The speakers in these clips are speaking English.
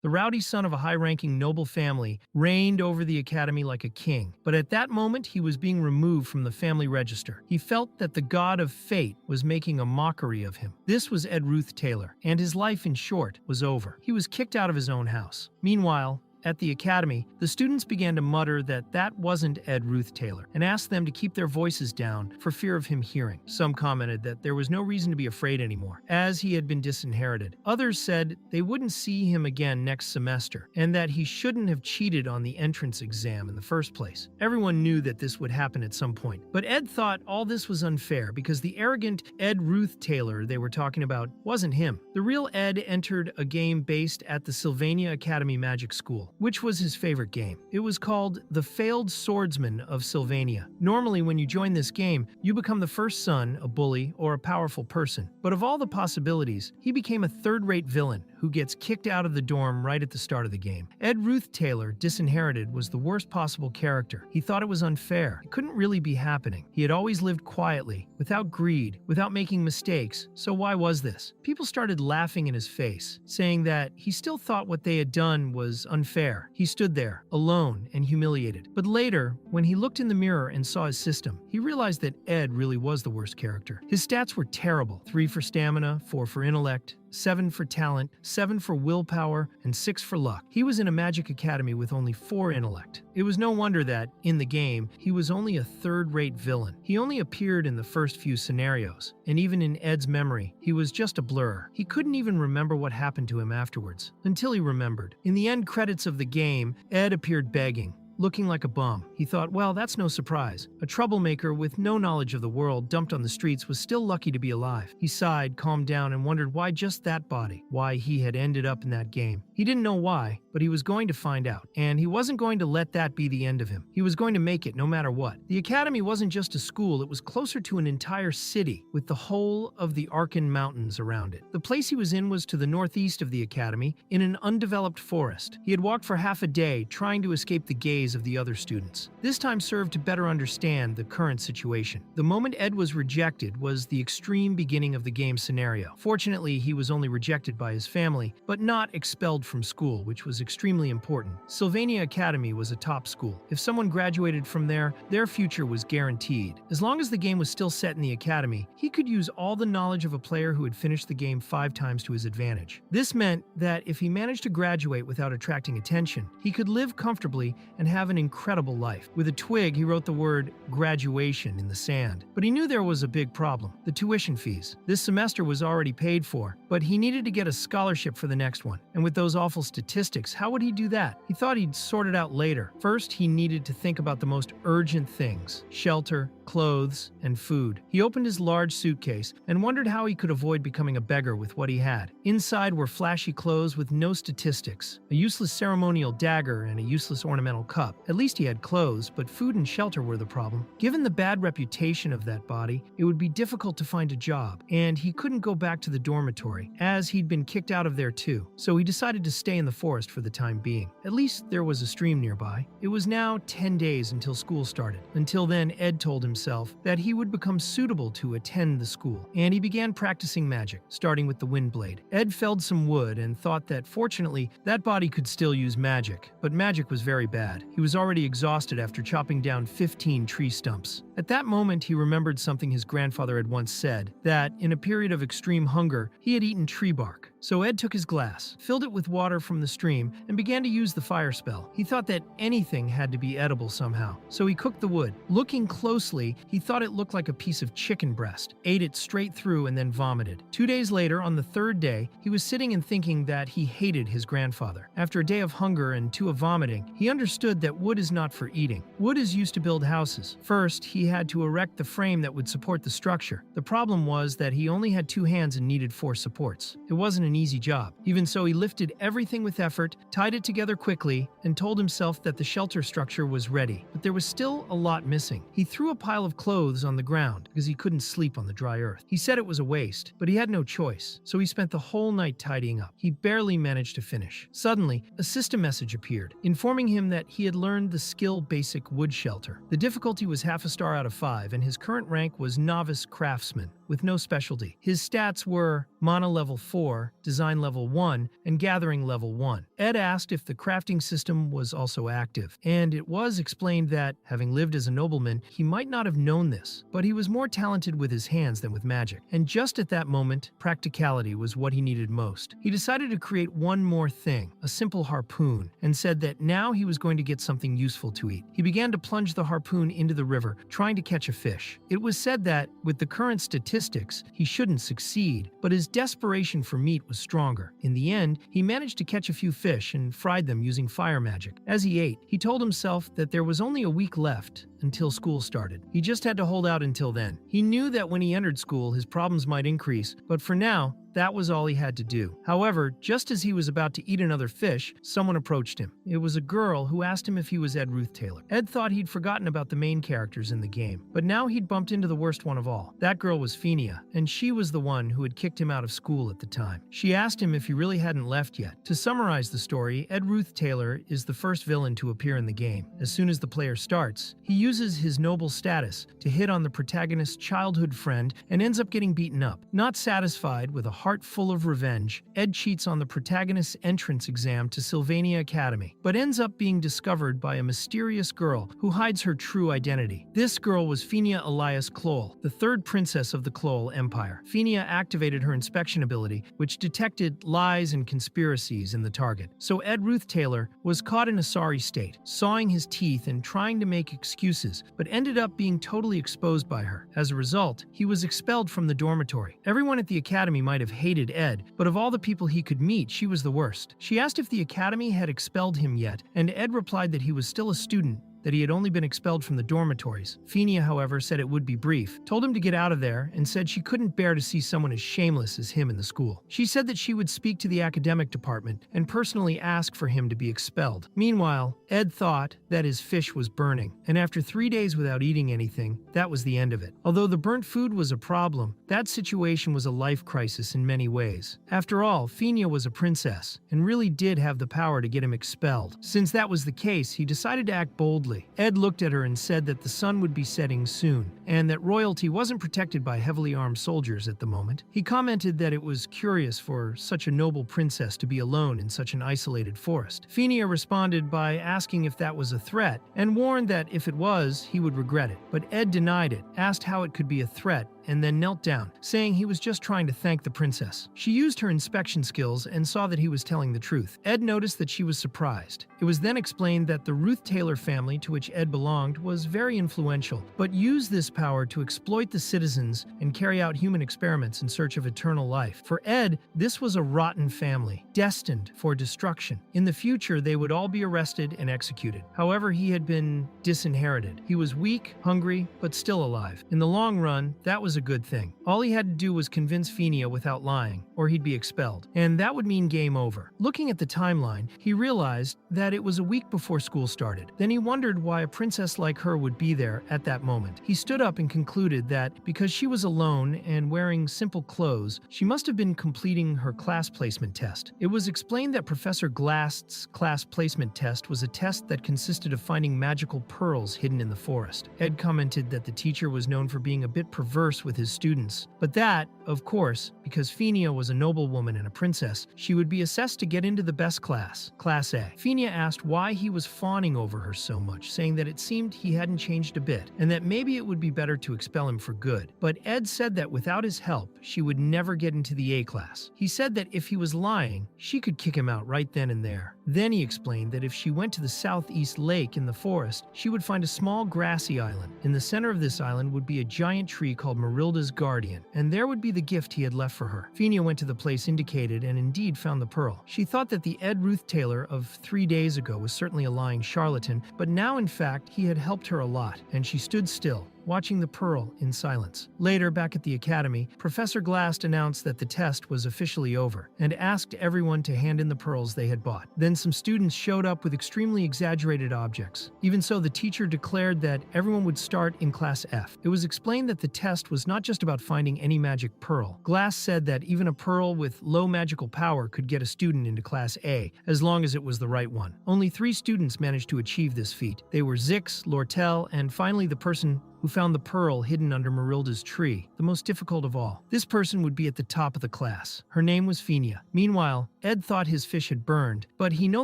The rowdy son of a high-ranking noble family reigned over the academy like a king, but at that moment he was being removed from the family register. He felt that the god of fate was making a mockery of him. This was Ed Ruth Taylor, and his life, in short, was over. He was kicked out of his own house. Meanwhile, at the academy, the students began to mutter that that wasn't Ed Ruth Taylor and asked them to keep their voices down for fear of him hearing. Some commented that there was no reason to be afraid anymore, as he had been disinherited. Others said they wouldn't see him again next semester and that he shouldn't have cheated on the entrance exam in the first place. Everyone knew that this would happen at some point, but Ed thought all this was unfair because the arrogant Ed Ruth Taylor they were talking about wasn't him. The real Ed entered a game based at the Sylvania Academy Magic School, which was his favorite game. It was called The Failed Swordsman of Sylvania. Normally, when you join this game, you become the first son, a bully, or a powerful person. But of all the possibilities, he became a third-rate villain who gets kicked out of the dorm right at the start of the game. Ed Ruth Taylor, disinherited, was the worst possible character. He thought it was unfair. It couldn't really be happening. He had always lived quietly, without greed, without making mistakes. So why was this? People started laughing in his face, saying that he still thought what they had done was unfair. He stood there, alone and humiliated. But later, when he looked in the mirror and saw his system, he realized that Ed really was the worst character. His stats were terrible: 3 for stamina, 4 for intellect, 7 for talent, 7 for willpower, and 6 for luck. He was in a magic academy with only 4 intellect. It was no wonder that, in the game, he was only a third-rate villain. He only appeared in the first few scenarios, and even in Ed's memory, he was just a blur. He couldn't even remember what happened to him afterwards, until he remembered. In the end credits of the game, Ed appeared begging, looking like a bum. He thought, well, that's no surprise. A troublemaker with no knowledge of the world dumped on the streets was still lucky to be alive. He sighed, calmed down, and wondered why just that body, why he had ended up in that game. He didn't know why, but he was going to find out. And he wasn't going to let that be the end of him. He was going to make it no matter what. The academy wasn't just a school, it was closer to an entire city, with the whole of the Arkan Mountains around it. The place he was in was to the northeast of the academy, in an undeveloped forest. He had walked for half a day, trying to escape the gaze of the other students. This time served to better understand the current situation. The moment Ed was rejected was the extreme beginning of the game scenario. Fortunately, he was only rejected by his family, but not expelled from school, which was extremely important. Sylvania Academy was a top school. If someone graduated from there, their future was guaranteed. As long as the game was still set in the academy, he could use all the knowledge of a player who had finished the game 5 times to his advantage. This meant that if he managed to graduate without attracting attention, he could live comfortably and have an incredible life. With a twig, he wrote the word graduation in the sand. But he knew there was a big problem: the tuition fees. This semester was already paid for, but he needed to get a scholarship for the next one. And with those awful statistics, how would he do that? He thought he'd sort it out later. First, he needed to think about the most urgent things: shelter, clothes, and food. He opened his large suitcase and wondered how he could avoid becoming a beggar with what he had. Inside were flashy clothes with no statistics, a useless ceremonial dagger, and a useless ornamental cup. At least he had clothes, but food and shelter were the problem. Given the bad reputation of that body, it would be difficult to find a job, and he couldn't go back to the dormitory, as he'd been kicked out of there too. So he decided to stay in the forest for the time being. At least there was a stream nearby. It was now 10 days until school started. Until then, Ed told himself that he would become suitable to attend the school, and he began practicing magic, starting with the wind blade. Ed felled some wood and thought that fortunately that body could still use magic, but magic was very bad. He was already exhausted after chopping down 15 tree stumps. At that moment, he remembered something his grandfather had once said, that in a period of extreme hunger, he had eaten tree bark. So Ed took his glass, filled it with water from the stream, and began to use the fire spell. He thought that anything had to be edible somehow, so he cooked the wood. Looking closely, he thought it looked like a piece of chicken breast, ate it straight through, and then vomited. 2 days later, on the 3rd day, he was sitting and thinking that he hated his grandfather. After a day of hunger and 2 of vomiting, he understood that wood is not for eating. Wood is used to build houses. First, he had to erect the frame that would support the structure. The problem was that he only had 2 hands and needed 4 supports. It wasn't an easy job. Even so, he lifted everything with effort, tied it together quickly, and told himself that the shelter structure was ready. But there was still a lot missing. He threw a pile of clothes on the ground because he couldn't sleep on the dry earth. He said it was a waste, but he had no choice, so he spent the whole night tidying up. He barely managed to finish. Suddenly, a system message appeared, informing him that he had learned the skill Basic Wood Shelter. The difficulty was half a star out of 5, and his current rank was Novice Craftsman. with no specialty. His stats were Mana level 4, Design level 1, and Gathering level 1. Ed asked if the crafting system was also active, and it was explained that, having lived as a nobleman, he might not have known this, but he was more talented with his hands than with magic. And just at that moment, practicality was what he needed most. He decided to create one more thing, a simple harpoon, and said that now he was going to get something useful to eat. He began to plunge the harpoon into the river, trying to catch a fish. It was said that, with the current statistics, he shouldn't succeed, but his desperation for meat was stronger. In the end, he managed to catch a few fish and fried them using fire magic. As he ate, he told himself that there was only a week left until school started. He just had to hold out until then. He knew that when he entered school, his problems might increase, but for now, that was all he had to do. However, just as he was about to eat another fish, someone approached him. It was a girl who asked him if he was Ed Ruth-Taylor. Ed thought he'd forgotten about the main characters in the game, but now he'd bumped into the worst one of all. That girl was Fenia, and she was the one who had kicked him out of school at the time. She asked him if he really hadn't left yet. To summarize the story, Ed Ruth-Taylor is the first villain to appear in the game. As soon as the player starts, he uses his noble status to hit on the protagonist's childhood friend and ends up getting beaten up. Not satisfied, with a heart full of revenge, Ed cheats on the protagonist's entrance exam to Sylvania Academy, but ends up being discovered by a mysterious girl who hides her true identity. This girl was Fenia Elias Clole, the third princess of the Clole Empire. Fenia activated her inspection ability, which detected lies and conspiracies in the target. So Ed Ruth-Taylor was caught in a sorry state, sawing his teeth and trying to make excuses, but ended up being totally exposed by her. As a result, he was expelled from the dormitory. Everyone at the academy might have hated Ed, but of all the people he could meet, she was the worst. She asked if the academy had expelled him yet, and Ed replied that he was still a student, that he had only been expelled from the dormitories. Fenia, however, said it would be brief, told him to get out of there, and said she couldn't bear to see someone as shameless as him in the school. She said that she would speak to the academic department and personally ask for him to be expelled. Meanwhile, Ed thought that his fish was burning, and after 3 days without eating anything, that was the end of it. Although the burnt food was a problem, that situation was a life crisis in many ways. After all, Fenia was a princess, and really did have the power to get him expelled. Since that was the case, he decided to act boldly. Ed looked at her and said that the sun would be setting soon, and that royalty wasn't protected by heavily armed soldiers at the moment. He commented that it was curious for such a noble princess to be alone in such an isolated forest. Fenia responded by asking if that was a threat, and warned that if it was, he would regret it. But Ed denied it, asked how it could be a threat, and then knelt down, saying he was just trying to thank the princess. She used her inspection skills and saw that he was telling the truth. Ed noticed that she was surprised. It was then explained that the Ruth-Taylor family to which Ed belonged was very influential, but used this power to exploit the citizens and carry out human experiments in search of eternal life. For Ed, this was a rotten family, destined for destruction. In the future, they would all be arrested and executed. However, he had been disinherited. He was weak, hungry, but still alive. In the long run, that was a good thing. All he had to do was convince Fenia without lying, or he'd be expelled. And that would mean game over. Looking at the timeline, he realized that it was a week before school started. Then he wondered why a princess like her would be there at that moment. He stood up and concluded that because she was alone and wearing simple clothes, she must have been completing her class placement test. It was explained that Professor Glast's class placement test was a test that consisted of finding magical pearls hidden in the forest. Ed commented that the teacher was known for being a bit perverse with his students, but that, of course, because Fenia was a noblewoman and a princess, she would be assessed to get into the best class, Class A. Fenia asked why he was fawning over her so much, saying that it seemed he hadn't changed a bit, and that maybe it would be better to expel him for good. But Ed said that without his help, she would never get into the A class. He said that if he was lying, she could kick him out right then and there. Then he explained that if she went to the southeast lake in the forest, she would find a small grassy island. In the center of this island would be a giant tree called Marilda's Guardian, and there would be the gift he had left for her. Fenia went to the place indicated and indeed found the pearl. She thought that the Ed Ruth-Taylor of 3 days ago was certainly a lying charlatan, but now in fact he had helped her a lot, and she stood still, watching the pearl in silence. Later, back at the academy, Professor Glast announced that the test was officially over and asked everyone to hand in the pearls they had bought. Then some students showed up with extremely exaggerated objects. Even so, the teacher declared that everyone would start in Class F. It was explained that the test was not just about finding any magic pearl. Glast said that even a pearl with low magical power could get a student into Class A, as long as it was the right one. Only 3 students managed to achieve this feat. They were Zix, Lortell, and finally the person who found the pearl hidden under Marilda's tree, the most difficult of all. This person would be at the top of the class. Her name was Fenia. Meanwhile, Ed thought his fish had burned, but he no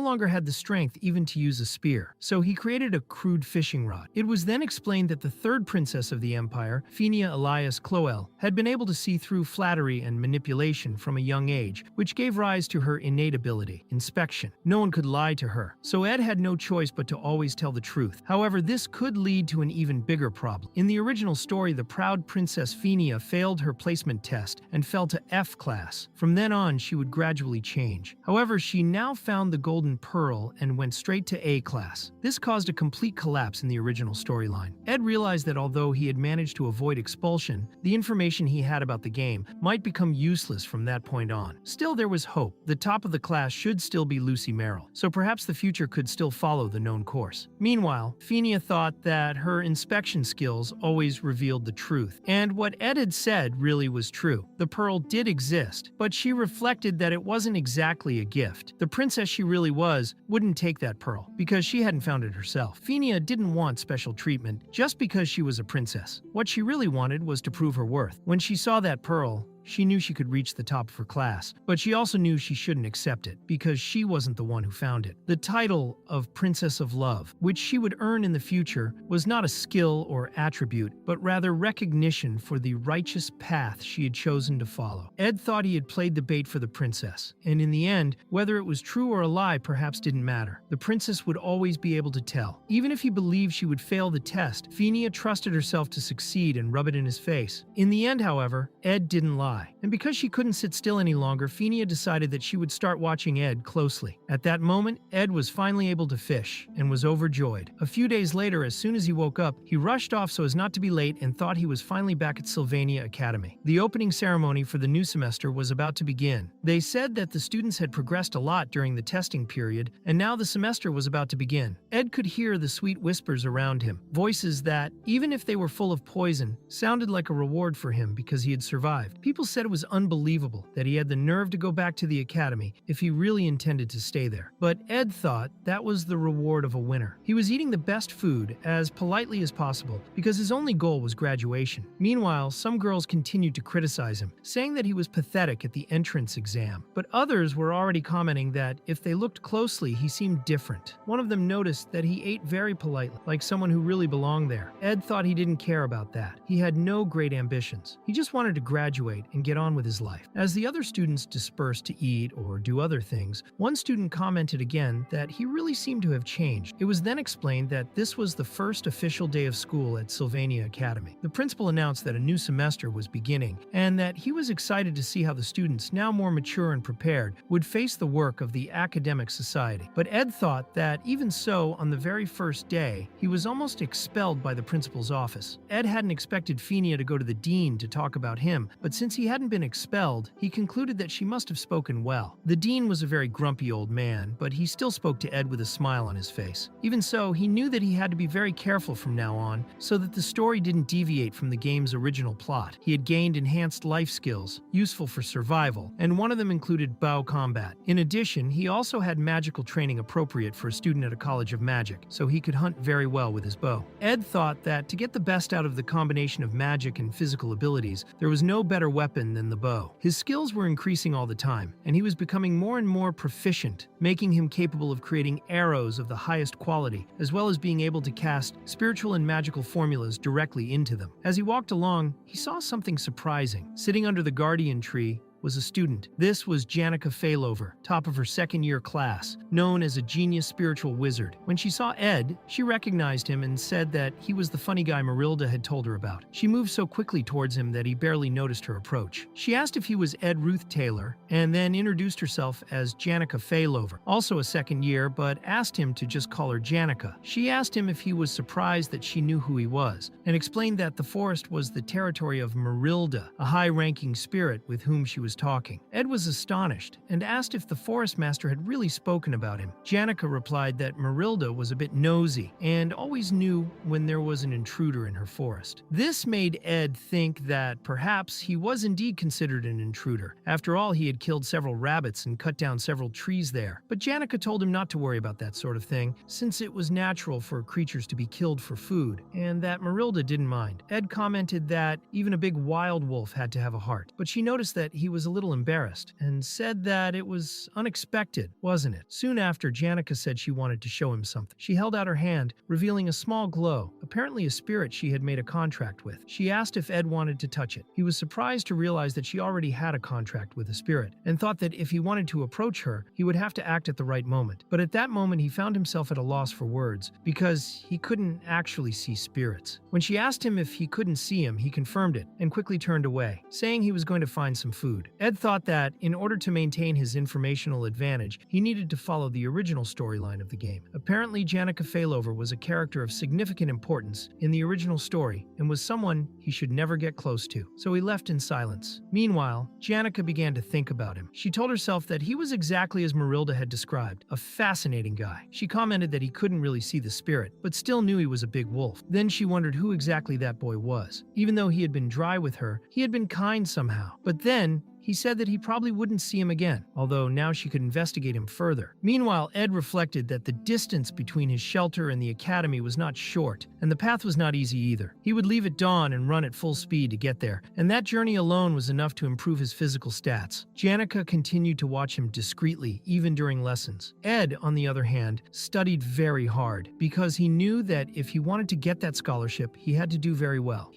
longer had the strength even to use a spear, so he created a crude fishing rod. It was then explained that the third princess of the empire, Fenia alias Cloel, had been able to see through flattery and manipulation from a young age, which gave rise to her innate ability, inspection. No one could lie to her, so Ed had no choice but to always tell the truth. However, this could lead to an even bigger problem. In the original story, the proud Princess Fenia failed her placement test and fell to F class. From then on, she would gradually change. However, she now found the golden pearl and went straight to A class. This caused a complete collapse in the original storyline. Ed realized that although he had managed to avoid expulsion, the information he had about the game might become useless from that point on. Still, there was hope. The top of the class should still be Lucy Merrill, so perhaps the future could still follow the known course. Meanwhile, Fenia thought that her inspection skills always revealed the truth, and what Ed had said really was true. The pearl did exist, but she reflected that it wasn't exactly a gift. The princess she really was wouldn't take that pearl, because she hadn't found it herself. Fenia didn't want special treatment just because she was a princess. What she really wanted was to prove her worth. When she saw that pearl, she knew she could reach the top of her class, but she also knew she shouldn't accept it, because she wasn't the one who found it. The title of Princess of Love, which she would earn in the future, was not a skill or attribute, but rather recognition for the righteous path she had chosen to follow. Ed thought he had played the bait for the princess, and in the end, whether it was true or a lie perhaps didn't matter. The princess would always be able to tell. Even if he believed she would fail the test, Fenia trusted herself to succeed and rub it in his face. In the end, however, Ed didn't lie. And because she couldn't sit still any longer, Fenia decided that she would start watching Ed closely. At that moment, Ed was finally able to fish and was overjoyed. A few days later, as soon as he woke up, he rushed off so as not to be late and thought he was finally back at Sylvania Academy. The opening ceremony for the new semester was about to begin. They said that the students had progressed a lot during the testing period, and now the semester was about to begin. Ed could hear the sweet whispers around him, voices that, even if they were full of poison, sounded like a reward for him because he had survived. People said it was unbelievable that he had the nerve to go back to the academy if he really intended to stay there. But Ed thought that was the reward of a winner. He was eating the best food as politely as possible because his only goal was graduation. Meanwhile, some girls continued to criticize him, saying that he was pathetic at the entrance exam. But others were already commenting that if they looked closely, he seemed different. One of them noticed that he ate very politely, like someone who really belonged there. Ed thought he didn't care about that. He had no great ambitions. He just wanted to graduate and get on with his life. As the other students dispersed to eat or do other things, one student commented again that he really seemed to have changed. It was then explained that this was the first official day of school at Sylvania Academy. The principal announced that a new semester was beginning and that he was excited to see how the students, now more mature and prepared, would face the work of the academic society. But Ed thought that even so, on the very first day, he was almost expelled by the principal's office. Ed hadn't expected Fenia to go to the dean to talk about him, but since he hadn't been expelled, he concluded that she must have spoken well. The dean was a very grumpy old man, but he still spoke to Ed with a smile on his face. Even so, he knew that he had to be very careful from now on so that the story didn't deviate from the game's original plot. He had gained enhanced life skills, useful for survival, and one of them included bow combat. In addition, he also had magical training appropriate for a student at a college of magic, so he could hunt very well with his bow. Ed thought that to get the best out of the combination of magic and physical abilities, there was no better weapon than the bow. His skills were increasing all the time, and he was becoming more and more proficient, making him capable of creating arrows of the highest quality, as well as being able to cast spiritual and magical formulas directly into them. As he walked along, he saw something surprising. Sitting under the guardian tree was a student. This was Janica Failover, top of her second-year class, known as a genius spiritual wizard. When she saw Ed, she recognized him and said that he was the funny guy Marilda had told her about. She moved so quickly towards him that he barely noticed her approach. She asked if he was Ed Ruth Taylor, and then introduced herself as Janica Failover, also a second year, but asked him to just call her Janica. She asked him if he was surprised that she knew who he was, and explained that the forest was the territory of Marilda, a high-ranking spirit with whom she was was talking. Ed was astonished and asked if the forest master had really spoken about him. Janica replied that Marilda was a bit nosy and always knew when there was an intruder in her forest. This made Ed think that perhaps he was indeed considered an intruder. After all, he had killed several rabbits and cut down several trees there. But Janica told him not to worry about that sort of thing, since it was natural for creatures to be killed for food, and that Marilda didn't mind. Ed commented that even a big wild wolf had to have a heart, but she noticed that he was a little embarrassed and said that it was unexpected, wasn't it? Soon after, Janica said she wanted to show him something. She held out her hand, revealing a small glow, apparently a spirit she had made a contract with. She asked if Ed wanted to touch it. He was surprised to realize that she already had a contract with a spirit, and thought that if he wanted to approach her, he would have to act at the right moment. But at that moment, he found himself at a loss for words, because he couldn't actually see spirits. When she asked him if he couldn't see him, he confirmed it, and quickly turned away, saying he was going to find some food. Ed thought that, in order to maintain his informational advantage, he needed to follow the original storyline of the game. Apparently, Janica Failover was a character of significant importance in the original story, and was someone he should never get close to, so he left in silence. Meanwhile, Janica began to think about him. She told herself that he was exactly as Marilda had described, a fascinating guy. She commented that he couldn't really see the spirit, but still knew he was a big wolf. Then she wondered who exactly that boy was. Even though he had been dry with her, he had been kind somehow. But then, he said that he probably wouldn't see him again, although now she could investigate him further. Meanwhile, Ed reflected that the distance between his shelter and the academy was not short, and the path was not easy either. He would leave at dawn and run at full speed to get there, and that journey alone was enough to improve his physical stats. Janica continued to watch him discreetly, even during lessons. Ed, on the other hand, studied very hard, because he knew that if he wanted to get that scholarship, he had to do very well.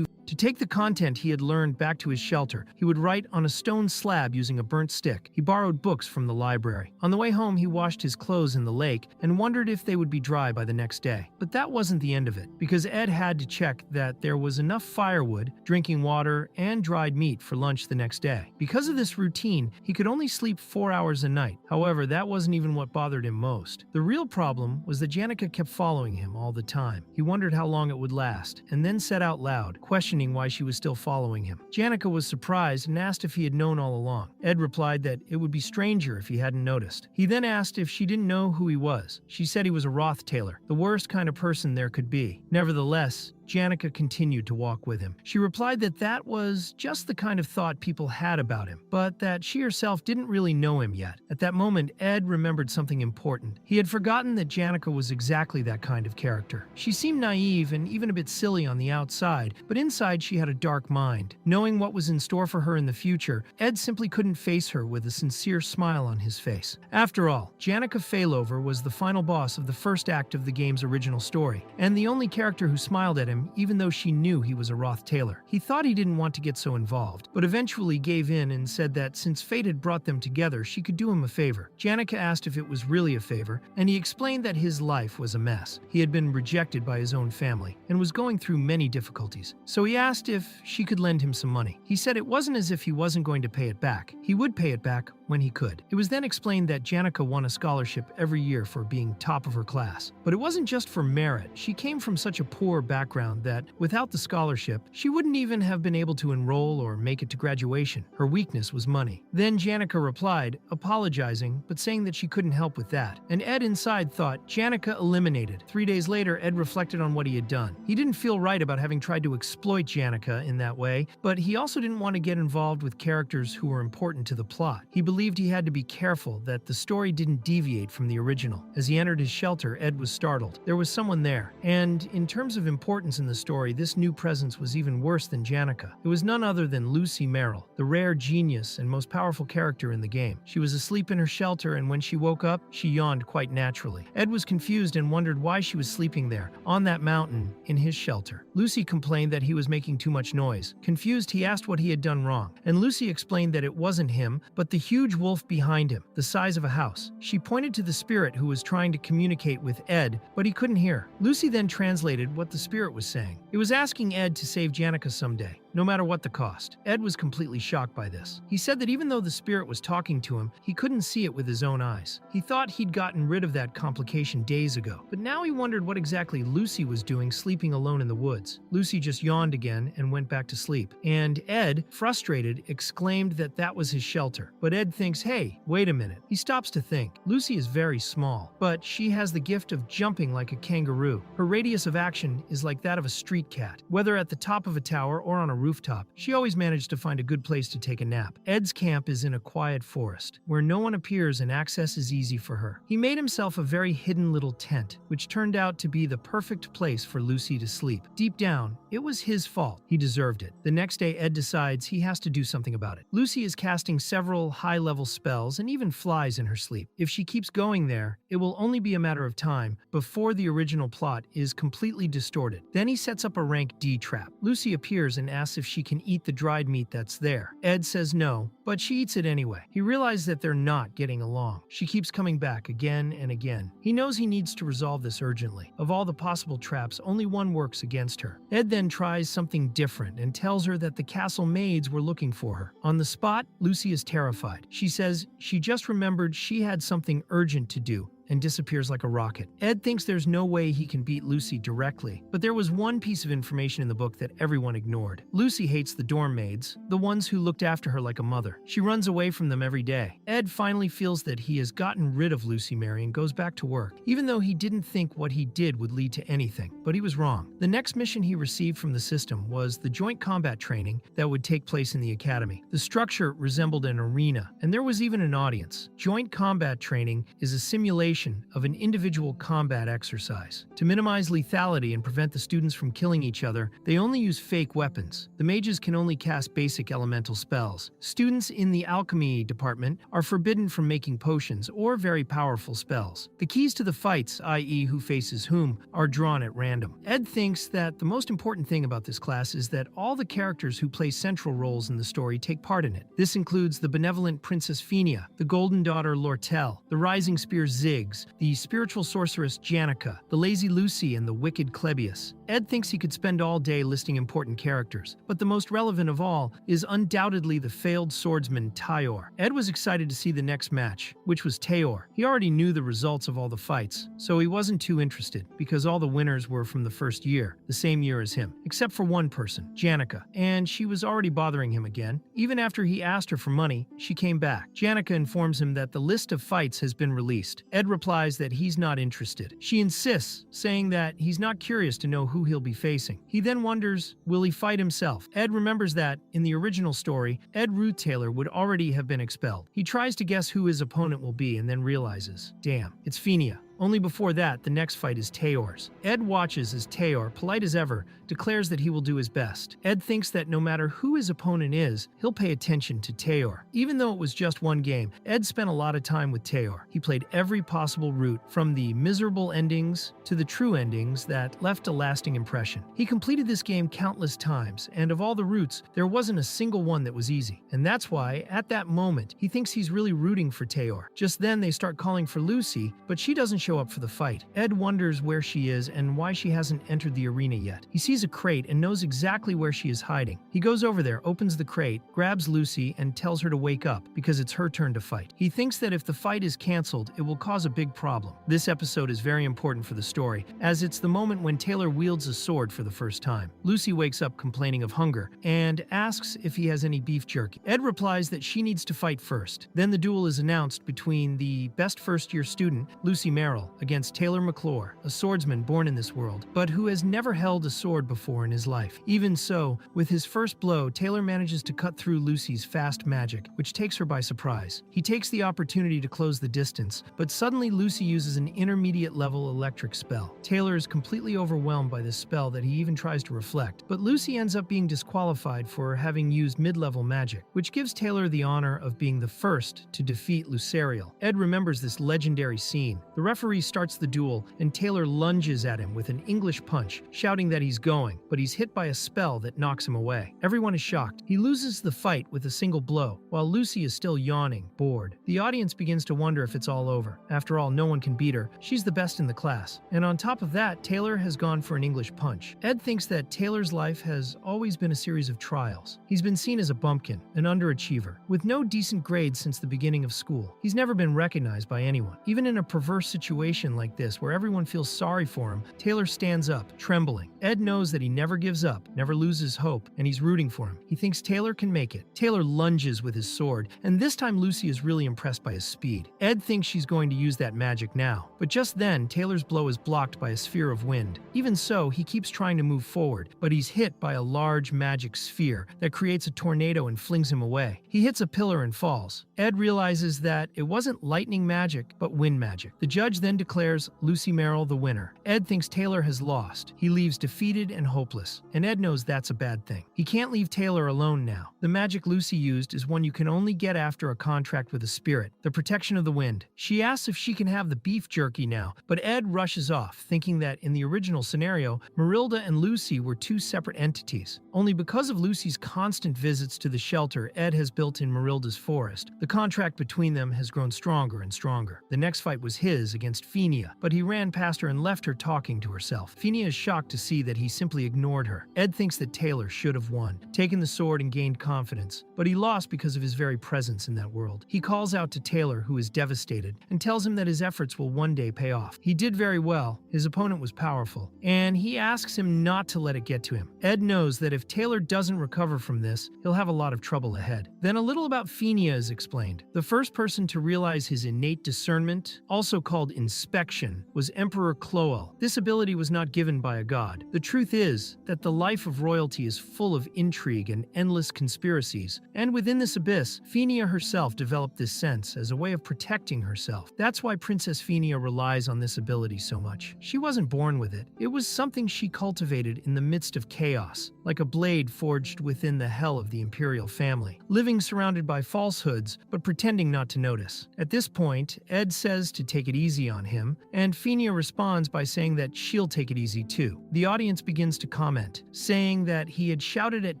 To take the content he had learned back to his shelter, he would write on a stone slab using a burnt stick. He borrowed books from the library. On the way home, he washed his clothes in the lake and wondered if they would be dry by the next day. But that wasn't the end of it, because Ed had to check that there was enough firewood, drinking water, and dried meat for lunch the next day. Because of this routine, he could only sleep 4 hours a night. However, that wasn't even what bothered him most. The real problem was that Janica kept following him all the time. He wondered how long it would last, and then said out loud, questioning why she was still following him. Janica was surprised and asked if he had known all along. Ed replied that it would be stranger if he hadn't noticed. He then asked if she didn't know who he was. She said he was a Rothtailor, the worst kind of person there could be. Nevertheless, Janica continued to walk with him. She replied that that was just the kind of thought people had about him, but that she herself didn't really know him yet. At that moment, Ed remembered something important. He had forgotten that Janica was exactly that kind of character. She seemed naive and even a bit silly on the outside, but inside she had a dark mind. Knowing what was in store for her in the future, Ed simply couldn't face her with a sincere smile on his face. After all, Janica Failover was the final boss of the first act of the game's original story, and the only character who smiled at him even though she knew he was a Rothtailor. He thought he didn't want to get so involved, but eventually gave in and said that since fate had brought them together, she could do him a favor. Janica asked if it was really a favor, and he explained that his life was a mess. He had been rejected by his own family and was going through many difficulties. So he asked if she could lend him some money. He said it wasn't as if he wasn't going to pay it back. He would pay it back when he could. It was then explained that Janica won a scholarship every year for being top of her class. But it wasn't just for merit. She came from such a poor background that, without the scholarship, she wouldn't even have been able to enroll or make it to graduation. Her weakness was money. Then Janica replied, apologizing, but saying that she couldn't help with that. And Ed inside thought, Janica eliminated. 3 days later, Ed reflected on what he had done. He didn't feel right about having tried to exploit Janica in that way, but he also didn't want to get involved with characters who were important to the plot. He believed he had to be careful that the story didn't deviate from the original. As he entered his shelter, Ed was startled. There was someone there, and in terms of importance in the story, this new presence was even worse than Janica. It was none other than Lucy Merrill, the rare genius and most powerful character in the game. She was asleep in her shelter, and when she woke up, she yawned quite naturally. Ed was confused and wondered why she was sleeping there, on that mountain, in his shelter. Lucy complained that he was making too much noise. Confused, he asked what he had done wrong, and Lucy explained that it wasn't him, but the huge wolf behind him, the size of a house. She pointed to the spirit who was trying to communicate with Ed, but he couldn't hear. Lucy then translated what the spirit was saying. It was asking Ed to save Janica someday. no matter what the cost. Ed was completely shocked by this. He said that even though the spirit was talking to him, he couldn't see it with his own eyes. He thought he'd gotten rid of that complication days ago, but now he wondered what exactly Lucy was doing sleeping alone in the woods. Lucy just yawned again and went back to sleep. And Ed, frustrated, exclaimed that that was his shelter. But Ed thinks, hey, wait a minute. He stops to think. Lucy is very small, but she has the gift of jumping like a kangaroo. Her radius of action is like that of a street cat. Whether at the top of a tower or on a rooftop, she always managed to find a good place to take a nap. Ed's camp is in a quiet forest, where no one appears and access is easy for her. He made himself a very hidden little tent, which turned out to be the perfect place for Lucy to sleep. Deep down, it was his fault. He deserved it. The next day, Ed decides he has to do something about it. Lucy is casting several high-level spells and even flies in her sleep. If she keeps going there, it will only be a matter of time before the original plot is completely distorted. Then he sets up a rank D trap. Lucy appears and asks if she can eat the dried meat that's there. Ed says no, but she eats it anyway. He realizes that they're not getting along. She keeps coming back again and again. He knows he needs to resolve this urgently. Of all the possible traps, only one works against her. Ed then tries something different and tells her that the castle maids were looking for her. On the spot, Lucy is terrified. She says she just remembered she had something urgent to do and disappears like a rocket. Ed thinks there's no way he can beat Lucy directly, but there was one piece of information in the book that everyone ignored. Lucy hates the dorm maids, the ones who looked after her like a mother. She runs away from them every day. Ed finally feels that he has gotten rid of Lucy Mary and goes back to work, even though he didn't think what he did would lead to anything. But he was wrong. The next mission he received from the system was the joint combat training that would take place in the academy. The structure resembled an arena, and there was even an audience. Joint combat training is a simulation of an individual combat exercise. To minimize lethality and prevent the students from killing each other, they only use fake weapons. The mages can only cast basic elemental spells. Students in the alchemy department are forbidden from making potions or very powerful spells. The keys to the fights, i.e. who faces whom, are drawn at random. Ed thinks that the most important thing about this class is that all the characters who play central roles in the story take part in it. This includes the benevolent Princess Fenia, the golden daughter Lortell, the rising spear Ziggs, the spiritual sorceress Janica, the lazy Lucy, and the wicked Klebius. Ed thinks he could spend all day listing important characters, but the most relevant of all is undoubtedly the failed swordsman Tayor. Ed was excited to see the next match, which was Tayor. He already knew the results of all the fights, so he wasn't too interested, because all the winners were from the first year, the same year as him, except for one person, Janica, and she was already bothering him again. Even after he asked her for money, she came back. Janica informs him that the list of fights has been released. Ed replies that he's not interested. She insists, saying that he's not curious to know who he'll be facing. He then wonders, will he fight himself? Ed remembers that, in the original story, Ed Ruth Taylor would already have been expelled. He tries to guess who his opponent will be and then realizes, damn, it's Fenia. Only before that, the next fight is Tayor's. Ed watches as Tayor, polite as ever, declares that he will do his best. Ed thinks that no matter who his opponent is, he'll pay attention to Tayor. Even though it was just one game, Ed spent a lot of time with Tayor. He played every possible route, from the miserable endings to the true endings that left a lasting impression. He completed this game countless times, and of all the routes, there wasn't a single one that was easy. And that's why, at that moment, he thinks he's really rooting for Tayor. Just then, they start calling for Lucy, but she doesn't show up for the fight. Ed wonders where she is and why she hasn't entered the arena yet. He sees a crate and knows exactly where she is hiding. He goes over there, opens the crate, grabs Lucy, and tells her to wake up because it's her turn to fight. He thinks that if the fight is cancelled, it will cause a big problem. This episode is very important for the story, as it's the moment when Taylor wields a sword for the first time. Lucy wakes up complaining of hunger and asks if he has any beef jerky. Ed replies that she needs to fight first. Then the duel is announced between the best first-year student, Lucy Merrill, against Taylor McClure, a swordsman born in this world, but who has never held a sword before in his life. Even so, with his first blow, Taylor manages to cut through Lucy's fast magic, which takes her by surprise. He takes the opportunity to close the distance, but suddenly Lucy uses an intermediate-level electric spell. Taylor is completely overwhelmed by this spell that he even tries to reflect, but Lucy ends up being disqualified for having used mid-level magic, which gives Taylor the honor of being the first to defeat Lucerial. Ed remembers this legendary scene. The referee referee starts the duel, and Taylor lunges at him with an English punch, shouting that he's going, but he's hit by a spell that knocks him away. Everyone is shocked. He loses the fight with a single blow, while Lucy is still yawning, bored. The audience begins to wonder if it's all over. After all, no one can beat her. She's the best in the class. And on top of that, Taylor has gone for an English punch. Ed thinks that Taylor's life has always been a series of trials. He's been seen as a bumpkin, an underachiever, with no decent grades since the beginning of school. He's never been recognized by anyone. Even in a perverse situation like this, where everyone feels sorry for him, Taylor stands up, trembling. Ed knows that he never gives up, never loses hope, and he's rooting for him. He thinks Taylor can make it. Taylor lunges with his sword, and this time Lucy is really impressed by his speed. Ed thinks she's going to use that magic now, but just then, Taylor's blow is blocked by a sphere of wind. Even so, he keeps trying to move forward, but he's hit by a large magic sphere that creates a tornado and flings him away. He hits a pillar and falls. Ed realizes that it wasn't lightning magic, but wind magic. The judge then declares Lucy Merrill the winner. Ed thinks Taylor has lost. He leaves defeated and hopeless, and Ed knows that's a bad thing. He can't leave Taylor alone now. The magic Lucy used is one you can only get after a contract with a spirit, the protection of the wind. She asks if she can have the beef jerky now, but Ed rushes off, thinking that in the original scenario, Marilda and Lucy were two separate entities. Only because of Lucy's constant visits to the shelter Ed has built in Marilda's forest, the contract between them has grown stronger and stronger. The next fight was his against Fenia, but he ran past her and left her talking to herself. Fenia is shocked to see that he simply ignored her. Ed thinks that Taylor should have won, taken the sword and gained confidence, but he lost because of his very presence in that world. He calls out to Taylor, who is devastated, and tells him that his efforts will one day pay off. He did very well, his opponent was powerful, and he asks him not to let it get to him. Ed knows that if Taylor doesn't recover from this, he'll have a lot of trouble ahead. Then a little about Fenia is explained. The first person to realize his innate discernment, also called inspection, was Emperor Cloel. This ability was not given by a god. The truth is that the life of royalty is full of intrigue and endless conspiracies, and within this abyss, Fenia herself developed this sense as a way of protecting herself. That's why Princess Fenia relies on this ability so much. She wasn't born with it. It was something she cultivated in the midst of chaos, like a blade forged within the hell of the imperial family, living surrounded by falsehoods, but pretending not to notice. At this point, Ed says to take it easy on him, and Fenia responds by saying that she'll take it easy too. The audience begins to comment, saying that he had shouted at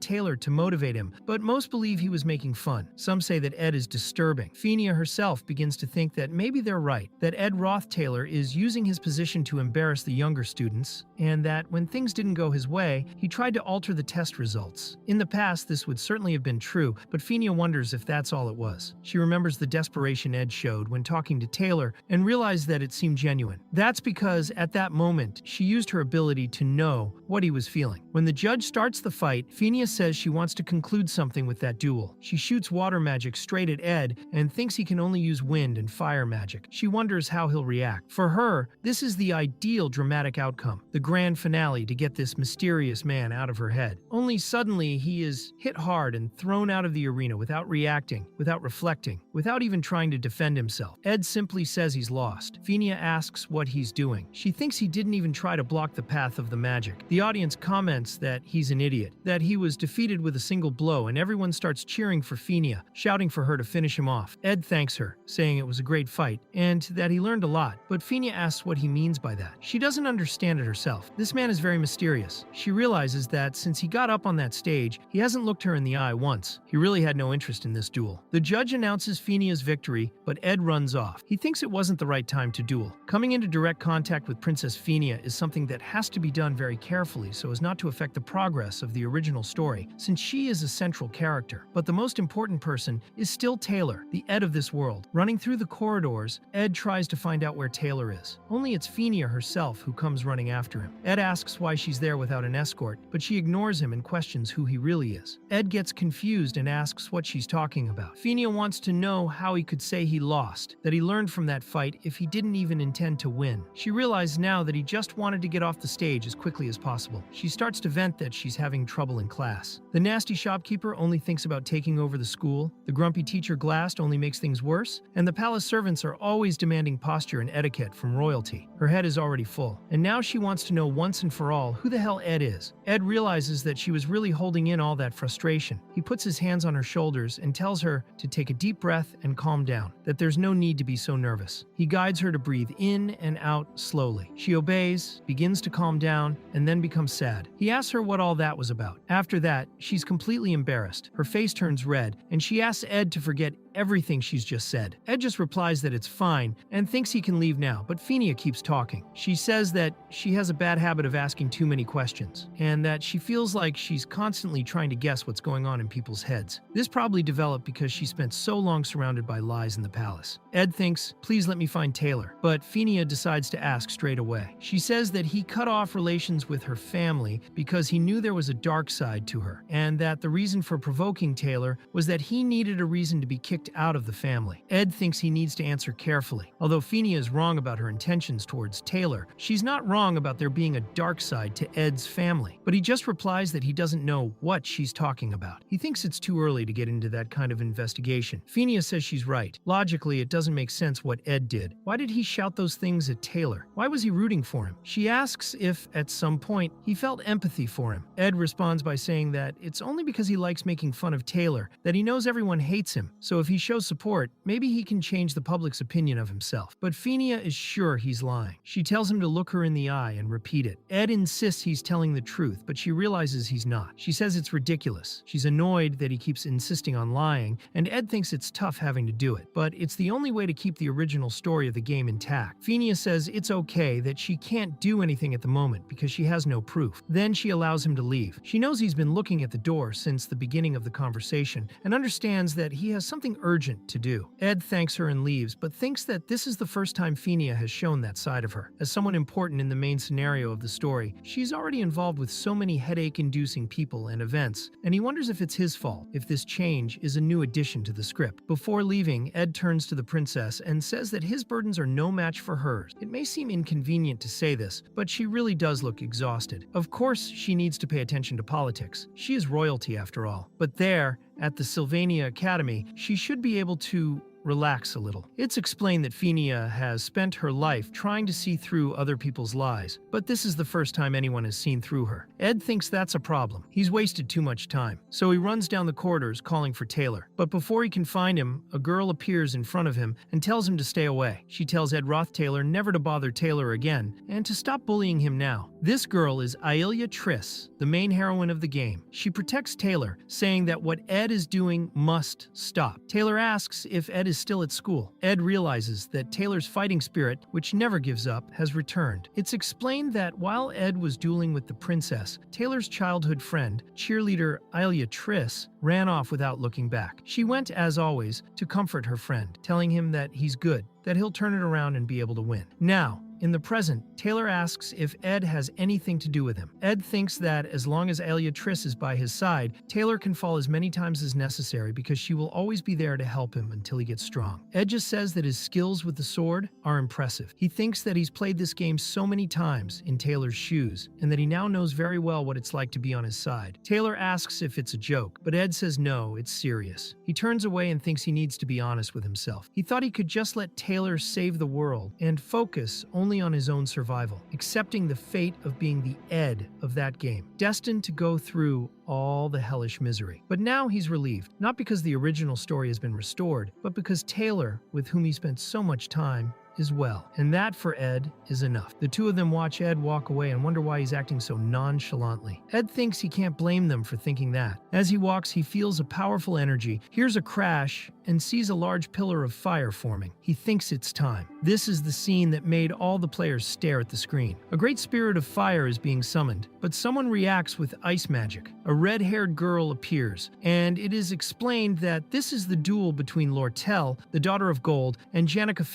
Taylor to motivate him, but most believe he was making fun. Some say that Ed is disturbing. Fenia herself begins to think that maybe they're right, that Ed Roth Taylor is using his position to embarrass the younger students, and that when things didn't go his way, he tried to alter the test results. In the past, this would certainly have been true, but Fenia wonders if that's all it was. She remembers the desperation Ed showed when talking to Taylor and realized that it seemed genuine. That's because at that moment, she used her ability to know what he was feeling. When the judge starts the fight, Fenia says she wants to conclude something with that duel. She shoots water magic straight at Ed and thinks he can only use wind and fire magic. She wonders how he'll react. For her, this is the ideal dramatic outcome, the grand finale to get this mysterious man out of her head. Only suddenly he is hit hard and thrown out of the arena without reacting, without reflecting, without even trying to defend himself. Ed simply says he's lost. Fenia asks what he's doing. She thinks he didn't even try to block the path of the magic. The audience comments that he's an idiot, that he was defeated with a single blow, and everyone starts cheering for Fenia, shouting for her to finish him off. Ed thanks her, saying it was a great fight, and that he learned a lot, but Fenia asks what he means by that. She doesn't understand it herself. This man is very mysterious. She realizes that since he got up on that stage, he hasn't looked her in the eye once. He really had no interest in this duel. The judge announces Fenia's victory, but Ed runs off. He thinks it wasn't the right time to duel. Coming into direct contact with Princess Fenia is something that has to be done very carefully so as not to affect the progress of the original story, since she is a central character. But the most important person is still Taylor, the Ed of this world. Running through the corridors, Ed tries to find out where Taylor is. Only it's Fenia herself who comes running after him. Ed asks why she's there without an escort, but she ignores him and questions who he really is. Ed gets confused and asks what she's talking about. Fenia wants to know how he could say he lost, that he learned from that fight if he didn't even intend to win. She realizes now that he just wanted to get off the stage as quickly as possible. She starts to vent that she's having trouble in class. The nasty shopkeeper only thinks about taking over the school, the grumpy teacher Glast only makes things worse, and the palace servants are always demanding posture and etiquette from royalty. Her head is already full, and now she wants to know once and for all who the hell Ed is. Ed realizes that she was really holding in all that frustration. He puts his hands on her shoulders and tells her to take a deep breath breath and calm down, that there's no need to be so nervous. He guides her to breathe in and out slowly. She obeys, begins to calm down, and then becomes sad. He asks her what all that was about. After that, she's completely embarrassed. Her face turns red, and she asks Ed to forget everything she's just said. Ed just replies that it's fine and thinks he can leave now, but Fenia keeps talking. She says that she has a bad habit of asking too many questions, and that she feels like she's constantly trying to guess what's going on in people's heads. This probably developed because she spent so long surrounded by lies in the palace. Ed thinks, please let me find Taylor, but Fenia decides to ask straight away. She says that he cut off relations with her family because he knew there was a dark side to her, and that the reason for provoking Taylor was that he needed a reason to be kicked out of the family. Ed thinks he needs to answer carefully. Although Fenia is wrong about her intentions towards Taylor, she's not wrong about there being a dark side to Ed's family, but he just replies that he doesn't know what she's talking about. He thinks it's too early to get into that kind of investigation. Fenia says she's right. Logically, it doesn't make sense what Ed did. Why did he shout those things at Taylor? Why was he rooting for him? She asks if, at some point, he felt empathy for him. Ed responds by saying that it's only because he likes making fun of Taylor, that he knows everyone hates him, so if he shows support, maybe he can change the public's opinion of himself. But Fenia is sure he's lying. She tells him to look her in the eye and repeat it. Ed insists he's telling the truth, but she realizes he's not. She says it's ridiculous. She's annoyed that he keeps insisting on lying, and Ed thinks it's tough having to do it, but it's the only way to keep the original story of the game intact. Fenia says it's okay, that she can't do anything at the moment because she has no proof. Then she allows him to leave. She knows he's been looking at the door since the beginning of the conversation and understands that he has something urgent to do. Ed thanks her and leaves, but thinks that this is the first time Fenia has shown that side of her. As someone important in the main scenario of the story, she's already involved with so many headache-inducing people and events, and he wonders if it's his fault, if this change is a new addition to the script. Before leaving, Ed turns to the princess and says that his burdens are no match for hers. It may seem inconvenient to say this, but she really does look exhausted. Of course, she needs to pay attention to politics. She is royalty after all. But there, at the Sylvania Academy, she should be able to relax a little. It's explained that Fenia has spent her life trying to see through other people's lies, but this is the first time anyone has seen through her. Ed thinks that's a problem. He's wasted too much time, so he runs down the corridors calling for Taylor. But before he can find him, a girl appears in front of him and tells him to stay away. She tells Ed Roth-Taylor never to bother Taylor again and to stop bullying him now. This girl is Yahello, the main heroine of the game. She protects Taylor, saying that what Ed is doing must stop. Taylor asks if Ed is still at school. Ed realizes that Taylor's fighting spirit, which never gives up, has returned. It's explained that while Ed was dueling with the princess, Taylor's childhood friend, cheerleader Yahello, ran off without looking back. She went, as always, to comfort her friend, telling him that he's good, that he'll turn it around and be able to win. Now, in the present, Taylor asks if Ed has anything to do with him. Ed thinks that as long as Yahello is by his side, Taylor can fall as many times as necessary because she will always be there to help him until he gets strong. Ed just says that his skills with the sword are impressive. He thinks that he's played this game so many times in Taylor's shoes, and that he now knows very well what it's like to be on his side. Taylor asks if it's a joke, but Ed says no, it's serious. He turns away and thinks he needs to be honest with himself. He thought he could just let Taylor save the world and focus only on his own survival, accepting the fate of being the Ed of that game, destined to go through all the hellish misery. But now he's relieved, not because the original story has been restored, but because Taylor, with whom he spent so much time, is well. And that, for Ed, is enough. The two of them watch Ed walk away and wonder why he's acting so nonchalantly. Ed thinks he can't blame them for thinking that. As he walks, he feels a powerful energy, hears a crash, and sees a large pillar of fire forming. He thinks it's time. This is the scene that made all the players stare at the screen. A great spirit of fire is being summoned, but someone reacts with ice magic. A red-haired girl appears, and it is explained that this is the duel between Lortell, the daughter of Gold, and Janica,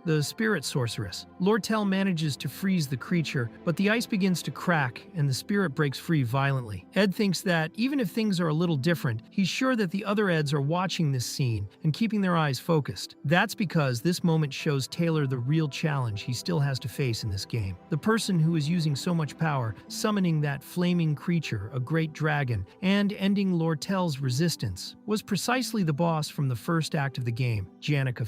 the spirit sorceress. Lortell manages to freeze the creature, but the ice begins to crack and the spirit breaks free violently. Ed thinks that even if things are a little different, he's sure that the other Eds are watching this scene and keeping their eyes focused. That's because this moment shows Taylor the real challenge he still has to face in this game. The person who is using so much power, summoning that flaming creature, a great dragon, and ending Lortell's resistance, was precisely the boss from the first act of the game, Janica.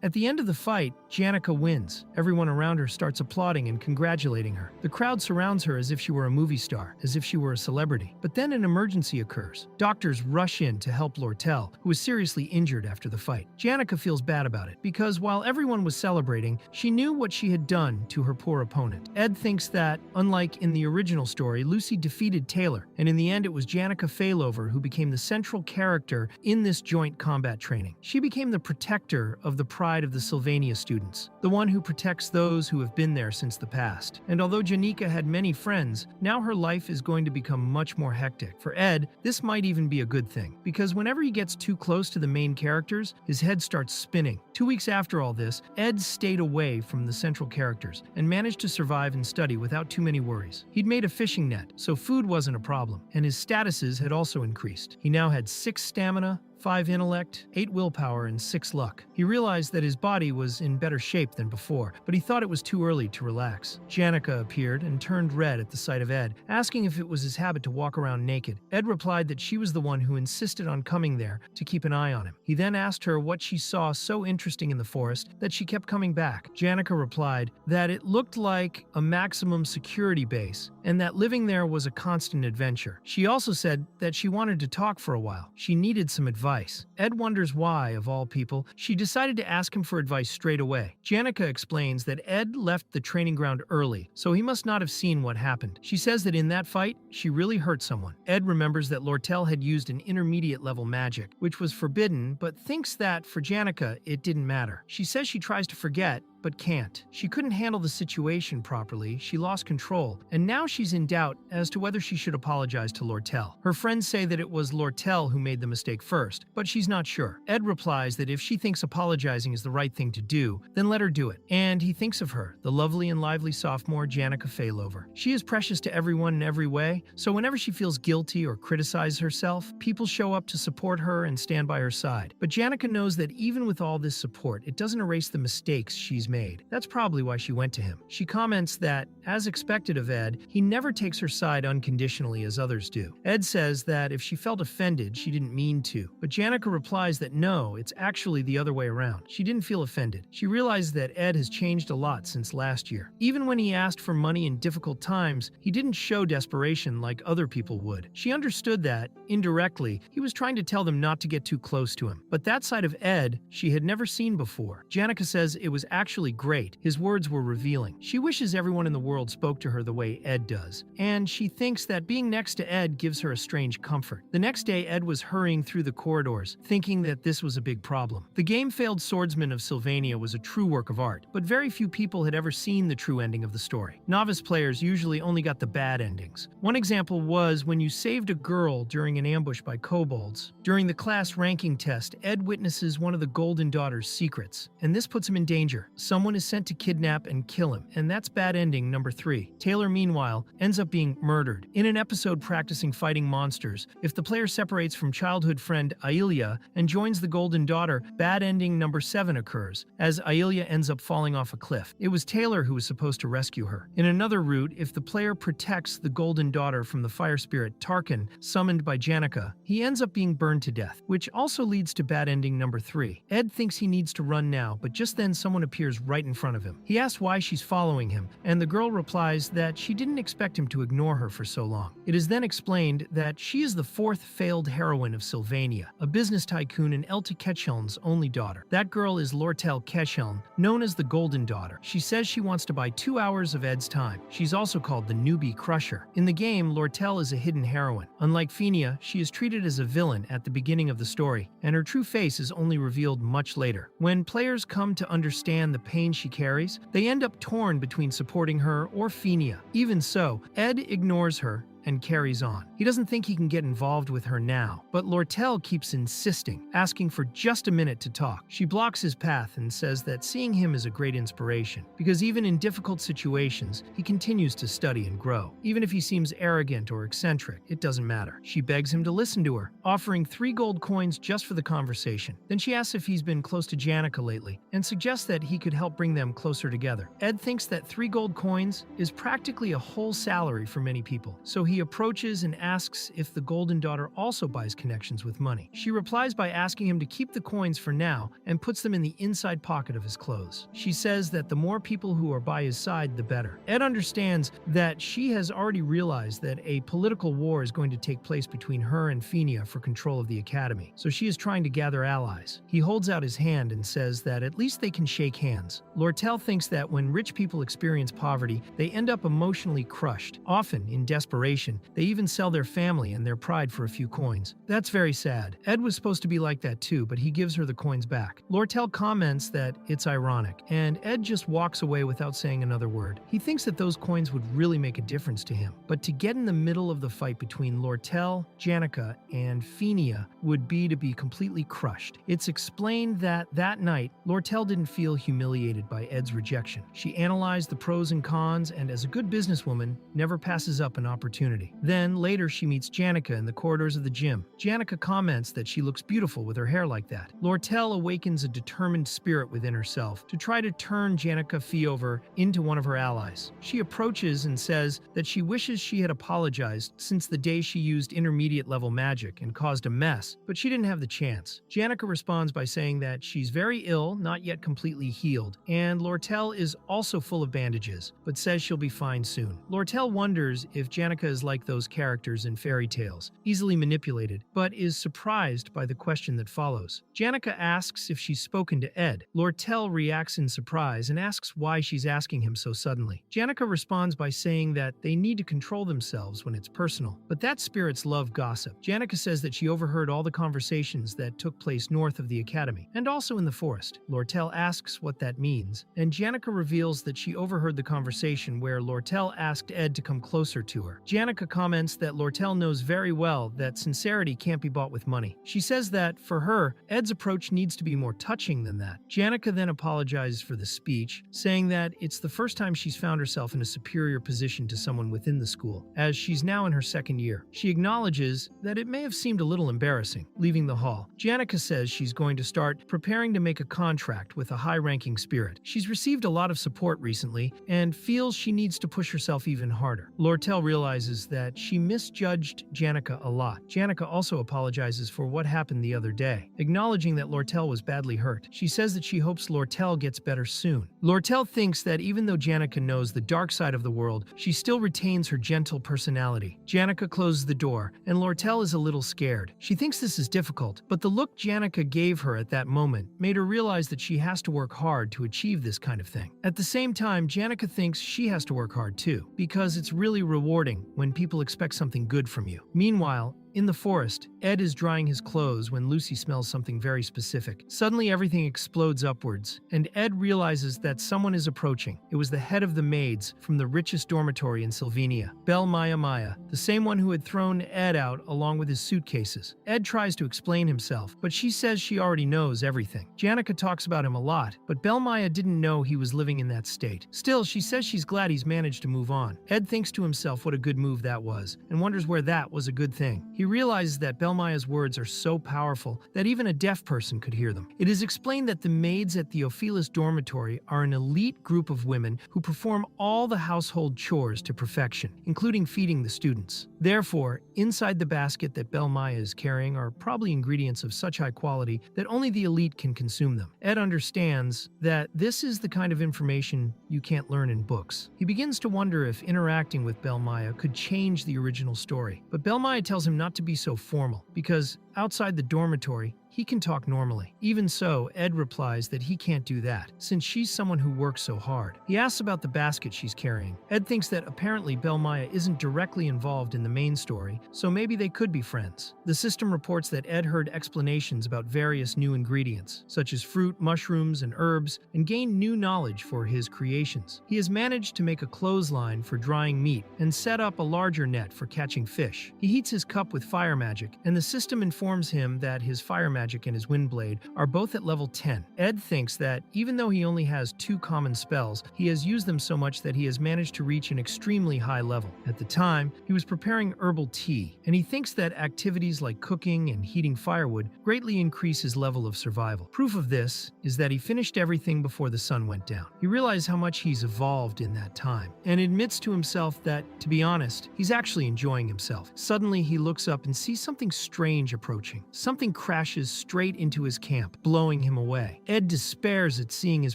At the end of the fight, Janica wins. Everyone around her starts applauding and congratulating her. The crowd surrounds her as if she were a movie star, as if she were a celebrity. But then an emergency occurs. Doctors rush in to help Lortell, who is seriously injured after the fight. Janica feels bad about it, because while everyone was celebrating, she knew what she had done to her poor opponent. Ed thinks that, unlike in the original story, Lucy defeated Taylor, and in the end it was Janica Failover who became the central character in this joint combat training. She became the protector of the pride of the Sylvania students, the one who protects those who have been there since the past. And although Janica had many friends, now her life is going to become much more hectic. For Ed, this might even be a good thing, because whenever he gets too close to the main characters, his head starts spinning. 2 weeks after all this, Ed stayed away from the central characters and managed to survive and study without too many worries. He'd made a fishing net, so food wasn't a problem, and his statuses had also increased. He now had 6 stamina, 5 intellect, 8 willpower, and 6 luck. He realized that his body was in better shape than before, but he thought it was too early to relax. Janica appeared and turned red at the sight of Ed, asking if it was his habit to walk around naked. Ed replied that she was the one who insisted on coming there to keep an eye on him. He then asked her what she saw so interesting in the forest that she kept coming back. Janica replied that it looked like a maximum security base, and that living there was a constant adventure. She also said that she wanted to talk for a while. She needed some advice. Ed wonders why, of all people, she decided to ask him for advice straight away. Janica explains that Ed left the training ground early, so he must not have seen what happened. She says that in that fight, she really hurt someone. Ed remembers that Lortell had used an intermediate level magic, which was forbidden, but thinks that for Janica, it didn't matter. She says she tries to forget, but can't. She couldn't handle the situation properly, she lost control, and now she's in doubt as to whether she should apologize to Lortell. Her friends say that it was Lortell who made the mistake first, but she's not sure. Ed replies that if she thinks apologizing is the right thing to do, then let her do it. And he thinks of her, the lovely and lively sophomore Janica Failover. She is precious to everyone in every way, so whenever she feels guilty or criticizes herself, people show up to support her and stand by her side. But Janica knows that even with all this support, it doesn't erase the mistakes she's made. That's probably why she went to him. She comments that, as expected of Ed, he never takes her side unconditionally as others do. Ed says that if she felt offended, she didn't mean to. But Janica replies that no, it's actually the other way around. She didn't feel offended. She realizes that Ed has changed a lot since last year. Even when he asked for money in difficult times, he didn't show desperation like other people would. She understood that, indirectly, he was trying to tell them not to get too close to him. But that side of Ed, she had never seen before. Janica says it was actually great. His words were revealing. She wishes everyone in the world spoke to her the way Ed does, and she thinks that being next to Ed gives her a strange comfort. The next day, Ed was hurrying through the corridors, thinking that this was a big problem. The game Failed Swordsman of Sylvania was a true work of art, but very few people had ever seen the true ending of the story. Novice players usually only got the bad endings. One example was when you saved a girl during an ambush by kobolds. During the class ranking test, Ed witnesses one of the Golden Daughter's secrets, and this puts him in danger. Someone is sent to kidnap and kill him, and that's bad ending number 3. Taylor, meanwhile, ends up being murdered. In an episode practicing fighting monsters, if the player separates from childhood friend Yahello and joins the Golden Daughter, bad ending number 7 occurs, as Yahello ends up falling off a cliff. It was Taylor who was supposed to rescue her. In another route, if the player protects the Golden Daughter from the fire spirit Tarkin, summoned by Janica, he ends up being burned to death, which also leads to bad ending number 3. Ed thinks he needs to run now, but just then someone appears right in front of him. He asks why she's following him, and the girl replies that she didn't expect him to ignore her for so long. It is then explained that she is the 4th failed heroine of Sylvania, a business tycoon and Elta Ketcheln's only daughter. That girl is Lortell Ketcheln, known as the Golden Daughter. She says she wants to buy 2 hours of Ed's time. She's also called the Newbie Crusher. In the game, Lortell is a hidden heroine. Unlike Fenia, she is treated as a villain at the beginning of the story, and her true face is only revealed much later. When players come to understand the pain she carries, they end up torn between supporting her or Fenia. Even so, Ed ignores her and carries on. He doesn't think he can get involved with her now, but Lortell keeps insisting, asking for just a minute to talk. She blocks his path and says that seeing him is a great inspiration, because even in difficult situations, he continues to study and grow. Even if he seems arrogant or eccentric, it doesn't matter. She begs him to listen to her, offering 3 gold coins just for the conversation. Then she asks if he's been close to Janica lately, and suggests that he could help bring them closer together. Ed thinks that 3 gold coins is practically a whole salary for many people, so he he approaches and asks if the Golden Daughter also buys connections with money. She replies by asking him to keep the coins for now and puts them in the inside pocket of his clothes. She says that the more people who are by his side, the better. Ed understands that she has already realized that a political war is going to take place between her and Fenia for control of the academy, so she is trying to gather allies. He holds out his hand and says that at least they can shake hands. Lortell thinks that when rich people experience poverty, they end up emotionally crushed. Often, in desperation, they even sell their family and their pride for a few coins. That's very sad. Ed was supposed to be like that too, but he gives her the coins back. Lortell comments that it's ironic, and Ed just walks away without saying another word. He thinks that those coins would really make a difference to him, but to get in the middle of the fight between Lortell, Janica, and Fenia would be to be completely crushed. It's explained that that night, Lortell didn't feel humiliated by Ed's rejection. She analyzed the pros and cons, and as a good businesswoman, never passes up an opportunity. Then, later, she meets Janica in the corridors of the gym. Janica comments that she looks beautiful with her hair like that. Lortell awakens a determined spirit within herself to try to turn Janica Feover into one of her allies. She approaches and says that she wishes she had apologized since the day she used intermediate level magic and caused a mess, but she didn't have the chance. Janica responds by saying that she's very ill, not yet completely healed, and Lortell is also full of bandages, but says she'll be fine soon. Lortell wonders if Janica is like those characters in fairy tales, easily manipulated, but is surprised by the question that follows. Janica asks if she's spoken to Ed. Lortell reacts in surprise and asks why she's asking him so suddenly. Janica responds by saying that they need to control themselves when it's personal, but that spirits love gossip. Janica says that she overheard all the conversations that took place north of the academy, and also in the forest. Lortell asks what that means, and Janica reveals that she overheard the conversation where Lortell asked Ed to come closer to her. Janica comments that Lortell knows very well that sincerity can't be bought with money. She says that, for her, Ed's approach needs to be more touching than that. Janica then apologizes for the speech, saying that it's the first time she's found herself in a superior position to someone within the school, as she's now in her second year. She acknowledges that it may have seemed a little embarrassing. Leaving the hall, Janica says she's going to start preparing to make a contract with a high-ranking spirit. She's received a lot of support recently and feels she needs to push herself even harder. Lortell realizes that she misjudged Janica a lot. Janica also apologizes for what happened the other day, acknowledging that Lortell was badly hurt. She says that she hopes Lortell gets better soon. Lortell thinks that even though Janica knows the dark side of the world, she still retains her gentle personality. Janica closes the door, and Lortell is a little scared. She thinks this is difficult, but the look Janica gave her at that moment made her realize that she has to work hard to achieve this kind of thing. At the same time, Janica thinks she has to work hard too, because it's really rewarding when people expect something good from you. Meanwhile, in the forest, Ed is drying his clothes when Lucy smells something very specific. Suddenly, everything explodes upwards, and Ed realizes that someone is approaching. It was the head of the maids from the richest dormitory in Sylvania, Belle Maya, the same one who had thrown Ed out along with his suitcases. Ed tries to explain himself, but she says she already knows everything. Janica talks about him a lot, but Belle Maya didn't know he was living in that state. Still, she says she's glad he's managed to move on. Ed thinks to himself what a good move that was, and wonders where that was a good thing. He realizes that Belle Maya's words are so powerful that even a deaf person could hear them. It is explained that the maids at the Ophelis dormitory are an elite group of women who perform all the household chores to perfection, including feeding the students. Therefore, inside the basket that Belle Maya is carrying are probably ingredients of such high quality that only the elite can consume them. Ed understands that this is the kind of information you can't learn in books. He begins to wonder if interacting with Belle Maya could change the original story, but Belle Maya tells him not to be so formal, because outside the dormitory, he can talk normally. Even so, Ed replies that he can't do that, since she's someone who works so hard. He asks about the basket she's carrying. Ed thinks that apparently Belle Maya isn't directly involved in the main story, so maybe they could be friends. The system reports that Ed heard explanations about various new ingredients, such as fruit, mushrooms, and herbs, and gained new knowledge for his creations. He has managed to make a clothesline for drying meat and set up a larger net for catching fish. He heats his cup with fire magic, and the system informs him that his fire magic magic and his wind blade are both at level 10. Ed thinks that even though he only has 2 common spells, he has used them so much that he has managed to reach an extremely high level. At the time, he was preparing herbal tea, and he thinks that activities like cooking and heating firewood greatly increase his level of survival. Proof of this is that he finished everything before the sun went down. He realized how much he's evolved in that time, and admits to himself that, to be honest, he's actually enjoying himself. Suddenly, he looks up and sees something strange approaching. Something crashes straight into his camp, blowing him away. Ed despairs at seeing his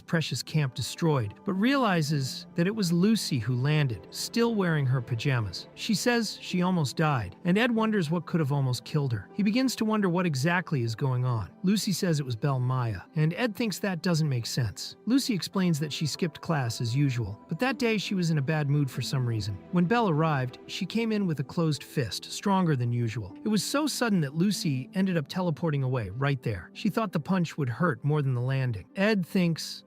precious camp destroyed, but realizes that it was Lucy who landed, still wearing her pajamas. She says she almost died, and Ed wonders what could have almost killed her. He begins to wonder what exactly is going on. Lucy says it was Belle Maya, and Ed thinks that doesn't make sense. Lucy explains that she skipped class as usual, but that day she was in a bad mood for some reason. When Belle arrived, she came in with a closed fist, stronger than usual. It was so sudden that Lucy ended up teleporting away right there. She thought the punch would hurt more than the landing. Ed thinks,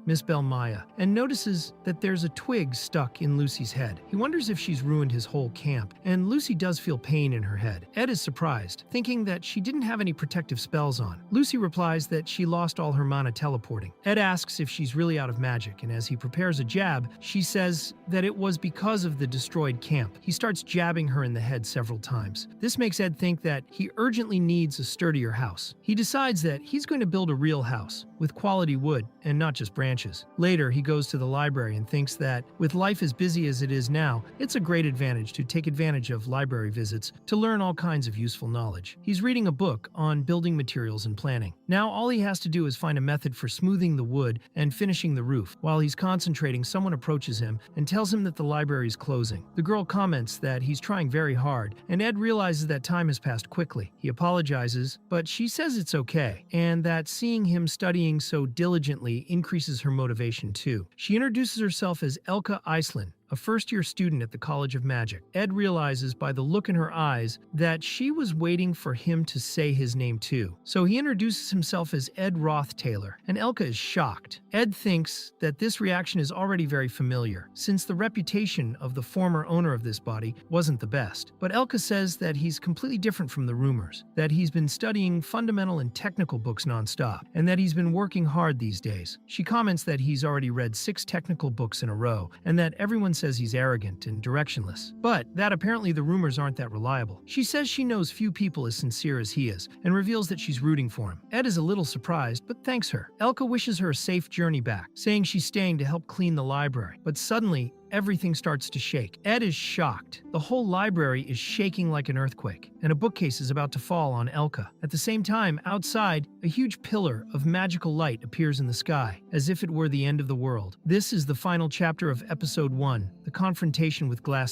Miss Belle Maya, and notices that there's a twig stuck in Lucy's head. He wonders if she's ruined his whole camp, and Lucy does feel pain in her head. Ed is surprised, thinking that she didn't have any protective spells on. Lucy replies that she lost all her mana teleporting. Ed asks if she's really out of magic, and as he prepares a jab, she says that it was because of the destroyed camp. He starts jabbing her in the head several times. This makes Ed think that he urgently needs a sturdier house. He decides that he's going to build a real house, with quality wood and not just branches. Later, he goes to the library and thinks that, with life as busy as it is now, it's a great advantage to take advantage of library visits to learn all kinds of useful knowledge. He's reading a book on building materials and planning. Now all he has to do is find a method for smoothing the wood and finishing the roof. While he's concentrating, someone approaches him and tells him that the library is closing. The girl comments that he's trying very hard, and Ed realizes that time has passed quickly. He apologizes, but she says it's okay, and that seeing him studying so diligently increases her motivation too. She introduces herself as Elka Iceland, a first-year student at the College of Magic. Ed realizes by the look in her eyes that she was waiting for him to say his name too. So he introduces himself as Ed Roth Taylor, and Elka is shocked. Ed thinks that this reaction is already very familiar, since the reputation of the former owner of this body wasn't the best. But Elka says that he's completely different from the rumors, that he's been studying fundamental and technical books nonstop, and that he's been working hard these days. She comments that he's already read 6 technical books in a row, and that everyone says he's arrogant and directionless, but that apparently the rumors aren't that reliable. She says she knows few people as sincere as he is, and reveals that she's rooting for him. Ed is a little surprised, but thanks her. Elka wishes her a safe journey back, saying she's staying to help clean the library, but suddenly, everything starts to shake. Ed is shocked. The whole library is shaking like an earthquake, and a bookcase is about to fall on Elka. At the same time, outside, a huge pillar of magical light appears in the sky, as if it were the end of the world. This is the final chapter of Episode 1, the confrontation with Glast.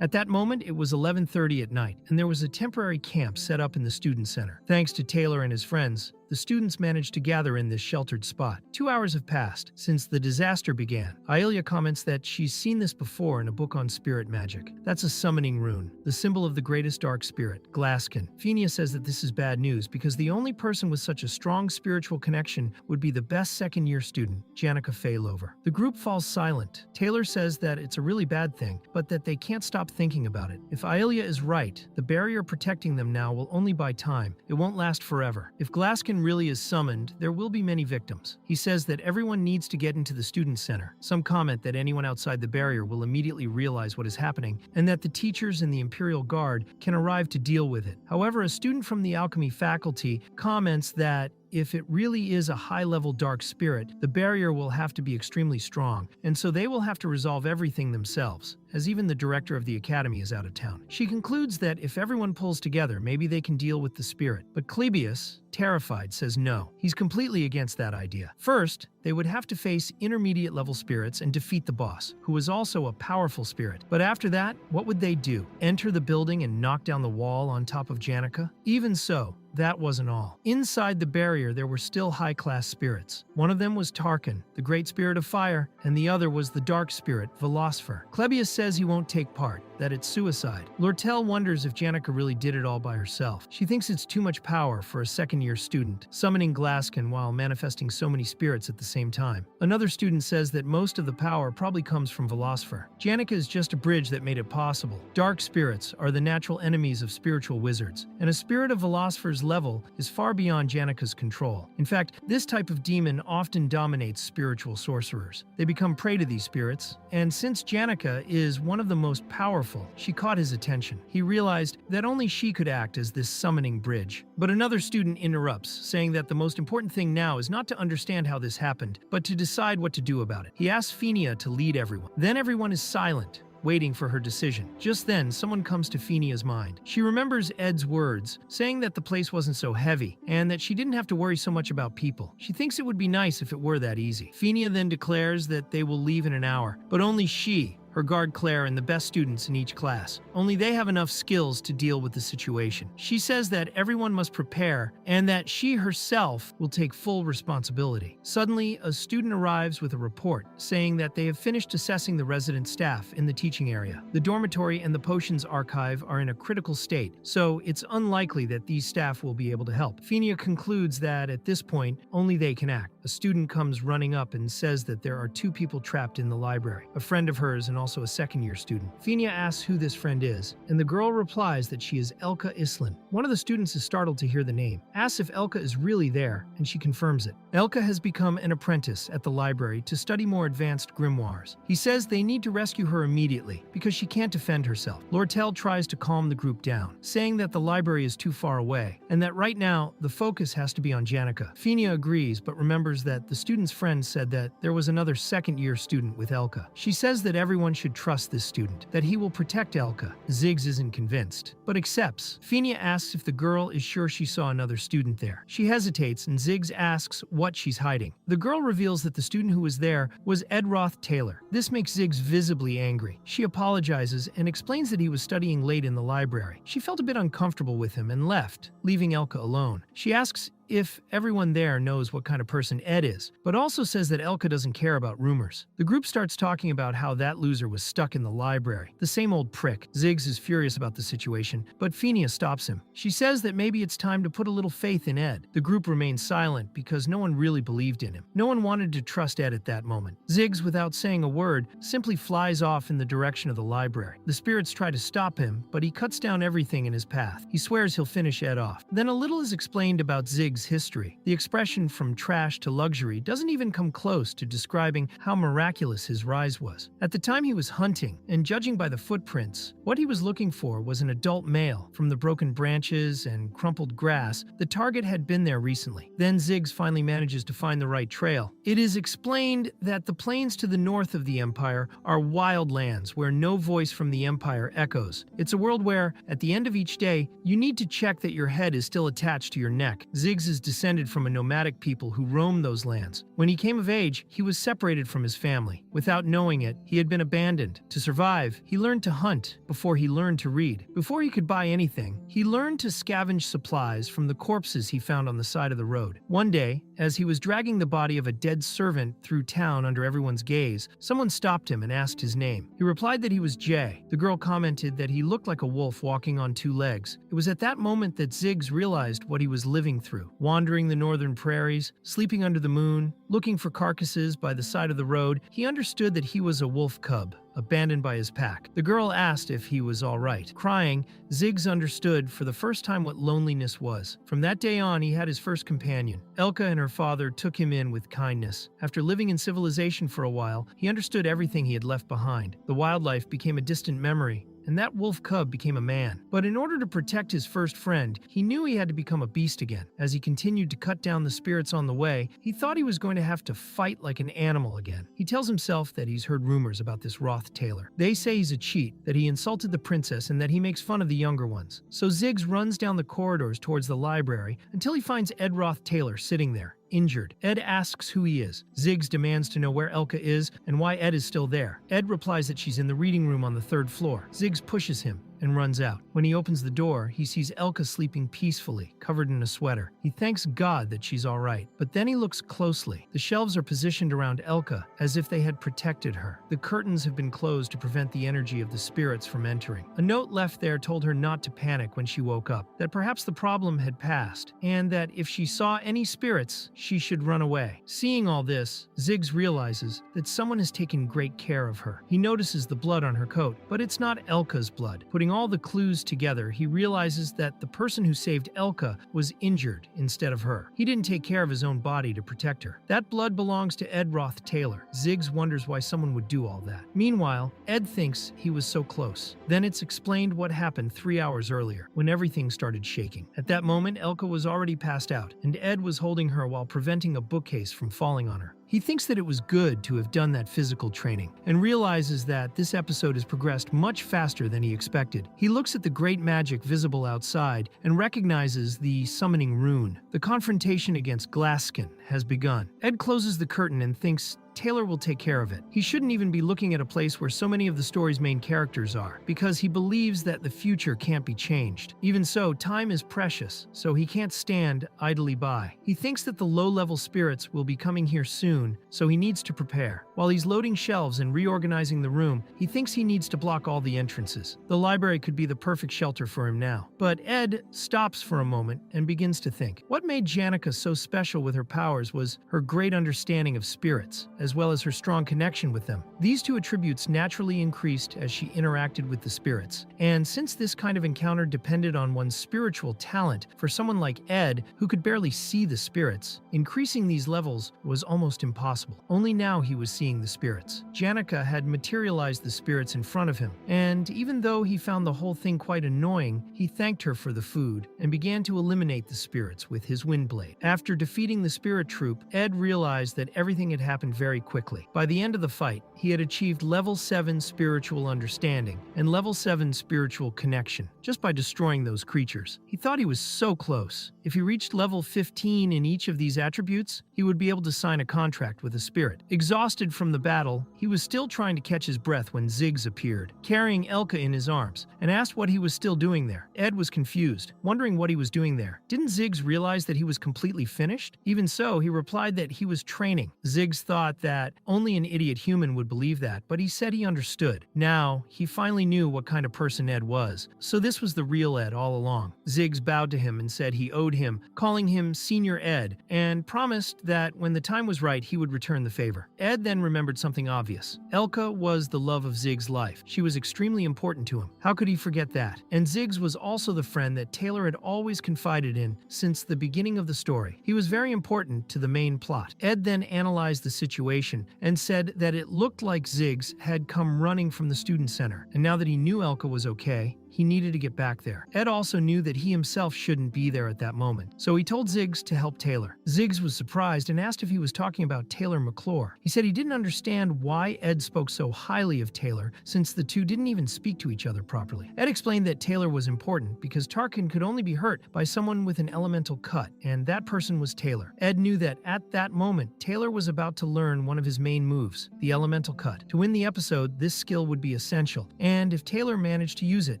At that moment, it was 11:30 at night, and there was a temporary camp set up in the student center. Thanks to Taylor and his friends, the students managed to gather in this sheltered spot. 2 hours have passed since the disaster began. Yahello comments that she's seen this before in a book on spirit magic. That's a summoning rune, the symbol of the greatest dark spirit, Glaskin. Fenia says that this is bad news because the only person with such a strong spiritual connection would be the best second-year student, Janica Faylover. The group falls silent. Taylor says that it's a really bad thing, but that they can't stop thinking about it. If Yahello is right, the barrier protecting them now will only buy time. It won't last forever. If Glaskin really is summoned, there will be many victims. He says that everyone needs to get into the student center. Some comment that anyone outside the barrier will immediately realize what is happening, and that the teachers and the Imperial Guard can arrive to deal with it. However, a student from the alchemy faculty comments that if it really is a high-level dark spirit, the barrier will have to be extremely strong, and so they will have to resolve everything themselves, as even the director of the academy is out of town. She concludes that if everyone pulls together, maybe they can deal with the spirit. But Clebius, terrified, says no. He's completely against that idea. First, they would have to face intermediate-level spirits and defeat the boss, who is also a powerful spirit. But after that, what would they do? Enter the building and knock down the wall on top of Janica? Even so, that wasn't all. Inside the barrier, there were still high-class spirits. One of them was Tarkin, the great spirit of fire, and the other was the dark spirit, Velocifer. Clebius says he won't take part, that it's suicide. Lortell wonders if Janica really did it all by herself. She thinks it's too much power for a second-year student, summoning Glaskin while manifesting so many spirits at the same time. Another student says that most of the power probably comes from Velocifer. Janica is just a bridge that made it possible. Dark spirits are the natural enemies of spiritual wizards, and a spirit of Velocifer's level is far beyond Janica's control. In fact, this type of demon often dominates spiritual sorcerers. They become prey to these spirits, and since Janica is one of the most powerful, she caught his attention. He realized that only she could act as this summoning bridge. But another student interrupts, saying that the most important thing now is not to understand how this happened, but to decide what to do about it. He asks Fenia to lead everyone. Then everyone is silent, waiting for her decision. Just then, someone comes to Fenia's mind. She remembers Ed's words, saying that the place wasn't so heavy, and that she didn't have to worry so much about people. She thinks it would be nice if it were that easy. Fenia then declares that they will leave in an hour, but only she, her guard Claire, and the best students in each class. Only they have enough skills to deal with the situation. She says that everyone must prepare and that she herself will take full responsibility. Suddenly, a student arrives with a report saying that they have finished assessing the resident staff in the teaching area. The dormitory and the potions archive are in a critical state, so it's unlikely that these staff will be able to help. Fenia concludes that at this point, only they can act. A student comes running up and says that there are 2 people trapped in the library, a friend of hers and also a second-year student. Fenia asks who this friend is, and the girl replies that she is Elka Islan. One of the students is startled to hear the name, asks if Elka is really there, and she confirms it. Elka has become an apprentice at the library to study more advanced grimoires. He says they need to rescue her immediately because she can't defend herself. Lortell tries to calm the group down, saying that the library is too far away, and that right now the focus has to be on Janica. Fenia agrees, but remembers that the student's friend said that there was another second-year student with Elka. She says that everyone should trust this student, that he will protect Elka. Ziggs isn't convinced, but accepts. Fenia asks if the girl is sure she saw another student there. She hesitates, and Ziggs asks what she's hiding. The girl reveals that the student who was there was Ed Roth Taylor. This makes Ziggs visibly angry. She apologizes and explains that he was studying late in the library. She felt a bit uncomfortable with him and left, leaving Elka alone. She asks if everyone there knows what kind of person Ed is, but also says that Elka doesn't care about rumors. The group starts talking about how that loser was stuck in the library. The same old prick. Ziggs is furious about the situation, but Fenia stops him. She says that maybe it's time to put a little faith in Ed. The group remains silent because no one really believed in him. No one wanted to trust Ed at that moment. Ziggs, without saying a word, simply flies off in the direction of the library. The spirits try to stop him, but he cuts down everything in his path. He swears he'll finish Ed off. Then a little is explained about Ziggs' history. The expression from trash to luxury doesn't even come close to describing how miraculous his rise was. At the time he was hunting, and judging by the footprints, what he was looking for was an adult male. From the broken branches and crumpled grass, the target had been there recently. Then Ziggs finally manages to find the right trail. It is explained that the plains to the north of the Empire are wild lands where no voice from the Empire echoes. It's a world where, at the end of each day, you need to check that your head is still attached to your neck. Ziggs is descended from a nomadic people who roamed those lands. When he came of age, he was separated from his family. Without knowing it, he had been abandoned. To survive, he learned to hunt before he learned to read. Before he could buy anything, he learned to scavenge supplies from the corpses he found on the side of the road. One day, as he was dragging the body of a dead servant through town under everyone's gaze, someone stopped him and asked his name. He replied that he was Jay. The girl commented that he looked like a wolf walking on 2 legs. It was at that moment that Ziggs realized what he was living through. Wandering the northern prairies, sleeping under the moon, looking for carcasses by the side of the road, he understood that he was a wolf cub, abandoned by his pack. The girl asked if he was all right. Crying, Ziggs understood for the first time what loneliness was. From that day on, he had his first companion. Elka and her father took him in with kindness. After living in civilization for a while, he understood everything he had left behind. The wildlife became a distant memory, and that wolf cub became a man. But in order to protect his first friend, he knew he had to become a beast again. As he continued to cut down the spirits on the way, he thought he was going to have to fight like an animal again. He tells himself that he's heard rumors about this Roth Taylor. They say he's a cheat, that he insulted the princess, and that he makes fun of the younger ones. So Ziggs runs down the corridors towards the library until he finds Ed Roth Taylor sitting there, injured. Ed asks who he is. Ziggs demands to know where Elka is and why Ed is still there. Ed replies that she's in the reading room on the 3rd floor. Ziggs pushes him and runs out. When he opens the door, he sees Elka sleeping peacefully, covered in a sweater. He thanks God that she's all right, but then he looks closely. The shelves are positioned around Elka as if they had protected her. The curtains have been closed to prevent the energy of the spirits from entering. A note left there told her not to panic when she woke up, that perhaps the problem had passed, and that if she saw any spirits, she should run away. Seeing all this, Ziggs realizes that someone has taken great care of her. He notices the blood on her coat, but it's not Elka's blood. Putting Putting all the clues together, he realizes that the person who saved Elka was injured instead of her. He didn't take care of his own body to protect her. That blood belongs to Ed Roth Taylor. Ziggs wonders why someone would do all that. Meanwhile, Ed thinks he was so close. Then it's explained what happened 3 hours earlier, when everything started shaking. At that moment, Elka was already passed out, and Ed was holding her while preventing a bookcase from falling on her. He thinks that it was good to have done that physical training, and realizes that this episode has progressed much faster than he expected. He looks at the great magic visible outside and recognizes the summoning rune. The confrontation against Glaskin has begun. Ed closes the curtain and thinks Taylor will take care of it. He shouldn't even be looking at a place where so many of the story's main characters are, because he believes that the future can't be changed. Even so, time is precious, so he can't stand idly by. He thinks that the low-level spirits will be coming here soon, so he needs to prepare. While he's loading shelves and reorganizing the room, he thinks he needs to block all the entrances. The library could be the perfect shelter for him now. But Ed stops for a moment and begins to think. What made Janica so special with her powers was her great understanding of spirits, as well as her strong connection with them. These two attributes naturally increased as she interacted with the spirits. And since this kind of encounter depended on one's spiritual talent, for someone like Ed, who could barely see the spirits, increasing these levels was almost impossible. Only now he was seeing the spirits. Janica had materialized the spirits in front of him, and even though he found the whole thing quite annoying, he thanked her for the food and began to eliminate the spirits with his windblade. After defeating the spirit troop, Ed realized that everything had happened very quickly. By the end of the fight, he had achieved level 7 spiritual understanding and level 7 spiritual connection just by destroying those creatures. He thought he was so close. If he reached level 15 in each of these attributes, he would be able to sign a contract with a spirit. Exhausted from the battle, he was still trying to catch his breath when Ziggs appeared, carrying Elka in his arms, and asked what he was still doing there. Ed was confused, wondering what he was doing there. Didn't Ziggs realize that he was completely finished? Even so, he replied that he was training. Ziggs thought that only an idiot human would believe that, but he said he understood. Now, he finally knew what kind of person Ed was, so this was the real Ed all along. Ziggs bowed to him and said he owed him, calling him Senior Ed, and promised that when the time was right, he would return the favor. Ed then remembered something obvious. Elka was the love of Ziggs' life. She was extremely important to him. How could he forget that? And Ziggs was also the friend that Taylor had always confided in since the beginning of the story. He was very important to the main plot. Ed then analyzed the situation and said that it looked like Ziggs had come running from the student center, and now that he knew Elka was okay, he needed to get back there. Ed also knew that he himself shouldn't be there at that moment, so he told Ziggs to help Taylor. Ziggs was surprised and asked if he was talking about Taylor McClure. He said he didn't understand why Ed spoke so highly of Taylor, since the two didn't even speak to each other properly. Ed explained that Taylor was important because Tarkin could only be hurt by someone with an elemental cut, and that person was Taylor. Ed knew that at that moment, Taylor was about to learn one of his main moves, the elemental cut. To win the episode, this skill would be essential, and if Taylor managed to use it,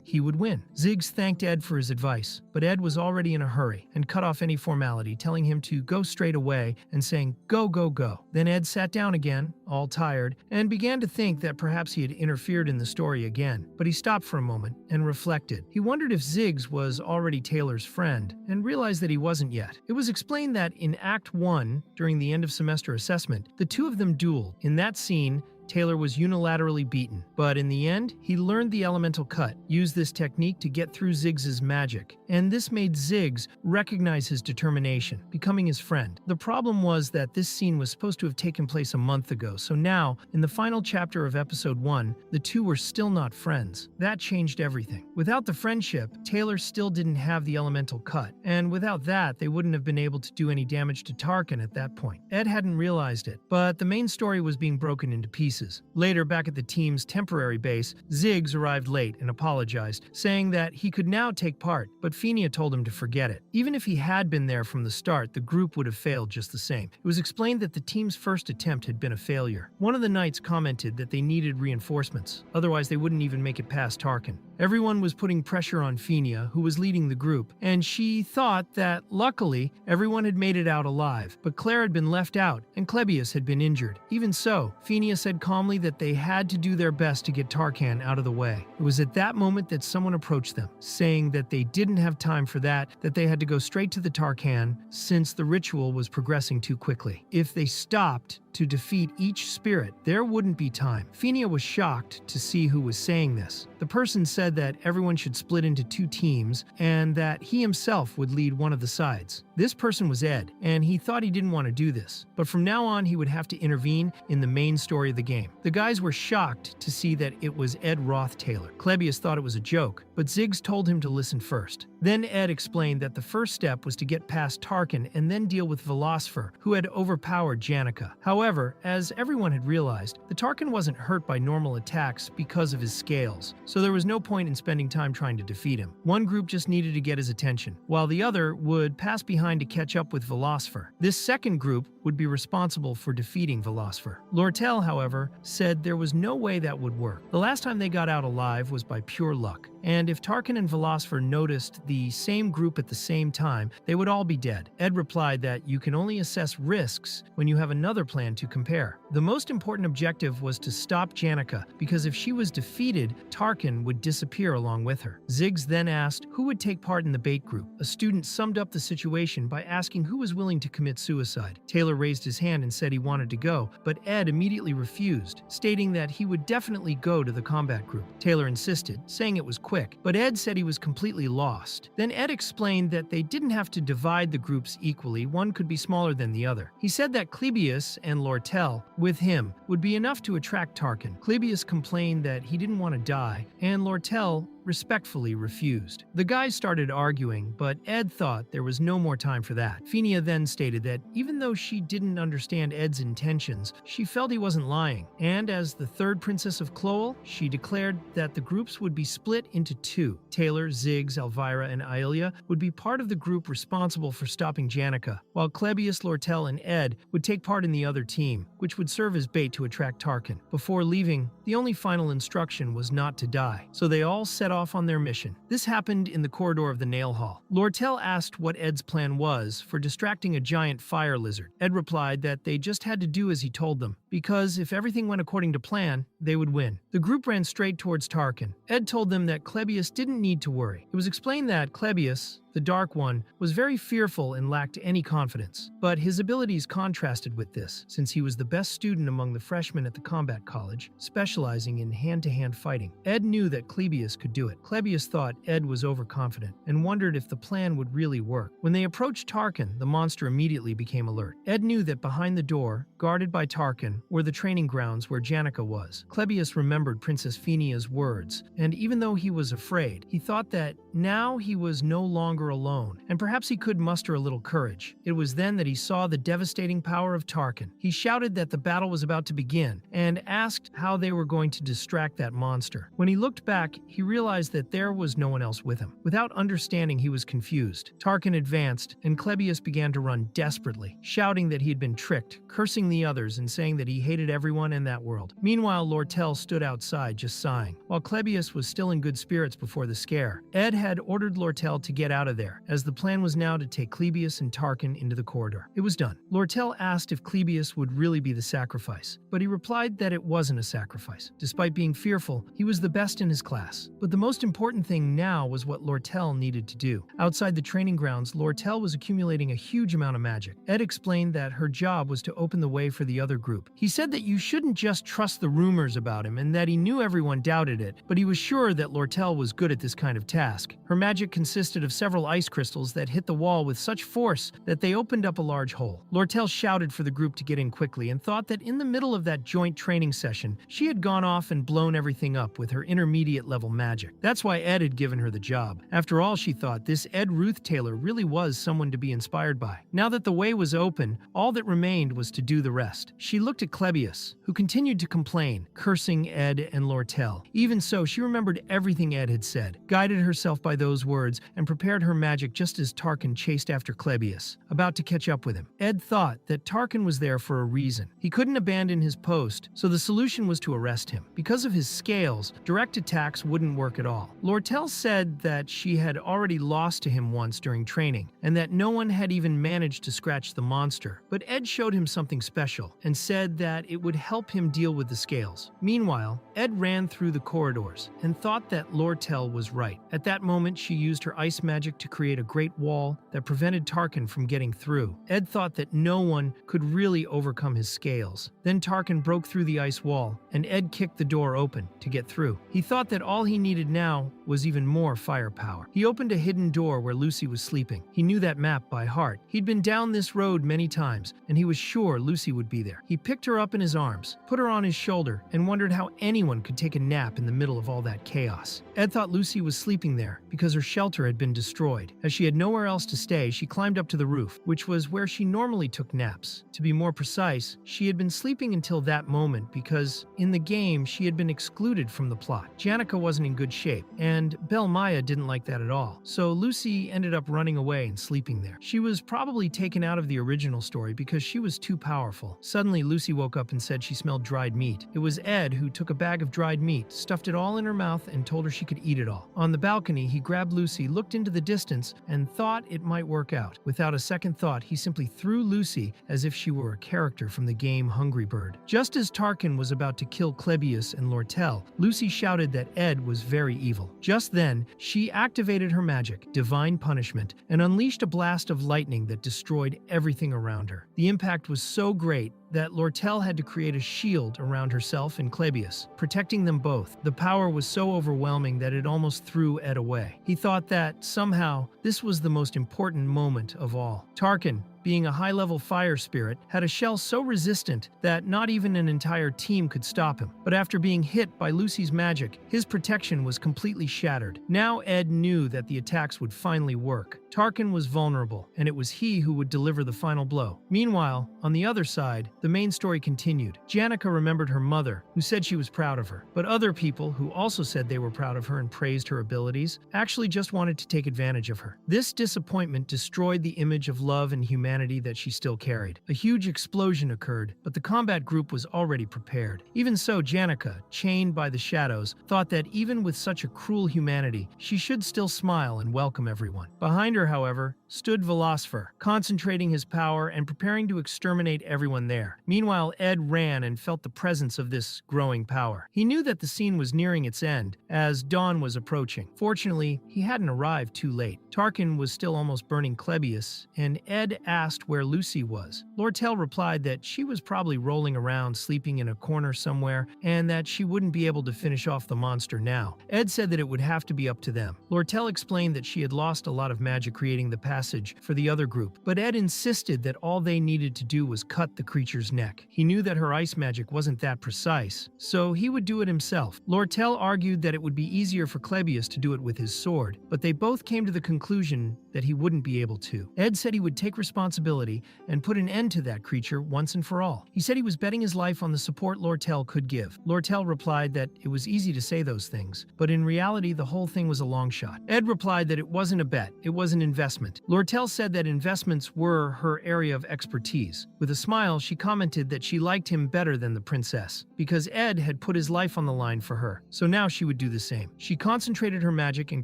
he would win. Ziggs thanked Ed for his advice, but Ed was already in a hurry and cut off any formality, telling him to go straight away and saying, "Go, go, go." Then Ed sat down again, all tired, and began to think that perhaps he had interfered in the story again. But he stopped for a moment and reflected. He wondered if Ziggs was already Taylor's friend, and realized that he wasn't yet. It was explained that in Act 1, during the end of semester assessment, the two of them dueled. In that scene, Taylor was unilaterally beaten, but in the end, he learned the elemental cut, used this technique to get through Ziggs' magic, and this made Ziggs recognize his determination, becoming his friend. The problem was that this scene was supposed to have taken place a month ago, so now, in the final chapter of episode 1, the two were still not friends. That changed everything. Without the friendship, Taylor still didn't have the elemental cut, and without that, they wouldn't have been able to do any damage to Tarkin at that point. Ed hadn't realized it, but the main story was being broken into pieces. Later, back at the team's temporary base, Ziggs arrived late and apologized, saying that he could now take part, but Fenia told him to forget it. Even if he had been there from the start, the group would have failed just the same. It was explained that the team's first attempt had been a failure. One of the knights commented that they needed reinforcements, otherwise they wouldn't even make it past Tarkin. Everyone was putting pressure on Fenia, who was leading the group, and she thought that, luckily, everyone had made it out alive, but Claire had been left out, and Klebius had been injured. Even so, Fenia said calmly that they had to do their best to get Tarkan out of the way. It was at that moment that someone approached them, saying that they didn't have time for that they had to go straight to the Tarkan, since the ritual was progressing too quickly. If they stopped to defeat each spirit, there wouldn't be time. Fenia was shocked to see who was saying this. The person said that everyone should split into 2 teams and that he himself would lead one of the sides. This person was Ed, and he thought he didn't want to do this, but from now on he would have to intervene in the main story of the game. The guys were shocked to see that it was Ed Roth-Taylor. Klebius thought it was a joke, but Ziggs told him to listen first. Then Ed explained that the first step was to get past Tarkin and then deal with Velocipher, who had overpowered Janica. However, as everyone had realized, the Tarkin wasn't hurt by normal attacks because of his scales, so there was no point in spending time trying to defeat him. One group just needed to get his attention, while the other would pass behind to catch up with Velocipher. This second group would be responsible for defeating Velocipher. Lortell, however, said there was no way that would work. The last time they got out alive was by pure luck, and if Tarkin and Velocipher noticed the same group at the same time, they would all be dead. Ed replied that you can only assess risks when you have another plan to compare. The most important objective was to stop Janica, because if she was defeated, Tarkin would disappear along with her. Ziggs then asked who would take part in the bait group. A student summed up the situation by asking who was willing to commit suicide. Taylor raised his hand and said he wanted to go, but Ed immediately refused, stating that he would definitely go to the combat group. Taylor insisted, saying it was quick, but Ed said he was completely lost. Then Ed explained that they didn't have to divide the groups equally, one could be smaller than the other. He said that Klebius and Lortell, with him, would be enough to attract Tarkin. Klebius complained that he didn't want to die, and Lortell respectfully refused. The guys started arguing, but Ed thought there was no more time for that. Fenia then stated that even though she didn't understand Ed's intentions, she felt he wasn't lying, and as the third princess of Cloel, she declared that the groups would be split into 2. Taylor, Ziggs, Elvira, and Aelia would be part of the group responsible for stopping Janica, while Klebius, Lortell, and Ed would take part in the other team, which would serve as bait to attract Tarkin. Before leaving, the only final instruction was not to die, so they all set off on their mission. This happened in the corridor of the Nail Hall. Lortell asked what Ed's plan was for distracting a giant fire lizard. Ed replied that they just had to do as he told them, because if everything went according to plan, they would win. The group ran straight towards Tarkin. Ed told them that Klebius didn't need to worry. It was explained that Klebius, the Dark One, was very fearful and lacked any confidence, but his abilities contrasted with this, since he was the best student among the freshmen at the combat college, specializing in hand-to-hand fighting. Ed knew that Klebius could do it. Klebius thought Ed was overconfident and wondered if the plan would really work. When they approached Tarkin, the monster immediately became alert. Ed knew that behind the door, guarded by Tarkin, were the training grounds where Janica was. Klebius remembered Princess Fenia's words, and even though he was afraid, he thought that now he was no longer alone, and perhaps he could muster a little courage. It was then that he saw the devastating power of Tarkin. He shouted that the battle was about to begin, and asked how they were going to distract that monster. When he looked back, he realized that there was no one else with him. Without understanding, he was confused. Tarkin advanced, and Klebius began to run desperately, shouting that he had been tricked, cursing the others, and saying that he hated everyone in that world. Meanwhile, Lortell stood outside, just sighing. While Klebius was still in good spirits before the scare, Ed had ordered Lortell to get out of there, as the plan was now to take Klebius and Tarkin into the corridor. It was done. Lortell asked if Klebius would really be the sacrifice, but he replied that it wasn't a sacrifice. Despite being fearful, he was the best in his class. But the most important thing now was what Lortell needed to do. Outside the training grounds, Lortell was accumulating a huge amount of magic. Ed explained that her job was to open the way for the other group. He said that you shouldn't just trust the rumors about him and that he knew everyone doubted it, but he was sure that Lortell was good at this kind of task. Her magic consisted of several ice crystals that hit the wall with such force that they opened up a large hole. Lortell shouted for the group to get in quickly and thought that in the middle of that joint training session, she had gone off and blown everything up with her intermediate level magic. That's why Ed had given her the job. After all, she thought, this Ed Ruth-Taylor really was someone to be inspired by. Now that the way was open, all that remained was to do the rest. She looked at Klebius, who continued to complain, cursing Ed and Lortell. Even so, she remembered everything Ed had said, guided herself by those words, and prepared her magic just as Tarkin chased after Klebius, about to catch up with him. Ed thought that Tarkin was there for a reason. He couldn't abandon his post, so the solution was to arrest him. Because of his scales, direct attacks wouldn't work at all. Lortell said that she had already lost to him once during training, and that no one had even managed to scratch the monster. But Ed showed him something special, and said that it would help him deal with the scales. walls. Meanwhile, Ed ran through the corridors and thought that Lortell was right. At that moment, she used her ice magic to create a great wall that prevented Tarkin from getting through. Ed thought that no one could really overcome his scales. Then Tarkin broke through the ice wall, and Ed kicked the door open to get through. He thought that all he needed now was even more firepower. He opened a hidden door where Lucy was sleeping. He knew that map by heart. He'd been down this road many times, and he was sure Lucy would be there. He picked her up in his arms, put her on his shoulder, and wondered how anyone could take a nap in the middle of all that chaos. Ed thought Lucy was sleeping there because her shelter had been destroyed. As she had nowhere else to stay, she climbed up to the roof, which was where she normally took naps. To be more precise, she had been sleeping until that moment because, in the game, she had been excluded from the plot. Janica wasn't in good shape, and Belle Maya didn't like that at all. So Lucy ended up running away and sleeping there. She was probably taken out of the original story because she was too powerful. Suddenly, Lucy woke up and said she smelled dried meat. It was Ed who took a bag of dried meat, stuffed it all in her mouth, and told her she could eat it all. On the balcony, he grabbed Lucy, looked into the distance, and thought it might work out. Without a second thought, he simply threw Lucy as if she were a character from the game Hungry Bird. Just as Tarkin was about to kill Clebius and Lortell, Lucy shouted that Ed was very evil. Just then, she activated her magic, Divine Punishment, and unleashed a blast of lightning that destroyed everything around her. The impact was so great that Lortell had to create a shield around herself and Clebius, protecting them both. The power was so overwhelming that it almost threw Ed away. He thought that, somehow, this was the most important moment of all. Tarkin, being a high-level fire spirit, had a shell so resistant that not even an entire team could stop him. But after being hit by Lucy's magic, his protection was completely shattered. Now Ed knew that the attacks would finally work. Tarkin was vulnerable, and it was he who would deliver the final blow. Meanwhile, on the other side, the main story continued. Janica remembered her mother, who said she was proud of her. But other people, who also said they were proud of her and praised her abilities, actually just wanted to take advantage of her. This disappointment destroyed the image of love and humanity that she still carried. A huge explosion occurred, but the combat group was already prepared. Even so, Janica, chained by the shadows, thought that even with such a cruel humanity, she should still smile and welcome everyone. Behind her, however, stood Velocipher, concentrating his power and preparing to exterminate everyone there. Meanwhile, Ed ran and felt the presence of this growing power. He knew that the scene was nearing its end, as dawn was approaching. Fortunately, he hadn't arrived too late. Tarkin was still almost burning Clebius, and Ed asked where Lucy was. Lortell replied that she was probably rolling around, sleeping in a corner somewhere, and that she wouldn't be able to finish off the monster now. Ed said that it would have to be up to them. Lortell explained that she had lost a lot of magic creating the passage for the other group, but Ed insisted that all they needed to do was cut the creature's neck. He knew that her ice magic wasn't that precise, so he would do it himself. Lortell argued that it would be easier for Clebius to do it with his sword, but they both came to the conclusion that he wouldn't be able to. Ed said he would take responsibility and put an end to that creature once and for all. He said he was betting his life on the support Lortell could give. Lortell replied that it was easy to say those things, but in reality the whole thing was a long shot. Ed replied that it wasn't a bet, it was an investment. Lortell said that investments were her area of expertise. With a smile, she commented that she liked him better than the princess, because Ed had put his life on the line for her, so now she would do the same. She concentrated her magic and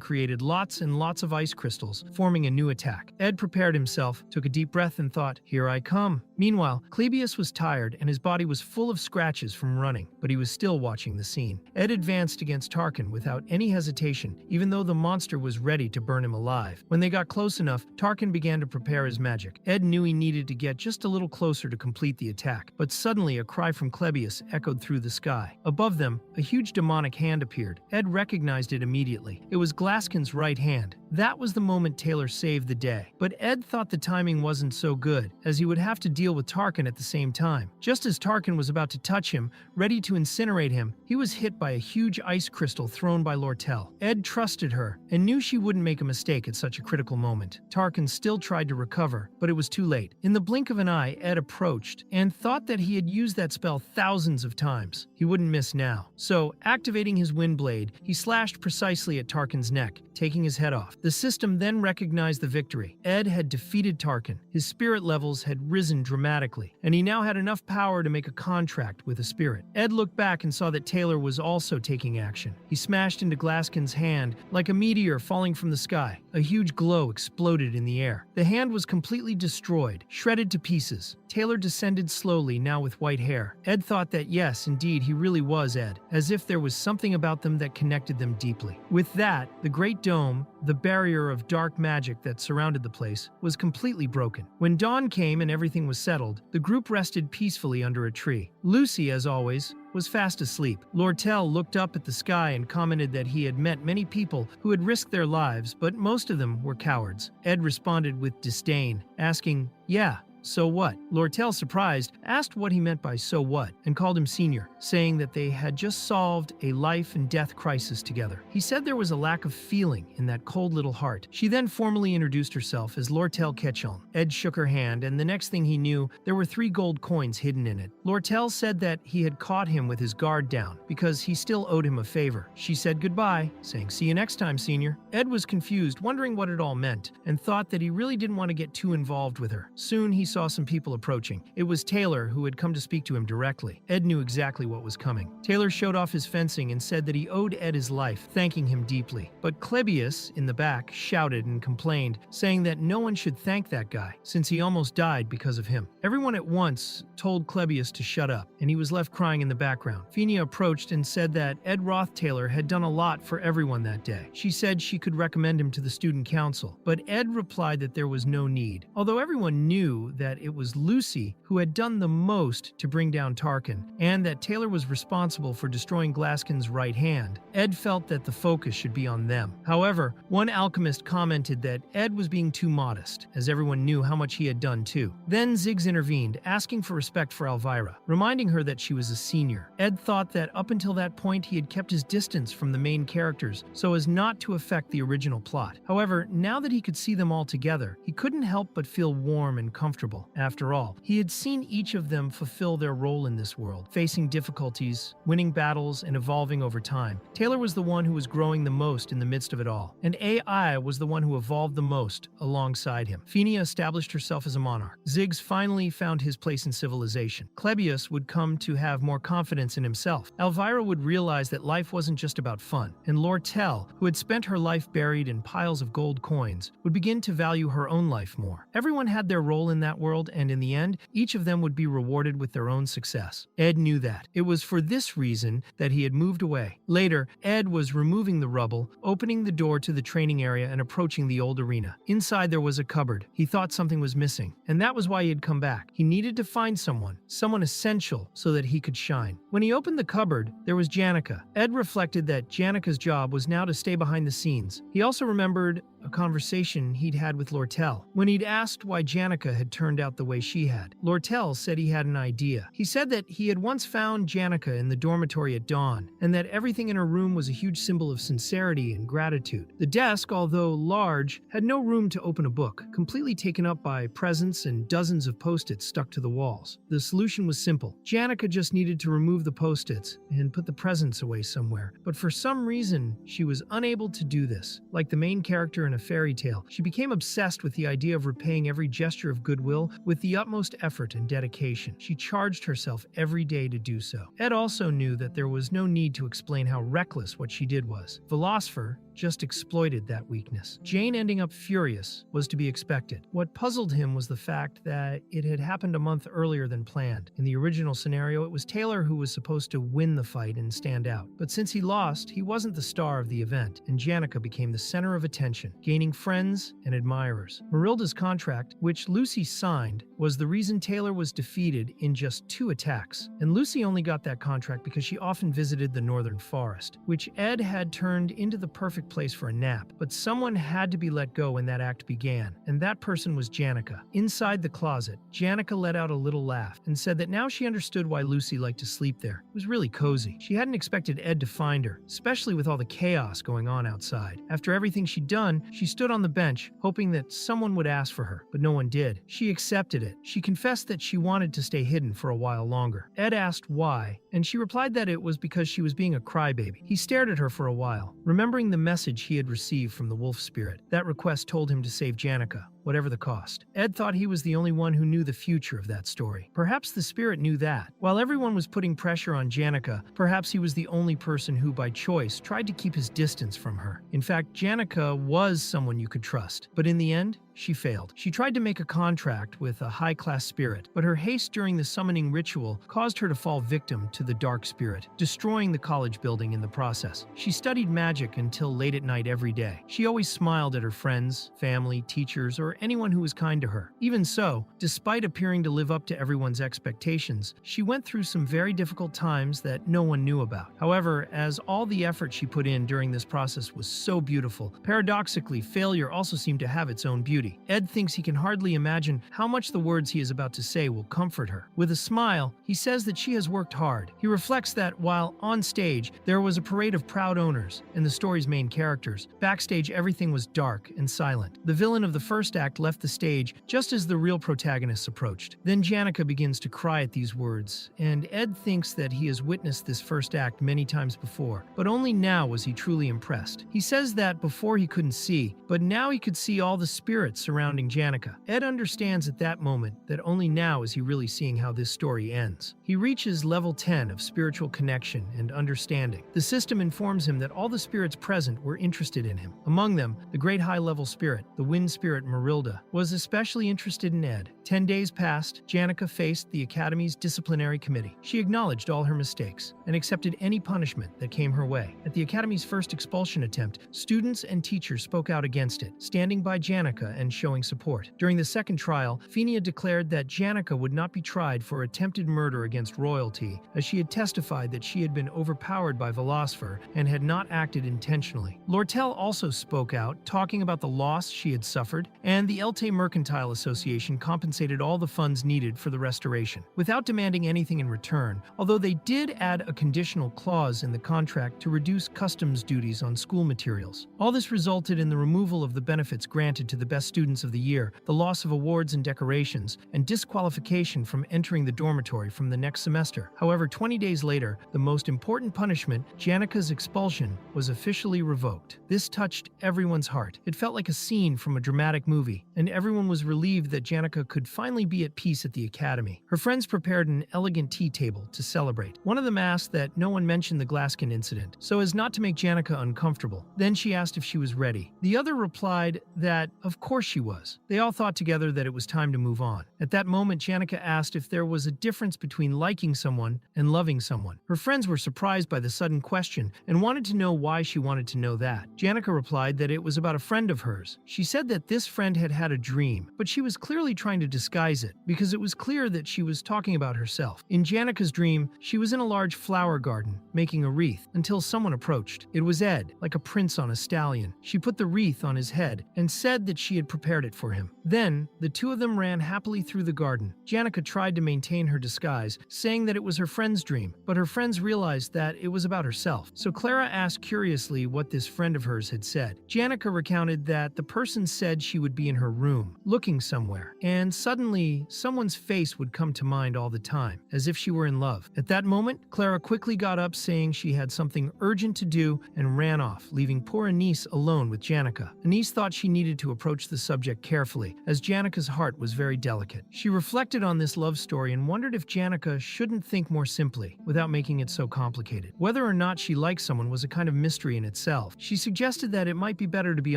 created lots and lots of ice crystals, forming a new attack. Ed prepared himself, took a deep breath, and thought, "Here I come." Meanwhile, Clebius was tired and his body was full of scratches from running, but he was still watching the scene. Ed advanced against Tarkin without any hesitation, even though the monster was ready to burn him alive. When they got close enough, Tarkin began to prepare his magic. Ed knew he needed to get just a little closer to complete the attack, but suddenly a cry from Clebius echoed through the sky. Above them, a huge demonic hand appeared. Ed recognized it immediately. It was Glaskin's right hand. That was the moment Taylor saved the day. But Ed thought the timing wasn't so good, as he would have to deal with Tarkin at the same time. Just as Tarkin was about to touch him, ready to incinerate him, he was hit by a huge ice crystal thrown by Lortell. Ed trusted her and knew she wouldn't make a mistake at such a critical moment. Tarkin still tried to recover, but it was too late. In the blink of an eye, Ed approached and thought that he had used that spell thousands of times. He wouldn't miss now. So, activating his wind blade, he slashed precisely at Tarkin's neck, taking his head off. The system then recognized recognized the victory. Ed had defeated Tarkin. His spirit levels had risen dramatically, and he now had enough power to make a contract with a spirit. Ed looked back and saw that Taylor was also taking action. He smashed into Glaskin's hand like a meteor falling from the sky. A huge glow exploded in the air. The hand was completely destroyed, shredded to pieces. Taylor descended slowly, now with white hair. Ed thought that yes, indeed, he really was Ed, as if there was something about them that connected them deeply. With that, the Great Dome, the barrier of dark magic that surrounded the place, was completely broken. When dawn came and everything was settled, the group rested peacefully under a tree. Lucy, as always, was fast asleep. Lortell looked up at the sky and commented that he had met many people who had risked their lives, but most of them were cowards. Ed responded with disdain, asking, "Yeah, so what?" Lortell, surprised, asked what he meant by "so what" and called him senior, saying that they had just solved a life and death crisis together. He said there was a lack of feeling in that cold little heart. She then formally introduced herself as Lortell Ketchum. Ed shook her hand, and the next thing he knew, there were 3 gold coins hidden in it. Lortell said that he had caught him with his guard down because he still owed him a favor. She said goodbye, saying, "See you next time, senior." Ed was confused, wondering what it all meant, and thought that he really didn't want to get too involved with her. Soon he saw some people approaching. It was Taylor, who had come to speak to him directly. Ed knew exactly what was coming. Taylor showed off his fencing and said that he owed Ed his life, thanking him deeply. But Klebius, in the back, shouted and complained, saying that no one should thank that guy, since he almost died because of him. Everyone at once told Klebius to shut up, and he was left crying in the background. Fenia approached and said that Ed Roth Taylor had done a lot for everyone that day. She said she could recommend him to the student council, but Ed replied that there was no need. Although everyone knew that it was Lucy who had done the most to bring down Tarkin, and that Taylor was responsible for destroying Glaskin's right hand, Ed felt that the focus should be on them. However, one alchemist commented that Ed was being too modest, as everyone knew how much he had done too. Then Ziggs intervened, asking for respect for Elvira, reminding her that she was a senior. Ed thought that up until that point he had kept his distance from the main characters so as not to affect the original plot. However, now that he could see them all together, he couldn't help but feel warm and comfortable. After all, he had seen each of them fulfill their role in this world, facing difficulties, winning battles, and evolving over time. Taylor was the one who was growing the most in the midst of it all, and AI was the one who evolved the most alongside him. Fenia established herself as a monarch. Ziggs finally found his place in civilization. Klebius would come to have more confidence in himself. Elvira would realize that life wasn't just about fun, and Lortell, who had spent her life buried in piles of gold coins, would begin to value her own life more. Everyone had their role in that world, and in the end, each of them would be rewarded with their own success. Ed knew that. It was for this reason that he had moved away. Later, Ed was removing the rubble, opening the door to the training area and approaching the old arena. Inside there was a cupboard. He thought something was missing, and that was why he had come back. He needed to find someone essential so that he could shine. When he opened the cupboard, there was Janica. Ed reflected that Janica's job was now to stay behind the scenes. He also remembered a conversation he'd had with Lortell. When he'd asked why Janica had turned out the way she had, Lortell said he had an idea. He said that he had once found Janica in the dormitory at dawn, and that everything in her room was a huge symbol of sincerity and gratitude. The desk, although large, had no room to open a book, completely taken up by presents and dozens of post-its stuck to the walls. The solution was simple. Janica just needed to remove the post-its and put the presents away somewhere, but for some reason, she was unable to do this. Like the main character in a fairy tale, she became obsessed with the idea of repaying every gesture of goodwill with the utmost effort and dedication. She charged herself every day to do so. Ed also knew that there was no need to explain how reckless what she did was. Philosopher just exploited that weakness. Jane ending up furious was to be expected. What puzzled him was the fact that it had happened a month earlier than planned. In the original scenario, it was Taylor who was supposed to win the fight and stand out. But since he lost, he wasn't the star of the event, and Janica became the center of attention, gaining friends and admirers. Marilda's contract, which Lucy signed, was the reason Taylor was defeated in just 2 attacks. And Lucy only got that contract because she often visited the northern forest, which Ed had turned into the perfect place for a nap. But someone had to be let go when that act began, and that person was Janica. Inside the closet, Janica let out a little laugh and said that now she understood why Lucy liked to sleep there. It was really cozy. She hadn't expected Ed to find her, especially with all the chaos going on outside. After everything she'd done, she stood on the bench, hoping that someone would ask for her, but no one did. She accepted it. She confessed that she wanted to stay hidden for a while longer. Ed asked why, and she replied that it was because she was being a crybaby. He stared at her for a while, remembering the message he had received from the wolf spirit. That request told him to save Janica, whatever the cost. Ed thought he was the only one who knew the future of that story. Perhaps the spirit knew that. While everyone was putting pressure on Janica, perhaps he was the only person who, by choice, tried to keep his distance from her. In fact, Janica was someone you could trust, but in the end, she failed. She tried to make a contract with a high-class spirit, but her haste during the summoning ritual caused her to fall victim to the dark spirit, destroying the college building in the process. She studied magic until late at night every day. She always smiled at her friends, family, teachers, or anyone who was kind to her. Even so, despite appearing to live up to everyone's expectations, she went through some very difficult times that no one knew about. However, as all the effort she put in during this process was so beautiful, paradoxically, failure also seemed to have its own beauty. Ed thinks he can hardly imagine how much the words he is about to say will comfort her. With a smile, he says that she has worked hard. He reflects that while on stage, there was a parade of proud owners and the story's main characters. Backstage, everything was dark and silent. The villain of the first act left the stage just as the real protagonists approached. Then Janica begins to cry at these words, and Ed thinks that he has witnessed this first act many times before, but only now was he truly impressed. He says that before he couldn't see, but now he could see all the spirits surrounding Janica. Ed understands at that moment that only now is he really seeing how this story ends. He reaches level 10 of spiritual connection and understanding. The system informs him that all the spirits present were interested in him. Among them, the great high-level spirit, the wind spirit Marilda, was especially interested in Ed. 10 days passed, Janica faced the Academy's disciplinary committee. She acknowledged all her mistakes and accepted any punishment that came her way. At the Academy's first expulsion attempt, students and teachers spoke out against it, standing by Janica and showing support. During the second trial, Fenia declared that Janica would not be tried for attempted murder against royalty, as she had testified that she had been overpowered by Velocipher and had not acted intentionally. Lortell also spoke out, talking about the loss she had suffered, and the Elte Mercantile Association compensated all the funds needed for the restoration, without demanding anything in return, although they did add a conditional clause in the contract to reduce customs duties on school materials. All this resulted in the removal of the benefits granted to the best students of the year, the loss of awards and decorations, and disqualification from entering the dormitory from the next semester. However, 20 days later, the most important punishment, Janica's expulsion, was officially revoked. This touched everyone's heart. It felt like a scene from a dramatic movie, and everyone was relieved that Janica could finally be at peace at the academy. Her friends prepared an elegant tea table to celebrate. One of them asked that no one mention the Glaskin incident, so as not to make Janica uncomfortable. Then she asked if she was ready. The other replied that, of course she was. They all thought together that it was time to move on. At that moment, Janica asked if there was a difference between liking someone and loving someone. Her friends were surprised by the sudden question and wanted to know why she wanted to know that. Janica replied that it was about a friend of hers. She said that this friend had had a dream, but she was clearly trying to disguise it because it was clear that she was talking about herself. In Janica's dream, she was in a large flower garden, making a wreath, until someone approached. It was Ed, like a prince on a stallion. She put the wreath on his head and said that she had prepared it for him. Then, the two of them ran happily through the garden. Janica tried to maintain her disguise, saying that it was her friend's dream, but her friends realized that it was about herself. So Clara asked curiously what this friend of hers had said. Janica recounted that the person said she would be in her room, looking somewhere, and suddenly, someone's face would come to mind all the time, as if she were in love. At that moment, Clara quickly got up saying she had something urgent to do and ran off, leaving poor Anise alone with Janica. Anise thought she needed to approach the subject carefully, as Janica's heart was very delicate. She reflected on this love story and wondered if Janica shouldn't think more simply, without making it so complicated. Whether or not she liked someone was a kind of mystery in itself. She suggested that it might be better to be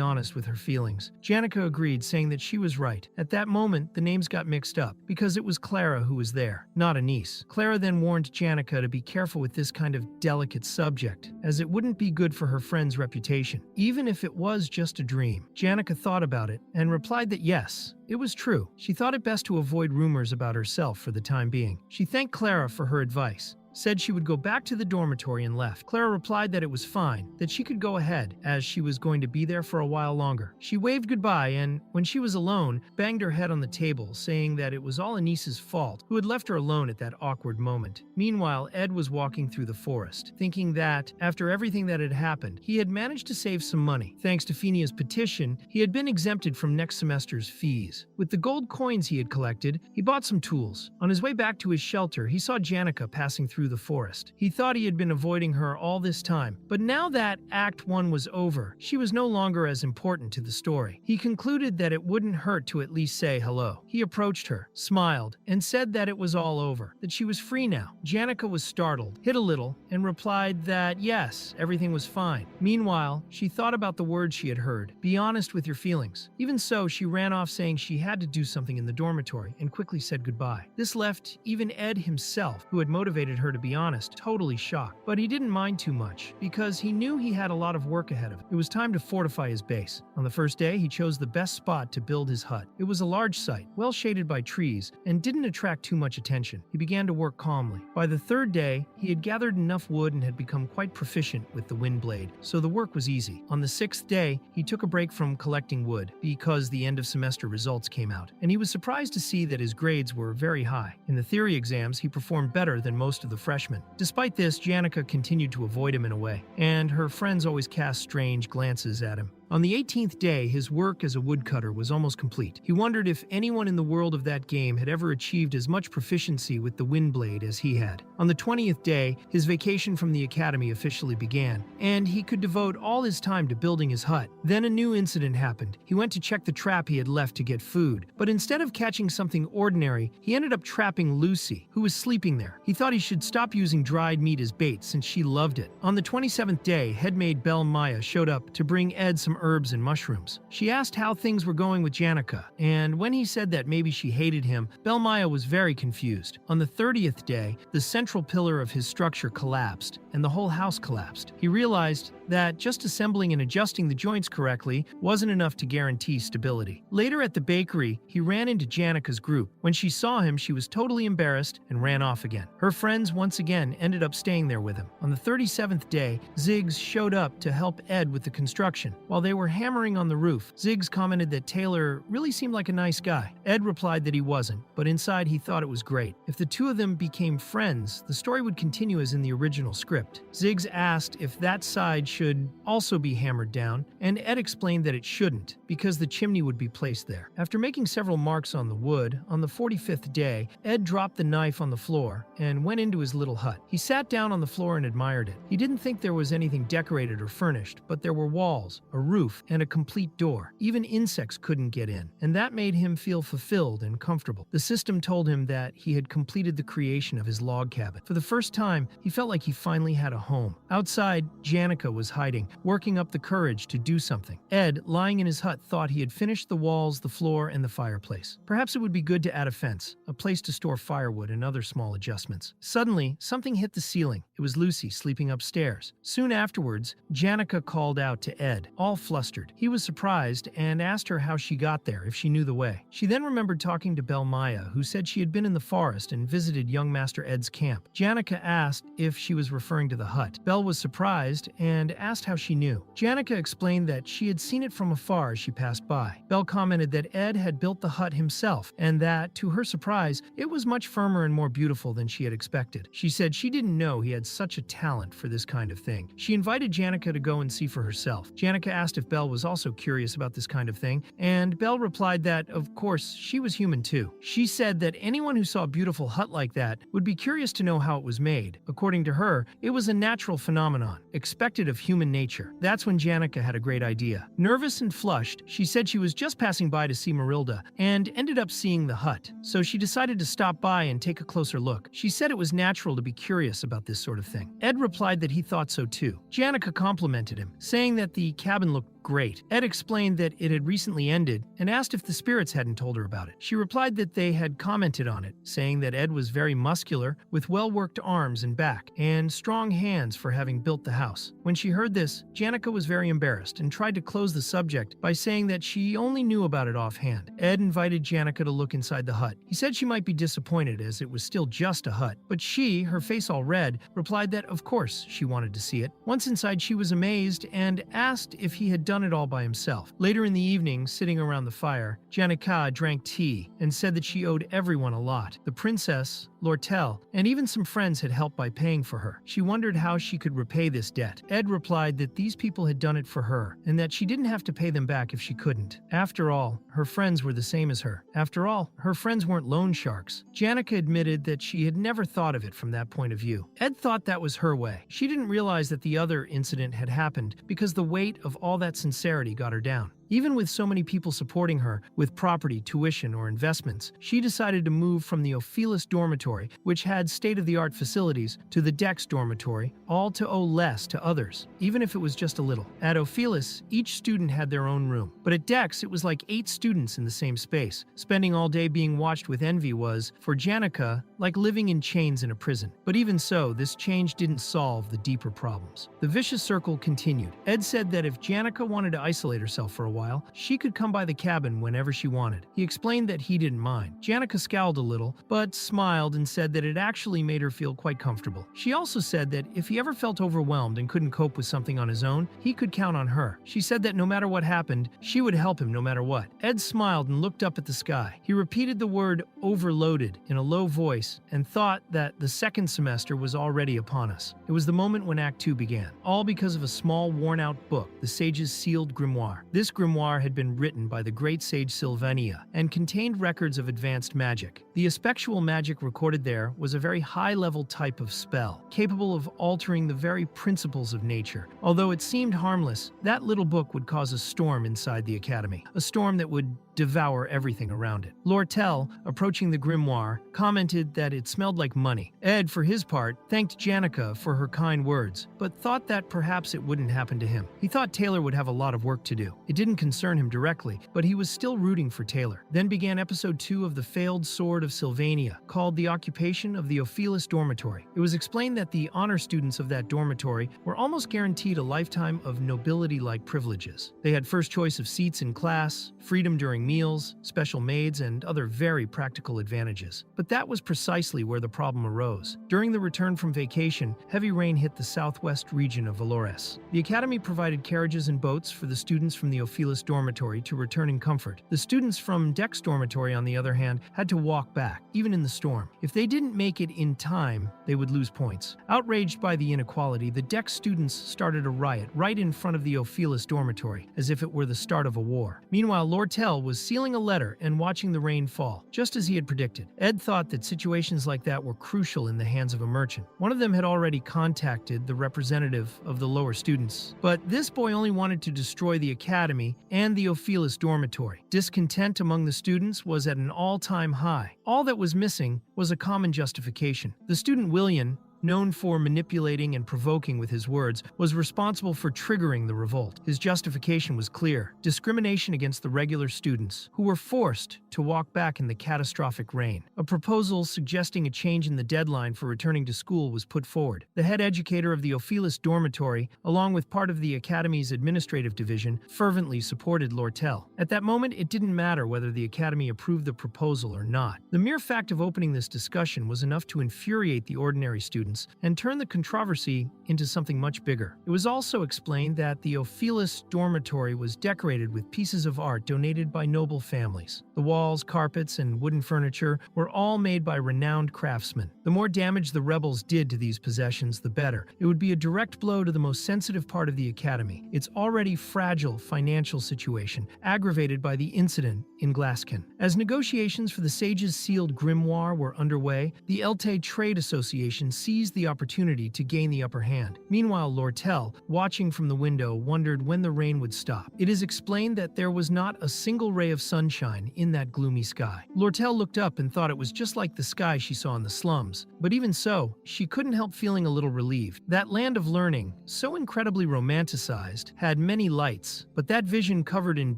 honest with her feelings. Janica agreed, saying that she was right. At that moment, the names got mixed up, because it was Clara who was there, not Anise. Clara then warned Janica to be careful with this kind of delicate subject, as it wouldn't be good for her friend's reputation, even if it was just a dream. Janica thought about it and replied that yes, it was true. She thought it best to avoid rumors about herself for the time being. She thanked Clara for her advice, said she would go back to the dormitory and left. Clara replied that it was fine, that she could go ahead, as she was going to be there for a while longer. She waved goodbye and, when she was alone, banged her head on the table, saying that it was all Anise's fault, who had left her alone at that awkward moment. Meanwhile, Ed was walking through the forest, thinking that, after everything that had happened, he had managed to save some money. Thanks to Fenia's petition, he had been exempted from next semester's fees. With the gold coins he had collected, he bought some tools. On his way back to his shelter, he saw Janica passing through through the forest. He thought he had been avoiding her all this time, but now that Act 1 was over, she was no longer as important to the story. He concluded that it wouldn't hurt to at least say hello. He approached her, smiled, and said that it was all over, that she was free now. Janica was startled, hit a little, and replied that yes, everything was fine. Meanwhile, she thought about the words she had heard. Be honest with your feelings. Even so, she ran off saying she had to do something in the dormitory and quickly said goodbye. This left even Ed himself, who had motivated her to be honest, totally shocked. But he didn't mind too much, because he knew he had a lot of work ahead of him. It was time to fortify his base. On the first day, he chose the best spot to build his hut. It was a large site, well shaded by trees, and didn't attract too much attention. He began to work calmly. By the third day, he had gathered enough wood and had become quite proficient with the wind blade, so the work was easy. On the sixth day, he took a break from collecting wood because the end of semester results came out, and he was surprised to see that his grades were very high. In the theory exams, he performed better than most of the freshmen. Despite this, Janica continued to avoid him in a way, and her friends always cast strange glances at him. On the 18th day, his work as a woodcutter was almost complete. He wondered if anyone in the world of that game had ever achieved as much proficiency with the wind blade as he had. On the 20th day, his vacation from the academy officially began, and he could devote all his time to building his hut. Then a new incident happened. He went to check the trap he had left to get food, but instead of catching something ordinary, he ended up trapping Lucy, who was sleeping there. He thought he should stop using dried meat as bait since she loved it. On the 27th day, headmaid Belle Maya showed up to bring Ed some herbs and mushrooms. She asked how things were going with Janica, and when he said that maybe she hated him, Belle Maya was very confused. On the 30th day, the central pillar of his structure collapsed, and the whole house collapsed. He realized that just assembling and adjusting the joints correctly wasn't enough to guarantee stability. Later at the bakery, he ran into Janica's group. When she saw him, she was totally embarrassed and ran off again. Her friends once again ended up staying there with him. On the 37th day, Ziggs showed up to help Ed with the construction. While they were hammering on the roof, Ziggs commented that Taylor really seemed like a nice guy. Ed replied that he wasn't, but inside he thought it was great. If the two of them became friends, the story would continue as in the original script. Ziggs asked if that side should also be hammered down, and Ed explained that it shouldn't, because the chimney would be placed there. After making several marks on the wood, on the 45th day, Ed dropped the knife on the floor and went into his little hut. He sat down on the floor and admired it. He didn't think there was anything decorated or furnished, but there were walls, a roof, and a complete door. Even insects couldn't get in, and that made him feel fulfilled and comfortable. The system told him that he had completed the creation of his log cabin. For the first time, he felt like he finally had a home. Outside, Janica was hiding, working up the courage to do something. Ed, lying in his hut, thought he had finished the walls, the floor, and the fireplace. Perhaps it would be good to add a fence, a place to store firewood, and other small adjustments. Suddenly, something hit the ceiling. It was Lucy sleeping upstairs. Soon afterwards, Janica called out to Ed, all flustered. He was surprised and asked her how she got there, if she knew the way. She then remembered talking to Belle Maya, who said she had been in the forest and visited young Master Ed's camp. Janica asked if she was referring to the hut. Belle was surprised and asked how she knew. Janica explained that she had seen it from afar as she passed by. Belle commented that Ed had built the hut himself, and that, to her surprise, it was much firmer and more beautiful than she had expected. She said she didn't know he had such a talent for this kind of thing. She invited Janica to go and see for herself. Janica asked if Belle was also curious about this kind of thing, and Belle replied that, of course, she was human too. She said that anyone who saw a beautiful hut like that would be curious to know how it was made. According to her, it was a natural phenomenon, expected of human nature. That's when Janica had a great idea. Nervous and flushed, she said she was just passing by to see Marilda and ended up seeing the hut, so she decided to stop by and take a closer look. She said it was natural to be curious about this sort of thing. Ed replied that he thought so too. Janica complimented him, saying that the cabin looked great. Ed explained that it had recently ended and asked if the spirits hadn't told her about it. She replied that they had commented on it, saying that Ed was very muscular, with well-worked arms and back, and strong hands for having built the house. When she heard this, Janica was very embarrassed and tried to close the subject by saying that she only knew about it offhand. Ed invited Janica to look inside the hut. He said she might be disappointed as it was still just a hut, but she, her face all red, replied that of course she wanted to see it. Once inside, she was amazed and asked if he had done it all by himself. Later in the evening, sitting around the fire, Janica drank tea and said that she owed everyone a lot. The princess Lortell, and even some friends had helped by paying for her. She wondered how she could repay this debt. Ed replied that these people had done it for her, and that she didn't have to pay them back if she couldn't. After all, her friends were the same as her. After all, her friends weren't loan sharks. Janica admitted that she had never thought of it from that point of view. Ed thought that was her way. She didn't realize that the other incident had happened because the weight of all that sincerity got her down. Even with so many people supporting her with property, tuition, or investments, she decided to move from the Ophelis dormitory, which had state-of-the-art facilities, to the Dex dormitory, all to owe less to others, even if it was just a little. At Ophelis, each student had their own room, but at Dex it was like 8 students in the same space. Spending all day being watched with envy was, for Janica, like living in chains in a prison. But even so, this change didn't solve the deeper problems. The vicious circle continued. Ed said that if Janica wanted to isolate herself for a while, she could come by the cabin whenever she wanted. He explained that he didn't mind. Janica scowled a little, but smiled and said that it actually made her feel quite comfortable. She also said that if he ever felt overwhelmed and couldn't cope with something on his own, he could count on her. She said that no matter what happened, she would help him no matter what. Ed smiled and looked up at the sky. He repeated the word overloaded in a low voice and thought that the second semester was already upon us. It was the moment when Act 2 began, all because of a small, worn-out book, the Sage's Sealed Grimoire. This grimoire had been written by the great sage Sylvania and contained records of advanced magic. The aspectual magic recorded there was a very high-level type of spell, capable of altering the very principles of nature. Although it seemed harmless, that little book would cause a storm inside the academy, a storm that would devour everything around it. Lortell, approaching the grimoire, commented that it smelled like money. Ed, for his part, thanked Janica for her kind words, but thought that perhaps it wouldn't happen to him. He thought Taylor would have a lot of work to do. It didn't concern him directly, but he was still rooting for Taylor. Then began episode 2 of The Failed Sword of Sylvania, called The Occupation of the Ophelis Dormitory. It was explained that the honor students of that dormitory were almost guaranteed a lifetime of nobility-like privileges. They had first choice of seats in class, freedom during meals, special maids, and other very practical advantages. But that was precisely where the problem arose. During the return from vacation, heavy rain hit the southwest region of Valores. The academy provided carriages and boats for the students from the Ophelis dormitory to return in comfort. The students from Dex dormitory, on the other hand, had to walk back, even in the storm. If they didn't make it in time, they would lose points. Outraged by the inequality, the Dex students started a riot right in front of the Ophelis dormitory, as if it were the start of a war. Meanwhile, Lortell was sealing a letter and watching the rain fall, just as he had predicted. Ed thought that situations like that were crucial in the hands of a merchant. One of them had already contacted the representative of the lower students, but this boy only wanted to destroy the academy and the Ophelis dormitory. Discontent among the students was at an all-time high. All that was missing was a common justification. The student William, known for manipulating and provoking with his words, was responsible for triggering the revolt. His justification was clear: discrimination against the regular students, who were forced to walk back in the catastrophic rain. A proposal suggesting a change in the deadline for returning to school was put forward. The head educator of the Ophelis dormitory, along with part of the academy's administrative division, fervently supported Lortell. At that moment, it didn't matter whether the academy approved the proposal or not. The mere fact of opening this discussion was enough to infuriate the ordinary students and turn the controversy into something much bigger. It was also explained that the Ophelis dormitory was decorated with pieces of art donated by noble families. The walls, carpets, and wooden furniture were all made by renowned craftsmen. The more damage the rebels did to these possessions, the better. It would be a direct blow to the most sensitive part of the academy, its already fragile financial situation, aggravated by the incident in Glaskin. As negotiations for the Sage's Sealed Grimoire were underway, the Elte Trade Association seized the opportunity to gain the upper hand. Meanwhile, Lortell, watching from the window, wondered when the rain would stop. It is explained that there was not a single ray of sunshine in that gloomy sky. Lortell looked up and thought it was just like the sky she saw in the slums. But even so, she couldn't help feeling a little relieved. That land of learning, so incredibly romanticized, had many lights, but that vision covered in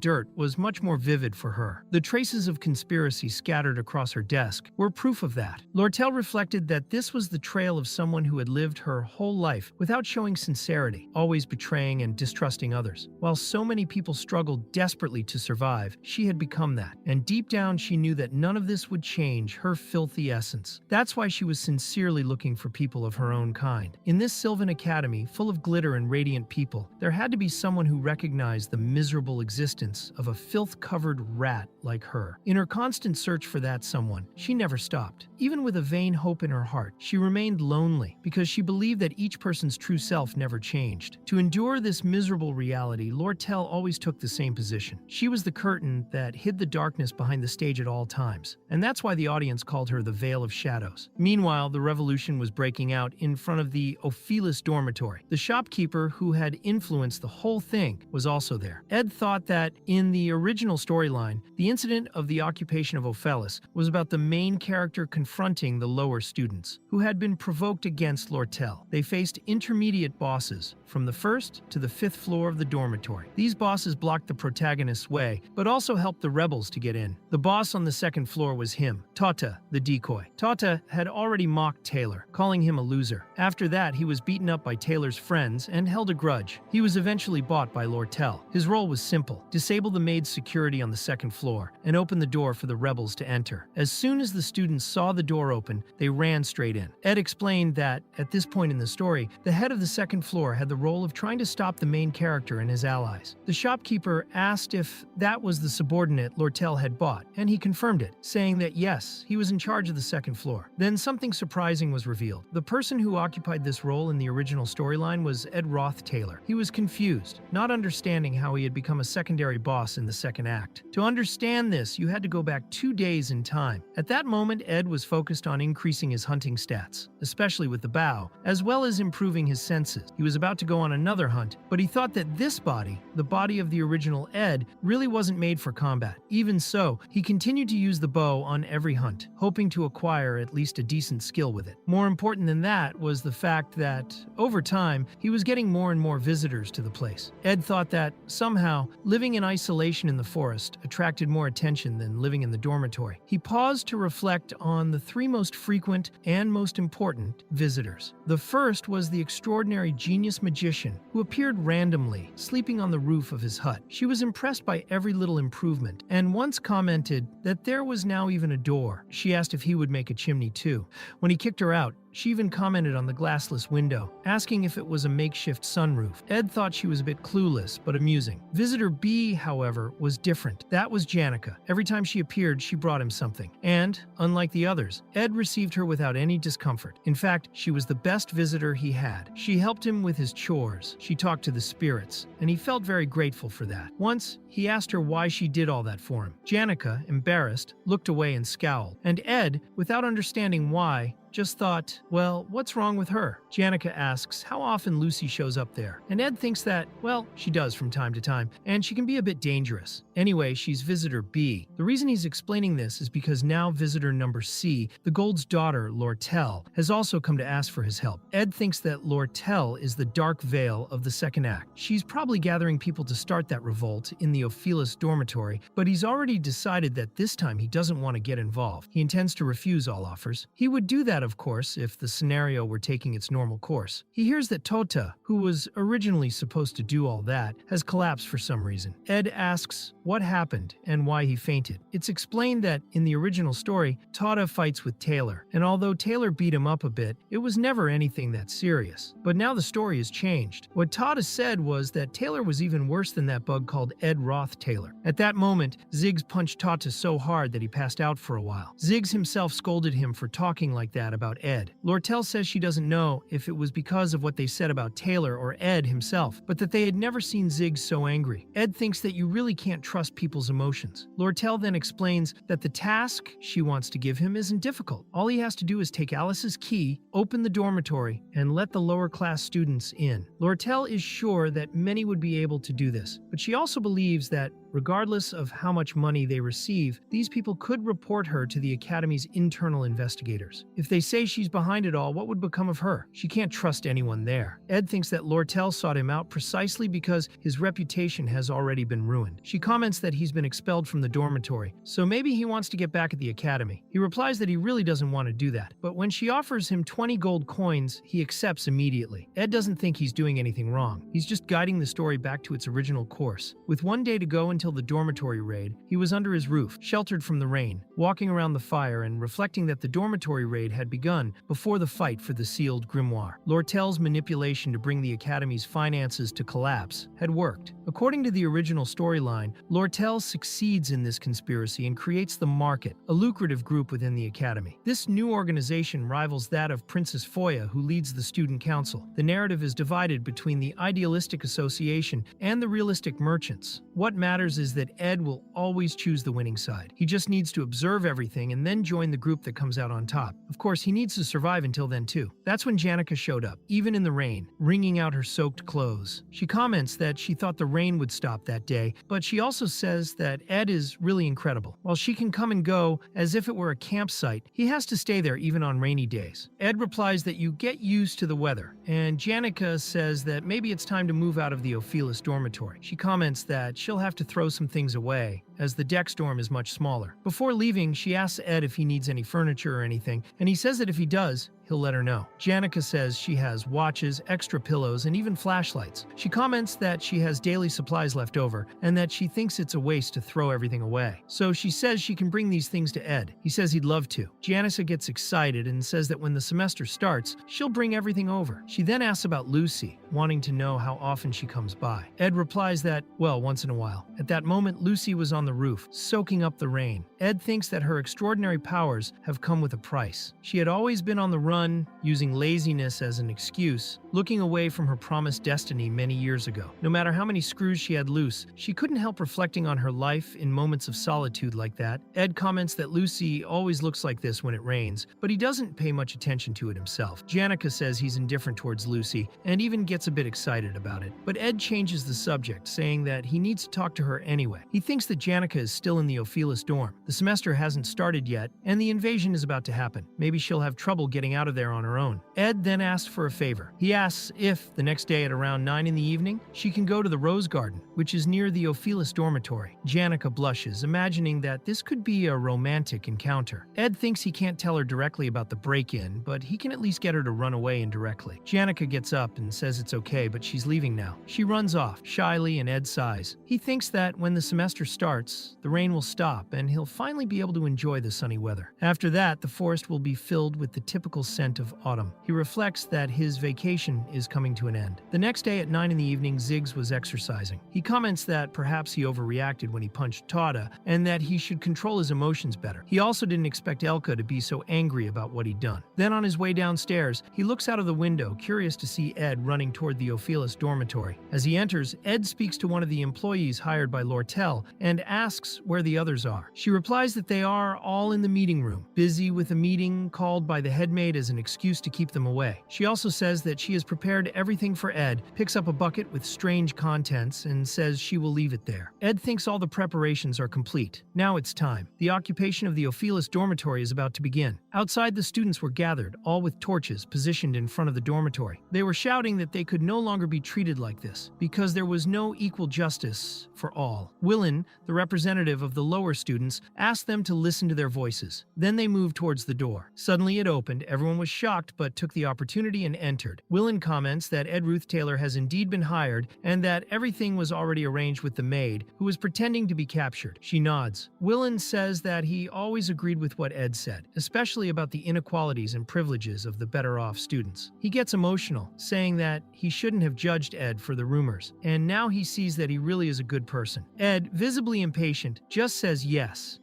dirt was much more vivid for her. The traces of conspiracy scattered across her desk were proof of that. Lortell reflected that this was the trail of someone who had lived her whole life without showing sincerity, always betraying and distrusting others. While so many people struggled desperately to survive, she had become that. And deep down, she knew that none of this would change her filthy essence. That's why she was sincerely looking for people of her own kind. In this Sylvan Academy, full of glitter and radiant people, there had to be someone who recognized the miserable existence of a filth-covered rat like her. In her constant search for that someone, she never stopped. Even with a vain hope in her heart, she remained lonely because she believed that each person's true self never changed. To endure this miserable reality, Lortell always took the same position. She was the curtain that hid the darkness behind the stage at all times, and that's why the audience called her the Veil of Shadows. Meanwhile, the revolution was breaking out in front of the Ophelis dormitory. The shopkeeper who had influenced the whole thing was also there. Ed thought that in the original storyline, the incident of the occupation of Ophelis was about the main character confronting the lower students, who had been provoked against Lortell. They faced intermediate bosses from the 1st to the 5th floor of the dormitory. These bosses blocked the protagonist's way, but also helped the rebels to get in. The boss on the 2nd floor was him, Tata, the decoy. Tata had already mocked Taylor, calling him a loser. After that, he was beaten up by Taylor's friends and held a grudge. He was eventually bought by Lortell. His role was simple: disable the maid's security on the 2nd floor and open the door for the rebels to enter. As soon as the students saw the door open, they ran straight in. Ed explained that, at this point in the story, the head of the 2nd floor had the role of trying to stop the main character and his allies. The shopkeeper asked if that was the subordinate Lortell had bought, and he confirmed it, saying that yes, he was in charge of the 2nd floor. Then something surprising was revealed. The person who occupied this role in the original storyline was Ed Roth Taylor. He was confused, not understanding how he had become a secondary boss in the 2nd act. To understand this, you had to go back 2 days in time. At that moment, Ed was focused on increasing his hunting stats, especially with the bow, as well as improving his senses. He was about to go on another hunt, but he thought that this body, the body of the original Ed, really wasn't made for combat. Even so, he continued to use the bow on every hunt, hoping to acquire at least a decent skill with it. More important than that was the fact that, over time, he was getting more and more visitors to the place. Ed thought that, somehow, living in isolation in the forest attracted more attention than living in the dormitory. He paused to reflect on the 3 most frequent and most important visitors. The first was the extraordinary genius magician who appeared randomly, sleeping on the roof of his hut. She was impressed by every little improvement and once commented that there was now even a door. She asked if he would make a chimney too. When he kicked her out, she even commented on the glassless window, asking if it was a makeshift sunroof. Ed thought she was a bit clueless, but amusing. Visitor B, however, was different. That was Janica. Every time she appeared, she brought him something. And, unlike the others, Ed received her without any discomfort. In fact, she was the best visitor he had. She helped him with his chores. She talked to the spirits, and he felt very grateful for that. Once, he asked her why she did all that for him. Janica, embarrassed, looked away and scowled. And Ed, without understanding why, just thought, well, what's wrong with her? Janica asks how often Lucy shows up there, and Ed thinks that, well, she does from time to time, and she can be a bit dangerous. Anyway, she's visitor B. The reason he's explaining this is because now visitor number C, the Gold's daughter, Lortell, has also come to ask for his help. Ed thinks that Lortell is the dark veil of the 2nd act. She's probably gathering people to start that revolt in the Ophelis dormitory, but he's already decided that this time he doesn't want to get involved. He intends to refuse all offers. He would do that, of course, if the scenario were taking its normal course. He hears that Tota, who was originally supposed to do all that, has collapsed for some reason. Ed asks what happened and why he fainted. It's explained that in the original story, Tota fights with Taylor, and although Taylor beat him up a bit, it was never anything that serious. But now the story has changed. What Tota said was that Taylor was even worse than that bug called Ed Roth Taylor. At that moment, Ziggs punched Tota so hard that he passed out for a while. Ziggs himself scolded him for talking like that about Ed. Lortell says she doesn't know if it was because of what they said about Taylor or Ed himself, but that they had never seen Ziggs so angry. Ed thinks that you really can't trust people's emotions. Lortell then explains that the task she wants to give him isn't difficult. All he has to do is take Alice's key, open the dormitory, and let the lower class students in. Lortell is sure that many would be able to do this, but she also believes that Regardless of how much money they receive, these people could report her to the Academy's internal investigators. If they say she's behind it all, what would become of her? She can't trust anyone there. Ed thinks that Lortell sought him out precisely because his reputation has already been ruined. She comments that he's been expelled from the dormitory, so maybe he wants to get back at the Academy. He replies that he really doesn't want to do that, but when she offers him 20 gold coins, he accepts immediately. Ed doesn't think he's doing anything wrong. He's just guiding the story back to its original course. With one day to go until the dormitory raid, he was under his roof, sheltered from the rain, walking around the fire and reflecting that the dormitory raid had begun before the fight for the sealed grimoire. Lortell's manipulation to bring the Academy's finances to collapse had worked. According to the original storyline, Lortell succeeds in this conspiracy and creates the Market, a lucrative group within the Academy. This new organization rivals that of Princess Foya, who leads the student council. The narrative is divided between the idealistic association and the realistic merchants. What matters is that Ed will always choose the winning side. He just needs to observe everything and then join the group that comes out on top. Of course, he needs to survive until then too. That's when Janica showed up, even in the rain, wringing out her soaked clothes. She comments that she thought the rain would stop that day, but she also says that Ed is really incredible. While she can come and go as if it were a campsite, he has to stay there even on rainy days. Ed replies that you get used to the weather, and Janica says that maybe it's time to move out of the Ophelis dormitory. She comments that she'll have to throw some things away, as the deck storm is much smaller. Before leaving, she asks Ed if he needs any furniture or anything, and he says that if he does, he'll let her know. Janica says she has watches, extra pillows, and even flashlights. She comments that she has daily supplies left over, and that she thinks it's a waste to throw everything away. So she says she can bring these things to Ed. He says he'd love to. Janica gets excited and says that when the semester starts, she'll bring everything over. She then asks about Lucy, wanting to know how often she comes by. Ed replies that, well, once in a while. At that moment, Lucy was on the roof, soaking up the rain. Ed thinks that her extraordinary powers have come with a price. She had always been on the run, using laziness as an excuse, looking away from her promised destiny many years ago. No matter how many screws she had loose, she couldn't help reflecting on her life in moments of solitude like that. Ed comments that Lucy always looks like this when it rains, but he doesn't pay much attention to it himself. Janica says he's indifferent towards Lucy, and even gets a bit excited about it. But Ed changes the subject, saying that he needs to talk to her anyway. He thinks that Janica is still in the Ophelis dorm. The semester hasn't started yet, and the invasion is about to happen. Maybe she'll have trouble getting out of there on her own. Ed then asks for a favor. He asks if, the next day at around 9 in the evening, she can go to the Rose Garden, which is near the Ophelis dormitory. Janica blushes, imagining that this could be a romantic encounter. Ed thinks he can't tell her directly about the break-in, but he can at least get her to run away indirectly. Janica gets up and says it's okay, but she's leaving now. She runs off, shyly, and Ed sighs. He thinks that when the semester starts, the rain will stop and he'll finally be able to enjoy the sunny weather. After that, the forest will be filled with the typical scent of autumn. He reflects that his vacation is coming to an end. The next day at 9 in the evening, Ziggs was exercising. He comments that perhaps he overreacted when he punched Tada, and that he should control his emotions better. He also didn't expect Elka to be so angry about what he'd done. Then on his way downstairs, he looks out of the window, curious to see Ed running toward the Ophelis dormitory. As he enters, Ed speaks to one of the employees hired by Lortell and asks where the others are. She replies that they are all in the meeting room, busy with a meeting called by the headmaid as an excuse to keep them away. She also says that she has prepared everything for Ed, picks up a bucket with strange contents, and says she will leave it there. Ed thinks all the preparations are complete. Now it's time. The occupation of the Ophelis dormitory is about to begin. Outside, the students were gathered, all with torches positioned in front of the dormitory. They were shouting that they could no longer be treated like this, because there was no equal justice for all. Willen, the representative of the lower students, asked them to listen to their voices. Then they moved towards the door. Suddenly it opened. Everyone was shocked, but took the opportunity and entered. Willen comments that Ed Ruth Taylor has indeed been hired, and that everything was already arranged with the maid, who was pretending to be captured. She nods. Willen says that he always agreed with what Ed said, especially about the inequalities and privileges of the better-off students. He gets emotional, saying that he shouldn't have judged Ed for the rumors, and now he sees that he really is a good person. Ed, visibly impatient, just says yes,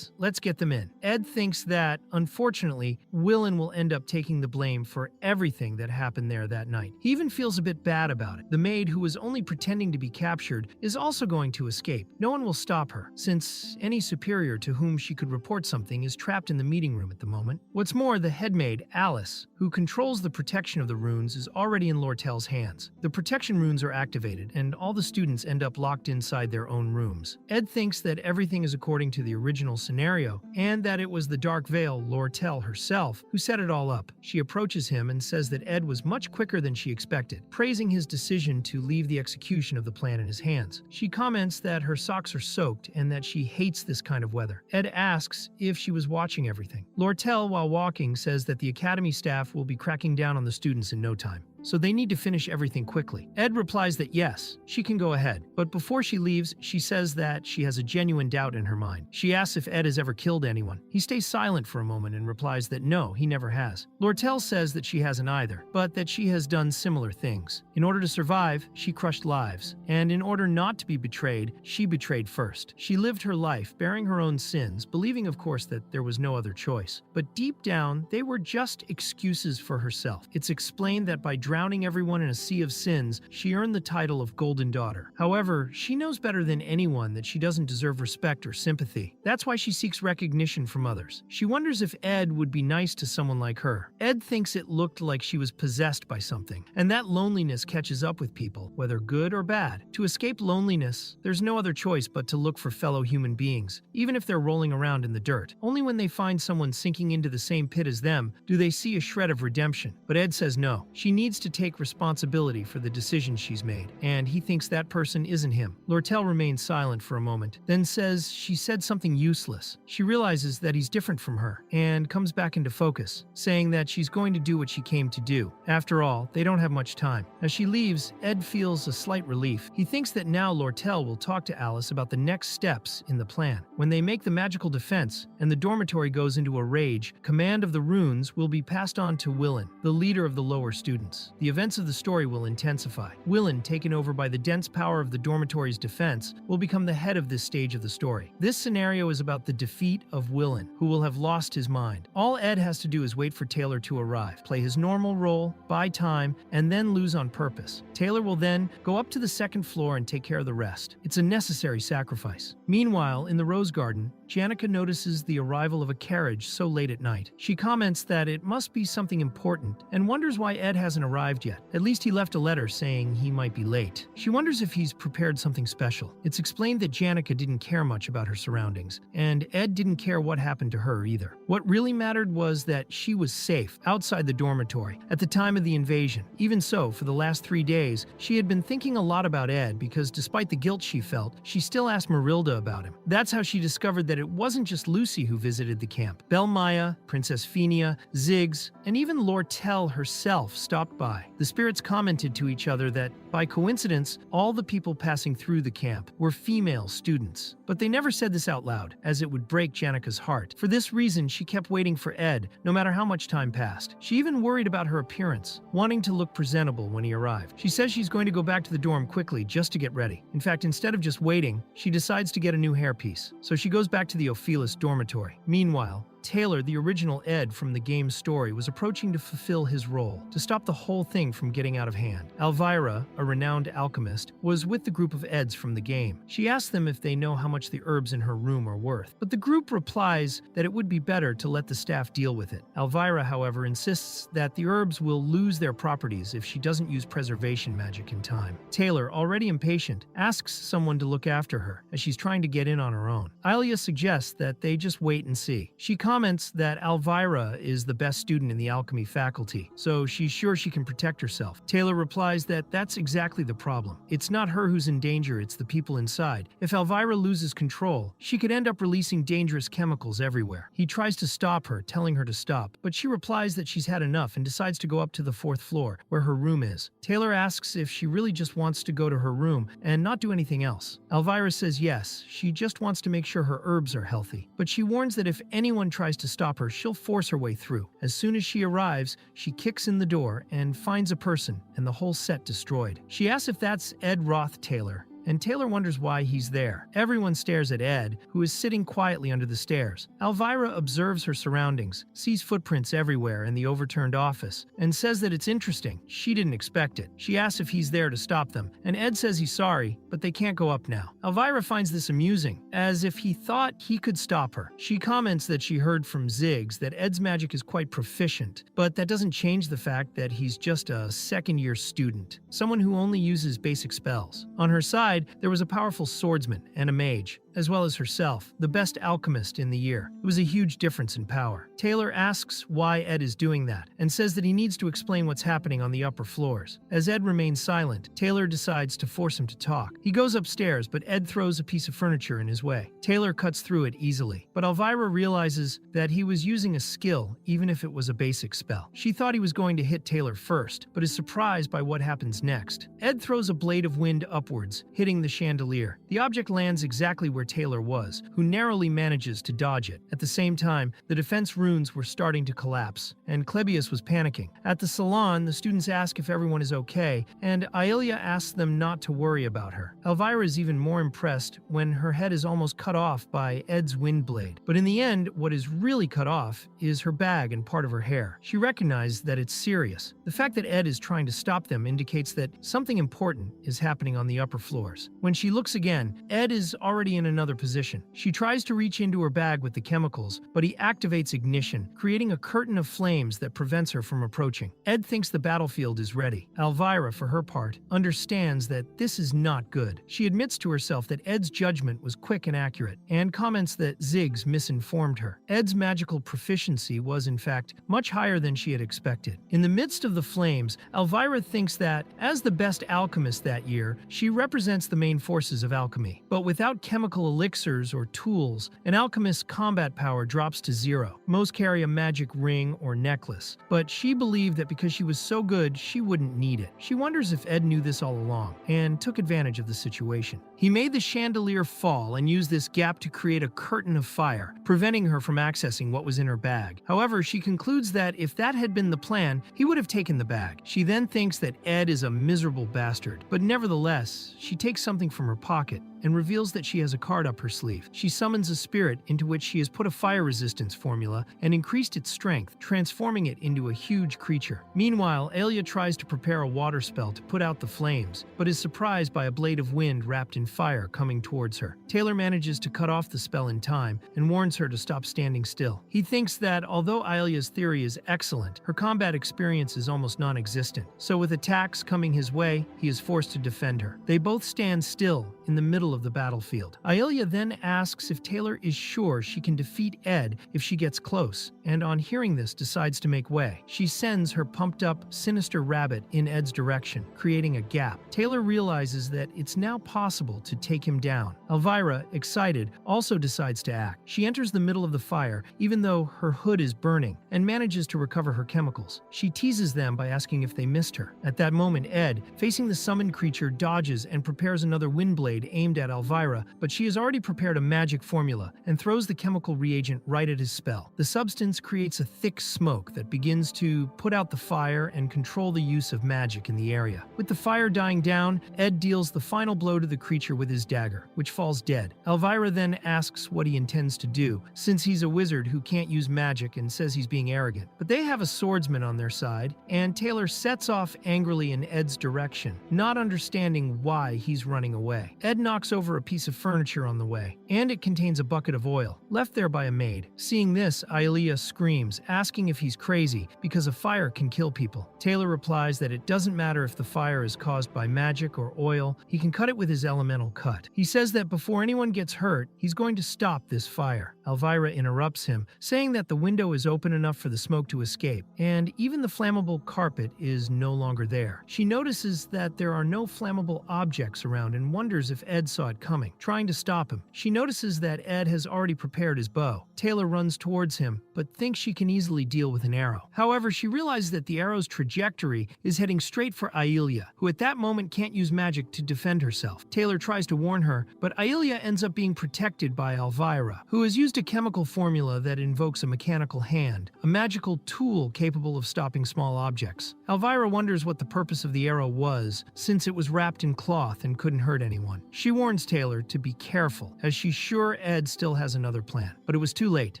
let's get them in. Ed thinks that, unfortunately, Willen will end end up taking the blame for everything that happened there that night. He even feels a bit bad about it. The maid, who was only pretending to be captured, is also going to escape. No one will stop her, since any superior to whom she could report something is trapped in the meeting room at the moment. What's more, the headmaid, Alice, who controls the protection of the runes, is already in Lortell's hands. The protection runes are activated, and all the students end up locked inside their own rooms. Ed thinks that everything is according to the original scenario, and that it was the Dark Veil, Lortell herself, who set it all up. She approaches him and says that Ed was much quicker than she expected, praising his decision to leave the execution of the plan in his hands. She comments that her socks are soaked and that she hates this kind of weather. Ed asks if she was watching everything. Lortell, while walking, says that the academy staff will be cracking down on the students in no time, so they need to finish everything quickly. Ed replies that yes, she can go ahead, but before she leaves, she says that she has a genuine doubt in her mind. She asks if Ed has ever killed anyone. He stays silent for a moment and replies that no, he never has. Lortell says that she hasn't either, but that she has done similar things. In order to survive, she crushed lives, and in order not to be betrayed, she betrayed first. She lived her life bearing her own sins, believing of course that there was no other choice. But deep down, they were just excuses for herself. It's explained that by drowning everyone in a sea of sins, she earned the title of Golden Daughter. However, she knows better than anyone that she doesn't deserve respect or sympathy. That's why she seeks recognition from others. She wonders if Ed would be nice to someone like her. Ed thinks it looked like she was possessed by something, and that loneliness catches up with people, whether good or bad. To escape loneliness, there's no other choice but to look for fellow human beings, even if they're rolling around in the dirt. Only when they find someone sinking into the same pit as them do they see a shred of redemption. But Ed says no. She needs to take responsibility for the decisions she's made, and he thinks that person isn't him. Lortell remains silent for a moment, then says she said something useless. She realizes that he's different from her, and comes back into focus, saying that she's going to do what she came to do. After all, they don't have much time. As she leaves, Ed feels a slight relief. He thinks that now Lortell will talk to Alice about the next steps in the plan. When they make the magical defense, and the dormitory goes into a rage, command of the runes will be passed on to Willen, the leader of the lower students. The events of the story will intensify. Willen, taken over by the dense power of the dormitory's defense, will become the head of this stage of the story. This scenario is about the defeat of Willen, who will have lost his mind. All Ed has to do is wait for Taylor to arrive, play his normal role, buy time, and then lose on purpose. Taylor will then go up to the second floor and take care of the rest. It's a necessary sacrifice. Meanwhile, in the Rose Garden, Janica notices the arrival of a carriage so late at night. She comments that it must be something important and wonders why Ed hasn't arrived yet. At least he left a letter saying he might be late. She wonders if he's prepared something special. It's explained that Janica didn't care much about her surroundings, and Ed didn't care what happened to her either. What really mattered was that she was safe outside the dormitory at the time of the invasion. Even so, for the last 3 days, she had been thinking a lot about Ed because despite the guilt she felt, she still asked Marilda about him. That's how she discovered that it wasn't just Lucy who visited the camp. Belle Maya, Princess Fenia, Ziggs, and even Lortell herself stopped by. The spirits commented to each other that, by coincidence, all the people passing through the camp were female students. But they never said this out loud, as it would break Janica's heart. For this reason, she kept waiting for Ed, no matter how much time passed. She even worried about her appearance, wanting to look presentable when he arrived. She says she's going to go back to the dorm quickly just to get ready. In fact, instead of just waiting, she decides to get a new hairpiece. So she goes back to the Ophelis dormitory. Meanwhile, Taylor, the original Ed from the game's story, was approaching to fulfill his role, to stop the whole thing from getting out of hand. Elvira, a renowned alchemist, was with the group of Eds from the game. She asks them if they know how much the herbs in her room are worth, but the group replies that it would be better to let the staff deal with it. Elvira, however, insists that the herbs will lose their properties if she doesn't use preservation magic in time. Taylor, already impatient, asks someone to look after her, as she's trying to get in on her own. Ilia suggests that they just wait and see. She comments that Elvira is the best student in the alchemy faculty, so she's sure she can protect herself. Taylor replies that that's exactly the problem. It's not her who's in danger, it's the people inside. If Elvira loses control, she could end up releasing dangerous chemicals everywhere. He tries to stop her, telling her to stop, but she replies that she's had enough and decides to go up to the 4th floor, where her room is. Taylor asks if she really just wants to go to her room and not do anything else. Elvira says yes, she just wants to make sure her herbs are healthy, but she warns that if anyone tries to stop her, she'll force her way through. As soon as she arrives, she kicks in the door and finds a person and the whole set destroyed. She asks if that's Ed Roth Taylor, and Taylor wonders why he's there. Everyone stares at Ed, who is sitting quietly under the stairs. Elvira observes her surroundings, sees footprints everywhere in the overturned office, and says that it's interesting. She didn't expect it. She asks if he's there to stop them, and Ed says he's sorry, but they can't go up now. Elvira finds this amusing, as if he thought he could stop her. She comments that she heard from Ziggs that Ed's magic is quite proficient, but that doesn't change the fact that he's just a second-year student, someone who only uses basic spells. On her side, there was a powerful swordsman and a mage, as well as herself, the best alchemist in the year. It was a huge difference in power. Taylor asks why Ed is doing that, and says that he needs to explain what's happening on the upper floors. As Ed remains silent, Taylor decides to force him to talk. He goes upstairs, but Ed throws a piece of furniture in his way. Taylor cuts through it easily, but Elvira realizes that he was using a skill, even if it was a basic spell. She thought he was going to hit Taylor first, but is surprised by what happens next. Ed throws a blade of wind upwards, hitting the chandelier. The object lands exactly where Taylor was, who narrowly manages to dodge it. At the same time, the defense runes were starting to collapse, and Klebius was panicking. At the salon, the students ask if everyone is okay, and Aelia asks them not to worry about her. Elvira is even more impressed when her head is almost cut off by Ed's wind blade. But in the end, what is really cut off is her bag and part of her hair. She recognizes that it's serious. The fact that Ed is trying to stop them indicates that something important is happening on the upper floors. When she looks again, Ed is already in another position. She tries to reach into her bag with the chemicals, but he activates ignition, creating a curtain of flames that prevents her from approaching. Ed thinks the battlefield is ready. Elvira, for her part, understands that this is not good. She admits to herself that Ed's judgment was quick and accurate, and comments that Ziggs misinformed her. Ed's magical proficiency was, in fact, much higher than she had expected. In the midst of the flames, Elvira thinks that, as the best alchemist that year, she represents the main forces of alchemy. But without chemical elixirs or tools, an alchemist's combat power drops to zero. Most carry a magic ring or necklace, but she believed that because she was so good, she wouldn't need it. She wonders if Ed knew this all along, and took advantage of the situation. He made the chandelier fall and used this gap to create a curtain of fire, preventing her from accessing what was in her bag. However, she concludes that if that had been the plan, he would have taken the bag. She then thinks that Ed is a miserable bastard, but nevertheless, she takes something from her pocket and reveals that she has a card up her sleeve. She summons a spirit into which she has put a fire resistance formula and increased its strength, transforming it into a huge creature. Meanwhile, Aelia tries to prepare a water spell to put out the flames, but is surprised by a blade of wind wrapped in fire coming towards her. Taylor manages to cut off the spell in time and warns her to stop standing still. He thinks that although Aelia's theory is excellent, her combat experience is almost non-existent. So with attacks coming his way, he is forced to defend her. They both stand still in the middle of the battlefield. Aelia then asks if Taylor is sure she can defeat Ed if she gets close, and on hearing this decides to make way. She sends her pumped-up, sinister rabbit in Ed's direction, creating a gap. Taylor realizes that it's now possible to take him down. Elvira, excited, also decides to act. She enters the middle of the fire, even though her hood is burning, and manages to recover her chemicals. She teases them by asking if they missed her. At that moment, Ed, facing the summoned creature, dodges and prepares another wind blade aimed at Elvira, but she has already prepared a magic formula and throws the chemical reagent right at his spell. The substance creates a thick smoke that begins to put out the fire and control the use of magic in the area. With the fire dying down, Ed deals the final blow to the creature with his dagger, which falls dead. Elvira then asks what he intends to do, since he's a wizard who can't use magic and says he's being arrogant. But they have a swordsman on their side, and Taylor sets off angrily in Ed's direction, not understanding why he's running away. Ed knocks over a piece of furniture on the way, and it contains a bucket of oil, left there by a maid. Seeing this, Aelia screams, asking if he's crazy because a fire can kill people. Taylor replies that it doesn't matter if the fire is caused by magic or oil, he can cut it with his elemental cut. He says that before anyone gets hurt, he's going to stop this fire. Elvira interrupts him, saying that the window is open enough for the smoke to escape, and even the flammable carpet is no longer there. She notices that there are no flammable objects around and wonders if Ed saw it coming, trying to stop him. She notices that Ed has already prepared his bow. Taylor runs towards him, but thinks she can easily deal with an arrow. However, she realizes that the arrow's trajectory is heading straight for Aelia, who at that moment can't use magic to defend herself. Taylor tries to warn her, but Aelia ends up being protected by Elvira, who has used a chemical formula that invokes a mechanical hand, a magical tool capable of stopping small objects. Elvira wonders what the purpose of the arrow was, since it was wrapped in cloth and couldn't hurt anyone. everyone. She warns Taylor to be careful, as she's sure Ed still has another plan. But it was too late.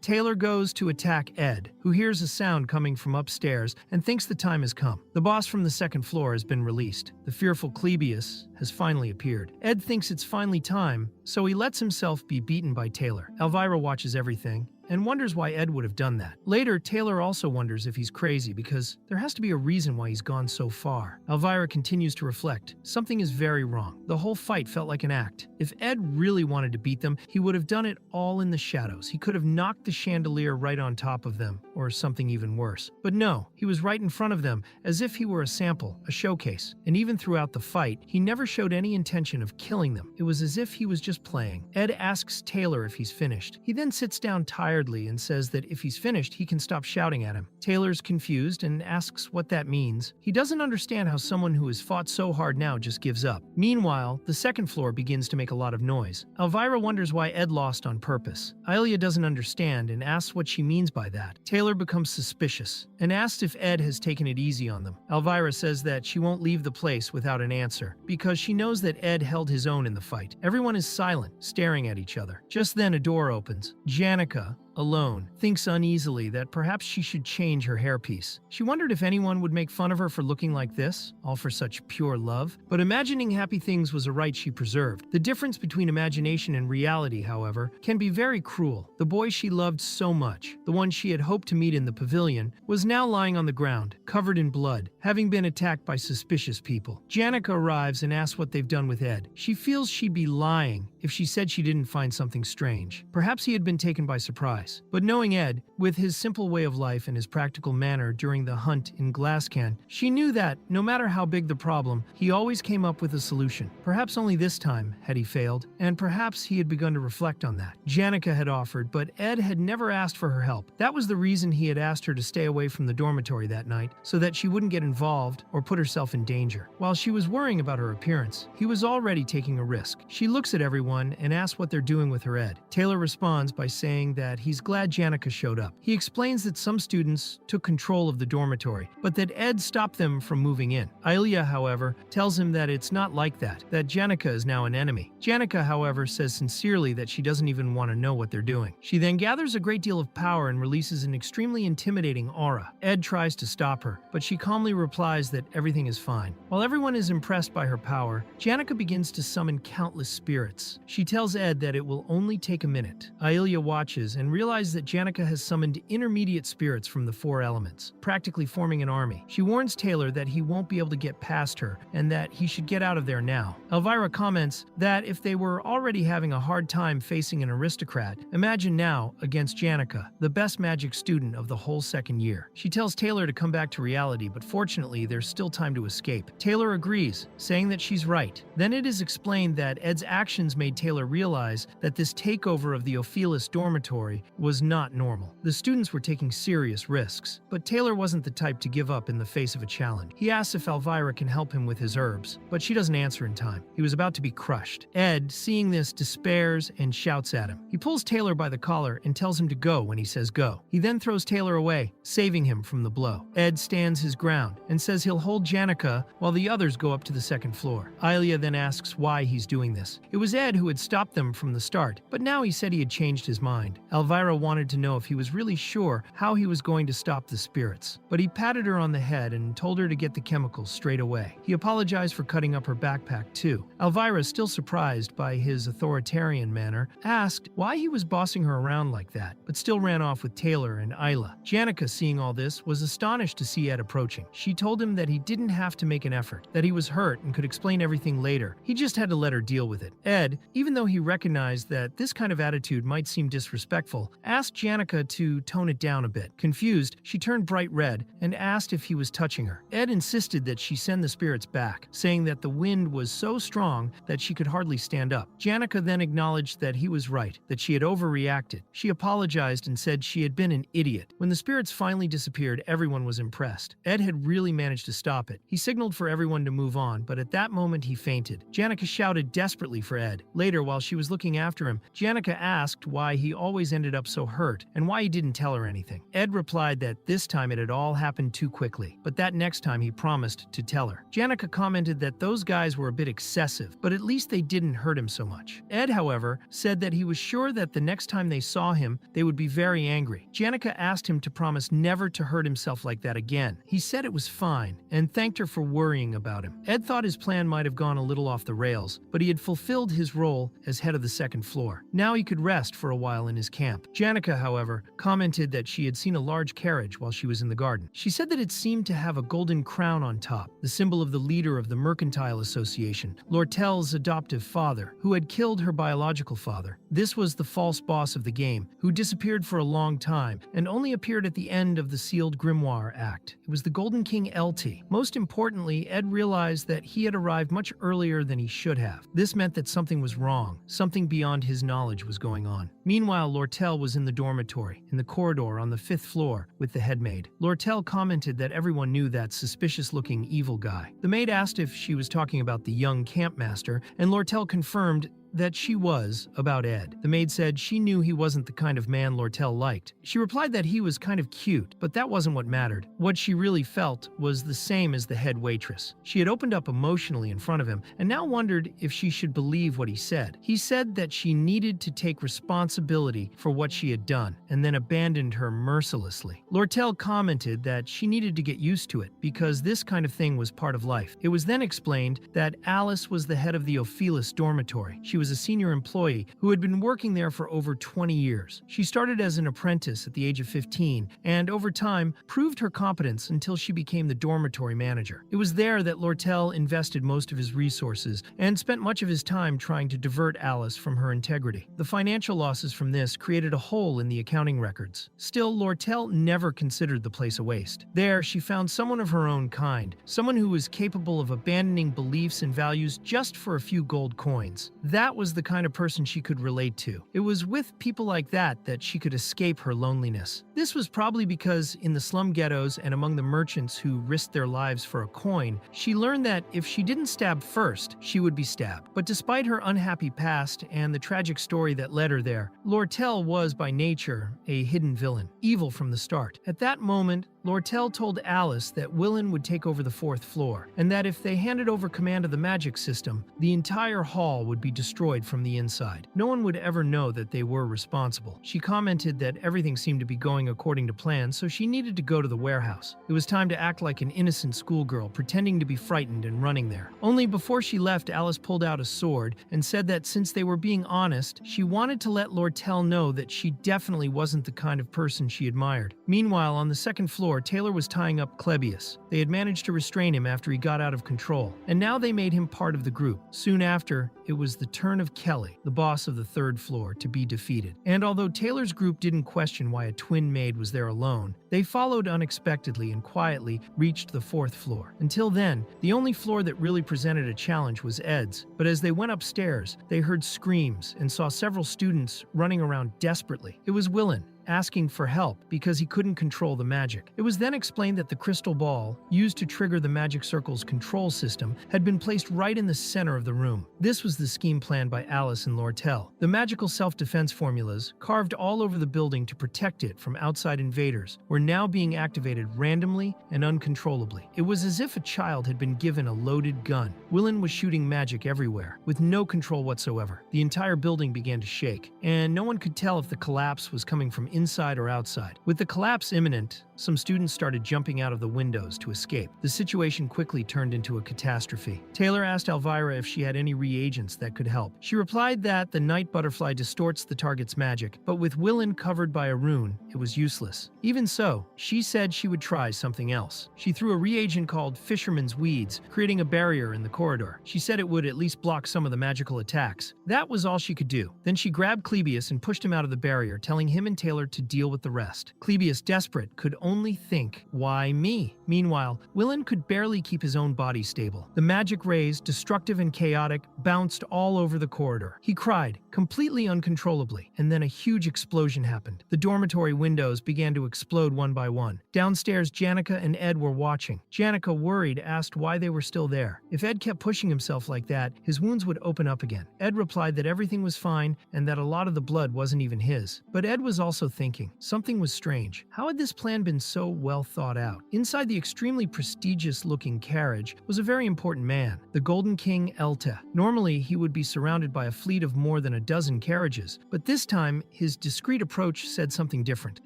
Taylor goes to attack Ed, who hears a sound coming from upstairs and thinks the time has come. The boss from the second floor has been released. The fearful Clebius has finally appeared. Ed thinks it's finally time, so he lets himself be beaten by Taylor. Elvira watches everything and wonders why Ed would have done that. Later, Taylor also wonders if he's crazy because there has to be a reason why he's gone so far. Elvira continues to reflect. Something is very wrong. The whole fight felt like an act. If Ed really wanted to beat them, he would have done it all in the shadows. He could have knocked the chandelier right on top of them, or something even worse. But no, he was right in front of them, as if he were a sample, a showcase. And even throughout the fight, he never showed any intention of killing them. It was as if he was just playing. Ed asks Taylor if he's finished. He then sits down tiredly and says that if he's finished, he can stop shouting at him. Taylor's confused and asks what that means. He doesn't understand how someone who has fought so hard now just gives up. Meanwhile, the second floor begins to make a lot of noise. Elvira wonders why Ed lost on purpose. Ilia doesn't understand and asks what she means by that. Taylor becomes suspicious and asks if Ed has taken it easy on them. Elvira says that she won't leave the place without an answer because she knows that Ed held his own in the fight. Everyone is silent, staring at each other. Just then a door opens. Janica, alone, thinks uneasily that perhaps she should change her hairpiece. She wondered if anyone would make fun of her for looking like this, all for such pure love. But imagining happy things was a right she preserved. The difference between imagination and reality, however, can be very cruel. The boy she loved so much, the one she had hoped to meet in the pavilion, was now lying on the ground, covered in blood, having been attacked by suspicious people. Janica arrives and asks what they've done with Ed. She feels she'd be lying if she said she didn't find something strange. Perhaps he had been taken by surprise. But knowing Ed, with his simple way of life and his practical manner during the hunt in Glasscan, she knew that, no matter how big the problem, he always came up with a solution. Perhaps only this time had he failed, and perhaps he had begun to reflect on that. Janica had offered, but Ed had never asked for her help. That was the reason he had asked her to stay away from the dormitory that night, so that she wouldn't get involved or put herself in danger. While she was worrying about her appearance, he was already taking a risk. She looks at everyone and asks what they're doing with her Ed. Taylor responds by saying that he's glad Janica showed up. He explains that some students took control of the dormitory, but that Ed stopped them from moving in. Ilia, however, tells him that it's not like that Janica is now an enemy. Janica, however, says sincerely that she doesn't even want to know what they're doing. She then gathers a great deal of power and releases an extremely intimidating aura. Ed tries to stop her, but she calmly replies that everything is fine. While everyone is impressed by her power, Janica begins to summon countless spirits. She tells Ed that it will only take a minute. Ilia watches and realizes that Janica has summoned intermediate spirits from the four elements, practically forming an army. She warns Taylor that he won't be able to get past her and that he should get out of there now. Elvira comments that if they were already having a hard time facing an aristocrat, imagine now against Janica, the best magic student of the whole second year. She tells Taylor to come back to reality, but fortunately there's still time to escape. Taylor agrees, saying that she's right. Then it is explained that Ed's actions made Taylor realize that this takeover of the Ophelis dormitory was not normal. The students were taking serious risks, but Taylor wasn't the type to give up in the face of a challenge. He asks if Elvira can help him with his herbs, but she doesn't answer in time. He was about to be crushed. Ed, seeing this, despairs and shouts at him. He pulls Taylor by the collar and tells him to go when he says go. He then throws Taylor away, saving him from the blow. Ed stands his ground and says he'll hold Janica while the others go up to the second floor. Ilia then asks why he's doing this. It was Ed who had stopped them from the start, but now he said he had changed his mind. Elvira wanted to know if he was really sure how he was going to stop the spirits, but he patted her on the head and told her to get the chemicals straight away. He apologized for cutting up her backpack too. Elvira, still surprised by his authoritarian manner, asked why he was bossing her around like that, but still ran off with Taylor and Isla. Janica, seeing all this, was astonished to see Ed approaching. She told him that he didn't have to make an effort, that he was hurt and could explain everything later. He just had to let her deal with it. Ed, even though he recognized that this kind of attitude might seem disrespectful, asked Janica to tone it down a bit. Confused, she turned bright red and asked if he was touching her. Ed insisted that she send the spirits back, saying that the wind was so strong that she could hardly stand up. Janica then acknowledged that he was right, that she had overreacted. She apologized and said she had been an idiot. When the spirits finally disappeared, everyone was impressed. Ed had really managed to stop it. He signaled for everyone to move on, but at that moment he fainted. Janica shouted desperately for Ed. Later Later, while she was looking after him, Janica asked why he always ended up so hurt and why he didn't tell her anything. Ed replied that this time it had all happened too quickly, but that next time he promised to tell her. Janica commented that those guys were a bit excessive, but at least they didn't hurt him so much. Ed, however, said that he was sure that the next time they saw him, they would be very angry. Janica asked him to promise never to hurt himself like that again. He said it was fine and thanked her for worrying about him. Ed thought his plan might have gone a little off the rails, but he had fulfilled his role as head of the second floor. Now he could rest for a while in his camp. Janica, however, commented that she had seen a large carriage while she was in the garden. She said that it seemed to have a golden crown on top, the symbol of the leader of the Mercantile Association, Lortell's adoptive father, who had killed her biological father. This was the false boss of the game, who disappeared for a long time and only appeared at the end of the sealed grimoire act. It was the Golden King LT. Most importantly, Ed realized that he had arrived much earlier than he should have. This meant that something was wrong. Something beyond his knowledge was going on. Meanwhile, Lortell was in the dormitory, in the corridor on the 5th floor, with the head maid. Lortell commented that everyone knew that suspicious-looking evil guy. The maid asked if she was talking about the young campmaster, and Lortell confirmed that she was about Ed. The maid said she knew he wasn't the kind of man Lortell liked. She replied that he was kind of cute, but that wasn't what mattered. What she really felt was the same as the head waitress. She had opened up emotionally in front of him and now wondered if she should believe what he said. He said that she needed to take responsibility for what she had done and then abandoned her mercilessly. Lortell commented that she needed to get used to it because this kind of thing was part of life. It was then explained that Alice was the head of the Ophelis dormitory. She was a senior employee who had been working there for over 20 years. She started as an apprentice at the age of 15 and, over time, proved her competence until she became the dormitory manager. It was there that Lortell invested most of his resources and spent much of his time trying to divert Alice from her integrity. The financial losses from this created a hole in the accounting records. Still, Lortell never considered the place a waste. There, she found someone of her own kind, someone who was capable of abandoning beliefs and values just for a few gold coins. That was the kind of person she could relate to. It was with people like that that she could escape her loneliness. This was probably because in the slum ghettos and among the merchants who risked their lives for a coin, she learned that if she didn't stab first, she would be stabbed. But despite her unhappy past and the tragic story that led her there, Lortell was by nature a hidden villain, evil from the start. At that moment, Lortell told Alice that Willen would take over the 4th floor, and that if they handed over command of the magic system, the entire hall would be destroyed from the inside. No one would ever know that they were responsible. She commented that everything seemed to be going according to plan, so she needed to go to the warehouse. It was time to act like an innocent schoolgirl, pretending to be frightened and running there. Only before she left, Alice pulled out a sword and said that since they were being honest, she wanted to let Lortell know that she definitely wasn't the kind of person she admired. Meanwhile, on the 2nd floor, Taylor was tying up Clebius. They had managed to restrain him after he got out of control, and now they made him part of the group. Soon after, it was the turn of Kelly, the boss of the 3rd floor, to be defeated. And although Taylor's group didn't question why a twin maid was there alone, they followed unexpectedly and quietly reached the 4th floor. Until then, the only floor that really presented a challenge was Ed's, but as they went upstairs, they heard screams and saw several students running around desperately. It was Willen, asking for help because he couldn't control the magic. It was then explained that the crystal ball, used to trigger the magic circle's control system, had been placed right in the center of the room. This was the scheme planned by Alice and Lortell. The magical self-defense formulas, carved all over the building to protect it from outside invaders, were now being activated randomly and uncontrollably. It was as if a child had been given a loaded gun. Willen was shooting magic everywhere, with no control whatsoever. The entire building began to shake, and no one could tell if the collapse was coming from inside or outside. With the collapse imminent, some students started jumping out of the windows to escape. The situation quickly turned into a catastrophe. Taylor asked Elvira if she had any reagents that could help. She replied that the night butterfly distorts the target's magic, but with Willen covered by a rune, it was useless. Even so, she said she would try something else. She threw a reagent called Fisherman's Weeds, creating a barrier in the corridor. She said it would at least block some of the magical attacks. That was all she could do. Then she grabbed Clebius and pushed him out of the barrier, telling him and Taylor to deal with the rest. Clebius, desperate, could only think, why me? Meanwhile, Willen could barely keep his own body stable. The magic rays, destructive and chaotic, bounced all over the corridor. He cried, completely uncontrollably, and then a huge explosion happened. The dormitory windows began to explode one by one. Downstairs, Janica and Ed were watching. Janica, worried, asked why they were still there. If Ed kept pushing himself like that, his wounds would open up again. Ed replied that everything was fine and that a lot of the blood wasn't even his. But Ed was also thinking, something was strange. How had this plan been so well thought out? Inside the extremely prestigious-looking carriage was a very important man, the Golden King Elta. Normally, he would be surrounded by a fleet of more than a dozen carriages, but this time, his discreet approach said something different.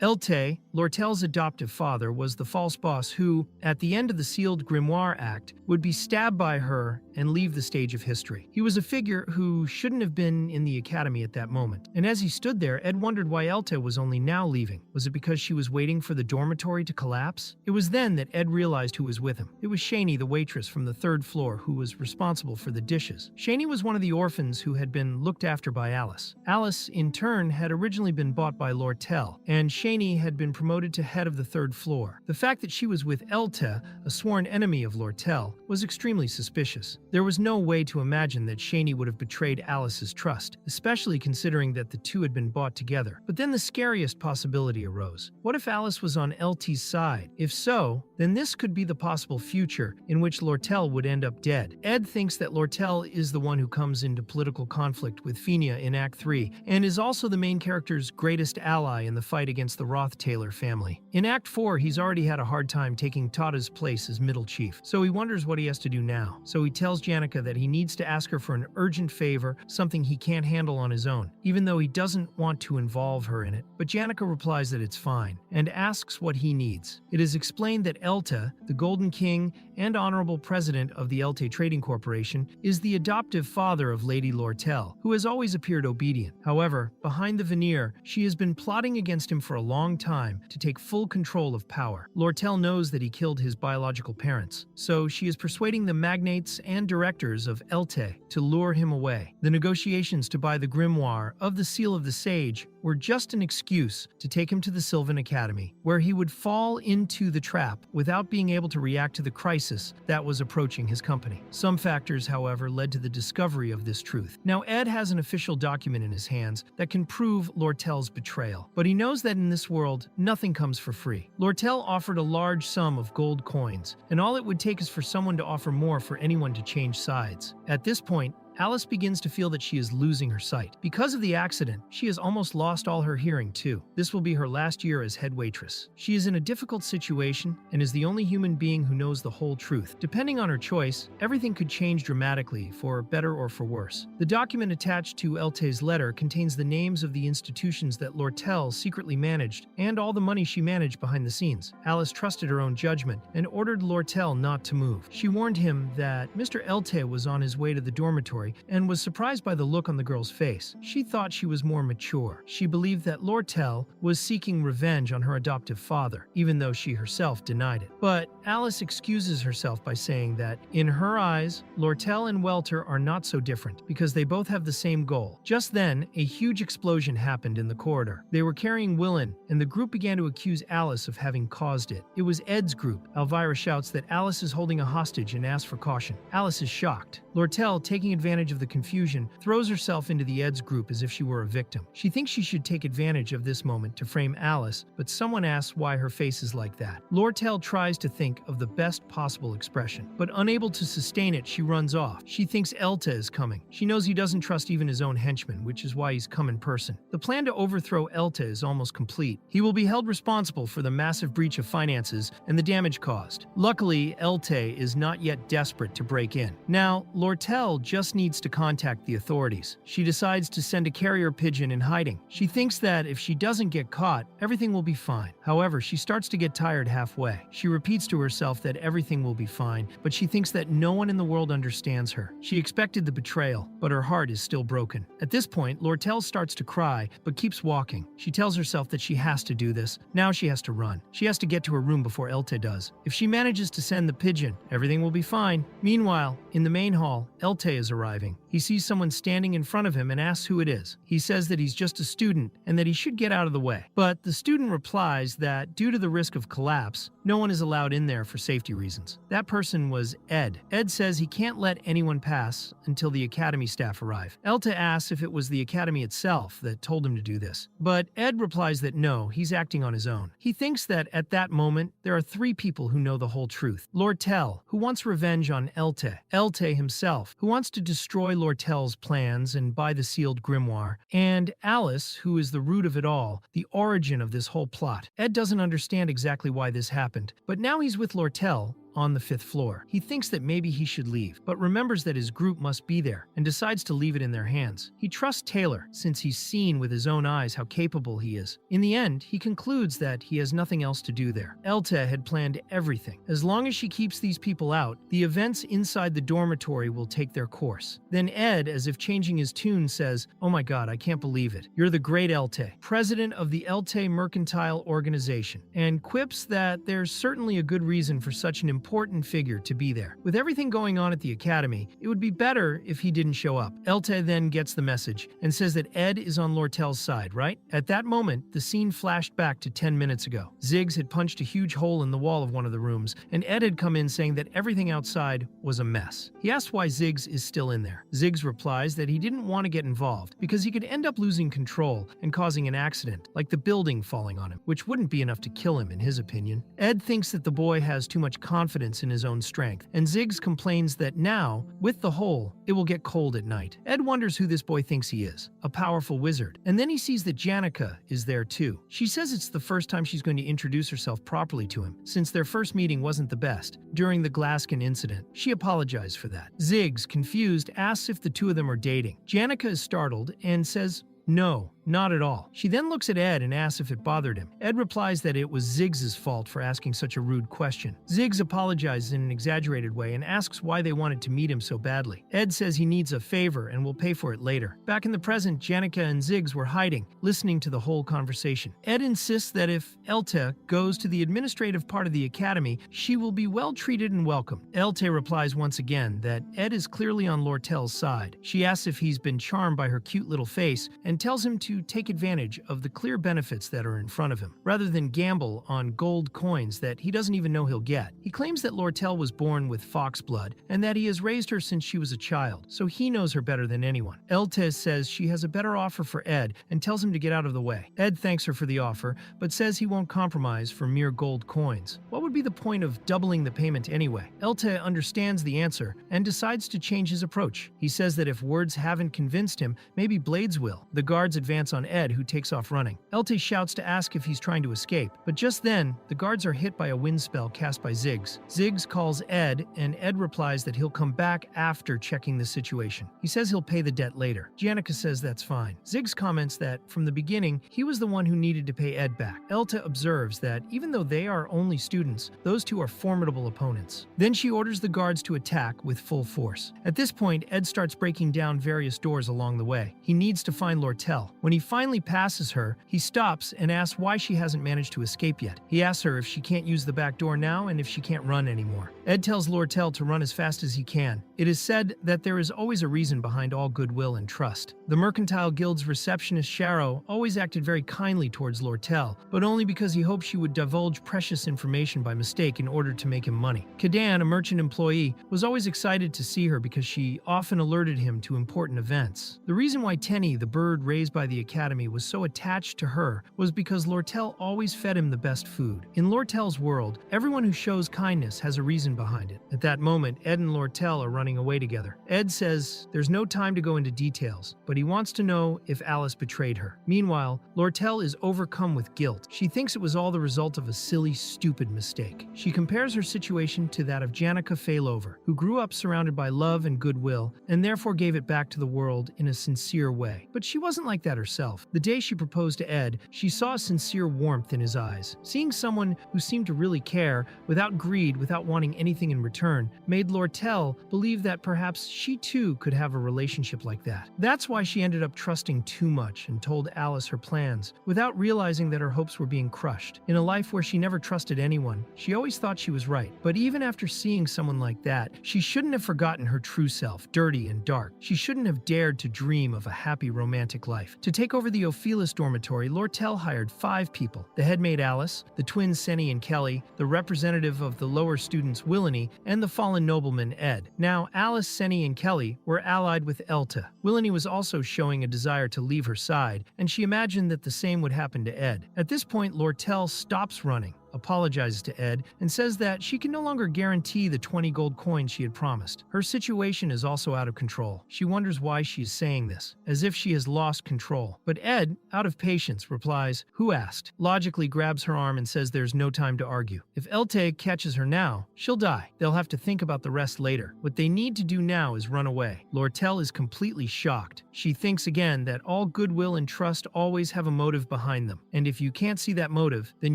Elte, Lortell's adoptive father, was the false boss who, at the end of the sealed grimoire act, would be stabbed by her and leave the stage of history. He was a figure who shouldn't have been in the academy at that moment, and as he stood there, Ed wondered why Elta was only now leaving. Was it because she was waiting for the dormitory to collapse? It was then that Ed realized who was with him. It was Shani, the waitress from the third floor, who was responsible for the dishes. Shani was one of the orphans who had been looked after by Alice. Alice, in turn, had originally been bought by Lortell, and Shani had been promoted to head of the third floor. The fact that she was with Elta, a sworn enemy of Lortell, was extremely suspicious. There was no way to imagine that Shani would have betrayed Alice's trust, especially considering that the two had been bought together. But then the scariest possibility arose. What if Alice was on LT's side? If so, then this could be the possible future in which Lortell would end up dead. Ed thinks that Lortell is the one who comes into political conflict with Fenia in Act 3, and is also the main character's greatest ally in the fight against the Roth-Taylor family. In Act 4, he's already had a hard time taking Tada's place as middle chief, so he wonders what he has to do now. So he tells Janica that he needs to ask her for an urgent favor, something he can't handle on his own, even though he doesn't want to involve her in it. But Janica replies that it's fine, and asks what he needs. It is explained that Elta, the Golden King and honorable president of the Elte Trading Corporation, is the adoptive father of Lady Lortell, who has always appeared obedient. However, behind the veneer, she has been plotting against him for a long time to take full control of power. Lortell knows that he killed his biological parents, so she is persuading the magnates and directors of Elte to lure him away. The negotiations to buy the grimoire of the Seal of the Sage were just an excuse to take him to the Sylvan Academy, where he would fall into the trap without being able to react to the crisis that was approaching his company. Some factors, however, led to the discovery of this truth. Now, Ed has an official document in his hands that can prove Lortell's betrayal, but he knows that in this world, nothing comes for free. Lortell offered a large sum of gold coins, and all it would take is for someone to offer more for anyone to change sides. At this point, Alice begins to feel that she is losing her sight. Because of the accident, she has almost lost all her hearing too. This will be her last year as head waitress. She is in a difficult situation and is the only human being who knows the whole truth. Depending on her choice, everything could change dramatically, for better or for worse. The document attached to Elte's letter contains the names of the institutions that Lortell secretly managed and all the money she managed behind the scenes. Alice trusted her own judgment and ordered Lortell not to move. She warned him that Mr. Elte was on his way to the dormitory and was surprised by the look on the girl's face. She thought she was more mature. She believed that Lortell was seeking revenge on her adoptive father, even though she herself denied it. But Alice excuses herself by saying that, in her eyes, Lortell and Welter are not so different, because they both have the same goal. Just then, a huge explosion happened in the corridor. They were carrying Willen, and the group began to accuse Alice of having caused it. It was Ed's group. Elvira shouts that Alice is holding a hostage and asks for caution. Alice is shocked. Lortell, taking advantage of the confusion, throws herself into the Ed's group as if she were a victim. She thinks she should take advantage of this moment to frame Alice, but someone asks why her face is like that. Lortell tries to think of the best possible expression, but unable to sustain it, she runs off. She thinks Elta is coming. She knows he doesn't trust even his own henchmen, which is why he's come in person. The plan to overthrow Elta is almost complete. He will be held responsible for the massive breach of finances and the damage caused. Luckily, Elte is not yet desperate to break in. Now, Lortell just needs to contact the authorities. She decides to send a carrier pigeon in hiding. She thinks that if she doesn't get caught, everything will be fine. However, she starts to get tired halfway. She repeats to herself that everything will be fine, but she thinks that no one in the world understands her. She expected the betrayal, but her heart is still broken. At this point, Lortell starts to cry, but keeps walking. She tells herself that she has to do this. Now she has to run. She has to get to her room before Elte does. If she manages to send the pigeon, everything will be fine. Meanwhile, in the main hall, Elte is arriving. He sees someone standing in front of him and asks who it is. He says that he's just a student and that he should get out of the way. But the student replies that due to the risk of collapse, no one is allowed in there for safety reasons. That person was Ed. Ed says he can't let anyone pass until the academy staff arrive. Elta asks if it was the academy itself that told him to do this. But Ed replies that no, he's acting on his own. He thinks that at that moment, there are three people who know the whole truth. Lortell, who wants revenge on Elte. Elte himself, who wants to destroy Lortell's plans and buy the sealed grimoire. And Alice, who is the root of it all, the origin of this whole plot. Ed doesn't understand exactly why this happened, but now he's with Lortell on the 5th floor. He thinks that maybe he should leave, but remembers that his group must be there and decides to leave it in their hands. He trusts Taylor since he's seen with his own eyes how capable he is. In the end, he concludes that he has nothing else to do there. Elta had planned everything. As long as she keeps these people out, the events inside the dormitory will take their course. Then Ed, as if changing his tune, says, "Oh my god, I can't believe it. You're the great Elte, president of the Elte Mercantile Organization," and quips that there's certainly a good reason for such an important figure to be there. With everything going on at the academy, it would be better if he didn't show up. Elte then gets the message and says that Ed is on Lortell's side, right? At that moment, the scene flashed back to 10 minutes ago. Ziggs had punched a huge hole in the wall of one of the rooms, and Ed had come in saying that everything outside was a mess. He asks why Ziggs is still in there. Ziggs replies that he didn't want to get involved because he could end up losing control and causing an accident, like the building falling on him, which wouldn't be enough to kill him in his opinion. Ed thinks that the boy has too much confidence in his own strength, and Ziggs complains that now, with the hole, it will get cold at night. Ed wonders who this boy thinks he is, a powerful wizard, and then he sees that Janica is there too. She says it's the first time she's going to introduce herself properly to him, since their first meeting wasn't the best, during the Glaskin incident. She apologized for that. Ziggs, confused, asks if the two of them are dating. Janica is startled and says, "No, not at all." She then looks at Ed and asks if it bothered him. Ed replies that it was Ziggs' fault for asking such a rude question. Ziggs apologizes in an exaggerated way and asks why they wanted to meet him so badly. Ed says he needs a favor and will pay for it later. Back in the present, Janica and Ziggs were hiding, listening to the whole conversation. Ed insists that if Elte goes to the administrative part of the academy, she will be well treated and welcome. Elte replies once again that Ed is clearly on Lortell's side. She asks if he's been charmed by her cute little face and tells him to take advantage of the clear benefits that are in front of him, rather than gamble on gold coins that he doesn't even know he'll get. He claims that Lortell was born with fox blood and that he has raised her since she was a child, so he knows her better than anyone. Elte says she has a better offer for Ed and tells him to get out of the way. Ed thanks her for the offer, but says he won't compromise for mere gold coins. What would be the point of doubling the payment anyway? Elte understands the answer and decides to change his approach. He says that if words haven't convinced him, maybe blades will. The guards advance on Ed, who takes off running. Elte shouts to ask if he's trying to escape, but just then, the guards are hit by a wind spell cast by Ziggs. Ziggs calls Ed, and Ed replies that he'll come back after checking the situation. He says he'll pay the debt later. Janica says that's fine. Ziggs comments that, from the beginning, he was the one who needed to pay Ed back. Elte observes that, even though they are only students, those two are formidable opponents. Then she orders the guards to attack with full force. At this point, Ed starts breaking down various doors along the way. He needs to find Lortell. When he finally passes her, he stops and asks why she hasn't managed to escape yet. He asks her if she can't use the back door now and if she can't run anymore. Ed tells Lortell to run as fast as he can. It is said that there is always a reason behind all goodwill and trust. The Mercantile Guild's receptionist Sharo always acted very kindly towards Lortell, but only because he hoped she would divulge precious information by mistake in order to make him money. Kadan, a merchant employee, was always excited to see her because she often alerted him to important events. The reason why Tenny, the bird raised by the academy, was so attached to her was because Lortell always fed him the best food. In Lortell's world, everyone who shows kindness has a reason behind it. At that moment, Ed and Lortell are running away together. Ed says there's no time to go into details, but he wants to know if Alice betrayed her. Meanwhile, Lortell is overcome with guilt. She thinks it was all the result of a silly, stupid mistake. She compares her situation to that of Janica Failover, who grew up surrounded by love and goodwill, and therefore gave it back to the world in a sincere way. But she wasn't like that herself. herself. The day she proposed to Ed, she saw sincere warmth in his eyes. Seeing someone who seemed to really care, without greed, without wanting anything in return, made Lortell believe that perhaps she too could have a relationship like that. That's why she ended up trusting too much and told Alice her plans, without realizing that her hopes were being crushed. In a life where she never trusted anyone, she always thought she was right. But even after seeing someone like that, she shouldn't have forgotten her true self, dirty and dark. She shouldn't have dared to dream of a happy romantic life. To take over the Ophelis dormitory, Lortell hired 5 people: the headmaid Alice, the twins Senny and Kelly, the representative of the lower students Willany, and the fallen nobleman Ed. Now, Alice, Senny, and Kelly were allied with Elta. Willany was also showing a desire to leave her side, and she imagined that the same would happen to Ed. At this point, Lortell stops running, apologizes to Ed, and says that she can no longer guarantee the 20 gold coins she had promised. Her situation is also out of control. She wonders why she is saying this, as if she has lost control. But Ed, out of patience, replies, "Who asked?" Logically grabs her arm and says there's no time to argue. If Elte catches her now, she'll die. They'll have to think about the rest later. What they need to do now is run away. Lortell is completely shocked. She thinks again that all goodwill and trust always have a motive behind them. And if you can't see that motive, then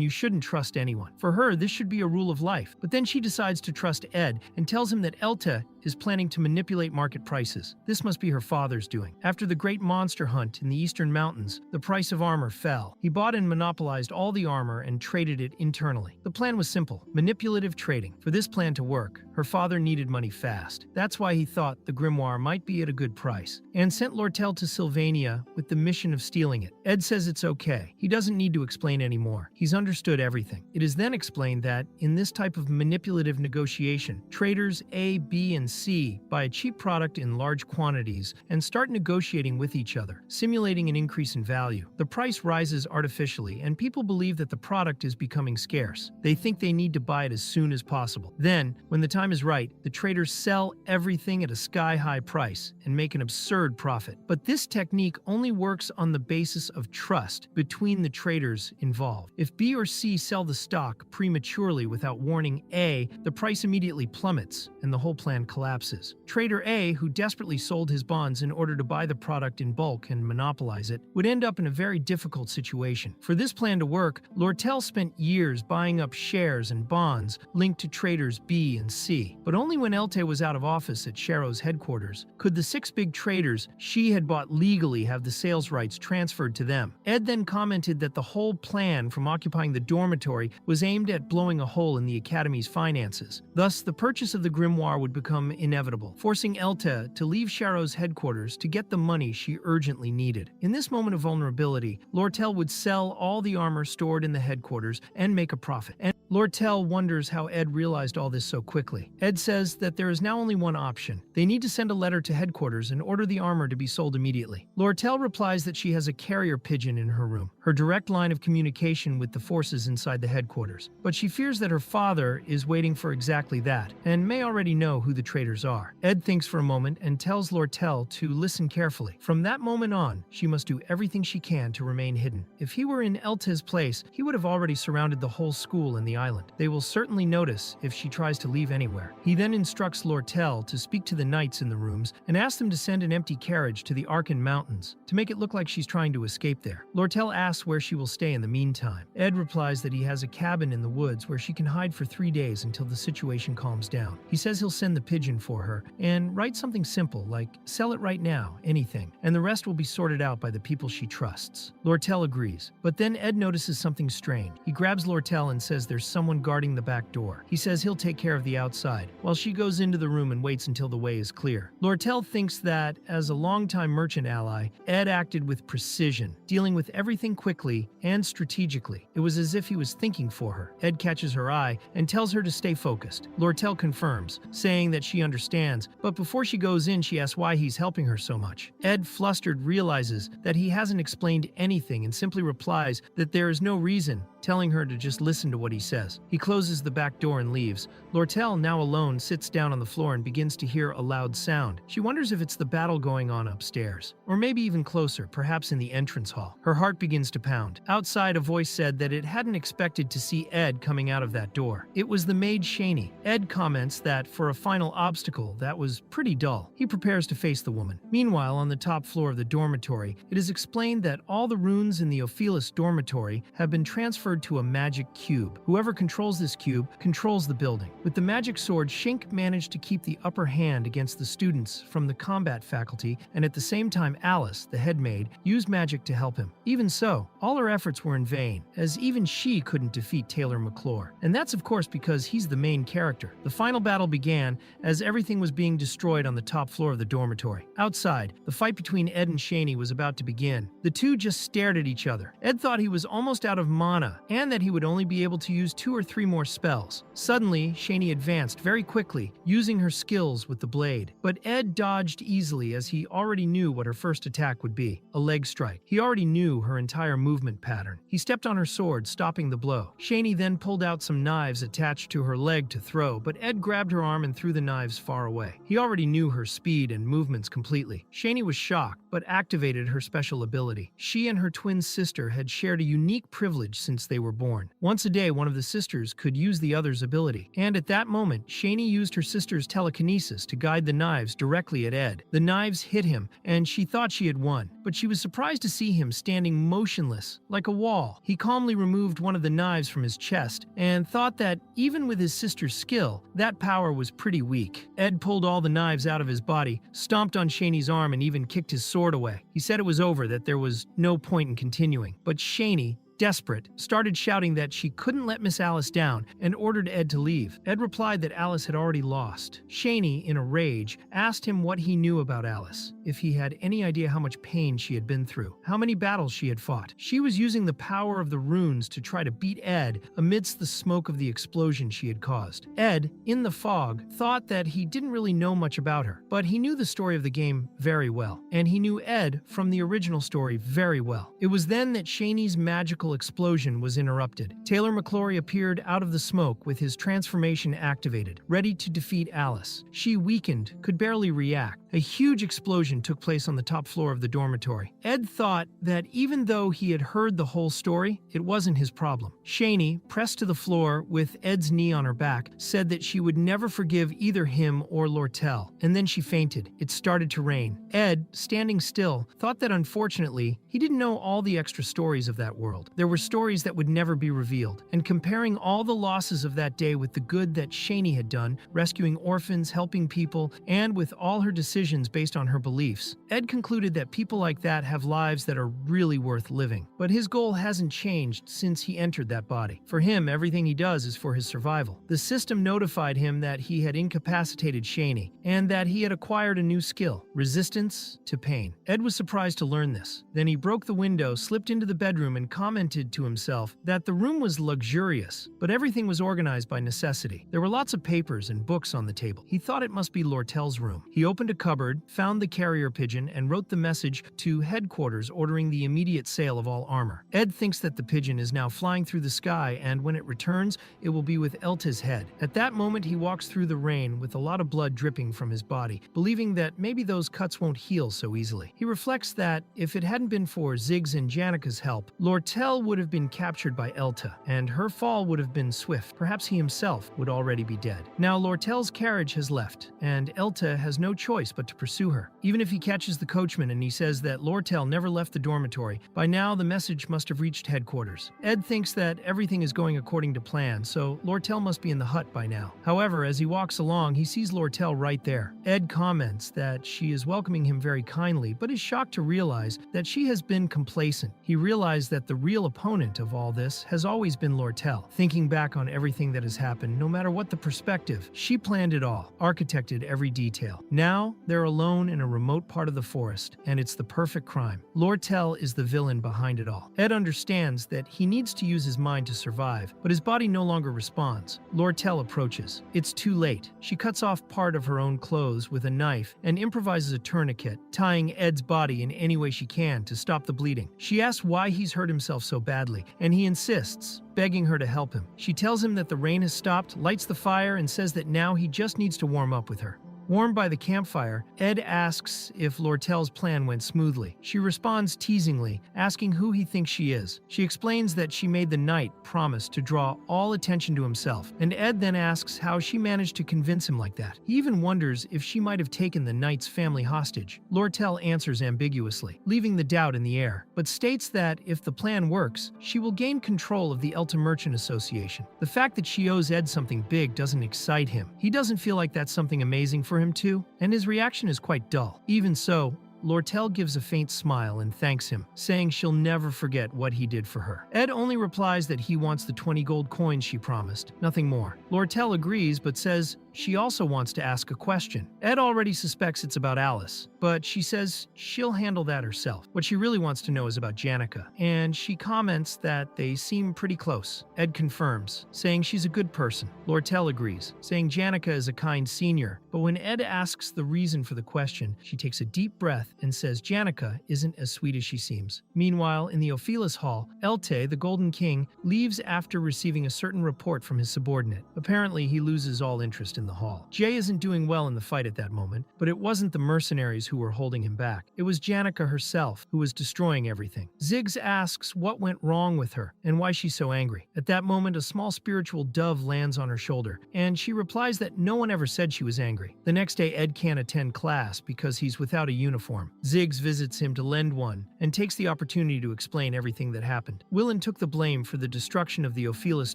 you shouldn't trust anyone. For her, this should be a rule of life. But then she decides to trust Ed and tells him that Elta is planning to manipulate market prices. This must be her father's doing. After the great monster hunt in the eastern mountains, the price of armor fell. He bought and monopolized all the armor and traded it internally. The plan was simple: manipulative trading. For this plan to work, her father needed money fast. That's why he thought the grimoire might be at a good price, and sent Lortell to Sylvania with the mission of stealing it. Ed says it's okay. He doesn't need to explain anymore. He's understood everything. It is then explained that, in this type of manipulative negotiation, traders A, B, and C buy a cheap product in large quantities and start negotiating with each other, simulating an increase in value. The price rises artificially, and people believe that the product is becoming scarce. They think they need to buy it as soon as possible. Then, when the time is right, the traders sell everything at a sky-high price and make an absurd profit. But this technique only works on the basis of trust between the traders involved. If B or C sell the stock prematurely without warning A, the price immediately plummets and the whole plan collapses. Trader A, who desperately sold his bonds in order to buy the product in bulk and monopolize it, would end up in a very difficult situation. For this plan to work, Lortell spent years buying up shares and bonds linked to traders B and C. But only when Elte was out of office at Sharrow's headquarters could the 6 big traders she had bought legally have the sales rights transferred to them. Ed then commented that the whole plan from occupying the dormitory was aimed at blowing a hole in the Academy's finances. Thus, the purchase of the grimoire would become inevitable, forcing Elta to leave Sharrow's headquarters to get the money she urgently needed. In this moment of vulnerability, Lortell would sell all the armor stored in the headquarters and make a profit. And Lortell wonders how Ed realized all this so quickly. Ed says that there is now only one option. They need to send a letter to headquarters and order the armor to be sold immediately. Lortell replies that she has a carrier pigeon in her room, her direct line of communication with the forces inside the headquarters. But she fears that her father is waiting for exactly that, and may already know who the traders are. Ed thinks for a moment and tells Lortell to listen carefully. From that moment on, she must do everything she can to remain hidden. If he were in Elta's place, he would have already surrounded the whole school and the island. They will certainly notice if she tries to leave anywhere. He then instructs Lortell to speak to the knights in the rooms and ask them to send an empty carriage to the Arkan Mountains to make it look like she's trying to escape there. Lortell asks where she will stay in the meantime. Ed replies that he has a cabin in the woods where she can hide for 3 days until the situation calms down. He says he'll send the pigeon for her and write something simple like, "Sell it right now, anything," and the rest will be sorted out by the people she trusts. Lortell agrees, but then Ed notices something strange. He grabs Lortell and says there's someone guarding the back door. He says he'll take care of the outside, while she goes into the room and waits until the way is clear. Lortell thinks that, as a longtime merchant ally, Ed acted with precision, dealing with everything quickly and strategically. It was as if he was thinking for her. Ed catches her eye and tells her to stay focused. Lortell confirms, saying that she understands, but before she goes in, she asks why he's helping her so much. Ed, flustered, realizes that he hasn't explained anything and simply replies that there is no reason, telling her to just listen to what he says. says. He closes the back door and leaves. Lortell, now alone, sits down on the floor and begins to hear a loud sound. She wonders if it's the battle going on upstairs, or maybe even closer, perhaps in the entrance hall. Her heart begins to pound. Outside, a voice said that it hadn't expected to see Ed coming out of that door. It was the maid Shani. Ed comments that for a final obstacle, that was pretty dull. He prepares to face the woman. Meanwhile, on the top floor of the dormitory, it is explained that all the runes in the Ophelis dormitory have been transferred to a magic cube. Whoever controls this cube controls the building. With the magic sword, Shink managed to keep the upper hand against the students from the combat faculty, and at the same time Alice, the head maid, used magic to help him. Even so, all her efforts were in vain, as even she couldn't defeat Taylor McClure. And that's of course because he's the main character. The final battle began as everything was being destroyed on the top floor of the dormitory. Outside, the fight between Ed and Shani was about to begin. The two just stared at each other. Ed thought he was almost out of mana, and that he would only be able to use 2 or 3 more spells. Suddenly, Shani advanced very quickly, using her skills with the blade. But Ed dodged easily as he already knew what her first attack would be, a leg strike. He already knew her entire movement pattern. He stepped on her sword, stopping the blow. Shani then pulled out some knives attached to her leg to throw, but Ed grabbed her arm and threw the knives far away. He already knew her speed and movements completely. Shani was shocked, but activated her special ability. She and her twin sister had shared a unique privilege since they were born. Once a day, one of the sisters could use the other's ability, and at that moment, Shani used her sister's telekinesis to guide the knives directly at Ed. The knives hit him, and she thought she had won, but she was surprised to see him standing motionless, like a wall. He calmly removed one of the knives from his chest, and thought that, even with his sister's skill, that power was pretty weak. Ed pulled all the knives out of his body, stomped on Shani's arm, and even kicked his sword away. He said it was over, that there was no point in continuing. But Shani, desperate, started shouting that she couldn't let Miss Alice down and ordered Ed to leave. Ed replied that Alice had already lost. Shani, in a rage, asked him what he knew about Alice, if he had any idea how much pain she had been through, how many battles she had fought. She was using the power of the runes to try to beat Ed amidst the smoke of the explosion she had caused. Ed, in the fog, thought that he didn't really know much about her, but he knew the story of the game very well, and he knew Ed from the original story very well. It was then that Shani's magical explosion was interrupted. Taylor McClory appeared out of the smoke with his transformation activated, ready to defeat Alice. She weakened, could barely react. A huge explosion took place on the top floor of the dormitory. Ed thought that even though he had heard the whole story, it wasn't his problem. Shani, pressed to the floor with Ed's knee on her back, said that she would never forgive either him or Lortell, and then she fainted. It started to rain. Ed, standing still, thought that unfortunately, he didn't know all the extra stories of that world. There were stories that would never be revealed, and comparing all the losses of that day with the good that Shani had done, rescuing orphans, helping people, and with all her decisions based on her beliefs, Ed concluded that people like that have lives that are really worth living. But his goal hasn't changed since he entered that body. For him, everything he does is for his survival. The system notified him that he had incapacitated Shani, and that he had acquired a new skill, resistance to pain. Ed was surprised to learn this. Then he broke the window, slipped into the bedroom, and commented to himself that the room was luxurious, but everything was organized by necessity. There were lots of papers and books on the table. He thought it must be Lortell's room. He opened a cupboard, found the carrier pigeon, and wrote the message to headquarters ordering the immediate sale of all armor. Ed thinks that the pigeon is now flying through the sky, and when it returns, it will be with Elta's head. At that moment, he walks through the rain with a lot of blood dripping from his body, believing that maybe those cuts won't heal so easily. He reflects that if it hadn't been for Zig's and Janica's help, Lortell would have been captured by Elta, and her fall would have been swift. Perhaps he himself would already be dead. Now Lortell's carriage has left, and Elta has no choice but to pursue her. Even if he catches the coachman and he says that Lortell never left the dormitory, by now the message must have reached headquarters. Ed thinks that everything is going according to plan, so Lortell must be in the hut by now. However, as he walks along, he sees Lortell right there. Ed comments that she is welcoming him very kindly, but is shocked to realize that she has been complacent. He realized that the real opponent of all this has always been Lortell. Thinking back on everything that has happened, no matter what the perspective, she planned it all, architected every detail. Now, They're alone in a remote part of the forest, and it's the perfect crime. Lortell is the villain behind it all. Ed understands that he needs to use his mind to survive, but his body no longer responds. Lortell approaches. It's too late. She cuts off part of her own clothes with a knife and improvises a tourniquet, tying Ed's body in any way she can to stop the bleeding. She asks why he's hurt himself so badly, and he insists, begging her to help him. She tells him that the rain has stopped, lights the fire, and says that now he just needs to warm up with her. Warmed by the campfire, Ed asks if Lortell's plan went smoothly. She responds teasingly, asking who he thinks she is. She explains that she made the knight promise to draw all attention to himself, and Ed then asks how she managed to convince him like that. He even wonders if she might have taken the knight's family hostage. Lortell answers ambiguously, leaving the doubt in the air, but states that if the plan works, she will gain control of the Elta Merchant Association. The fact that she owes Ed something big doesn't excite him. He doesn't feel like that's something amazing for him too, and his reaction is quite dull. Even so, Lortell gives a faint smile and thanks him, saying she'll never forget what he did for her. Ed only replies that he wants the 20 gold coins she promised, nothing more. Lortell agrees but says she also wants to ask a question. Ed already suspects it's about Alice, but she says she'll handle that herself. What she really wants to know is about Janica, and she comments that they seem pretty close. Ed confirms, saying she's a good person. Lortell agrees, saying Janica is a kind senior, but when Ed asks the reason for the question, she takes a deep breath and says Janica isn't as sweet as she seems. Meanwhile, in the Ophelis Hall, Elte, the Golden King, leaves after receiving a certain report from his subordinate. Apparently, he loses all interest in the hall. Jay isn't doing well in the fight at that moment, but it wasn't the mercenaries who were holding him back. It was Janica herself who was destroying everything. Ziggs asks what went wrong with her and why she's so angry. At that moment, a small spiritual dove lands on her shoulder, and she replies that no one ever said she was angry. The next day, Ed can't attend class because he's without a uniform. Ziggs visits him to lend one and takes the opportunity to explain everything that happened. Willen took the blame for the destruction of the Ophelis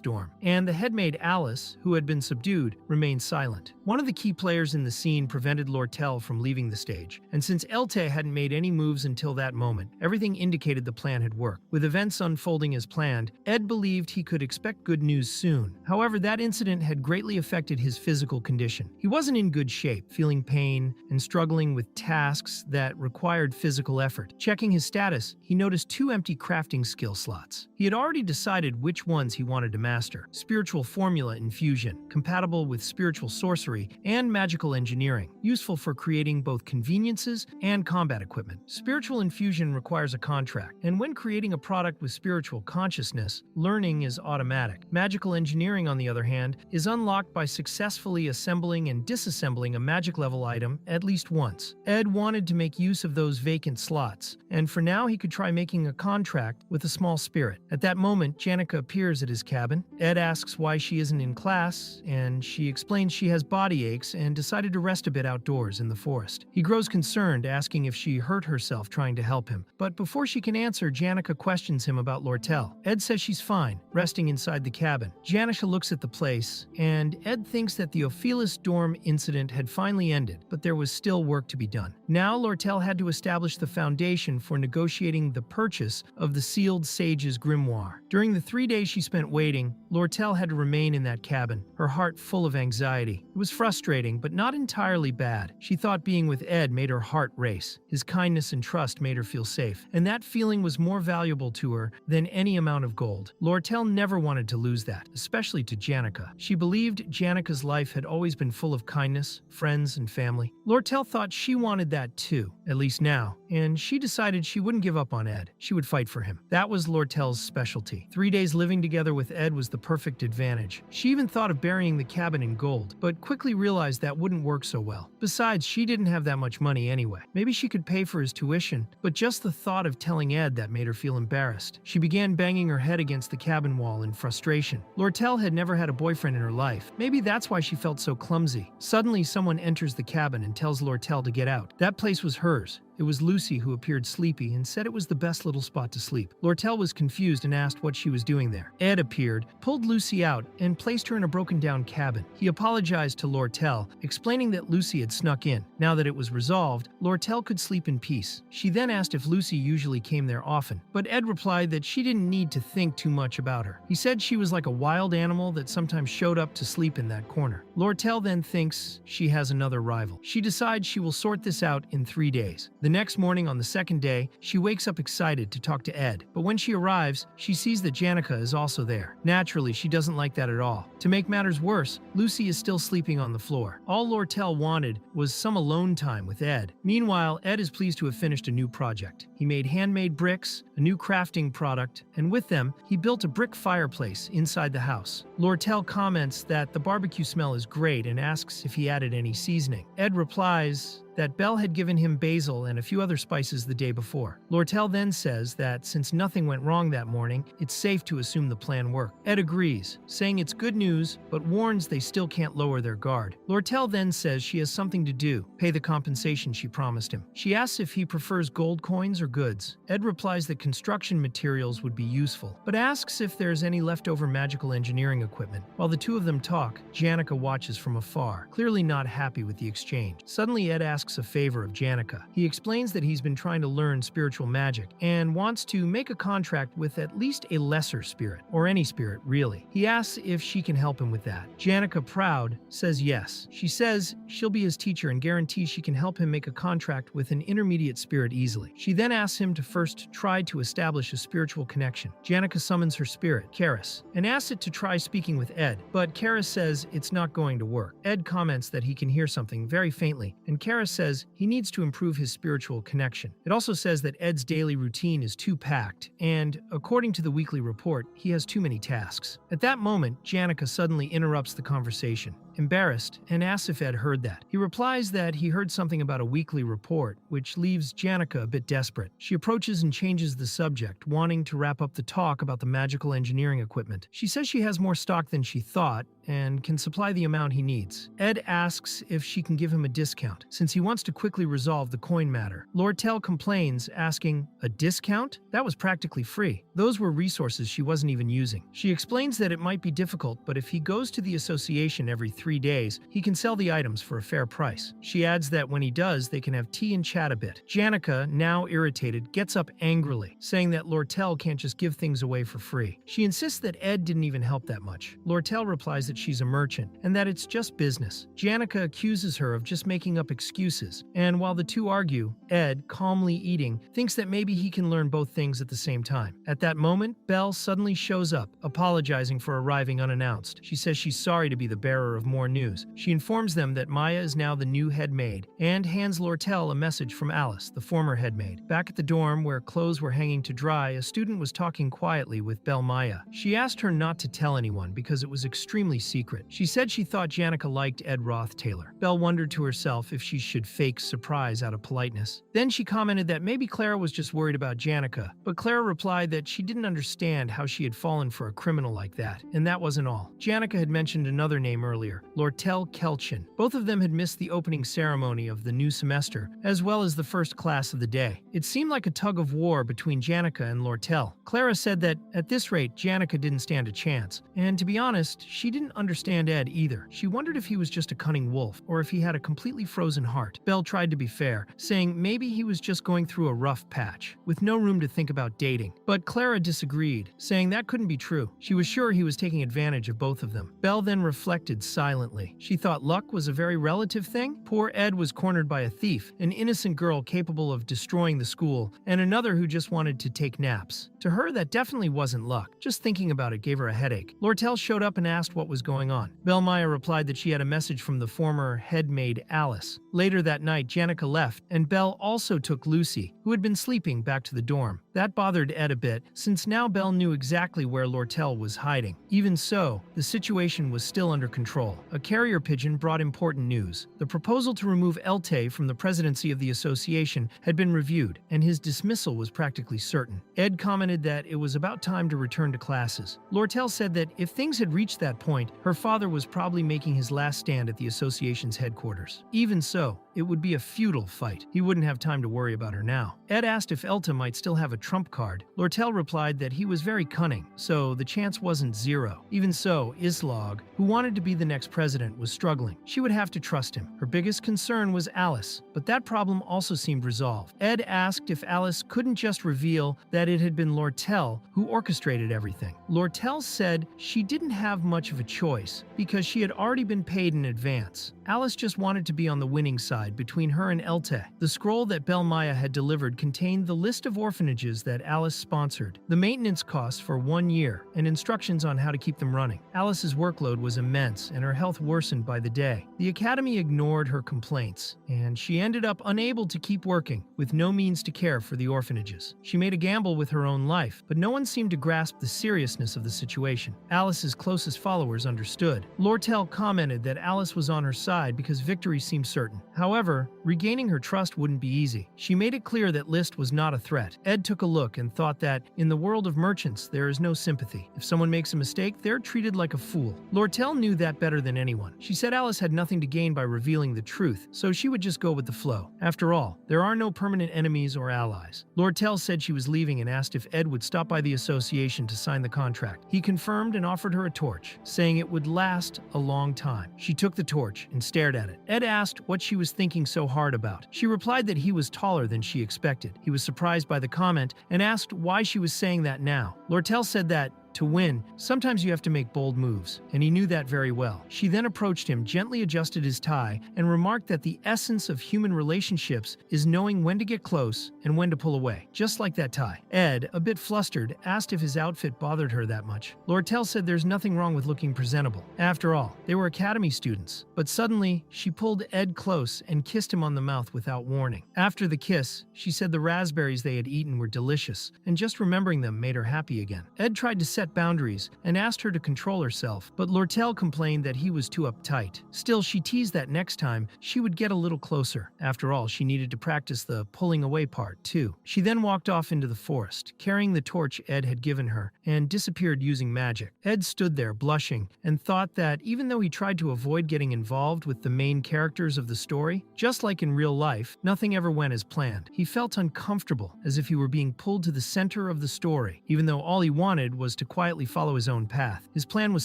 dorm, and the headmaid Alice, who had been subdued, remained silent. One of the key players in the scene prevented Lortell from leaving the stage, and since Elte hadn't made any moves until that moment, everything indicated the plan had worked. With events unfolding as planned, Ed believed he could expect good news soon. However, that incident had greatly affected his physical condition. He wasn't in good shape, feeling pain and struggling with tasks that required physical effort. Checking his status, he noticed 2 empty crafting skill slots. He had already decided which ones he wanted to master: spiritual formula infusion, compatible with spiritual sorcery, and magical engineering, useful for creating both conveniences and combat equipment. Spiritual infusion requires a contract, and when creating a product with spiritual consciousness, learning is automatic. Magical engineering, on the other hand, is unlocked by successfully assembling and disassembling a magic level item at least once. Ed wanted to make use of those vacant slots, and for now he could try making a contract with a small spirit. At that moment, Janica appears at his cabin. Ed asks why she isn't in class, and she explains she has body aches and decided to rest a bit outdoors in the forest. He grows concerned, asking if she hurt herself trying to help him. But before she can answer, Janica questions him about Lortell. Ed says she's fine, resting inside the cabin. Janica looks at the place, and Ed thinks that the Ophelis dorm incident had finally ended, but there was still work to be done. Now Lortell had to establish the foundation for negotiating the purchase of the sealed sage's grimoire. During the 3 days she spent waiting, Lortell had to remain in that cabin, her heart full of anxiety. It was frustrating, but not entirely bad. She thought being with Ed made her heart race. His kindness and trust made her feel safe, and that feeling was more valuable to her than any amount of gold. Lortell never wanted to lose that, especially to Janica. She believed Janica's life had always been full of kindness, friends, and family. Lortell thought she wanted that too, at least now, and she decided she wouldn't give up on Ed. She would fight for him. That was Lortell's specialty. 3 days living together with Ed was the perfect advantage. She even thought of burying the cabin in gold, but quickly realized that wouldn't work so well. Besides, she didn't have that much money anyway. Maybe she could pay for his tuition, but just the thought of telling Ed that made her feel embarrassed. She began banging her head against the cabin wall in frustration. Lortell had never had a boyfriend in her life. Maybe that's why she felt so clumsy. Suddenly, someone enters the cabin and tells Lortell to get out. That place was hers. It It was Lucy who appeared sleepy and said it was the best little spot to sleep. Lortell was confused and asked what she was doing there. Ed appeared, pulled Lucy out, and placed her in a broken-down cabin. He apologized to Lortell, explaining that Lucy had snuck in. Now that it was resolved, Lortell could sleep in peace. She then asked if Lucy usually came there often, but Ed replied that she didn't need to think too much about her. He said she was like a wild animal that sometimes showed up to sleep in that corner. Lortell then thinks she has another rival. She decides she will sort this out in 3 days. The next morning, on the second day, she wakes up excited to talk to Ed, but when she arrives, she sees that Janica is also there. Naturally, she doesn't like that at all. To make matters worse, Lucy is still sleeping on the floor. All Lortell wanted was some alone time with Ed. Meanwhile, Ed is pleased to have finished a new project. He made handmade bricks, a new crafting product, and with them, he built a brick fireplace inside the house. Lortell comments that the barbecue smell is great and asks if he added any seasoning. Ed replies that Belle had given him basil and a few other spices the day before. Lortell then says that since nothing went wrong that morning, it's safe to assume the plan worked. Ed agrees, saying it's good news, but warns they still can't lower their guard. Lortell then says she has something to do, pay the compensation she promised him. She asks if he prefers gold coins or goods. Ed replies that construction materials would be useful, but asks if there's any leftover magical engineering equipment. While the two of them talk, Janica watches from afar, clearly not happy with the exchange. Suddenly, Ed asks a favor of Janica. He explains that he's been trying to learn spiritual magic and wants to make a contract with at least a lesser spirit, or any spirit really. He asks if she can help him with that. Janica, proud, says yes. She says she'll be his teacher and guarantees she can help him make a contract with an intermediate spirit easily. She then asks him to first try to establish a spiritual connection. Janica summons her spirit, Karis, and asks it to try speaking with Ed, but Karis says it's not going to work. Ed comments that he can hear something very faintly, and Karis says he needs to improve his spiritual connection. It also says that Ed's daily routine is too packed, and according to the weekly report, he has too many tasks. At that moment, Janica suddenly interrupts the conversation, embarrassed, and asks if Ed heard that. He replies that he heard something about a weekly report, which leaves Janica a bit desperate. She approaches and changes the subject, wanting to wrap up the talk about the magical engineering equipment. She says she has more stock than she thought and can supply the amount he needs. Ed asks if she can give him a discount, since he wants to quickly resolve the coin matter. Lortell complains, asking, "A discount? That was practically free. Those were resources she wasn't even using." She explains that it might be difficult, but if he goes to the association every 3 days, he can sell the items for a fair price. She adds that when he does, they can have tea and chat a bit. Janica, now irritated, gets up angrily, saying that Lortell can't just give things away for free. She insists that Ed didn't even help that much. Lortell replies that she's a merchant and that it's just business. Janica accuses her of just making up excuses, and while the two argue, Ed, calmly eating, thinks that maybe he can learn both things at the same time. At that moment, Belle suddenly shows up, apologizing for arriving unannounced. She says she's sorry to be the bearer of more news. She informs them that Maya is now the new head maid, and hands Lortell a message from Alice, the former head maid. Back at the dorm, where clothes were hanging to dry, a student was talking quietly with Belle Maya. She asked her not to tell anyone because it was extremely secret. She said she thought Janica liked Ed Roth-Taylor. Belle wondered to herself if she should fake surprise out of politeness. Then she commented that maybe Clara was just worried about Janica, but Clara replied that she didn't understand how she had fallen for a criminal like that, and that wasn't all. Janica had mentioned another name earlier, Lortell Kelchin. Both of them had missed the opening ceremony of the new semester, as well as the first class of the day. It seemed like a tug of war between Janica and Lortell. Clara said that, at this rate, Janica didn't stand a chance, and to be honest, she didn't understand Ed either. She wondered if he was just a cunning wolf, or if he had a completely frozen heart. Belle tried to be fair, saying maybe he was just going through a rough patch, with no room to think about dating. But Clara disagreed, saying that couldn't be true. She was sure he was taking advantage of both of them. Belle then reflected silently. She thought luck was a very relative thing. Poor Ed was cornered by a thief, an innocent girl capable of destroying the school, and another who just wanted to take naps. To her, that definitely wasn't luck. Just thinking about it gave her a headache. Lortell showed up and asked what was going on. Belle Maya replied that she had a message from the former head maid Alice. Later that night, Janica left, and Belle also took Lucy, who had been sleeping, back to the dorm. That bothered Ed a bit, since now Belle knew exactly where Lortell was hiding. Even so, the situation was still under control. A carrier pigeon brought important news. The proposal to remove Elte from the presidency of the association had been reviewed, and his dismissal was practically certain. Ed commented that it was about time to return to classes. Lortell said that if things had reached that point, her father was probably making his last stand at the association's headquarters. Even so, it would be a futile fight. He wouldn't have time to worry about her now. Ed asked if Elta might still have a trump card. Lortell replied that he was very cunning, so the chance wasn't zero. Even so, Islog, who wanted to be the next president, was struggling. She would have to trust him. Her biggest concern was Alice, but that problem also seemed resolved. Ed asked if Alice couldn't just reveal that it had been Lortell who orchestrated everything. Lortell said she didn't have much of a choice because she had already been paid in advance. Alice just wanted to be on the winning side between her and Elte. The scroll that Belmaya had delivered contained the list of orphanages that Alice sponsored, the maintenance costs for 1 year, and instructions on how to keep them running. Alice's workload was immense, and her health worsened by the day. The academy ignored her complaints, and she ended up unable to keep working, with no means to care for the orphanages. She made a gamble with her own life, but no one seemed to grasp the seriousness of the situation. Alice's closest followers understood. Lortell commented that Alice was on her side because victory seemed certain. However, regaining her trust wouldn't be easy. She made it clear that List was not a threat. Ed took a look and thought that, in the world of merchants, there is no sympathy. If someone makes a mistake, they're treated like a fool. Lortell knew that better than anyone. She said Alice had nothing to gain by revealing the truth, so she would just go with the flow. After all, there are no permanent enemies or allies. Lortell said she was leaving and asked if Ed would stop by the association to sign the contract. He confirmed and offered her a torch, saying it would last a long time. She took the torch and stared at it. Ed asked what she was thinking so hard about. She replied that he was taller than she expected. He was surprised by the comment and asked why she was saying that now. Lortell said that, to win, sometimes you have to make bold moves, and he knew that very well. She then approached him, gently adjusted his tie, and remarked that the essence of human relationships is knowing when to get close and when to pull away, just like that tie. Ed, a bit flustered, asked if his outfit bothered her that much. Lortell said there's nothing wrong with looking presentable. After all, they were academy students. But suddenly, she pulled Ed close and kissed him on the mouth without warning. After the kiss, she said the raspberries they had eaten were delicious, and just remembering them made her happy again. Ed tried to set boundaries and asked her to control herself, but Lortell complained that he was too uptight. Still, she teased that next time she would get a little closer. After all, she needed to practice the pulling away part, too. She then walked off into the forest, carrying the torch Ed had given her, and disappeared using magic. Ed stood there, blushing, and thought that even though he tried to avoid getting involved with the main characters of the story, just like in real life, nothing ever went as planned. He felt uncomfortable, as if he were being pulled to the center of the story, even though all he wanted was to quietly follow his own path. His plan was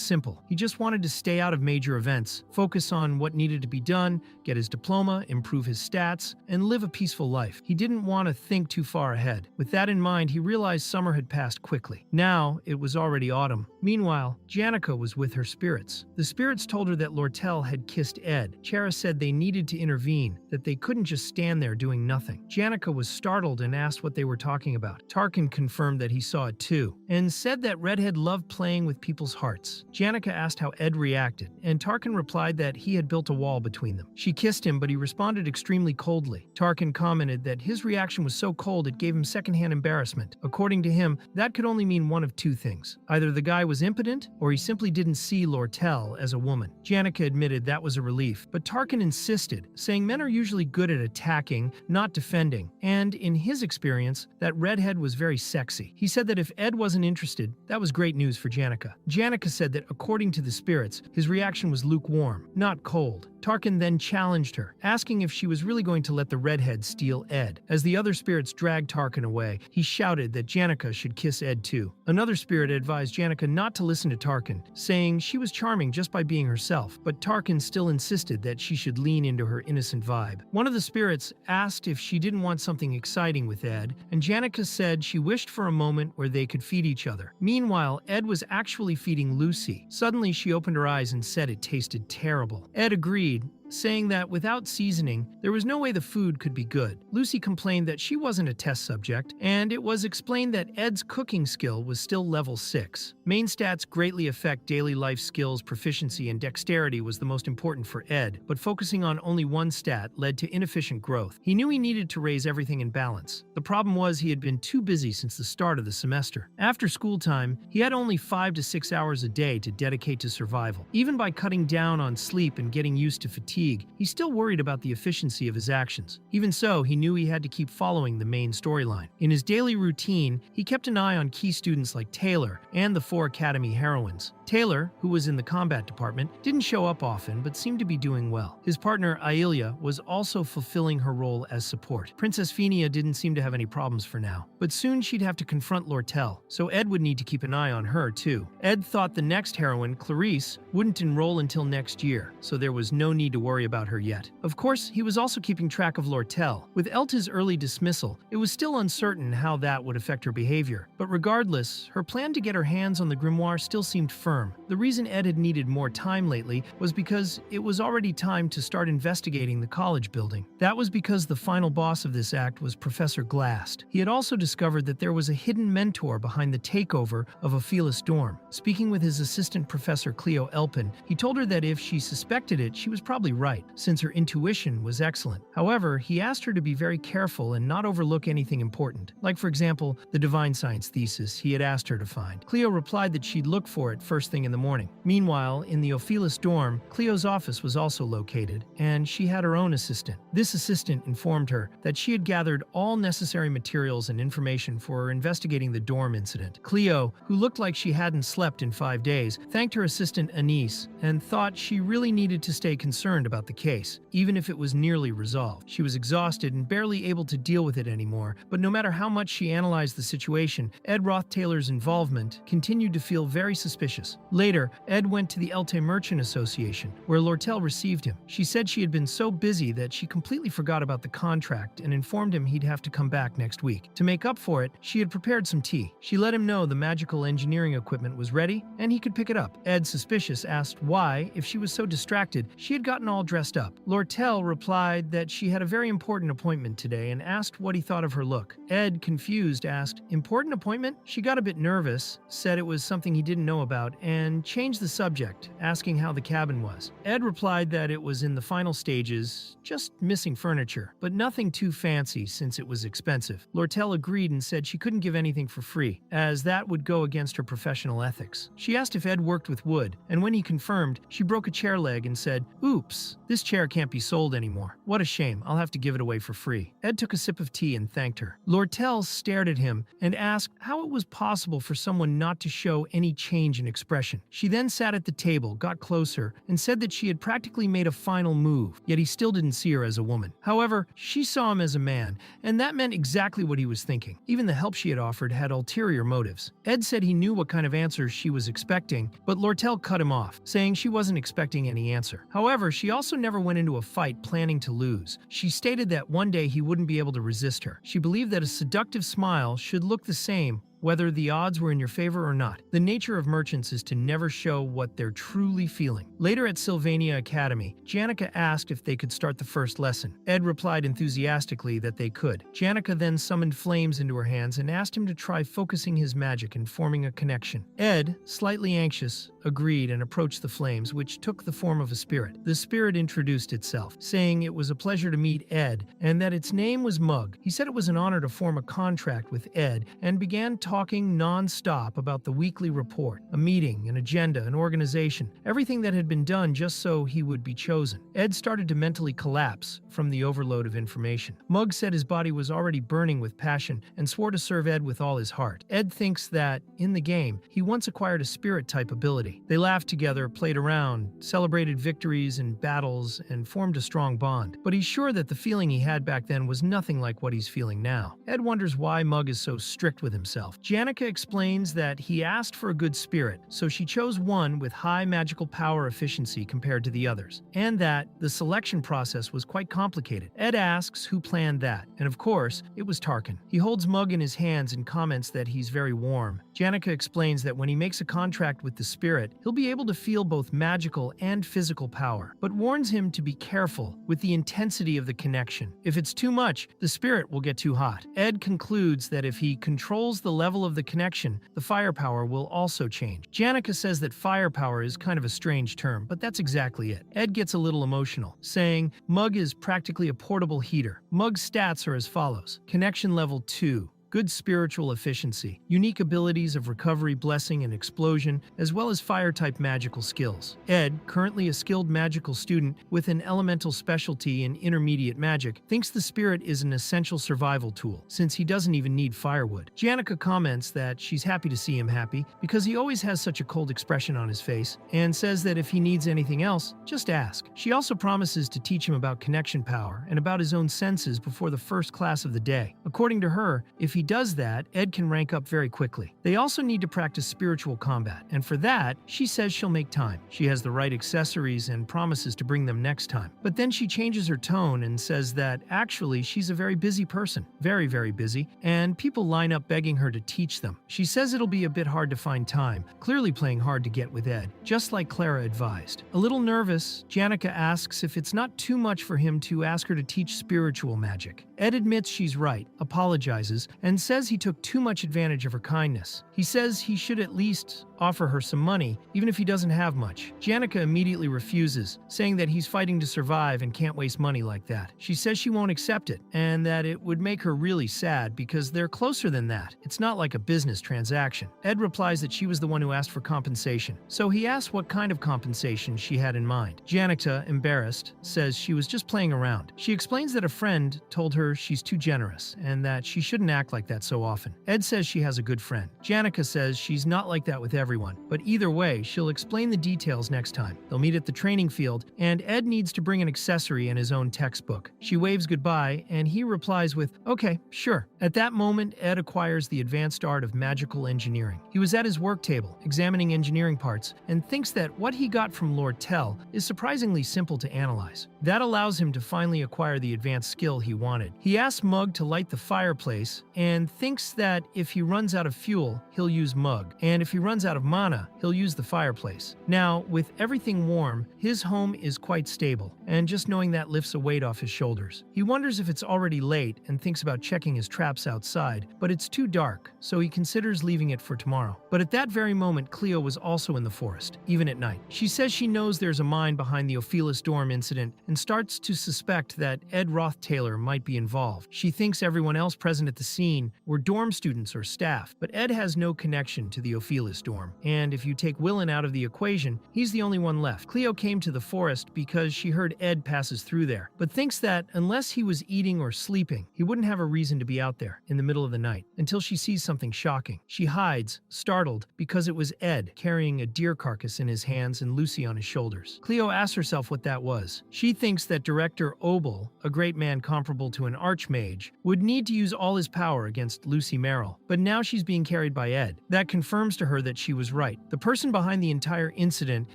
simple. He just wanted to stay out of major events, focus on what needed to be done, get his diploma, improve his stats, and live a peaceful life. He didn't want to think too far ahead. With that in mind, he realized summer had passed quickly. Now, it was already autumn. Meanwhile, Janica was with her spirits. The spirits told her that Lortell had kissed Ed. Chera said they needed to intervene, that they couldn't just stand there doing nothing. Janica was startled and asked what they were talking about. Tarkin confirmed that he saw it too, and said that Redhead loved playing with people's hearts. Janica asked how Ed reacted, and Tarkin replied that he had built a wall between them. She kissed him, but he responded extremely coldly. Tarkin commented that his reaction was so cold it gave him secondhand embarrassment. According to him, that could only mean one of two things. Either the guy was impotent, or he simply didn't see Lortell as a woman. Janica admitted that was a relief, but Tarkin insisted, saying men are usually good at attacking, not defending, and in his experience, that Redhead was very sexy. He said that if Ed wasn't interested, that was great news for Janica. Janica said that according to the spirits, his reaction was lukewarm, not cold. Tarkin then challenged her, asking if she was really going to let the redhead steal Ed. As the other spirits dragged Tarkin away, he shouted that Janica should kiss Ed too. Another spirit advised Janica not to listen to Tarkin, saying she was charming just by being herself, but Tarkin still insisted that she should lean into her innocent vibe. One of the spirits asked if she didn't want something exciting with Ed, and Janica said she wished for a moment where they could feed each other. Meanwhile, Ed was actually feeding Lucy. Suddenly, she opened her eyes and said it tasted terrible. Ed agreed, saying that without seasoning, there was no way the food could be good. Lucy complained that she wasn't a test subject, and it was explained that Ed's cooking skill was still level 6. Main stats greatly affect daily life skills, proficiency, and dexterity was the most important for Ed, but focusing on only one stat led to inefficient growth. He knew he needed to raise everything in balance. The problem was he had been too busy since the start of the semester. After school time, he had only 5 to 6 hours a day to dedicate to survival. Even by cutting down on sleep and getting used to fatigue, fatigue, he still worried about the efficiency of his actions. Even so, he knew he had to keep following the main storyline. In his daily routine, he kept an eye on key students like Taylor and the 4 Academy heroines. Taylor, who was in the combat department, didn't show up often but seemed to be doing well. His partner, Yahello, was also fulfilling her role as support. Princess Fenia didn't seem to have any problems for now, but soon she'd have to confront Lortell, so Ed would need to keep an eye on her too. Ed thought the next heroine, Clarice, wouldn't enroll until next year, so there was no need to worry about her yet. Of course, he was also keeping track of Lortell. With Elta's early dismissal, it was still uncertain how that would affect her behavior, but regardless, her plan to get her hands on the grimoire still seemed firm. The reason Ed had needed more time lately was because it was already time to start investigating the college building. That was because the final boss of this act was Professor Glast. He had also discovered that there was a hidden mentor behind the takeover of Ophelis dorm. Speaking with his assistant Professor Cleo Elpin, he told her that if she suspected it, she was probably right, since her intuition was excellent. However, he asked her to be very careful and not overlook anything important, like for example, the divine science thesis he had asked her to find. Cleo replied that she'd look for it first thing in the morning. Meanwhile, in the Ophelis dorm, Cleo's office was also located, and she had her own assistant. This assistant informed her that she had gathered all necessary materials and information for investigating the dorm incident. Cleo, who looked like she hadn't slept in 5 days, thanked her assistant Anise and thought she really needed to stay concerned about the case, even if it was nearly resolved. She was exhausted and barely able to deal with it anymore, but no matter how much she analyzed the situation, Ed Roth Taylor's involvement continued to feel very suspicious. Later, Ed went to the Elte Merchant Association, where Lortell received him. She said she had been so busy that she completely forgot about the contract and informed him he'd have to come back next week. To make up for it, she had prepared some tea. She let him know the magical engineering equipment was ready and he could pick it up. Ed, suspicious, asked why, if she was so distracted, she had gotten all dressed up. Lortell replied that she had a very important appointment today and asked what he thought of her look. Ed, confused, asked, "Important appointment?" She got a bit nervous, said it was something he didn't know about, and changed the subject, asking how the cabin was. Ed replied that it was in the final stages, just missing furniture, but nothing too fancy since it was expensive. Lortell agreed and said she couldn't give anything for free, as that would go against her professional ethics. She asked if Ed worked with wood, and when he confirmed, she broke a chair leg and said, "Oops, this chair can't be sold anymore. What a shame, I'll have to give it away for free." Ed took a sip of tea and thanked her. Lortell stared at him and asked how it was possible for someone not to show any change in expression. She then sat at the table, got closer, and said that she had practically made a final move, yet he still didn't see her as a woman. However, she saw him as a man, and that meant exactly what he was thinking. Even the help she had offered had ulterior motives. Ed said he knew what kind of answers she was expecting, but Lortell cut him off, saying she wasn't expecting any answer. However, she also never went into a fight planning to lose. She stated that one day he wouldn't be able to resist her. She believed that a seductive smile should look the same whether the odds were in your favor or not. The nature of merchants is to never show what they're truly feeling. Later at Sylvania Academy, Janica asked if they could start the first lesson. Ed replied enthusiastically that they could. Janica then summoned flames into her hands and asked him to try focusing his magic and forming a connection. Ed, slightly anxious, agreed and approached the flames, which took the form of a spirit. The spirit introduced itself, saying it was a pleasure to meet Ed and that its name was Mug. He said it was an honor to form a contract with Ed and began talking non-stop about the weekly report, a meeting, an agenda, an organization, everything that had been done just so he would be chosen. Ed started to mentally collapse from the overload of information. Mug said his body was already burning with passion and swore to serve Ed with all his heart. Ed thinks that, in the game, he once acquired a spirit-type ability. They laughed together, played around, celebrated victories and battles, and formed a strong bond. But he's sure that the feeling he had back then was nothing like what he's feeling now. Ed wonders why Mug is so strict with himself. Janica explains that he asked for a good spirit, so she chose one with high magical power efficiency compared to the others, and that the selection process was quite complicated. Ed asks who planned that, and of course, it was Tarkin. He holds Mug in his hands and comments that he's very warm. Janica explains that when he makes a contract with the spirit, he'll be able to feel both magical and physical power, but warns him to be careful with the intensity of the connection. If it's too much, the spirit will get too hot. Ed concludes that if he controls the level of the connection, the firepower will also change. Janica says that firepower is kind of a strange term, but that's exactly it. Ed gets a little emotional, saying Mug is practically a portable heater. Mug's stats are as follows: connection level 2, good spiritual efficiency, unique abilities of recovery, blessing, and explosion, as well as fire-type magical skills. Ed, currently a skilled magical student with an elemental specialty in intermediate magic, thinks the spirit is an essential survival tool, since he doesn't even need firewood. Janica comments that she's happy to see him happy because he always has such a cold expression on his face, and says that if he needs anything else, just ask. She also promises to teach him about connection power and about his own senses before the first class of the day. According to her, if he does that, Ed can rank up very quickly. They also need to practice spiritual combat, and for that, she says she'll make time. She has the right accessories and promises to bring them next time. But then she changes her tone and says that actually she's a very busy person, very busy, and people line up begging her to teach them. She says it'll be a bit hard to find time, clearly playing hard to get with Ed, just like Clara advised. A little nervous, Janica asks if it's not too much for him to ask her to teach spiritual magic. Ed admits she's right, apologizes, and says he took too much advantage of her kindness. He says he should at least offer her some money, even if he doesn't have much. Janica immediately refuses, saying that he's fighting to survive and can't waste money like that. She says she won't accept it, and that it would make her really sad because they're closer than that. It's not like a business transaction. Ed replies that she was the one who asked for compensation, so he asks what kind of compensation she had in mind. Janica, embarrassed, says she was just playing around. She explains that a friend told her she's too generous and that she shouldn't act like that so often. Ed says she has a good friend. Janica says she's not like that with everyone, but either way, she'll explain the details next time. They'll meet at the training field, and Ed needs to bring an accessory and his own textbook. She waves goodbye, and he replies with, "Okay, sure." At that moment, Ed acquires the advanced art of magical engineering. He was at his work table, examining engineering parts, and thinks that what he got from Lortell is surprisingly simple to analyze. That allows him to finally acquire the advanced skill he wanted. He asks Mug to light the fireplace, and thinks that if he runs out of fuel, he'll use Mug, and if he runs out of mana, he'll use the fireplace. Now, with everything warm, his home is quite stable, and just knowing that lifts a weight off his shoulders. He wonders if it's already late and thinks about checking his traps outside, but it's too dark, so he considers leaving it for tomorrow. But at that very moment, Cleo was also in the forest, even at night. She says she knows there's a mine behind the Ophelis dorm incident and starts to suspect that Ed Roth-Taylor might be involved. She thinks everyone else present at the scene were dorm students or staff, but Ed has no connection to the Ophelis dorm, and if you take Willen out of the equation, he's the only one left. Cleo came to the forest because she heard Ed passes through there, but thinks that unless he was eating or sleeping, he wouldn't have a reason to be out there in the middle of the night, until she sees something shocking. She hides, startled, because it was Ed carrying a deer carcass in his hands and Lucy on his shoulders. Cleo asks herself what that was. She thinks that Director Obel, a great man comparable to an archmage, would need to use all his power against Lucy Merrill, but now she's being carried by Ed. That confirms to her that she was right. The person behind the entire incident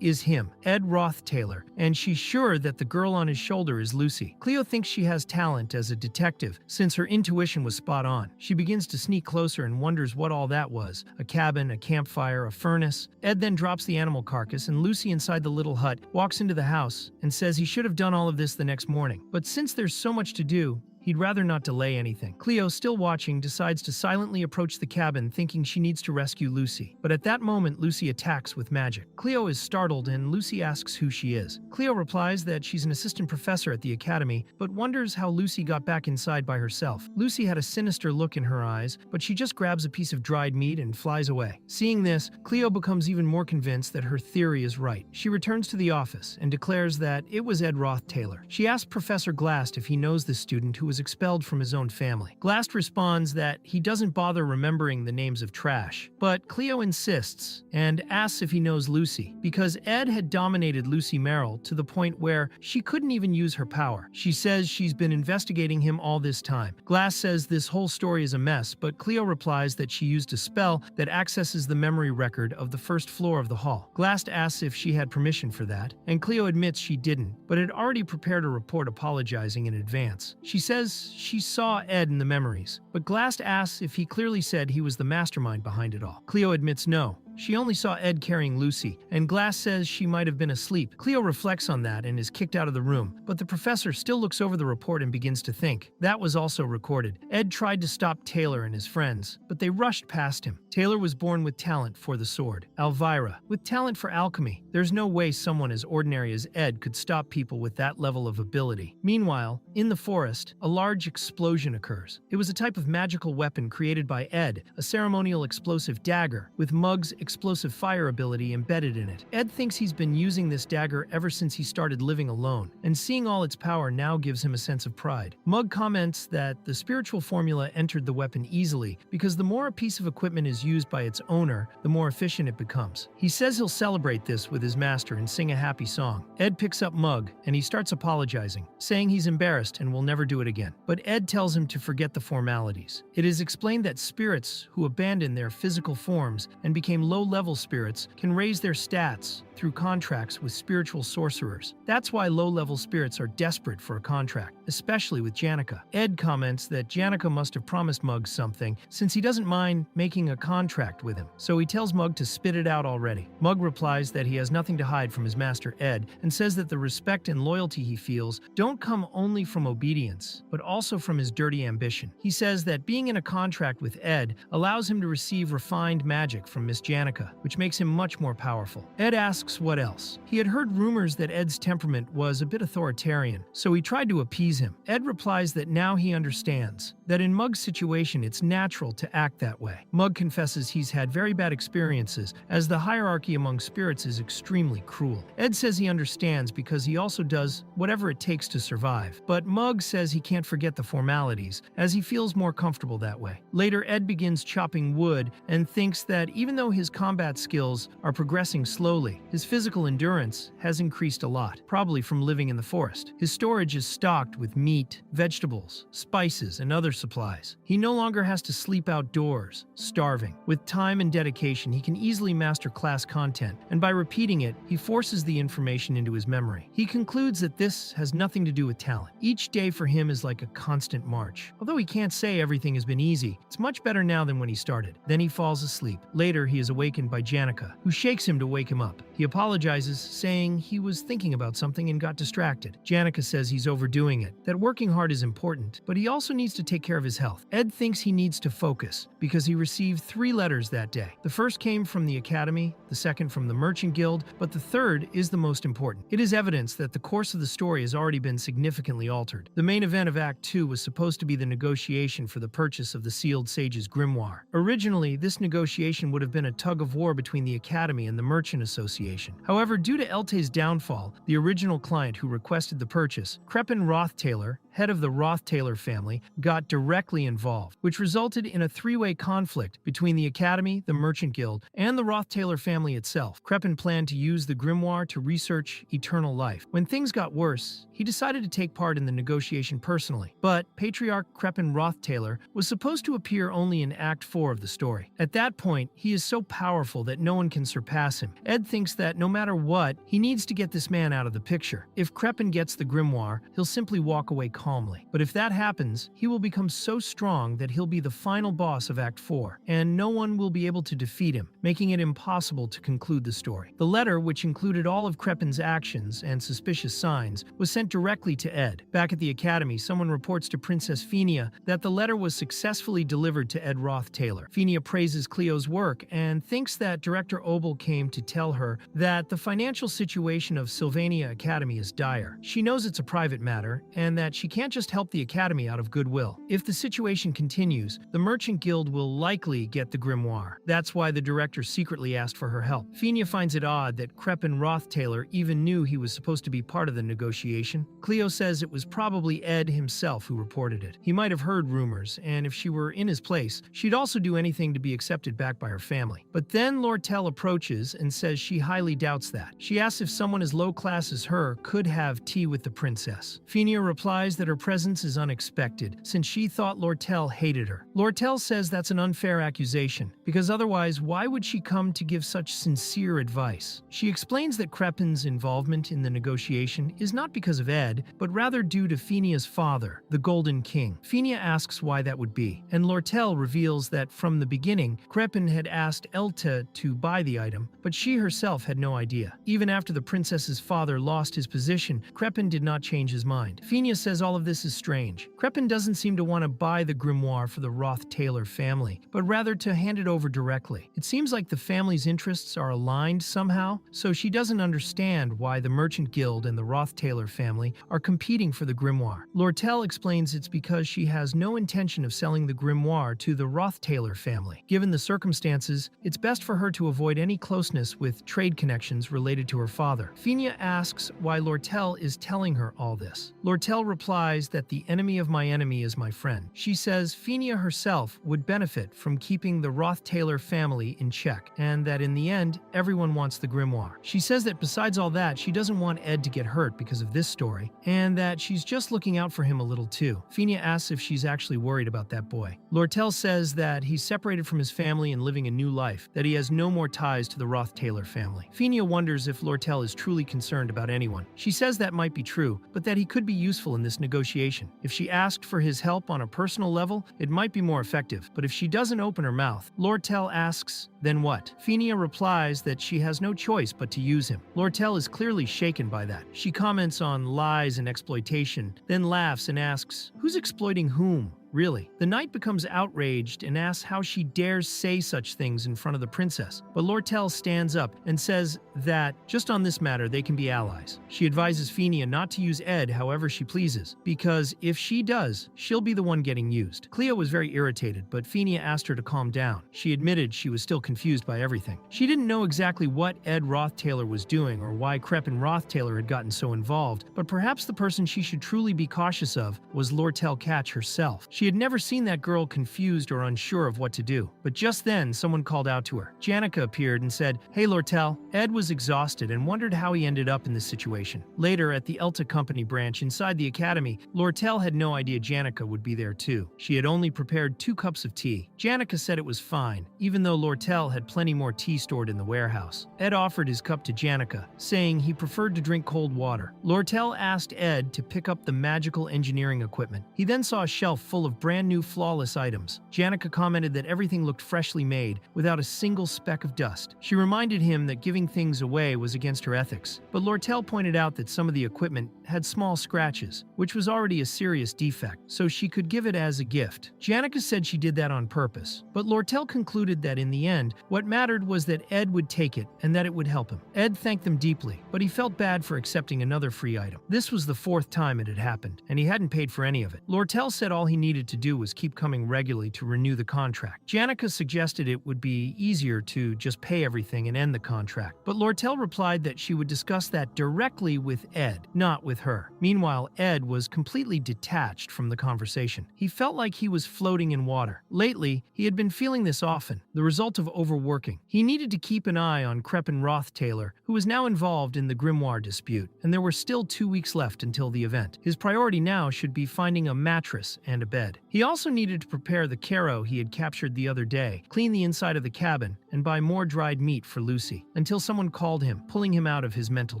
is him, Ed Roth-Taylor, and she's sure that the girl on his shoulder is Lucy. Cleo thinks she has talent as a detective, since her intuition was spot on. She begins to sneak closer and wonders what all that was. A cabin, a campfire, a furnace. Ed then drops the animal carcass, and Lucy inside the little hut walks into the house and says he should have done all of this the next morning. But since there's so much to do, he'd rather not delay anything. Cleo, still watching, decides to silently approach the cabin, thinking she needs to rescue Lucy. But at that moment, Lucy attacks with magic. Cleo is startled, and Lucy asks who she is. Cleo replies that she's an assistant professor at the academy, but wonders how Lucy got back inside by herself. Lucy had a sinister look in her eyes, but she just grabs a piece of dried meat and flies away. Seeing this, Cleo becomes even more convinced that her theory is right. She returns to the office and declares that it was Ed Roth-Taylor. She asks Professor Glast if he knows this student who was expelled from his own family. Glast responds that he doesn't bother remembering the names of trash, but Cleo insists and asks if he knows Lucy, because Ed had dominated Lucy Merrill to the point where she couldn't even use her power. She says she's been investigating him all this time. Glast says this whole story is a mess, but Cleo replies that she used a spell that accesses the memory record of the first floor of the hall. Glast asks if she had permission for that, and Cleo admits she didn't, but had already prepared a report apologizing in advance. She says she saw Ed in the memories, but Glast asks if he clearly said he was the mastermind behind it all. Cleo admits no, She only saw Ed carrying Lucy, and Glast says she might have been asleep. Cleo reflects on that and is kicked out of the room, but the professor still looks over the report and begins to think. That was also recorded. Ed tried to stop Taylor and his friends, but they rushed past him. Taylor was born with talent for the sword. Elvira, with talent for alchemy. There's no way someone as ordinary as Ed could stop people with that level of ability. Meanwhile, in the forest, a large explosion occurs. It was a type of magical weapon created by Ed, a ceremonial explosive dagger, with Mug's explosive fire ability embedded in it. Ed thinks he's been using this dagger ever since he started living alone, and seeing all its power now gives him a sense of pride. Mug comments that the spiritual formula entered the weapon easily because the more a piece of equipment is used by its owner, the more efficient it becomes. He says he'll celebrate this with his master and sing a happy song. Ed picks up Mug, and he starts apologizing, saying he's embarrassed and will never do it again. But Ed tells him to forget the formalities. It is explained that spirits who abandon their physical forms and became low-level spirits can raise their stats through contracts with spiritual sorcerers. That's why low-level spirits are desperate for a contract, especially with Janica. Ed comments that Janica must have promised Mug something, since he doesn't mind making a contract with him, so he tells Mug to spit it out already. Mug replies that he has nothing to hide from his master Ed, and says that the respect and loyalty he feels don't come only from obedience, but also from his dirty ambition. He says that being in a contract with Ed allows him to receive refined magic from Miss Janica, which makes him much more powerful. Ed asks what else. He had heard rumors that Ed's temperament was a bit authoritarian, so he tried to appease him. Ed replies that now he understands that in Mug's situation it's natural to act that way. Mug confesses he's had very bad experiences, as the hierarchy among spirits is extremely cruel. Ed says he understands because he also does whatever it takes to survive, but Mug says he can't forget the formalities, as he feels more comfortable that way. Later, Ed begins chopping wood and thinks that even though his combat skills are progressing slowly, his physical endurance has increased a lot, probably from living in the forest. His storage is stocked with meat, vegetables, spices, and other supplies. He no longer has to sleep outdoors, starving. With time and dedication, he can easily master class content, and by repeating it, he forces the information into his memory. He concludes that this has nothing to do with talent. Each day for him is like a constant march. Although he can't say everything has been easy, it's much better now than when he started. Then he falls asleep. Later, he is awakened by Janica, who shakes him to wake him up. He apologizes, saying he was thinking about something and got distracted. Janica says he's overdoing it, that working hard is important, but he also needs to take care of his health. Ed thinks he needs to focus, because he received 3 letters that day. The first came from the Academy, the second from the Merchant Guild, but the third is the most important. It is evidence that the course of the story has already been significantly altered. The main event of Act 2 was supposed to be the negotiation for the purchase of the Sealed Sage's grimoire. Originally, this negotiation would have been a tug-of-war between the Academy and the Merchant Association. However, due to Elte's downfall, the original client who requested the purchase, Crepin Rothtaylor, head of the Rothtaylor family, got directly involved, which resulted in a 3-way conflict between the Academy, the Merchant Guild, and the Rothtaylor family itself. Crepin planned to use the grimoire to research eternal life. When things got worse, he decided to take part in the negotiation personally, but Patriarch Crepin Rothtaylor was supposed to appear only in Act 4 of the story. At that point, he is so powerful that no one can surpass him. Ed thinks that no matter what, he needs to get this man out of the picture. If Crepin gets the grimoire, he'll simply walk away calmly. But if that happens, he will become so strong that he'll be the final boss of Act 4, and no one will be able to defeat him, making it impossible to conclude the story. The letter, which included all of Crepin's actions and suspicious signs, was sent directly to Ed. Back at the Academy, someone reports to Princess Fenia that the letter was successfully delivered to Ed Rothtaylor. Fenia praises Cleo's work and thinks that Director Obel came to tell her that the financial situation of Sylvania Academy is dire. She knows it's a private matter, and that she can't just help the Academy out of goodwill. If the situation continues, the Merchant Guild will likely get the grimoire. That's why the director secretly asked for her help. Fenia finds it odd that Crepin Rothtaylor even knew he was supposed to be part of the negotiation. Cleo says it was probably Ed himself who reported it. He might have heard rumors, and if she were in his place, she'd also do anything to be accepted back by her family. But then Lortell approaches and says she highly doubts that. She asks if someone as low class as her could have tea with the princess. Fenia replies that that her presence is unexpected, since she thought Lortell hated her. Lortell says that's an unfair accusation, because otherwise why would she come to give such sincere advice? She explains that Crepin's involvement in the negotiation is not because of Ed, but rather due to Fenia's father, the Golden King. Fenia asks why that would be, and Lortell reveals that from the beginning, Crepin had asked Elta to buy the item, but she herself had no idea. Even after the princess's father lost his position, Crepin did not change his mind. Fenia says all of this is strange. Crepin doesn't seem to want to buy the grimoire for the Roth-Taylor family, but rather to hand it over directly. It seems like the family's interests are aligned somehow, so she doesn't understand why the Merchant Guild and the Roth-Taylor family are competing for the grimoire. Lortell explains it's because she has no intention of selling the grimoire to the Roth-Taylor family. Given the circumstances, it's best for her to avoid any closeness with trade connections related to her father. Fenia asks why Lortell is telling her all this. Lortell replies that the enemy of my enemy is my friend. She says Fenia herself would benefit from keeping the Roth-Taylor family in check, and that in the end, everyone wants the grimoire. She says that besides all that, she doesn't want Ed to get hurt because of this story, and that she's just looking out for him a little too. Fenia asks if she's actually worried about that boy. Lortell says that he's separated from his family and living a new life, that he has no more ties to the Roth-Taylor family. Fenia wonders if Lortell is truly concerned about anyone. She says that might be true, but that he could be useful in this negotiation. If she asked for his help on a personal level, it might be more effective, but if she doesn't open her mouth, Lortell asks, then what? Fenia replies that she has no choice but to use him. Lortell is clearly shaken by that. She comments on lies and exploitation, then laughs and asks, who's exploiting whom? Really. The knight becomes outraged and asks how she dares say such things in front of the princess, but Lortell stands up and says that, just on this matter, they can be allies. She advises Fenia not to use Ed however she pleases, because if she does, she'll be the one getting used. Cleo was very irritated, but Fenia asked her to calm down. She admitted she was still confused by everything. She didn't know exactly what Ed Roth-Taylor was doing or why Crepin Roth-Taylor had gotten so involved, but perhaps the person she should truly be cautious of was Lortell Catch herself. She had never seen that girl confused or unsure of what to do, but just then someone called out to her. Janica appeared and said, "Hey Lortell." Ed was exhausted and wondered how he ended up in this situation. Later, at the Elta Company branch inside the academy, Lortell had no idea Janica would be there too. She had only prepared 2 cups of tea. Janica said it was fine, even though Lortell had plenty more tea stored in the warehouse. Ed offered his cup to Janica, saying he preferred to drink cold water. Lortell asked Ed to pick up the magical engineering equipment. He then saw a shelf full of brand new flawless items. Janica commented that everything looked freshly made, without a single speck of dust. She reminded him that giving things away was against her ethics, but Lortell pointed out that some of the equipment had small scratches, which was already a serious defect, so she could give it as a gift. Janica said she did that on purpose, but Lortell concluded that in the end, what mattered was that Ed would take it and that it would help him. Ed thanked them deeply, but he felt bad for accepting another free item. This was the 4th time it had happened, and he hadn't paid for any of it. Lortell said all he needed to do was keep coming regularly to renew the contract. Janica suggested it would be easier to just pay everything and end the contract, but Lortell replied that she would discuss that directly with Ed, not with her. Meanwhile, Ed was completely detached from the conversation. He felt like he was floating in water. Lately, he had been feeling this often, the result of overworking. He needed to keep an eye on Crepin Roth-Taylor, who was now involved in the grimoire dispute, and there were still 2 weeks left until the event. His priority now should be finding a mattress and a bed. He also needed to prepare the caro he had captured the other day, clean the inside of the cabin, and buy more dried meat for Lucy, until someone called him, pulling him out of his mental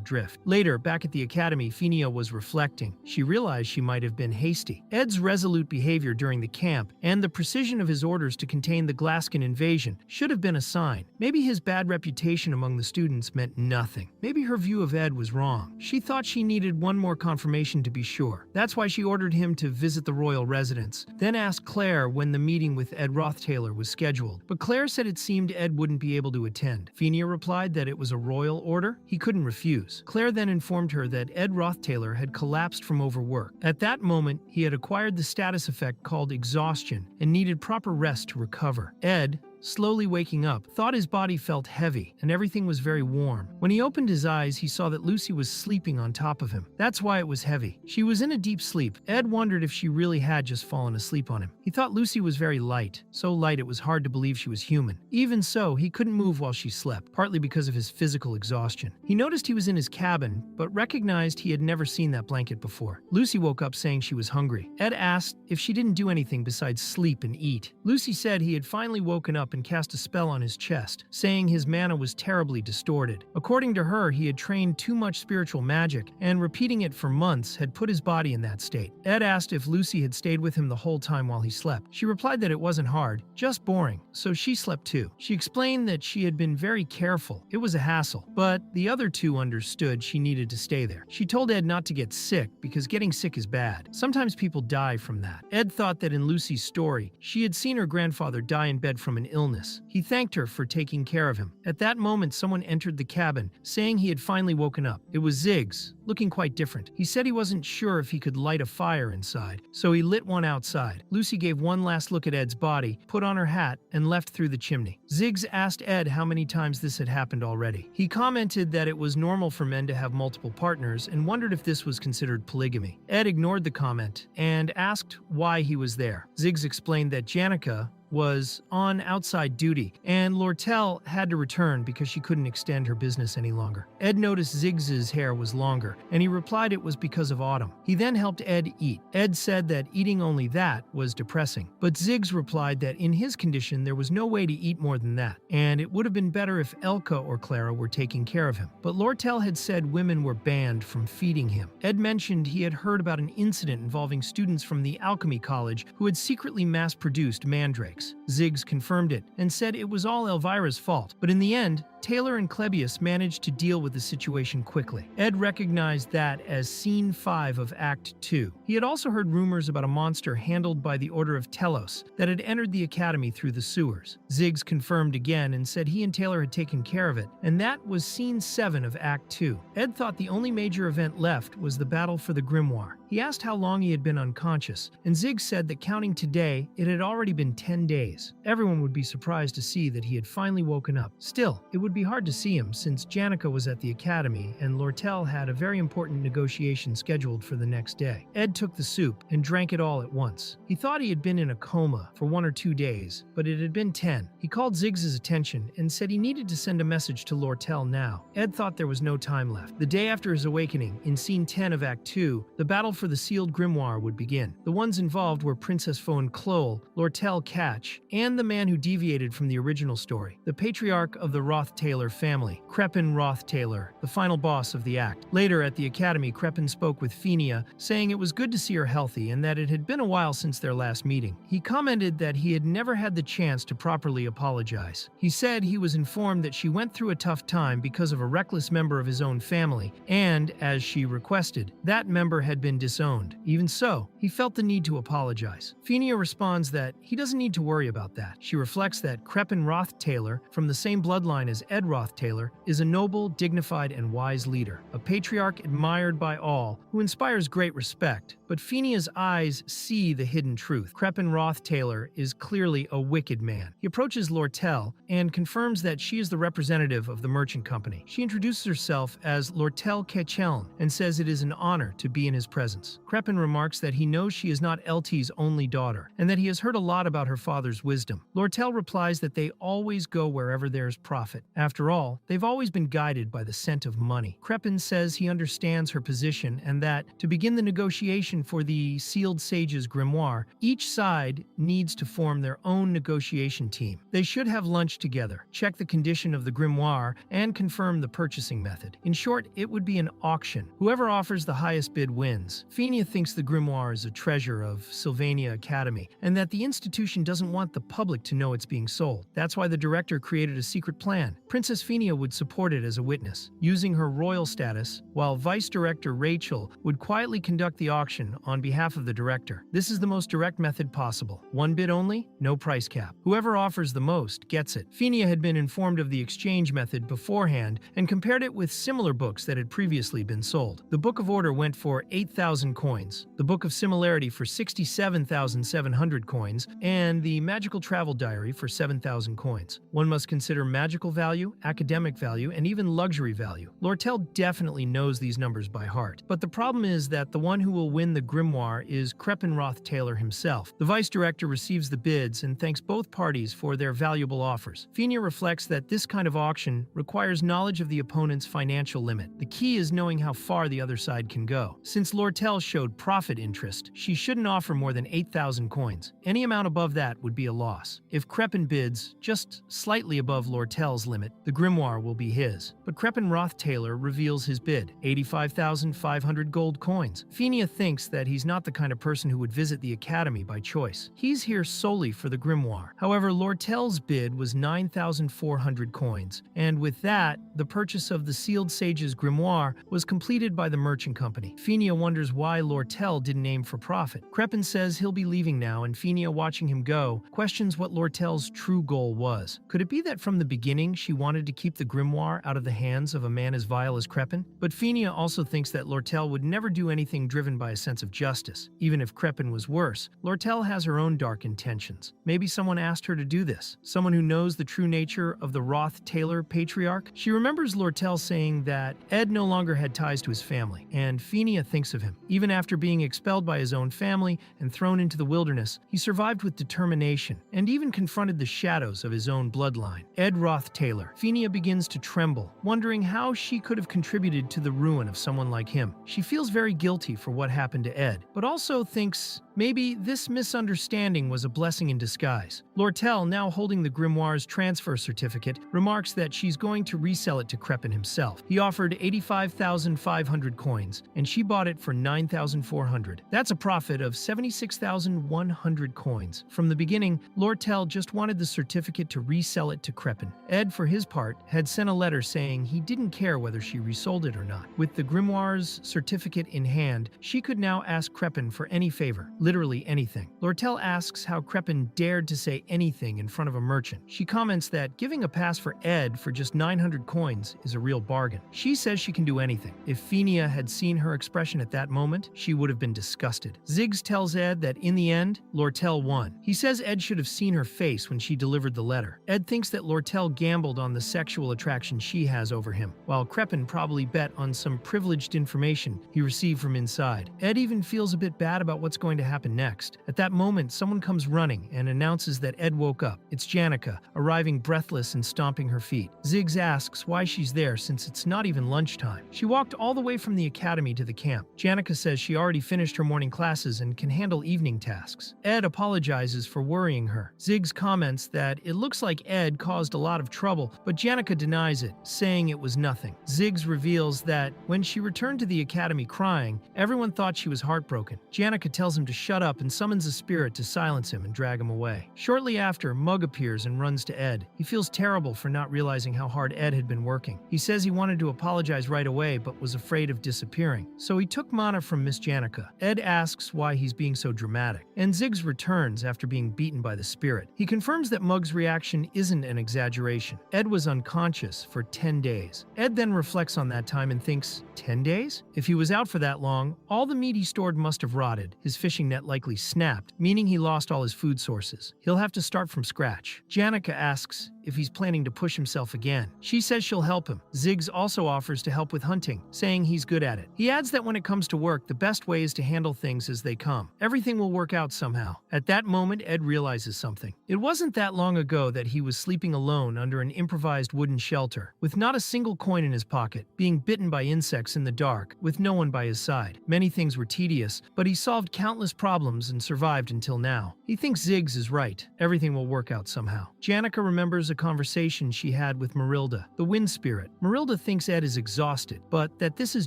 drift. Later, back at the academy, Fenia was reflecting. She realized she might have been hasty. Ed's resolute behavior during the camp, and the precision of his orders to contain the Glaskin invasion, should have been a sign. Maybe his bad reputation among the students meant nothing. Maybe her view of Ed was wrong. She thought she needed one more confirmation to be sure. That's why she ordered him to visit the royal residence, then asked Claire when the meeting with Ed Roth-Taylor was scheduled. But Claire said it seemed Ed wouldn't be able to attend. Fenia replied that it was a royal order. He couldn't refuse. Claire then informed her that Ed Roth-Taylor had collapsed from overwork. At that moment, he had acquired the status effect called exhaustion and needed proper rest to recover. Ed, slowly waking up, thought his body felt heavy and everything was very warm. When he opened his eyes, he saw that Lucy was sleeping on top of him. That's why it was heavy. She was in a deep sleep. Ed wondered if she really had just fallen asleep on him. He thought Lucy was very light, so light it was hard to believe she was human. Even so, he couldn't move while she slept, partly because of his physical exhaustion. He noticed he was in his cabin, but recognized he had never seen that blanket before. Lucy woke up saying she was hungry. Ed asked if she didn't do anything besides sleep and eat. Lucy said he had finally woken up and cast a spell on his chest, saying his mana was terribly distorted. According to her, he had trained too much spiritual magic, and repeating it for months had put his body in that state. Ed asked if Lucy had stayed with him the whole time while he slept. She replied that it wasn't hard, just boring, so she slept too. She explained that she had been very careful. It was a hassle, but the other two understood she needed to stay there. She told Ed not to get sick because getting sick is bad. Sometimes people die from that. Ed thought that in Lucy's story, she had seen her grandfather die in bed from an illness. He thanked her for taking care of him. At that moment, someone entered the cabin, saying he had finally woken up. It was Ziggs, looking quite different. He said he wasn't sure if he could light a fire inside, so he lit one outside. Lucy gave one last look at Ed's body, put on her hat, and left through the chimney. Ziggs asked Ed how many times this had happened already. He commented that it was normal for men to have multiple partners and wondered if this was considered polygamy. Ed ignored the comment and asked why he was there. Ziggs explained that Janica was on outside duty, and Lortell had to return because she couldn't extend her business any longer. Ed noticed Ziggs's hair was longer, and he replied it was because of autumn. He then helped Ed eat. Ed said that eating only that was depressing, but Ziggs replied that in his condition there was no way to eat more than that, and it would have been better if Elka or Clara were taking care of him. But Lortell had said women were banned from feeding him. Ed mentioned he had heard about an incident involving students from the alchemy college who had secretly mass-produced mandrakes. Ziggs confirmed it and said it was all Elvira's fault, but in the end, Taylor and Klebius managed to deal with the situation quickly. Ed recognized that as Scene 5 of Act 2. He had also heard rumors about a monster handled by the Order of Telos that had entered the academy through the sewers. Ziggs confirmed again and said he and Taylor had taken care of it, and that was Scene 7 of Act 2. Ed thought the only major event left was the battle for the grimoire. He asked how long he had been unconscious, and Ziggs said that counting today, it had already been 10 days. Everyone would be surprised to see that he had finally woken up. Still, it would be hard to see him since Janica was at the academy and Lortell had a very important negotiation scheduled for the next day. Ed took the soup and drank it all at once. He thought he had been in a coma for 1 or 2 days, but it had been 10. He called Ziggs's attention and said he needed to send a message to Lortell now. Ed thought there was no time left. The day after his awakening, in Scene 10 of Act 2, the battle for the sealed grimoire would begin. The ones involved were Princess Foen Clole, Lortell Catch, and the man who deviated from the original story, the patriarch of the Roth-Taylor family, Crepin Roth-Taylor, the final boss of the act. Later at the academy, Crepin spoke with Fenia, saying it was good to see her healthy and that it had been a while since their last meeting. He commented that he had never had the chance to properly apologize. He said he was informed that she went through a tough time because of a reckless member of his own family, and, as she requested, that member had been disowned. Even so, he felt the need to apologize. Fenia responds that he doesn't need to worry about that. She reflects that Crepin Roth-Taylor, from the same bloodline as Ed Roth-Taylor, is a noble, dignified, and wise leader, a patriarch admired by all, who inspires great respect. But Fenia's eyes see the hidden truth. Crepin Roth-Taylor is clearly a wicked man. He approaches Lortell and confirms that she is the representative of the merchant company. She introduces herself as Lortell Kecheln and says it is an honor to be in his presence. Crepin remarks that he knows she is not LT's only daughter and that he has heard a lot about her father's wisdom. Lortell replies that they always go wherever there's profit. After all, they've always been guided by the scent of money. Crepin says he understands her position and that, to begin the negotiation for the Sealed Sage's grimoire, each side needs to form their own negotiation team. They should have lunch together, check the condition of the grimoire, and confirm the purchasing method. In short, it would be an auction. Whoever offers the highest bid wins. Fenia thinks the grimoire is a treasure of Sylvania Academy, and that the institution doesn't want the public to know it's being sold. That's why the director created a secret plan. Princess Fenia would support it as a witness, using her royal status, while Vice Director Rachel would quietly conduct the auction on behalf of the director. This is the most direct method possible. One bid only, no price cap. Whoever offers the most gets it. Fenia had been informed of the exchange method beforehand and compared it with similar books that had previously been sold. The Book of Order went for 8,000 1,000 coins, the Book of Similarity for 67,700 coins, and the Magical Travel Diary for 7,000 coins. One must consider magical value, academic value, and even luxury value. Lortell definitely knows these numbers by heart. But the problem is that the one who will win the grimoire is Crepin Taylor himself. The vice director receives the bids and thanks both parties for their valuable offers. Fenia reflects that this kind of auction requires knowledge of the opponent's financial limit. The key is knowing how far the other side can go. Since Lortell showed profit interest, she shouldn't offer more than 8,000 coins. Any amount above that would be a loss. If Crepin bids just slightly above Lortell's limit, the grimoire will be his. But Crepin Taylor reveals his bid, 85,500 gold coins. Fenia thinks that he's not the kind of person who would visit the academy by choice. He's here solely for the grimoire. However, Lortell's bid was 9,400 coins, and with that, the purchase of the Sealed Sage's grimoire was completed by the merchant company. Fenia wonders why Lortell didn't aim for profit. Crepin says he'll be leaving now, and Fenia, watching him go, questions what Lortell's true goal was. Could it be that from the beginning she wanted to keep the grimoire out of the hands of a man as vile as Crepin? But Fenia also thinks that Lortell would never do anything driven by a sense of justice. Even if Crepin was worse, Lortell has her own dark intentions. Maybe someone asked her to do this. Someone who knows the true nature of the Taylor patriarch. She remembers Lortell saying that Ed no longer had ties to his family, and Fenia thinks of him. Even after being expelled by his own family and thrown into the wilderness, he survived with determination and even confronted the shadows of his own bloodline. Ed Taylor. Fenia begins to tremble, wondering how she could have contributed to the ruin of someone like him. She feels very guilty for what happened to Ed, but also thinks maybe this misunderstanding was a blessing in disguise. Lortell, now holding the grimoire's transfer certificate, remarks that she's going to resell it to Crepin himself. He offered 85,500 coins, and she bought it for 9,400. That's a profit of 76,100 coins. From the beginning, Lortell just wanted the certificate to resell it to Crepin. Ed, for his part, had sent a letter saying he didn't care whether she resold it or not. With the grimoire's certificate in hand, she could now ask Crepin for any favor. Literally anything. Lortell asks how Crepin dared to say anything in front of a merchant. She comments that giving a pass for Ed for just 900 coins is a real bargain. She says she can do anything. If Fenia had seen her expression at that moment, she would have been disgusted. Ziggs tells Ed that in the end, Lortell won. He says Ed should have seen her face when she delivered the letter. Ed thinks that Lortell gambled on the sexual attraction she has over him, while Crepin probably bet on some privileged information he received from inside. Ed even feels a bit bad about what's going to happen next. At that moment, someone comes running and announces that Ed woke up. It's Janica, arriving breathless and stomping her feet. Ziggs asks why she's there since it's not even lunchtime. She walked all the way from the academy to the camp. Janica says she already finished her morning classes and can handle evening tasks. Ed apologizes for worrying her. Ziggs comments that it looks like Ed caused a lot of trouble, but Janica denies it, saying it was nothing. Ziggs reveals that when she returned to the academy crying, everyone thought she was heartbroken. Janica tells him to shut up and summons a spirit to silence him and drag him away. Shortly after, Mug appears and runs to Ed. He feels terrible for not realizing how hard Ed had been working. He says he wanted to apologize right away but was afraid of disappearing, so he took mana from Miss Janica. Ed asks why he's being so dramatic, and Ziggs returns after being beaten by the spirit. He confirms that Mug's reaction isn't an exaggeration. Ed was unconscious for 10 days. Ed then reflects on that time and thinks, 10 days? If he was out for that long, all the meat he stored must have rotted. His fishing net likely snapped, meaning he lost all his food sources. He'll have to start from scratch. Janica asks if he's planning to push himself again. She says she'll help him. Ziggs also offers to help with hunting, saying he's good at it. He adds that when it comes to work, the best way is to handle things as they come. Everything will work out somehow. At that moment, Ed realizes something. It wasn't that long ago that he was sleeping alone under an improvised wooden shelter, with not a single coin in his pocket, being bitten by insects in the dark, with no one by his side. Many things were tedious, but he solved countless problems and survived until now. He thinks Ziggs is right. Everything will work out somehow. Janica remembers a conversation she had with Marilda, the wind spirit. Marilda thinks Ed is exhausted, but that this is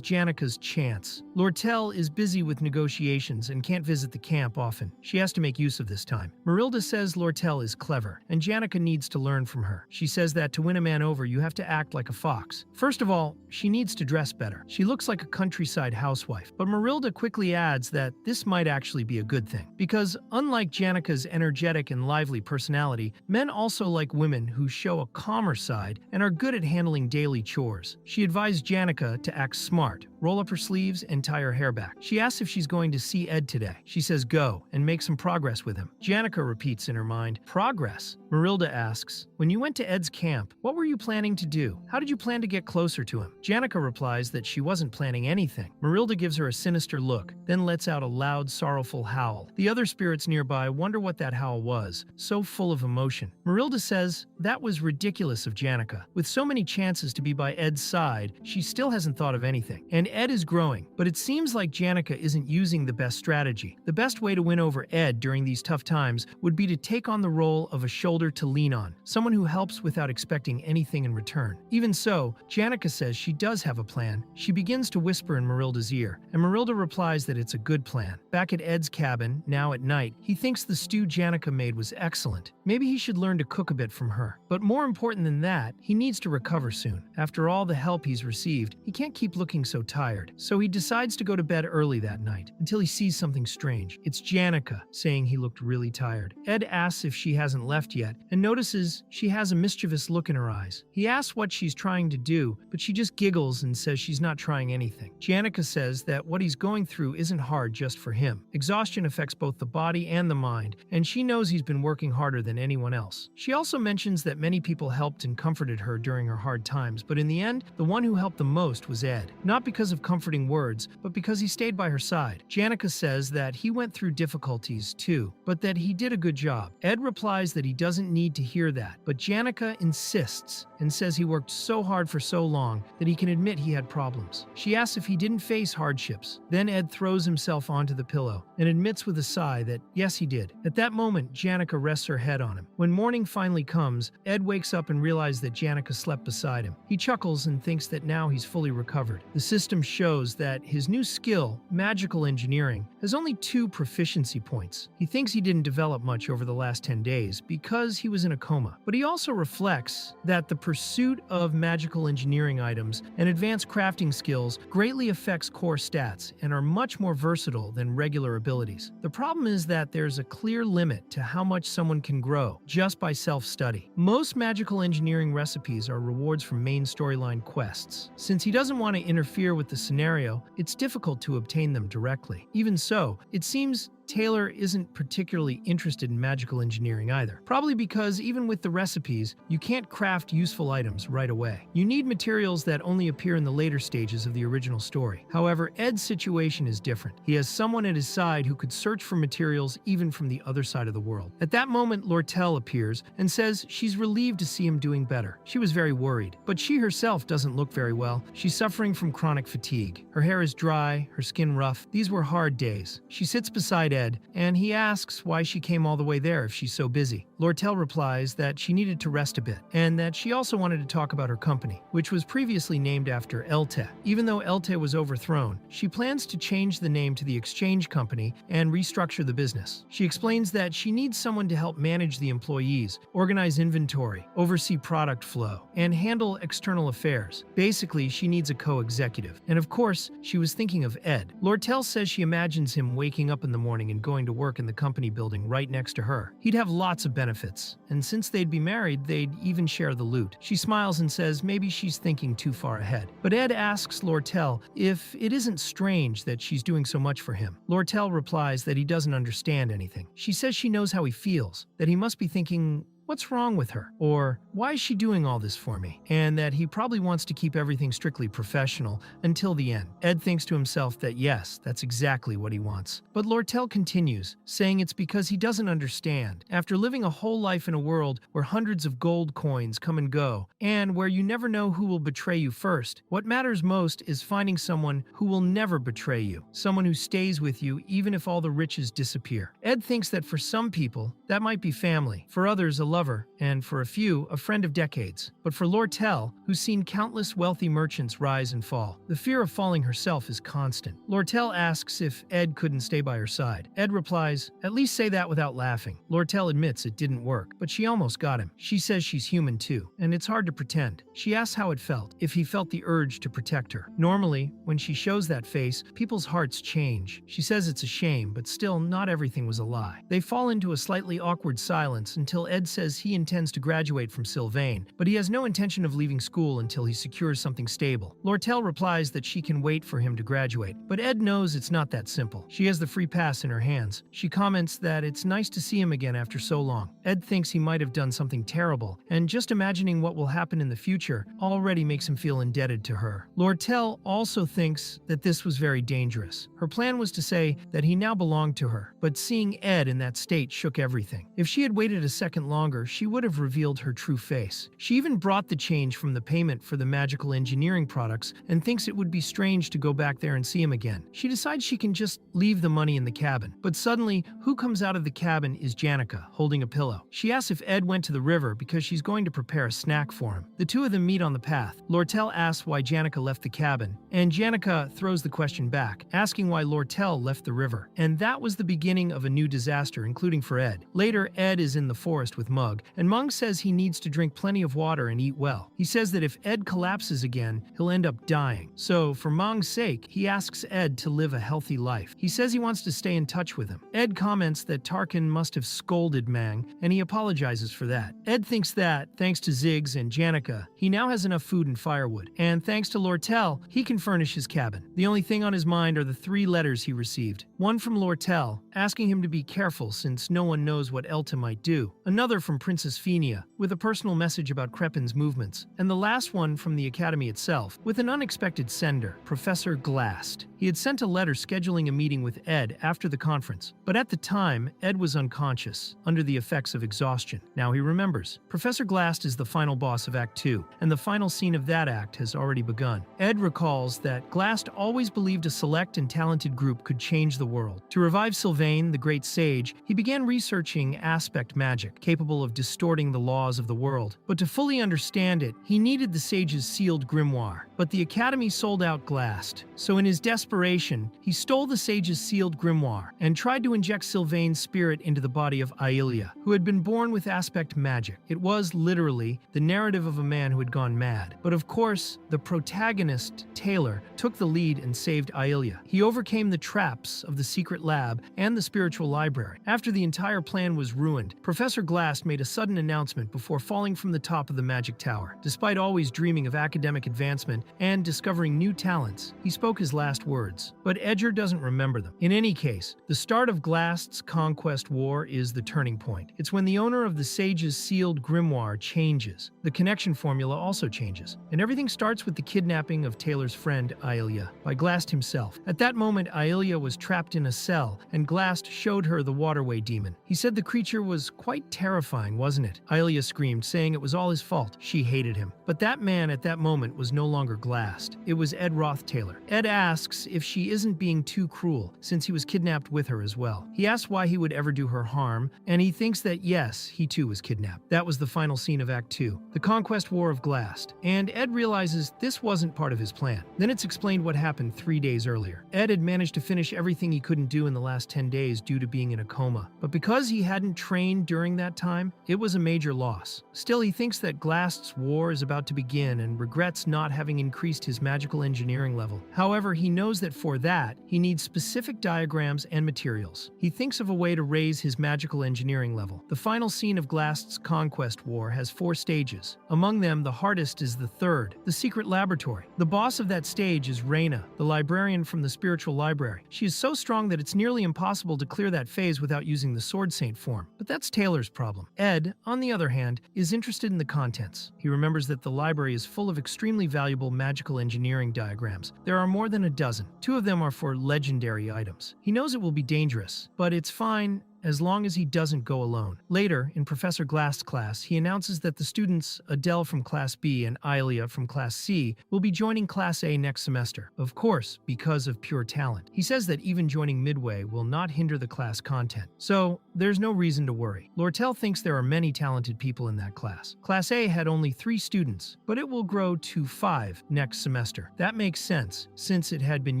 Janica's chance. Lortell is busy with negotiations and can't visit the camp often. She has to make use of this time. Marilda says Lortell is clever, and Janica needs to learn from her. She says that to win a man over, you have to act like a fox. First of all, she needs to dress better. She looks like a countryside housewife, but Marilda quickly adds that this might actually be a good thing, because unlike Janica's energetic and lively personality, men also like women who show a calmer side and are good at handling daily chores. She advised Janica to act smart, roll up her sleeves, and tie her hair back. She asks if she's going to see Ed today. She says go, and make some progress with him. Janica repeats in her mind, progress? Marilda asks, when you went to Ed's camp, what were you planning to do? How did you plan to get closer to him? Janica replies that she wasn't planning anything. Marilda gives her a sinister look, then lets out a loud, sorrowful howl. The other spirits nearby wonder what that howl was, so full of emotion. Marilda says that was ridiculous of Janica. With so many chances to be by Ed's side, she still hasn't thought of anything. And Ed is growing, but it seems like Janica isn't using the best strategy. The best way to win over Ed during these tough times would be to take on the role of a shoulder to lean on, someone who helps without expecting anything in return. Even so, Janica says she does have a plan. She begins to whisper in Marilda's ear, and Marilda replies that it's a good plan. Back at Ed's cabin, now at night, he thinks the stew Janica made was excellent. Maybe he should learn to cook a bit from her. But more important than that, he needs to recover soon. After all the help he's received, he can't keep looking so tired. So he decides to go to bed early that night, until he sees something strange. It's Janica, saying he looked really tired. Ed asks if she hasn't left yet, and notices she has a mischievous look in her eyes. He asks what she's trying to do, but she just giggles and says she's not trying anything. Janica says that what he's going through isn't hard just for him. Exhaustion affects both the body and the mind, and she knows he's been working harder than anyone else. She also mentions that many people helped and comforted her during her hard times, but in the end, the one who helped the most was Ed. Not because of comforting words, but because he stayed by her side. Janica says that he went through difficulties too, but that he did a good job. Ed replies that he doesn't need to hear that, but Janica insists and says he worked so hard for so long that he can admit he had problems. She asks if he didn't face hardships. Then Ed throws himself onto the pillow and admits with a sigh that yes, he did. At that moment, Janica rests her head on him. When morning finally comes, Ed wakes up and realizes that Janica slept beside him. He chuckles and thinks that now he's fully recovered. The system shows that his new skill, magical engineering, has only 2 proficiency points. He thinks he didn't develop much over the last 10 days because he was in a coma. But he also reflects that the pursuit of magical engineering items and advanced crafting skills greatly affects core stats and are much more versatile than regular abilities. The problem is that there's a clear limit to how much someone can grow just by self-study. Most magical engineering recipes are rewards from main storyline quests. Since he doesn't want to interfere with the scenario, it's difficult to obtain them directly. Even so, it seems Taylor isn't particularly interested in magical engineering either. Probably because even with the recipes, you can't craft useful items right away. You need materials that only appear in the later stages of the original story. However, Ed's situation is different. He has someone at his side who could search for materials even from the other side of the world. At that moment, Lortell appears and says she's relieved to see him doing better. She was very worried, but she herself doesn't look very well. She's suffering from chronic fatigue. Her hair is dry, her skin rough. These were hard days. She sits beside Ed, and he asks why she came all the way there if she's so busy. Lortell replies that she needed to rest a bit, and that she also wanted to talk about her company, which was previously named after Elte. Even though Elte was overthrown, she plans to change the name to the Exchange Company and restructure the business. She explains that she needs someone to help manage the employees, organize inventory, oversee product flow, and handle external affairs. Basically, she needs a co-executive. And of course, she was thinking of Ed. Lortell says she imagines him waking up in the morning and going to work in the company building right next to her. He'd have lots of benefits, and since they'd be married, they'd even share the loot. She smiles and says maybe she's thinking too far ahead. But Ed asks Lortell if it isn't strange that she's doing so much for him. Lortell replies that he doesn't understand anything. She says she knows how he feels, that he must be thinking, what's wrong with her? Or, why is she doing all this for me? And that he probably wants to keep everything strictly professional until the end. Ed thinks to himself that yes, that's exactly what he wants. But Lortell continues, saying it's because he doesn't understand. After living a whole life in a world where hundreds of gold coins come and go, and where you never know who will betray you first, what matters most is finding someone who will never betray you. Someone who stays with you even if all the riches disappear. Ed thinks that for some people, that might be family. For others, a lover, and for a few, a friend of decades. But for Lortell, who's seen countless wealthy merchants rise and fall, the fear of falling herself is constant. Lortell asks if Ed couldn't stay by her side. Ed replies, at least say that without laughing. Lortell admits it didn't work, but she almost got him. She says she's human too, and it's hard to pretend. She asks how it felt, if he felt the urge to protect her. Normally, when she shows that face, people's hearts change. She says it's a shame, but still, not everything was a lie. They fall into a slightly awkward silence until Ed says says he intends to graduate from Sylvain, but he has no intention of leaving school until he secures something stable. Lortell replies that she can wait for him to graduate, but Ed knows it's not that simple. She has the free pass in her hands. She comments that it's nice to see him again after so long. Ed thinks he might have done something terrible, and just imagining what will happen in the future already makes him feel indebted to her. Lortell also thinks that this was very dangerous. Her plan was to say that he now belonged to her, but seeing Ed in that state shook everything. If she had waited a second longer, she would have revealed her true face. She even brought the change from the payment for the magical engineering products and thinks it would be strange to go back there and see him again. She decides she can just leave the money in the cabin. But suddenly, who comes out of the cabin is Janica, holding a pillow. She asks if Ed went to the river because she's going to prepare a snack for him. The two of them meet on the path. Lortell asks why Janica left the cabin, and Janica throws the question back, asking why Lortell left the river. And that was the beginning of a new disaster, including for Ed. Later, Ed is in the forest with Mug, and Mug says he needs to drink plenty of water and eat well. He says that if Ed collapses again, he'll end up dying. So, for Mung's sake, he asks Ed to live a healthy life. He says he wants to stay in touch with him. Ed comments that Tarkin must have scolded Mang, and he apologizes for that. Ed thinks that, thanks to Ziggs and Janica, he now has enough food and firewood, and thanks to Lortell, he can furnish his cabin. The only thing on his mind are the 3 letters he received. One from Lortell, asking him to be careful since no one knows what Elta might do. Another from Princess Fenia, with a personal message about Crepin's movements. And the last one from the Academy itself, with an unexpected sender, Professor Glast. He had sent a letter scheduling a meeting with Ed after the conference, but at the time, Ed was unconscious, under the effects of exhaustion. Now he remembers. Professor Glast is the final boss of Act 2, and the final scene of that act has already begun. Ed recalls that Glast always believed a select and talented group could change the world. To revive Sylvain, the great sage, he began researching aspect magic, capable of distorting the laws of the world. But to fully understand it, he needed the sage's sealed grimoire. But the Academy sold out Glast, so in his desperation, he stole the sage's sealed grimoire and tried to inject Sylvain's spirit into the body of Yahello, who had been born with aspect magic. It was, literally, the narrative of a man who had gone mad. But of course, the protagonist, Taylor, took the lead and saved Yahello. He overcame the traps of the secret lab and the spiritual library. After the entire plan was ruined, Professor Glast made a sudden announcement before falling from the top of the magic tower. Despite always dreaming of academic advancement and discovering new talents, he spoke his last words. But Edgar doesn't remember them. In any case, the start of Glast's conquest war is the turning point. It's when the owner of the sage's sealed grimoire changes. The connection formula also changes, and everything starts with the kidnapping of Taylor's friend Yahello by Glast himself. At that moment, Yahello was trapped in a cell, and Glast showed her the waterway demon. He said the creature was quite terrifying, wasn't it? Yahello screamed, saying it was all his fault. She hated him. But that man at that moment was no longer Glast. It was Ed Roth Taylor. Ed asks if she isn't being too cruel, since he was kidnapped with her as well. He asks why he would ever do her harm, and he thinks that yes, he too was kidnapped. That was the final scene of Act 2, the conquest war of Glast, and Ed realizes this wasn't part of his plan. Then it's explained what happened 3 days earlier. Ed had managed to finish everything he couldn't do in the last 10 days due to being in a coma, but because he hadn't trained during that time, it was a major loss. Still, he thinks that Glast's war is about to begin and regrets not having increased his magical engineering level. However, he knows that for that, he needs specific diagrams and materials. He thinks of a way to raise his magical engineering level. The final scene of Glast's conquest war has 4 stages. Among them, the hardest is the third, the secret laboratory. The boss of that stage is Reyna, the librarian from the spiritual library. She is so strong that it's nearly impossible to clear that phase without using the Sword Saint form. But that's Taylor's problem. Ed, on the other hand, is interested in the contents. He remembers that the library is full of extremely valuable magical engineering diagrams. There are more than a dozen. 2 of them are for legendary items. He knows it will be dangerous, but it's fine as long as he doesn't go alone. Later, in Professor Glast's class, he announces that the students Adele from Class B and Yahello from Class C will be joining Class A next semester, of course, because of pure talent. He says that even joining midway will not hinder the class content, so there's no reason to worry. Lortell thinks there are many talented people in that class. Class A had only 3 students, but it will grow to 5 next semester. That makes sense, since it had been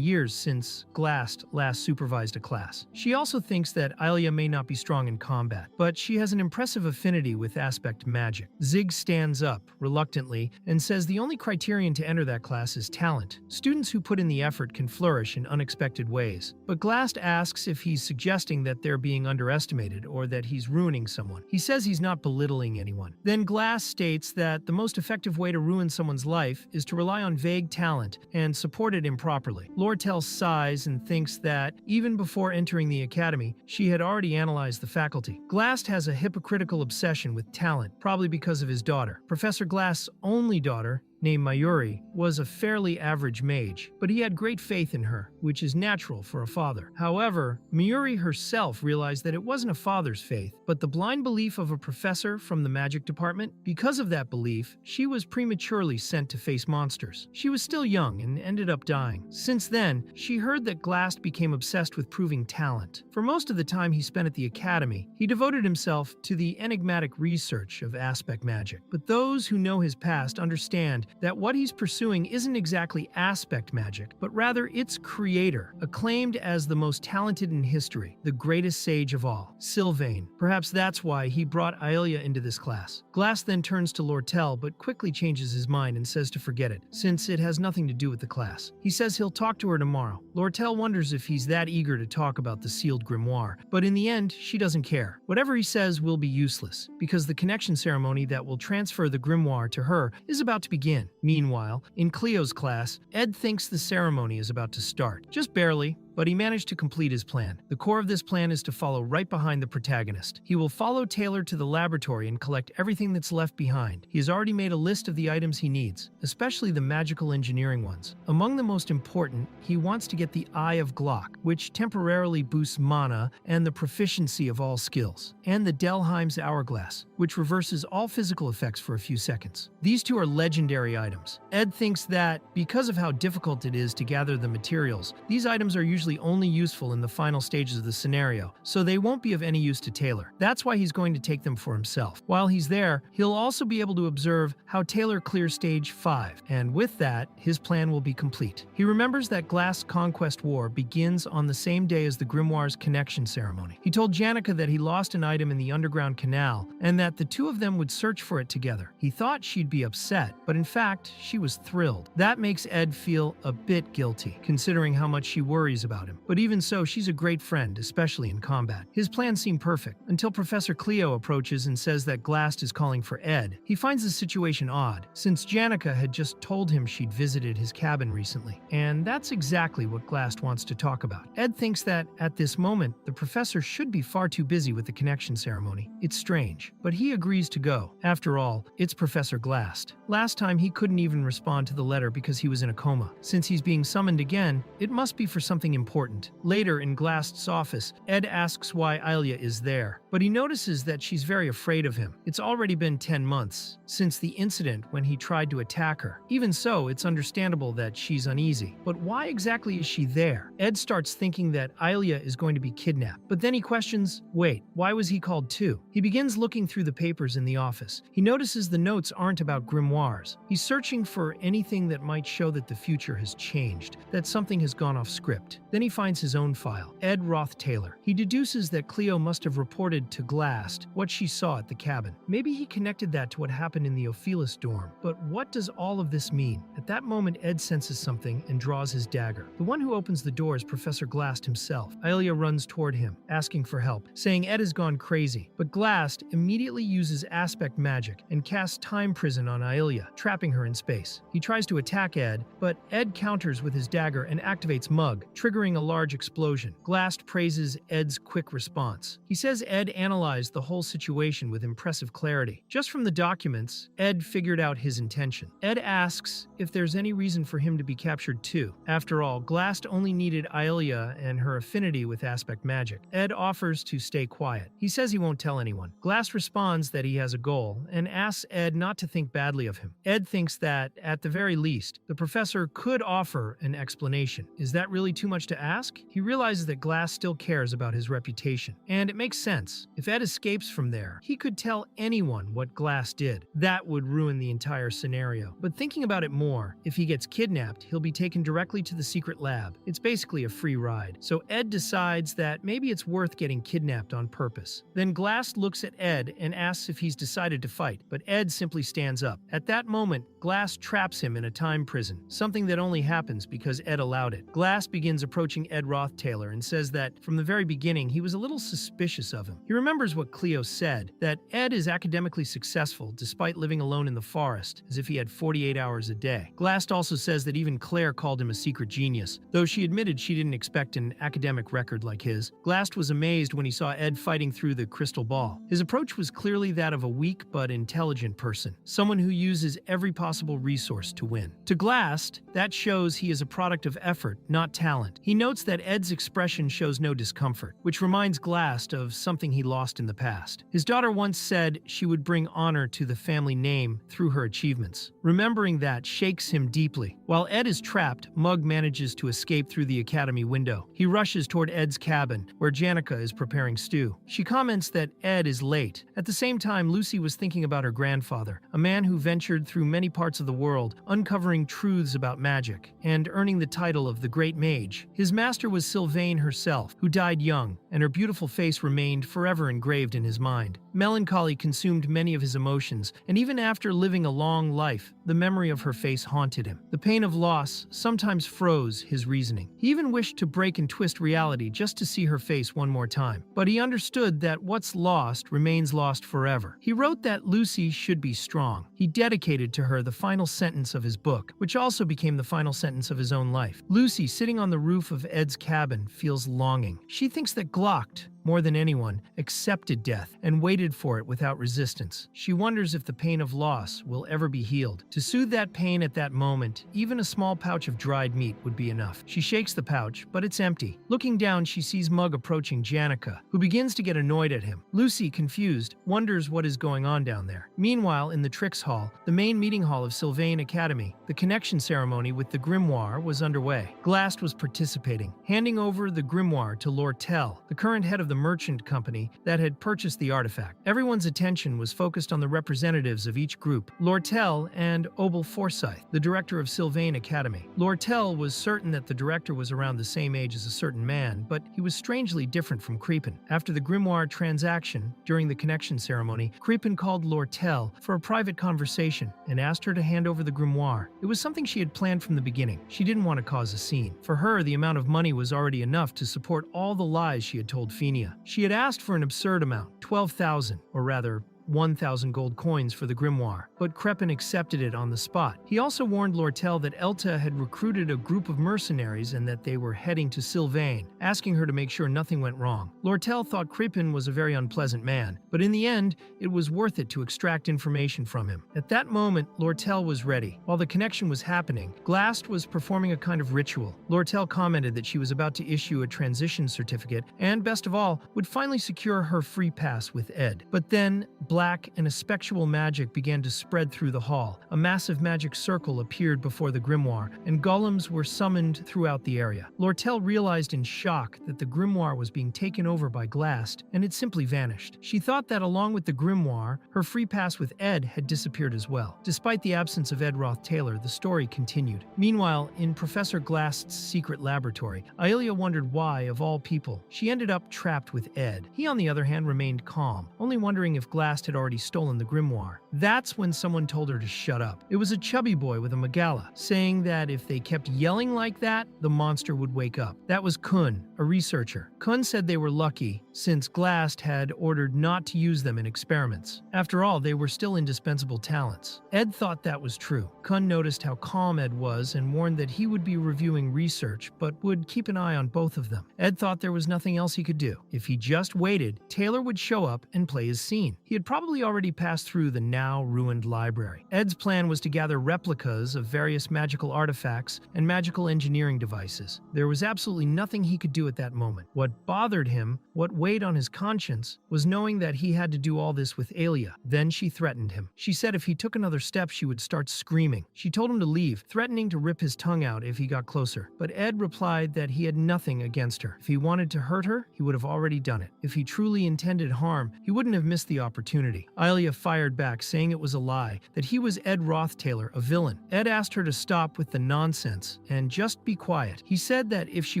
years since Glast last supervised a class. She also thinks that Yahello may not be strong in combat, but she has an impressive affinity with aspect magic. Zig stands up, reluctantly, and says the only criterion to enter that class is talent. Students who put in the effort can flourish in unexpected ways. But Glast asks if he's suggesting that they're being underestimated or that he's ruining someone. He says he's not belittling anyone. Then Glast states that the most effective way to ruin someone's life is to rely on vague talent and support it improperly. Lortell sighs and thinks that, even before entering the academy, she had already analyzed the faculty. Glast has a hypocritical obsession with talent, probably because of his daughter. Professor Glast's only daughter, named Mayuri, was a fairly average mage, but he had great faith in her, which is natural for a father. However, Mayuri herself realized that it wasn't a father's faith, but the blind belief of a professor from the magic department. Because of that belief, she was prematurely sent to face monsters. She was still young and ended up dying. Since then, she heard that Glast became obsessed with proving talent. For most of the time he spent at the academy, he devoted himself to the enigmatic research of aspect magic. But those who know his past understand that what he's pursuing isn't exactly aspect magic, but rather its creator, acclaimed as the most talented in history, the greatest sage of all, Sylvain. Perhaps that's why he brought Aelia into this class. Glast then turns to Lortell, but quickly changes his mind and says to forget it, since it has nothing to do with the class. He says he'll talk to her tomorrow. Lortell wonders if he's that eager to talk about the sealed grimoire, but in the end, she doesn't care. Whatever he says will be useless, because the connection ceremony that will transfer the grimoire to her is about to begin. Meanwhile, in Cleo's class, Ed thinks the ceremony is about to start. Just barely, but he managed to complete his plan. The core of this plan is to follow right behind the protagonist. He will follow Taylor to the laboratory and collect everything that's left behind. He has already made a list of the items he needs, especially the magical engineering ones. Among the most important, he wants to get the Eye of Glock, which temporarily boosts mana and the proficiency of all skills, and the Delheim's Hourglass, which reverses all physical effects for a few seconds. These two are legendary items. Ed thinks that, because of how difficult it is to gather the materials, these items are usually only useful in the final stages of the scenario, so they won't be of any use to Taylor. That's why he's going to take them for himself. While he's there, he'll also be able to observe how Taylor clears stage 5, and with that, his plan will be complete. He remembers that Glast's Conquest War begins on the same day as the grimoire's connection ceremony. He told Janica that he lost an item in the underground canal, and that the two of them would search for it together. He thought she'd be upset, but in fact, she was thrilled. That makes Ed feel a bit guilty, considering how much she worries about him. But even so, she's a great friend, especially in combat. His plans seem perfect, until Professor Cleo approaches and says that Glast is calling for Ed. He finds the situation odd, since Janica had just told him she'd visited his cabin recently, and that's exactly what Glast wants to talk about. Ed thinks that, at this moment, the professor should be far too busy with the connection ceremony. It's strange, but he agrees to go. After all, it's Professor Glast. Last time he couldn't even respond to the letter because he was in a coma. Since he's being summoned again, it must be for something important. Later, in Glast's office, Ed asks why Aelia is there, but he notices that she's very afraid of him. It's already been 10 months since the incident when he tried to attack her. Even so, it's understandable that she's uneasy. But why exactly is she there? Ed starts thinking that Aelia is going to be kidnapped, but then he questions, wait, why was he called too? He begins looking through the papers in the office. He notices the notes aren't about grimoires. He's searching for anything that might show that the future has changed, that something has gone off script. Then he finds his own file, Ed Roth Taylor. He deduces that Cleo must have reported to Glast what she saw at the cabin. Maybe he connected that to what happened in the Ophelis dorm. But what does all of this mean? At that moment, Ed senses something and draws his dagger. The one who opens the door is Professor Glast himself. Aelia runs toward him, asking for help, saying Ed has gone crazy. But Glast immediately uses aspect magic and casts time prison on Aelia, trapping her in space. He tries to attack Ed, but Ed counters with his dagger and activates Mug, triggering a large explosion. Glast praises Ed's quick response. He says Ed analyzed the whole situation with impressive clarity. Just from the documents, Ed figured out his intention. Ed asks if there's any reason for him to be captured too. After all, Glast only needed Aelia and her affinity with aspect magic. Ed offers to stay quiet. He says he won't tell anyone. Glast responds that he has a goal and asks Ed not to think badly of him. Ed thinks that, at the very least, the professor could offer an explanation. Is that really too much to ask, he realizes that Glast still cares about his reputation. And it makes sense. If Ed escapes from there, he could tell anyone what Glast did. That would ruin the entire scenario. But thinking about it more, if he gets kidnapped, he'll be taken directly to the secret lab. It's basically a free ride. So Ed decides that maybe it's worth getting kidnapped on purpose. Then Glast looks at Ed and asks if he's decided to fight, but Ed simply stands up. At that moment, Glast traps him in a time prison, something that only happens because Ed allowed it. Glast begins approaching Ed Rothtailor and says that from the very beginning he was a little suspicious of him. He remembers what Cleo said, that Ed is academically successful despite living alone in the forest, as if he had 48 hours a day. Glast also says that even Claire called him a secret genius, though she admitted she didn't expect an academic record like his. Glast was amazed when he saw Ed fighting through the crystal ball. His approach was clearly that of a weak but intelligent person, someone who uses every possible resource to win. To Glast, that shows he is a product of effort, not talent. He notes that Ed's expression shows no discomfort, which reminds Glast of something he lost in the past. His daughter once said she would bring honor to the family name through her achievements. Remembering that shakes him deeply. While Ed is trapped, Mug manages to escape through the academy window. He rushes toward Ed's cabin, where Janica is preparing stew. She comments that Ed is late. At the same time, Lucy was thinking about her grandfather, a man who ventured through many parts of the world, uncovering truths about magic, and earning the title of the Great Mage. His master was Sylvain herself, who died young, and her beautiful face remained forever engraved in his mind. Melancholy consumed many of his emotions, and even after living a long life, the memory of her face haunted him. The pain of loss sometimes froze his reasoning. He even wished to break and twist reality just to see her face one more time. But he understood that what's lost remains lost forever. He wrote that Lucy should be strong. He dedicated to her the final sentence of his book, which also became the final sentence of his own life. Lucy, sitting on the roof of Ed's cabin, feels longing. She thinks that Glocked, more than anyone, accepted death and waited for it without resistance. She wonders if the pain of loss will ever be healed. To soothe that pain at that moment, even a small pouch of dried meat would be enough. She shakes the pouch, but it's empty. Looking down, she sees Mug approaching Janica, who begins to get annoyed at him. Lucy, confused, wonders what is going on down there. Meanwhile, in the Tricks Hall, the main meeting hall of Sylvain Academy, the connection ceremony with the grimoire was underway. Glast was participating, handing over the grimoire to Lortell, the current head of the merchant company that had purchased the artifact. Everyone's attention was focused on the representatives of each group, Lortell and Obel Forsyth, the director of Sylvain Academy. Lortell was certain that the director was around the same age as a certain man, but he was strangely different from Creepin. After the grimoire transaction, during the connection ceremony, Creepin called Lortell for a private conversation and asked her to hand over the grimoire. It was something she had planned from the beginning. She didn't want to cause a scene. For her, the amount of money was already enough to support all the lies she had told Fenia. She had asked for an absurd amount, 12,000, or rather, 1,000 gold coins for the grimoire, but Crepin accepted it on the spot. He also warned Lortell that Elta had recruited a group of mercenaries and that they were heading to Sylvain, asking her to make sure nothing went wrong. Lortell thought Crepin was a very unpleasant man, but in the end, it was worth it to extract information from him. At that moment, Lortell was ready. While the connection was happening, Glast was performing a kind of ritual. Lortell commented that she was about to issue a transition certificate and, best of all, would finally secure her free pass with Ed. But then, black and a spectral magic began to spread through the hall. A massive magic circle appeared before the grimoire, and golems were summoned throughout the area. Lortell realized in shock that the grimoire was being taken over by Glast, and it simply vanished. She thought that along with the grimoire, her free pass with Ed had disappeared as well. Despite the absence of Ed Rothtailor, the story continued. Meanwhile, in Professor Glast's secret laboratory, Yahello wondered why, of all people, she ended up trapped with Ed. He, on the other hand, remained calm, only wondering if Glast had already stolen the grimoire. That's when someone told her to shut up. It was a chubby boy with a magala, saying that if they kept yelling like that, the monster would wake up. That was Kun, a researcher. Kun said they were lucky, since Glast had ordered not to use them in experiments. After all, they were still indispensable talents. Ed thought that was true. Kun noticed how calm Ed was and warned that he would be reviewing research, but would keep an eye on both of them. Ed thought there was nothing else he could do. If he just waited, Taylor would show up and play his scene. He had probably probably already passed through the now-ruined library. Ed's plan was to gather replicas of various magical artifacts and magical engineering devices. There was absolutely nothing he could do at that moment. What bothered him, what weighed on his conscience, was knowing that he had to do all this with Alia. Then she threatened him. She said if he took another step, she would start screaming. She told him to leave, threatening to rip his tongue out if he got closer. But Ed replied that he had nothing against her. If he wanted to hurt her, he would have already done it. If he truly intended harm, he wouldn't have missed the opportunity. Alia fired back, saying it was a lie, that he was Ed Rothtaylor, a villain. Ed asked her to stop with the nonsense and just be quiet. He said that if she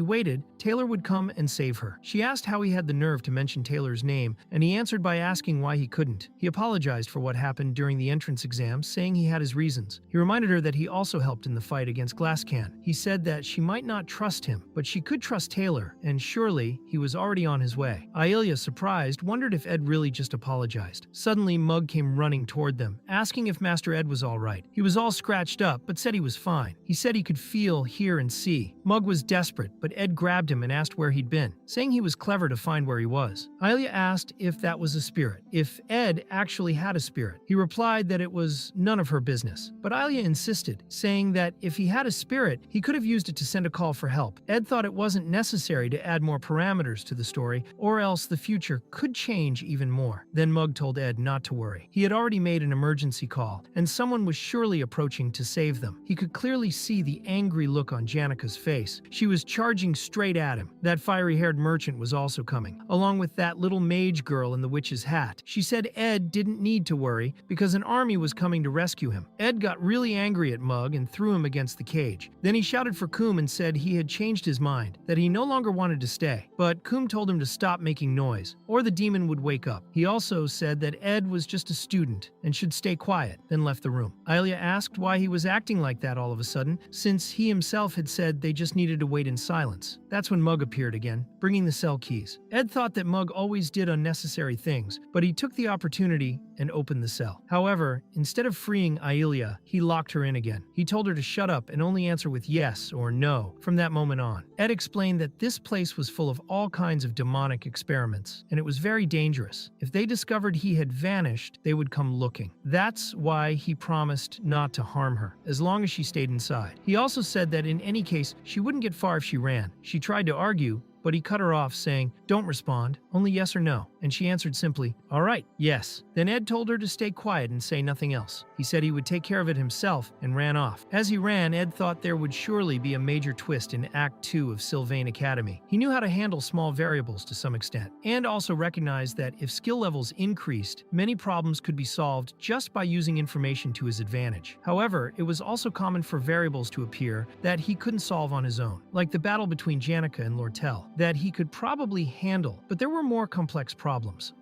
waited, Taylor would come and save her. She asked how he had the nerve to mention Taylor's name, and he answered by asking why he couldn't. He apologized for what happened during the entrance exam, saying he had his reasons. He reminded her that he also helped in the fight against Glasscan. He said that she might not trust him, but she could trust Taylor, and surely he was already on his way. Aelia, surprised, wondered if Ed really just apologized. Suddenly, Mug came running toward them, asking if Master Ed was all right. He was all scratched up, but said he was fine. He said he could feel, hear, and see. Mug was desperate, but Ed grabbed him and asked where he'd been, saying he was clever to find where he was. Aelia asked if that was a spirit, if Ed actually had a spirit. He replied that it was none of her business, but Aelia insisted, saying that if he had a spirit, he could have used it to send a call for help. Ed thought it wasn't necessary to add more parameters to the story, or else the future could change even more. Then Mug told Ed not to worry. He had already made an emergency call, and someone was surely approaching to save them. He could clearly see the angry look on Janica's face. She was charging straight at him. That fiery-haired merchant was also coming, along with that little mage girl in the witch's hat. She said Ed didn't need to worry because an army was coming to rescue him. Ed got really angry at Mug and threw him against the cage. Then he shouted for Coom and said he had changed his mind, that he no longer wanted to stay. But Coom told him to stop making noise, or the demon would wake up. He also said that Ed was just a student and should stay quiet, then left the room. Aelia asked why he was acting like that all of a sudden, since he himself had said they just needed to wait in silence. That's when Mug appeared again, bringing the cell keys. Ed thought that Mug always did unnecessary things, but he took the opportunity and opened the cell. However, instead of freeing Aelia, he locked her in again. He told her to shut up and only answer with yes or no from that moment on. Ed explained that this place was full of all kinds of demonic experiments, and it was very dangerous. If they discovered he had vanished, they would come looking. That's why he promised not to harm her, as long as she stayed inside. He also said that in any case, she wouldn't get far if she ran. She tried to argue, but he cut her off, saying, "Don't respond, only yes or no." And she answered simply, "All right, yes." Then Ed told her to stay quiet and say nothing else. He said he would take care of it himself and ran off. As he ran, Ed thought there would surely be a major twist in Act 2 of Sylvain Academy. He knew how to handle small variables to some extent, and also recognized that if skill levels increased, many problems could be solved just by using information to his advantage. However, it was also common for variables to appear that he couldn't solve on his own, like the battle between Janica and Lortell, that he could probably handle, but there were more complex problems.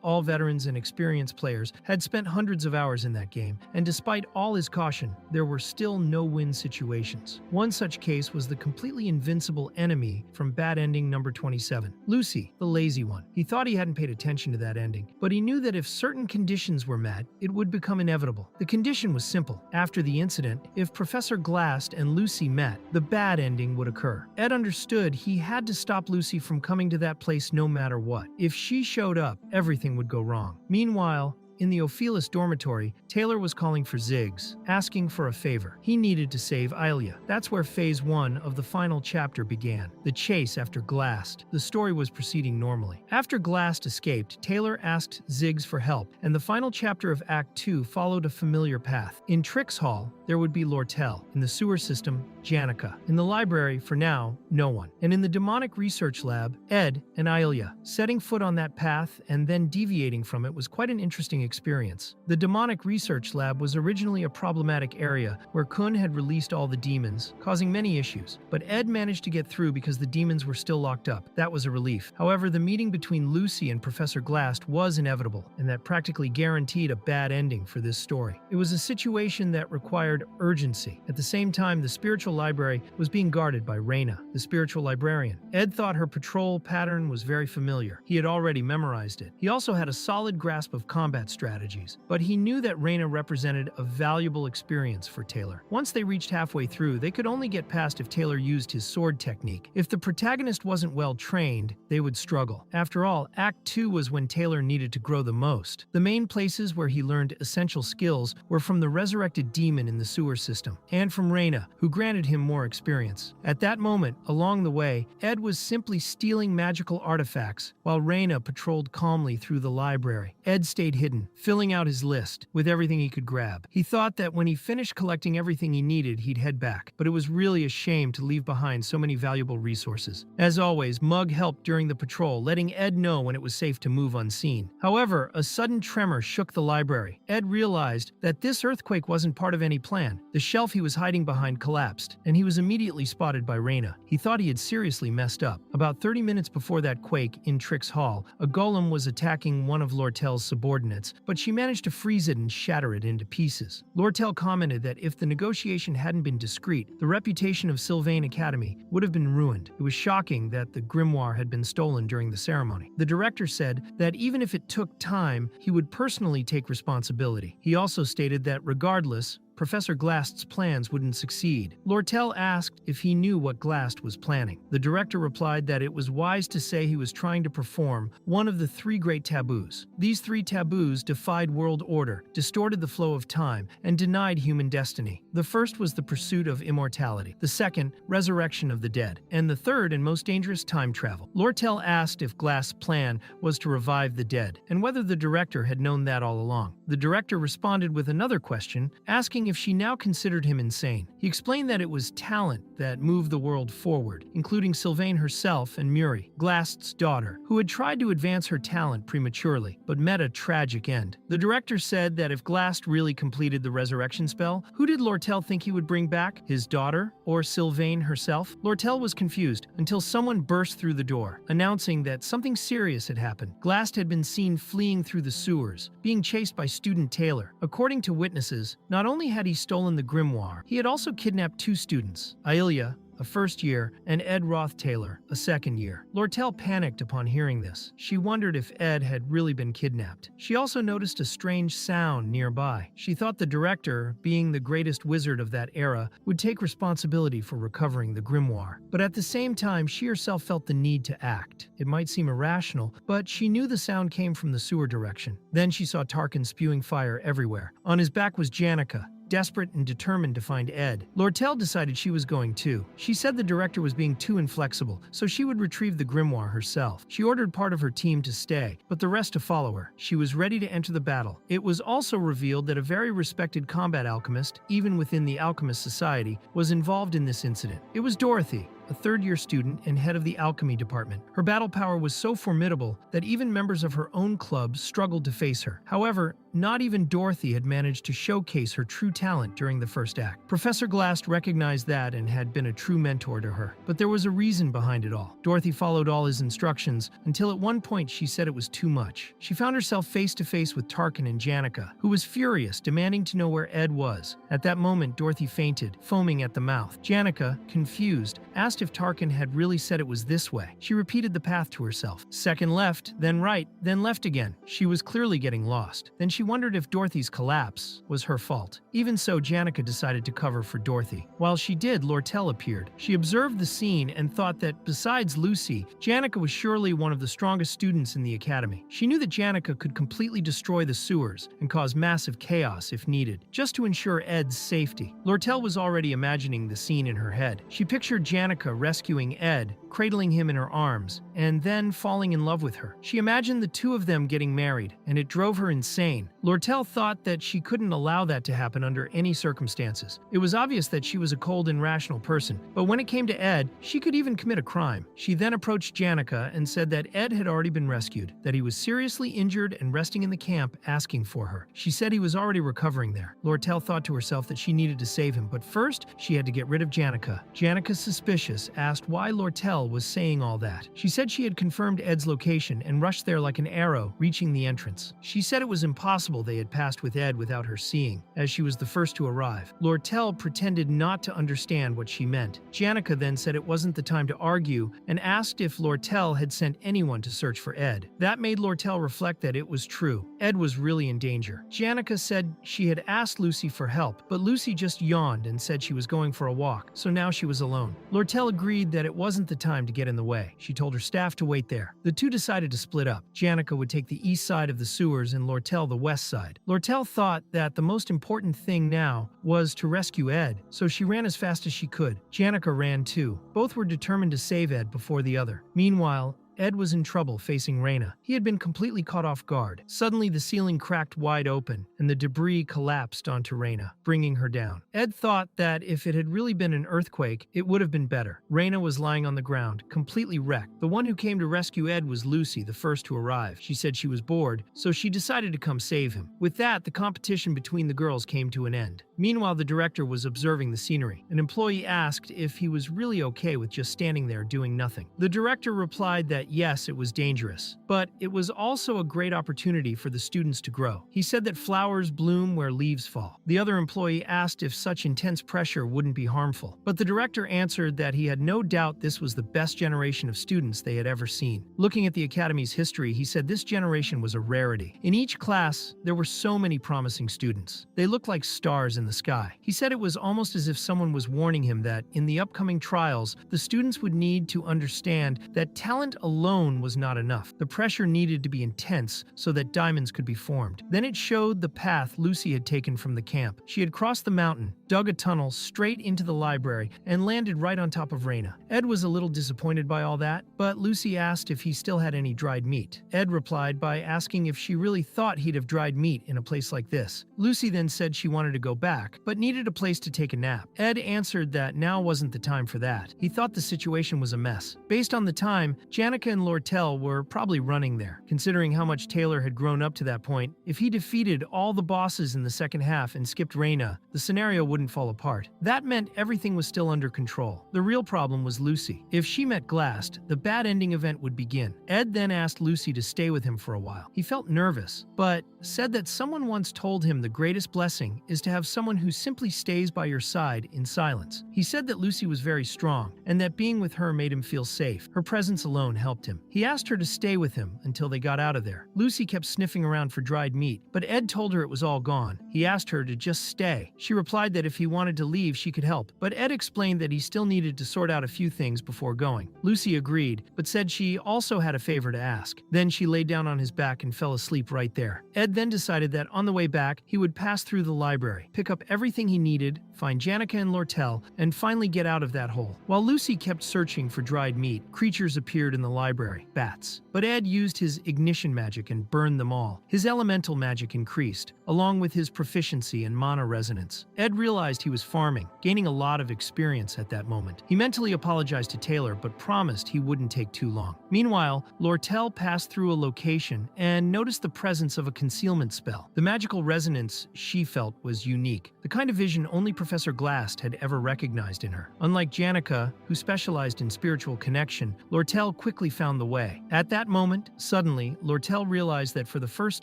All veterans and experienced players had spent hundreds of hours in that game, and despite all his caution, there were still no-win situations. One such case was the completely invincible enemy from Bad Ending number 27, Lucy, the lazy one. He thought he hadn't paid attention to that ending, but he knew that if certain conditions were met, it would become inevitable. The condition was simple. After the incident, if Professor Glast and Lucy met, the bad ending would occur. Ed understood he had to stop Lucy from coming to that place no matter what. If she showed up, everything would go wrong. Meanwhile, in the Ophelis dormitory, Taylor was calling for Ziggs, asking for a favor. He needed to save Aelia. That's where Phase 1 of the final chapter began, the chase after Glast. The story was proceeding normally. After Glast escaped, Taylor asked Ziggs for help, and the final chapter of Act 2 followed a familiar path. In Trix Hall, there would be Lortell. In the sewer system, Janica. In the library, for now, no one. And in the demonic research lab, Ed and Aelia. Setting foot on that path and then deviating from it was quite an interesting experience. The demonic research lab was originally a problematic area where Kun had released all the demons, causing many issues. But Ed managed to get through because the demons were still locked up. That was a relief. However, the meeting between Lucy and Professor Glast was inevitable, and that practically guaranteed a bad ending for this story. It was a situation that required urgency. At the same time, the spiritual library was being guarded by Reyna, the spiritual librarian. Ed thought her patrol pattern was very familiar. He had already memorized it. He also had a solid grasp of combat strategies, but he knew that Reina represented a valuable experience for Taylor. Once they reached halfway through, they could only get past if Taylor used his sword technique. If the protagonist wasn't well trained, they would struggle. After all, Act 2 was when Taylor needed to grow the most. The main places where he learned essential skills were from the resurrected demon in the sewer system, and from Reina, who granted him more experience. At that moment, along the way, Ed was simply stealing magical artifacts, while Reina patrolled calmly through the library. Ed stayed hidden, filling out his list with everything he could grab. He thought that when he finished collecting everything he needed, he'd head back, but it was really a shame to leave behind so many valuable resources. As always, Mug helped during the patrol, letting Ed know when it was safe to move unseen. However, a sudden tremor shook the library. Ed realized that this earthquake wasn't part of any plan. The shelf he was hiding behind collapsed, and he was immediately spotted by Reina. He thought he had seriously messed up. About 30 minutes before that quake, in Trick's hall, a golem was attacking one of Lortell's subordinates, but she managed to freeze it and shatter it into pieces. Lortell commented that if the negotiation hadn't been discreet, the reputation of Sylvain Academy would have been ruined. It was shocking that the grimoire had been stolen during the ceremony. The director said that even if it took time, he would personally take responsibility. He also stated that regardless, Professor Glast's plans wouldn't succeed. Lortell asked if he knew what Glast was planning. The director replied that it was wise to say he was trying to perform one of the 3 great taboos. These 3 taboos defied world order, distorted the flow of time, and denied human destiny. The first was the pursuit of immortality, the second, resurrection of the dead, and the third and most dangerous, time travel. Lortell asked if Glast's plan was to revive the dead, and whether the director had known that all along. The director responded with another question, asking if she now considered him insane. He explained that it was talent that moved the world forward, including Sylvain herself and Muri, Glast's daughter, who had tried to advance her talent prematurely, but met a tragic end. The director said that if Glast really completed the resurrection spell, who did Lortell think he would bring back? His daughter or Sylvain herself? Lortell was confused until someone burst through the door, announcing that something serious had happened. Glast had been seen fleeing through the sewers, being chased by student Taylor. According to witnesses, not only had he stolen the grimoire, he had also kidnapped 2 students, Ailia, a first year, and Ed Roth Taylor, a second year. Lortell panicked upon hearing this. She wondered if Ed had really been kidnapped. She also noticed a strange sound nearby. She thought the director, being the greatest wizard of that era, would take responsibility for recovering the grimoire. But at the same time, she herself felt the need to act. It might seem irrational, but she knew the sound came from the sewer direction. Then she saw Tarkin spewing fire everywhere. On his back was Janica, desperate and determined to find Ed. Lortell decided she was going too. She said the director was being too inflexible, so she would retrieve the grimoire herself. She ordered part of her team to stay, but the rest to follow her. She was ready to enter the battle. It was also revealed that a very respected combat alchemist, even within the Alchemist Society, was involved in this incident. It was Dorothy, a third-year student and head of the alchemy department. Her battle power was so formidable that even members of her own club struggled to face her. However, not even Dorothy had managed to showcase her true talent during the first act. Professor Glast recognized that and had been a true mentor to her. But there was a reason behind it all. Dorothy followed all his instructions until at one point she said it was too much. She found herself face to face with Tarkin and Janica, who was furious, demanding to know where Ed was. At that moment, Dorothy fainted, foaming at the mouth. Janica, confused, asked if Tarkin had really said it was this way. She repeated the path to herself. Second left, then right, then left again. She was clearly getting lost. Then she wondered if Dorothy's collapse was her fault. Even so, Janica decided to cover for Dorothy. While she did, Lortell appeared. She observed the scene and thought that, besides Lucy, Janica was surely one of the strongest students in the academy. She knew that Janica could completely destroy the sewers and cause massive chaos if needed, just to ensure Ed's safety. Lortell was already imagining the scene in her head. She pictured Janica rescuing Ed, cradling him in her arms, and then falling in love with her. She imagined the 2 of them getting married, and it drove her insane. Lortell thought that she couldn't allow that to happen under any circumstances. It was obvious that she was a cold and rational person, but when it came to Ed, she could even commit a crime. She then approached Janica and said that Ed had already been rescued, that he was seriously injured and resting in the camp asking for her. She said he was already recovering there. Lortell thought to herself that she needed to save him, but first, she had to get rid of Janica. Janica's suspicious, curious, asked why Lortell was saying all that. She said she had confirmed Ed's location and rushed there like an arrow, reaching the entrance. She said it was impossible they had passed with Ed without her seeing, as she was the first to arrive. Lortell pretended not to understand what she meant. Janica then said it wasn't the time to argue and asked if Lortell had sent anyone to search for Ed. That made Lortell reflect that it was true. Ed was really in danger. Janica said she had asked Lucy for help, but Lucy just yawned and said she was going for a walk, so now she was alone. Lortell agreed that it wasn't the time to get in the way. She told her staff to wait there. The two decided to split up. Janica would take the east side of the sewers and Lortell the west side. Lortell thought that the most important thing now was to rescue Ed, so she ran as fast as she could. Janica ran too. Both were determined to save Ed before the other. Meanwhile, Ed was in trouble facing Reina. He had been completely caught off guard. Suddenly, the ceiling cracked wide open, and the debris collapsed onto Reina, bringing her down. Ed thought that if it had really been an earthquake, it would have been better. Reina was lying on the ground, completely wrecked. The one who came to rescue Ed was Lucy, the first to arrive. She said she was bored, so she decided to come save him. With that, the competition between the girls came to an end. Meanwhile, the director was observing the scenery. An employee asked if he was really okay with just standing there doing nothing. The director replied that yes, it was dangerous, but it was also a great opportunity for the students to grow. He said that flowers bloom where leaves fall. The other employee asked if such intense pressure wouldn't be harmful, but the director answered that he had no doubt this was the best generation of students they had ever seen. Looking at the Academy's history, he said this generation was a rarity. In each class, there were so many promising students. They looked like stars in the sky. He said it was almost as if someone was warning him that in the upcoming trials, the students would need to understand that talent alone was not enough. The pressure needed to be intense so that diamonds could be formed. Then it showed the path Lucy had taken from the camp. She had crossed the mountain, dug a tunnel straight into the library, and landed right on top of Reina. Ed was a little disappointed by all that, but Lucy asked if he still had any dried meat. Ed replied by asking if she really thought he'd have dried meat in a place like this. Lucy then said she wanted to go back, but needed a place to take a nap. Ed answered that now wasn't the time for that. He thought the situation was a mess. Based on the time, Janica and Lortell were probably running there. Considering how much Taylor had grown up to that point, if he defeated all the bosses in the second half and skipped Reina, the scenario wouldn't fall apart. That meant everything was still under control. The real problem was Lucy. If she met Glast, the bad ending event would begin. Ed then asked Lucy to stay with him for a while. He felt nervous, but said that someone once told him the greatest blessing is to have someone who simply stays by your side in silence. He said that Lucy was very strong, and that being with her made him feel safe. Her presence alone helped him. He asked her to stay with him until they got out of there. Lucy kept sniffing around for dried meat, but Ed told her it was all gone. He asked her to just stay. She replied that if he wanted to leave, she could help, but Ed explained that he still needed to sort out a few things before going. Lucy agreed, but said she also had a favor to ask. Then she laid down on his back and fell asleep right there. Ed then decided that on the way back, he would pass through the library, pick up everything he needed, find Janica and Lortell, and finally get out of that hole. While Lucy kept searching for dried meat, creatures appeared in the library, bats. But Ed used his ignition magic and burned them all. His elemental magic increased, along with his proficiency in mana resonance. Ed realized he was farming, gaining a lot of experience at that moment. He mentally apologized to Taylor, but promised he wouldn't take too long. Meanwhile, Lortell passed through a location and noticed the presence of a concealment spell. The magical resonance she felt was unique, the kind of vision only Professor Glast had ever recognized in her. Unlike Janica, who specialized in spiritual connection, Lortell quickly found the way. At that moment, suddenly, Lortell realized that for the first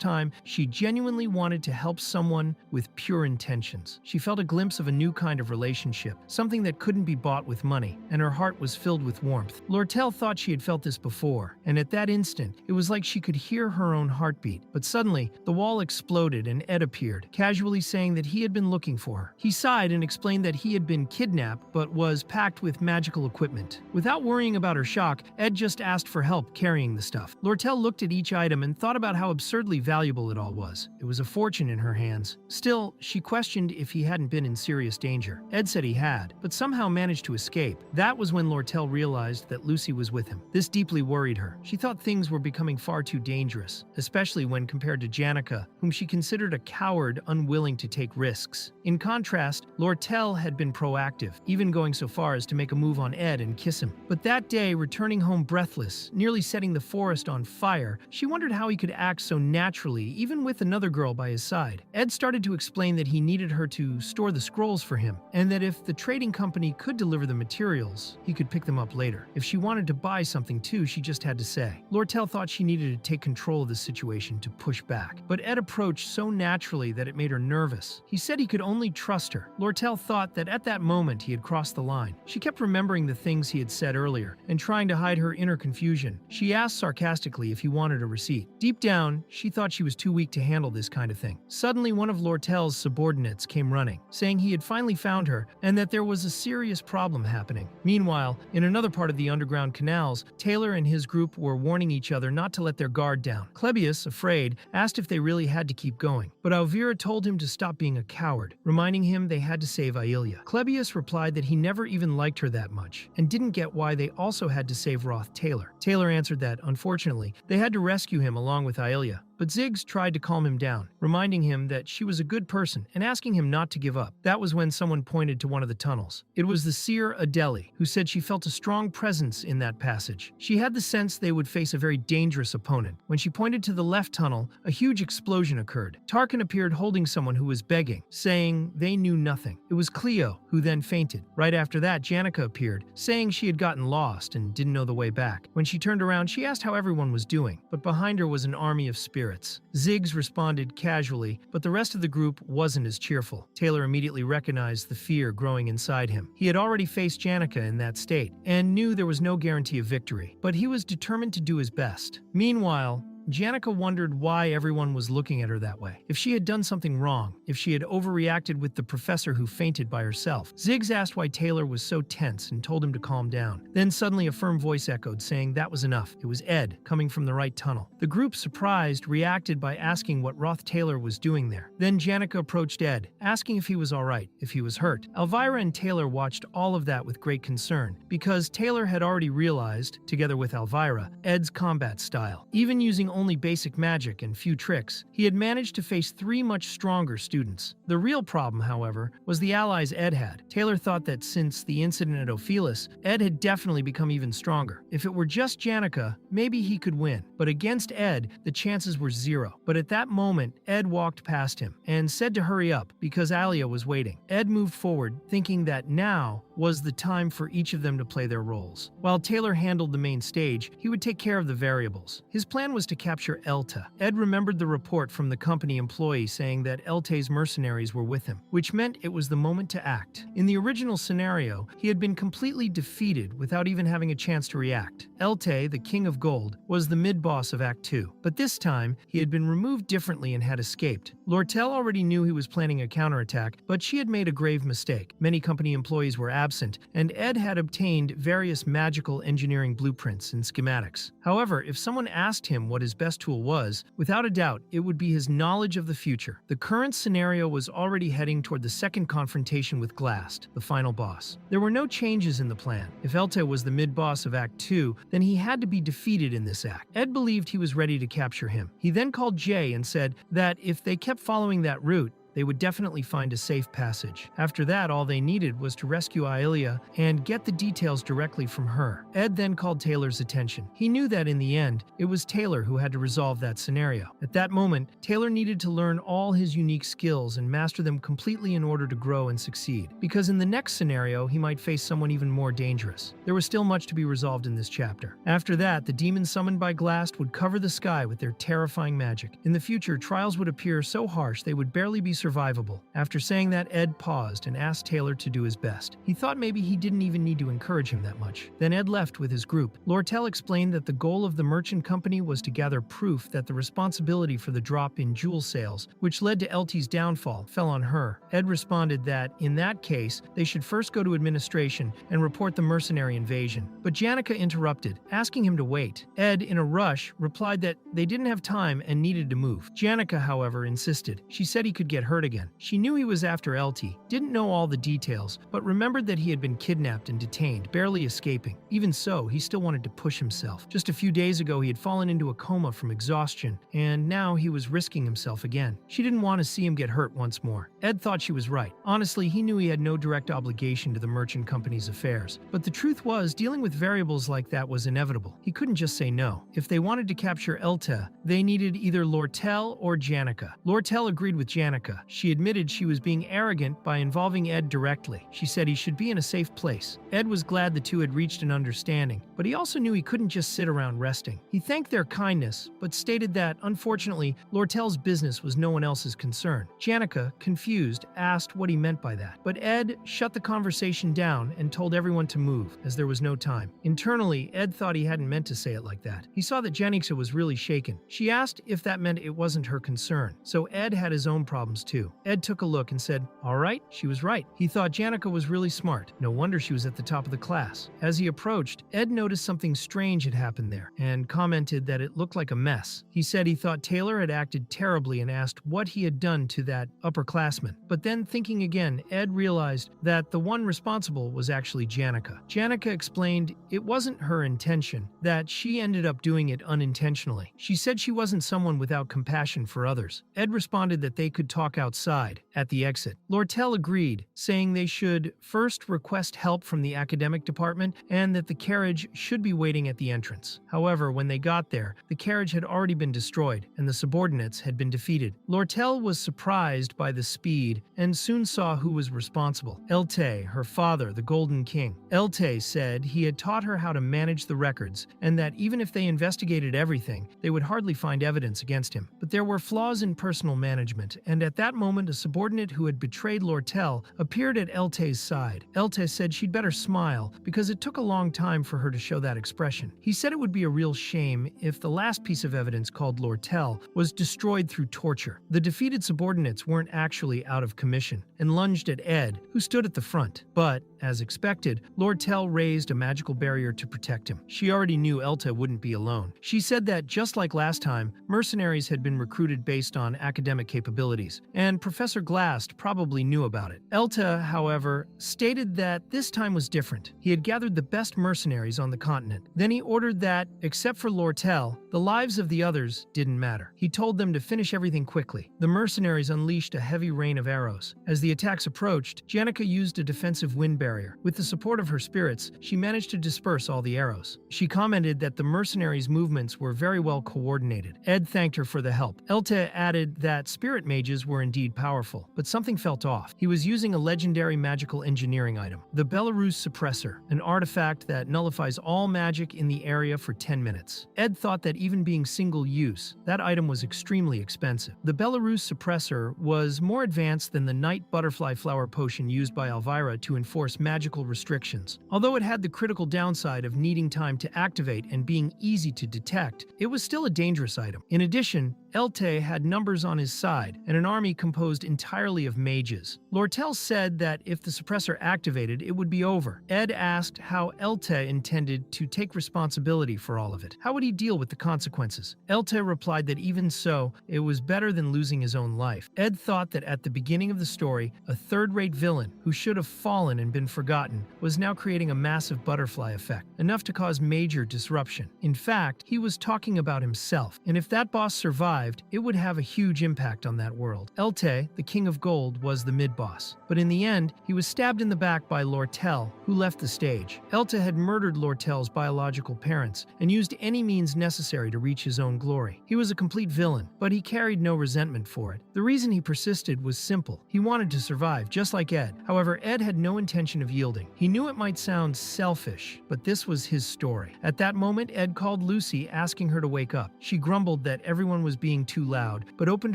time, she genuinely wanted to help someone with pure intentions. She felt a glimpse of a new kind of relationship, something that couldn't be bought with money, and her heart was filled with warmth. Lortell thought she had felt this before, and at that instant, it was like she could hear her own heartbeat. But suddenly, the wall exploded and Ed appeared, casually saying that he had been looking for her. He sighed and explained that he had been kidnapped but was packed with magical equipment. Without worrying about her shock, Ed just asked for help carrying the stuff. Lortell looked at each item and thought about how absurdly valuable it all was. It was a fortune in her hands. Still, she questioned if he hadn't been in serious danger. Ed said he had, but somehow managed to escape. That was when Lortell realized that Lucy was with him. This deeply worried her. She thought things were becoming far too dangerous, especially when compared to Janica, whom she considered a coward unwilling to take risks. weeks. In contrast, Lortell had been proactive, even going so far as to make a move on Ed and kiss him. But that day, returning home breathless, nearly setting the forest on fire, she wondered how he could act so naturally, even with another girl by his side. Ed started to explain that he needed her to store the scrolls for him, and that if the trading company could deliver the materials, he could pick them up later. If she wanted to buy something too, she just had to say. Lortell thought she needed to take control of the situation to push back, but Ed approached so naturally that it made her nervous. He said he could only trust her. Lortell thought that at that moment he had crossed the line. She kept remembering the things he had said earlier and trying to hide her inner confusion. She asked sarcastically if he wanted a receipt. Deep down, she thought she was too weak to handle this kind of thing. Suddenly, one of Lortell's subordinates came running, saying he had finally found her and that there was a serious problem happening. Meanwhile, in another part of the underground canals, Taylor and his group were warning each other not to let their guard down. Clebius, afraid, asked if they really had to keep going, but Alvira told him to stop being a coward, reminding him they had to save Ailia. Clebius replied that he never even liked her that much, and didn't get why they also had to save Roth Taylor. Taylor answered that, unfortunately, they had to rescue him along with Ailia. But Ziggs tried to calm him down, reminding him that she was a good person and asking him not to give up. That was when someone pointed to one of the tunnels. It was the seer Adeli, who said she felt a strong presence in that passage. She had the sense they would face a very dangerous opponent. When she pointed to the left tunnel, a huge explosion occurred. Tarkin appeared holding someone who was begging, saying they knew nothing. It was Cleo, who then fainted. Right after that, Janica appeared, saying she had gotten lost and didn't know the way back. When she turned around, she asked how everyone was doing, but behind her was an army of spirits. Ziggs responded casually, but the rest of the group wasn't as cheerful. Taylor immediately recognized the fear growing inside him. He had already faced Janica in that state, and knew there was no guarantee of victory, but he was determined to do his best. Meanwhile, Janica wondered why everyone was looking at her that way. If she had done something wrong, if she had overreacted with the professor who fainted by herself. Ziggs asked why Taylor was so tense and told him to calm down. Then suddenly a firm voice echoed, saying that was enough. It was Ed, coming from the right tunnel. The group, surprised, reacted by asking what Roth Taylor was doing there. Then Janica approached Ed, asking if he was alright, if he was hurt. Elvira and Taylor watched all of that with great concern, because Taylor had already realized, together with Elvira, Ed's combat style. Even using only basic magic and few tricks, he had managed to face 3 much stronger students. The real problem, however, was the allies Ed had. Taylor thought that since the incident at Ophelis, Ed had definitely become even stronger. If it were just Janica, maybe he could win. But against Ed, the chances were 0. But at that moment, Ed walked past him and said to hurry up because Alia was waiting. Ed moved forward, thinking that now was the time for each of them to play their roles. While Taylor handled the main stage, he would take care of the variables. His plan was to capture Elta. Ed remembered the report from the company employee saying that Elte's mercenaries were with him, which meant it was the moment to act. In the original scenario, he had been completely defeated without even having a chance to react. Elte, the King of Gold, was the mid-boss of Act 2, but this time, he had been removed differently and had escaped. Lortell already knew he was planning a counterattack, but she had made a grave mistake. Many company employees were absent, and Ed had obtained various magical engineering blueprints and schematics. However, if someone asked him what his best tool was, without a doubt, it would be his knowledge of the future. The current scenario was already heading toward the second confrontation with Glast, the final boss. There were no changes in the plan. If Elte was the mid-boss of Act 2, then he had to be defeated in this act. Ed believed he was ready to capture him. He then called Jay and said that if they kept following that route, they would definitely find a safe passage. After that, all they needed was to rescue Ailia and get the details directly from her. Ed then called Taylor's attention. He knew that in the end, it was Taylor who had to resolve that scenario. At that moment, Taylor needed to learn all his unique skills and master them completely in order to grow and succeed, because in the next scenario, he might face someone even more dangerous. There was still much to be resolved in this chapter. After that, the demons summoned by Glast would cover the sky with their terrifying magic. In the future, trials would appear so harsh they would barely be survivable. After saying that, Ed paused and asked Taylor to do his best. He thought maybe he didn't even need to encourage him that much. Then Ed left with his group. Lortell explained that the goal of the merchant company was to gather proof that the responsibility for the drop in jewel sales, which led to Elte's downfall, fell on her. Ed responded that, in that case, they should first go to administration and report the mercenary invasion. But Janica interrupted, asking him to wait. Ed, in a rush, replied that they didn't have time and needed to move. Janica, however, insisted. She said he could get hurt hurt again. She knew he was after LT, didn't know all the details, but remembered that he had been kidnapped and detained, barely escaping. Even so, he still wanted to push himself. Just a few days ago, he had fallen into a coma from exhaustion, and now he was risking himself again. She didn't want to see him get hurt once more. Ed thought she was right. Honestly, he knew he had no direct obligation to the merchant company's affairs. But the truth was, dealing with variables like that was inevitable. He couldn't just say no. If they wanted to capture Elta, they needed either Lortell or Janica. Lortell agreed with Janica. She admitted she was being arrogant by involving Ed directly. She said he should be in a safe place. Ed was glad the two had reached an understanding, but he also knew he couldn't just sit around resting. He thanked their kindness, but stated that, unfortunately, Lortell's business was no one else's concern. Janica, confused, asked what he meant by that. But Ed shut the conversation down and told everyone to move, as there was no time. Internally, Ed thought he hadn't meant to say it like that. He saw that Janica was really shaken. She asked if that meant it wasn't her concern, so Ed had his own problems too. Ed took a look and said, "All right, she was right." He thought Janica was really smart. No wonder she was at the top of the class. As he approached, Ed noticed something strange had happened there and commented that it looked like a mess. He said he thought Taylor had acted terribly and asked what he had done to that upperclassman. But then, thinking again, Ed realized that the one responsible was actually Janica. Janica explained it wasn't her intention, that she ended up doing it unintentionally. She said she wasn't someone without compassion for others. Ed responded that they could talk outside, at the exit. Lortell agreed, saying they should first request help from the academic department and that the carriage should be waiting at the entrance. However, when they got there, the carriage had already been destroyed and the subordinates had been defeated. Lortell was surprised by the speed and soon saw who was responsible. Elte, her father, the Golden King. Elte said he had taught her how to manage the records and that even if they investigated everything, they would hardly find evidence against him. But there were flaws in personal management, and at that moment a subordinate who had betrayed Lortell appeared at Elte's side. Elte said she'd better smile because it took a long time for her to show that expression. He said it would be a real shame if the last piece of evidence called Lortell was destroyed through torture. The defeated subordinates weren't actually out of commission and lunged at Ed, who stood at the front. But, as expected, Lortell raised a magical barrier to protect him. She already knew Elta wouldn't be alone. She said that, just like last time, mercenaries had been recruited based on academic capabilities, and Professor Glast probably knew about it. Elta, however, stated that this time was different. He had gathered the best mercenaries on the continent. Then he ordered that, except for Lortell, the lives of the others didn't matter. He told them to finish everything quickly. The mercenaries unleashed a heavy rain of arrows. As the attacks approached, Janica used a defensive wind barrier. With the support of her spirits, she managed to disperse all the arrows. She commented that the mercenaries' movements were very well coordinated. Ed thanked her for the help. Elta added that spirit mages were indeed powerful, but something felt off. He was using a legendary magical engineering item, the Belarus Suppressor, an artifact that nullifies all magic in the area for 10 minutes. Ed thought that even being single-use, that item was extremely expensive. The Belarus Suppressor was more advanced than the night butterfly flower potion used by Elvira to enforce magical restrictions. Although it had the critical downside of needing time to activate and being easy to detect, it was still a dangerous item. In addition, Elte had numbers on his side and an army composed entirely of mages. Lortell said that if the suppressor activated, it would be over. Ed asked how Elte intended to take responsibility for all of it. How would he deal with the consequences? Elte replied that even so, it was better than losing his own life. Ed thought that at the beginning of the story, a third-rate villain who should have fallen and been forgotten was now creating a massive butterfly effect, enough to cause major disruption. In fact, he was talking about himself, and if that boss survived, it would have a huge impact on that world. Elte, the King of Gold, was the mid-boss, but in the end, he was stabbed in the back by Lortell, who left the stage. Elte had murdered Lortell's biological parents and used any means necessary to reach his own glory. He was a complete villain, but he carried no resentment for it. The reason he persisted was simple. He wanted to survive, just like Ed. However, Ed had no intention of yielding. He knew it might sound selfish, but this was his story. At that moment, Ed called Lucy, asking her to wake up. She grumbled that everyone was being too loud, but opened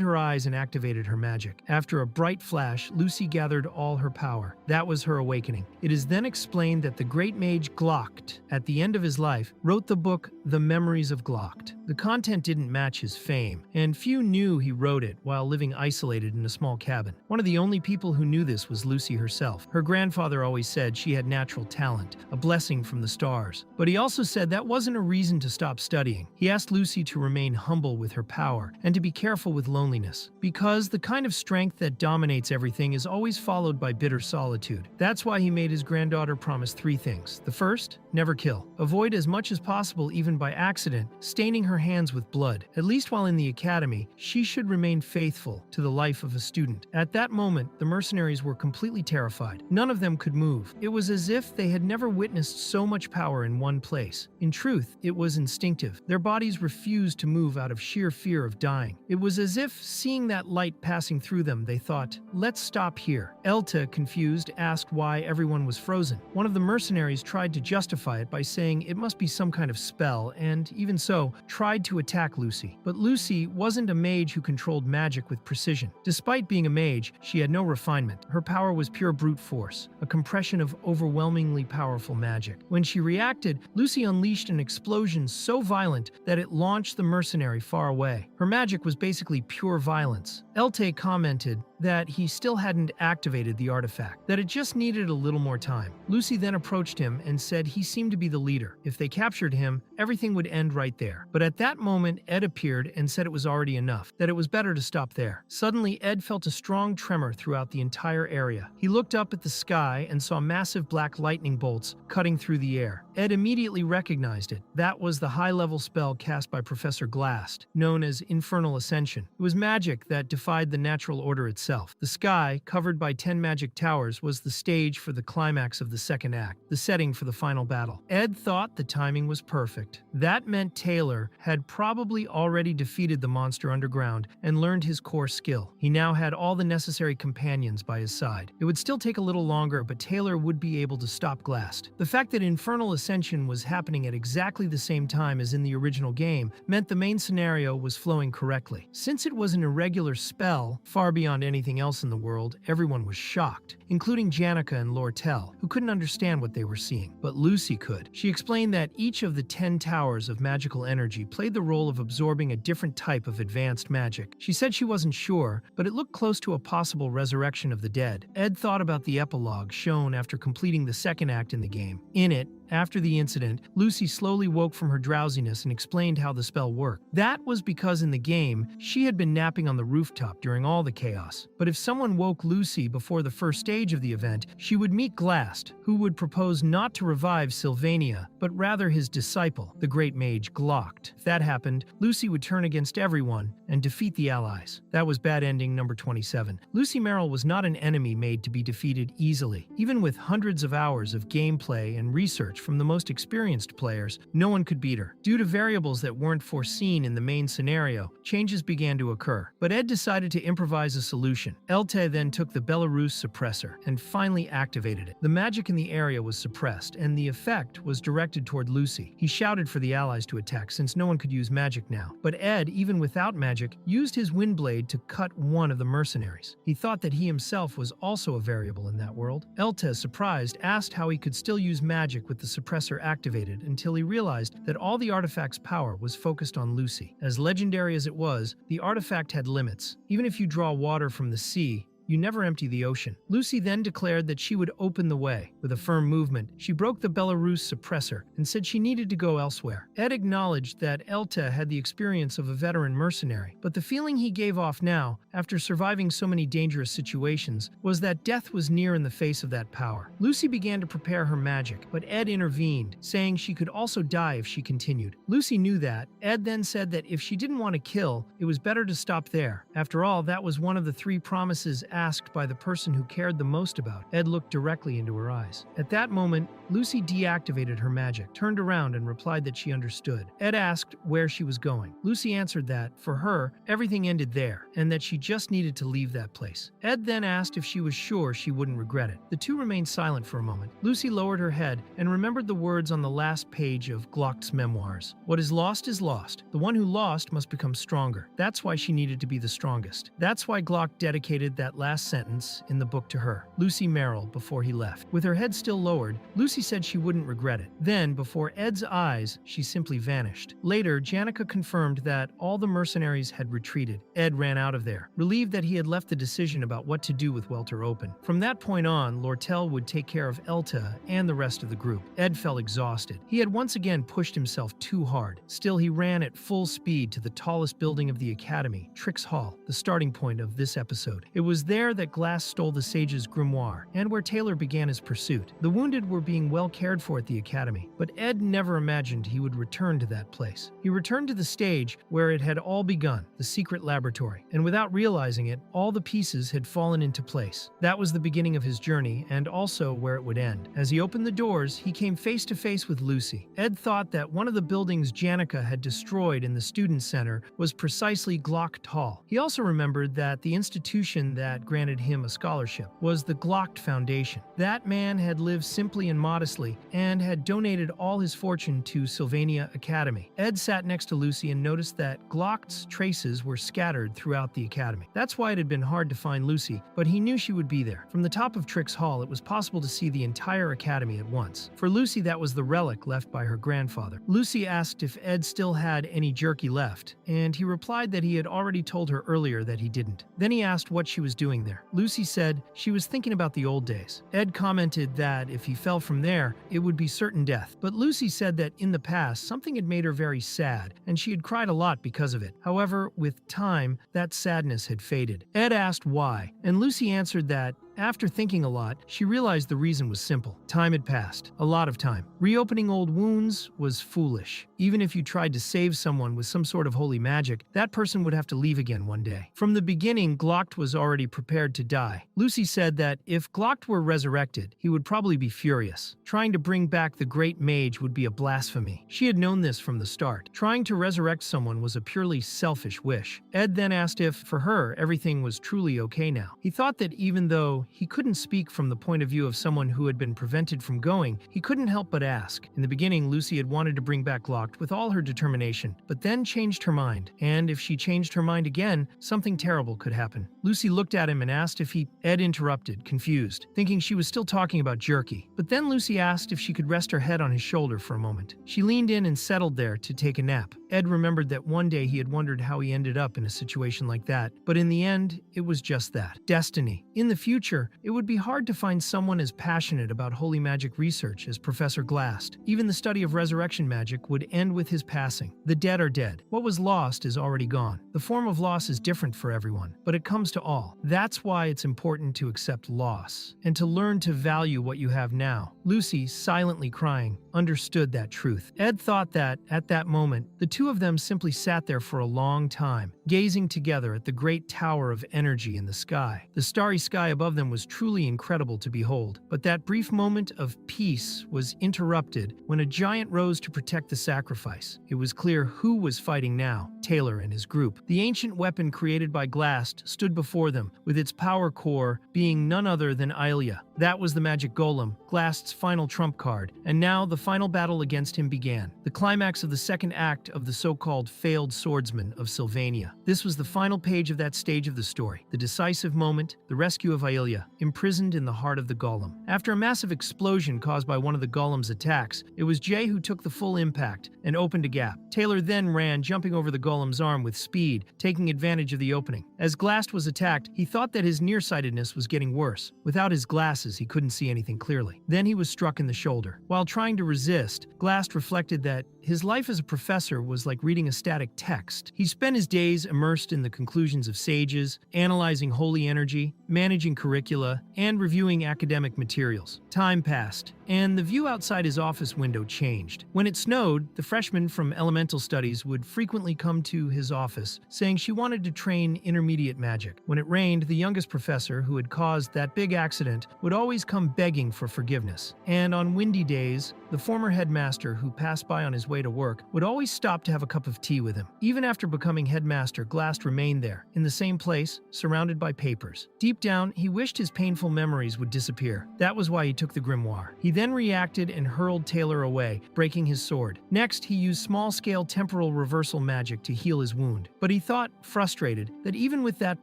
her eyes and activated her magic. After a bright flash, Lucy gathered all her power. That was her awakening. It is then explained that the great mage Glocht, at the end of his life, wrote the book The Memories of Glocht. The content didn't match his fame, and few knew he wrote it while living isolated in a small cabin. One of the only people who knew this was Lucy herself. Her grandfather always said she had natural talent, a blessing from the stars. But he also said that wasn't a reason to stop studying. He asked Lucy to remain humble with her power and to be careful with loneliness, because the kind of strength that dominates everything is always followed by bitter solitude. That's why he made his granddaughter promise 3 things. The first, never kill. Avoid as much as possible, even by accident, staining her hands with blood. At least while in the academy, she should remain faithful to the life of a student. At that moment, the mercenaries were completely terrified. None of them could move. It was as if they had never witnessed so much power in one place. In truth, it was instinctive. Their bodies refused to move out of sheer fear of dying. It was as if, seeing that light passing through them, they thought, let's stop here. Elta, confused, asked why everyone was frozen. One of the mercenaries tried to justify it by saying it must be some kind of spell, and even so, tried to attack Lucy. But Lucy wasn't a mage who controlled magic with precision. Despite being a mage, she had no refinement. Her power was pure brute force, a compression of overwhelmingly powerful magic. When she reacted, Lucy unleashed an explosion so violent that it launched the mercenary far away. Her magic was basically pure violence. Elte commented that he still hadn't activated the artifact, that it just needed a little more time. Lucy then approached him and said he seemed to be the leader. If they captured him, everything would end right there. But at that moment, Ed appeared and said it was already enough, that it was better to stop there. Suddenly, Ed felt a strong tremor throughout the entire area. He looked up at the sky and saw massive black lightning bolts cutting through the air. Ed immediately recognized it. That was the high-level spell cast by Professor Glast, known as Infernal Ascension. It was magic that defied the natural order itself. The sky, covered by 10 magic towers, was the stage for the climax of the second act, the setting for the final battle. Ed thought the timing was perfect. That meant Taylor had probably already defeated the monster underground and learned his core skill. He now had all the necessary companions by his side. It would still take a little longer, but Taylor would be able to stop Glast. The fact that Infernal Ascension was happening at exactly the same time as in the original game meant the main scenario was flowing correctly. Since it was an irregular spell, far beyond anything else in the world, everyone was shocked, including Janica and Lortell, who couldn't understand what they were seeing. But Lucy could. She explained that each of the 10 towers of magical energy played the role of absorbing a different type of advanced magic. She said she wasn't sure, but it looked close to a possible resurrection of the dead. Ed thought about the epilogue shown after completing the second act in the game. In it, after the incident, Lucy slowly woke from her drowsiness and explained how the spell worked. That was because in the game, she had been napping on the rooftop during all the chaos. But if someone woke Lucy before the first stage of the event, she would meet Glast, who would propose not to revive Sylvania, but rather his disciple, the great mage Glocht. If that happened, Lucy would turn against everyone and defeat the allies. That was bad ending number 27. Lucy Merrill was not an enemy made to be defeated easily. Even with hundreds of hours of gameplay and research from the most experienced players, no one could beat her. Due to variables that weren't foreseen in the main scenario, changes began to occur. But Ed decided to improvise a solution. Elte then took the Belarus suppressor and finally activated it. The magic in the area was suppressed, and the effect was directed toward Lucy. He shouted for the allies to attack since no one could use magic now. But Ed, even without magic, used his wind blade to cut one of the mercenaries. He thought that he himself was also a variable in that world. Elte, surprised, asked how he could still use magic with the suppressor activated until he realized that all the artifact's power was focused on Lucy. As legendary as it was, the artifact had limits. Even if you draw water from the sea, you never empty the ocean. Lucy then declared that she would open the way. With a firm movement, she broke the Belarus suppressor and said she needed to go elsewhere. Ed acknowledged that Elta had the experience of a veteran mercenary, but the feeling he gave off now, after surviving so many dangerous situations, was that death was near in the face of that power. Lucy began to prepare her magic, but Ed intervened, saying she could also die if she continued. Lucy knew that. Ed then said that if she didn't want to kill, it was better to stop there. After all, that was one of the 3 promises asked by the person who cared the most about. Ed looked directly into her eyes. At that moment, Lucy deactivated her magic, turned around and replied that she understood. Ed asked where she was going. Lucy answered that, for her, everything ended there, and that she just needed to leave that place. Ed then asked if she was sure she wouldn't regret it. The two remained silent for a moment. Lucy lowered her head and remembered the words on the last page of Glocht's memoirs. What is lost is lost. The one who lost must become stronger. That's why she needed to be the strongest. That's why Glocht dedicated that last sentence in the book to her, Lucy Merrill, before he left. With her head still lowered, Lucy said she wouldn't regret it. Then, before Ed's eyes, she simply vanished. Later, Janica confirmed that all the mercenaries had retreated. Ed ran out of there, relieved that he had left the decision about what to do with Welter open. From that point on, Lortell would take care of Elta and the rest of the group. Ed felt exhausted. He had once again pushed himself too hard. Still, he ran at full speed to the tallest building of the academy, Trix Hall, the starting point of this episode. It was there that Glast stole the sage's grimoire, and where Taylor began his pursuit. The wounded were being well cared for at the academy, but Ed never imagined he would return to that place. He returned to the stage where it had all begun, the secret laboratory, and without realizing it, all the pieces had fallen into place. That was the beginning of his journey, and also where it would end. As he opened the doors, he came face to face with Lucy. Ed thought that one of the buildings Janica had destroyed in the student center was precisely Glocked Hall. He also remembered that the institution that granted him a scholarship was the Glocked Foundation. That man had lived simply and modestly and had donated all his fortune to Sylvania Academy. Ed sat next to Lucy and noticed that Glocked's traces were scattered throughout the academy. That's why it had been hard to find Lucy, but he knew she would be there. From the top of Trix Hall, it was possible to see the entire academy at once. For Lucy, that was the relic left by her grandfather. Lucy asked if Ed still had any jerky left, and he replied that he had already told her earlier that he didn't. Then he asked what she was doing there. Lucy said she was thinking about the old days. Ed commented that if he fell from there, it would be certain death. But Lucy said that in the past, something had made her very sad, and she had cried a lot because of it. However, with time, that sadness had faded. Ed asked why, and Lucy answered that after thinking a lot, she realized the reason was simple. Time had passed. A lot of time. Reopening old wounds was foolish. Even if you tried to save someone with some sort of holy magic, that person would have to leave again one day. From the beginning, Glocked was already prepared to die. Lucy said that if Glocked were resurrected, he would probably be furious. Trying to bring back the great mage would be a blasphemy. She had known this from the start. Trying to resurrect someone was a purely selfish wish. Ed then asked if, for her, everything was truly okay now. He thought that even though he couldn't speak from the point of view of someone who had been prevented from going, he couldn't help but ask. In the beginning, Lucy had wanted to bring back Glocked with all her determination, but then changed her mind. And if she changed her mind again, something terrible could happen. Lucy looked at him and asked if he... Ed interrupted, confused, thinking she was still talking about jerky. But then Lucy asked if she could rest her head on his shoulder for a moment. She leaned in and settled there to take a nap. Ed remembered that one day he had wondered how he ended up in a situation like that, but in the end, it was just that. Destiny. In the future, it would be hard to find someone as passionate about holy magic research as Professor Glast. Even the study of resurrection magic would end with his passing. The dead are dead. What was lost is already gone. The form of loss is different for everyone, but it comes to all. That's why it's important to accept loss and to learn to value what you have now. Lucy, silently crying, understood that truth. Ed thought that, at that moment, the two of them simply sat there for a long time, gazing together at the great tower of energy in the sky. The starry sky above them was truly incredible to behold, but that brief moment of peace was interrupted when a giant rose to protect the sacrifice. It was clear who was fighting now, Taylor and his group. The ancient weapon created by Glast stood before them, with its power core being none other than Aelia. That was the magic golem, Glast's final trump card, and now the final battle against him began. The climax of the second act of the so-called failed swordsman of Sylvania. This was the final page of that stage of the story, the decisive moment, the rescue of Aelia, imprisoned in the heart of the golem. After a massive explosion caused by one of the golem's attacks, it was Jay who took the full impact and opened a gap. Taylor then ran, jumping over the golem's arm with speed, taking advantage of the opening. As Glast was attacked, he thought that his nearsightedness was getting worse. Without his glasses, he couldn't see anything clearly. Then he was struck in the shoulder. While trying to resist, Glast reflected that his life as a professor was like reading a static text. He spent his days immersed in the conclusions of sages, analyzing holy energy, managing curricula, and reviewing academic materials. Time passed, and the view outside his office window changed. When it snowed, the freshman from elemental studies would frequently come to his office, saying she wanted to train intermediate magic. When it rained, the youngest professor, who had caused that big accident, would always come begging for forgiveness. And on windy days, the former headmaster, who passed by on his way to work, would always stop to have a cup of tea with him. Even after becoming headmaster, Glast remained there, in the same place, surrounded by papers. Deep down, he wished his painful memories would disappear. That was why he took the grimoire. He then reacted and hurled Taylor away, breaking his sword. Next, he used small-scale temporal reversal magic to heal his wound. But he thought, frustrated, that even with that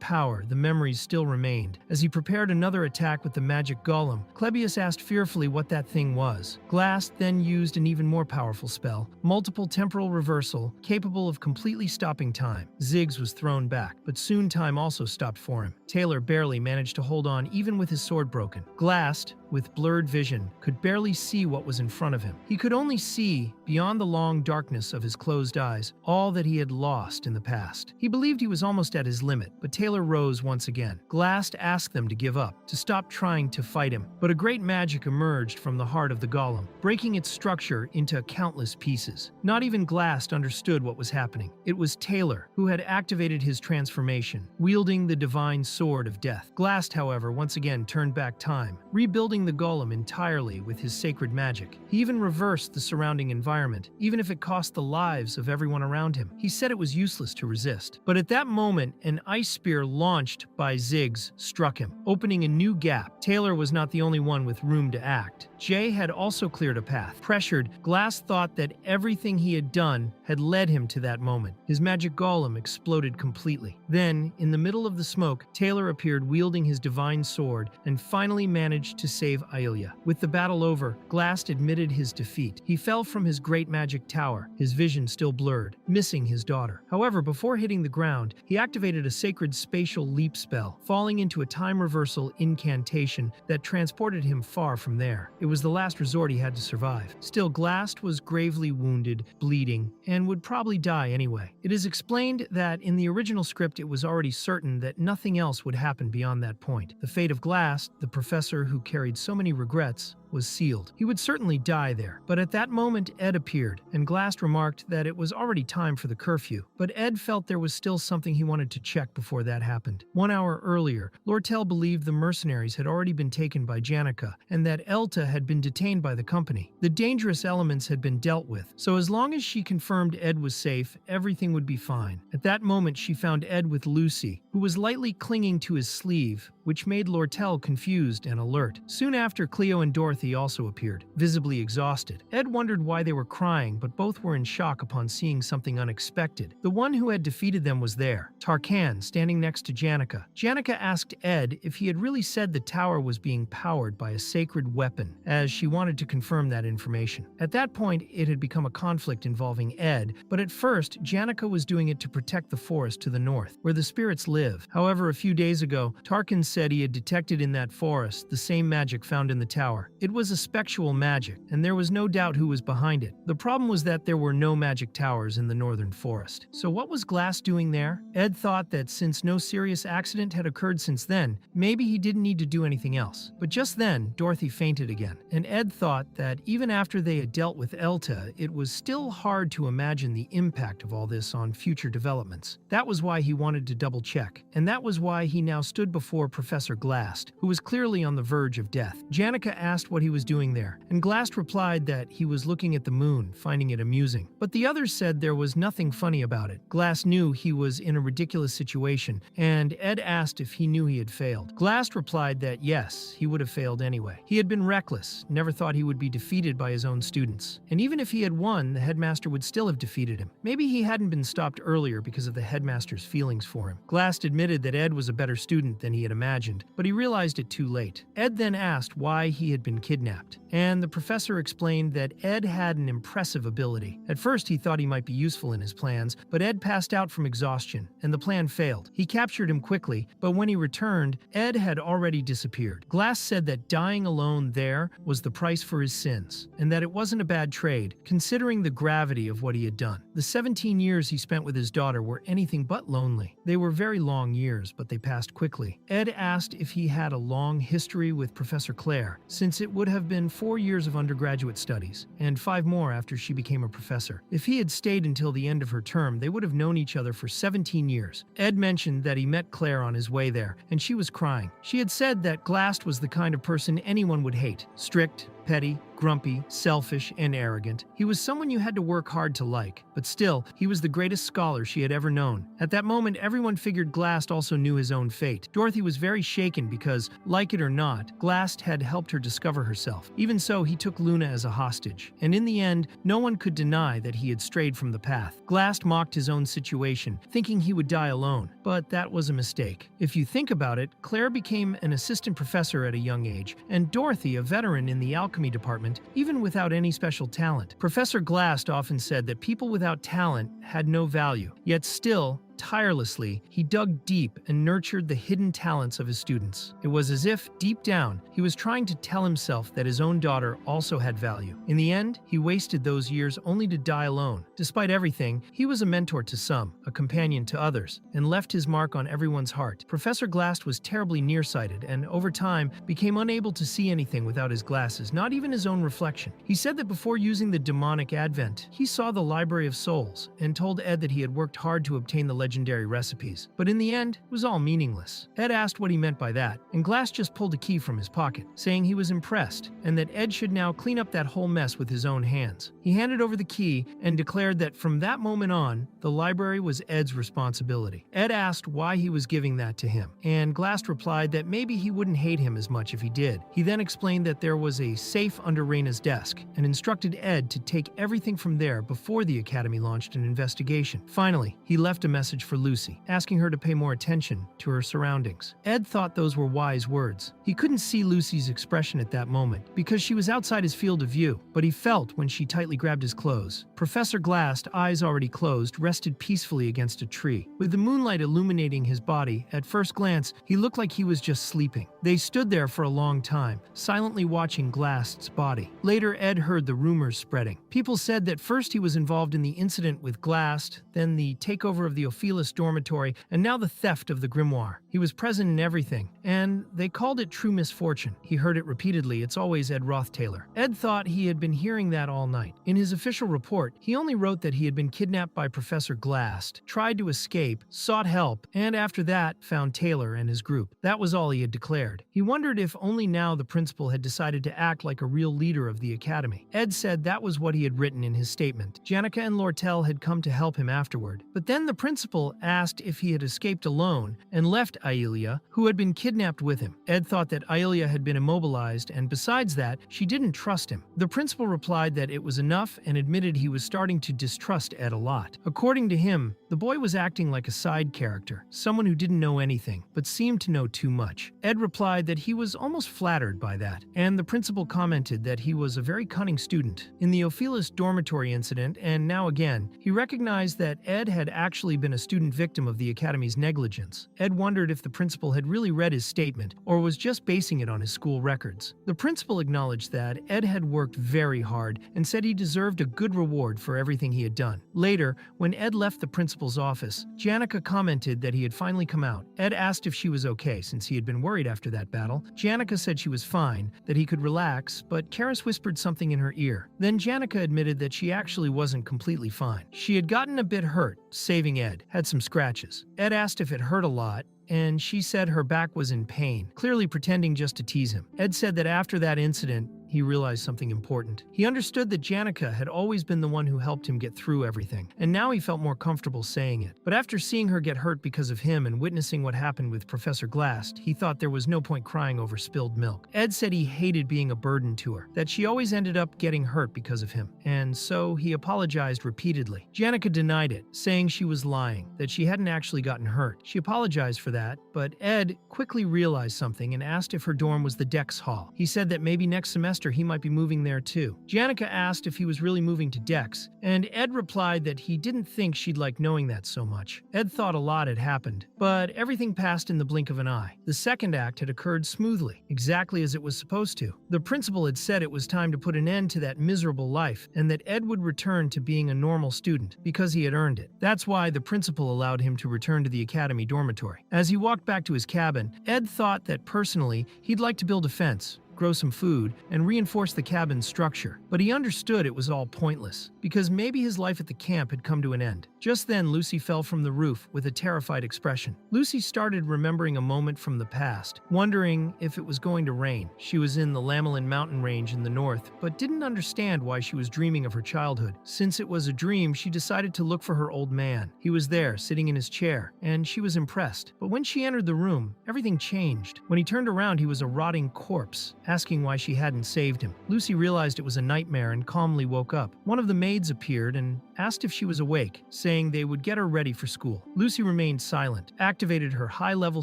power, the memories still remained. As he prepared another attack with the magic golem, Klebius asked fearfully what that thing was. Glast then used an even more powerful spell, multiple temporal reversal, capable of completely stopping time. Ziggs was thrown back, but soon time also stopped for him. Taylor barely managed to hold on even with his sword broken. Glast, with blurred vision, could barely see what was in front of him. He could only see, beyond the long darkness of his closed eyes, all that he had lost in the past. He believed he was almost at his limit, but Taylor rose once again. Glast asked them to give up, to stop trying to fight him, but a great magic emerged from the heart of the golem, breaking its structure into countless pieces. Not even Glast understood what was happening. It was Taylor who had activated his transformation, wielding the divine sword of death. Glast, however, once again turned back time, rebuilding the golem entirely with his sacred magic. He even reversed the surrounding environment, even if it cost the lives of everyone around him. He said it was useless to resist. But at that moment, an ice spear launched by Ziggs struck him, opening a new gap. Taylor was not the only one with room to act. Jay had also cleared a path. Pressured, Glast thought that everything he had done had led him to that moment. His magic golem exploded completely. Then, in the middle of the smoke, Taylor appeared wielding his divine sword and finally managed to save Yahello. With the battle over, Glast admitted his defeat. He fell from his great magic tower, his vision still blurred, missing his daughter. However, before hitting the ground, he activated a sacred spatial leap spell, falling into a time reversal incantation that transported him far from there. It was the last resort he had to survive. Still, Glast was gravely wounded, bleeding, and would probably die anyway. It is explained that in the original script it was already certain that nothing else would happen beyond that point. The fate of Glast, the professor who carried so many regrets, was sealed. He would certainly die there. But at that moment, Ed appeared, and Glast remarked that it was already time for the curfew. But Ed felt there was still something he wanted to check before that happened. 1 hour earlier, Lortell believed the mercenaries had already been taken by Janica, and that Elta had been detained by the company. The dangerous elements had been dealt with, so as long as she confirmed Ed was safe, everything would be fine. At that moment, she found Ed with Lucy, who was lightly clinging to his sleeve, which made Lortell confused and alert. Soon after, Cleo and Dorothy also appeared, visibly exhausted. Ed wondered why they were crying, but both were in shock upon seeing something unexpected. The one who had defeated them was there, Tarkan, standing next to Janica. Janica asked Ed if he had really said the tower was being powered by a sacred weapon, as she wanted to confirm that information. At that point, it had become a conflict involving Ed, but at first, Janica was doing it to protect the forest to the north, where the spirits live. However, a few days ago, Tarkan said he had detected in that forest the same magic found in the tower. It was a spectral magic, and there was no doubt who was behind it. The problem was that there were no magic towers in the northern forest. So what was Glast doing there? Ed thought that since no serious accident had occurred since then, maybe he didn't need to do anything else. But just then, Dorothy fainted again, and Ed thought that even after they had dealt with Elta, it was still hard to imagine the impact of all this on future developments. That was why he wanted to double check, and that was why he now stood before Professor Glast, who was clearly on the verge of death. Janica asked what he was doing there, and Glast replied that he was looking at the moon, finding it amusing. But the others said there was nothing funny about it. Glast knew he was in a ridiculous situation, and Ed asked if he knew he had failed. Glast replied that yes, he would have failed anyway. He had been reckless, never thought he would be defeated by his own students. And even if he had won, the headmaster would still have defeated him. Maybe he hadn't been stopped earlier because of the headmaster's feelings for him. Glast admitted that Ed was a better student than he had imagined, but he realized it too late. Ed then asked why he had been kidnapped, and the professor explained that Ed had an impressive ability. At first, he thought he might be useful in his plans, but Ed passed out from exhaustion, and the plan failed. He captured him quickly, but when he returned, Ed had already disappeared. Glast said that dying alone there was the price for his sins, and that it wasn't a bad trade, considering the gravity of what he had done. The 17 years he spent with his daughter were anything but lonely. They were very long years, but they passed quickly. Ed asked if he had a long history with Professor Claire, since it would have been 4 years of undergraduate studies, and 5 more after she became a professor. If he had stayed until the end of her term, they would have known each other for 17 years. Ed mentioned that he met Claire on his way there, and she was crying. She had said that Glast was the kind of person anyone would hate, strict, petty, grumpy, selfish, and arrogant. He was someone you had to work hard to like, but still, he was the greatest scholar she had ever known. At that moment, everyone figured Glast also knew his own fate. Dorothy was very shaken because, like it or not, Glast had helped her discover herself. Even so, he took Luna as a hostage, and in the end, no one could deny that he had strayed from the path. Glast mocked his own situation, thinking he would die alone, but that was a mistake. If you think about it, Claire became an assistant professor at a young age, and Dorothy a veteran in the alchemy department, even without any special talent. Professor Glast often said that people without talent had no value, yet still, tirelessly, he dug deep and nurtured the hidden talents of his students. It was as if, deep down, he was trying to tell himself that his own daughter also had value. In the end, he wasted those years only to die alone. Despite everything, he was a mentor to some, a companion to others, and left his mark on everyone's heart. Professor Glast was terribly nearsighted and, over time, became unable to see anything without his glasses, not even his own reflection. He said that before using the demonic advent, he saw the Library of Souls and told Ed that he had worked hard to obtain the legendary recipes. But in the end, it was all meaningless. Ed asked what he meant by that, and Glast just pulled a key from his pocket, saying he was impressed and that Ed should now clean up that whole mess with his own hands. He handed over the key and declared that from that moment on, the library was Ed's responsibility. Ed asked why he was giving that to him, and Glast replied that maybe he wouldn't hate him as much if he did. He then explained that there was a safe under Reina's desk and instructed Ed to take everything from there before the Academy launched an investigation. Finally, he left a message for Lucy, asking her to pay more attention to her surroundings. Ed thought those were wise words. He couldn't see Lucy's expression at that moment because she was outside his field of view, but he felt when she tightly grabbed his clothes. Professor Glast, eyes already closed, rested peacefully against a tree. With the moonlight illuminating his body, at first glance, he looked like he was just sleeping. They stood there for a long time, silently watching Glast's body. Later, Ed heard the rumors spreading. People said that first he was involved in the incident with Glast, then the takeover of the Ophelis dormitory, and now the theft of the grimoire. He was present in everything, and they called it true misfortune. He heard it repeatedly. It's always Ed Rothtaylor. Ed thought he had been hearing that all night. In his official report, he only wrote that he had been kidnapped by Professor Glast, tried to escape, sought help, and after that, found Taylor and his group. That was all he had declared. He wondered if only now the principal had decided to act like a real leader of the academy. Ed said that was what he had written in his statement. Janica and Lortell had come to help him afterward. But then the principal asked if he had escaped alone and left Ailia, who had been kidnapped with him. Ed thought that Ailia had been immobilized, and besides that, she didn't trust him. The principal replied that it was enough and admitted he was starting to distrust Ed a lot. According to him, the boy was acting like a side character, someone who didn't know anything, but seemed to know too much. Ed replied that he was almost flattered by that, and the principal commented that he was a very cunning student. In the Ophelis dormitory incident, and now again, he recognized that Ed had actually been a student victim of the academy's negligence. Ed wondered if the principal had really read his statement or was just basing it on his school records. The principal acknowledged that Ed had worked very hard and said he deserved a good reward for everything he had done. Later, when Ed left the principal's office, Janica commented that he had finally come out. Ed asked if she was okay since he had been worried after that battle. Janica said she was fine, that he could relax, but Karis whispered something in her ear. Then Janica admitted that she actually wasn't completely fine. She had gotten a bit hurt, saving Ed, had some scratches. Ed asked if it hurt a lot, and she said her back was in pain, clearly pretending just to tease him. Ed said that after that incident, he realized something important. He understood that Janica had always been the one who helped him get through everything, and now he felt more comfortable saying it. But after seeing her get hurt because of him and witnessing what happened with Professor Glast, he thought there was no point crying over spilled milk. Ed said he hated being a burden to her, that she always ended up getting hurt because of him, and so he apologized repeatedly. Janica denied it, saying she was lying, that she hadn't actually gotten hurt. She apologized for that, but Ed quickly realized something and asked if her dorm was the Dex Hall. He said that maybe next semester he might be moving there too. Janica asked if he was really moving to Dex, and Ed replied that he didn't think she'd like knowing that so much. Ed thought a lot had happened, but everything passed in the blink of an eye. The second act had occurred smoothly, exactly as it was supposed to. The principal had said it was time to put an end to that miserable life, and that Ed would return to being a normal student, because he had earned it. That's why the principal allowed him to return to the academy dormitory. As he walked back to his cabin, Ed thought that personally, he'd like to build a fence, grow some food, and reinforce the cabin's structure. But he understood it was all pointless, because maybe his life at the camp had come to an end. Just then, Lucy fell from the roof with a terrified expression. Lucy started remembering a moment from the past, wondering if it was going to rain. She was in the Lamelin mountain range in the north, but didn't understand why she was dreaming of her childhood. Since it was a dream, she decided to look for her old man. He was there, sitting in his chair, and she was impressed. But when she entered the room, everything changed. When he turned around, he was a rotting corpse, asking why she hadn't saved him. Lucy realized it was a nightmare and calmly woke up. One of the maids appeared and asked if she was awake, saying they would get her ready for school. Lucy remained silent, activated her high-level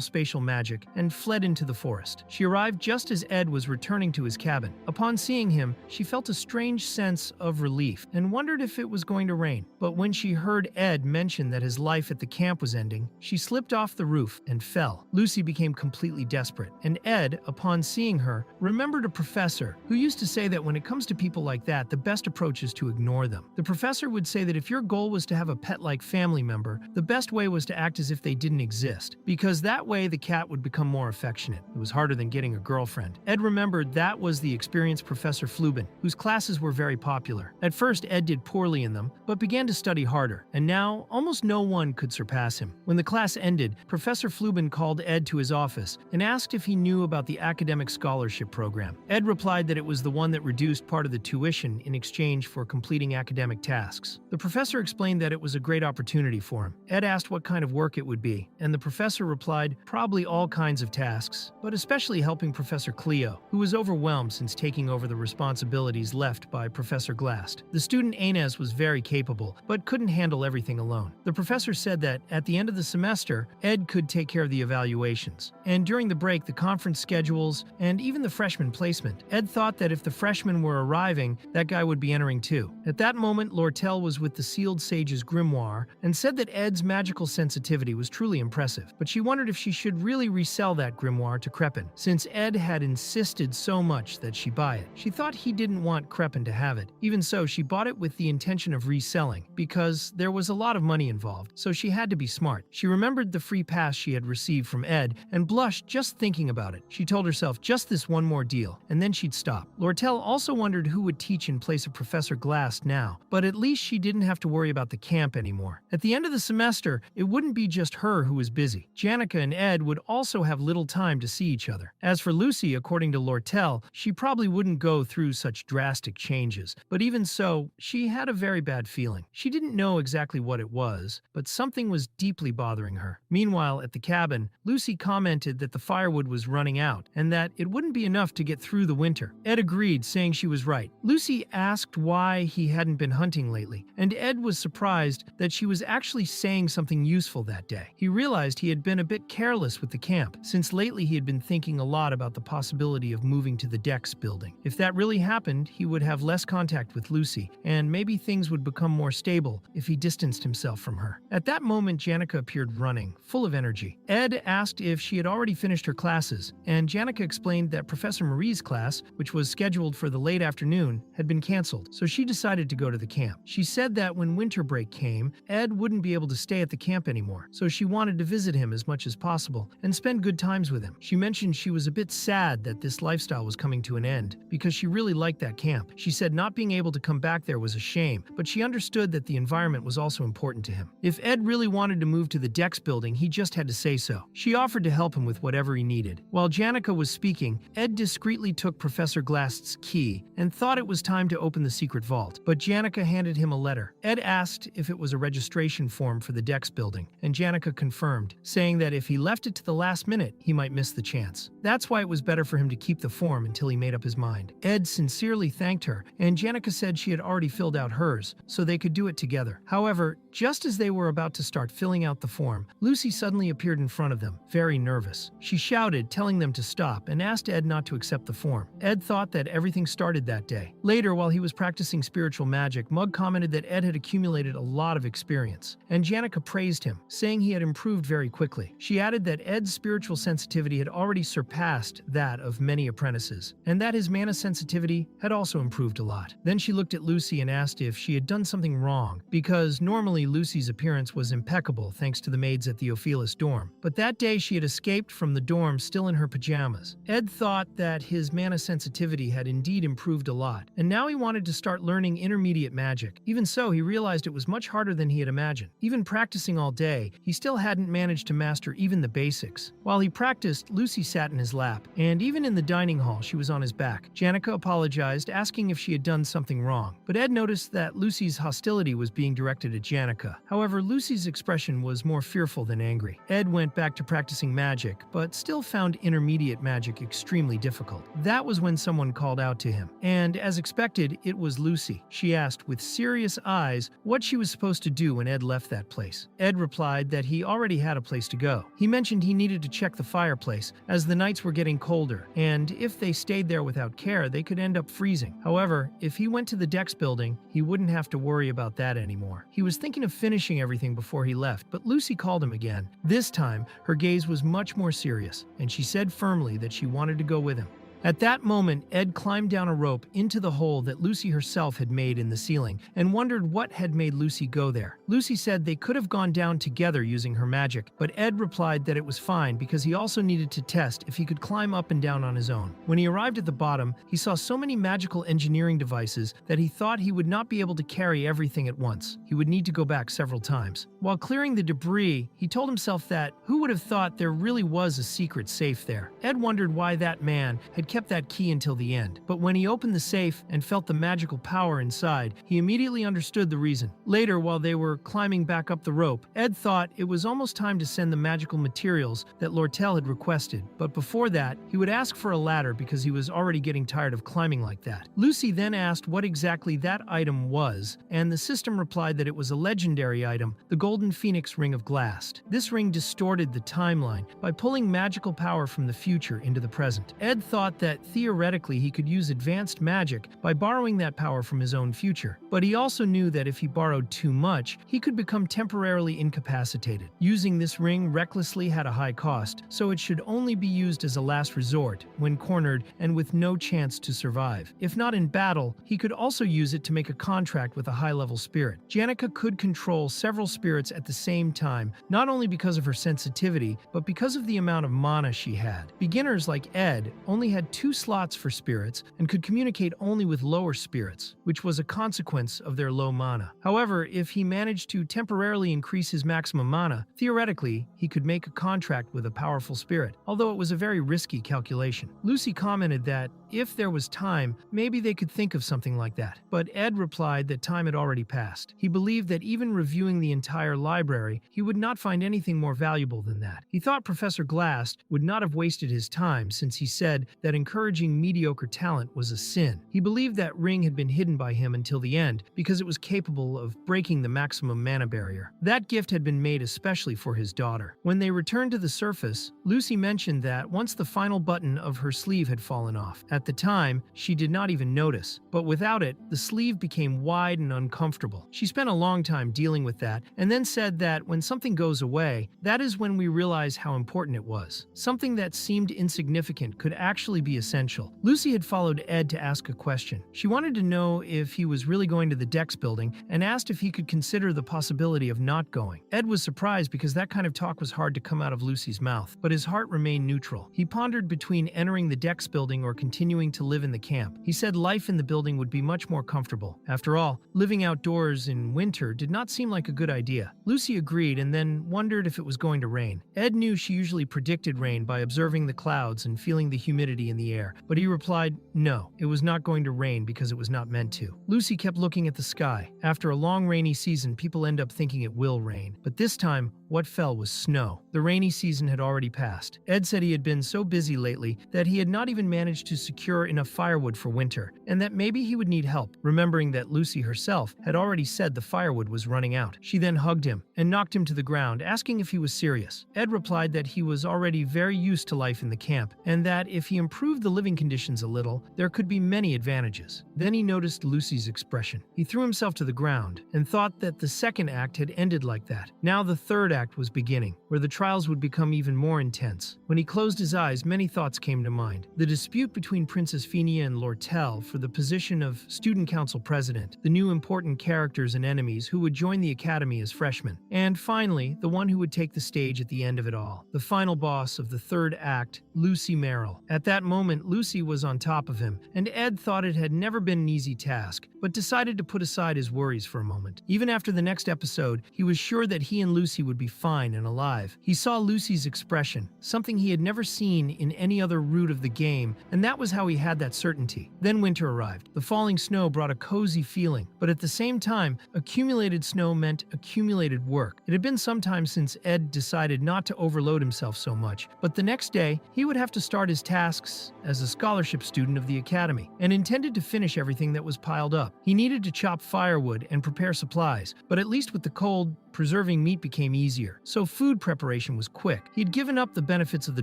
spatial magic, and fled into the forest. She arrived just as Ed was returning to his cabin. Upon seeing him, she felt a strange sense of relief and wondered if it was going to rain. But when she heard Ed mention that his life at the camp was ending, she slipped off the roof and fell. Lucy became completely desperate, and Ed, upon seeing her, remembered a professor who used to say that when it comes to people like that, the best approach is to ignore them. The professor would say that if your goal was to have a pet-like family member, the best way was to act as if they didn't exist, because that way the cat would become more affectionate. It was harder than getting a girlfriend. Ed remembered that was the experienced Professor Flubin, whose classes were very popular. At first, Ed did poorly in them, but began to study harder, and now almost no one could surpass him. When the class ended, Professor Flubin called Ed to his office and asked if he knew about the academic scholarship program. Ed replied that it was the one that reduced part of the tuition in exchange for completing academic tasks. The professor explained that it was a great opportunity for him. Ed asked what kind of work it would be, and the professor replied, probably all kinds of tasks, but especially helping Professor Cleo, who was overwhelmed since taking over the responsibilities left by Professor Glast. The student Inez was very capable, but couldn't handle everything alone. The professor said that at the end of the semester, Ed could take care of the evaluations. And during the break, the conference schedules, and even the freshman placement. Ed thought that if the freshmen were arriving, that guy would be entering too. At that moment, Lortell was with the Sealed Sage's grimoire and said that Ed's magical sensitivity was truly impressive, but she wondered if she should really resell that grimoire to Crepin, since Ed had insisted so much that she buy it. She thought he didn't want Crepin to have it. Even so, she bought it with the intention of reselling, because there was a lot of money involved, so she had to be smart. She remembered the free pass she had received from Ed and blushed just thinking about it. She told herself just this one more deal, and then she'd stop. Lortell also wondered who would teach in place of Professor Glast now, but at least she didn't have to worry about the camp anymore. At the end of the semester, it wouldn't be just her who was busy. Janica and Ed would also have little time to see each other. As for Lucy, according to Lortell, she probably wouldn't go through such drastic changes, but even so, she had a very bad feeling. She didn't know exactly what it was, but something was deeply bothering her. Meanwhile, at the cabin, Lucy commented that the firewood was running out and that it wouldn't be enough to get through the winter. Ed agreed, saying she was right. Lucy asked why he hadn't been hunting lately, and Ed was surprised that she was actually saying something useful that day. He realized he had been a bit careless with the camp, since lately he had been thinking a lot about the possibility of moving to the Dex building. If that really happened, he would have less contact with Lucy, and maybe things would become more stable if he distanced himself from her. At that moment, Janica appeared running, full of energy. Ed asked if she had already finished her classes, and Janica explained that Professor Marie's class, which was scheduled for the late afternoon, had been canceled, so she decided to go to the camp. She said that when winter break came, Ed wouldn't be able to stay at the camp anymore, so she wanted to visit him as much as possible and spend good times with him. She mentioned she was a bit sad that this lifestyle was coming to an end, because she really liked that camp. She said not being able to come back there was a shame, but she understood that the environment was also important to him. If Ed really wanted to move to the Dex building, he just had to say so. She offered to help him with whatever he needed. While Janica was speaking, Ed discreetly took Professor Glast's key and thought it was time to open the secret vault, but Janica handed him a letter. Ed asked if it was a registration form for the Dex building, and Janica confirmed, saying that if he left it to the last minute, he might miss the chance. That's why it was better for him to keep the form until he made up his mind. Ed sincerely thanked her, and Janica said she had already filled out hers, so they could do it together. However, just as they were about to start filling out the form, Lucy suddenly appeared in front of them, very nervous. She shouted, telling them to stop, and asked Ed not to accept the form. Ed thought that everything started that day. Later, while he was practicing spiritual magic, Mug commented that Ed had accumulated a lot of experience, and Janica praised him, saying he had improved very quickly. She added that Ed's spiritual sensitivity had already surpassed that of many apprentices, and that his mana sensitivity had also improved a lot. Then she looked at Lucy and asked if she had done something wrong, because normally Lucy's appearance was impeccable thanks to the maids at the Ophelis dorm, but that day she had escaped from the dorm still in her pajamas. Ed thought that his mana sensitivity had indeed improved a lot, and now he wanted to start learning intermediate magic. Even so, he realized it was much harder harder than he had imagined. Even practicing all day, he still hadn't managed to master even the basics. While he practiced, Lucy sat in his lap, and even in the dining hall, she was on his back. Janica apologized, asking if she had done something wrong, but Ed noticed that Lucy's hostility was being directed at Janica. However, Lucy's expression was more fearful than angry. Ed went back to practicing magic, but still found intermediate magic extremely difficult. That was when someone called out to him, and as expected, it was Lucy. She asked with serious eyes what she was supposed to do when Ed left that place. Ed replied that he already had a place to go. He mentioned he needed to check the fireplace, as the nights were getting colder, and if they stayed there without care, they could end up freezing. However, if he went to the Dex building, he wouldn't have to worry about that anymore. He was thinking of finishing everything before he left, but Lucy called him again. This time, her gaze was much more serious, and she said firmly that she wanted to go with him. At that moment, Ed climbed down a rope into the hole that Lucy herself had made in the ceiling and wondered what had made Lucy go there. Lucy said they could have gone down together using her magic, but Ed replied that it was fine because he also needed to test if he could climb up and down on his own. When he arrived at the bottom, he saw so many magical engineering devices that he thought he would not be able to carry everything at once. He would need to go back several times. While clearing the debris, he told himself that who would have thought there really was a secret safe there? Ed wondered why that man had kept that key until the end, but when he opened the safe and felt the magical power inside, he immediately understood the reason. Later, while they were climbing back up the rope, Ed thought it was almost time to send the magical materials that Lortell had requested, but before that, he would ask for a ladder because he was already getting tired of climbing like that. Lucy then asked what exactly that item was, and the system replied that it was a legendary item, the Golden Phoenix Ring of Glast. This ring distorted the timeline by pulling magical power from the future into the present. Ed thought that theoretically he could use advanced magic by borrowing that power from his own future, but he also knew that if he borrowed too much, he could become temporarily incapacitated. Using this ring recklessly had a high cost, so it should only be used as a last resort when cornered and with no chance to survive. If not in battle, he could also use it to make a contract with a high-level spirit. Janica could control several spirits at the same time, not only because of her sensitivity, but because of the amount of mana she had. Beginners like Ed only had 2 slots for spirits and could communicate only with lower spirits, which was a consequence of their low mana. However, if he managed to temporarily increase his maximum mana, theoretically, he could make a contract with a powerful spirit, although it was a very risky calculation. Lucy commented that if there was time, maybe they could think of something like that, but Ed replied that time had already passed. He believed that even reviewing the entire library, he would not find anything more valuable than that. He thought Professor Glast would not have wasted his time since he said that encouraging mediocre talent was a sin. He believed that ring had been hidden by him until the end because it was capable of breaking the maximum mana barrier. That gift had been made especially for his daughter. When they returned to the surface, Lucy mentioned that once the final button of her sleeve had fallen off. At the time, she did not even notice, but without it, the sleeve became wide and uncomfortable. She spent a long time dealing with that and then said that when something goes away, that is when we realize how important it was. Something that seemed insignificant could actually be essential. Lucy had followed Ed to ask a question. She wanted to know if he was really going to the Dex building and asked if he could consider the possibility of not going. Ed was surprised because that kind of talk was hard to come out of Lucy's mouth, but his heart remained neutral. He pondered between entering the Dex building or continuing to live in the camp. He said life in the building would be much more comfortable. After all, living outdoors in winter did not seem like a good idea. Lucy agreed and then wondered if it was going to rain. Ed knew she usually predicted rain by observing the clouds and feeling the humidity in the air, but he replied no, it was not going to rain because it was not meant to. Lucy kept looking at the sky. After a long rainy season, people end up thinking it will rain, but this time, what fell was snow. The rainy season had already passed. Ed said he had been so busy lately that he had not even managed to secure enough firewood for winter, and that maybe he would need help, remembering that Lucy herself had already said the firewood was running out. She then hugged him and knocked him to the ground, asking if he was serious. Ed replied that he was already very used to life in the camp, and that if he improved the living conditions a little, there could be many advantages. Then he noticed Lucy's expression. He threw himself to the ground and thought that the second act had ended like that. Now the third act was beginning, where the trials would become even more intense. When he closed his eyes, many thoughts came to mind. The dispute between Princess Fenia and Lortell for the position of Student Council President, the new important characters and enemies who would join the Academy as freshmen, and finally, the one who would take the stage at the end of it all, the final boss of the third act, Lucy Merrill. At that moment, Lucy was on top of him, and Ed thought it had never been an easy task, but decided to put aside his worries for a moment. Even after the next episode, he was sure that he and Lucy would be fine and alive. He saw Lucy's expression, something he had never seen in any other route of the game, and that was how he had that certainty. Then winter arrived. The falling snow brought a cozy feeling, but at the same time, accumulated snow meant accumulated work. It had been some time since Ed decided not to overload himself so much, but the next day, he would have to start his tasks as a scholarship student of the Academy, and intended to finish everything that was piled up. He needed to chop firewood and prepare supplies, but at least with the cold, preserving meat became easier, so food preparation was quick. He'd given up the benefits of the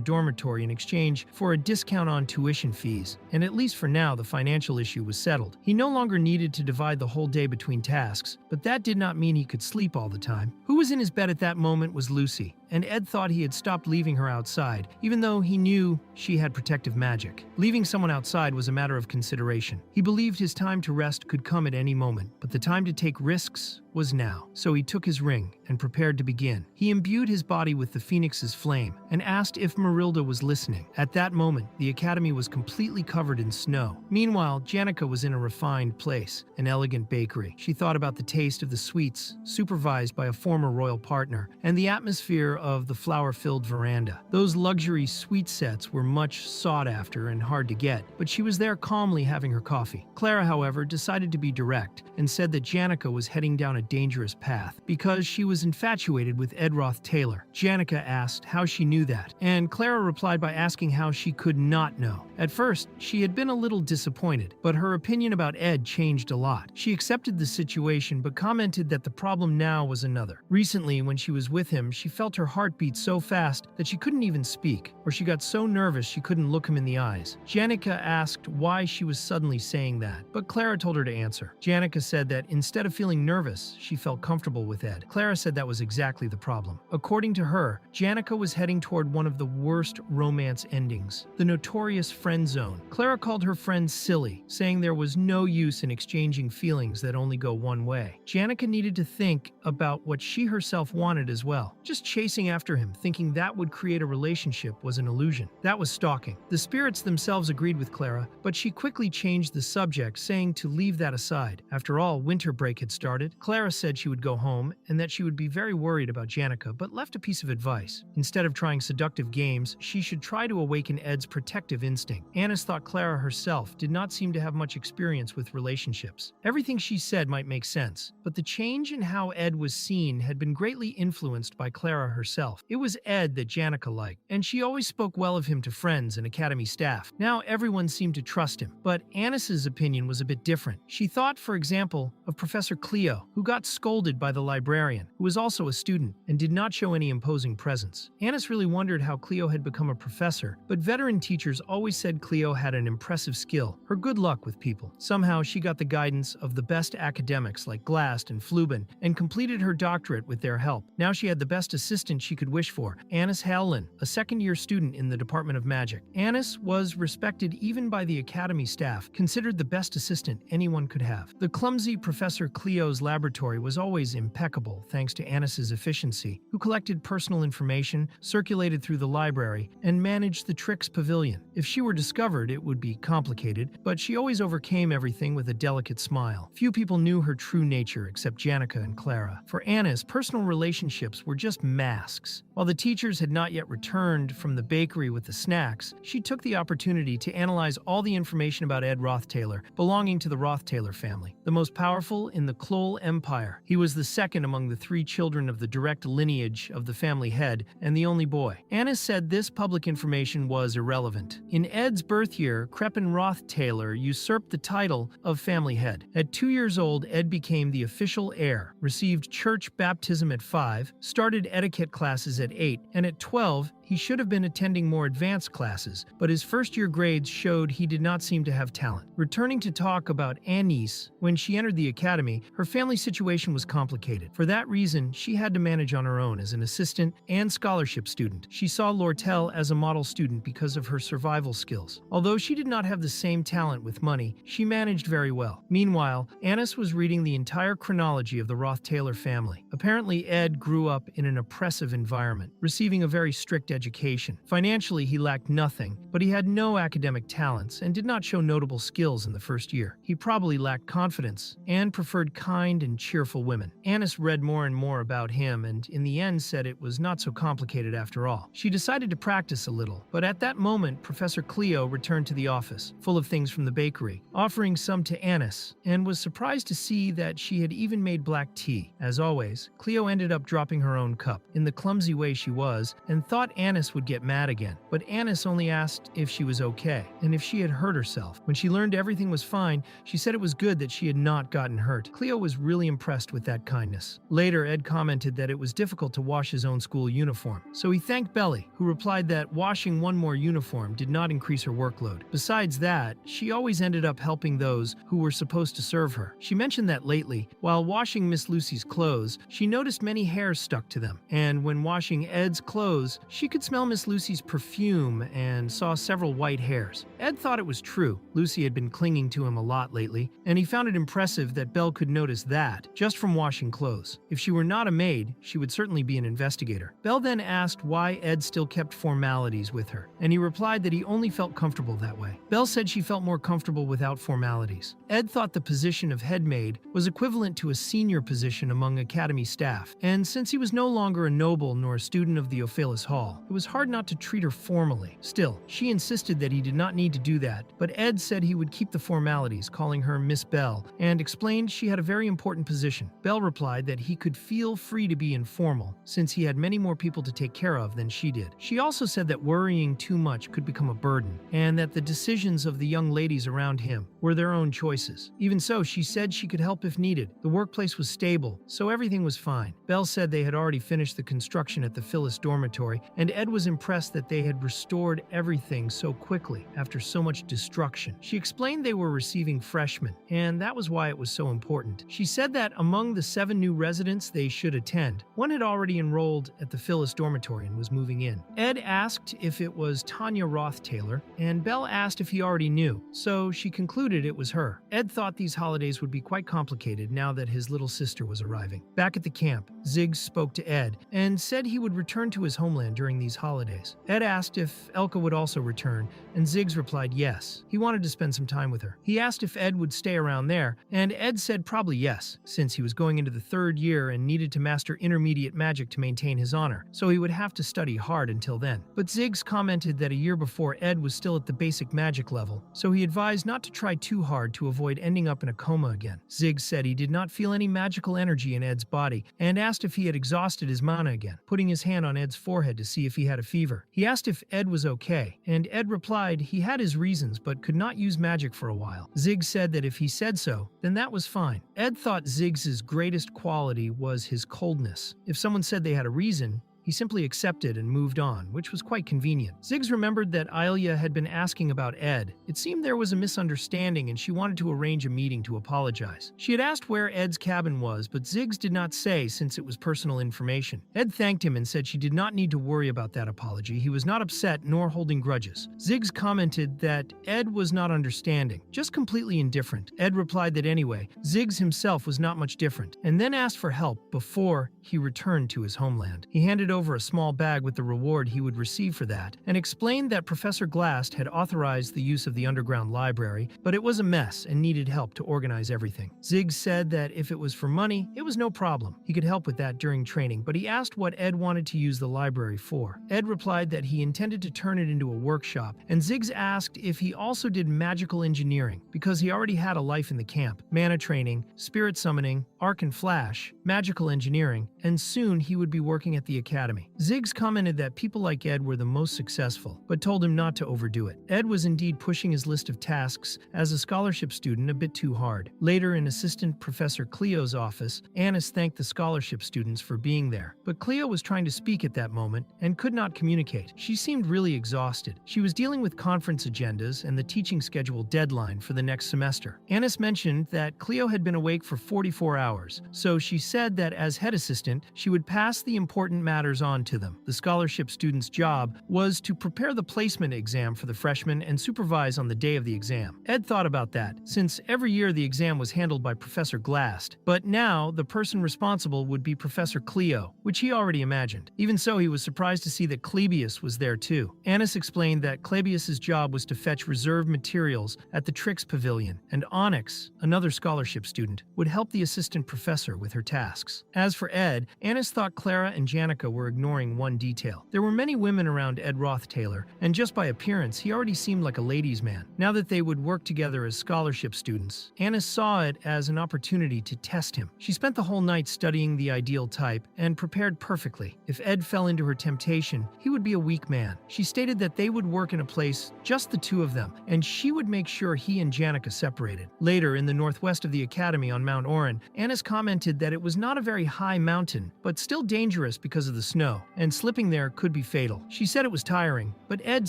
dormitory in exchange for a discount on tuition fees, and at least for now the financial issue was settled. He no longer needed to divide the whole day between tasks, but that did not mean he could sleep all the time. Who was in his bed at that moment was Lucy, and Ed thought he had stopped leaving her outside, even though he knew she had protective magic. Leaving someone outside was a matter of consideration. He believed his time to rest could come at any moment, but the time to take risks was now. So he took his ring and prepared to begin. He imbued his body with the phoenix's flame and asked if Marilda was listening. At that moment, the academy was completely covered in snow. Meanwhile, Janica was in a refined place, an elegant bakery. She thought about the taste of the sweets, supervised by a former royal partner, and the atmosphere of the flower-filled veranda. Those luxury sweet sets were much sought after and hard to get, but she was there calmly having her coffee. Clara, however, decided to be direct and said that Janica was heading down a dangerous path because she was infatuated with Ed Roth Taylor. Janica asked how she knew that, and Clara replied by asking how she could not know. At first, she had been a little disappointed, but her opinion about Ed changed a lot. She accepted the situation but commented that the problem now was another. Recently, when she was with him, she felt her heart beat so fast that she couldn't even speak, or she got so nervous she couldn't look him in the eyes. Janica asked why she was suddenly saying that, but Clara told her to answer. Janica said that instead of feeling nervous, she felt comfortable with Ed. Clara said that was exactly the problem. According to her, Janica was heading toward one of the worst romance endings, the notorious friend zone. Clara called her friend silly, saying there was no use in exchanging feelings that only go one way. Janica needed to think about what she herself wanted as well. Just chasing after him, thinking that would create a relationship, was an illusion. That was stalking. The spirits themselves agreed with Clara, but she quickly changed the subject, saying to leave that aside. After all, winter break had started. Clara said she would go home and that she would be very worried about Janica, but left a piece of advice. Instead of trying seductive games, she should try to awaken Ed's protective instinct. Annis thought Clara herself did not seem to have much experience with relationships. Everything she said might make sense, but the change in how Ed was seen had been greatly influenced by Clara herself. It was Ed that Janica liked, and she always spoke well of him to friends and academy staff. Now everyone seemed to trust him, but Annis's opinion was a bit different. She thought, for example, of Professor Cleo, who got scolded by the librarian, who was also a student and did not show any imposing presence. Annis really wondered how Cleo had become a professor, but veteran teachers always said Cleo had an impressive skill, her good luck with people. Somehow she got the guidance of the best academics like Glast and Fluben and completed her doctorate with their help. Now she had the best assistant she could wish for, Annis Hallin, a second-year student in the Department of Magic. Annis was respected even by the academy staff, considered the best assistant anyone could have. The clumsy Professor Cleo's laboratory was always impeccable thanks to Annis's efficiency, who collected personal information, circulated through the library, and managed the Tricks Pavilion. If she were discovered, it would be complicated, but she always overcame everything with a delicate smile. Few people knew her true nature except Janica and Clara. For Annis, personal relationships were just masks. While the teachers had not yet returned from the bakery with the snacks, she took the opportunity to analyze all the information about Ed Rothtaylor, belonging to the Rothtaylor family, the most powerful in the Kloll Empire. He was the second among the three children of the direct lineage of the family head and the only boy. Annis said this public information was irrelevant. In Ed's birth year, Crepin Rothtaylor usurped the title of family head. At 2 years old, Ed became the official heir, received church baptism at 5, started etiquette classes at 8, and at 12, he should have been attending more advanced classes, but his first-year grades showed he did not seem to have talent. Returning to talk about Anise, when she entered the academy, her family situation was complicated. For that reason, she had to manage on her own as an assistant and scholarship student. She saw Lortell as a model student because of her survival skills. Although she did not have the same talent with money, she managed very well. Meanwhile, Anise was reading the entire chronology of the Roth-Taylor family. Apparently, Ed grew up in an oppressive environment, receiving a very strict education. Financially, he lacked nothing, but he had no academic talents and did not show notable skills in the first year. He probably lacked confidence and preferred kind and cheerful women. Anise read more and more about him and in the end said it was not so complicated after all. She decided to practice a little, but at that moment, Professor Cleo returned to the office, full of things from the bakery, offering some to Anise, and was surprised to see that she had even made black tea. As always, Cleo ended up dropping her own cup, in the clumsy way she was, and thought Anise would get mad again. But Anise only asked if she was okay, and if she had hurt herself. When she learned everything was fine, she said it was good that she had not gotten hurt. Cleo was really impressed with that kindness. Later, Ed commented that it was difficult to wash his own school uniform, so he thanked Belly, who replied that washing one more uniform did not increase her workload. Besides that, she always ended up helping those who were supposed to serve her. She mentioned that lately, while washing Miss Lucy's clothes, she noticed many hairs stuck to them, and when washing Ed's clothes, she could smell Miss Lucy's perfume and saw several white hairs. Ed thought it was true. Lucy had been clinging to him a lot lately, and he found it impressive that Belle could notice that just from washing clothes. If she were not a maid, she would certainly be an investigator. Belle then asked why Ed still kept formalities with her, and he replied that he only felt comfortable that way. Belle said she felt more comfortable without formalities. Ed thought the position of head maid was equivalent to a senior position among academy staff, and since he was no longer a noble nor a student of the Ophelis Hall, it was hard not to treat her formally. Still, she insisted that he did not need to do that, but Ed said he would keep the formalities, calling her Miss Belle, and explained she had a very important position. Belle replied that he could feel free to be informal, since he had many more people to take care of than she did. She also said that worrying too much could become a burden, and that the decisions of the young ladies around him were their own choices. Even so, she said she could help if needed. The workplace was stable, so everything was fine. Belle said they had already finished the construction at the Phyllis dormitory, and Ed was impressed that they had restored everything so quickly after so much destruction. She explained they were receiving freshmen, and that was why it was so important. She said that among the 7 new residents they should attend, one had already enrolled at the Phyllis dormitory and was moving in. Ed asked if it was Tanya Roth-Taylor, and Belle asked if he already knew, so she concluded it was her. Ed thought these holidays would be quite complicated now that his little sister was arriving. Back at the camp, Ziggs spoke to Ed and said he would return to his homeland during these holidays. Ed asked if Elka would also return, and Ziggs replied yes. He wanted to spend some time with her. He asked if Ed would stay around there, and Ed said probably yes, since he was going into the 3rd year and needed to master intermediate magic to maintain his honor, so he would have to study hard until then. But Ziggs commented that a year before Ed was still at the basic magic level, so he advised not to try too hard to avoid ending up in a coma again. Ziggs said he did not feel any magical energy in Ed's body and asked if he had exhausted his mana again, putting his hand on Ed's forehead to see if he had a fever. He asked if Ed was okay, and Ed replied he had his reasons but could not use magic for a while. Ziggs said that if he said so, then that was fine. Ed thought Ziggs's greatest quality was his coldness. If someone said they had a reason, he simply accepted and moved on, which was quite convenient. Ziggs remembered that Ilia had been asking about Ed. It seemed there was a misunderstanding and she wanted to arrange a meeting to apologize. She had asked where Ed's cabin was, but Ziggs did not say since it was personal information. Ed thanked him and said she did not need to worry about that apology. He was not upset nor holding grudges. Ziggs commented that Ed was not understanding, just completely indifferent. Ed replied that anyway, Ziggs himself was not much different, and then asked for help before he returned to his homeland. He handed over a small bag with the reward he would receive for that, and explained that Professor Glast had authorized the use of the underground library, but it was a mess and needed help to organize everything. Ziggs said that if it was for money, it was no problem. He could help with that during training, but he asked what Ed wanted to use the library for. Ed replied that he intended to turn it into a workshop, and Ziggs asked if he also did magical engineering, because he already had a life in the camp: mana training, spirit summoning, arc and flash, magical engineering, and soon he would be working at the academy. academy. Ziggs commented that people like Ed were the most successful, but told him not to overdo it. Ed was indeed pushing his list of tasks as a scholarship student a bit too hard. Later, in Assistant Professor Cleo's office, Anis thanked the scholarship students for being there, but Cleo was trying to speak at that moment and could not communicate. She seemed really exhausted. She was dealing with conference agendas and the teaching schedule deadline for the next semester. Anis mentioned that Cleo had been awake for 44 hours, so she said that as head assistant, she would pass the important matters on to them. The scholarship student's job was to prepare the placement exam for the freshmen and supervise on the day of the exam. Ed thought about that, since every year the exam was handled by Professor Glast, but now the person responsible would be Professor Cleo, which he already imagined. Even so, he was surprised to see that Clebius was there too. Anis explained that Clebius's job was to fetch reserved materials at the Trix Pavilion, and Onyx, another scholarship student, would help the assistant professor with her tasks. As for Ed, Anis thought Clara and Janica were ignoring one detail. There were many women around Ed Rothtaylor, and just by appearance, he already seemed like a ladies' man. Now that they would work together as scholarship students, Anis saw it as an opportunity to test him. She spent the whole night studying the ideal type and prepared perfectly. If Ed fell into her temptation, he would be a weak man. She stated that they would work in a place, just the two of them, and she would make sure he and Janica separated. Later, in the northwest of the academy on Mount Oren, Anis commented that it was not a very high mountain, but still dangerous because of the snow, and slipping there could be fatal. She said it was tiring, but Ed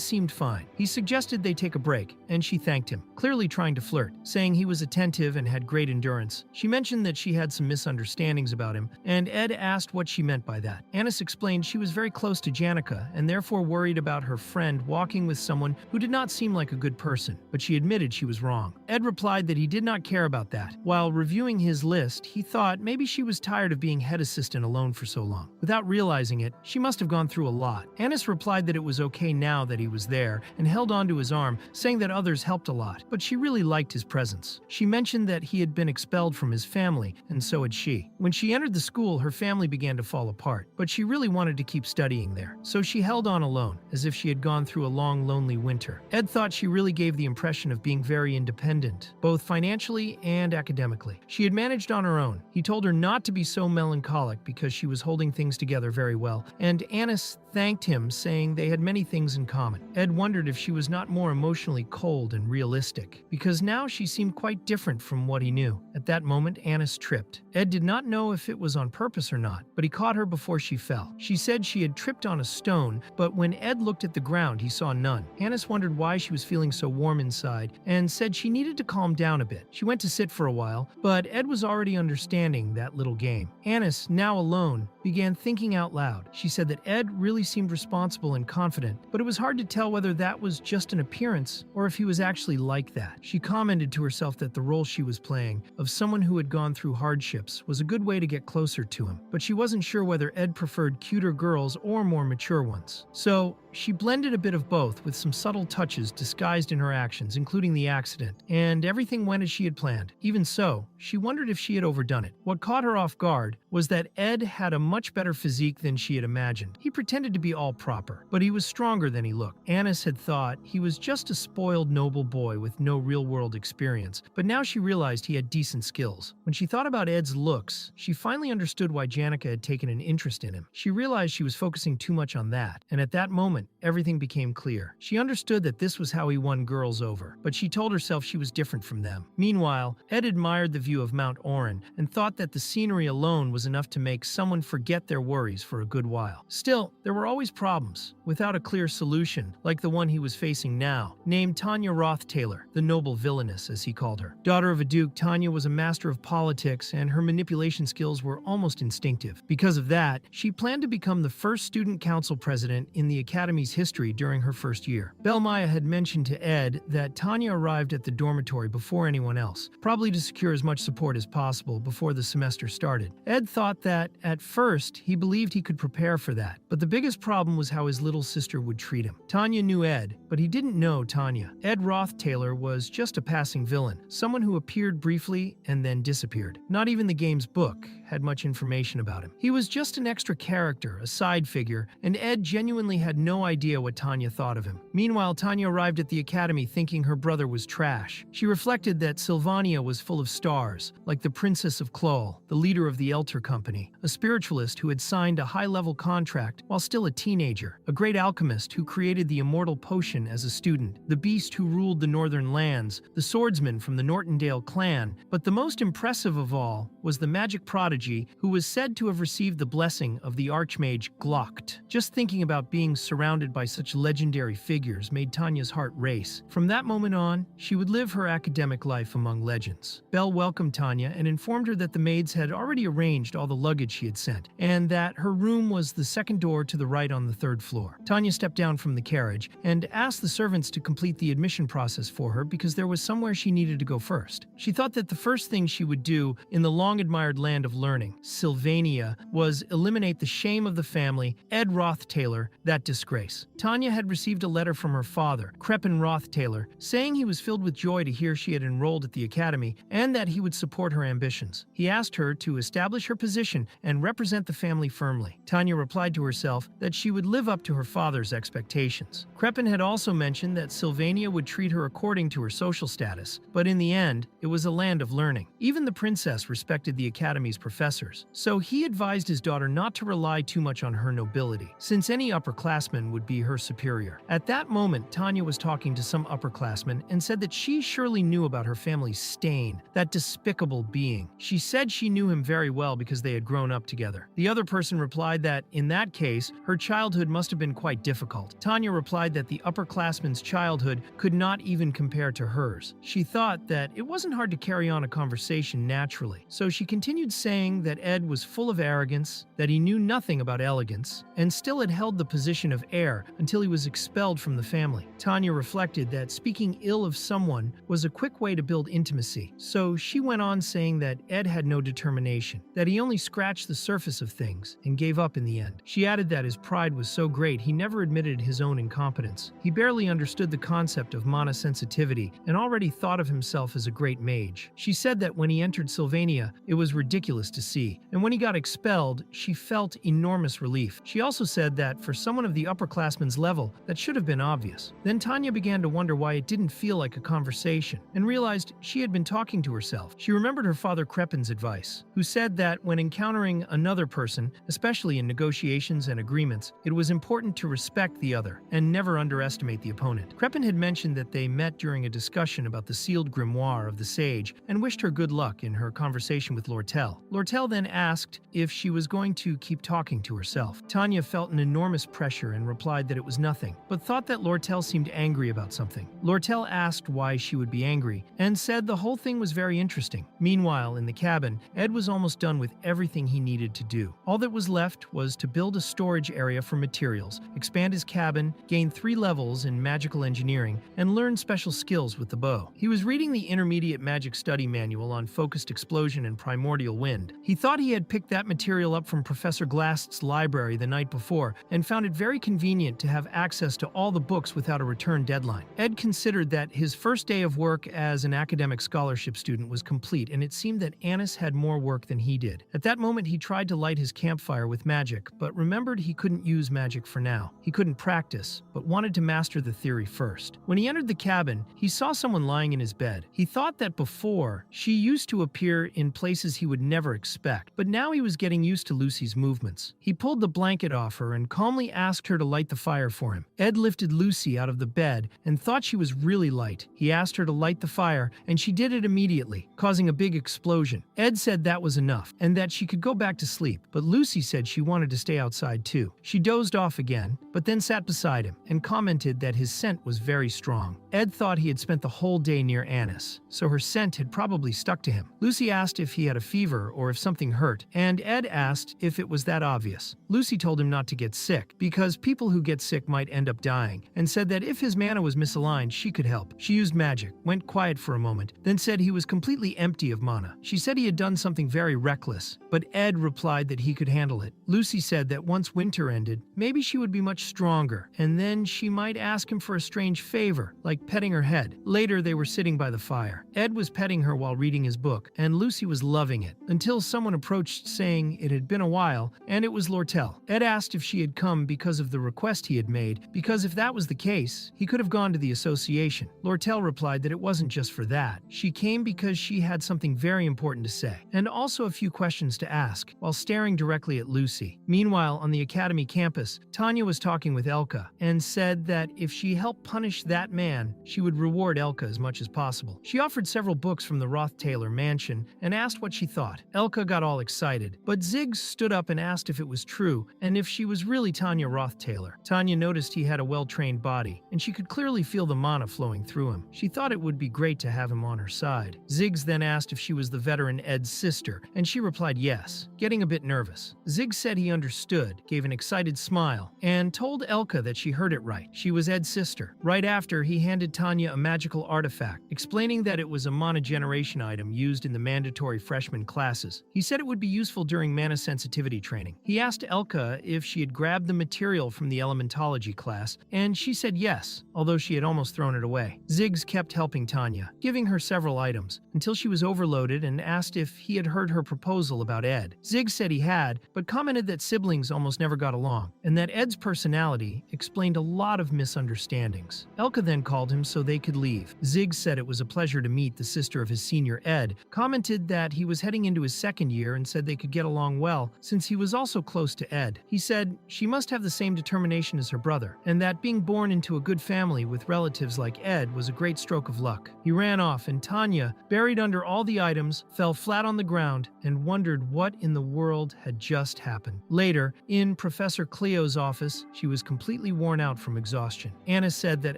seemed fine. He suggested they take a break, and she thanked him, clearly trying to flirt, saying he was attentive and had great endurance. She mentioned that she had some misunderstandings about him, and Ed asked what she meant by that. Anis explained she was very close to Janica, and therefore worried about her friend walking with someone who did not seem like a good person, but she admitted she was wrong. Ed replied that he did not care about that. While reviewing his list, he thought maybe she was tired of being head assistant alone for so long. Without realizing it, she must have gone through a lot. Anis replied that it was okay now that he was there, and held onto his arm, saying that others helped a lot, but she really liked his presence. She mentioned that he had been expelled from his family, and so had she. When she entered the school, her family began to fall apart, but she really wanted to keep studying there, so she held on alone, as if she had gone through a long, lonely winter. Ed thought she really gave the impression of being very independent, both financially and academically. She had managed on her own. He told her not to be so melancholic because she was holding things together very well, and Anis thanked him, saying they had many things in common. Ed wondered if she was not more emotionally cold and realistic, because now she seemed quite different from what he knew. At that moment, Anis tripped. Ed did not know if it was on purpose or not, but he caught her before she fell. She said she had tripped on a stone, but when Ed looked at the ground, he saw none. Anis wondered why she was feeling so warm inside, and said she needed to calm down a bit. She went to sit for a while, but Ed was already understanding that little game. Anis, now alone, began thinking out loud. She said that Ed really seemed responsible and confident, but it was hard to tell whether that was just an appearance or if he was actually like that. She commented to herself that the role she was playing, of someone who had gone through hardships, was a good way to get closer to him, but she wasn't sure whether Ed preferred cuter girls or more mature ones. So she blended a bit of both with some subtle touches disguised in her actions, including the accident, and everything went as she had planned. Even so, she wondered if she had overdone it. What caught her off guard was that Ed had a much better physique than she had imagined. He pretended to be all proper, but he was stronger than he looked. Anis had thought he was just a spoiled noble boy with no real-world experience, but now she realized he had decent skills. When she thought about Ed's looks, she finally understood why Janica had taken an interest in him. She realized she was focusing too much on that, and at that moment, everything became clear. She understood that this was how he won girls over, but she told herself she was different from them. Meanwhile, Ed admired the view of Mount Oren and thought that the scenery alone was enough to make someone forget their worries for a good while. Still, there were always problems, without a clear solution, like the one he was facing now. Named Tanya Rothtaylor, the noble villainess, as he called her. Daughter of a duke, Tanya was a master of politics, and her manipulation skills were almost instinctive. Because of that, she planned to become the first student council president in the academy's history during her first year. Belmaya had mentioned to Ed that Tanya arrived at the dormitory before anyone else, probably to secure as much support as possible before the semester started. Ed thought that, at first, he believed he could prepare for that, but the biggest problem was how his little sister would treat him. Tanya knew Ed, but he didn't know Tanya. Ed Rothtaylor was just a passing villain, someone who appeared briefly and then disappeared. Not even the game's book had much information about him. He was just an extra character, a side figure, and Ed genuinely had no idea what Tanya thought of him. Meanwhile, Tanya arrived at the academy thinking her brother was trash. She reflected that Sylvania was full of stars, like the Princess of Clol, the leader of the Elter Company, a spiritualist who had signed a high-level contract while still a teenager, a great alchemist who created the immortal potion as a student, the beast who ruled the northern lands, the swordsman from the Nortondale clan, but the most impressive of all was the magic prodigy who was said to have received the blessing of the archmage Glast. Just thinking about being surrounded by such legendary figures made Tanya's heart race. From that moment on, she would live her academic life among legends. Belle welcomed Tanya and informed her that the maids had already arranged all the luggage she had sent, and that her room was the second door to the right on the third floor. Tanya stepped down from the carriage and asked the servants to complete the admission process for her because there was somewhere she needed to go first. She thought that the first thing she would do in the long-admired land of learning, Sylvania, was eliminate the shame of the family, Ed Roth-Taylor, that disgrace. Tanya had received a letter from her father, Crepin Roth-Taylor, saying he was filled with joy to hear she had enrolled at the academy and that he would support her ambitions. He asked her to establish her position and represent the family firmly. Tanya replied to herself that she would live up to her father's expectations. Crepin had also mentioned that Sylvania would treat her according to her social status, but in the end, it was a land of learning. Even the princess respected the academy's professors, so he advised his daughter not to rely too much on her nobility, since any upperclassman would be her superior. At that moment, Tanya was talking to some upperclassman and said that she surely knew about her family's stain, that despicable being. She said she knew him very well because they had grown up together. The other person replied that, in that case, her childhood must have been quite difficult. Tanya replied that the upperclassman's childhood could not even compare to hers. She thought that it wasn't hard to carry on a conversation naturally, so she continued saying that Ed was full of arrogance, that he knew nothing about elegance, and still had held the position of heir until he was expelled from the family. Tanya reflected that speaking ill of someone was a quick way to build intimacy, so she went on saying that Ed had no determination, that he only scratched the surface of things and gave up in the end. She added that his pride was so great he never admitted his own incompetence. He barely understood the concept of mana sensitivity and already thought of himself as a great mage. She said that when he entered Sylvania, it was ridiculous to see, and when he got expelled, she felt enormous relief. She also said that for someone of the upperclassman's level, that should have been obvious. Then Tanya began to wonder why it didn't feel like a conversation, and realized she had been talking to herself. She remembered her father Crepin's advice, who said that when encountering another person, especially in negotiations and agreements, it was important to respect the other and never underestimate the opponent. Crepin had mentioned that they met during a discussion about the sealed grimoire of the sage and wished her good luck in her conversation with Lortell. Lortell then asked if she was going to keep talking to herself. Tanya felt an enormous pressure and replied that it was nothing, but thought that Lortell seemed angry about something. Lortell asked why she would be angry and said the whole thing was very interesting. Meanwhile, in the cabin, Ed was almost done with everything he needed to do. All that was left was to build a storage area for materials, expand his cabin, gain 3 levels in magical engineering, and learn special skills with the bow. He was reading the intermediate magic study manual on focused explosion and primordial wind. He thought he had picked that material up from Professor Glast's library the night before and found it very convenient to have access to all the books without a return deadline. Ed considered that his first day of work as an academic scholarship student was complete, and it seemed that Anis had more work than he did. At that moment, he tried to light his campfire with magic, but remembered he couldn't use magic for now. He couldn't practice, but wanted to master the theory first. When he entered the cabin, he saw someone lying in his bed. He thought that before, she used to appear in places he would never expect, but now he was getting used to Lucy's movements. He pulled the blanket off her and calmly asked her to light the fire for him. Ed lifted Lucy out of the bed and thought she was really light. He asked her to light the fire, and she did it immediately, causing a big explosion. Ed said that was enough, and that she could go back to sleep, but Lucy said she wanted to stay outside too. She dozed off again, but then sat beside him and commented that his scent was very strong. Ed thought he had spent the whole day near Anis, so her scent had probably stuck to him. Lucy asked if he had a fever or if something hurt, and Ed asked if it was that obvious. Lucy told him not to get sick, because people who get sick might end up dying, and said that if his mana was misaligned, she could help. She used magic, went quiet for a moment, then said he was completely empty of mana. She said he had done something very reckless, but Ed replied that he could handle it. Lucy said that once winter ended, maybe she would be much stronger, and then she might ask him for a strange favor, like petting her head. Later, they were sitting by the fire. Ed was petting her while reading his book, and Lucy was loving it, until until someone approached saying it had been a while, and it was Lortell. Ed asked if she had come because of the request he had made, because if that was the case, he could have gone to the association. Lortell replied that it wasn't just for that. She came because she had something very important to say, and also a few questions to ask, while staring directly at Lucy. Meanwhile, on the academy campus, Tanya was talking with Elka, and said that if she helped punish that man, she would reward Elka as much as possible. She offered several books from the Rothtaylor mansion, and asked what she thought. Elka got all excited, but Ziggs stood up and asked if it was true, and if she was really Tanya Rothtaylor. Tanya noticed he had a well-trained body, and she could clearly feel the mana flowing through him. She thought it would be great to have him on her side. Ziggs then asked if she was the veteran Ed's sister, and she replied yes, getting a bit nervous. Ziggs said he understood, gave an excited smile, and told Elka that she heard it right. She was Ed's sister. Right after, he handed Tanya a magical artifact, explaining that it was a mana generation item used in the mandatory freshman classes. He said it would be useful during mana sensitivity training. He asked Elka if she had grabbed the material from the elementology class, and she said yes, although she had almost thrown it away. Ziggs kept helping Tanya, giving her several items, until she was overloaded and asked if he had heard her proposal about Ed. Ziggs said he had, but commented that siblings almost never got along, and that Ed's personality explained a lot of misunderstandings. Elka then called him so they could leave. Ziggs said it was a pleasure to meet the sister of his senior Ed, commented that he was heading into his second year and said they could get along well since he was also close to Ed. He said she must have the same determination as her brother, and that being born into a good family with relatives like Ed was a great stroke of luck. He ran off, and Tanya, buried under all the items, fell flat on the ground and wondered what in the world had just happened. Later, in Professor Cleo's office, she was completely worn out from exhaustion. Anna said that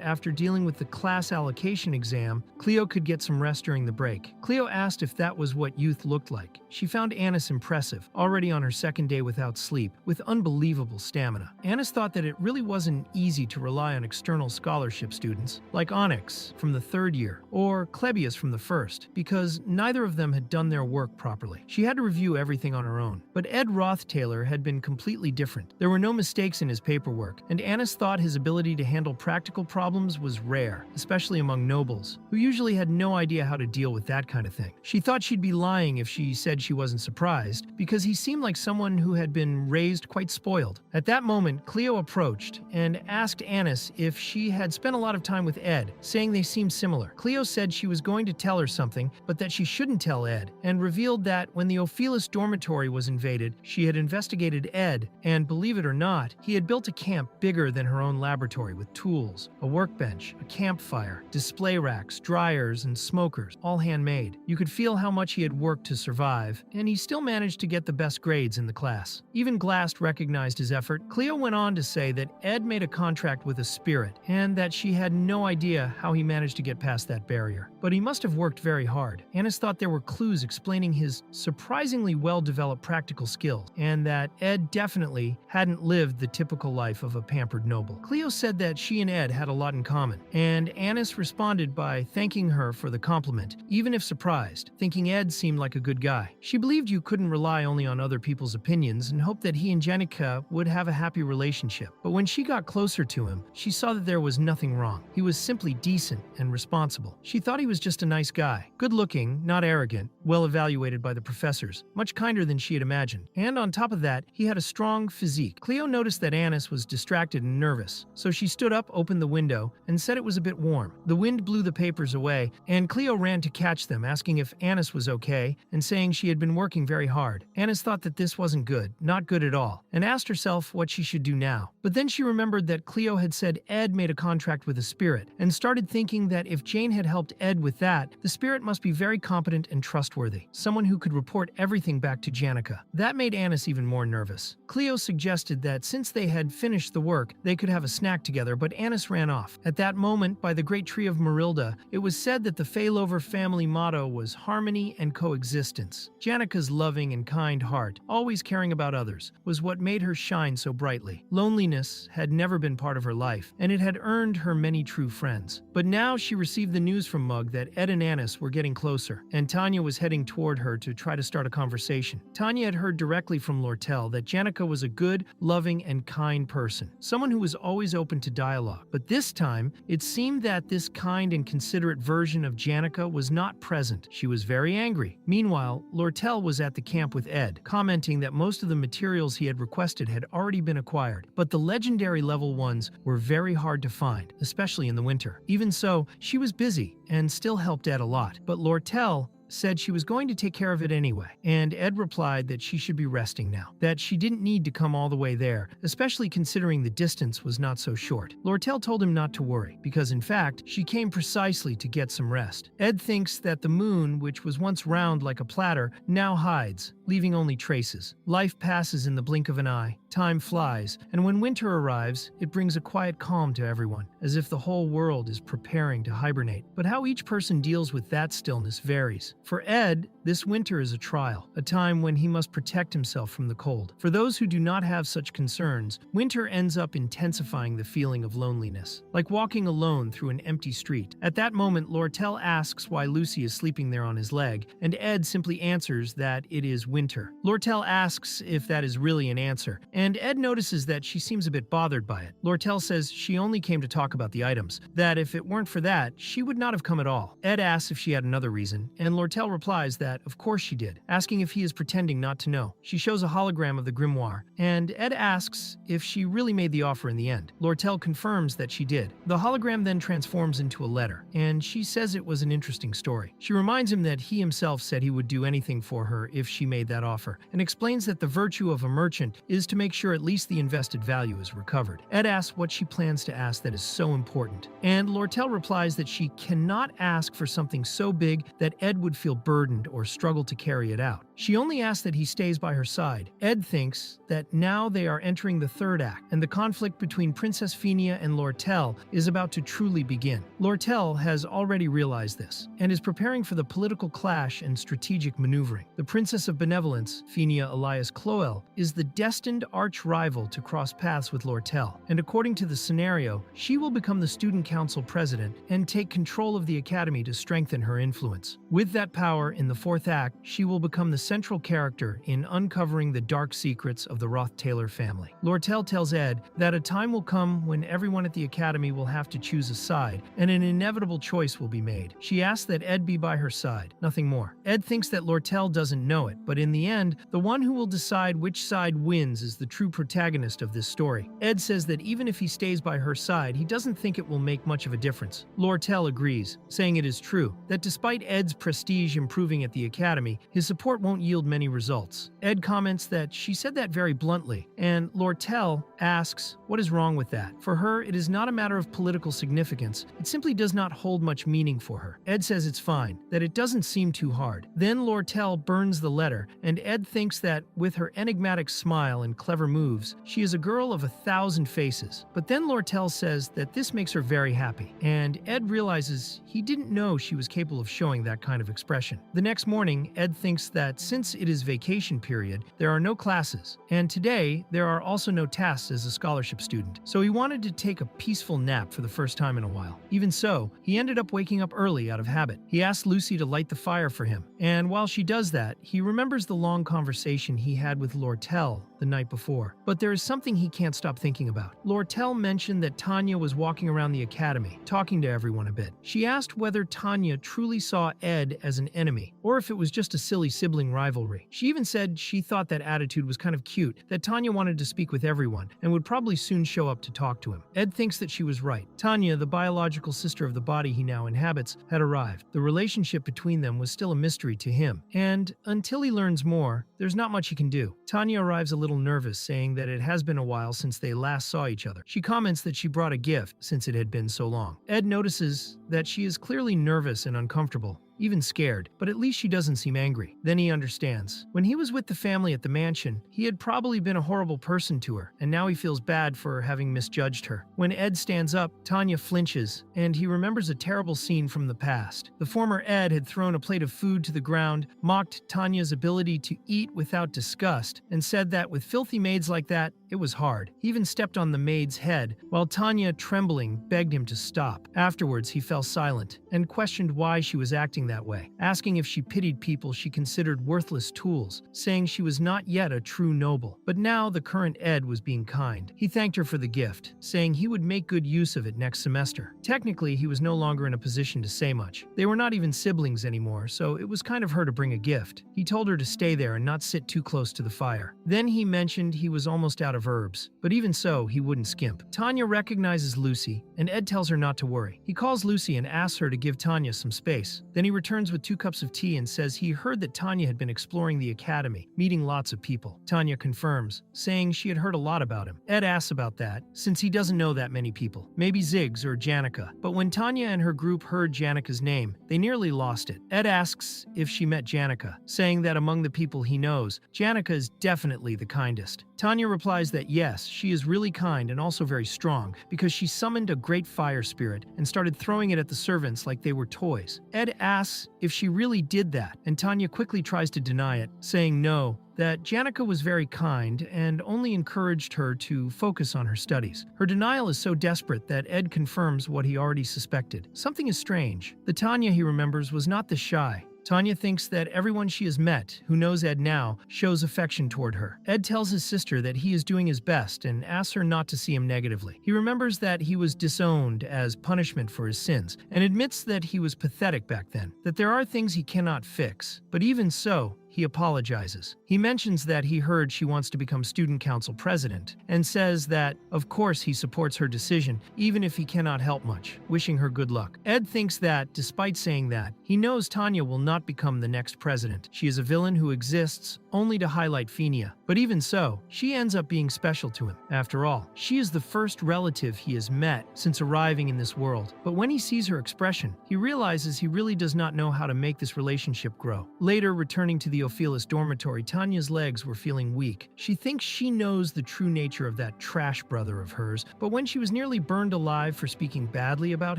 after dealing with the class allocation exam, Cleo could get some rest during the break. Cleo asked if that was what youth looked like. She found Annis impressive, already on her second day without sleep, with unbelievable stamina. Annis thought that it really wasn't easy to rely on external scholarship students, like Onyx from the third year, or Klebius from the first, because neither of them had done their work properly. She had to review everything on her own. But Ed Rothtaylor had been completely different. There were no mistakes in his paperwork, and Annis thought his ability to handle practical problems was rare, especially among nobles, who usually had no idea how to deal with that kind of thing. She thought she'd be lying if she said she wasn't surprised, because he seemed like someone who had been raised quite spoiled. At that moment, Cleo approached and asked Annis if she had spent a lot of time with Ed, saying they seemed similar. Cleo said she was going to tell her something, but that she shouldn't tell Ed, and revealed that when the Ophelis dormitory was invaded, she had investigated Ed, and believe it or not, he had built a camp bigger than her own laboratory with tools, a workbench, a campfire, display racks, dryers, and smokers, all handmade. You could feel how much he had worked to survive, and he still managed to get the best grades in the class. Even Glast recognized his effort. Cleo went on to say that Ed made a contract with a spirit, and that she had no idea how he managed to get past that barrier. But he must have worked very hard. Annis thought there were clues explaining his surprisingly well-developed practical skills, and that Ed definitely hadn't lived the typical life of a pampered noble. Cleo said that she and Ed had a lot in common, and Annis responded by thanking her for the compliment, even if surprised, thinking Ed seemed like a good guy. She believed you couldn't rely only on other people's opinions and hoped that he and Janica would have a happy relationship. But when she got closer to him, she saw that there was nothing wrong. He was simply decent and responsible. She thought he was just a nice guy, good-looking, not arrogant, well evaluated by the professors, much kinder than she had imagined. And on top of that, he had a strong physique. Cleo noticed that Annis was distracted and nervous, so she stood up, opened the window, and said it was a bit warm. The wind blew the papers away, and Cleo ran to catch them, asking if Annis was okay, and saying she had been working very hard. Annis thought that this wasn't good, not good at all, and asked herself what she should do now. But then she remembered that Cleo had said Ed made a contract with a spirit, and started thinking that if Jane had helped Ed with that, the spirit must be very competent and trustworthy, someone who could report everything back to Janica. That made Annis even more nervous. Cleo suggested that since they had finished the work, they could have a snack together, but Annis ran off. At that moment, by the great tree of Marilda, it was said that the Failover family motto was harmony and coexistence. Janica's loving and kind heart, always caring about others, was what made her shine so brightly. Loneliness had never been part of her life, and it had earned her many true friends. But now she received the news from Mug that Ed and Annis were getting closer, and Tanya was heading toward her to try to start a conversation. Tanya had heard directly from Lortell that Janica was a good, loving, and kind person, someone who was always open to dialogue. But this time, it seemed that this kind and considerate version of Janica was not present. She was very angry. Meanwhile, Lortell was at the camp with Ed, commenting that most of the materials he had requested had already been acquired, but the legendary level ones were very hard to find, especially in the winter. Even so, she was busy and still helped Ed a lot, but Lortell said she was going to take care of it anyway, and Ed replied that she should be resting now, that she didn't need to come all the way there, especially considering the distance was not so short. Lortell told him not to worry, because in fact, she came precisely to get some rest. Ed thinks that the moon, which was once round like a platter, now hides, leaving only traces. Life passes in the blink of an eye, time flies, and when winter arrives, it brings a quiet calm to everyone, as if the whole world is preparing to hibernate. But how each person deals with that stillness varies. For Ed, this winter is a trial, a time when he must protect himself from the cold. For those who do not have such concerns, winter ends up intensifying the feeling of loneliness, like walking alone through an empty street. At that moment, Lortell asks why Lucy is sleeping there on his leg, and Ed simply answers that it is winter. Lortell asks if that is really an answer, and Ed notices that she seems a bit bothered by it. Lortell says she only came to talk about the items, that if it weren't for that, she would not have come at all. Ed asks if she had another reason, and Lortell replies that of course she did, asking if he is pretending not to know. She shows a hologram of the grimoire, and Ed asks if she really made the offer in the end. Lortell confirms that she did. The hologram then transforms into a letter, and she says it was an interesting story. She reminds him that he himself said he would do anything for her if she made that offer, and explains that the virtue of a merchant is to make sure at least the invested value is recovered. Ed asks what she plans to ask that is so important, and Lortell replies that she cannot ask for something so big that Ed would feel burdened or struggle to carry it out. She only asks that he stays by her side. Ed thinks that now they are entering the third act, and the conflict between Princess Fenia and Lortell is about to truly begin. Lortell has already realized this, and is preparing for the political clash and strategic maneuvering. The Princess of Benevolence, Fenia alias Cloel, is the destined arch-rival to cross paths with Lortell, and according to the scenario, she will become the student council president and take control of the academy to strengthen her influence. With that power, in the fourth act, she will become the central character in uncovering the dark secrets of the Roth-Taylor family. Lortell tells Ed that a time will come when everyone at the academy will have to choose a side, and an inevitable choice will be made. She asks that Ed be by her side, nothing more. Ed thinks that Lortell doesn't know it, but in the end, the one who will decide which side wins is the true protagonist of this story. Ed says that even if he stays by her side, he doesn't think it will make much of a difference. Lortell agrees, saying it is true, that despite Ed's prestige improving at the academy, his support won't yield many results. Ed comments that she said that very bluntly, and Lortell asks what is wrong with that. For her, it is not a matter of political significance, it simply does not hold much meaning for her. Ed says it's fine, that it doesn't seem too hard. Then Lortell burns the letter, and Ed thinks that with her enigmatic smile and clever moves, she is a girl of 1,000 faces. But then Lortell says that this makes her very happy, and Ed realizes he didn't know she was capable of showing that kind of expression. The next morning, Ed thinks that since it is vacation period, there are no classes, and today there are also no tasks as a scholarship student, so he wanted to take a peaceful nap for the first time in a while. Even so, he ended up waking up early out of habit. He asked Lucy to light the fire for him, and while she does that, he remembers the long conversation he had with Lortell the night before. But there is something he can't stop thinking about. Lortell mentioned that Tanya was walking around the academy, talking to everyone a bit. She asked whether Tanya truly saw Ed as an enemy, or if it was just a silly sibling rivalry. She even said she thought that attitude was kind of cute, that Tanya wanted to speak with everyone, and would probably soon show up to talk to him. Ed thinks that she was right. Tanya, the biological sister of the body he now inhabits, had arrived. The relationship between them was still a mystery to him, and until he learns more, there's not much he can do. Tanya arrives a little nervous, saying that it has been a while since they last saw each other. She comments that she brought a gift since it had been so long. Ed notices that she is clearly nervous and uncomfortable, even scared, but at least she doesn't seem angry. Then he understands. When he was with the family at the mansion, he had probably been a horrible person to her, and now he feels bad for having misjudged her. When Ed stands up, Tanya flinches, and he remembers a terrible scene from the past. The former Ed had thrown a plate of food to the ground, mocked Tanya's ability to eat without disgust, and said that with filthy maids like that, it was hard. He even stepped on the maid's head, while Tanya, trembling, begged him to stop. Afterwards, he fell silent, and questioned why she was acting that way, asking if she pitied people she considered worthless tools, saying she was not yet a true noble. But now the current Ed was being kind. He thanked her for the gift, saying he would make good use of it next semester. Technically, he was no longer in a position to say much. They were not even siblings anymore, so it was kind of her to bring a gift. He told her to stay there and not sit too close to the fire. Then he mentioned he was almost out of herbs, but even so, he wouldn't skimp. Tanya recognizes Lucy, and Ed tells her not to worry. He calls Lucy and asks her to give Tanya some space. Then he returns with 2 cups of tea and says he heard that Tanya had been exploring the academy, meeting lots of people. Tanya confirms, saying she had heard a lot about him. Ed asks about that, since he doesn't know that many people. Maybe Ziggs or Janica. But when Tanya and her group heard Janica's name, they nearly lost it. Ed asks if she met Janica, saying that among the people he knows, Janica is definitely the kindest. Tanya replies that yes, she is really kind and also very strong, because she summoned a great fire spirit and started throwing it at the servants like they were toys. Ed asks if she really did that, and Tanya quickly tries to deny it, saying no, that Janica was very kind and only encouraged her to focus on her studies. Her denial is so desperate that Ed confirms what he already suspected. Something is strange. The Tanya he remembers was not this shy. Tanya thinks that everyone she has met, who knows Ed now, shows affection toward her. Ed tells his sister that he is doing his best and asks her not to see him negatively. He remembers that he was disowned as punishment for his sins, and admits that he was pathetic back then, that there are things he cannot fix. But even so, he apologizes. He mentions that he heard she wants to become student council president, and says that, of course, he supports her decision, even if he cannot help much, wishing her good luck. Ed thinks that, despite saying that, he knows Tanya will not become the next president. She is a villain who exists only to highlight Fenia. But even so, she ends up being special to him. After all, she is the first relative he has met since arriving in this world. But when he sees her expression, he realizes he really does not know how to make this relationship grow. Later, returning to the Ophelis dormitory, Tanya's legs were feeling weak. She thinks she knows the true nature of that trash brother of hers, but when she was nearly burned alive for speaking badly about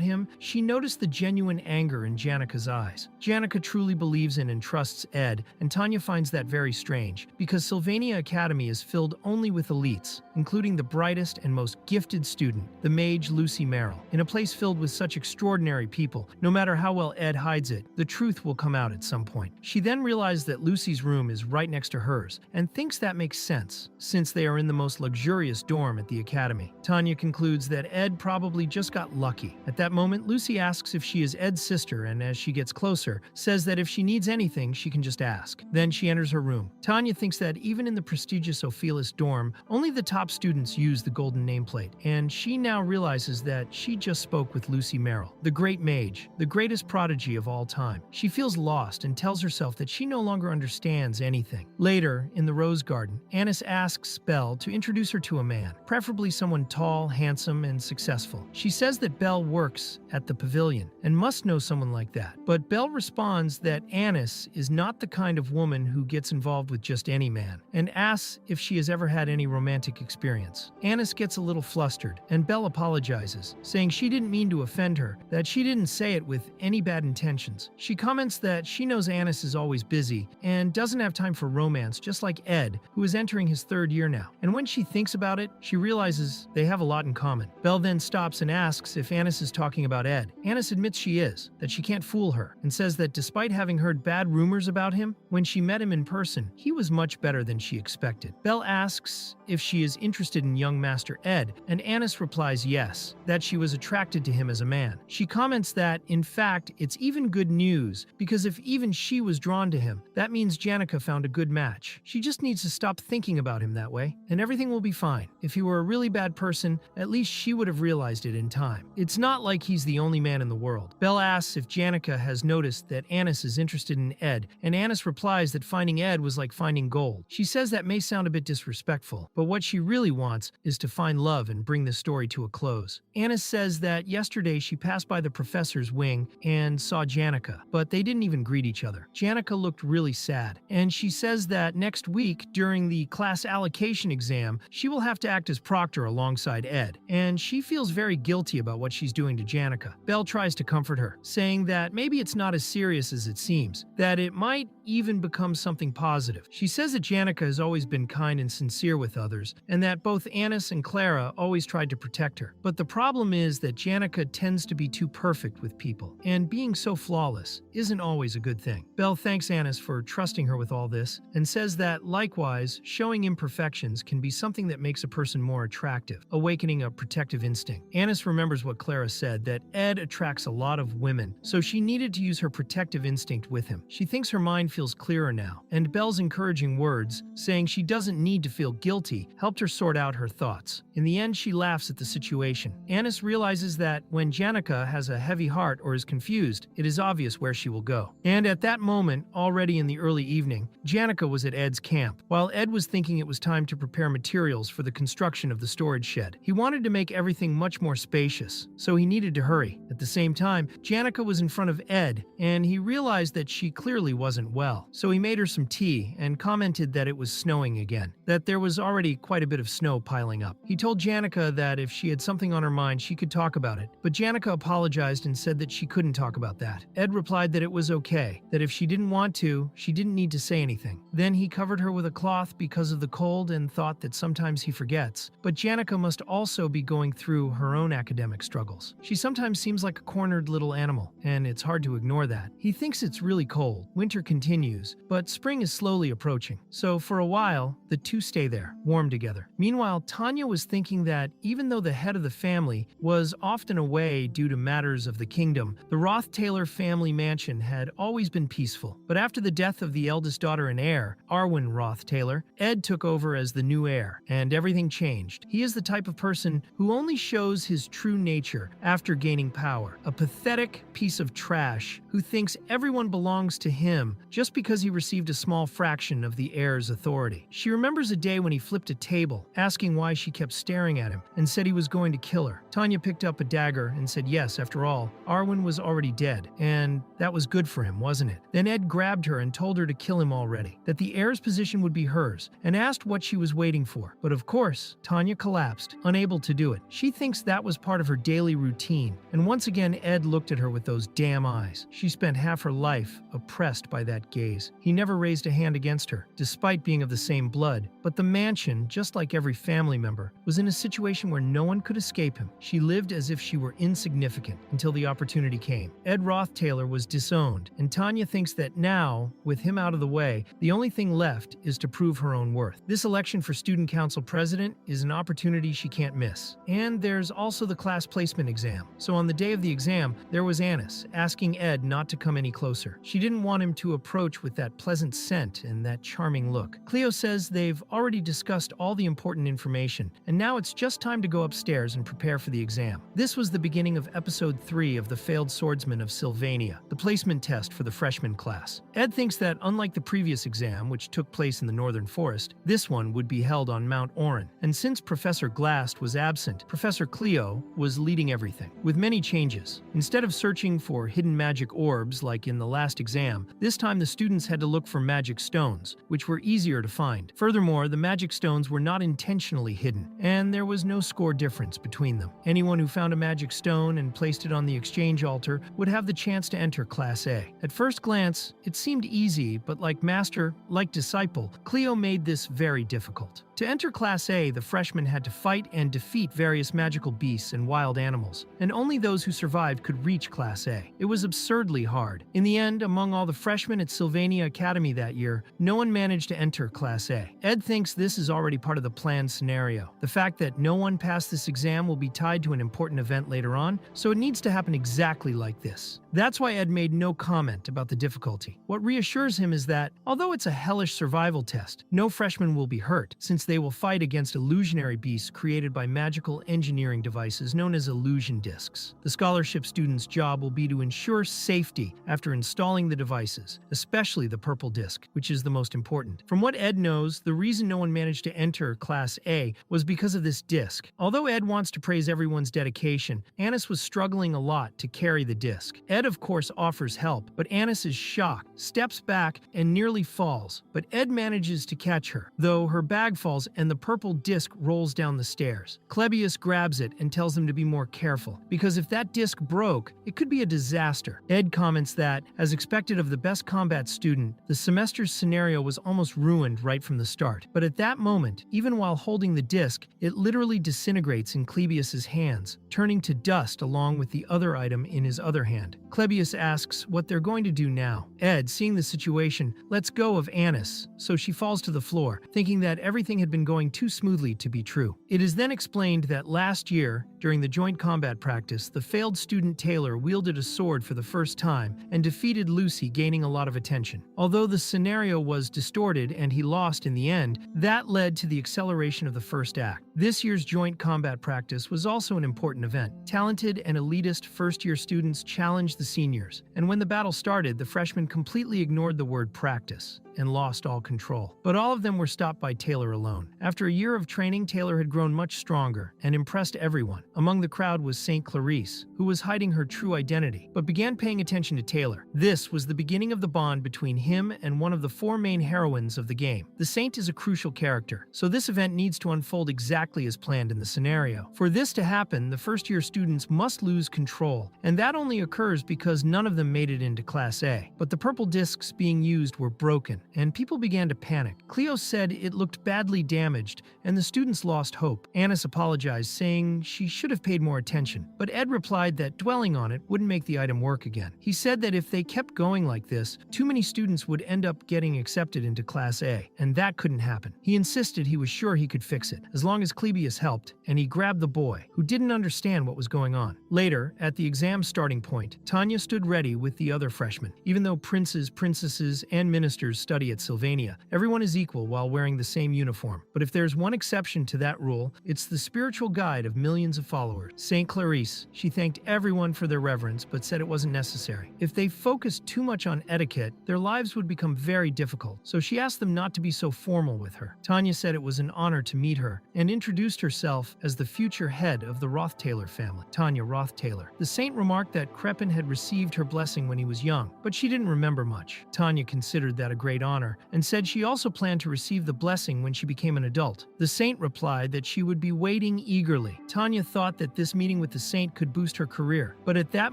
him, she noticed the genuine anger in Janica's eyes. Janica truly believes in and trusts Ed, and Tanya finds that very strange, because Sylvania Academy is filled only with elites, including the brightest and most gifted student, the mage Lucy Merrill. In a place filled with such extraordinary people, no matter how well Ed hides it, the truth will come out at some point. She then realized that Lucy's room is right next to hers, and thinks that makes sense, since they are in the most luxurious dorm at the academy. Tanya concludes that Ed probably just got lucky. At that moment, Lucy asks if she is Ed's sister, and as she gets closer, says that if she needs anything, she can just ask. Then she enters her room. Tanya thinks that even in the prestigious Ophelis dorm, only the top students use the golden nameplate, and she now realizes that she just spoke with Lucy Merrill, the great mage, the greatest prodigy of all time. She feels lost and tells herself that she no longer understands anything. Later, in the Rose Garden, Anis asks Belle to introduce her to a man, preferably someone tall, handsome, and successful. She says that Belle works at the pavilion and must know someone like that, but Belle responds that Anis is not the kind of woman who gets involved with just any man, and asks if she has ever had any romantic experience. Anis gets a little flustered, and Belle apologizes, saying she didn't mean to offend her, that she didn't say it with any bad intentions. She comments that she knows Anis is always busy and doesn't have time for romance, just like Ed, who is entering his 3rd year now. And when she thinks about it, she realizes they have a lot in common. Belle then stops and asks if Anis is talking about Ed. Anis admits she is, that she can't fool her, and says that despite having heard bad rumors about him, when she met him in person, he was much better than she expected. Belle asks if she is interested in young Master Ed, and Anis replies yes, that she was attracted to him as a man. She comments that, in fact, it's even good news, because if even she was drawn to him, that means Janica found a good match. She just needs to stop thinking about him that way, and everything will be fine. If he were a really bad person, at least she would have realized it in time. It's not like he's the only man in the world. Belle asks if Janica has noticed that Anis is interested in Ed, and Anis replies that finding Ed was like finding gold. She says that may sound a bit disrespectful, but what she really wants is to find love and bring the story to a close. Anis says that yesterday she passed by the professor's wing and saw Janica, but they didn't even greet each other. Janica looked really sad, and she says that next week, during the class allocation exam, she will have to act as proctor alongside Ed, and she feels very guilty about what she's doing to Janica. Belle tries to comfort her, saying that maybe it's not as serious as it seems, that it might even become something positive. She says that Janica has always been kind and sincere with others, and that both Anis and Clara always tried to protect her. But the problem is that Janica tends to be too perfect with people, and being so flawless isn't always a good thing. Belle thanks Anis for trusting her with all this, and says that, likewise, showing imperfections can be something that makes a person more attractive, awakening a protective instinct. Anis remembers what Clara said, that Ed attracts a lot of women, so she needed to use her protective instinct with him. She thinks her mind feels clearer now, and Belle's encouraging words, saying she doesn't need to feel guilty, helped her sort out her thoughts. In the end, she laughs at the situation. Anis realizes that when Janica has a heavy heart or is confused, it is obvious where she will go. And at that moment, already in the early evening, Janica was at Ed's camp, while Ed was thinking it was time to prepare materials for the construction of the storage shed. He wanted to make everything much more spacious, so he needed to hurry. At the same time, Janica was in front of Ed, and he realized that she clearly wasn't well. So he made her some tea and commented that it was snowing again, that there was already quite a bit of snow piling up. He told Janica that if she had something on her mind, she could talk about it, but Janica apologized and said that she couldn't talk about that. Ed replied that it was okay, that if she didn't want to, she didn't need to say anything. Then he covered her with a cloth because of the cold and thought that sometimes he forgets. But Janica must also be going through her own academic struggles. She sometimes seems like a cornered little animal, and it's hard to ignore that. He thinks it's really cold. Winter continues, but spring is slowly approaching. So for a while, the two stay there, warm together. Meanwhile, Tanya was thinking that even though the head of the family was often away due to matters of the kingdom, the Roth-Taylor family mansion had always been peaceful. But after the death of the eldest daughter and heir, Arwen Roth-Taylor, Ed took over as the new heir, and everything changed. He is the type of person who only shows his true nature after gaining power. A pathetic piece of trash who thinks everyone belongs to him just because he received a small fraction of the heir's authority. She remembers a day when he flipped a table, asking why she kept staring at him, and said he was going to kill her. Tanya picked up a dagger and said yes, after all, Arwen was already dead, and that was good for him, wasn't it? Then Ed grabbed her and told her to kill him already, that the heir's position would be hers, and asked what she was waiting for. But of course, Tanya collapsed, unable to do it. She thinks that was part of her daily routine, and once again Ed looked at her with those damn eyes. She spent half her life oppressed by that gaze. He never raised a hand against her, despite being of the same blood, but the mansion, just like every family member, was in a situation where no one could escape him. She lived as if she were insignificant until the opportunity came. Ed Roth-Taylor was disowned, and Tanya thinks that now, with him out of the way, the only thing left is to prove her own worth. This election for student council president is an opportunity she can't miss. And there's also the class placement exam. So on the day of the exam, there was Anis, asking Ed not to come any closer. She didn't want him to approach with that pleasant scent and that charming look. Cleo says they've already discussed all the important information, and now it's just time to go upstairs and prepare for the exam. This was the beginning of episode 3 of The Failed Swordsman of Sylvania, the placement test for the freshman class. Ed thinks that unlike the previous exam, which took place in the Northern Forest, this one would be held on Mount Oren. And since Professor Glast was absent, Professor Cleo was leading everything, with many changes. Instead of searching for hidden magic orbs like in the last exam, this time the students had to look for magic stones, which were easier to find. Furthermore, the magic stones were not intentionally hidden, and there was no score difference between them. Anyone who found a magic stone and placed it on the exchange altar would have the chance to enter Class A. At first glance, it seemed easy, but like master, like disciple, Cleo made this very difficult. To enter Class A, the freshmen had to fight and defeat various magical beasts and wild animals, and only those who survived could reach Class A. It was absurdly hard. In the end, among all the freshmen at Sylvania Academy that year, no one managed to enter Class A. Ed thinks this is already part of the planned scenario. The fact that no one passed this exam will be tied to an important event later on, so it needs to happen exactly like this. That's why Ed made no comment about the difficulty. What reassures him is that, although it's a hellish survival test, no freshman will be hurt, since they will fight against illusionary beasts created by magical engineering devices known as illusion discs. The scholarship student's job will be to ensure safety after installing the devices, especially the purple disc, which is the most important. From what Ed knows, the reason no one managed to enter Class A was because of this disc. Although Ed wants to praise everyone's dedication, Anis was struggling a lot to carry the disc. Ed Ed, of course, offers help, but Anis is shocked, steps back, and nearly falls. But Ed manages to catch her, though her bag falls and the purple disc rolls down the stairs. Clebius grabs it and tells them to be more careful, because if that disc broke, it could be a disaster. Ed comments that, as expected of the best combat student, the semester's scenario was almost ruined right from the start. But at that moment, even while holding the disc, it literally disintegrates in Clebius's hands, turning to dust along with the other item in his other hand. Clebius asks what they're going to do now. Ed, seeing the situation, lets go of Anis, so she falls to the floor, thinking that everything had been going too smoothly to be true. It is then explained that last year, during the joint combat practice, the failed student Taylor wielded a sword for the first time and defeated Lucy, gaining a lot of attention. Although the scenario was distorted and he lost in the end, that led to the acceleration of the first act. This year's joint combat practice was also an important event. Talented and elitist first-year students challenged the seniors, and when the battle started, the freshmen completely ignored the word practice and lost all control. But all of them were stopped by Taylor alone. After a year of training, Taylor had grown much stronger and impressed everyone. Among the crowd was St. Clarice, who was hiding her true identity, but began paying attention to Taylor. This was the beginning of the bond between him and one of the four main heroines of the game. The Saint is a crucial character, so this event needs to unfold exactly as planned in the scenario. For this to happen, the first-year students must lose control, and that only occurs because none of them made it into Class A. But the purple discs being used were broken, and people began to panic. Cleo said it looked badly damaged, and the students lost hope. Anis apologized, saying she should have paid more attention, but Ed replied that dwelling on it wouldn't make the item work again. He said that if they kept going like this, too many students would end up getting accepted into Class A, and that couldn't happen. He insisted he was sure he could fix it, as long as Clebius helped, and he grabbed the boy, who didn't understand what was going on. Later, at the exam starting point, Tanya stood ready with the other freshmen. Even though princes, princesses, and ministers study at Sylvania, everyone is equal while wearing the same uniform. But if there's one exception to that rule, it's the spiritual guide of millions of followers, St. Clarice. She thanked everyone for their reverence, but said it wasn't necessary. If they focused too much on etiquette, their lives would become very difficult, so she asked them not to be so formal with her. Tanya said it was an honor to meet her, and introduced herself as the future head of the Roth-Taylor family, Tanya Roth-Taylor. The saint remarked that Crepin had received her blessing when he was young, but she didn't remember much. Tanya considered that a great honor, and said she also planned to receive the blessing when she became an adult. The saint replied that she would be waiting eagerly. Tanya thought that this meeting with the saint could boost her career, but at that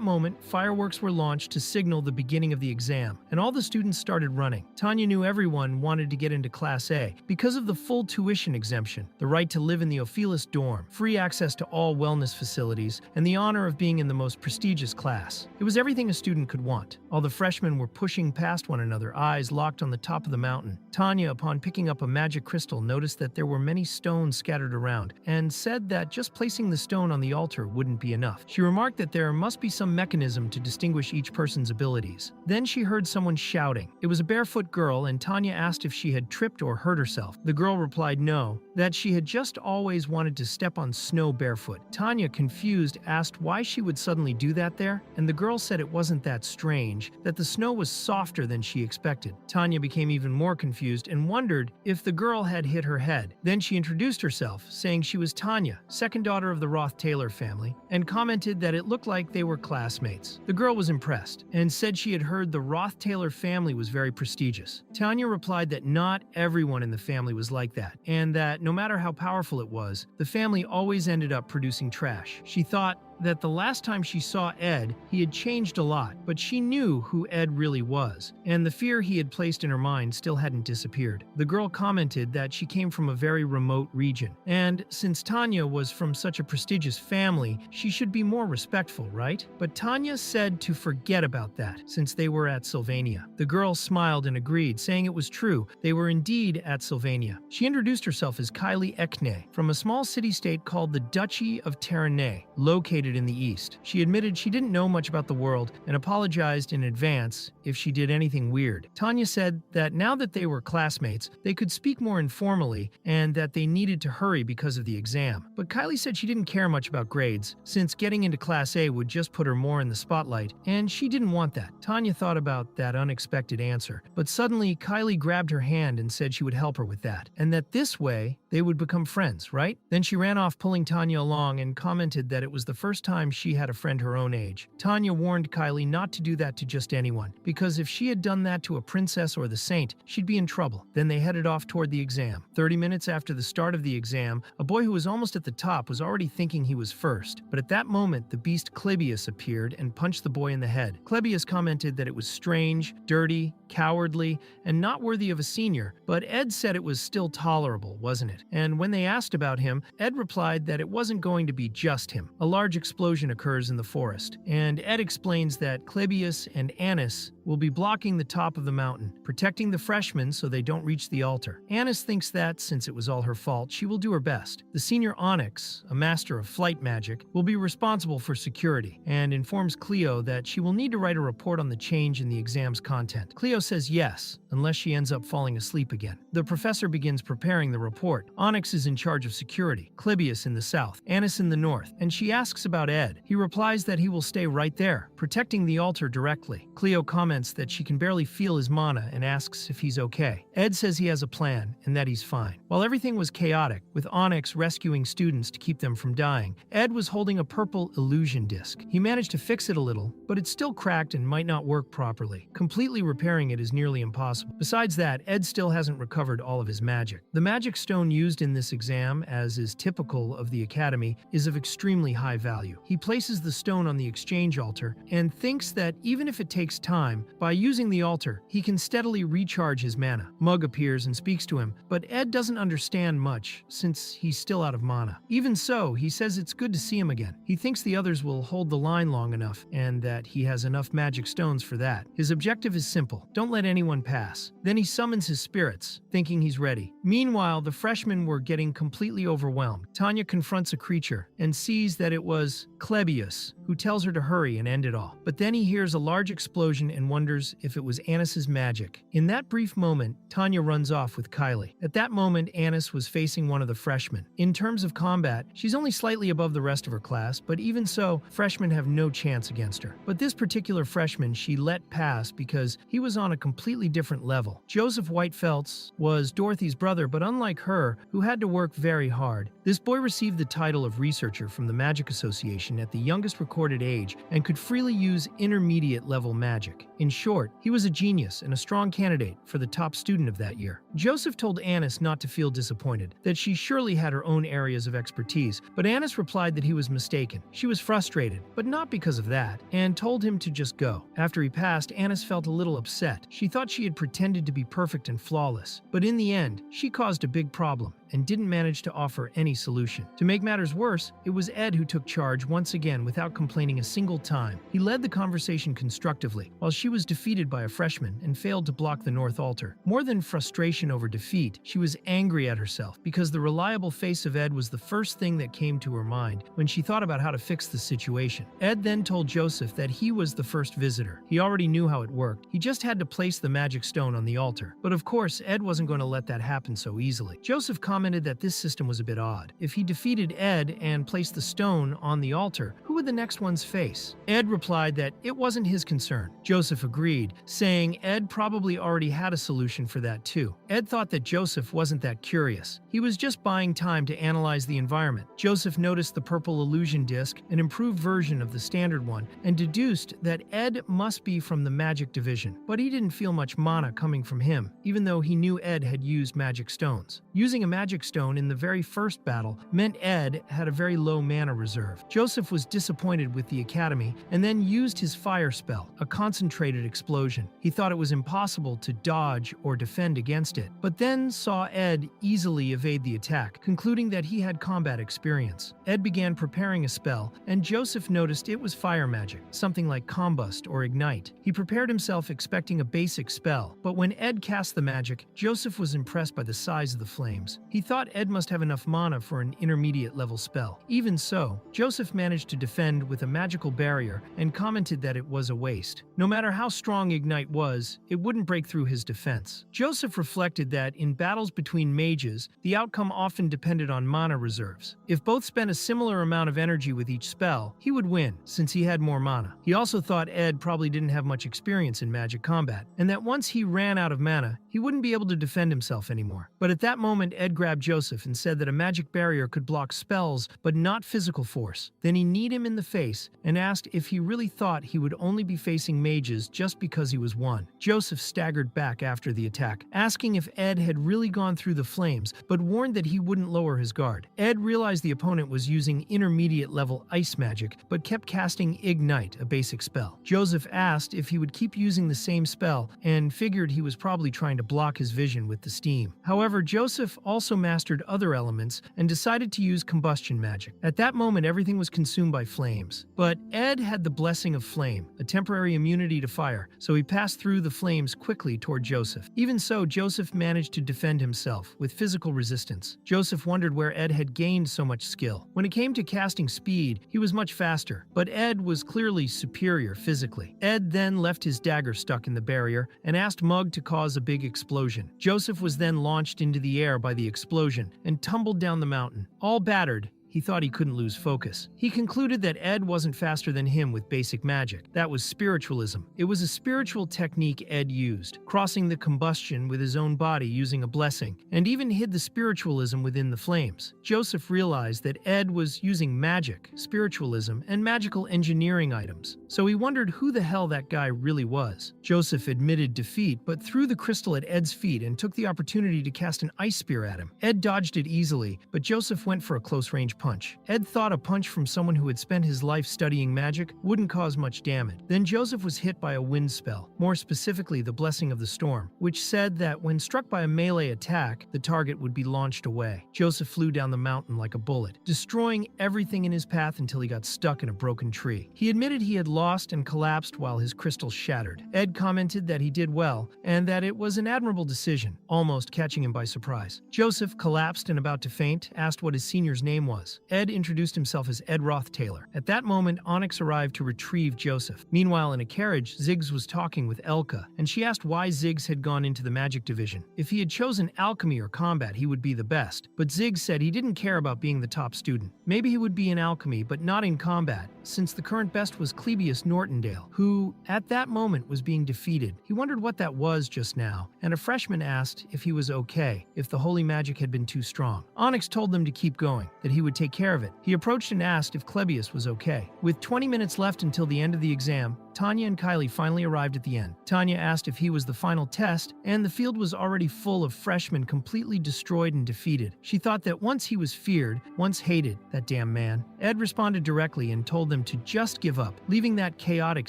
moment, fireworks were launched to signal the beginning of the exam, and all the students started running. Tanya knew everyone wanted to get into Class A because of the full tuition exemption, the right to live in the Ophelis dorm, free access to all wellness facilities, and the honor of being in the most prestigious class. It was everything a student could want. All the freshmen were pushing past one another, eyes locked on the top of the mountain. Tanya, upon picking up a magic crystal, noticed that there were many stones scattered around, and said that just placing the stone on the altar wouldn't be enough. She remarked that there must be some mechanism to distinguish each person's abilities. Then she heard someone shouting. It was a barefoot girl, and Tanya asked if she had tripped or hurt herself. The girl replied no, that she had just always wanted to step on snow barefoot. Tanya, confused, asked why she would suddenly do that there, and the girl said it wasn't that strange, that the snow was softer than she expected. Tanya became even more confused and wondered if the girl had hit her head. Then she introduced herself, saying she was Tanya, second daughter of the Roth-Taylor family, and commented that it looked like they were classmates. The girl was impressed and said she had heard the Roth-Taylor family was very prestigious. Tanya replied that not everyone in the family was like that, and that no matter how powerful it was, the family always ended up producing trash. She thought that the last time she saw Ed, he had changed a lot, but she knew who Ed really was, and the fear he had placed in her mind still hadn't disappeared. The girl commented that she came from a very remote region, and since Tanya was from such a prestigious family, she should be more respectful, right? But Tanya said to forget about that, since they were at Sylvania. The girl smiled and agreed, saying it was true, they were indeed at Sylvania. She introduced herself as Kylie Ekne, from a small city-state called the Duchy of Terranay, located in the east. She admitted she didn't know much about the world and apologized in advance if she did anything weird. Tanya said that now that they were classmates, they could speak more informally and that they needed to hurry because of the exam. But Kylie said she didn't care much about grades, since getting into Class A would just put her more in the spotlight, and she didn't want that. Tanya thought about that unexpected answer, but suddenly Kylie grabbed her hand and said she would help her with that, and that this way they would become friends, right? Then she ran off, pulling Tanya along, and commented that it was the first first time she had a friend her own age. Tanya warned Kylie not to do that to just anyone, because if she had done that to a princess or the saint, she'd be in trouble. Then they headed off toward the exam. 30 minutes after the start of the exam, a boy who was almost at the top was already thinking he was first. But at that moment, the beast Clebius appeared and punched the boy in the head. Clebius commented that it was strange, dirty, cowardly, and not worthy of a senior, but Ed said it was still tolerable, wasn't it? And when they asked about him, Ed replied that it wasn't going to be just him. A large explosion occurs in the forest, and Ed explains that Clebius and Anis will be blocking the top of the mountain, protecting the freshmen so they don't reach the altar. Anis thinks that, since it was all her fault, she will do her best. The senior Onyx, a master of flight magic, will be responsible for security, and informs Cleo that she will need to write a report on the change in the exam's content. Cleo says yes, unless she ends up falling asleep again. The professor begins preparing the report. Onyx is in charge of security, Clebius in the south, Anis in the north, and she asks about Ed. He replies that he will stay right there, protecting the altar directly. Cleo comments that she can barely feel his mana and asks if he's okay. Ed says he has a plan and that he's fine. While everything was chaotic, with Onyx rescuing students to keep them from dying, Ed was holding a purple illusion disc. He managed to fix it a little, but it's still cracked and might not work properly. Completely repairing it is nearly impossible. Besides that, Ed still hasn't recovered all of his magic. The magic stone used in this exam, as is typical of the academy, is of extremely high value. He places the stone on the exchange altar and thinks that even if it takes time, by using the altar, he can steadily recharge his mana. Mug appears and speaks to him, but Ed doesn't understand much since he's still out of mana. Even so, he says it's good to see him again. He thinks the others will hold the line long enough and that he has enough magic stones for that. His objective is simple: don't let anyone pass. Then he summons his spirits, thinking he's ready. Meanwhile, the freshmen were getting completely overwhelmed. Tanya confronts a creature and sees that it was Clebius, who tells her to hurry and end it all. But then he hears a large explosion and wonders if it was Anis's magic. In that brief moment, Tanya runs off with Kylie. At that moment, Anis was facing one of the freshmen. In terms of combat, she's only slightly above the rest of her class, but even so, freshmen have no chance against her. But this particular freshman she let pass because he was on a completely different level. Joseph Whitefelts was Dorothy's brother, but unlike her, who had to work very hard, this boy received the title of researcher from the Magic Association at the youngest recorded age and could freely use intermediate level magic. In short, he was a genius and a strong candidate for the top student of that year. Joseph told Anis not to feel disappointed, that she surely had her own areas of expertise, but Anis replied that he was mistaken. She was frustrated, but not because of that, and told him to just go. After he passed, Anis felt a little upset. She thought she had pretended to be perfect and flawless, but in the end, she caused a big problem and didn't manage to offer any solution. To make matters worse, it was Ed who took charge once again without complaining a single time. He led the conversation constructively, while she was defeated by a freshman and failed to block the north altar. More than frustration over defeat, she was angry at herself because the reliable face of Ed was the first thing that came to her mind when she thought about how to fix the situation. Ed then told Joseph that he was the first visitor. He already knew how it worked. He just had to place the magic stone on the altar. But of course, Ed wasn't going to let that happen so easily. Joseph commented that this system was a bit odd. If he defeated Ed and placed the stone on the altar, who would the next ones face? Ed replied that it wasn't his concern. Joseph agreed, saying Ed probably already had a solution for that too. Ed thought that Joseph wasn't that curious. He was just buying time to analyze the environment. Joseph noticed the purple illusion disc, an improved version of the standard one, and deduced that Ed must be from the magic division. But he didn't feel much mana coming from him, even though he knew Ed had used magic stones. Using a magic stone in the very first battle meant Ed had a very low mana reserve. Joseph was disappointed with the academy and then used his fire spell, a concentrated explosion. He thought it was impossible to dodge or defend against it, but then saw Ed easily evade the attack, concluding that he had combat experience. Ed began preparing a spell, and Joseph noticed it was fire magic, something like combust or ignite. He prepared himself expecting a basic spell, but when Ed cast the magic, Joseph was impressed by the size of the flames. He thought Ed must have enough mana for an intermediate level spell. Even so, Joseph managed to defend with a magical barrier and commented that it was a waste. No matter how strong Ignite was, it wouldn't break through his defense. Joseph reflected that in battles between mages, the outcome often depended on mana reserves. If both spent a similar amount of energy with each spell, he would win, since he had more mana. He also thought Ed probably didn't have much experience in magic combat, and that once he ran out of mana, he wouldn't be able to defend himself anymore. But at that moment, Ed grabbed grabbed Joseph and said that a magic barrier could block spells, but not physical force. Then he kneed him in the face and asked if he really thought he would only be facing mages just because he was one. Joseph staggered back after the attack, asking if Ed had really gone through the flames, but warned that he wouldn't lower his guard. Ed realized the opponent was using intermediate-level ice magic, but kept casting Ignite, a basic spell. Joseph asked if he would keep using the same spell and figured he was probably trying to block his vision with the steam. However, Joseph also mastered other elements and decided to use combustion magic. At that moment, everything was consumed by flames. But Ed had the blessing of flame, a temporary immunity to fire, so he passed through the flames quickly toward Joseph. Even so, Joseph managed to defend himself with physical resistance. Joseph wondered where Ed had gained so much skill. When it came to casting speed, he was much faster, but Ed was clearly superior physically. Ed then left his dagger stuck in the barrier and asked Mug to cause a big explosion. Joseph was then launched into the air by the explosion and tumbled down the mountain. All battered, he thought he couldn't lose focus. He concluded that Ed wasn't faster than him with basic magic. That was spiritualism. It was a spiritual technique Ed used, crossing the combustion with his own body using a blessing, and even hid the spiritualism within the flames. Joseph realized that Ed was using magic, spiritualism, and magical engineering items, so he wondered who the hell that guy really was. Joseph admitted defeat, but threw the crystal at Ed's feet and took the opportunity to cast an ice spear at him. Ed dodged it easily, but Joseph went for a close-range punch. Ed thought a punch from someone who had spent his life studying magic wouldn't cause much damage. Then Joseph was hit by a wind spell, more specifically the Blessing of the Storm, which said that when struck by a melee attack, the target would be launched away. Joseph flew down the mountain like a bullet, destroying everything in his path until he got stuck in a broken tree. He admitted he had lost and collapsed while his crystal shattered. Ed commented that he did well and that it was an admirable decision, almost catching him by surprise. Joseph, collapsed and about to faint, asked what his senior's name was. Ed introduced himself as Ed Roth Taylor. At that moment, Onyx arrived to retrieve Joseph. Meanwhile, in a carriage, Ziggs was talking with Elka, and she asked why Ziggs had gone into the magic division. If he had chosen alchemy or combat, he would be the best. But Ziggs said he didn't care about being the top student. Maybe he would be in alchemy, but not in combat, since the current best was Clebius Nortondale, who, at that moment, was being defeated. He wondered what that was just now, and a freshman asked if he was okay, if the holy magic had been too strong. Onyx told them to keep going, that he would take care of it. He approached and asked if Clebius was okay. With 20 minutes left until the end of the exam, Tanya and Kylie finally arrived at the end. Tanya asked if he was the final test, and the field was already full of freshmen completely destroyed and defeated. She thought that once he was feared, once hated, that damn man. Ed responded directly and told them to just give up, leaving that chaotic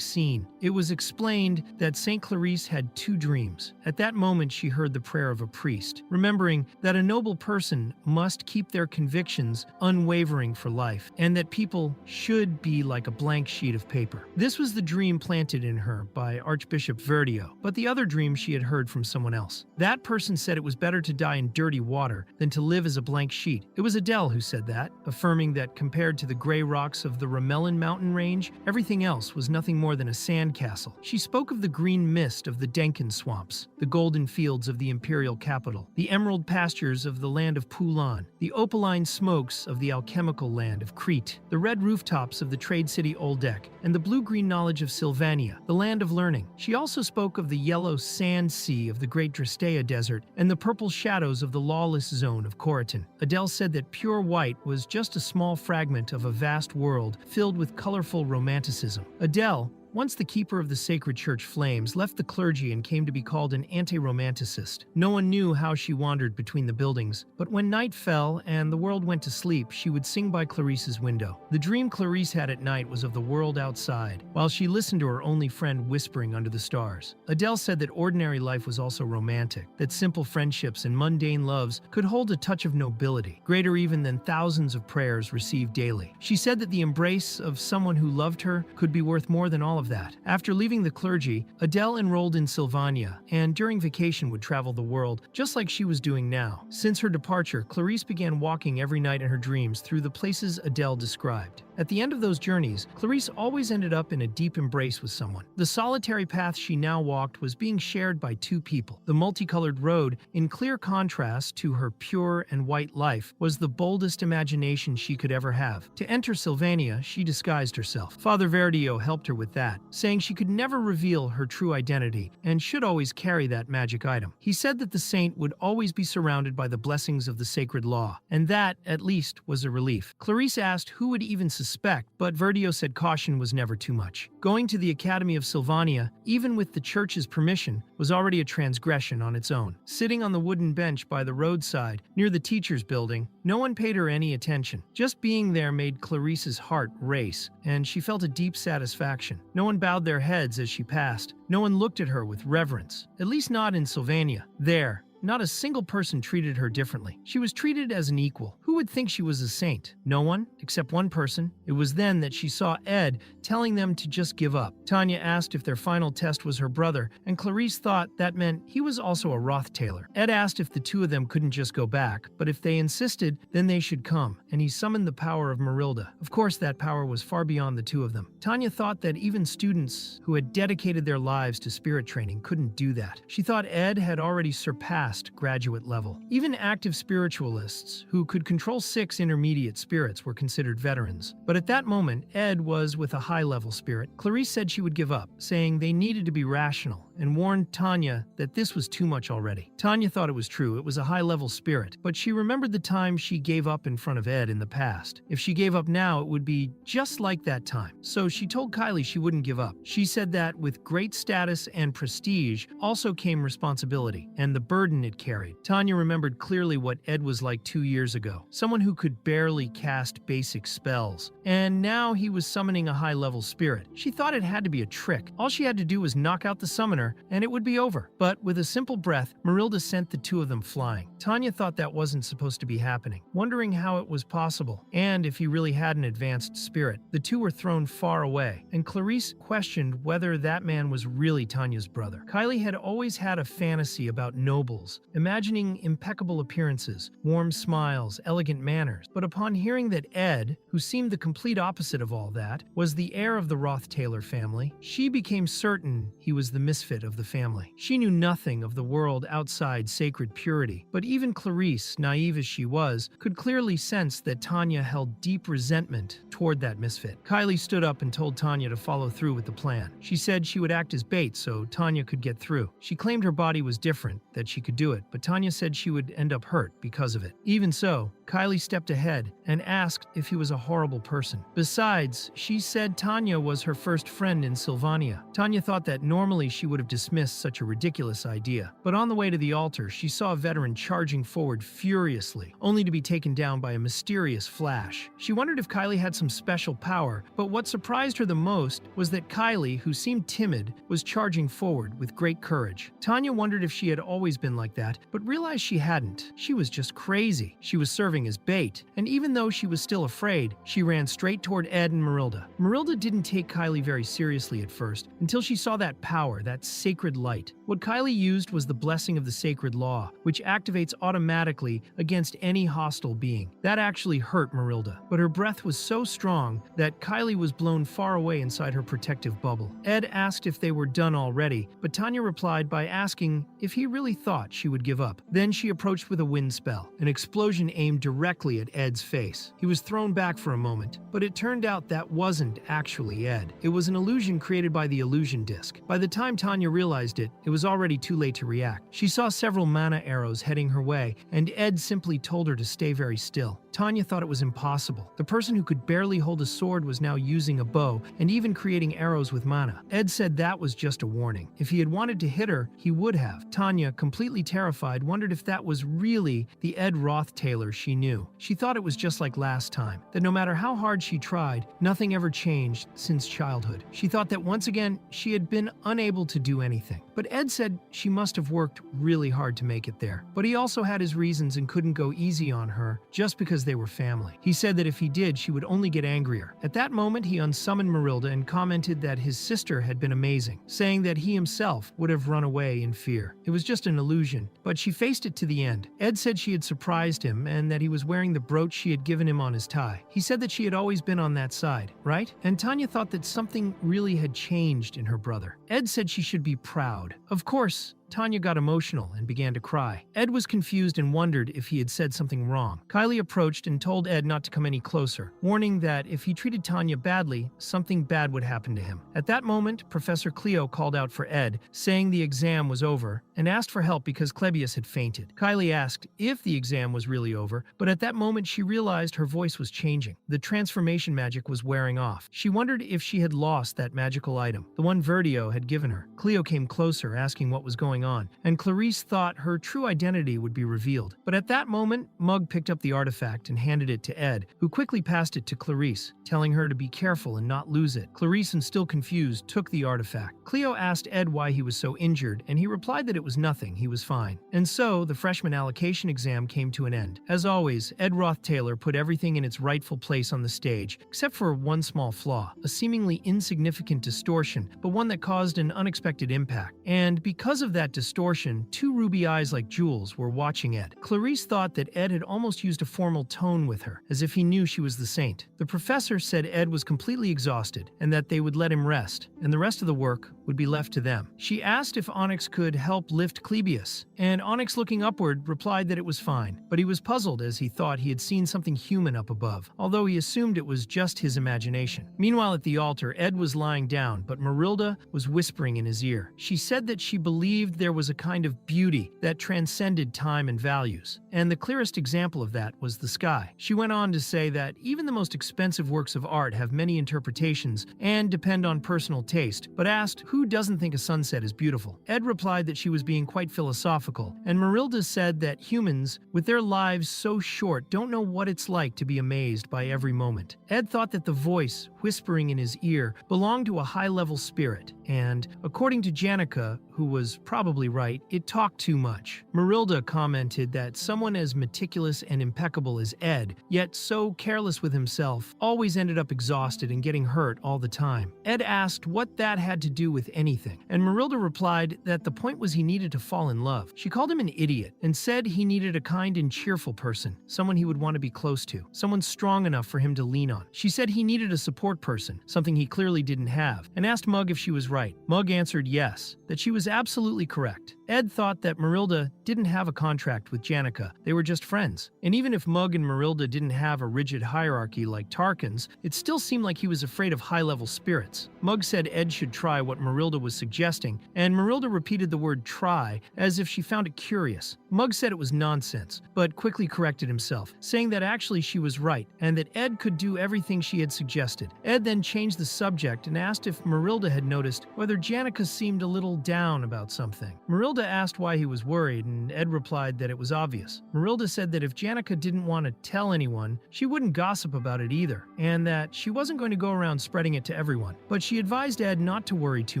scene. It was explained that St. Clarice had two dreams. At that moment, she heard the prayer of a priest, remembering that a noble person must keep their convictions unwavering for life, and that people should be like a blank sheet of paper. This was the dream planted in her by Archbishop Verdio, but the other dream she had heard from someone else. That person said it was better to die in dirty water than to live as a blank sheet. It was Adele who said that, affirming that compared to the gray rocks of the Ramelin mountain range, everything else was nothing more than a sandcastle. She spoke of the green mist of the Denkin swamps, the golden fields of the imperial capital, the emerald pastures of the land of Pulan, the opaline smokes of the alchemical land of Crete, the red rooftops of the trade city Oldek, and the blue-green knowledge of Sylvania, the land of learning. She also spoke of the yellow sand sea of the Great Dristea Desert and the purple shadows of the lawless zone of Coritan. Adele said that pure white was just a small fragment of a vast world filled with colorful romanticism. Adele, once the keeper of the sacred church flames, left the clergy and came to be called an anti-romanticist. No one knew how she wandered between the buildings, but when night fell and the world went to sleep, she would sing by Clarice's window. The dream Clarice had at night was of the world outside, while she listened to her only friend whispering under the stars. Adele said that ordinary life was also romantic, that simple friendships and mundane loves could hold a touch of nobility, greater even than thousands of prayers received daily. She said that the embrace of someone who loved her could be worth more than all of that. After leaving the clergy, Adele enrolled in Sylvania and during vacation would travel the world, just like she was doing now. Since her departure, Clarice began walking every night in her dreams through the places Adele described. At the end of those journeys, Clarice always ended up in a deep embrace with someone. The solitary path she now walked was being shared by two people. The multicolored road, in clear contrast to her pure and white life, was the boldest imagination she could ever have. To enter Sylvania, she disguised herself. Father Verdio helped her with that, saying she could never reveal her true identity and should always carry that magic item. He said that the saint would always be surrounded by the blessings of the sacred law, and that, at least, was a relief. Clarice asked who would even suspect, but Verdio said caution was never too much. Going to the Academy of Sylvania, even with the church's permission, was already a transgression on its own. Sitting on the wooden bench by the roadside, near the teacher's building, no one paid her any attention. Just being there made Clarice's heart race, and she felt a deep satisfaction. No one bowed their heads as she passed. No one looked at her with reverence, at least not in Sylvania. There, not a single person treated her differently. She was treated as an equal. Who would think she was a saint? No one, except one person. It was then that she saw Ed telling them to just give up. Tanya asked if their final test was her brother, and Clarice thought that meant he was also a Rothtailor. Ed asked if the two of them couldn't just go back, but if they insisted, then they should come, and he summoned the power of Marilda. Of course, that power was far beyond the two of them. Tanya thought that even students who had dedicated their lives to spirit training couldn't do that. She thought Ed had already surpassed graduate level. Even active spiritualists who could control 6 intermediate spirits were considered veterans. But at that moment, Ed was with a high-level spirit. Clarice said she would give up, saying they needed to be rational, and warned Tanya that this was too much already. Tanya thought it was true, it was a high-level spirit, but she remembered the time she gave up in front of Ed in the past. If she gave up now, it would be just like that time. So she told Kylie she wouldn't give up. She said that with great status and prestige also came responsibility, and the burden it carried. Tanya remembered clearly what Ed was like 2 years ago, someone who could barely cast basic spells, and now he was summoning a high-level spirit. She thought it had to be a trick. All she had to do was knock out the summoner, and it would be over. But with a simple breath, Marilda sent the two of them flying. Tanya thought that wasn't supposed to be happening, wondering how it was possible, and if he really had an advanced spirit. The two were thrown far away, and Clarice questioned whether that man was really Tanya's brother. Kylie had always had a fantasy about nobles, imagining impeccable appearances, warm smiles, elegant manners. But upon hearing that Ed, who seemed the complete opposite of all that, was the heir of the Rothtailor family, she became certain he was the misfit of the family. She knew nothing of the world outside sacred purity, but even Clarice, naive as she was, could clearly sense that Tanya held deep resentment toward that misfit. Kylie stood up and told Tanya to follow through with the plan. She said she would act as bait so Tanya could get through. She claimed her body was different, that she could do it, but Tanya said she would end up hurt because of it. Even so, Kylie stepped ahead and asked if he was a horrible person. Besides, she said Tanya was her first friend in Sylvania. Tanya thought that normally she would have dismissed such a ridiculous idea, but on the way to the altar, she saw a veteran charging forward furiously, only to be taken down by a mysterious flash. She wondered if Kylie had some special power, but what surprised her the most was that Kylie, who seemed timid, was charging forward with great courage. Tanya wondered if she had always been like that, but realized she hadn't. She was just crazy. She was serving as bait, and even though she was still afraid, she ran straight toward Ed and Marilda. Marilda didn't take Kylie very seriously at first, until she saw that power, that sacred light. What Kylie used was the blessing of the sacred law, which activates automatically against any hostile being. That actually hurt Marilda, but her breath was so strong that Kylie was blown far away inside her protective bubble. Ed asked if they were done already, but Tanya replied by asking if he really thought she would give up. Then she approached with a wind spell. An explosion aimed directly at Ed's face. He was thrown back for a moment, but it turned out that wasn't actually Ed. It was an illusion created by the illusion disc. By the time Tanya realized it, it was already too late to react. She saw several mana arrows heading her way, and Ed simply told her to stay very still. Tanya thought it was impossible. The person who could barely hold a sword was now using a bow and even creating arrows with mana. Ed said that was just a warning. If he had wanted to hit her, he would have. Tanya, completely terrified, wondered if that was really the Ed Rothtailor she knew. She thought it was just like last time, that no matter how hard she tried, nothing ever changed since childhood. She thought that once again, she had been unable to do anything. But Ed said she must have worked really hard to make it there. But he also had his reasons and couldn't go easy on her just because because they were family. He said that if he did, she would only get angrier. At that moment, he unsummoned Marilda and commented that his sister had been amazing, saying that he himself would have run away in fear. It was just an illusion, but she faced it to the end. Ed said she had surprised him and that he was wearing the brooch she had given him on his tie. He said that she had always been on that side, right? And Tanya thought that something really had changed in her brother. Ed said she should be proud. Of course, Tanya got emotional and began to cry. Ed was confused and wondered if he had said something wrong. Kylie approached and told Ed not to come any closer, warning that if he treated Tanya badly, something bad would happen to him. At that moment, Professor Cleo called out for Ed, saying the exam was over, and asked for help because Clebius had fainted. Kylie asked if the exam was really over, but at that moment she realized her voice was changing. The transformation magic was wearing off. She wondered if she had lost that magical item, the one Verdio had given her. Cleo came closer, asking what was going on, and Clarice thought her true identity would be revealed. But at that moment, Mug picked up the artifact and handed it to Ed, who quickly passed it to Clarice, telling her to be careful and not lose it. Clarice, still confused, took the artifact. Cleo asked Ed why he was so injured, and he replied that it was nothing, he was fine. And so, the freshman allocation exam came to an end. As always, Ed Roth-Taylor put everything in its rightful place on the stage, except for one small flaw, a seemingly insignificant distortion, but one that caused an unexpected impact. And because of that distortion, two ruby eyes like jewels were watching Ed. Clarice thought that Ed had almost used a formal tone with her, as if he knew she was the saint. The professor said Ed was completely exhausted, and that they would let him rest, and the rest of the work would be left to them. She asked if Onyx could help lift Clebius, and Onyx, looking upward, replied that it was fine, but he was puzzled as he thought he had seen something human up above, although he assumed it was just his imagination. Meanwhile, at the altar, Ed was lying down, but Marilda was whispering in his ear. She said that she believed there was a kind of beauty that transcended time and values, and the clearest example of that was the sky. She went on to say that even the most expensive works of art have many interpretations and depend on personal taste, but asked who doesn't think a sunset is beautiful. Ed replied that she was being quite philosophical, and Marilda said that humans, with their lives so short, don't know what it's like to be amazed by every moment. Ed thought that the voice whispering in his ear belonged to a high-level spirit, and, according to Janica, who was probably right, it talked too much. Marilda commented that someone as meticulous and impeccable as Ed, yet so careless with himself, always ended up exhausted and getting hurt all the time. Ed asked what that had to do with anything, and Marilda replied that the point was he needed to fall in love. She called him an idiot and said he needed a kind and cheerful person, someone he would want to be close to, someone strong enough for him to lean on. She said he needed a support person, something he clearly didn't have, and asked Mug if she was right. Mug answered yes, that she was absolutely correct. Ed thought that Marilda didn't have a contract with Janica, they were just friends. And even if Mug and Marilda didn't have a rigid hierarchy like Tarkin's, it still seemed like he was afraid of high-level spirits. Mug said Ed should try what Marilda was suggesting, and Marilda repeated the word try as if she found it curious. Mug said it was nonsense, but quickly corrected himself, saying that actually she was right, and that Ed could do everything she had suggested. Ed then changed the subject and asked if Marilda had noticed whether Janica seemed a little down about something. Marilda asked why he was worried, and Ed replied that it was obvious. Marilda said that if Janica didn't want to tell anyone, she wouldn't gossip about it either, and that she wasn't going to go around spreading it to everyone. But she advised Ed not to worry too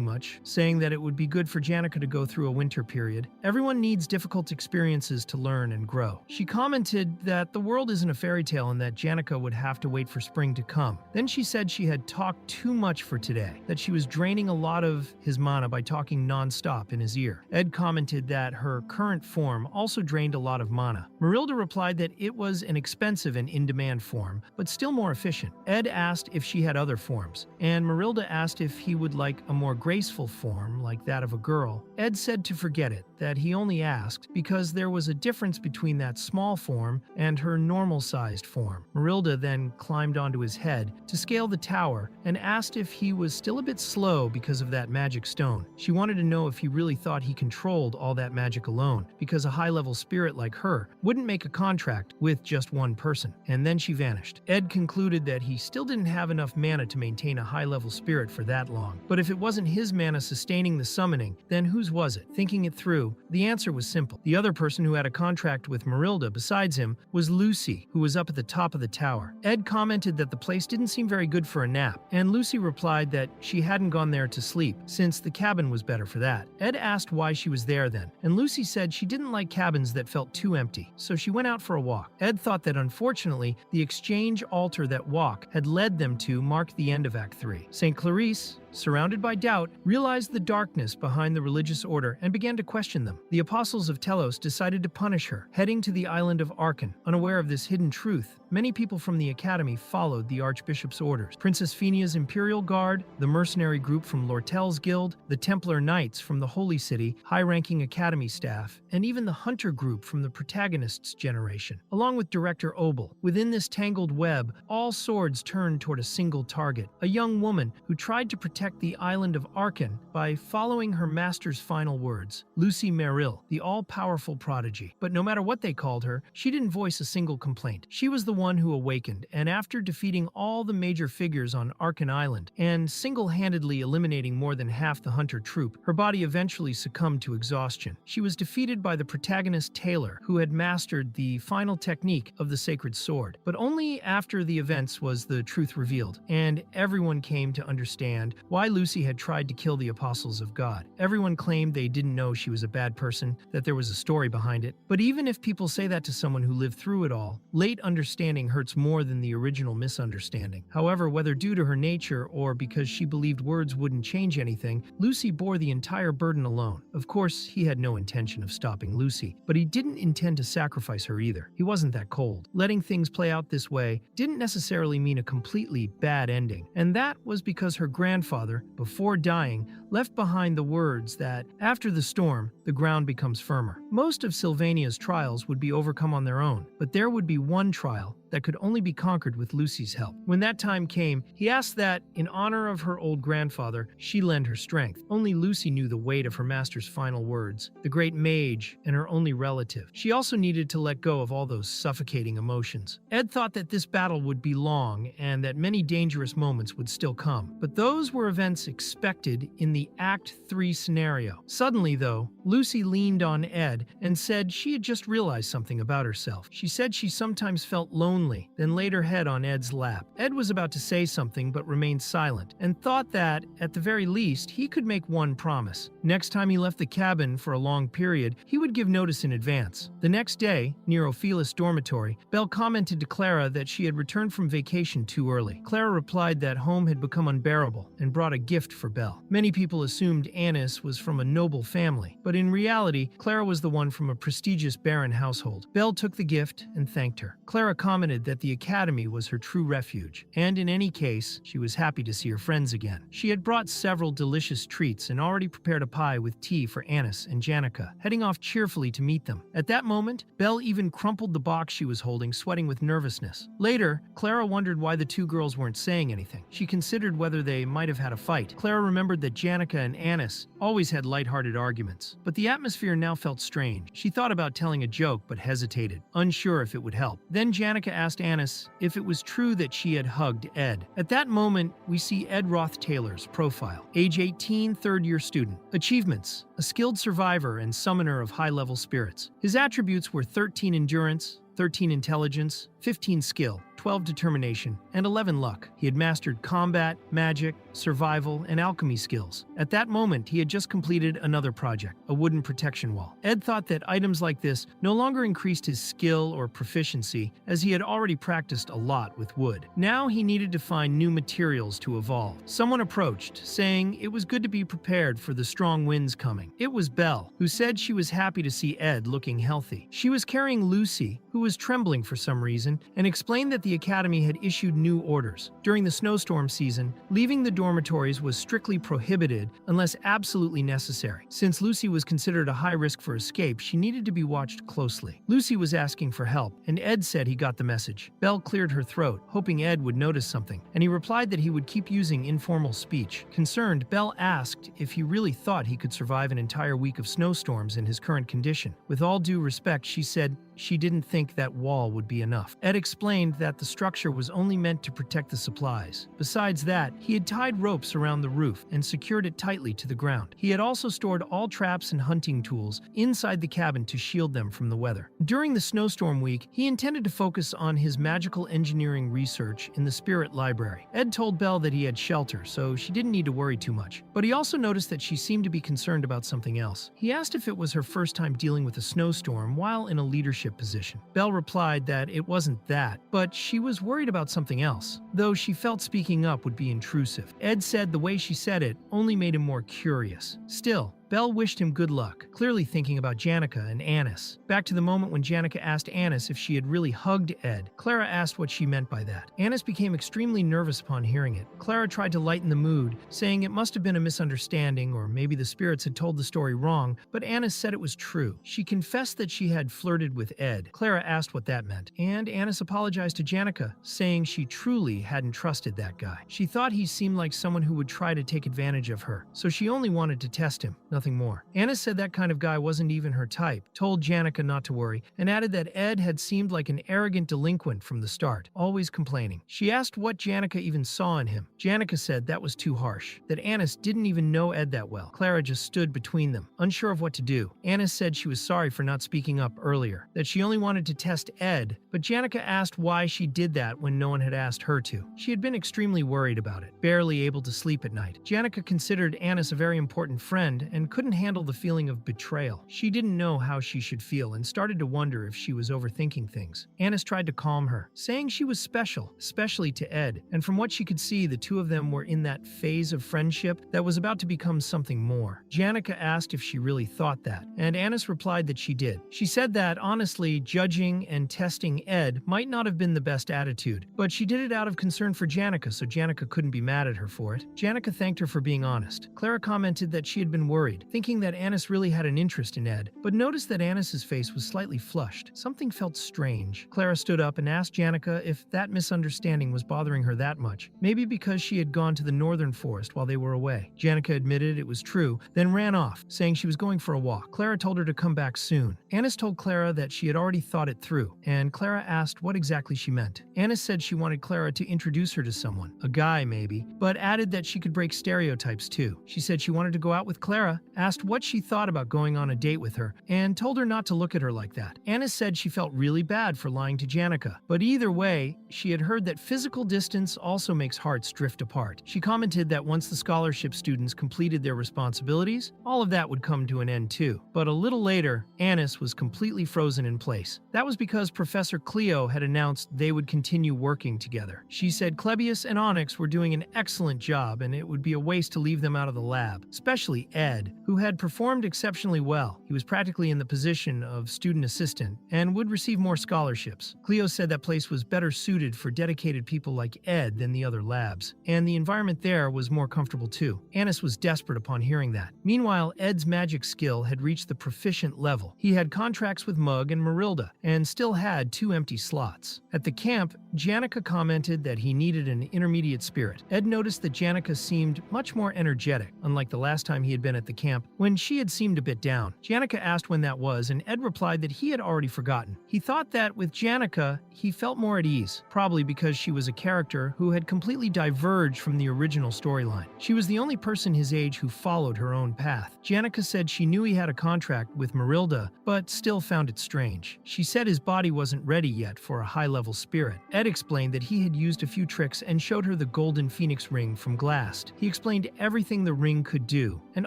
much, saying that it would be good for Janica to go through a winter period. Everyone needs difficult experiences to learn and grow. She commented that the world isn't a fairy tale and that Janica would have to wait for spring to come. Then she said she had talked too much for today, that she was draining a lot of his mana by talking non-stop in his ear. Ed commented that her current form also drained a lot of mana. Marilda replied that it was an expensive and in-demand form, but still more efficient. Ed asked if she had other forms, and Marilda asked if he would like a more graceful form, like that of a girl. Ed said to forget it, that he only asked because there was a difference between that small form and her normal-sized form. Marilda then climbed onto his head to scale the tower and asked if he was still a bit slow because of that magic stone. She wanted to know if he really thought he controlled all that magic alone, because a high-level spirit like her wouldn't make a contract with just one person. And then she vanished. Ed concluded that he still didn't have enough mana to maintain a high-level spirit for that long. But if it wasn't his mana sustaining the summoning, then whose was it? Thinking it through, the answer was simple. The other person who had a contract with Marilda besides him was Lucy, who was up at the top of the tower. Ed commented that the place didn't seem very good for a nap, and Lucy replied that she hadn't gone there to sleep, since the cabin was better for that. Ed asked why she was was there then, and Lucy said she didn't like cabins that felt too empty, so she went out for a walk. Ed thought that unfortunately, the exchange altar that walk had led them to mark the end of Act 3. St. Clarice, surrounded by doubt, realized the darkness behind the religious order and began to question them. The apostles of Telos decided to punish her, heading to the island of Archon. Unaware of this hidden truth, many people from the academy followed the archbishop's orders. Princess Fenia's Imperial Guard, the mercenary group from Lortell's guild, the Templar Knights from the Holy City, high-ranking academy staff, and even the Hunter group from the protagonist's generation, along with Director Obel. Within this tangled web, all swords turned toward a single target, a young woman who tried to protect the island of Archon by following her master's final words, Lucy Merrill, the all-powerful prodigy. But no matter what they called her, she didn't voice a single complaint. She was the one who awakened, and after defeating all the major figures on Archon Island and single-handedly eliminating more than half the Hunter troop, her body eventually succumbed to exhaustion. She was defeated by the protagonist Taylor, who had mastered the final technique of the sacred sword. But only after the events was the truth revealed, and everyone came to understand why Lucy had tried to kill the apostles of God. Everyone claimed they didn't know she was a bad person, that there was a story behind it. But even if people say that to someone who lived through it all, late understanding hurts more than the original misunderstanding. However, whether due to her nature or because she believed words wouldn't change anything, Lucy bore the entire burden alone. Of course, he had no intention of stopping Lucy, but he didn't intend to sacrifice her either. He wasn't that cold. Letting things play out this way didn't necessarily mean a completely bad ending, and that was because her grandfather, before dying, left behind the words that, after the storm, the ground becomes firmer. Most of Sylvania's trials would be overcome on their own, but there would be one trial that could only be conquered with Lucy's help. When that time came, he asked that, in honor of her old grandfather, she lend her strength. Only Lucy knew the weight of her master's final words, the great mage and her only relative. She also needed to let go of all those suffocating emotions. Ed thought that this battle would be long and that many dangerous moments would still come, but those were events expected in the Act 3 scenario. Suddenly, though, Lucy leaned on Ed and said she had just realized something about herself. She said she sometimes felt lonely, then laid her head on Ed's lap. Ed was about to say something but remained silent, and thought that, at the very least, he could make one promise. Next time he left the cabin for a long period, he would give notice in advance. The next day, near Ophelia's dormitory, Belle commented to Clara that she had returned from vacation too early. Clara replied that home had become unbearable and brought a gift for Belle. Many people assumed Annis was from a noble family, but in reality, Clara was the one from a prestigious baron household. Belle took the gift and thanked her. Clara commented that the academy was her true refuge, and in any case, she was happy to see her friends again. She had brought several delicious treats and already prepared a pie with tea for Annis and Janica, heading off cheerfully to meet them. At that moment, Belle even crumpled the box she was holding, sweating with nervousness. Later, Clara wondered why the two girls weren't saying anything. She considered whether they might have had a fight. Clara remembered that Janica and Annis always had lighthearted arguments, but the atmosphere now felt strange. She thought about telling a joke but hesitated, unsure if it would help. Then Janica asked Annis if it was true that she had hugged Ed. At that moment, we see Ed Roth Taylor's profile. Age 18, third-year student. Achievements: a skilled survivor and summoner of high-level spirits. His attributes were 13 endurance, 13 intelligence, 15 skill, 12 determination, and 11 luck. He had mastered combat, magic, survival, and alchemy skills. At that moment, he had just completed another project, a wooden protection wall. Ed thought that items like this no longer increased his skill or proficiency, as he had already practiced a lot with wood. Now he needed to find new materials to evolve. Someone approached, saying it was good to be prepared for the strong winds coming. It was Belle, who said she was happy to see Ed looking healthy. She was carrying Lucy, who was trembling for some reason, and explained that the academy had issued new orders. During the snowstorm season, leaving the dormitories was strictly prohibited unless absolutely necessary. Since Lucy was considered a high risk for escape, she needed to be watched closely. Lucy was asking for help, and Ed said he got the message. Belle cleared her throat, hoping Ed would notice something, and he replied that he would keep using informal speech. Concerned, Belle asked if he really thought he could survive an entire week of snowstorms in his current condition. With all due respect, she said, she didn't think that wall would be enough. Ed explained that the structure was only meant to protect the supplies. Besides that, he had tied ropes around the roof and secured it tightly to the ground. He had also stored all traps and hunting tools inside the cabin to shield them from the weather. During the snowstorm week, he intended to focus on his magical engineering research in the spirit library. Ed told Belle that he had shelter, so she didn't need to worry too much. But he also noticed that she seemed to be concerned about something else. He asked if it was her first time dealing with a snowstorm while in a leadership position. Belle replied that it wasn't that, but she was worried about something else, though she felt speaking up would be intrusive. Ed said the way she said it only made him more curious. Still, Belle wished him good luck, clearly thinking about Janica and Annis. Back to the moment when Janica asked Annis if she had really hugged Ed, Clara asked what she meant by that. Annis became extremely nervous upon hearing it. Clara tried to lighten the mood, saying it must have been a misunderstanding or maybe the spirits had told the story wrong, but Annis said it was true. She confessed that she had flirted with Ed. Clara asked what that meant, and Annis apologized to Janica, saying she truly hadn't trusted that guy. She thought he seemed like someone who would try to take advantage of her, so she only wanted to test him, nothing more. Anna said that kind of guy wasn't even her type, told Janica not to worry, and added that Ed had seemed like an arrogant delinquent from the start, always complaining. She asked what Janica even saw in him. Janica said that was too harsh, that Annis didn't even know Ed that well. Clara just stood between them, unsure of what to do. Annis said she was sorry for not speaking up earlier, that she only wanted to test Ed, but Janica asked why she did that when no one had asked her to. She had been extremely worried about it, barely able to sleep at night. Janica considered Annis a very important friend and couldn't handle the feeling of betrayal. She didn't know how she should feel and started to wonder if she was overthinking things. Annis tried to calm her, saying she was special, especially to Ed, and from what she could see, the two of them were in that phase of friendship that was about to become something more. Janica asked if she really thought that, and Annis replied that she did. She said that, honestly, judging and testing Ed might not have been the best attitude, but she did it out of concern for Janica, so Janica couldn't be mad at her for it. Janica thanked her for being honest. Clara commented that she had been worried, thinking that Annis really had an interest in Ed, but noticed that Annis's face was slightly flushed. Something felt strange. Clara stood up and asked Janica if that misunderstanding was bothering her that much, maybe because she had gone to the northern forest while they were away. Janica admitted it was true, then ran off, saying she was going for a walk. Clara told her to come back soon. Annis told Clara that she had already thought it through, and Clara asked what exactly she meant. Annis said she wanted Clara to introduce her to someone, a guy maybe, but added that she could break stereotypes too. She said she wanted to go out with Clara, asked what she thought about going on a date with her, and told her not to look at her like that. Annis said she felt really bad for lying to Janica, but either way, she had heard that physical distance also makes hearts drift apart. She commented that once the scholarship students completed their responsibilities, all of that would come to an end too. But a little later, Annis was completely frozen in place. That was because Professor Cleo had announced they would continue working together. She said Clebius and Onyx were doing an excellent job and it would be a waste to leave them out of the lab, especially Ed, who had performed exceptionally well. He was practically in the position of student assistant and would receive more scholarships. Cleo said that place was better suited for dedicated people like Ed than the other labs, and the environment there was more comfortable too. Annis was desperate upon hearing that. Meanwhile, Ed's magic skill had reached the proficient level. He had contracts with Mug and Marilda, and still had 2 empty slots. At the camp, Janica commented that he needed an intermediate spirit. Ed noticed that Janica seemed much more energetic, unlike the last time he had been at the camp, when she had seemed a bit down. Janica asked when that was, and Ed replied that he had already forgotten. He thought that with Janica, he felt more at ease, probably because she was a character who had completely diverged from the original storyline. She was the only person his age who followed her own path. Janica said she knew he had a contract with Marilda, but still found it strange. She said his body wasn't ready yet for a high-level spirit. Ed explained that he had used a few tricks and showed her the golden phoenix ring from Glast. He explained everything the ring could do, and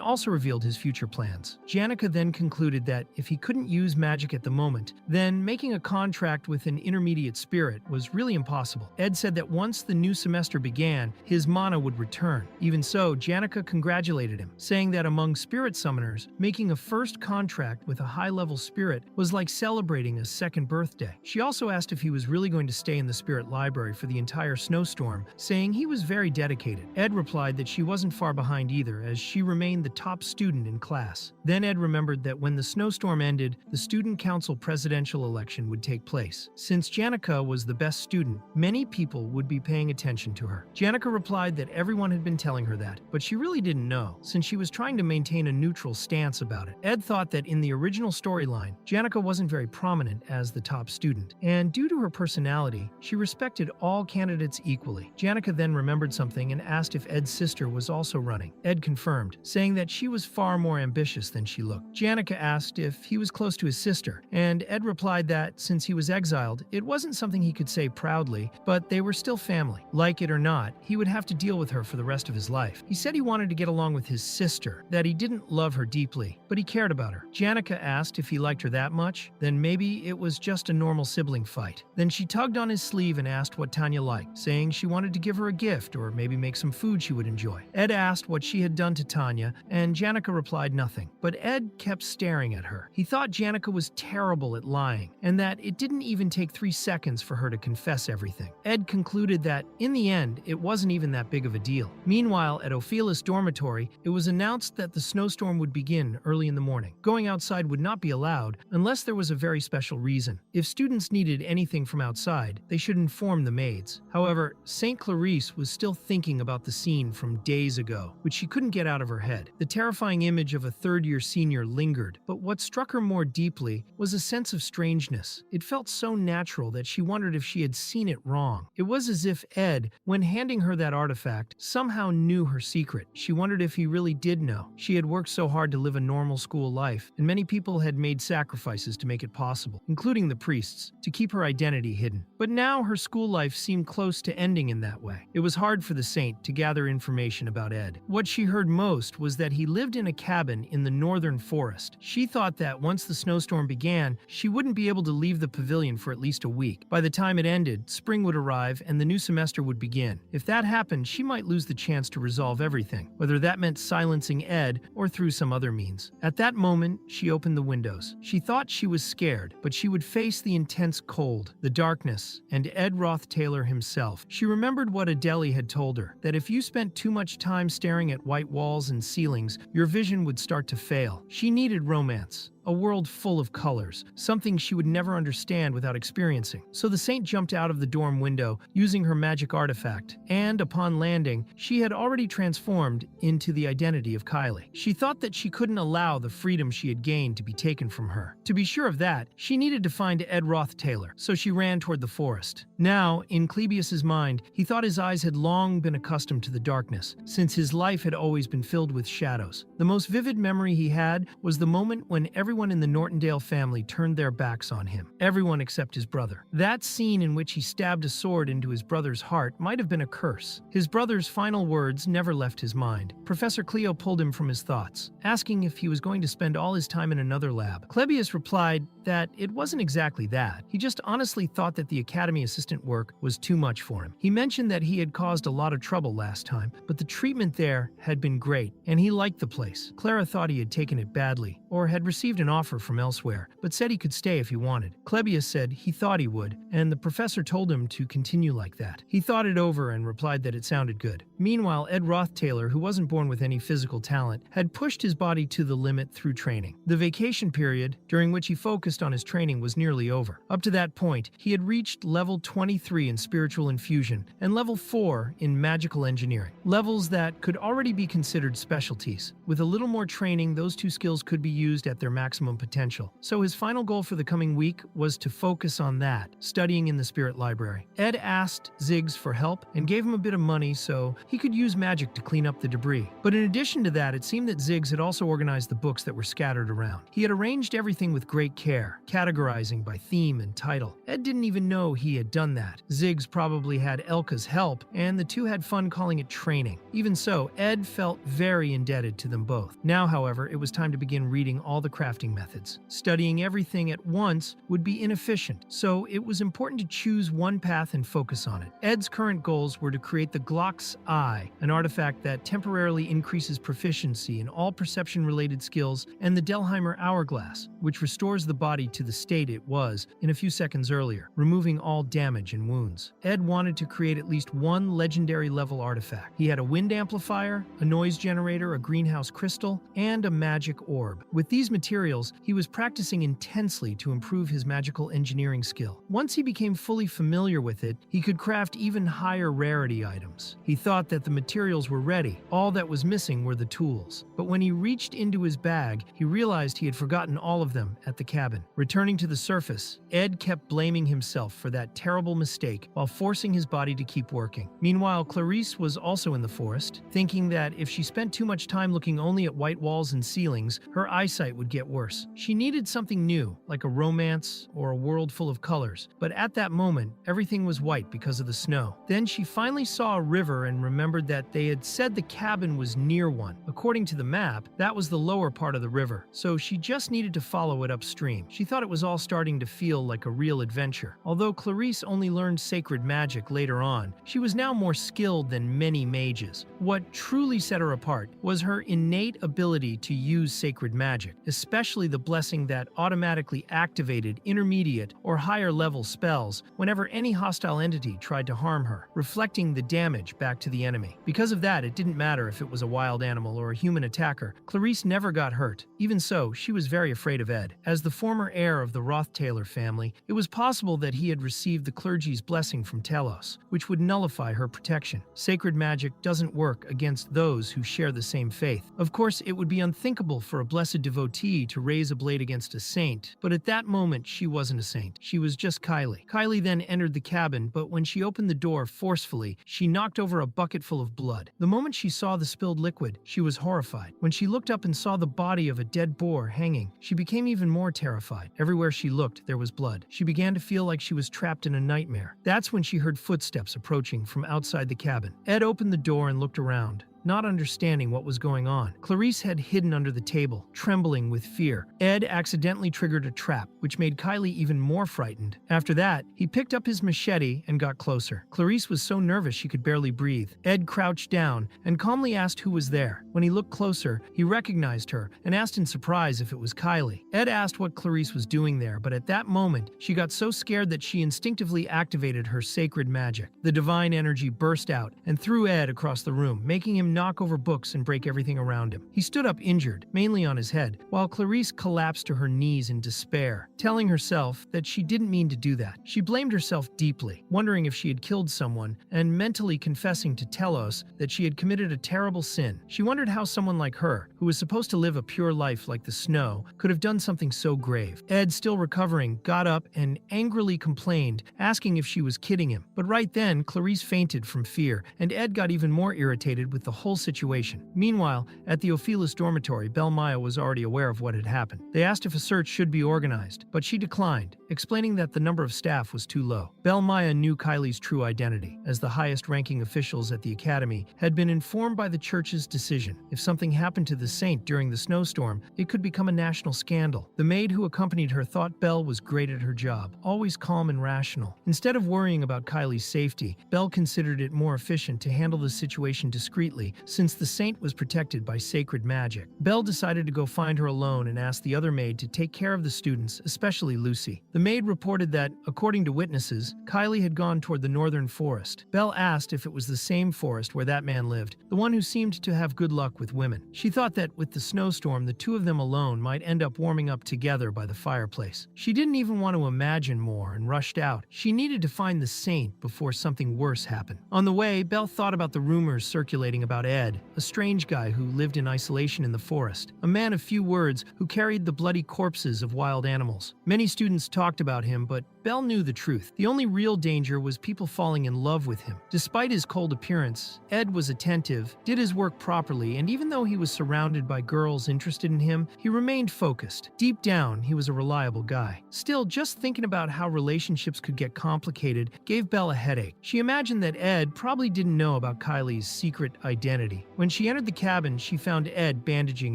also revealed his future plans. Janica then concluded that if he couldn't use magic at the moment, then making a contract with an intermediate spirit was really impossible. Ed said that once the new semester began, his mana would return. Even so, Janica congratulated him, saying that among spirit summoners, making a first contract with a high-level spirit was like celebrating a second birthday. She also asked if he was really going to stay in the spirit library for the entire snowstorm, saying he was very dedicated. Ed replied that she wasn't far behind either, as she remained the top student student in class. Then Ed remembered that when the snowstorm ended, the student council presidential election would take place. Since Janica was the best student, many people would be paying attention to her. Janica replied that everyone had been telling her that, but she really didn't know, since she was trying to maintain a neutral stance about it. Ed thought that in the original storyline, Janica wasn't very prominent as the top student, and due to her personality, she respected all candidates equally. Janica then remembered something and asked if Ed's sister was also running. Ed confirmed, saying that she was far more ambitious than she looked. Janica asked if he was close to his sister, and Ed replied that since he was exiled, it wasn't something he could say proudly, but they were still family. Like it or not, he would have to deal with her for the rest of his life. He said he wanted to get along with his sister, that he didn't love her deeply, but he cared about her. Janica asked if he liked her that much, then maybe it was just a normal sibling fight. Then she tugged on his sleeve and asked what Tanya liked, saying she wanted to give her a gift or maybe make some food she would enjoy. Ed asked what she had done to Tanya, and Janica replied nothing. But Ed kept staring at her. He thought Janica was terrible at lying, and that it didn't even take 3 seconds for her to confess everything. Ed concluded that, in the end, it wasn't even that big of a deal. Meanwhile, at Ophelia's dormitory, it was announced that the snowstorm would begin early in the morning. Going outside would not be allowed unless there was a very special reason. If students needed anything from outside, they should inform the maids. However, St. Clarice was still thinking about the scene from days ago, which she couldn't get out of her head. The terrifying image of a third-year senior lingered, but what struck her more deeply was a sense of strangeness. It felt so natural that she wondered if she had seen it wrong. It was as if Ed, when handing her that artifact, somehow knew her secret. She wondered if he really did know. She had worked so hard to live a normal school life, and many people had made sacrifices to make it possible, including the priests, to keep her identity hidden. But now her school life seemed close to ending in that way. It was hard for the saint to gather information about Ed. What she heard most was that he lived in a cabin in the northern forest. She thought that once the snowstorm began, she wouldn't be able to leave the pavilion for at least a week. By the time it ended, spring would arrive and the new semester would begin. If that happened, she might lose the chance to resolve everything, whether that meant silencing Ed or through some other means. At that moment, she opened the windows. She thought she was scared, but she would face the intense cold, the darkness, and Ed Roth Taylor himself. She remembered what Adele had told her, that if you spent too much time staring at white walls and ceilings, your vision would start to fail. She needed romance. A world full of colors, something she would never understand without experiencing. So the saint jumped out of the dorm window using her magic artifact, and upon landing, she had already transformed into the identity of Kylie. She thought that she couldn't allow the freedom she had gained to be taken from her. To be sure of that, she needed to find Ed Roth Taylor, so she ran toward the forest. Now, in Clebius's mind, he thought his eyes had long been accustomed to the darkness, since his life had always been filled with shadows. The most vivid memory he had was the moment when everyone in the Nortondale family turned their backs on him. Everyone except his brother. That scene in which he stabbed a sword into his brother's heart might have been a curse. His brother's final words never left his mind. Professor Cleo pulled him from his thoughts, asking if he was going to spend all his time in another lab. Clebius replied that it wasn't exactly that. He just honestly thought that the academy assistant work was too much for him. He mentioned that he had caused a lot of trouble last time, but the treatment there had been great, and he liked the place. Clara thought he had taken it badly, or had received an offer from elsewhere, but said he could stay if he wanted. Clebius said he thought he would, and the professor told him to continue like that. He thought it over and replied that it sounded good. Meanwhile, Ed Roth Taylor, who wasn't born with any physical talent, had pushed his body to the limit through training. The vacation period, during which he focused on his training, was nearly over. Up to that point, he had reached level 23 in spiritual infusion and level 4 in magical engineering, levels that could already be considered specialties. With a little more training, those two skills could be used at their maximum potential. So his final goal for the coming week was to focus on that, studying in the spirit library. Ed asked Ziggs for help and gave him a bit of money so he could use magic to clean up the debris. But in addition to that, it seemed that Ziggs had also organized the books that were scattered around. He had arranged everything with great care, categorizing by theme and title. Ed didn't even know he had done that. Ziggs probably had Elka's help, and the two had fun calling it training. Even so, Ed felt very indebted to them both. Now, however, it was time to begin reading reading all the crafting methods. Studying everything at once would be inefficient, so it was important to choose one path and focus on it. Ed's current goals were to create the Glast's Eye, an artifact that temporarily increases proficiency in all perception-related skills, and the Delheimer Hourglass, which restores the body to the state it was in a few seconds earlier, removing all damage and wounds. Ed wanted to create at least one legendary-level artifact. He had a wind amplifier, a noise generator, a greenhouse crystal, and a magic orb. With these materials, he was practicing intensely to improve his magical engineering skill. Once he became fully familiar with it, he could craft even higher rarity items. He thought that the materials were ready. All that was missing were the tools. But when he reached into his bag, he realized he had forgotten all of them at the cabin. Returning to the surface, Ed kept blaming himself for that terrible mistake while forcing his body to keep working. Meanwhile, Clarice was also in the forest, thinking that if she spent too much time looking only at white walls and ceilings, her eyesight would get worse. She needed something new, like a romance or a world full of colors, but at that moment, everything was white because of the snow. Then she finally saw a river and remembered that they had said the cabin was near one. According to the map, that was the lower part of the river, so she just needed to follow it upstream. She thought it was all starting to feel like a real adventure. Although Clarice only learned sacred magic later on, she was now more skilled than many mages. What truly set her apart was her innate ability to use sacred magic, especially the blessing that automatically activated intermediate or higher level spells whenever any hostile entity tried to harm her, reflecting the damage back to the enemy. Because of that, it didn't matter if it was a wild animal or a human attacker. Clarice never got hurt. Even so, she was very afraid of Ed. As the former heir of the Rothtaylor family, it was possible that he had received the clergy's blessing from Telos, which would nullify her protection. Sacred magic doesn't work against those who share the same faith. Of course, it would be unthinkable for a blessed devotee to raise a blade against a saint, but at that moment, she wasn't a saint. She was just Kylie. Kylie then entered the cabin, but when she opened the door forcefully, she knocked over a bucket full of blood. The moment she saw the spilled liquid, she was horrified. When she looked up and saw the body of a dead boar hanging, she became even more terrified. Everywhere she looked, there was blood. She began to feel like she was trapped in a nightmare. That's when she heard footsteps approaching from outside the cabin. Ed opened the door and looked around, not understanding what was going on. Clarice had hidden under the table, trembling with fear. Ed accidentally triggered a trap, which made Kylie even more frightened. After that, he picked up his machete and got closer. Clarice was so nervous she could barely breathe. Ed crouched down and calmly asked who was there. When he looked closer, he recognized her and asked in surprise if it was Kylie. Ed asked what Clarice was doing there, but at that moment, she got so scared that she instinctively activated her sacred magic. The divine energy burst out and threw Ed across the room, making him knock over books and break everything around him. He stood up injured, mainly on his head, while Clarice collapsed to her knees in despair, telling herself that she didn't mean to do that. She blamed herself deeply, wondering if she had killed someone, and mentally confessing to Telos that she had committed a terrible sin. She wondered how someone like her, who was supposed to live a pure life like the snow, could have done something so grave. Ed, still recovering, got up and angrily complained, asking if she was kidding him. But right then, Clarice fainted from fear, and Ed got even more irritated with the whole situation. Meanwhile, at the Ophelis dormitory, Belmaya was already aware of what had happened. They asked if a search should be organized, but she declined, explaining that the number of staff was too low. Belmaya knew Kylie's true identity, as the highest-ranking officials at the academy had been informed by the church's decision. If something happened to the saint during the snowstorm, it could become a national scandal. The maid who accompanied her thought Belle was great at her job, always calm and rational. Instead of worrying about Kylie's safety, Belle considered it more efficient to handle the situation discreetly, since the saint was protected by sacred magic. Belle decided to go find her alone and asked the other maid to take care of the students, especially Lucy. The maid reported that, according to witnesses, Kylie had gone toward the northern forest. Belle asked if it was the same forest where that man lived, the one who seemed to have good luck with women. She thought that with the snowstorm, the two of them alone might end up warming up together by the fireplace. She didn't even want to imagine more and rushed out. She needed to find the saint before something worse happened. On the way, Belle thought about the rumors circulating about Ed, a strange guy who lived in isolation in the forest, a man of few words who carried the bloody corpses of wild animals. Many students talked about him, but Belle knew the truth. The only real danger was people falling in love with him. Despite his cold appearance, Ed was attentive, did his work properly, and even though he was surrounded by girls interested in him, he remained focused. Deep down, he was a reliable guy. Still, just thinking about how relationships could get complicated gave Belle a headache. She imagined that Ed probably didn't know about Kylie's secret identity. When she entered the cabin, she found Ed bandaging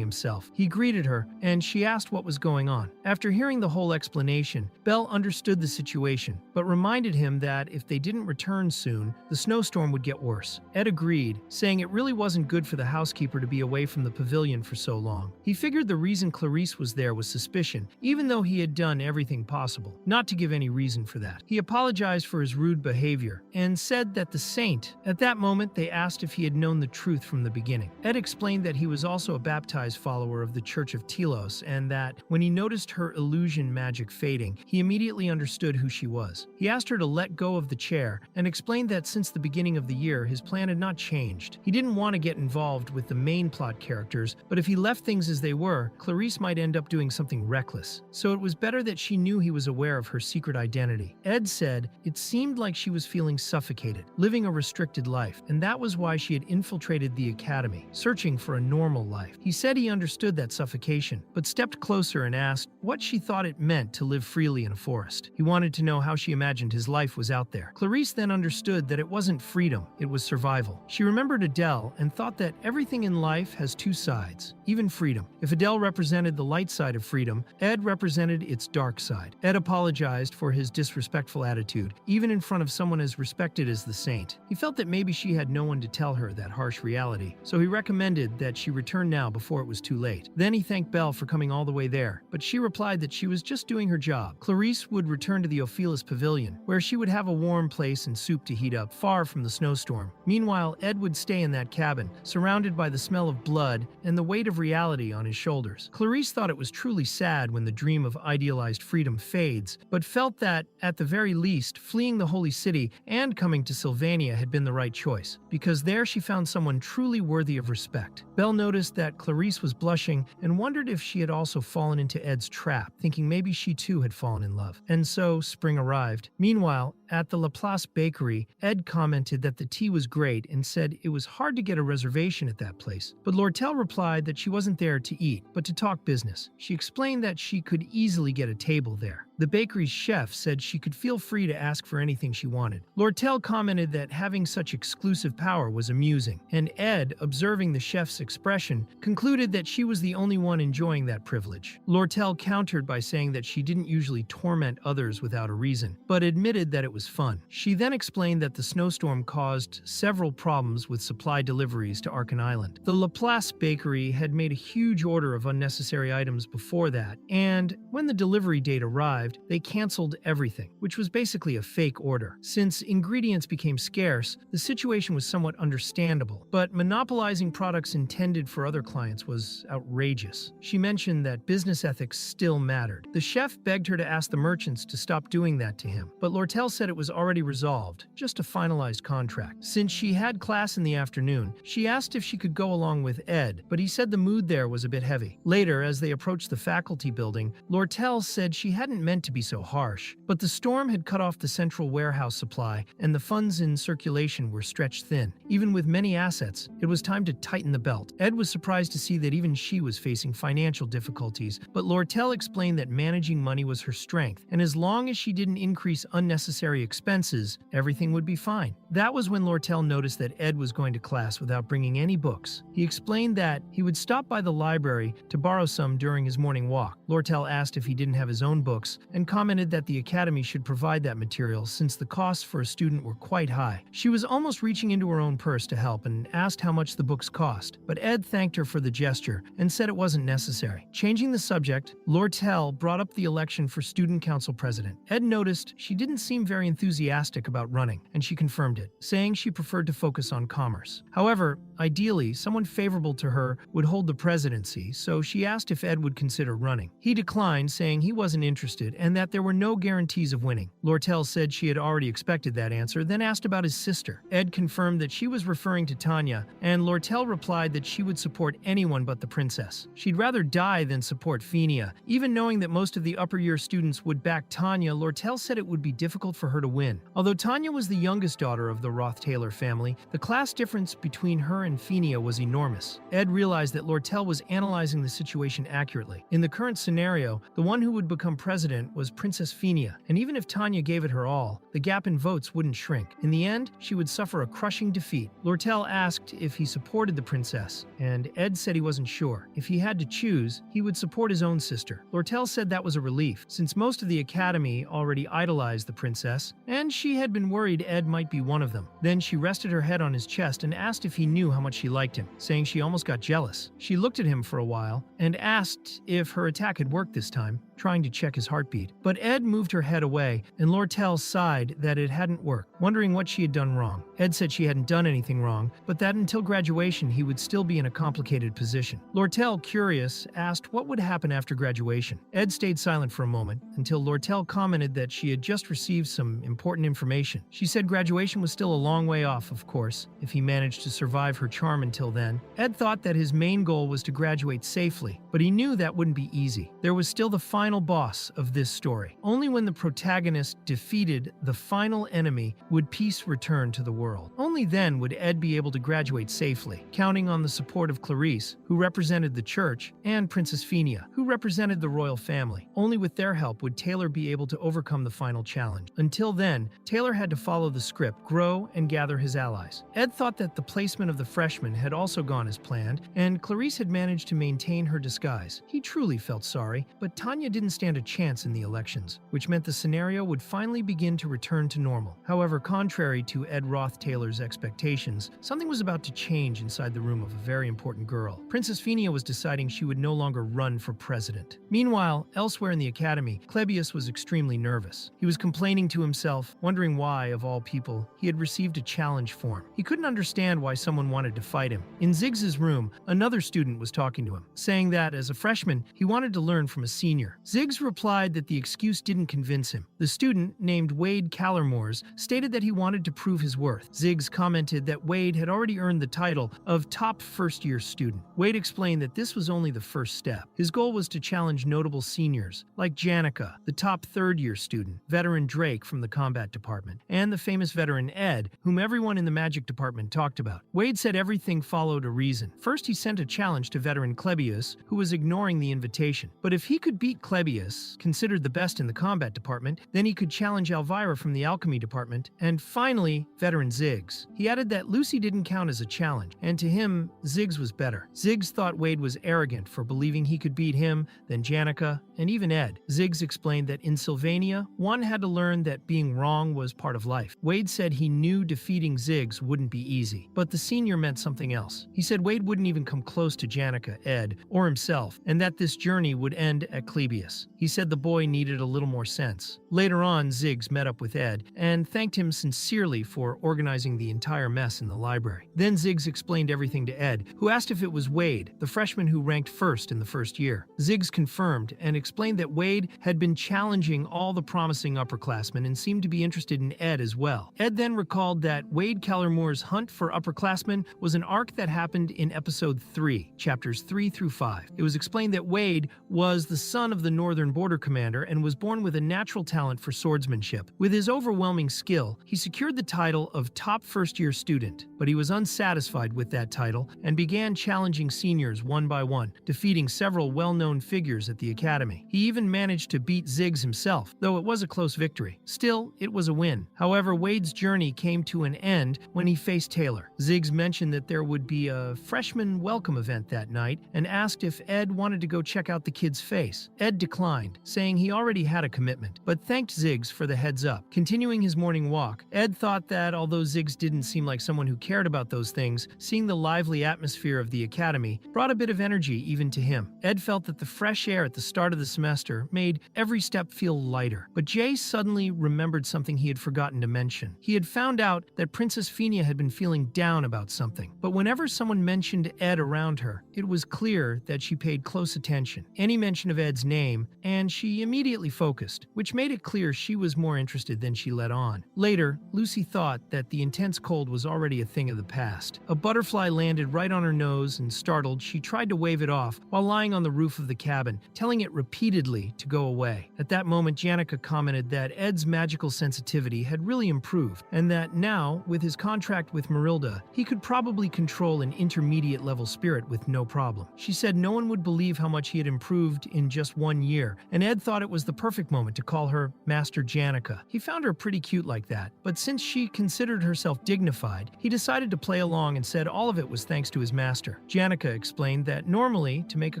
himself. He greeted her, and she asked what was going on. After hearing the whole explanation, Belle understood the situation, but reminded him that if they didn't return soon, the snowstorm would get worse. Ed agreed, saying it really wasn't good for the housekeeper to be away from the pavilion for so long. He figured the reason Clarice was there was suspicion, even though he had done everything possible not to give any reason for that. He apologized for his rude behavior and said that the saint. At that moment, they asked if he had known the truth from the beginning. Ed explained that he was also a baptized follower of the Church of Telos, and that when he noticed her illusion magic fading, he immediately understood who she was. He asked her to let go of the chair and explained that since the beginning of the year, his plan had not changed. He didn't want to get involved with the main plot characters, but if he left things as they were, Clarice might end up doing something reckless. So it was better that she knew he was aware of her secret identity. Ed said it seemed like she was feeling suffocated, living a restricted life, and that was why she had infiltrated the academy, searching for a normal life. He said he understood that suffocation, but stepped closer and asked what she thought it meant to live freely in a forest. He wanted to know how she imagined his life was out there. Clarice then understood that it wasn't freedom, it was survival. She remembered Adele and thought that everything in life has two sides, even freedom. If Adele represented the light side of freedom, Ed represented its dark side. Ed apologized for his disrespectful attitude, even in front of someone as respected as the saint. He felt that maybe she had no one to tell her that harsh reality, so he recommended that she return now before it was too late. Then he thanked Belle for coming all the way there, but she replied that she was just doing her job. Clarice would return to the Ophelis Pavilion, where she would have a warm place and soup to heat up, far from the snowstorm. Meanwhile, Ed would stay in that cabin, surrounded by the smell of blood and the weight of reality on his shoulders. Clarice thought it was truly sad when the dream of idealized freedom fades, but felt that, at the very least, fleeing the holy city and coming to Sylvania had been the right choice, because there she found someone truly worthy of respect. Belle noticed that Clarice was blushing and wondered if she had also fallen into Ed's trap, thinking maybe she too had fallen in love. And so, spring arrived. Meanwhile, at the Laplace Bakery, Ed commented that the tea was great and said it was hard to get a reservation at that place. But Lortell replied that she wasn't there to eat, but to talk business. She explained that she could easily get a table there. The bakery's chef said she could feel free to ask for anything she wanted. Lortell commented that having such exclusive power was amusing, and Ed, observing the chef's expression, concluded that she was the only one enjoying that privilege. Lortell countered by saying that she didn't usually torment others without a reason, but admitted that it was fun. She then explained that the snowstorm caused several problems with supply deliveries to Arkan Island. The Laplace Bakery had made a huge order of unnecessary items before that, and when the delivery date arrived, they canceled everything, which was basically a fake order. Since ingredients became scarce, the situation was somewhat understandable, but monopolizing products intended for other clients was outrageous. She mentioned that business ethics still mattered. The chef begged her to ask the merchants to stop doing that to him, but Lortell said it was already resolved, just a finalized contract. Since she had class in the afternoon, she asked if she could go along with Ed, but he said the mood there was a bit heavy. Later, as they approached the faculty building, Lortell said she hadn't meant to be so harsh, but the storm had cut off the central warehouse supply, and the funds in circulation were stretched thin. Even with many assets, it was time to tighten the belt. Ed was surprised to see that even she was facing financial difficulties, but Lortell explained that managing money was her strength, and as long as she didn't increase unnecessary expenses, everything would be fine. That was when Lortell noticed that Ed was going to class without bringing any books. He explained that he would stop by the library to borrow some during his morning walk. Lortell asked if he didn't have his own books, and commented that the academy should provide that material since the costs for a student were quite high. She was almost reaching into her own purse to help and asked how much the books cost, but Ed thanked her for the gesture and said it wasn't necessary. Changing the subject, Lortell brought up the election for student council president. Ed noticed she didn't seem very very enthusiastic about running, and she confirmed it, saying she preferred to focus on commerce. However, ideally, someone favorable to her would hold the presidency, so she asked if Ed would consider running. He declined, saying he wasn't interested and that there were no guarantees of winning. Lortell said she had already expected that answer, then asked about his sister. Ed confirmed that she was referring to Tanya, and Lortell replied that she would support anyone but the princess. She'd rather die than support Fenia. Even knowing that most of the upper-year students would back Tanya, Lortell said it would be difficult for her to win. Although Tanya was the youngest daughter of the Roth-Taylor family, the class difference between her and Fenia was enormous. Ed realized that Lortell was analyzing the situation accurately. In the current scenario, the one who would become president was Princess Fenia, and even if Tanya gave it her all, the gap in votes wouldn't shrink. In the end, she would suffer a crushing defeat. Lortell asked if he supported the princess, and Ed said he wasn't sure. If he had to choose, he would support his own sister. Lortell said that was a relief, since most of the academy already idolized the princess, and she had been worried Ed might be one of them. Then she rested her head on his chest and asked if he knew how much she liked him, saying she almost got jealous. She looked at him for a while and asked if her attack had worked this time, trying to check his heartbeat. But Ed moved her head away, and Lortell sighed that it hadn't worked, wondering what she had done wrong. Ed said she hadn't done anything wrong, but that until graduation he would still be in a complicated position. Lortell, curious, asked what would happen after graduation. Ed stayed silent for a moment, until Lortell commented that she had just received some important information. She said graduation was still a long way off, of course, if he managed to survive her charm until then. Ed thought that his main goal was to graduate safely, but he knew that wouldn't be easy. There was still the final boss of this story. Only when the protagonist defeated the final enemy would peace return to the world. Only then would Ed be able to graduate safely, counting on the support of Clarice, who represented the church, and Princess Fenia, who represented the royal family. Only with their help would Taylor be able to overcome the final challenge. Until then, Taylor had to follow the script, grow, and gather his allies. Ed thought that the placement of the freshmen had also gone as planned, and Clarice had managed to maintain her disguise. He truly felt sorry, but Tanya didn't stand a chance in the elections, which meant the scenario would finally begin to return to normal. However, contrary to Ed Roth-Taylor's expectations, something was about to change inside the room of a very important girl. Princess Fenia was deciding she would no longer run for president. Meanwhile, elsewhere in the academy, Clebius was extremely nervous. He was complaining to himself, wondering why, of all people, he had received a challenge form. He couldn't understand why someone wanted to fight him. In Ziggs's room, another student was talking to him, saying that, as a freshman, he wanted to learn from a senior. Ziggs replied that the excuse didn't convince him. The student, named Wade Callermores, stated that he wanted to prove his worth. Ziggs commented that Wade had already earned the title of top first-year student. Wade explained that this was only the first step. His goal was to challenge notable seniors, like Janica, the top third-year student, veteran Drake from the combat department, and the famous veteran Ed, whom everyone in the magic department talked about. Wade said everything followed a reason. First, he sent a challenge to veteran Clebius, who was ignoring the invitation. But if he could beat Clebius, considered the best in the combat department, then he could challenge Elvira from the alchemy department, and finally, veteran Ziggs. He added that Lucy didn't count as a challenge, and to him, Ziggs was better. Ziggs thought Wade was arrogant for believing he could beat him, then Janica, and even Ed. Ziggs explained that in Sylvania, one had to learn that being wrong was part of life. Wade said he knew defeating Ziggs wouldn't be easy, but the senior meant something else. He said Wade wouldn't even come close to Janica, Ed, or himself, and that this journey would end at Clebius. He said the boy needed a little more sense. Later on, Ziggs met up with Ed and thanked him sincerely for organizing the entire mess in the library. Then Ziggs explained everything to Ed, who asked if it was Wade, the freshman who ranked first in the first year. Ziggs confirmed and explained that Wade had been challenging all the promising upperclassmen and seemed to be interested in Ed as well. Ed then recalled that Wade Callermore's hunt for upperclassmen was an arc that happened in episode 3, chapters 3 through 5. It was explained that Wade was the son of the Northern Border Commander and was born with a natural talent for swordsmanship. With his overwhelming skill, he secured the title of top first-year student, but he was unsatisfied with that title and began challenging seniors one by one, defeating several well-known figures at the academy. He even managed to beat Ziggs himself, though it was a close victory. Still, it was a win. However, Wade's journey came to an end when he faced Taylor. Ziggs mentioned that there would be a freshman welcome event that night and asked if Ed wanted to go check out the kid's face. Ed declined, saying he already had a commitment, but thanked Ziggs for the heads up. Continuing his morning walk, Ed thought that although Ziggs didn't seem like someone who cared about those things, seeing the lively atmosphere of the academy brought a bit of energy even to him. Ed felt that the fresh air at the start of the semester made every step feel lighter. But Jay suddenly remembered something he had forgotten to mention. He had found out that Princess Fenia had been feeling down about something, but whenever someone mentioned Ed around her, it was clear that she paid close attention. Any mention of Ed's name, and she immediately focused, which made it clear she was more interested than she let on. Later, Lucy thought that the intense cold was already a thing of the past. A butterfly landed right on her nose, and startled, she tried to wave it off while lying on the roof of the cabin, telling it repeatedly to go away. At that moment, Janica commented that Ed's magical sensitivity had really improved, and that now, with his contract with Marilda, he could probably control an intermediate-level spirit with no problem. She said no one would believe how much he had improved in just 1 year, and Ed thought it was the perfect moment to call her Master Janica. He found her pretty cute like that, but since she considered herself dignified, he decided to play along and said all of it was thanks to his master. Janica explained that normally, to make a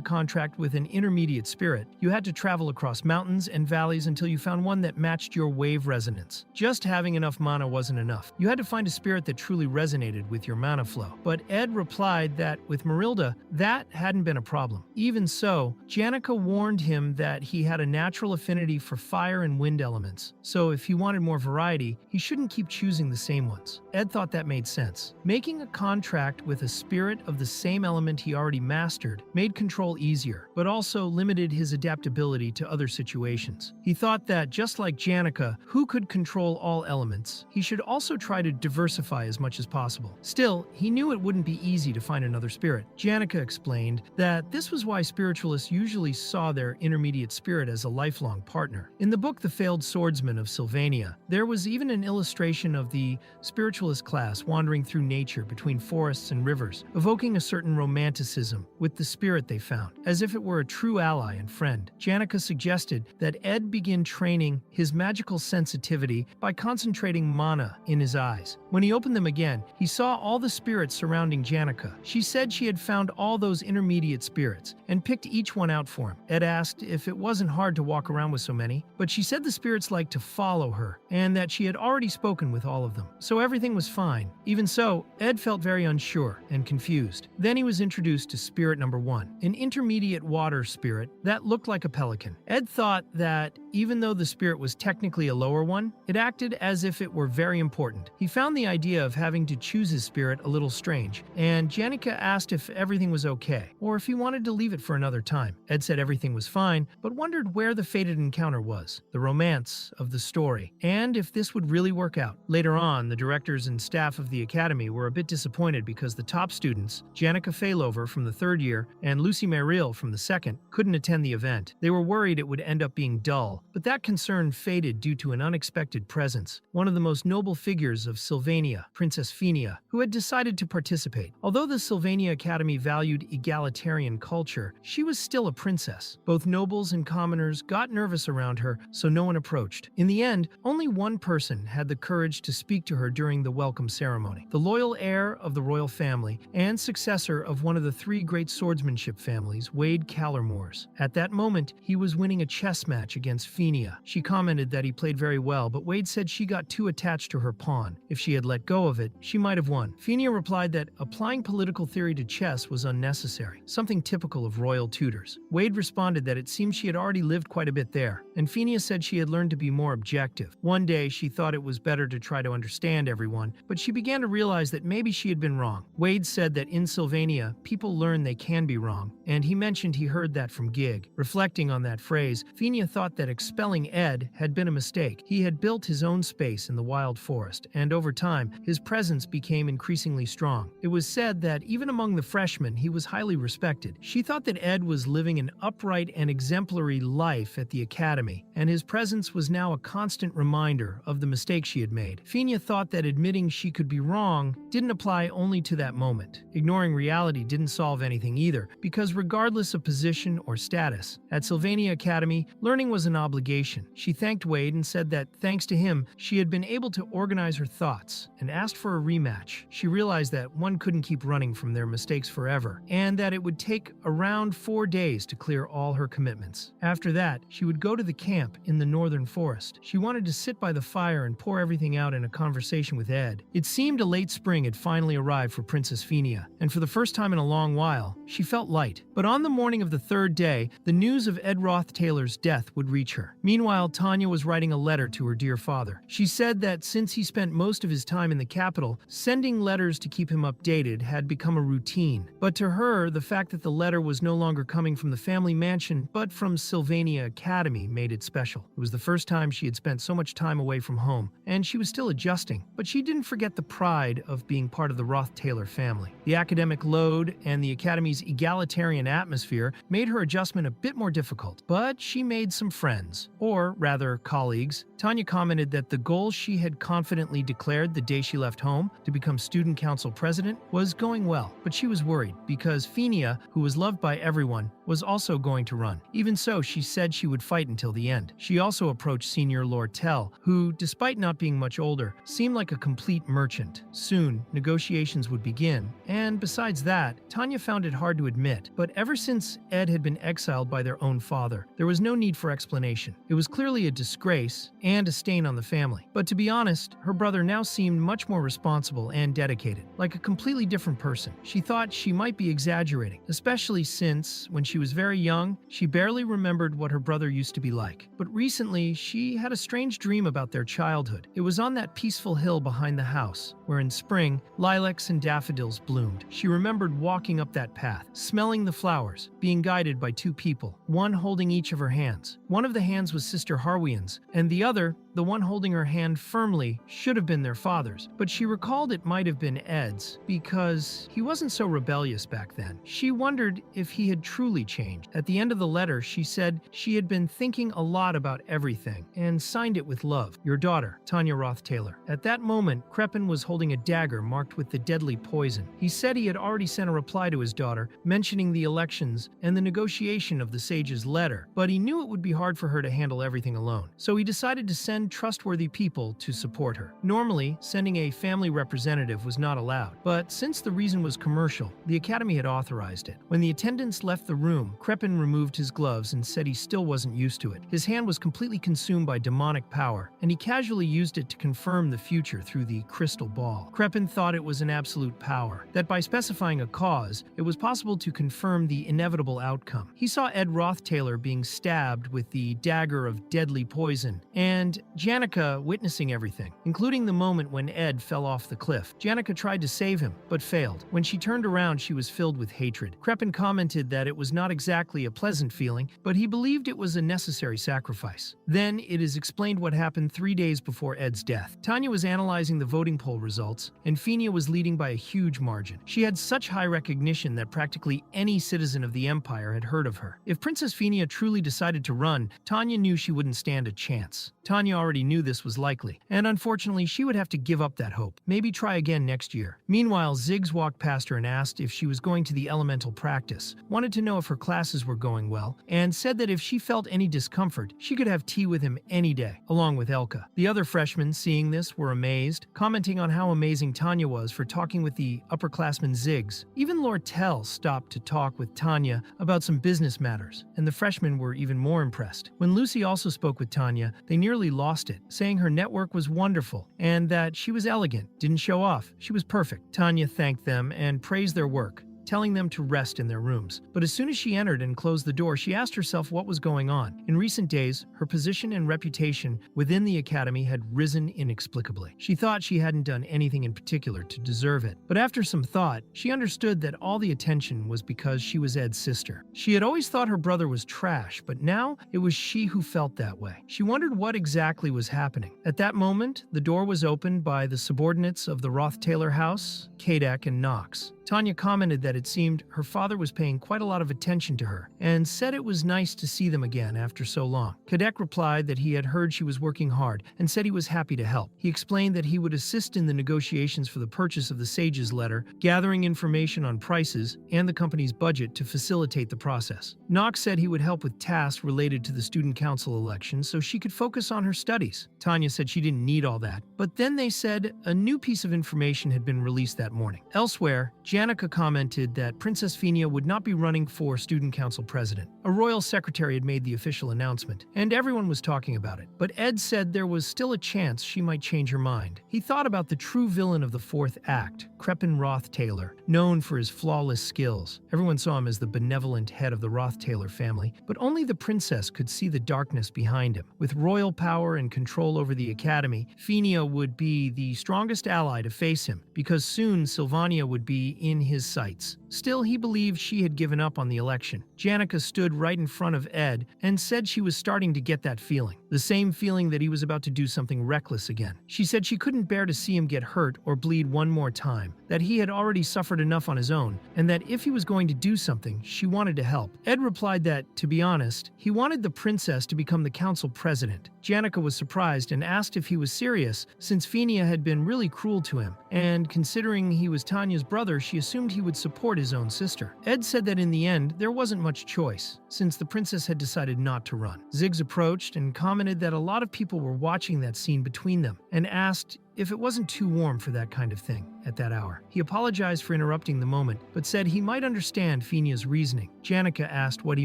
contract with an intermediate spirit, you had to travel across mountains and valleys until you found one that matched your wave resonance. Just having enough mana wasn't enough. You had to find a spirit that truly resonated with your mana flow. But Ed replied that with Marilda, that hadn't been a problem. Even so, Janica warned him that he had a natural affinity for fire and wind elements, so if he wanted more variety, he shouldn't keep choosing the same ones. Ed thought that made sense. Making a contract with a spirit of the same element he already mastered made control easier, but also limited his adaptability to other situations. He thought that, just like Janica, who could control all elements, he should also try to diversify as much as possible. Still, he knew it wouldn't be easy to find another spirit. Janica explained that this was why spiritualists usually saw their intermediate spirit as a lifelong partner. In the book The Failed Swordsman of Sylvania, there was even an illustration of the spiritualist class wandering through nature between forests and rivers, evoking a certain romanticism with the spirit they found, as if it were a true ally and friend. Janica suggested that Ed begin training his magical sensitivity by concentrating mana in his eyes. When he opened them again, he saw all the spirits surrounding Janica. She said she had found all those intermediate spirits and picked each one out for him. Ed asked if it wasn't hard to walk around with so many, but she said the spirits liked to follow her and that she had already spoken with all of them. So everything was fine. Even so, Ed felt very unsure and confused. Then he was introduced to spirit number 1, an intermediate water spirit that looked like a pelican. Ed thought that even though the spirit was technically a lower one, it acted as if it were very important. He found the idea of having to choose his spirit a little strange, and Janica asked if everything was okay, or if he wanted to leave it for another time. Ed said everything was fine, but wondered where the fated encounter was, the romance of the story, and if this would really work out. Later on, the directors and staff of the academy were a bit disappointed because the top students, Janica Failover from the 3rd year and Lucy Merrill from the 2nd, couldn't attend the event. They were worried it would end up being dull, but that concern faded due to an unexpected presence, one of the most noble figures of Sylvania, Princess Fenia, who had decided to participate. Although the Sylvania Academy valued egalitarian culture, she was still a princess. Both nobles and commoners got nervous around her, so no one approached. In the end, only one person had the courage to speak to her during the welcome ceremony: the loyal heir of the royal family and successor of one of the 3 great swordsmanship families, Wade Callermore's. At that moment, he was winning a chess match against Fenia. She commented that he played very well, but Wade said she got too attached to her pawn. If she had let go of it, she might have won. Fenia replied that applying political theory to chess was unnecessary, something typical of royal tutors. Wade responded that it seemed she had already lived quite a bit there, and Fenia said she had learned to be more objective. One day, she thought it was better to try to understand everyone, but she began to realize that maybe she had been wrong. Wade said that in Sylvania, people learn they can be wrong, and he mentioned he heard that from Gig. Reflecting on that phrase, Fenia thought that expelling Ed had been a mistake. He had built his own space in the wild forest, and over time, his presence became increasingly strong. It was said that even among the freshmen, he was highly respected. She thought that Ed was living an upright and exemplary life at the academy, academy, and his presence was now a constant reminder of the mistake she had made. Fenia thought that admitting she could be wrong didn't apply only to that moment. Ignoring reality didn't solve anything either, because regardless of position or status, at Sylvania Academy, learning was an obligation. She thanked Wade and said that thanks to him, she had been able to organize her thoughts and asked for a rematch. She realized that one couldn't keep running from their mistakes forever, and that it would take around 4 days to clear all her commitments. After that, she would go to the camp in the northern forest. She wanted to sit by the fire and pour everything out in a conversation with Ed. It seemed a late spring had finally arrived for Princess Fenia, and for the first time in a long while, she felt light. But on the morning of the third day, the news of Ed Roth Taylor's death would reach her. Meanwhile, Tanya was writing a letter to her dear father. She said that since he spent most of his time in the capital, sending letters to keep him updated had become a routine. But to her, the fact that the letter was no longer coming from the family mansion, but from Sylvania Academy made it special. It was the first time she had spent so much time away from home, and she was still adjusting, but she didn't forget the pride of being part of the Roth-Taylor family. The academic load and the Academy's egalitarian atmosphere made her adjustment a bit more difficult, but she made some friends, or rather colleagues. Tanya commented that the goal she had confidently declared the day she left home, to become student council president, was going well, but she was worried because Fenia, who was loved by everyone, was also going to run. Even so, she said she would fight until the end. She also approached Senior Lortell, who, despite not being much older, seemed like a complete merchant. Soon, negotiations would begin, and besides that, Tanya found it hard to admit, but ever since Ed had been exiled by their own father, there was no need for explanation. It was clearly a disgrace and a stain on the family. But to be honest, her brother now seemed much more responsible and dedicated, like a completely different person. She thought she might be exaggerating, especially since, when she was very young, she barely remembered what her brother used to be like. But recently, she had a strange dream about their childhood. It was on that peaceful hill behind the house, where in spring, lilacs and daffodils bloomed. She remembered walking up that path, smelling the flowers, being guided by two people, one holding each of her hands. One of the hands was Sister Harwian's, and the other, the one holding her hand firmly, should have been their father's. But she recalled it might have been Ed's, because he wasn't so rebellious back then. She wondered if he had truly changed. At the end of the letter, she said she had been thinking a lot about everything, and signed it with love. Your daughter, Tanya Roth Taylor. At that moment, Crepin was holding a dagger marked with the deadly poison. He said he had already sent a reply to his daughter, mentioning the elections and the negotiation of the sage's letter, but he knew it would be hard for her to handle everything alone. So he decided to send trustworthy people to support her. Normally, sending a family representative was not allowed, but since the reason was commercial, the Academy had authorized it. When the attendants left the room, Crepin removed his gloves and said he still wasn't used to it. His hand was completely consumed by demonic power, and he casually used it to confirm the future through the crystal ball. Crepin thought it was an absolute power, that by specifying a cause, it was possible to confirm the inevitable outcome. He saw Ed Roth Taylor being stabbed with the dagger of deadly poison, and Janica witnessing everything, including the moment when Ed fell off the cliff. Janica tried to save him, but failed. When she turned around, she was filled with hatred. Crepin commented that it was not exactly a pleasant feeling, but he believed it was a necessary sacrifice. Then it is explained what happened 3 days before Ed's death. Tanya was analyzing the voting poll results, and Fenia was leading by a huge margin. She had such high recognition that practically any citizen of the Empire had heard of her. If Princess Fenia truly decided to run, Tanya knew she wouldn't stand a chance. Tanya already knew this was likely, and unfortunately she would have to give up that hope. Maybe try again next year. Meanwhile, Ziggs walked past her and asked if she was going to the elemental practice, wanted to know if her classes were going well, and said that if she felt any discomfort, she could have tea with him any day, along with Elka. The other freshmen, seeing this, were amazed, commenting on how amazing Tanya was for talking with the upperclassman Ziggs. Even Lortell stopped to talk with Tanya about some business matters, and the freshmen were even more impressed. When Lucy also spoke with Tanya, they nearly lost it, saying her network was wonderful and that she was elegant, didn't show off, she was perfect. Tanya thanked them and praised their work, telling them to rest in their rooms. But as soon as she entered and closed the door, she asked herself what was going on. In recent days, her position and reputation within the Academy had risen inexplicably. She thought she hadn't done anything in particular to deserve it, but after some thought, she understood that all the attention was because she was Ed's sister. She had always thought her brother was trash, but now it was she who felt that way. She wondered what exactly was happening. At that moment, the door was opened by the subordinates of the Roth-Taylor house, Kadek and Knox. Tanya commented that it it seemed her father was paying quite a lot of attention to her and said it was nice to see them again after so long. Kadek replied that he had heard she was working hard and said he was happy to help. He explained that he would assist in the negotiations for the purchase of the Sage's letter, gathering information on prices and the company's budget to facilitate the process. Nox said he would help with tasks related to the student council election so she could focus on her studies. Tanya said she didn't need all that, but then they said a new piece of information had been released that morning. Elsewhere, Janica commented that Princess Fenia would not be running for student council president. A royal secretary had made the official announcement, and everyone was talking about it. But Ed said there was still a chance she might change her mind. He thought about the true villain of the fourth act, Crepin Roth-Taylor, known for his flawless skills. Everyone saw him as the benevolent head of the Roth-Taylor family, but only the princess could see the darkness behind him. With royal power and control over the academy, Fenia would be the strongest ally to face him, because soon Sylvania would be in his sights. Still, he believed she had given up on the election. Janica stood right in front of Ed and said she was starting to get that feeling. The same feeling that he was about to do something reckless again. She said she couldn't bear to see him get hurt or bleed one more time, that he had already suffered enough on his own, and that if he was going to do something, she wanted to help. Ed replied that, to be honest, he wanted the princess to become the council president. Janica was surprised and asked if he was serious, since Fenia had been really cruel to him, and considering he was Tanya's brother, she assumed he would support his own sister. Ed said that in the end, there wasn't much choice, since the princess had decided not to run. Ziggs approached and commented that a lot of people were watching that scene between them, and asked if it wasn't too warm for that kind of thing at that hour. He apologized for interrupting the moment, but said he might understand Fenia's reasoning. Janica asked what he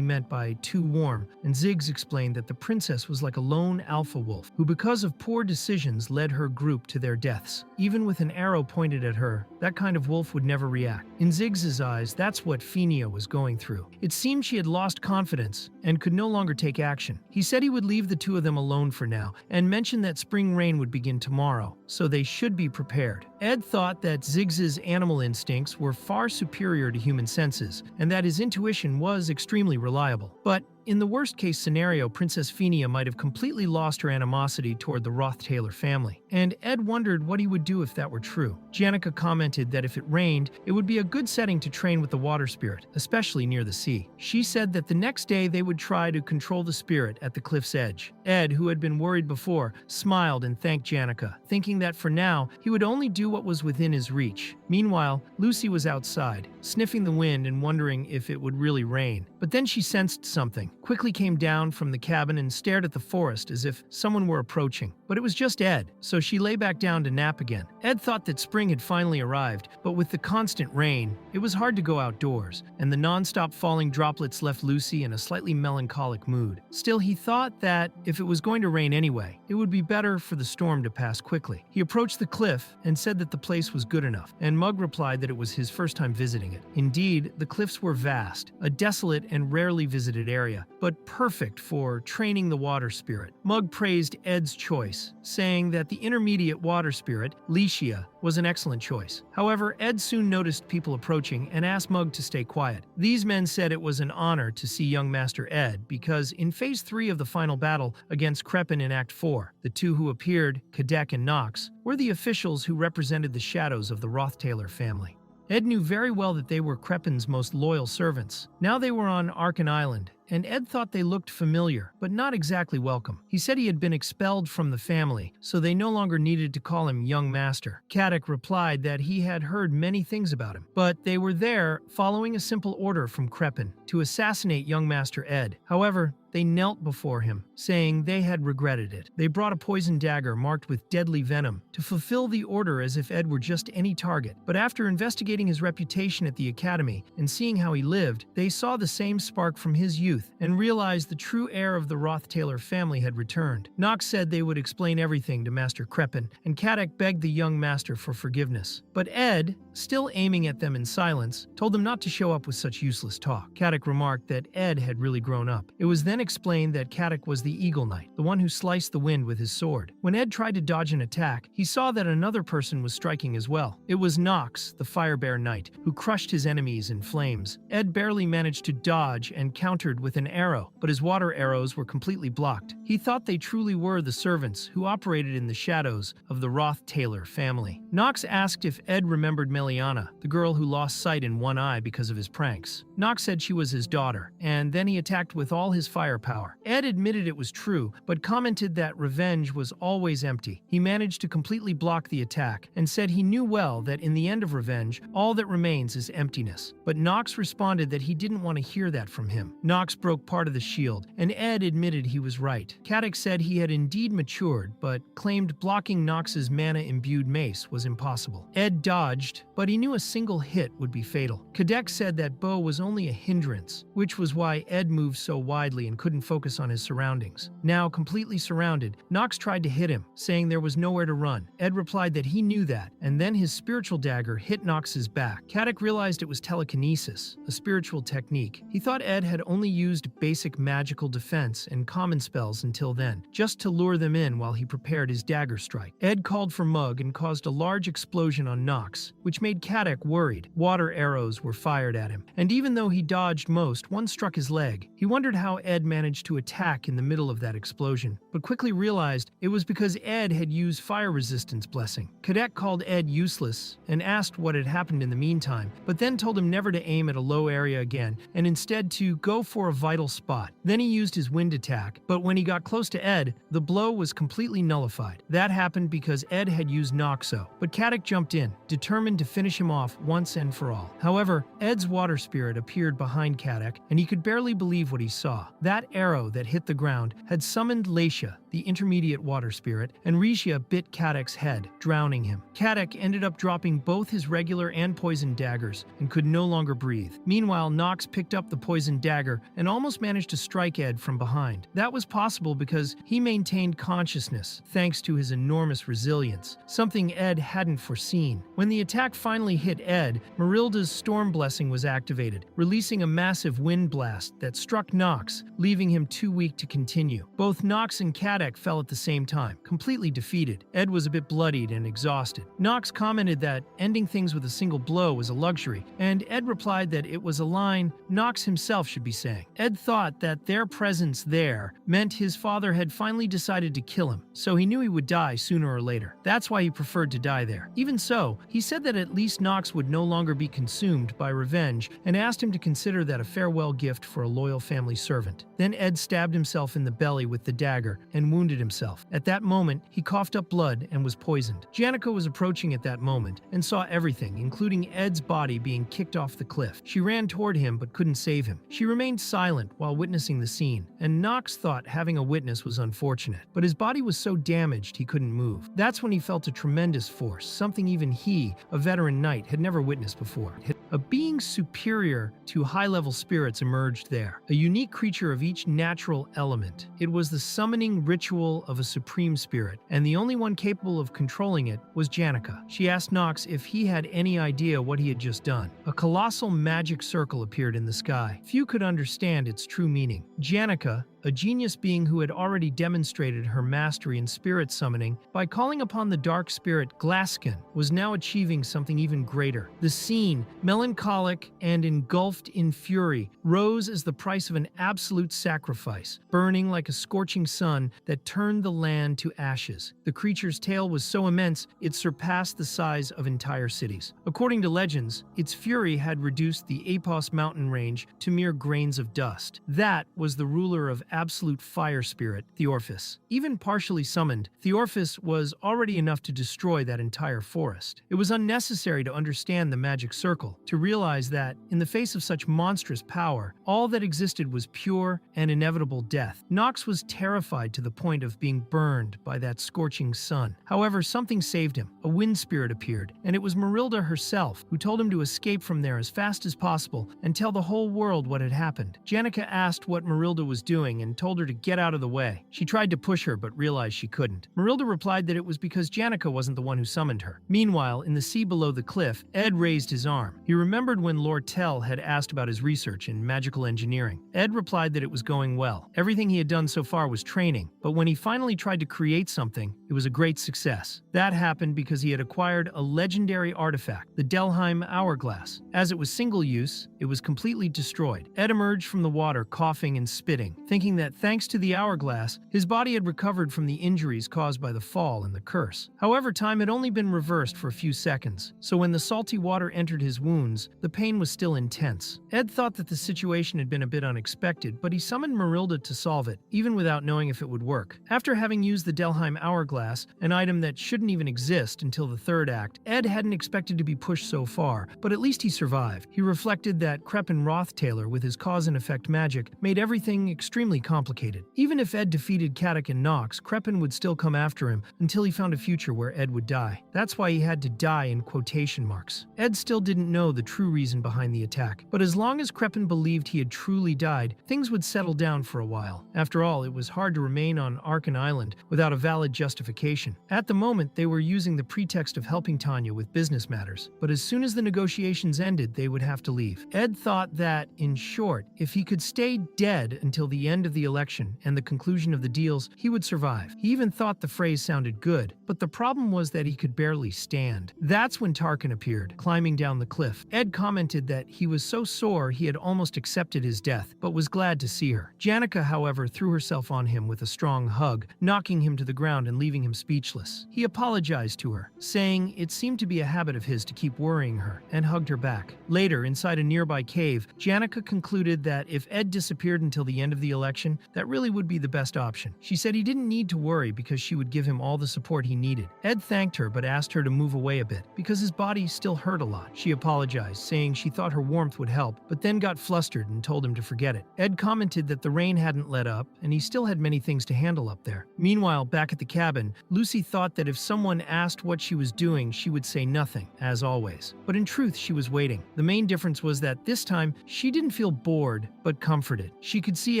meant by too warm, and Ziggs explained that the princess was like a lone alpha wolf, who because of poor decisions led her group to their deaths. Even with an arrow pointed at her, that kind of wolf would never react. In Ziggs' eyes, that's what Fenia was going through. It seemed she had lost confidence and could no longer take action. He said he would leave the two of them alone for now, and mentioned that spring rain would begin tomorrow, so they should be prepared. Ed thought that Ziggs' animal instincts were far superior to human senses, and that his intuition was extremely reliable. But in the worst-case scenario, Princess Fenia might have completely lost her animosity toward the Roth-Taylor family, and Ed wondered what he would do if that were true. Janica commented that if it rained, it would be a good setting to train with the water spirit, especially near the sea. She said that the next day they would try to control the spirit at the cliff's edge. Ed, who had been worried before, smiled and thanked Janica, thinking that for now, he would only do what was within his reach. Meanwhile, Lucy was outside, sniffing the wind and wondering if it would really rain. But then she sensed something, quickly came down from the cabin and stared at the forest as if someone were approaching. But it was just Ed, so she lay back down to nap again. Ed thought that spring had finally arrived, but with the constant rain, it was hard to go outdoors, and the non-stop falling droplets left Lucy in a slightly melancholic mood. Still, he thought that if it was going to rain anyway, it would be better for the storm to pass quickly. He approached the cliff and said that the place was good enough, and Mug replied that it was his first time visiting it. Indeed, the cliffs were vast, a desolate and rarely visited area, but perfect for training the water spirit. Mug praised Ed's choice, saying that the intermediate water spirit, Licia, was an excellent choice. However, Ed soon noticed people approaching and asked Mug to stay quiet. These men said it was an honor to see young Master Ed because in Phase 3 of the final battle against Crepin in Act 4, the two who appeared, Kadek and Nox, were the officials who represented the shadows of the Roth-Taylor family. Ed knew very well that they were Crepin's most loyal servants. Now they were on Arkan Island, and Ed thought they looked familiar, but not exactly welcome. He said he had been expelled from the family, so they no longer needed to call him Young Master. Kadek replied that he had heard many things about him, but they were there following a simple order from Crepin to assassinate Young Master Ed. However, they knelt before him, saying they had regretted it. They brought a poison dagger marked with deadly venom to fulfill the order as if Ed were just any target. But after investigating his reputation at the academy and seeing how he lived, they saw the same spark from his youth and realized the true heir of the Roth-Taylor family had returned. Nox said they would explain everything to Master Crepin, and Kadek begged the young master for forgiveness. But Ed, still aiming at them in silence, told them not to show up with such useless talk. Kadek remarked that Ed had really grown up. It was then then explained that Katak was the Eagle Knight, the one who sliced the wind with his sword. When Ed tried to dodge an attack, he saw that another person was striking as well. It was Nox, the Firebear Knight, who crushed his enemies in flames. Ed barely managed to dodge and countered with an arrow, but his water arrows were completely blocked. He thought they truly were the servants who operated in the shadows of the Roth-Taylor family. Nox asked if Ed remembered Meliana, the girl who lost sight in one eye because of his pranks. Nox said she was his daughter, and then he attacked with all his firepower. Ed admitted it was true, but commented that revenge was always empty. He managed to completely block the attack, and said he knew well that in the end of revenge, all that remains is emptiness. But Nox responded that he didn't want to hear that from him. Nox broke part of the shield, and Ed admitted he was right. Katak said he had indeed matured, but claimed blocking Nox's mana-imbued mace was impossible. Ed dodged, but he knew a single hit would be fatal. Kadek said that bow was only a hindrance, which was why Ed moved so widely and couldn't focus on his surroundings. Now completely surrounded, Nox tried to hit him, saying there was nowhere to run. Ed replied that he knew that, and then his spiritual dagger hit Nox's back. Katak realized it was telekinesis, a spiritual technique. He thought Ed had only used basic magical defense and common spells until then, just to lure them in while he prepared his dagger strike. Ed called for Mug and caused a large explosion on Nox, which made Katak worried. Water arrows were fired at him, and even though he dodged most, one struck his leg. He wondered how Ed managed to attack in the middle of that explosion, but quickly realized it was because Ed had used fire resistance blessing. Katak called Ed useless and asked what had happened in the meantime, but then told him never to aim at a low area again and instead to go for a vital spot. Then he used his wind attack, but when he got close to Ed, the blow was completely nullified. That happened because Ed had used Noxo, but Katak jumped in, determined to finish him off once and for all. However, Ed's water spirit appeared behind Katak, and he could barely believe what he saw. That arrow that hit the ground had summoned Laisha, the intermediate water spirit, and Risha bit Katak's head, drowning him. Katak ended up dropping both his regular and poison daggers and could no longer breathe. Meanwhile, Nox picked up the poison dagger and almost managed to strike Ed from behind. That was possible because he maintained consciousness thanks to his enormous resilience, something Ed hadn't foreseen. When the attack finally hit Ed, Marilda's storm blessing was activated, releasing a massive wind blast that struck Nox, leaving him too weak to continue. Both Nox and Katak fell at the same time, completely defeated. Ed was a bit bloodied and exhausted. Nox commented that ending things with a single blow was a luxury, and Ed replied that it was a line Nox himself should be saying. Ed thought that their presence there meant his father had finally decided to kill him, so he knew he would die sooner or later. That's why he preferred to die there. Even so, he said that at least Nox would no longer be consumed by revenge and asked him to consider that a farewell gift for a loyal family servant. Then Ed stabbed himself in the belly with the dagger and wounded himself. At that moment, he coughed up blood and was poisoned. Janica was approaching at that moment and saw everything, including Ed's body being kicked off the cliff. She ran toward him but couldn't save him. She remained silent while witnessing the scene, and Nox thought having a witness was unfortunate, but his body was so damaged he couldn't move. That's when he felt a tremendous force, something even he, a veteran knight, had never witnessed before. A being superior to high-level spirits emerged there, a unique creature of each natural element. It was the summoning ritual of a supreme spirit, and the only one capable of controlling it was Janica. She asked Nox if he had any idea what he had just done. A colossal magic circle appeared in the sky. Few could understand its true meaning. Janica, a genius being who had already demonstrated her mastery in spirit summoning by calling upon the dark spirit Glaskin, was now achieving something even greater. The scene, melancholic and engulfed in fury, rose as the price of an absolute sacrifice, burning like a scorching sun that turned the land to ashes. The creature's tail was so immense it surpassed the size of entire cities. According to legends, its fury had reduced the Apos mountain range to mere grains of dust. That was the ruler of absolute fire spirit, Theorphis. Even partially summoned, Theorphis was already enough to destroy that entire forest. It was unnecessary to understand the magic circle, to realize that, in the face of such monstrous power, all that existed was pure and inevitable death. Nox was terrified to the point of being burned by that scorching sun. However, something saved him. A wind spirit appeared, and it was Marilda herself who told him to escape from there as fast as possible and tell the whole world what had happened. Janica asked what Marilda was doing screaming and told her to get out of the way. She tried to push her but realized she couldn't. Marilda replied that it was because Janica wasn't the one who summoned her. Meanwhile, in the sea below the cliff, Ed raised his arm. He remembered when Lortell had asked about his research in magical engineering. Ed replied that it was going well. Everything he had done so far was training, but when he finally tried to create something, it was a great success. That happened because he had acquired a legendary artifact, the Delheim Hourglass. As it was single-use, it was completely destroyed. Ed emerged from the water coughing and spitting, thinking that thanks to the hourglass, his body had recovered from the injuries caused by the fall and the curse. However, time had only been reversed for a few seconds, so when the salty water entered his wounds, the pain was still intense. Ed thought that the situation had been a bit unexpected, but he summoned Marilda to solve it, even without knowing if it would work. After having used the Delheim Hourglass, an item that shouldn't even exist until the third act, Ed hadn't expected to be pushed so far, but at least he survived. He reflected that Crepin Rothtailor, with his cause and effect magic, made everything extremely complicated. Even if Ed defeated Caddock and Nox, Crepin would still come after him until he found a future where Ed would die. That's why he had to die in quotation marks. Ed still didn't know the true reason behind the attack, but as long as Crepin believed he had truly died, things would settle down for a while. After all, it was hard to remain on Arkan Island without a valid justification. At the moment, they were using the pretext of helping Tanya with business matters, but as soon as the negotiations ended, they would have to leave. Ed thought that, in short, if he could stay dead until the end of the election and the conclusion of the deals, he would survive. He even thought the phrase sounded good, but the problem was that he could barely stand. That's when Tarkin appeared, climbing down the cliff. Ed commented that he was so sore he had almost accepted his death, but was glad to see her. Janica, however, threw herself on him with a strong hug, knocking him to the ground and leaving him speechless. He apologized to her, saying it seemed to be a habit of his to keep worrying her, and hugged her back. Later, inside a nearby cave, Janica concluded that if Ed disappeared until the end of the election, that really would be the best option. She said he didn't need to worry because she would give him all the support he needed. Ed thanked her but asked her to move away a bit because his body still hurt a lot. She apologized, saying she thought her warmth would help, but then got flustered and told him to forget it. Ed commented that the rain hadn't let up and he still had many things to handle up there. Meanwhile, back at the cabin, Lucy thought that if someone asked what she was doing, she would say nothing, as always. But in truth, she was waiting. The main difference was that this time, she didn't feel bored, but comforted. She could see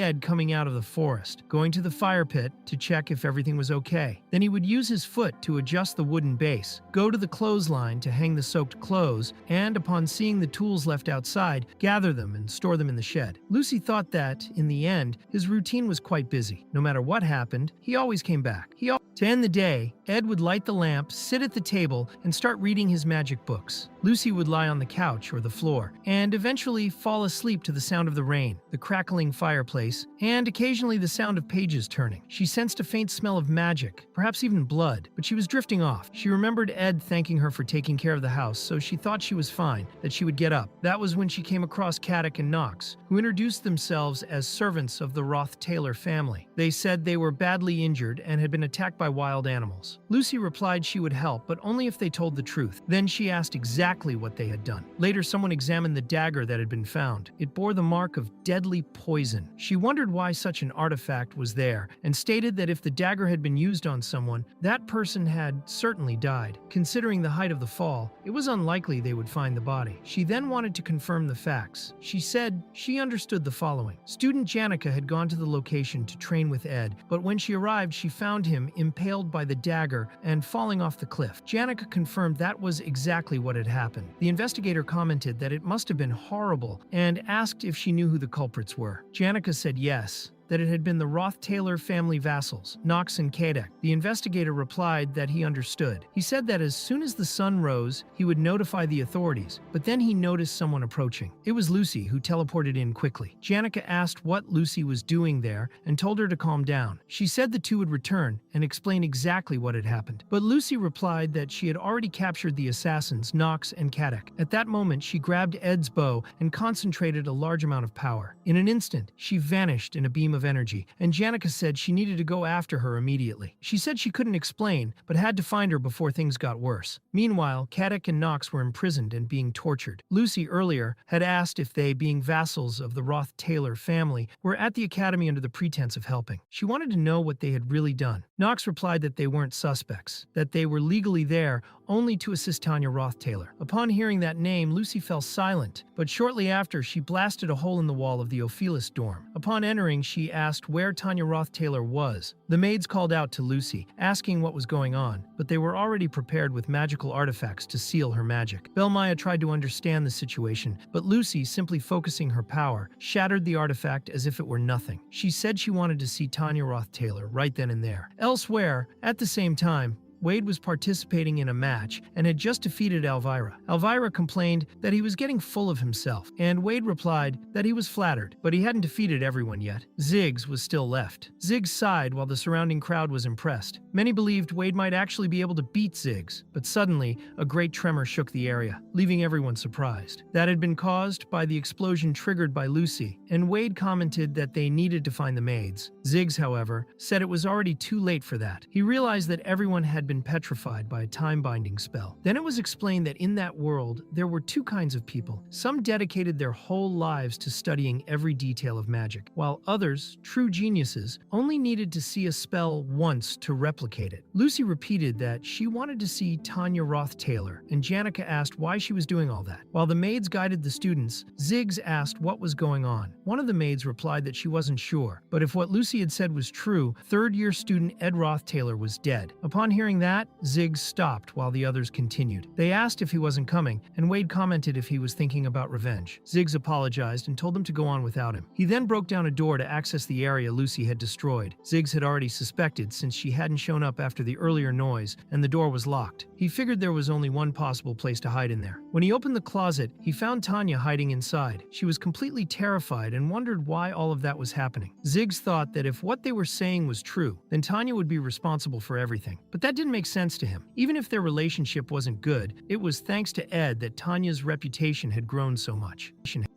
Ed coming out of the forest, going to the fire pit to check if everything was okay. Then he would use his foot to adjust the wooden base, go to the clothesline to hang the soaked clothes, and upon seeing the tools left outside, gather them and store them in the shed. Lucy thought that, in the end, his routine was quite busy. No matter what happened, he always came back. To end the day, Ed would light the lamp, sit at the table, and start reading his magic books. Lucy would lie on the couch or the floor, and eventually fall asleep to the sound of the rain, the crackling fireplace, and occasionally the sound of pages turning. She sensed a faint smell of magic, perhaps even blood, but she was drifting off. She remembered Ed thanking her for taking care of the house, so she thought she was fine, that she would get up. That was when she came across Caddock and Nox, who introduced themselves as servants of the Rothtailor family. They said they were badly injured and had been attacked by wild animals. Lucy replied she would help, but only if they told the truth. Then she asked exactly what they had done. Later, someone examined the dagger that had been found. It bore the mark of deadly poison. She wondered why such an artifact was there, and stated that if the dagger had been used on someone, that person had certainly died. Considering the height of the fall, it was unlikely they would find the body. She then wanted to confirm the facts. She said she understood the following. Student Janica had gone to the location to train with Ed, but when she arrived, she found him impaled by the dagger and falling off the cliff. Janica confirmed that was exactly what had happened. The investigator commented that it must have been horrible and asked if she knew who the culprits were. Janica said yes, that it had been the Rothtailor family vassals, Nox and Caddock. The investigator replied that he understood. He said that as soon as the sun rose, he would notify the authorities, but then he noticed someone approaching. It was Lucy, who teleported in quickly. Janica asked what Lucy was doing there and told her to calm down. She said the two would return and explain exactly what had happened, but Lucy replied that she had already captured the assassins, Nox and Caddock. At that moment, she grabbed Ed's bow and concentrated a large amount of power. In an instant, she vanished in a beam of energy, and Janica said she needed to go after her immediately. She said she couldn't explain, but had to find her before things got worse. Meanwhile, Caddock and Nox were imprisoned and being tortured. Lucy earlier had asked if they, being vassals of the Rothtailor family, were at the academy under the pretense of helping. She wanted to know what they had really done. Nox replied that they weren't suspects, that they were legally there only to assist Tanya Roth-Taylor. Upon hearing that name, Lucy fell silent, but shortly after, she blasted a hole in the wall of the Ophelis dorm. Upon entering, she asked where Tanya Roth-Taylor was. The maids called out to Lucy, asking what was going on, but they were already prepared with magical artifacts to seal her magic. Belmaya tried to understand the situation, but Lucy, simply focusing her power, shattered the artifact as if it were nothing. She said she wanted to see Tanya Roth-Taylor right then and there. Elsewhere, at the same time, Wade was participating in a match and had just defeated Elvira. Elvira complained that he was getting full of himself, and Wade replied that he was flattered, but he hadn't defeated everyone yet. Ziggs was still left. Ziggs sighed while the surrounding crowd was impressed. Many believed Wade might actually be able to beat Ziggs, but suddenly, a great tremor shook the area, leaving everyone surprised. That had been caused by the explosion triggered by Lucy, and Wade commented that they needed to find the maids. Ziggs, however, said it was already too late for that. He realized that everyone had been petrified by a time-binding spell. Then it was explained that in that world, there were two kinds of people. Some dedicated their whole lives to studying every detail of magic, while others, true geniuses, only needed to see a spell once to replicate it. Lucy repeated that she wanted to see Tanya Roth-Taylor, and Janica asked why she was doing all that. While the maids guided the students, Ziggs asked what was going on. One of the maids replied that she wasn't sure, but if what Lucy had said was true, third-year student Ed Roth-Taylor was dead. Upon hearing that, Ziggs stopped while the others continued. They asked if he wasn't coming, and Wade commented if he was thinking about revenge. Ziggs apologized and told them to go on without him. He then broke down a door to access the area Lucy had destroyed. Ziggs had already suspected since she hadn't shown up after the earlier noise, and the door was locked. He figured there was only one possible place to hide in there. When he opened the closet, he found Tanya hiding inside. She was completely terrified and wondered why all of that was happening. Ziggs thought that if what they were saying was true, then Tanya would be responsible for everything. But that didn't make sense to him. Even if their relationship wasn't good, it was thanks to Ed that Tanya's reputation had grown so much.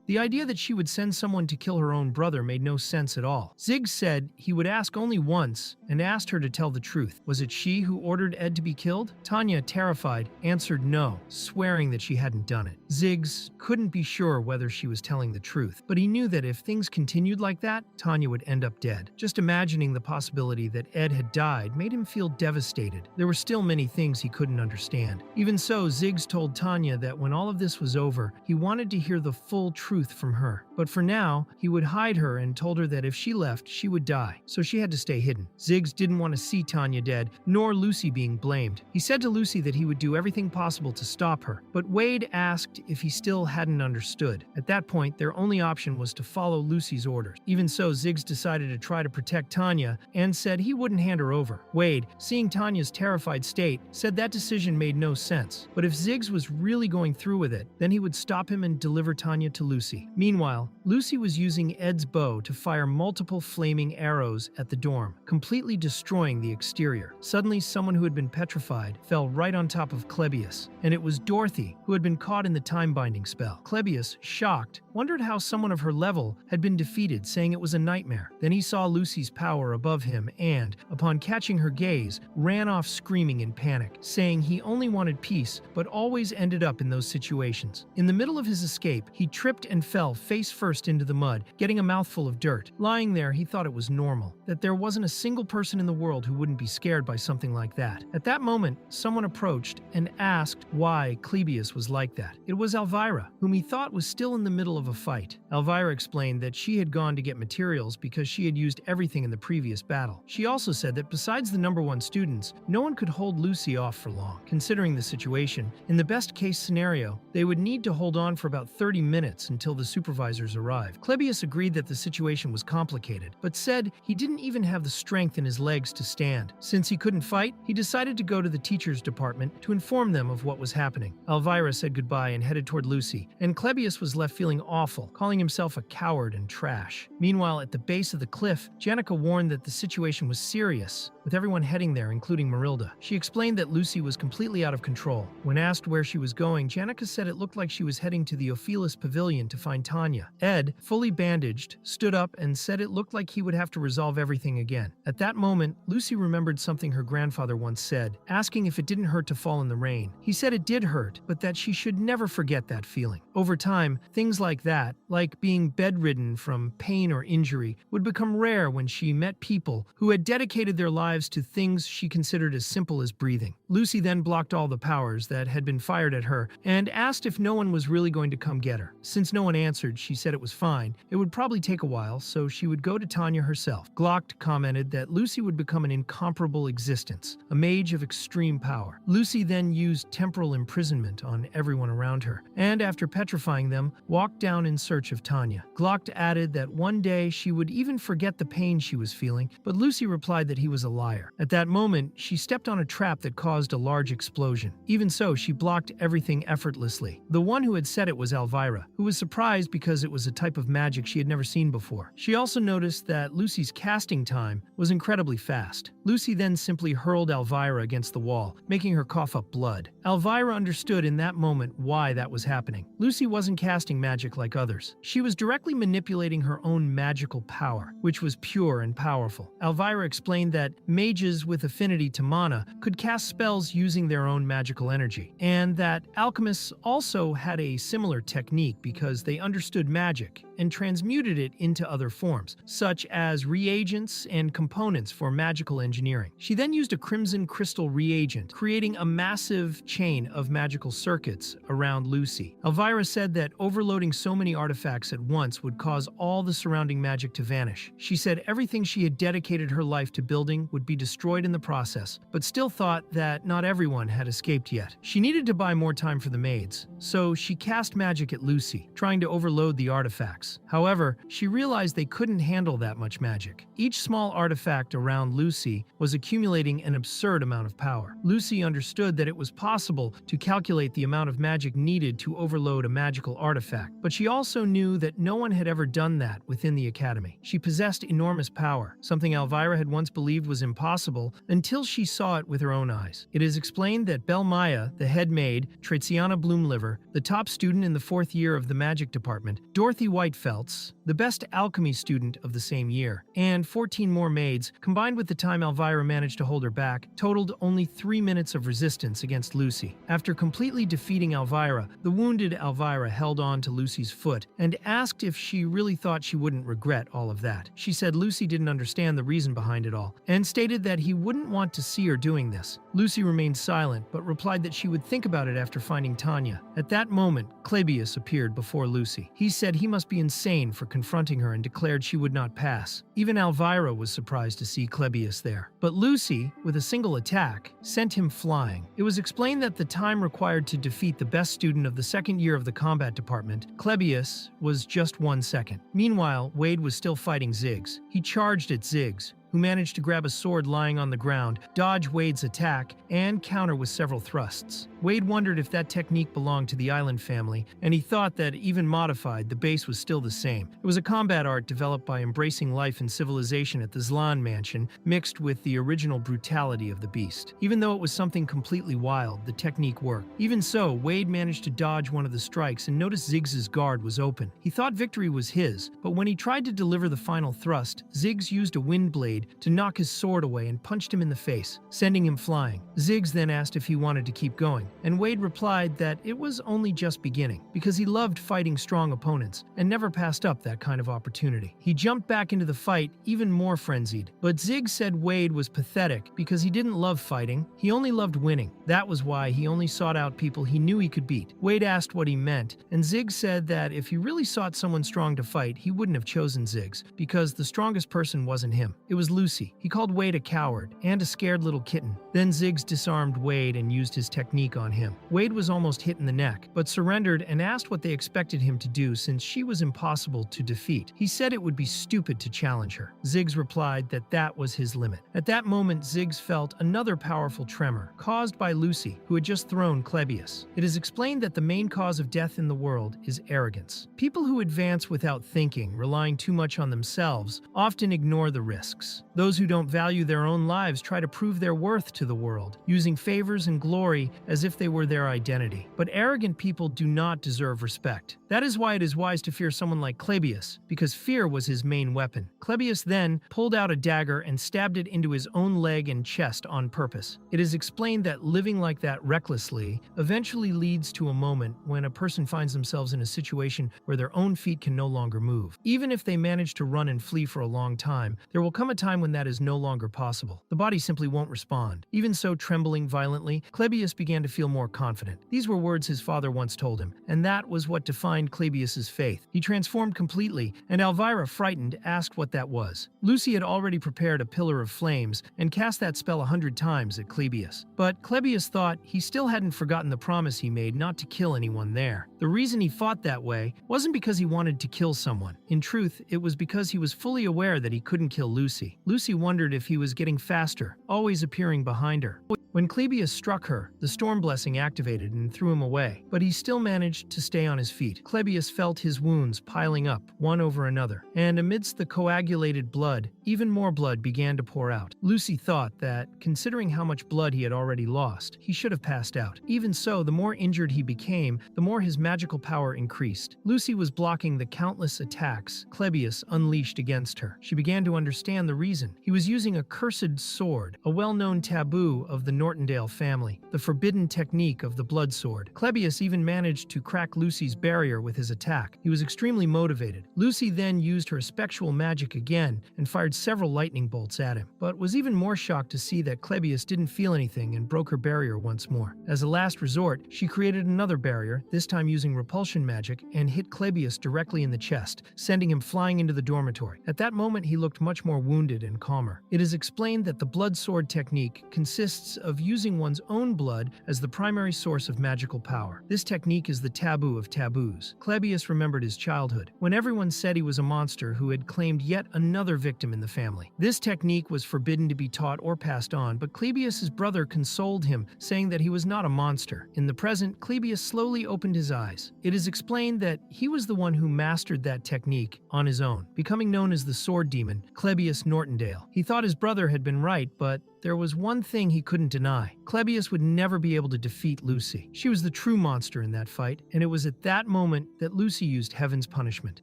The idea that she would send someone to kill her own brother made no sense at all. Ziggs said he would ask only once and asked her to tell the truth. Was it she who ordered Ed to be killed? Tanya, terrified, answered no, swearing that she hadn't done it. Ziggs couldn't be sure whether she was telling the truth, but he knew that if things continued like that, Tanya would end up dead. Just imagining the possibility that Ed had died made him feel devastated. There were still many things he couldn't understand. Even so, Ziggs told Tanya that when all of this was over, he wanted to hear the full truth from her. But for now, he would hide her and told her that if she left, she would die, so she had to stay hidden. Ziggs didn't want to see Tanya dead, nor Lucy being blamed. He said to Lucy that he would do everything possible to stop her, but Wade asked if he still hadn't understood. At that point, their only option was to follow Lucy's orders. Even so, Ziggs decided to try to protect Tanya and said he wouldn't hand her over. Wade, seeing Tanya's terrified state, said that decision made no sense, but if Ziggs was really going through with it, then he would stop him and deliver Tanya to Lucy. Meanwhile, Lucy was using Ed's bow to fire multiple flaming arrows at the dorm, completely destroying the exterior. Suddenly, someone who had been petrified fell right on top of Klebius, and it was Dorothy, who had been caught in the time-binding spell. Klebius, shocked, wondered how someone of her level had been defeated, saying it was a nightmare. Then he saw Lucy's power above him and, upon catching her gaze, ran off screaming in panic, saying he only wanted peace, but always ended up in those situations. In the middle of his escape, he tripped and fell face first into the mud, getting a mouthful of dirt. Lying there, he thought it was normal, that there wasn't a single person in the world who wouldn't be scared by something like that. At that moment, someone approached and asked why Klebius was like that. It was Elvira, whom he thought was still in the middle of a fight. Elvira explained that she had gone to get materials because she had used everything in the previous battle. She also said that besides the #1 students, no one could hold Lucy off for long. Considering the situation, in the best-case scenario, they would need to hold on for about 30 minutes until the supervisors arrived. Klebius agreed that the situation was complicated, but said he didn't even have the strength in his legs to stand. Since he couldn't fight, he decided to go to the teacher's department to inform them of what was happening. Elvira said goodbye and headed toward Lucy, and Klebius was left feeling awful, calling himself a coward and trash. Meanwhile, at the base of the cliff, Janica warned that the situation was serious, with everyone heading there, including Marilda. She explained that Lucy was completely out of control. When asked where she was going, Janica said it looked like she was heading to the Ophelis Pavilion to find Tanya. Ed, fully bandaged, stood up and said it looked like he would have to resolve everything again. At that moment, Lucy remembered something her grandfather once said, asking if it didn't hurt to fall in the rain. He said it did hurt, but that she should never forget that feeling. Over time, things like that, like being bedridden from pain or injury, would become rare when she met people who had dedicated their lives to things she considered as simple as breathing. Lucy then blocked all the powers that had been fired at her and asked if no one was really going to come get her. Since no one answered, she said it was fine. It would probably take a while, so she would go to Tanya herself. Glast commented that Lucy would become an incomparable existence, a mage of extreme power. Lucy then used temporal imprisonment on everyone around her, and after petrifying them, walked down in search of Tanya. Glast added that one day she would even forget the pain she was feeling, but Lucy replied that he was a liar. At that moment, she stepped on a trap that caused a large explosion. Even so, she blocked everything effortlessly. The one who had said it was Elvira, who was surprised because it was a type of magic she had never seen before. She also noticed that Lucy's casting time was incredibly fast. Lucy then simply hurled Elvira against the wall, making her cough up blood. Elvira understood in that moment why that was happening. Lucy wasn't casting magic like others. She was directly manipulating her own magical power, which was pure and powerful. Elvira explained that mages with affinity to mana could cast spells using their own magical energy, and that alchemists also had a similar technique because they understood magic and transmuted it into other forms, such as reagents and components for magical engineering. She then used a crimson crystal reagent, creating a massive chain of magical circuits around Lucy. Elvira said that overloading so many artifacts at once would cause all the surrounding magic to vanish. She said everything she had dedicated her life to building would be destroyed in the process, but still thought that not everyone had escaped yet. She needed to buy more time for the maids, so she cast magic at Lucy, trying to overload the artifacts. However, she realized they couldn't handle that much magic. Each small artifact around Lucy was accumulating an absurd amount of power. Lucy understood that it was possible to calculate the amount of magic needed to overload a magical artifact, but she also knew that no one had ever done that within the academy. She possessed enormous power, something Elvira had once believed was impossible until she saw it with her own eyes. It is explained that Belmaya, the head maid, Traciana Bloomliver, the top student in the 4th year of the magic department, Dorothy Whitefelts, the best alchemy student of the same year, and 14 more maids, combined with the time Elvira managed to hold her back, totaled only 3 minutes of resistance against Lucy. After completely defeating Elvira, the wounded Elvira held on to Lucy's foot and asked if she really thought she wouldn't regret all of that. She said Lucy didn't understand the reason behind it all, and stated that he wouldn't want to see her doing this. Lucy remained silent, but replied that she would think about it after finding Tanya. At that moment, Clebius appeared before Lucy. He said he must be insane for confronting her and declared she would not pass. Even Elvira was surprised to see Clebius there. But Lucy, with a single attack, sent him flying. It was explained that the time required to defeat the best student of the 2nd year of the combat department, Clebius, was just 1 second. Meanwhile, Wade was still fighting Ziggs. He charged at Ziggs, who managed to grab a sword lying on the ground, dodge Wade's attack, and counter with several thrusts. Wade wondered if that technique belonged to the island family, and he thought that, even modified, the base was still the same. It was a combat art developed by embracing life and civilization at the Zlan mansion, mixed with the original brutality of the beast. Even though it was something completely wild, the technique worked. Even so, Wade managed to dodge one of the strikes and noticed Ziggs' guard was open. He thought victory was his, but when he tried to deliver the final thrust, Ziggs used a wind blade to knock his sword away and punched him in the face, sending him flying. Ziggs then asked if he wanted to keep going, and Wade replied that it was only just beginning, because he loved fighting strong opponents and never passed up that kind of opportunity. He jumped back into the fight, even more frenzied, but Ziggs said Wade was pathetic because he didn't love fighting, he only loved winning. That was why he only sought out people he knew he could beat. Wade asked what he meant, and Ziggs said that if he really sought someone strong to fight, he wouldn't have chosen Ziggs, because the strongest person wasn't him. It was Lucy. He called Wade a coward and a scared little kitten. Then Ziggs disarmed Wade and used his technique on him. Wade was almost hit in the neck, but surrendered and asked what they expected him to do since she was impossible to defeat. He said it would be stupid to challenge her. Ziggs replied that that was his limit. At that moment, Ziggs felt another powerful tremor, caused by Lucy, who had just thrown Clebius. It is explained that the main cause of death in the world is arrogance. People who advance without thinking, relying too much on themselves, often ignore the risks. Those who don't value their own lives try to prove their worth to the world, using favors and glory as if they were their identity. But arrogant people do not deserve respect. That is why it is wise to fear someone like Clebius, because fear was his main weapon. Clebius then pulled out a dagger and stabbed it into his own leg and chest on purpose. It is explained that living like that recklessly eventually leads to a moment when a person finds themselves in a situation where their own feet can no longer move. Even if they manage to run and flee for a long time, there will come a time time when that is no longer possible. The body simply won't respond. Even so, trembling violently, Clebius began to feel more confident. These were words his father once told him, and that was what defined Clebius's faith. He transformed completely, and Elvira, frightened, asked what that was. Lucy had already prepared a pillar of flames and cast that spell 100 times at Clebius. But Clebius thought he still hadn't forgotten the promise he made not to kill anyone there. The reason he fought that way wasn't because he wanted to kill someone. In truth, it was because he was fully aware that he couldn't kill Lucy. Lucy wondered if he was getting faster, always appearing behind her. When Clebius struck her, the storm blessing activated and threw him away, but he still managed to stay on his feet. Clebius felt his wounds piling up, one over another, and amidst the coagulated blood, even more blood began to pour out. Lucy thought that, considering how much blood he had already lost, he should have passed out. Even so, the more injured he became, the more his magical power increased. Lucy was blocking the countless attacks Clebius unleashed against her. She began to understand the reason. He was using a cursed sword, a well-known taboo of the Nortendale family, the forbidden technique of the blood sword. Clebius even managed to crack Lucy's barrier with his attack. He was extremely motivated. Lucy then used her spectral magic again and fired several lightning bolts at him, but was even more shocked to see that Clebius didn't feel anything and broke her barrier once more. As a last resort, she created another barrier, this time using repulsion magic, and hit Clebius directly in the chest, sending him flying into the dormitory. At that moment, he looked much more wounded and calmer. It is explained that the blood sword technique consists of using one's own blood as the primary source of magical power. This technique is the taboo of taboos. Clebius remembered his childhood, when everyone said he was a monster who had claimed yet another victim in the family. This technique was forbidden to be taught or passed on, but Clebius's brother consoled him, saying that he was not a monster. In the present, Clebius slowly opened his eyes. It is explained that he was the one who mastered that technique on his own, becoming known as the Sword Demon, Clebius Nortendale. He thought his brother had been right, but there was one thing he couldn't deny. Clebius would never be able to defeat Lucy. She was the true monster in that fight, and it was at that moment that Lucy used heaven's punishment.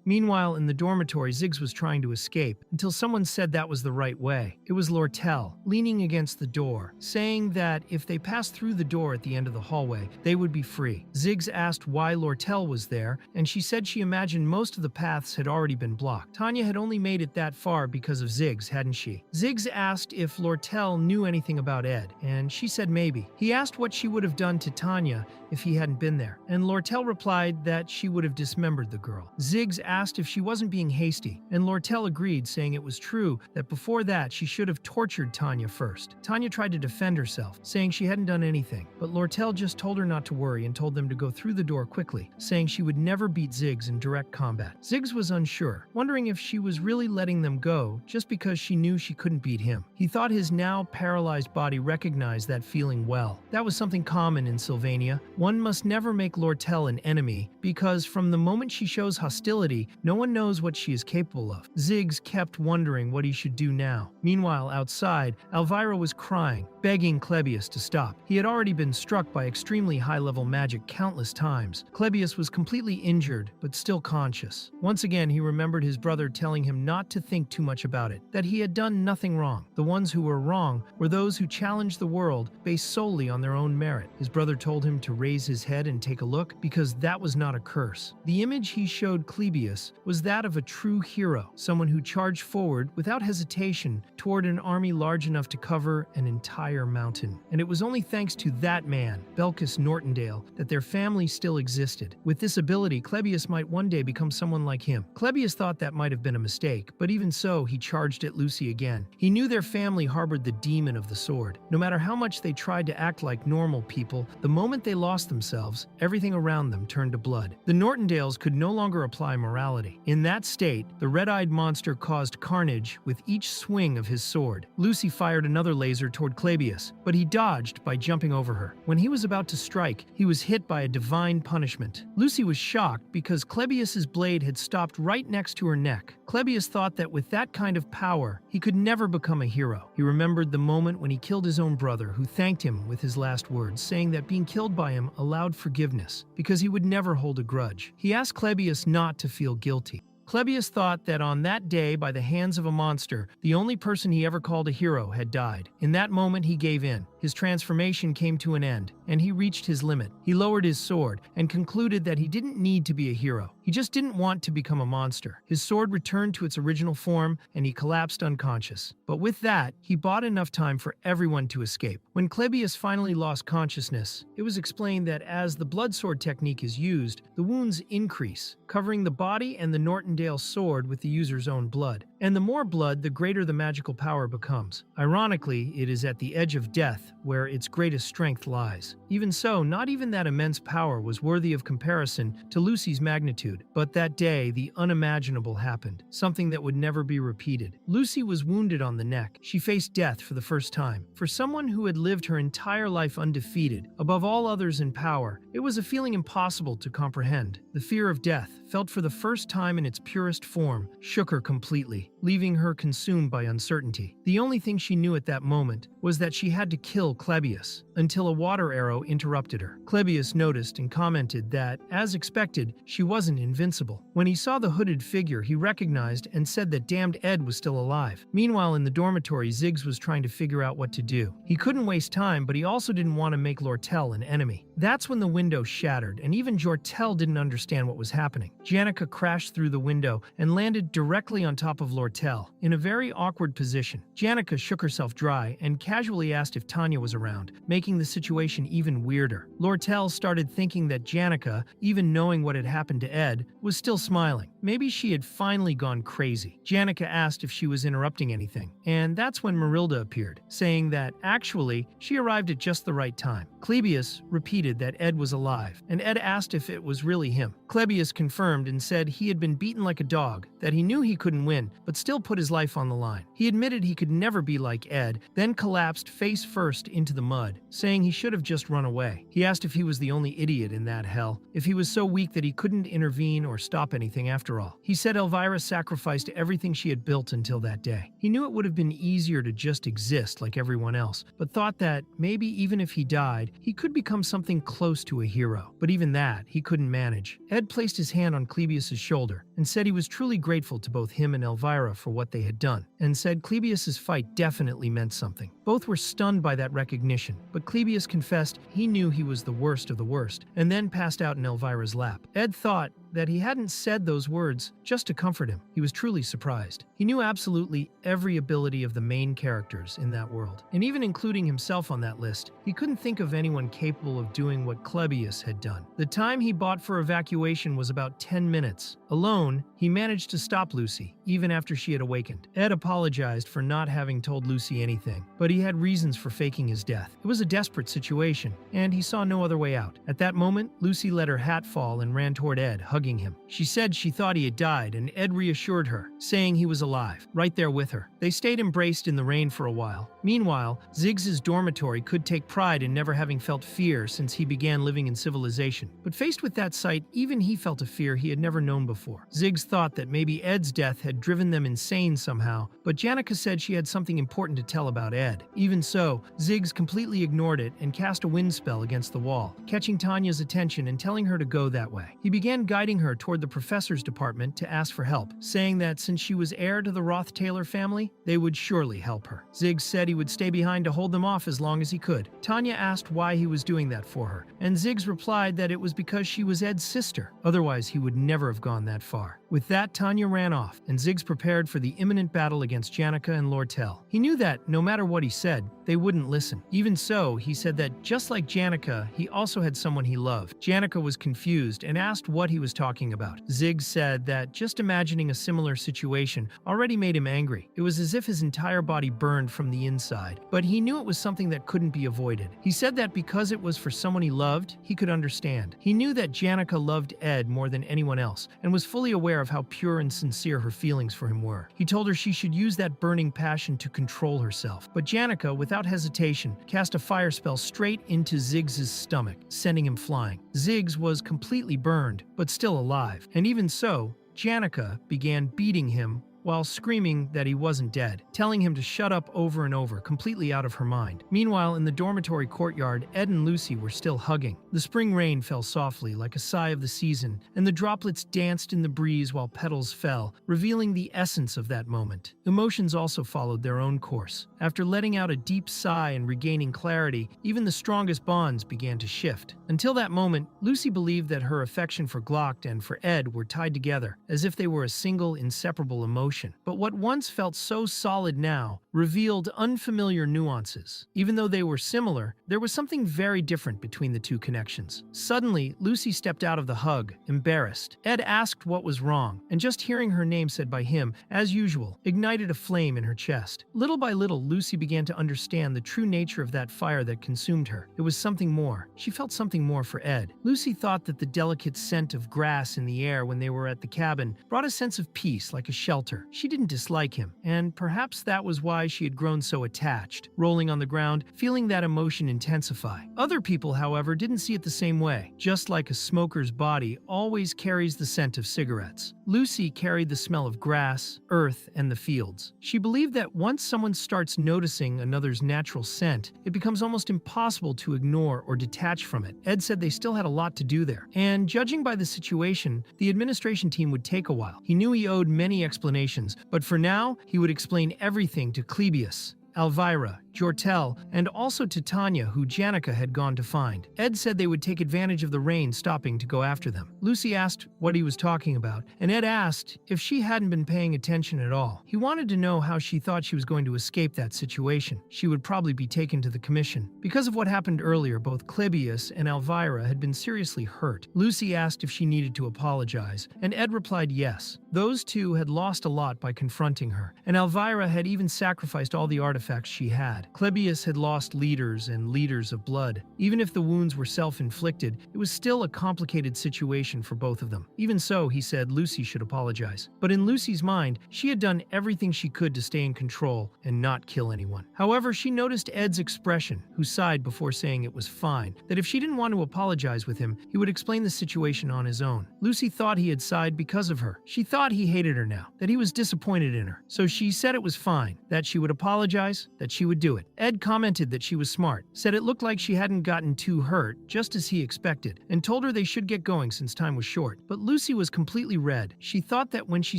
Meanwhile, in the dormitory, Ziggs was trying to escape, until someone said that was the right way. It was Lortell, leaning against the door, saying that if they passed through the door at the end of the hallway, they would be free. Ziggs asked why Lortell was there, and she said she imagined most of the paths had already been blocked. Tanya had only made it that far because of Ziggs, hadn't she? Ziggs asked if Lortell knew anything about Ed, and she said maybe. He asked what she would have done to Tanya if he hadn't been there, and Lortell replied that she would have dismembered the girl. Ziggs asked if she wasn't being hasty, and Lortell agreed, saying it was true that before that she should have tortured Tanya first. Tanya tried to defend herself, saying she hadn't done anything, but Lortell just told her not to worry and told them to go through the door quickly, saying she would never beat Ziggs in direct combat. Ziggs was unsure, wondering if she was really letting them go just because she knew she couldn't beat him. He thought his now paralyzed body recognized that feeling well. That was something common in Sylvania. One must never make Lortell an enemy, because from the moment she shows hostility, no one knows what she is capable of. Ziggs kept wondering what he should do now. Meanwhile, outside, Elvira was crying, begging Clebius to stop. He had already been struck by extremely high-level magic countless times. Clebius was completely injured, but still conscious. Once again, he remembered his brother telling him not to think too much about it, that he had done nothing wrong. The ones who were wrong were those who challenged the world based solely on their own merit. His brother told him to raise his head and take a look, because that was not a curse. The image he showed Clebius was that of a true hero, someone who charged forward without hesitation toward an army large enough to cover an entire mountain. And it was only thanks to that man, Belkis Nortendale, that their family still existed. With this ability, Clebius might one day become someone like him. Clebius thought that might have been a mistake, but even so, he charged at Lucy again. He knew their family harbored the demon of the sword. No matter how much they tried to act like normal people, the moment they lost themselves, everything around them turned to blood. The Nortendales could no longer apply morality. In that state, the red-eyed monster caused carnage with each swing of his sword. Lucy fired another laser toward Clebius, but he dodged by jumping over her. When he was about to strike, he was hit by a divine punishment. Lucy was shocked because Clebius's blade had stopped right next to her neck. Clebius thought that with that kind of power, he could never become a hero. He remembered the moment when he killed his own brother, who thanked him with his last words, saying that being killed by him allowed forgiveness, because he would never hold a grudge. He asked Clebius not to feel guilty. Clebius thought that on that day, by the hands of a monster, the only person he ever called a hero had died. In that moment, he gave in. his transformation came to an end, and he reached his limit. He lowered his sword and concluded that he didn't need to be a hero. He just didn't want to become a monster. His sword returned to its original form, and he collapsed unconscious. But with that, he bought enough time for everyone to escape. When Clebius finally lost consciousness, it was explained that as the blood sword technique is used, the wounds increase, covering the body and the Nortendale sword with the user's own blood. And the more blood, the greater the magical power becomes. Ironically, it is at the edge of death where its greatest strength lies. Even so, not even that immense power was worthy of comparison to Lucy's magnitude. But that day, the unimaginable happened, something that would never be repeated. Lucy was wounded on the neck. She faced death for the first time. For someone who had lived her entire life undefeated, above all others in power, it was a feeling impossible to comprehend. The fear of death, felt for the first time in its purest form, shook her completely, leaving her consumed by uncertainty. The only thing she knew at that moment was that she had to kill Clebius, until a water arrow interrupted her. Clebius noticed and commented that, as expected, she wasn't invincible. When he saw the hooded figure, he recognized and said that damned Ed was still alive. Meanwhile, in the dormitory, Ziggs was trying to figure out what to do. He couldn't waste time, but he also didn't want to make Lortell an enemy. That's when the window shattered, and even Lortell didn't understand what was happening. Janica crashed through the window and landed directly on top of Lortell, in a very awkward position. Janica shook herself dry and casually asked if Tanya was around, making the situation even weirder. Lortell started thinking that Janica, even knowing what had happened to Ed, was still smiling. Maybe she had finally gone crazy. Janica asked if she was interrupting anything, and that's when Marilda appeared, saying that, actually, she arrived at just the right time. Clebius repeated that Ed was alive, and Ed asked if it was really him. Clebius confirmed and said he had been beaten like a dog, that he knew he couldn't win, but still put his life on the line. He admitted he could never be like Ed, then collapsed face first into the mud, saying he should have just run away. He asked if he was the only idiot in that hell, if he was so weak that he couldn't intervene or stop anything after all. He said Elvira sacrificed everything she had built until that day. He knew it would have been easier to just exist like everyone else, but thought that maybe even if he died, he could become something close to a hero. But even that, he couldn't manage. Ed placed his hand on Clebius's shoulder and said he was truly grateful to both him and Elvira for what they had done, and said Clebius's fight definitely meant something. Both were stunned by that recognition, but Clebius confessed he knew he was the worst of the worst, and then passed out in Elvira's lap. Ed thought that he hadn't said those words just to comfort him. He was truly surprised. He knew absolutely every ability of the main characters in that world, and even including himself on that list, he couldn't think of anyone capable of doing what Clebius had done. The time he bought for evacuation was about 10 minutes. Alone, he managed to stop Lucy, even after she had awakened. Ed apologized for not having told Lucy anything, but he had reasons for faking his death. It was a desperate situation, and he saw no other way out. At that moment, Lucy let her hat fall and ran toward Ed, hugging him. She said she thought he had died, and Ed reassured her, saying he was alive, right there with her. They stayed embraced in the rain for a while. Meanwhile, Ziggs's dormitory could take pride in never having felt fear since he began living in civilization. But faced with that sight, even he felt a fear he had never known before. Ziggs thought that maybe Ed's death had driven them insane somehow, but Janica said she had something important to tell about Ed. Even so, Ziggs completely ignored it and cast a wind spell against the wall, catching Tanya's attention and telling her to go that way. He began guiding her toward the professor's department to ask for help, saying that since she was heir to the Roth-Taylor family, they would surely help her. Ziggs said he would stay behind to hold them off as long as he could. Tanya asked why he was doing that for her, and Ziggs replied that it was because she was Ed's sister. Otherwise, he would never have gone that far. With that, Tanya ran off, and Ziggs prepared for the imminent battle against Janica and Lortell. He knew that, no matter what he said, they wouldn't listen. Even so, he said that just like Janica, he also had someone he loved. Janica was confused and asked what he was talking about. Ziggs said that just imagining a similar situation already made him angry. It was as if his entire body burned from the inside, but he knew it was something that couldn't be avoided. He said that because it was for someone he loved, he could understand. He knew that Janica loved Ed more than anyone else, and was fully aware of how pure and sincere her feelings for him were. He told her she should use that burning passion to control herself. But Janica, without hesitation, cast a fire spell straight into Ziggs's stomach, sending him flying. Ziggs was completely burned, but still alive. And even so, Janica began beating him while screaming that he wasn't dead, telling him to shut up over and over, completely out of her mind. Meanwhile, in the dormitory courtyard, Ed and Lucy were still hugging. The spring rain fell softly, like a sigh of the season, and the droplets danced in the breeze while petals fell, revealing the essence of that moment. Emotions also followed their own course. After letting out a deep sigh and regaining clarity, even the strongest bonds began to shift. Until that moment, Lucy believed that her affection for Glast and for Ed were tied together, as if they were a single, inseparable emotion. But what once felt so solid now revealed unfamiliar nuances. Even though they were similar, there was something very different between the two connections. Suddenly, Lucy stepped out of the hug, embarrassed. Ed asked what was wrong, and just hearing her name said by him, as usual, ignited a flame in her chest. Little by little, Lucy began to understand the true nature of that fire that consumed her. It was something more. She felt something more for Ed. Lucy thought that the delicate scent of grass in the air when they were at the cabin brought a sense of peace, like a shelter. She didn't dislike him, and perhaps that was why she had grown so attached, rolling on the ground, feeling that emotion intensify. Other people, however, didn't see it the same way. Just like a smoker's body always carries the scent of cigarettes, Lucy carried the smell of grass, earth, and the fields. She believed that once someone starts noticing another's natural scent, it becomes almost impossible to ignore or detach from it. Ed said they still had a lot to do there, and judging by the situation, the administration team would take a while. He knew he owed many explanations, but for now, he would explain everything to Clebius, Elvira, Lortell, and also to Tanya, who Janica had gone to find. Ed said they would take advantage of the rain stopping to go after them. Lucy asked what he was talking about, and Ed asked if she hadn't been paying attention at all. He wanted to know how she thought she was going to escape that situation. She would probably be taken to the commission. Because of what happened earlier, both Clebius and Elvira had been seriously hurt. Lucy asked if she needed to apologize, and Ed replied yes. Those two had lost a lot by confronting her, and Elvira had even sacrificed all the artifacts she had. Clebius had lost leaders and leaders of blood. Even if the wounds were self-inflicted, it was still a complicated situation for both of them. Even so, he said Lucy should apologize. But in Lucy's mind, she had done everything she could to stay in control and not kill anyone. However, she noticed Ed's expression, who sighed before saying it was fine, that if she didn't want to apologize with him, he would explain the situation on his own. Lucy thought he had sighed because of her. She thought he hated her now, that he was disappointed in her. So she said it was fine, that she would apologize, that she would do it. Ed commented that she was smart, said it looked like she hadn't gotten too hurt, just as he expected, and told her they should get going since time was short. But Lucy was completely red. She thought that when she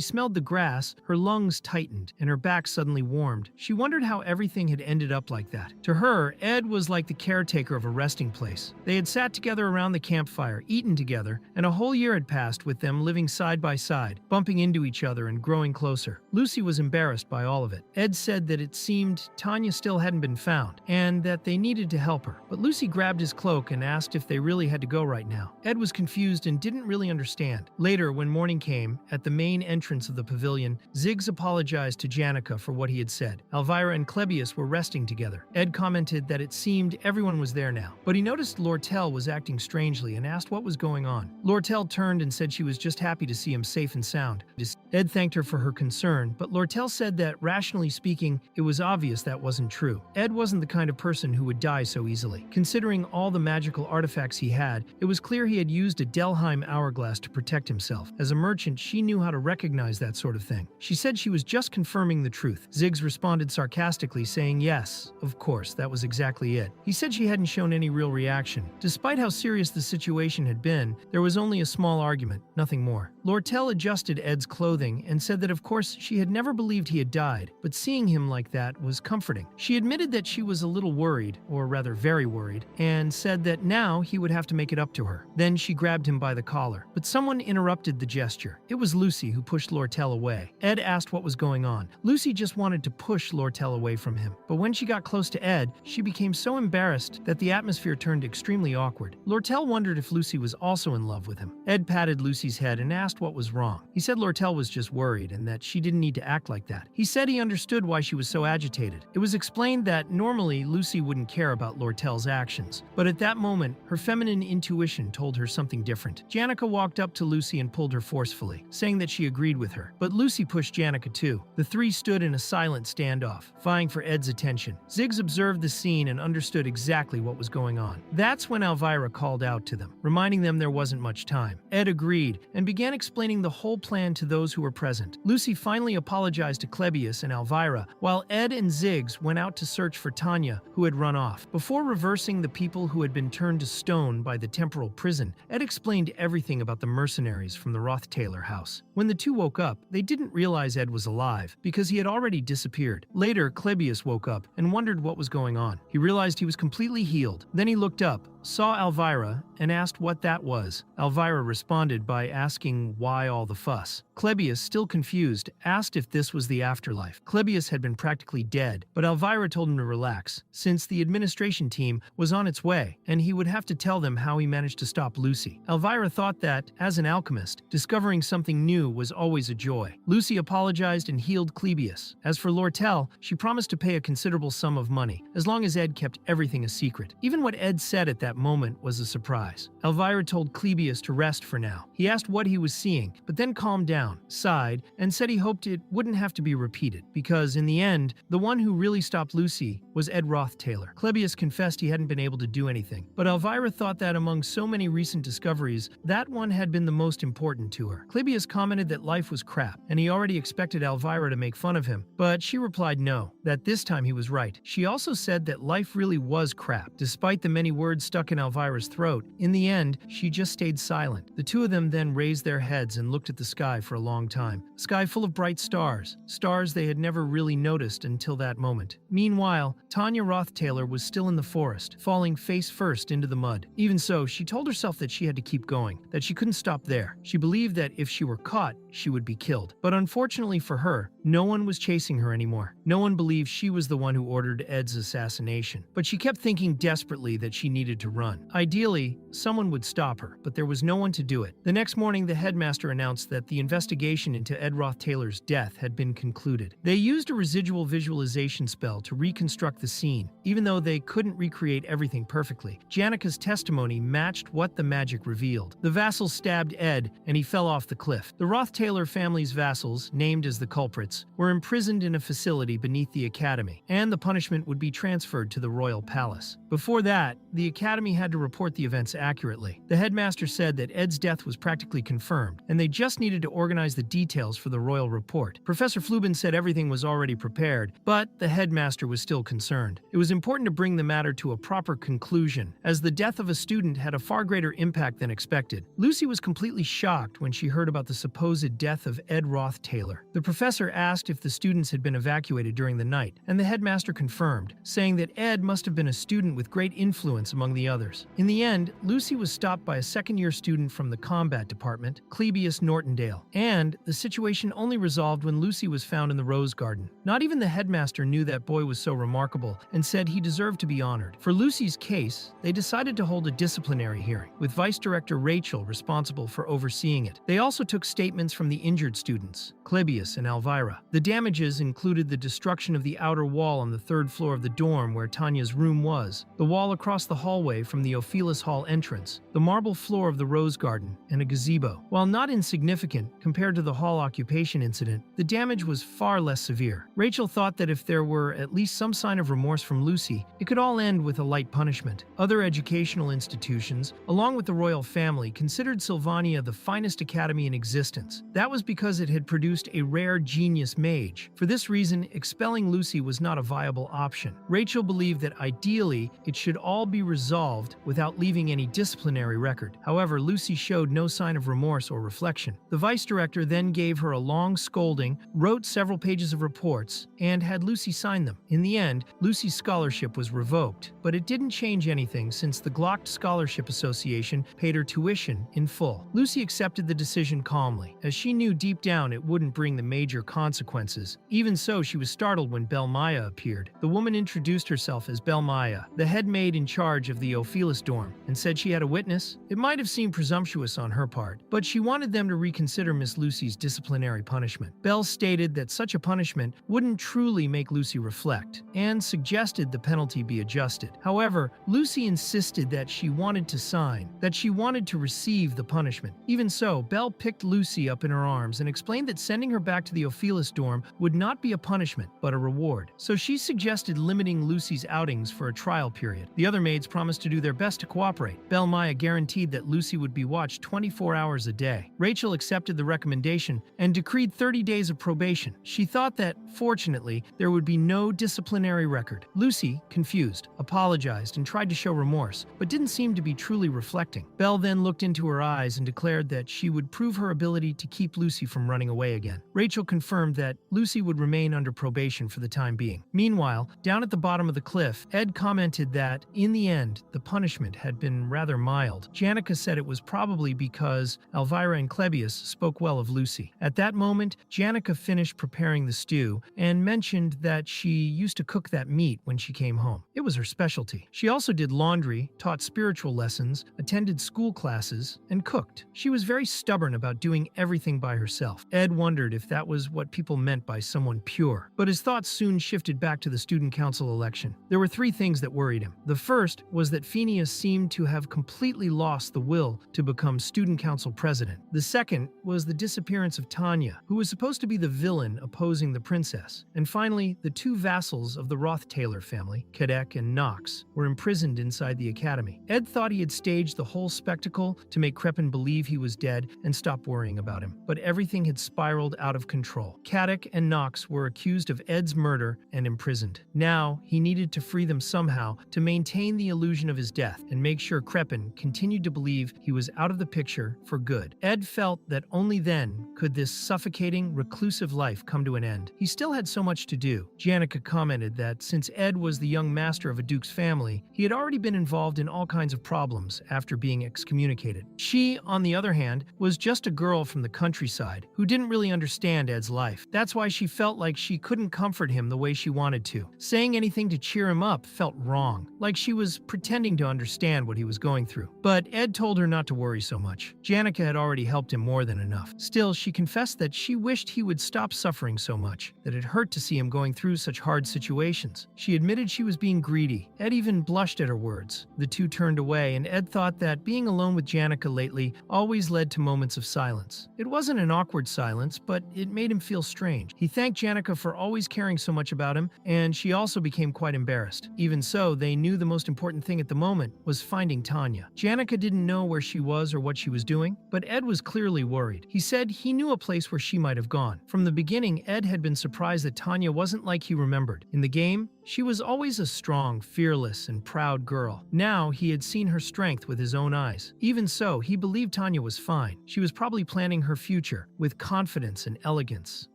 smelled the grass, her lungs tightened and her back suddenly warmed. She wondered how everything had ended up like that. To her, Ed was like the caretaker of a resting place. They had sat together around the campfire, eaten together, and a whole year had passed with them living side by side, bumping into each other and growing closer. Lucy was embarrassed by all of it. Ed said that it seemed Tanya still hadn't been found, and that they needed to help her. But Lucy grabbed his cloak and asked if they really had to go right now. Ed was confused and didn't really understand. Later, when morning came, at the main entrance of the pavilion, Ziggs apologized to Janica for what he had said. Elvira and Clebius were resting together. Ed commented that it seemed everyone was there now, but he noticed Lortell was acting strangely and asked what was going on. Lortell turned and said she was just happy to see him safe and sound. Ed thanked her for her concern, but Lortell said that, rationally speaking, it was obvious that wasn't true. Ed wasn't the kind of person who would die so easily. Considering all the magical artifacts he had, it was clear he had used a Delheim hourglass to protect himself. As a merchant, she knew how to recognize that sort of thing. She said she was just confirming the truth. Ziggs responded sarcastically, saying yes, of course, that was exactly it. He said she hadn't shown any real reaction. Despite how serious the situation had been, there was only a small argument, nothing more. Lortell adjusted Ed's clothing and said that of course she had never believed he had died, but seeing him like that was comforting. She admitted that she was a little worried, or rather very worried, and said that now he would have to make it up to her. Then she grabbed him by the collar, but someone interrupted the gesture. It was Lucy who pushed Lortell away. Ed asked what was going on. Lucy just wanted to push Lortell away from him, but when she got close to Ed, she became so embarrassed that the atmosphere turned extremely awkward. Lortell wondered if Lucy was also in love with him. Ed patted Lucy's head and asked what was wrong. He said Lortell was just worried and that she didn't need to act like that. He said he understood why she was so agitated. It was explained that normally Lucy wouldn't care about Lortell's actions, but at that moment, her feminine intuition told her something different. Janica walked up to Lucy and pulled her forcefully, saying that she agreed with her. But Lucy pushed Janica too. The three stood in a silent standoff, vying for Ed's attention. Ziggs observed the scene and understood exactly what was going on. That's when Elvira called out to them, reminding them there wasn't much time. Ed agreed and began explaining the whole plan to those who were present. Lucy finally apologized to Clebius and Elvira, while Ed and Ziggs went out to search for Tanya, who had run off. Before reversing the people who had been turned to stone by the temporal prison, Ed explained everything about the mercenaries from the Rothtailor house. When the two woke up, they didn't realize Ed was alive, because he had already disappeared. Later, Clebius woke up and wondered what was going on. He realized he was completely healed. Then he looked up, saw Elvira, and asked what that was. Elvira responded by asking why all the fuss. Clebius, still confused, asked if this was the afterlife. Clebius had been practically dead, but Elvira told him to relax, since the administration team was on its way, and he would have to tell them how he managed to stop Lucy. Elvira thought that, as an alchemist, discovering something new was always a joy. Lucy apologized and healed Clebius. As for Lortell, she promised to pay a considerable sum of money, as long as Ed kept everything a secret. Even what Ed said at that moment was a surprise. Elvira told Clebius to rest for now. He asked what he was seeing, but then calmed down, sighed, and said he hoped it wouldn't have to be repeated, because in the end, the one who really stopped Lucy was Ed Rothtailor. Clebius confessed he hadn't been able to do anything, but Elvira thought that among so many recent discoveries, that one had been the most important to her. Clebius commented that life was crap, and he already expected Elvira to make fun of him, but she replied no, that this time he was right. She also said that life really was crap. Despite the many words stuck in Elvira's throat, in the end, she just stayed silent. The two of them then raised their heads and looked at the sky for a long time. A sky full of bright stars, stars they had never really noticed until that moment. Meanwhile, Tanya Rothtailor was still in the forest, falling face first into the mud. Even so, she told herself that she had to keep going, that she couldn't stop there. She believed that if she were caught, she would be killed. But unfortunately for her, no one was chasing her anymore. No one believed she was the one who ordered Ed's assassination. But she kept thinking desperately that she needed to run. Ideally, someone would stop her, but there was no one to do it. The next morning, the headmaster announced that the investigation into Ed Rothtailor's death had been concluded. They used a residual visualization spell to reconstruct the scene. Even though they couldn't recreate everything perfectly, Janica's testimony matched what the magic revealed. The vassal stabbed Ed, and he fell off the cliff. The Rothtailor family's vassals, named as the culprits, were imprisoned in a facility beneath the academy, and the punishment would be transferred to the royal palace. Before that, the academy had to report the events accurately. The headmaster said that Ed's death was practically confirmed, and they just needed to organize the details for the royal report. Professor Flubin said everything was already prepared, but the headmaster was still concerned. It was important to bring the matter to a proper conclusion, as the death of a student had a far greater impact than expected. Lucy was completely shocked when she heard about the supposed death of Ed Rothtailor. The professor asked if the students had been evacuated during the night, and the headmaster confirmed, saying that Ed must have been a student with great influence among the others. In the end, Lucy was stopped by a second-year student from the combat department, Clebius Nortondale, and the situation only resolved when Lucy was found in the rose garden. Not even the headmaster knew that boy was so remarkable and said he deserved to be honored. For Lucy's case, they decided to hold a disciplinary hearing, with Vice Director Rachel responsible for overseeing it. They also took statements from the injured students, Clebius and Elvira. The damages included the destruction of the outer wall on the third floor of the dorm where Tanya's room was, the wall across the hallway from the Ophelis Hall entrance, the marble floor of the rose garden, and a gazebo. While not insignificant compared to the hall occupation incident, the damage was far less severe. Rachel thought that if there were at least some sign of remorse from Lucy, it could all end with a light punishment. Other educational institutions, along with the royal family, considered Sylvania the finest academy in existence. That was because it had produced a rare genius mage. For this reason, expelling Lucy was not a viable option. Rachel believed that ideally, it should all be resolved without leaving any disciplinary record. However, Lucy showed no sign of remorse or reflection. The vice director then gave her a long scolding, wrote several pages of reports, and had Lucy sign them. In the end, Lucy's scholarship was revoked, but it didn't change anything since the Glast Scholarship Association paid her tuition in full. Lucy accepted the decision calmly, as she knew deep down it wouldn't bring the major consequences. Even so, she was startled when Belmaya appeared. The woman introduced herself as Belmaya, the head maid in charge of the Ophelis dorm, and said she had a witness. It might have seemed presumptuous on her part, but she wanted them to reconsider Miss Lucy's disciplinary punishment. Bell stated that such a punishment wouldn't truly make Lucy reflect, and suggested the penalty be adjusted. However, Lucy insisted that she wanted to sign, that she wanted to receive the punishment. Even so, Bell picked Lucy up in her arms and explained that sending her back to the Ophelis fearless dorm would not be a punishment, but a reward. So she suggested limiting Lucy's outings for a trial period. The other maids promised to do their best to cooperate. Belle Maya guaranteed that Lucy would be watched 24 hours a day. Rachel accepted the recommendation and decreed 30 days of probation. She thought that, fortunately, there would be no disciplinary record. Lucy, confused, apologized and tried to show remorse, but didn't seem to be truly reflecting. Belle then looked into her eyes and declared that she would prove her ability to keep Lucy from running away again. Rachel confirmed that Lucy would remain under probation for the time being. Meanwhile, down at the bottom of the cliff, Ed commented that, in the end, the punishment had been rather mild. Janica said it was probably because Elvira and Clebius spoke well of Lucy. At that moment, Janica finished preparing the stew and mentioned that she used to cook that meat when she came home. It was her specialty. She also did laundry, taught spiritual lessons, attended school classes, and cooked. She was very stubborn about doing everything by herself. Ed wondered if that was what people meant by someone pure. But his thoughts soon shifted back to the student council election. There were three things that worried him. The first was that Fenia seemed to have completely lost the will to become student council president. The second was the disappearance of Tanya, who was supposed to be the villain opposing the princess. And finally, the two vassals of the Roth-Taylor family, Kadek and Knox, were imprisoned inside the academy. Ed thought he had staged the whole spectacle to make Crepin believe he was dead and stop worrying about him. But everything had spiraled out of control. Kadek and Knox were accused of Ed's murder and imprisoned. Now, he needed to free them somehow to maintain the illusion of his death and make sure Crepin continued to believe he was out of the picture for good. Ed felt that only then could this suffocating, reclusive life come to an end. He still had so much to do. Janica commented that since Ed was the young master of a duke's family, he had already been involved in all kinds of problems after being excommunicated. She, on the other hand, was just a girl from the countryside who didn't really understand Ed's life. That's why she felt like she couldn't comfort him the way she wanted to. Saying anything to cheer him up felt wrong, like she was pretending to understand what he was going through. But Ed told her not to worry so much. Janica had already helped him more than enough. Still, she confessed that she wished he would stop suffering so much, that it hurt to see him going through such hard situations. She admitted she was being greedy. Ed even blushed at her words. The two turned away, and Ed thought that being alone with Janica lately always led to moments of silence. It wasn't an awkward silence, but it made him feel strange. He thanked Janica for always caring so much about him, and she also became quite embarrassed. Even so, they knew the most important thing at the moment was finding Tanya. Janica didn't know where she was or what she was doing, but Ed was clearly worried. He said he knew a place where she might have gone. From the beginning, Ed had been surprised that Tanya wasn't like he remembered. In the game, she was always a strong, fearless, and proud girl. Now, he had seen her strength with his own eyes. Even so, he believed Tanya was fine. She was probably planning her future, with confidence and elegance,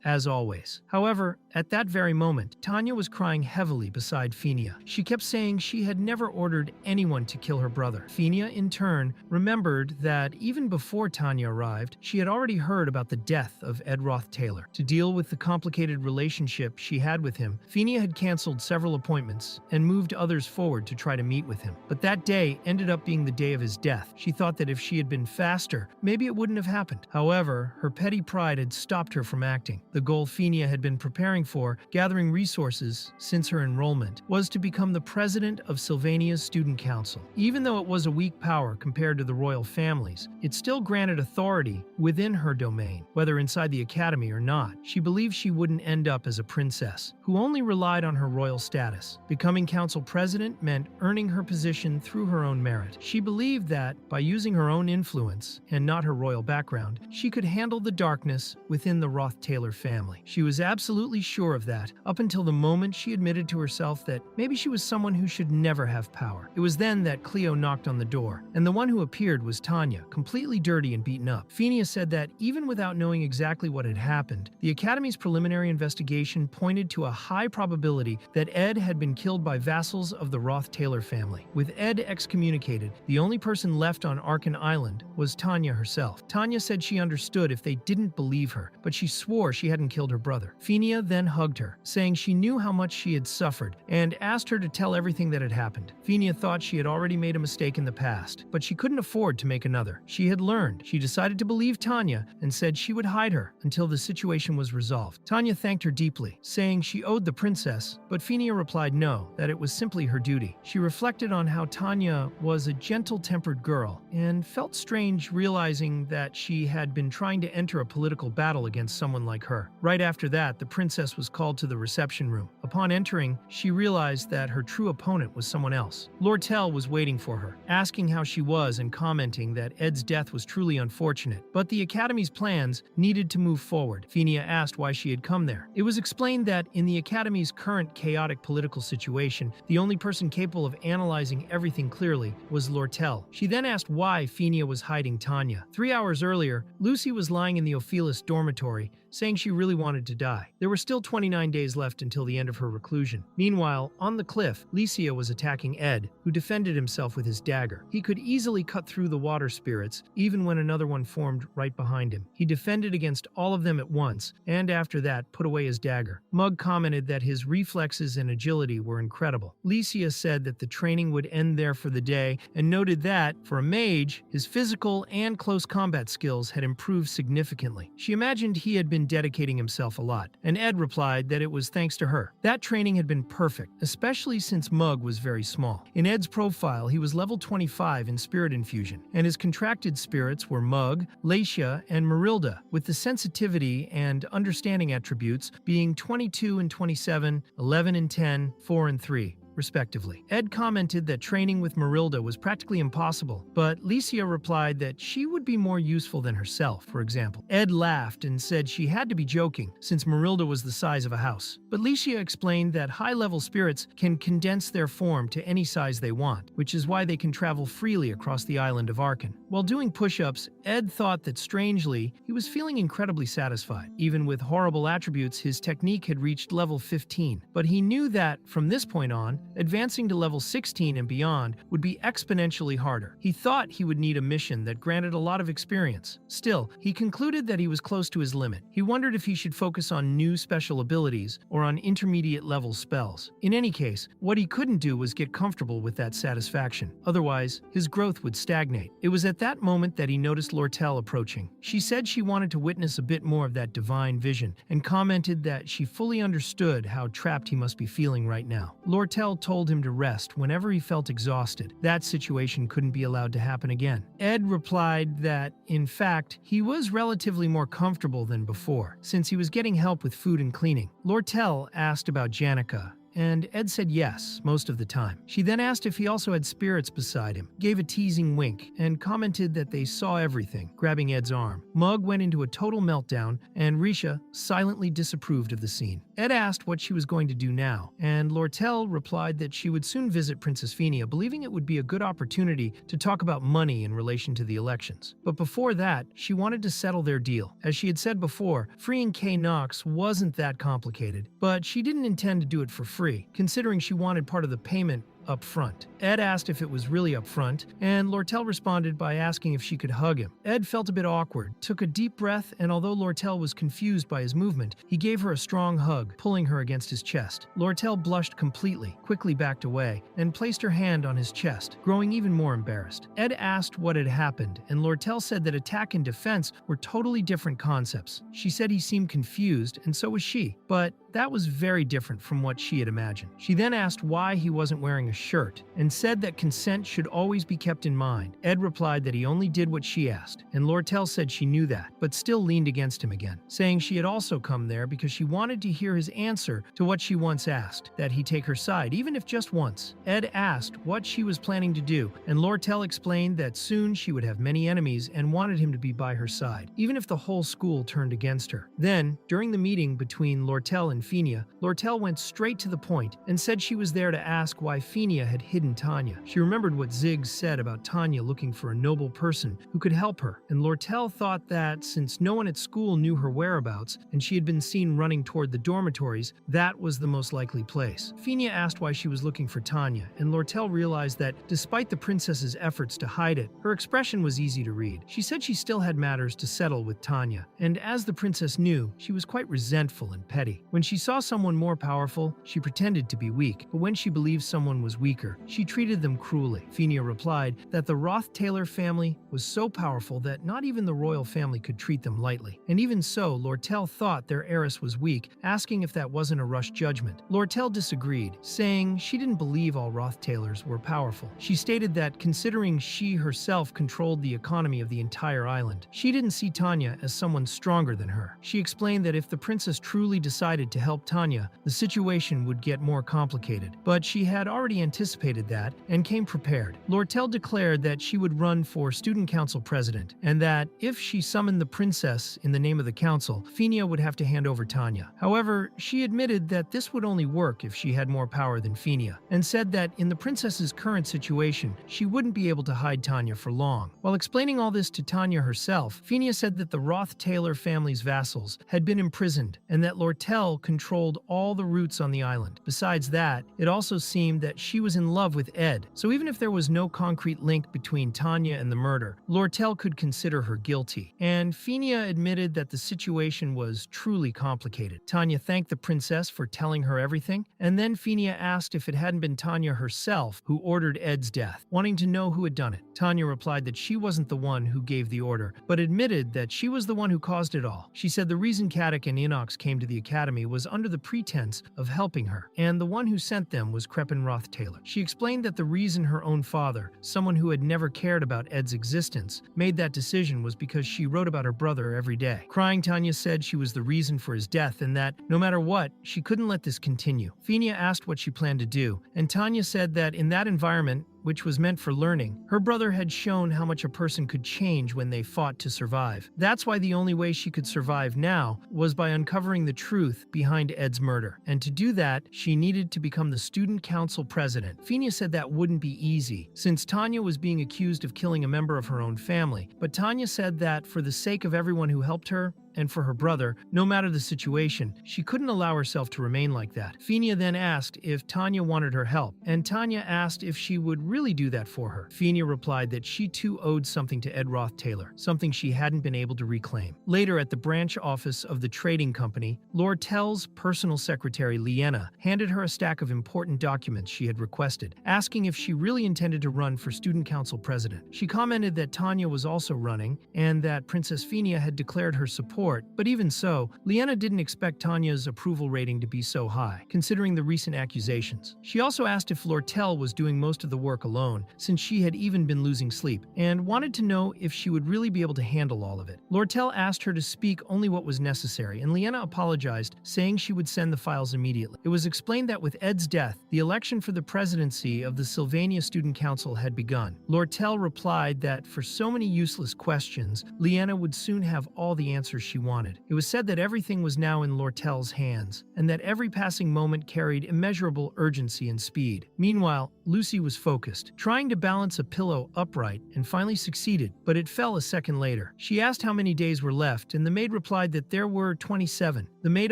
as always. However, at that very moment, Tanya was crying heavily beside Fenia. She kept saying she had never ordered anyone to kill her brother. Fenia, in turn, remembered that even before Tanya arrived, she had already heard about the death of Ed Roth-Taylor. To deal with the complicated relationship she had with him, Fenia had canceled several appointments and moved others forward to try to meet with him. But that day ended up being the day of his death. She thought that if she had been faster, maybe it wouldn't have happened. However, her petty pride had stopped her from acting. The goal Fenia had been preparing for, gathering resources since her enrollment, was to become the president of Sylvania's student council. Even though it was a weak power compared to the royal families, it still granted authority within her domain, whether inside the academy or not. She believed she wouldn't end up as a princess, who only relied on her royal status. Becoming council president meant earning her position through her own merit. She believed that, by using her own influence, and not her royal background, she could handle the darkness within the Roth-Taylor family. She was absolutely sure of that, up until the moment she admitted to herself that maybe she was someone who should never have power. It was then that Cleo knocked on the door, and the one who appeared was Tanya, completely dirty and beaten up. Fenia said that, even without knowing exactly what had happened, the Academy's preliminary investigation pointed to a high probability that Ed had been killed by vassals of the Roth-Taylor family. With Ed excommunicated, the only person left on Arkan Island was Tanya herself. Tanya said she understood if they didn't believe her, but she swore she hadn't killed her brother. Fenia then hugged her, saying she knew how much she had suffered, and asked her to tell everything that had happened. Fenia thought she had already made a mistake in the past, but she couldn't afford to make another. She had learned. She decided to believe Tanya and said she would hide her until the situation was resolved. Tanya thanked her deeply, saying she owed the princess, but Fenia Fenia replied no, that it was simply her duty. She reflected on how Tanya was a gentle-tempered girl and felt strange realizing that she had been trying to enter a political battle against someone like her. Right after that, the princess was called to the reception room. Upon entering, she realized that her true opponent was someone else. Lortell was waiting for her, asking how she was and commenting that Ed's death was truly unfortunate, but the Academy's plans needed to move forward. Fenia asked why she had come there. It was explained that in the Academy's current chaotic political situation, the only person capable of analyzing everything clearly was Lortell. She then asked why Fenia was hiding Tanya. 3 hours earlier, Lucy was lying in the Ophelis dormitory, saying she really wanted to die. There were still 29 days left until the end of her reclusion. Meanwhile, on the cliff, Licia was attacking Ed, who defended himself with his dagger. He could easily cut through the water spirits, even when another one formed right behind him. He defended against all of them at once, and after that, put away his dagger. Mug commented that his reflexes and agility were incredible. Licia said that the training would end there for the day, and noted that, for a mage, his physical and close combat skills had improved significantly. She imagined he had been dedicating himself a lot, and Ed replied that it was thanks to her. That training had been perfect, especially since Mug was very small. In Ed's profile, he was level 25 in Spirit Infusion, and his contracted spirits were Mug, Lacia, and Marilda, with the sensitivity and understanding attributes being 22 and 27, 11 and 10, 4 and 3. Respectively. Ed commented that training with Marilda was practically impossible, but Licia replied that she would be more useful than herself, for example. Ed laughed and said she had to be joking, since Marilda was the size of a house. But Licia explained that high-level spirits can condense their form to any size they want, which is why they can travel freely across the island of Arkan. While doing push-ups, Ed thought that strangely, he was feeling incredibly satisfied. Even with horrible attributes, his technique had reached level 15, but he knew that, from this point on, advancing to level 16 and beyond would be exponentially harder. He thought he would need a mission that granted a lot of experience. Still, he concluded that he was close to his limit. He wondered if he should focus on new special abilities or on intermediate level spells. In any case, what he couldn't do was get comfortable with that satisfaction. Otherwise, his growth would stagnate. It was at that moment that he noticed Lortell approaching. She said she wanted to witness a bit more of that divine vision and commented that she fully understood how trapped he must be feeling right now. Lortell told him to rest whenever he felt exhausted. That situation couldn't be allowed to happen again. Ed replied that, in fact, he was relatively more comfortable than before, since he was getting help with food and cleaning. Lortell asked about Janica, and Ed said yes, most of the time. She then asked if he also had spirits beside him, gave a teasing wink, and commented that they saw everything, grabbing Ed's arm. Mug went into a total meltdown, and Risha silently disapproved of the scene. Ed asked what she was going to do now, and Lortell replied that she would soon visit Princess Fenia, believing it would be a good opportunity to talk about money in relation to the elections. But before that, she wanted to settle their deal. As she had said before, freeing K. Knox wasn't that complicated, but she didn't intend to do it for free, considering she wanted part of the payment up front. Ed asked if it was really up front, and Lortell responded by asking if she could hug him. Ed felt a bit awkward, took a deep breath, and although Lortell was confused by his movement, he gave her a strong hug, pulling her against his chest. Lortell blushed completely, quickly backed away, and placed her hand on his chest, growing even more embarrassed. Ed asked what had happened, and Lortell said that attack and defense were totally different concepts. She said he seemed confused, and so was she, but that was very different from what she had imagined. She then asked why he wasn't wearing a shirt, and said that consent should always be kept in mind. Ed replied that he only did what she asked, and Lortell said she knew that, but still leaned against him again, saying she had also come there because she wanted to hear his answer to what she once asked, that he take her side, even if just once. Ed asked what she was planning to do, and Lortell explained that soon she would have many enemies and wanted him to be by her side, even if the whole school turned against her. Then, during the meeting between Lortell and Fenia, Lortell went straight to the point and said she was there to ask why Fenia had hidden Tanya. She remembered what Ziggs said about Tanya looking for a noble person who could help her, and Lortell thought that since no one at school knew her whereabouts and she had been seen running toward the dormitories, that was the most likely place. Fenia asked why she was looking for Tanya, and Lortell realized that despite the princess's efforts to hide it, her expression was easy to read. She said she still had matters to settle with Tanya, and as the princess knew, she was quite resentful and petty. When she she saw someone more powerful, she pretended to be weak, but when she believed someone was weaker, she treated them cruelly. Fenia replied that the Roth-Taylor family was so powerful that not even the royal family could treat them lightly. And even so, Lortell thought their heiress was weak, asking if that wasn't a rushed judgment. Lortell disagreed, saying she didn't believe all Roth-Taylors were powerful. She stated that considering she herself controlled the economy of the entire island, she didn't see Tanya as someone stronger than her. She explained that if the princess truly decided to help Tanya, the situation would get more complicated. But she had already anticipated that and came prepared. Lortell declared that she would run for student council president, and that if she summoned the princess in the name of the council, Fenia would have to hand over Tanya. However, she admitted that this would only work if she had more power than Fenia, and said that in the princess's current situation, she wouldn't be able to hide Tanya for long. While explaining all this to Tanya herself, Fenia said that the Roth-Taylor family's vassals had been imprisoned, and that Lortell controlled all the routes on the island. Besides that, it also seemed that she was in love with Ed, so even if there was no concrete link between Tanya and the murder, Lortell could consider her guilty. And Fenia admitted that the situation was truly complicated. Tanya thanked the princess for telling her everything, and then Fenia asked if it hadn't been Tanya herself who ordered Ed's death, wanting to know who had done it. Tanya replied that she wasn't the one who gave the order, but admitted that she was the one who caused it all. She said the reason Caddick and Inox came to the academy was under the pretense of helping her, and the one who sent them was Crepin Roth-Taylor. She explained that the reason her own father, someone who had never cared about Ed's existence, made that decision was because she wrote about her brother every day. Crying, Tanya said she was the reason for his death and that, no matter what, she couldn't let this continue. Fenia asked what she planned to do, and Tanya said that in that environment, which was meant for learning, her brother had shown how much a person could change when they fought to survive. That's why the only way she could survive now was by uncovering the truth behind Ed's murder. And to do that, she needed to become the student council president. Fenia said that wouldn't be easy, since Tanya was being accused of killing a member of her own family. But Tanya said that for the sake of everyone who helped her, and for her brother, no matter the situation, she couldn't allow herself to remain like that. Fenia then asked if Tanya wanted her help, and Tanya asked if she would really do that for her. Fenia replied that she too owed something to Ed Roth-Taylor, something she hadn't been able to reclaim. Later, at the branch office of the trading company, Lortell's personal secretary, Liena, handed her a stack of important documents she had requested, asking if she really intended to run for student council president. She commented that Tanya was also running, and that Princess Fenia had declared her support. But even so, Liena didn't expect Tanya's approval rating to be so high, considering the recent accusations. She also asked if Lortell was doing most of the work alone, since she had even been losing sleep, and wanted to know if she would really be able to handle all of it. Lortell asked her to speak only what was necessary, and Liena apologized, saying she would send the files immediately. It was explained that with Ed's death, the election for the presidency of the Sylvania Student Council had begun. Lortell replied that for so many useless questions, Liena would soon have all the answers she wanted. It was said that everything was now in Lortell's hands, and that every passing moment carried immeasurable urgency and speed. Meanwhile, Lucy was focused, trying to balance a pillow upright, and finally succeeded, but it fell a second later. She asked how many days were left, and the maid replied that there were 27. The maid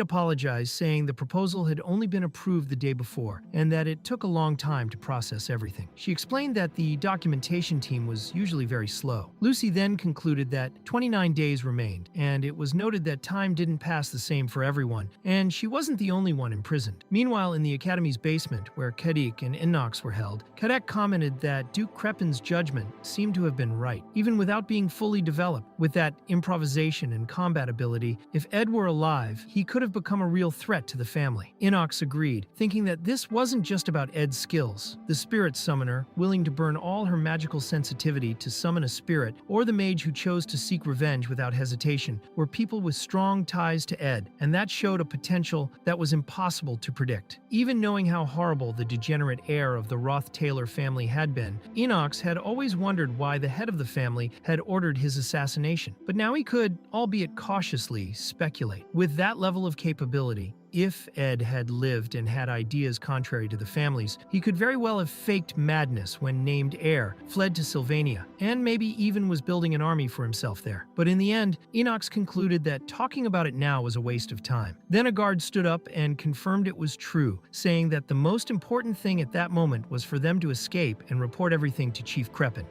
apologized, saying the proposal had only been approved the day before, and that it took a long time to process everything. She explained that the documentation team was usually very slow. Lucy then concluded that 29 days remained, and it was noted that time didn't pass the same for everyone, and she wasn't the only one imprisoned. Meanwhile, in the academy's basement, where Caddick and Inox were held, Caddick commented that Duke Crepin's judgment seemed to have been right, even without being fully developed. With that improvisation and combat ability, if Ed were alive, he could have become a real threat to the family. Inox agreed, thinking that this wasn't just about Ed's skills. The spirit summoner, willing to burn all her magical sensitivity to summon a spirit, or the mage who chose to seek revenge without hesitation, were people with strong ties to Ed, and that showed a potential that was impossible to predict. Even knowing how horrible the degenerate heir of the Roth-Taylor family had been, Inox had always wondered why the head of the family had ordered his assassination. But now he could, albeit cautiously, speculate. With that level of capability, if Ed had lived and had ideas contrary to the family's, he could very well have faked madness when named heir, fled to Sylvania, and maybe even was building an army for himself there. But in the end, Inox concluded that talking about it now was a waste of time. Then a guard stood up and confirmed it was true, saying that the most important thing at that moment was for them to escape and report everything to Chief Crepin.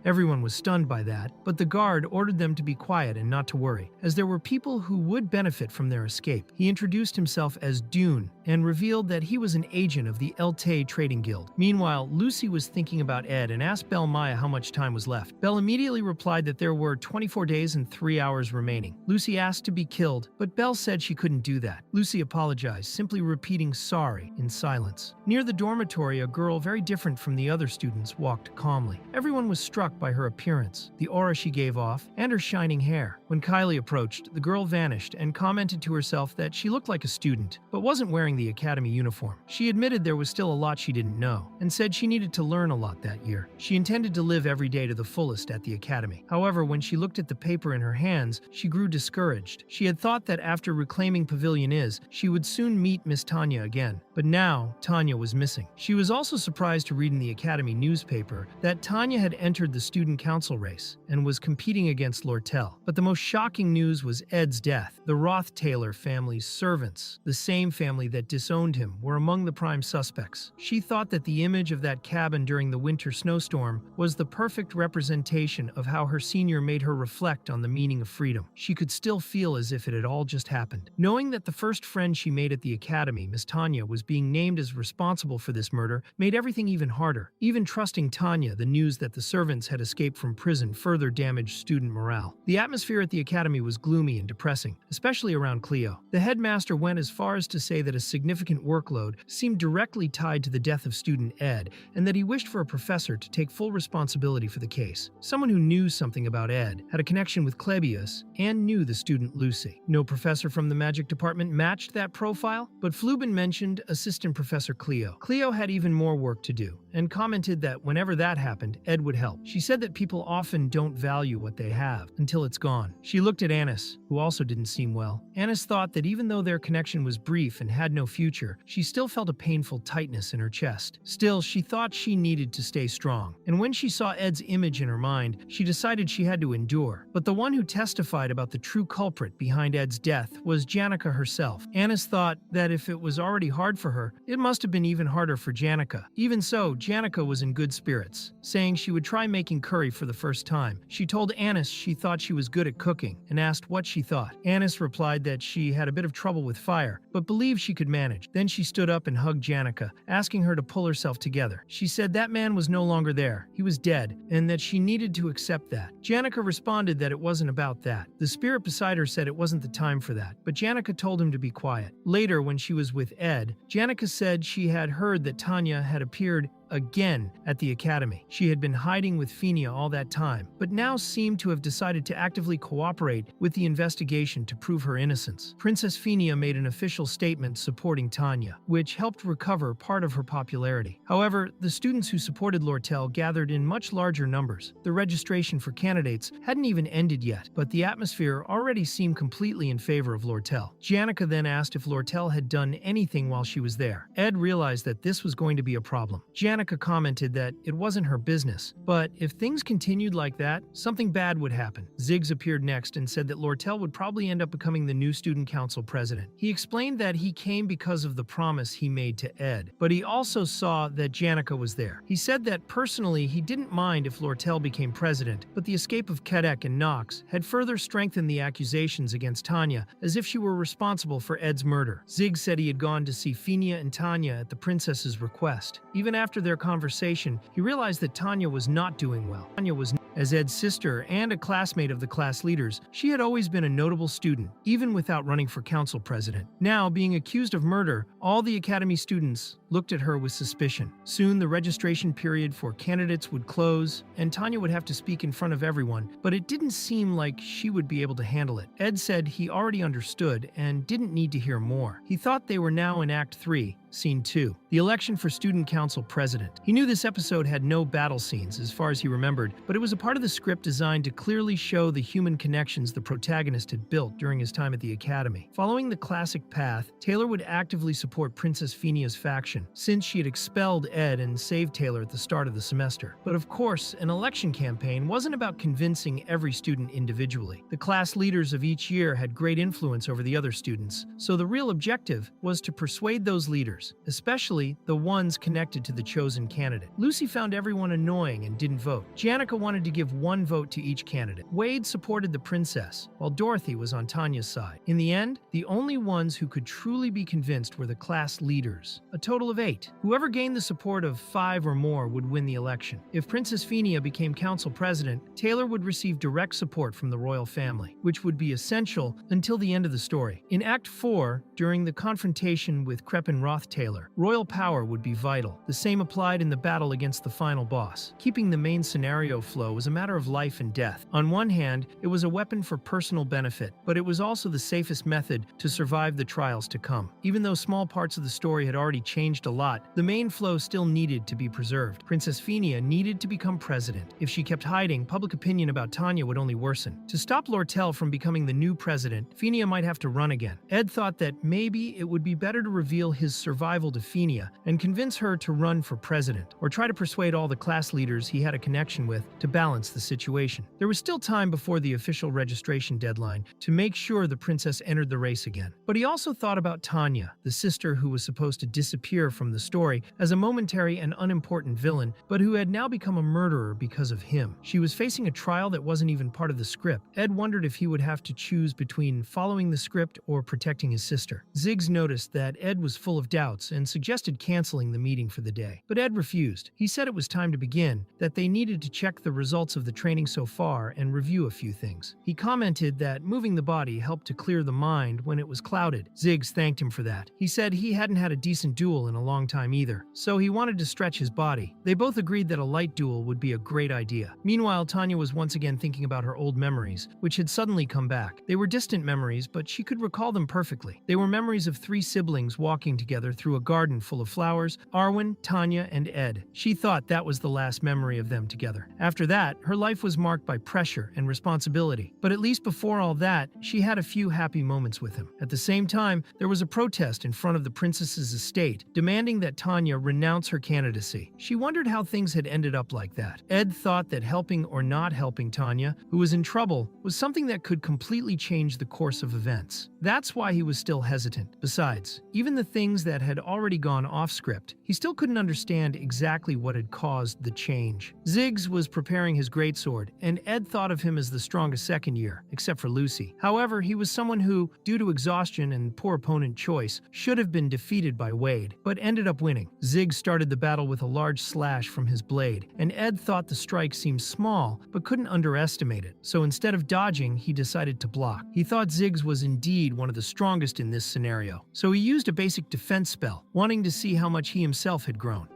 Everyone was stunned by that, but the guard ordered them to be quiet and not to worry, as there were people who would benefit from their escape. He introduced himself as Dune and revealed that he was an agent of the Elte Trading Guild. Meanwhile, Lucy was thinking about Ed and asked Belle Maya how much time was left. Belle immediately replied that there were 24 days and 3 hours remaining. Lucy asked to be killed, but Belle said she couldn't do that. Lucy apologized, simply repeating sorry in silence. Near the dormitory, a girl very different from the other students walked calmly. Everyone was struck by her appearance, the aura she gave off, and her shining hair. When Kylie approached, the girl vanished and commented to herself that she looked like a student, but wasn't wearing the academy uniform. She admitted there was still a lot she didn't know, and said she needed to learn a lot that year. She intended to live every day to the fullest at the academy. However, when she looked at the paper in her hands, she grew discouraged. She had thought that after reclaiming Pavilion Is, she would soon meet Miss Tanya again. But now, Tanya was missing. She was also surprised to read in the academy newspaper that Tanya had entered the student council race and was competing against Lortell. But the most shocking news was Ed's death. The Roth-Taylor family's servants, the same family that disowned him, were among the prime suspects. She thought that the image of that cabin during the winter snowstorm was the perfect representation of how her senior made her reflect on the meaning of freedom. She could still feel as if it had all just happened. Knowing that the first friend she made at the academy, Miss Tanya, was being named as responsible for this murder made everything even harder. Even trusting Tanya, the news that the servants had escaped from prison further damaged student morale. The atmosphere at the academy was gloomy and depressing, especially around Cleo. The headmaster went as far as to say that a significant workload seemed directly tied to the death of student Ed, and that he wished for a professor to take full responsibility for the case. Someone who knew something about Ed, had a connection with Klebius, and knew the student Lucy. No professor from the magic department matched that profile, but Flubin mentioned Assistant Professor Cleo. Cleo had even more work to do, and commented that whenever that happened, Ed would help. She said that people often don't value what they have until it's gone. She looked at Annis, who also didn't seem well. Annis thought that even though their connection was brief and had no future, she still felt a painful tightness in her chest. Still, she thought she needed to stay strong, and when she saw Ed's image in her mind, she decided she had to endure. But the one who testified about the true culprit behind Ed's death was Janica herself. Annis thought that if it was already hard for her, it must have been even harder for Janica. Even so, Janica was in good spirits, saying she would try making curry for the first time. She told Annis she thought she was good at cooking, and asked what she thought. Annis replied that she had a bit of trouble with fire, but believed she could manage. Then she stood up and hugged Janica, asking her to pull herself together. She said that man was no longer there, he was dead, and that she needed to accept that. Janica responded that it wasn't about that. The spirit beside her said it wasn't the time for that, but Janica told him to be quiet. Later, when she was with Ed, Janica said she had heard that Tanya had appeared again at the academy. She had been hiding with Fenia all that time, but now seemed to have decided to actively cooperate with the investigation to prove her innocence. Princess Fenia made an official statement supporting Tanya, which helped recover part of her popularity. However, the students who supported Lortell gathered in much larger numbers. The registration for candidates hadn't even ended yet, but the atmosphere already seemed completely in favor of Lortell. Janica then asked if Lortell had done anything while she was there. Ed realized that this was going to be a problem. Janica commented that it wasn't her business, but if things continued like that, something bad would happen. Ziggs appeared next and said that Lortell would probably end up becoming the new student council president. He explained that he came because of the promise he made to Ed, but he also saw that Janica was there. He said that personally he didn't mind if Lortell became president, but the escape of Kedek and Knox had further strengthened the accusations against Tanya as if she were responsible for Ed's murder. Ziggs said he had gone to see Fenia and Tanya at the princess's request. Even after their conversation, he realized that Tanya was not doing well. Tanya was, as Ed's sister and a classmate of the class leaders, she had always been a notable student, even without running for council president. Now, being accused of murder, all the academy students looked at her with suspicion. Soon, the registration period for candidates would close, and Tanya would have to speak in front of everyone, but it didn't seem like she would be able to handle it. Ed said he already understood and didn't need to hear more. He thought they were now in Act 3, Scene 2, the election for student council president. He knew this episode had no battle scenes, as far as he remembered, but it was a part of the script designed to clearly show the human connections the protagonist had built during his time at the academy. Following the classic path, Taylor would actively support Princess Fenia's faction, since she had expelled Ed and saved Taylor at the start of the semester. But of course, an election campaign wasn't about convincing every student individually. The class leaders of each year had great influence over the other students, so the real objective was to persuade those leaders. leaders, especially the ones connected to the chosen candidate. Lucy found everyone annoying and didn't vote. Janica wanted to give one vote to each candidate. Wade supported the princess, while Dorothy was on Tanya's side. In the end, the only ones who could truly be convinced were the class leaders, a total of 8. Whoever gained the support of 5 or more would win the election. If Princess Fenia became council president, Taylor would receive direct support from the royal family, which would be essential until the end of the story. In Act 4, during the confrontation with Crepin-Roth Taylor, royal power would be vital. The same applied in the battle against the final boss. Keeping the main scenario flow was a matter of life and death. On one hand, it was a weapon for personal benefit, but it was also the safest method to survive the trials to come. Even though small parts of the story had already changed a lot, the main flow still needed to be preserved. Princess Fenia needed to become president. If she kept hiding, public opinion about Tanya would only worsen. To stop Lortell from becoming the new president, Fenia might have to run again. Ed thought that maybe it would be better to reveal his survival to Fenia and convince her to run for president, or try to persuade all the class leaders he had a connection with to balance the situation. There was still time before the official registration deadline to make sure the princess entered the race again. But he also thought about Tanya, the sister who was supposed to disappear from the story as a momentary and unimportant villain, but who had now become a murderer because of him. She was facing a trial that wasn't even part of the script. Ed wondered if he would have to choose between following the script or protecting his sister. Ziggs noticed that Ed was full of doubts and suggested canceling the meeting for the day. But Ed refused. He said it was time to begin, that they needed to check the results of the training so far and review a few things. He commented that moving the body helped to clear the mind when it was clouded. Ziggs thanked him for that. He said he hadn't had a decent duel in a long time either, so he wanted to stretch his body. They both agreed that a light duel would be a great idea. Meanwhile, Tanya was once again thinking about her old memories, which had suddenly come back. They were distant memories, but she could recall them perfectly. They were memories of 3 siblings walking together through a garden full of flowers: Arwen, Tanya, and Ed. She thought that was the last memory of them together. After that, her life was marked by pressure and responsibility. But at least before all that, she had a few happy moments with him. At the same time, there was a protest in front of the princess's estate, demanding that Tanya renounce her candidacy. She wondered how things had ended up like that. Ed thought that helping or not helping Tanya, who was in trouble, was something that could completely change the course of events. That's why he was still hesitant. Besides, even the things that had already gone off script, he still couldn't understand exactly what had caused the change. Ziggs was preparing his greatsword, and Ed thought of him as the strongest second year, except for Lucy. However, he was someone who, due to exhaustion and poor opponent choice, should have been defeated by Wade, but ended up winning. Ziggs started the battle with a large slash from his blade, and Ed thought the strike seemed small, but couldn't underestimate it. So instead of dodging, he decided to block. He thought Ziggs was indeed one of the strongest in this scenario, so he used a basic defense spell, wanting to see how much he himself had grown.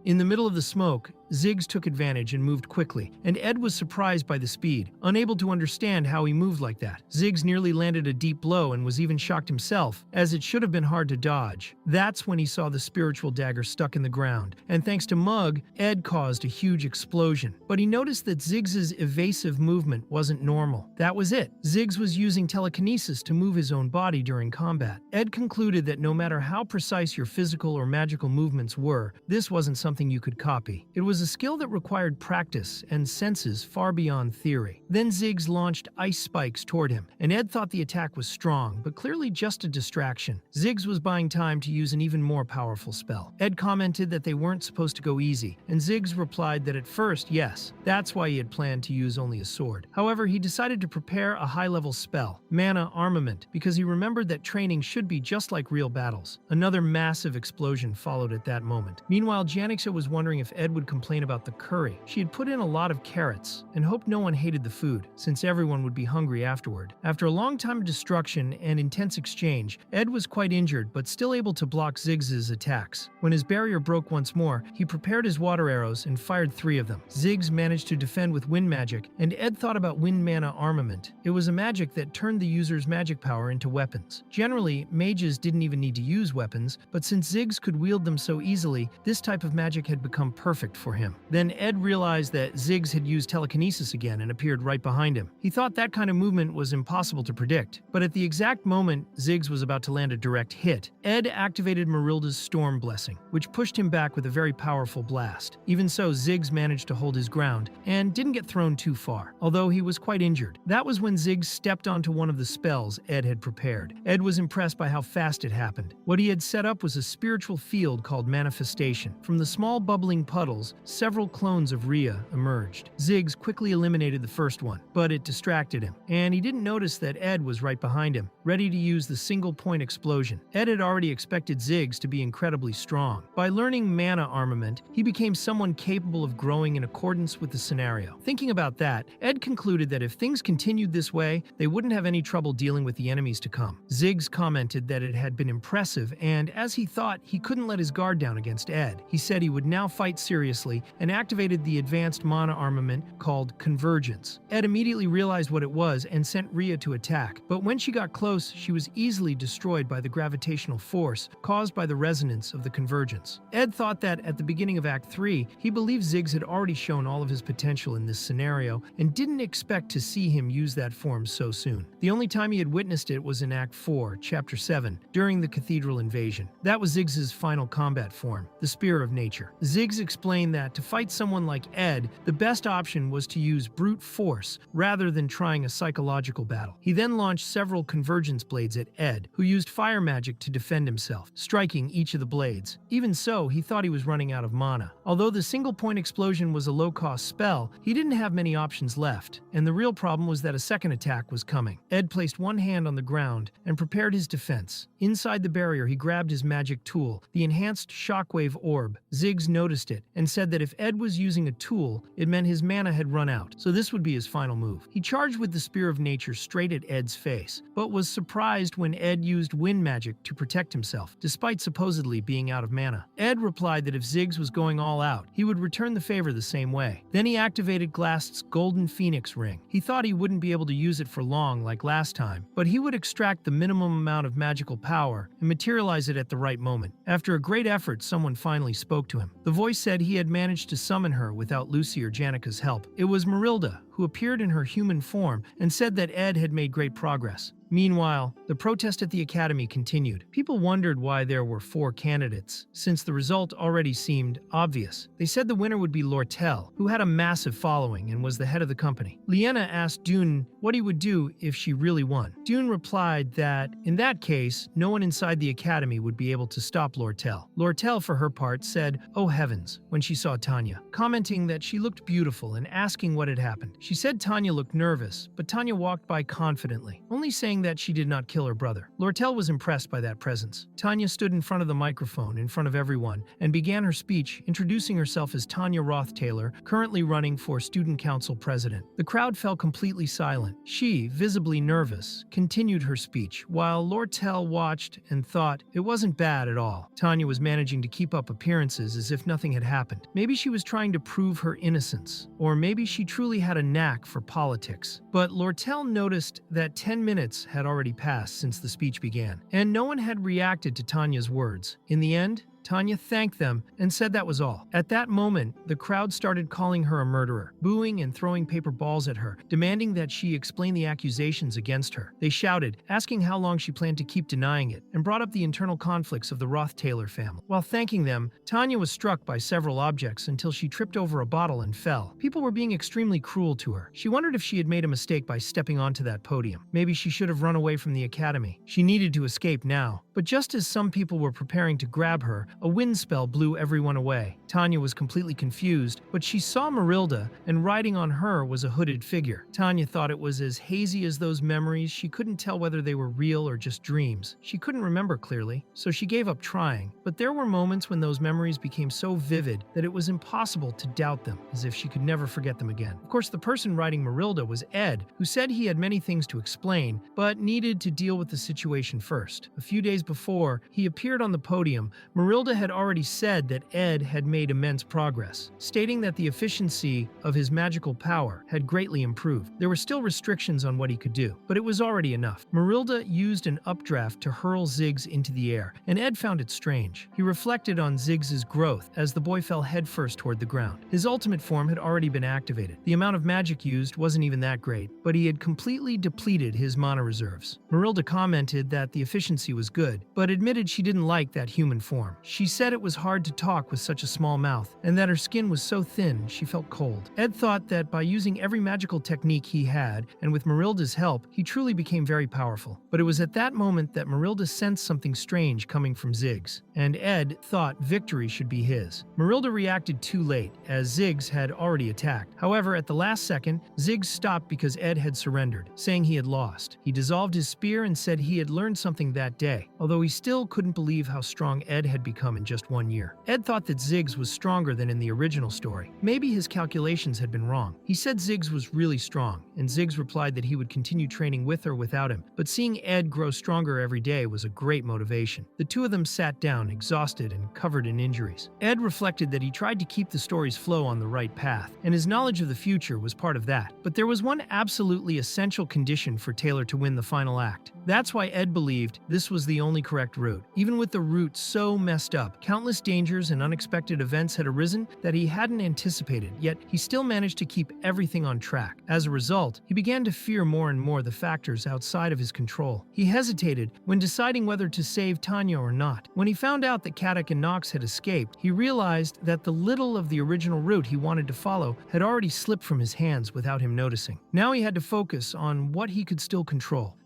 In the middle of the smoke, Ziggs took advantage and moved quickly, and Ed was surprised by the speed, unable to understand how he moved like that. Ziggs nearly landed a deep blow and was even shocked himself, as it should have been hard to dodge. That's when he saw the spiritual dagger stuck in the ground, and thanks to Mug, Ed caused a huge explosion. But he noticed that Ziggs's evasive movement wasn't normal. That was it. Ziggs was using telekinesis to move his own body during combat. Ed concluded that no matter how precise your physical or magical movements were, this wasn't something you could copy. It was a skill that required practice and senses far beyond theory. Then Ziggs launched ice spikes toward him, and Ed thought the attack was strong, but clearly just a distraction. Ziggs was buying time to use an even more powerful spell. Ed commented that they weren't supposed to go easy, and Ziggs replied that at first, yes, that's why he had planned to use only a sword. However, he decided to prepare a high-level spell, Mana Armament, because he remembered that training should be just like real battles. Another massive explosion followed at that moment. Meanwhile, Janica was wondering if Ed would complain about the curry. She had put in a lot of carrots and hoped no one hated the food, since everyone would be hungry afterward. After a long time of destruction and intense exchange, Ed was quite injured but still able to block Ziggs's attacks. When his barrier broke once more, he prepared his water arrows and fired 3 of them. Ziggs managed to defend with wind magic, and Ed thought about Wind Mana Armament. It was a magic that turned the user's magic power into weapons. Generally, mages didn't even need to use weapons, but since Ziggs could wield them so easily, this type of magic had become perfect for him. him. Then Ed realized that Ziggs had used telekinesis again and appeared right behind him. He thought that kind of movement was impossible to predict, but at the exact moment Ziggs was about to land a direct hit, Ed activated Marilda's Storm Blessing, which pushed him back with a very powerful blast. Even so, Ziggs managed to hold his ground and didn't get thrown too far, although he was quite injured. That was when Ziggs stepped onto one of the spells Ed had prepared. Ed was impressed by how fast it happened. What he had set up was a spiritual field called Manifestation. From the small bubbling puddles, several clones of Rhea emerged. Ziggs quickly eliminated the first one, but it distracted him, and he didn't notice that Ed was right behind him, ready to use the single-point explosion. Ed had already expected Ziggs to be incredibly strong. By learning mana armament, he became someone capable of growing in accordance with the scenario. Thinking about that, Ed concluded that if things continued this way, they wouldn't have any trouble dealing with the enemies to come. Ziggs commented that it had been impressive, and as he thought, he couldn't let his guard down against Ed. He said he would now fight seriously and activated the advanced mana armament called Convergence. Ed immediately realized what it was and sent Rhea to attack, but when she got close, she was easily destroyed by the gravitational force caused by the resonance of the Convergence. Ed thought that at the beginning of Act 3, he believed Ziggs had already shown all of his potential in this scenario and didn't expect to see him use that form so soon. The only time he had witnessed it was in Act 4, Chapter 7, during the Cathedral invasion. That was Ziggs' final combat form, the Spear of Nature. Ziggs explained that to fight someone like Ed, the best option was to use brute force rather than trying a psychological battle. He then launched several convergence blades at Ed, who used fire magic to defend himself, striking each of the blades. Even so, he thought he was running out of mana. Although the single-point explosion was a low-cost spell, he didn't have many options left, and the real problem was that a second attack was coming. Ed placed one hand on the ground and prepared his defense. Inside the barrier, he grabbed his magic tool, the enhanced shockwave orb. Ziggs noticed it and said that if Ed was using a tool, it meant his mana had run out, so this would be his final move. He charged with the Spear of Nature straight at Ed's face, but was surprised when Ed used wind magic to protect himself, despite supposedly being out of mana. Ed replied that if Ziggs was going all out, he would return the favor the same way. Then he activated Glast's Golden Phoenix Ring. He thought he wouldn't be able to use it for long like last time, but he would extract the minimum amount of magical power and materialize it at the right moment. After a great effort, someone finally spoke to him. The voice said he had managed to summon her without Lucy or Janica's help. It was Marilda, who appeared in her human form and said that Ed had made great progress. Meanwhile, the protest at the academy continued. People wondered why there were 4 candidates, since the result already seemed obvious. They said the winner would be Lortell, who had a massive following and was the head of the company. Liena asked Dune what he would do if she really won. Dune replied that, in that case, no one inside the academy would be able to stop Lortell. Lortell, for her part, said, "Oh heavens," when she saw Tanya, commenting that she looked beautiful and asking what had happened. She said Tanya looked nervous, but Tanya walked by confidently, only saying that she did not kill her brother. Lortell was impressed by that presence. Tanya stood in front of the microphone in front of everyone and began her speech, introducing herself as Tanya Roth-Taylor, currently running for Student Council President. The crowd fell completely silent. She, visibly nervous, continued her speech, while Lortell watched and thought it wasn't bad at all. Tanya was managing to keep up appearances as if nothing had happened. Maybe she was trying to prove her innocence, or maybe she truly had a knack for politics. But Lortell noticed that 10 minutes had already passed since the speech began, and no one had reacted to Tanya's words. In the end, Tanya thanked them and said that was all. At that moment, the crowd started calling her a murderer, booing and throwing paper balls at her, demanding that she explain the accusations against her. They shouted, asking how long she planned to keep denying it, and brought up the internal conflicts of the Roth-Taylor family. While thanking them, Tanya was struck by several objects until she tripped over a bottle and fell. People were being extremely cruel to her. She wondered if she had made a mistake by stepping onto that podium. Maybe she should have run away from the academy. She needed to escape now. But just as some people were preparing to grab her, a wind spell blew everyone away. Tanya was completely confused, but she saw Marilda, and riding on her was a hooded figure. Tanya thought it was as hazy as those memories. She couldn't tell whether they were real or just dreams. She couldn't remember clearly, so she gave up trying. But there were moments when those memories became so vivid that it was impossible to doubt them, as if she could never forget them again. Of course, the person riding Marilda was Ed, who said he had many things to explain, but needed to deal with the situation first. A few days before he appeared on the podium, Marilda Marilda had already said that Ed had made immense progress, stating that the efficiency of his magical power had greatly improved. There were still restrictions on what he could do, but it was already enough. Marilda used an updraft to hurl Ziggs into the air, and Ed found it strange. He reflected on Ziggs' growth as the boy fell headfirst toward the ground. His ultimate form had already been activated. The amount of magic used wasn't even that great, but he had completely depleted his mana reserves. Marilda commented that the efficiency was good, but admitted she didn't like that human form. She said it was hard to talk with such a small mouth, and that her skin was so thin she felt cold. Ed thought that by using every magical technique he had, and with Marilda's help, he truly became very powerful. But it was at that moment that Marilda sensed something strange coming from Ziggs, and Ed thought victory should be his. Marilda reacted too late, as Ziggs had already attacked. However, at the last second, Ziggs stopped because Ed had surrendered, saying he had lost. He dissolved his spear and said he had learned something that day, although he still couldn't believe how strong Ed had become in just 1 year. Ed thought that Ziggs was stronger than in the original story. Maybe his calculations had been wrong. He said Ziggs was really strong, and Ziggs replied that he would continue training with or without him, but seeing Ed grow stronger every day was a great motivation. The two of them sat down, exhausted and covered in injuries. Ed reflected that he tried to keep the story's flow on the right path, and his knowledge of the future was part of that. But there was one absolutely essential condition for Taylor to win the final act. That's why Ed believed this was the only correct route. Even with the route so messed up, countless dangers and unexpected events had arisen that he hadn't anticipated, yet he still managed to keep everything on track. As a result, he began to fear more and more the factors outside of his control. He hesitated when deciding whether to save Tanya or not. When he found out that Kadak and Nox had escaped, he realized that the little of the original route he wanted to follow had already slipped from his hands without him noticing. Now he had to focus on what he could still control.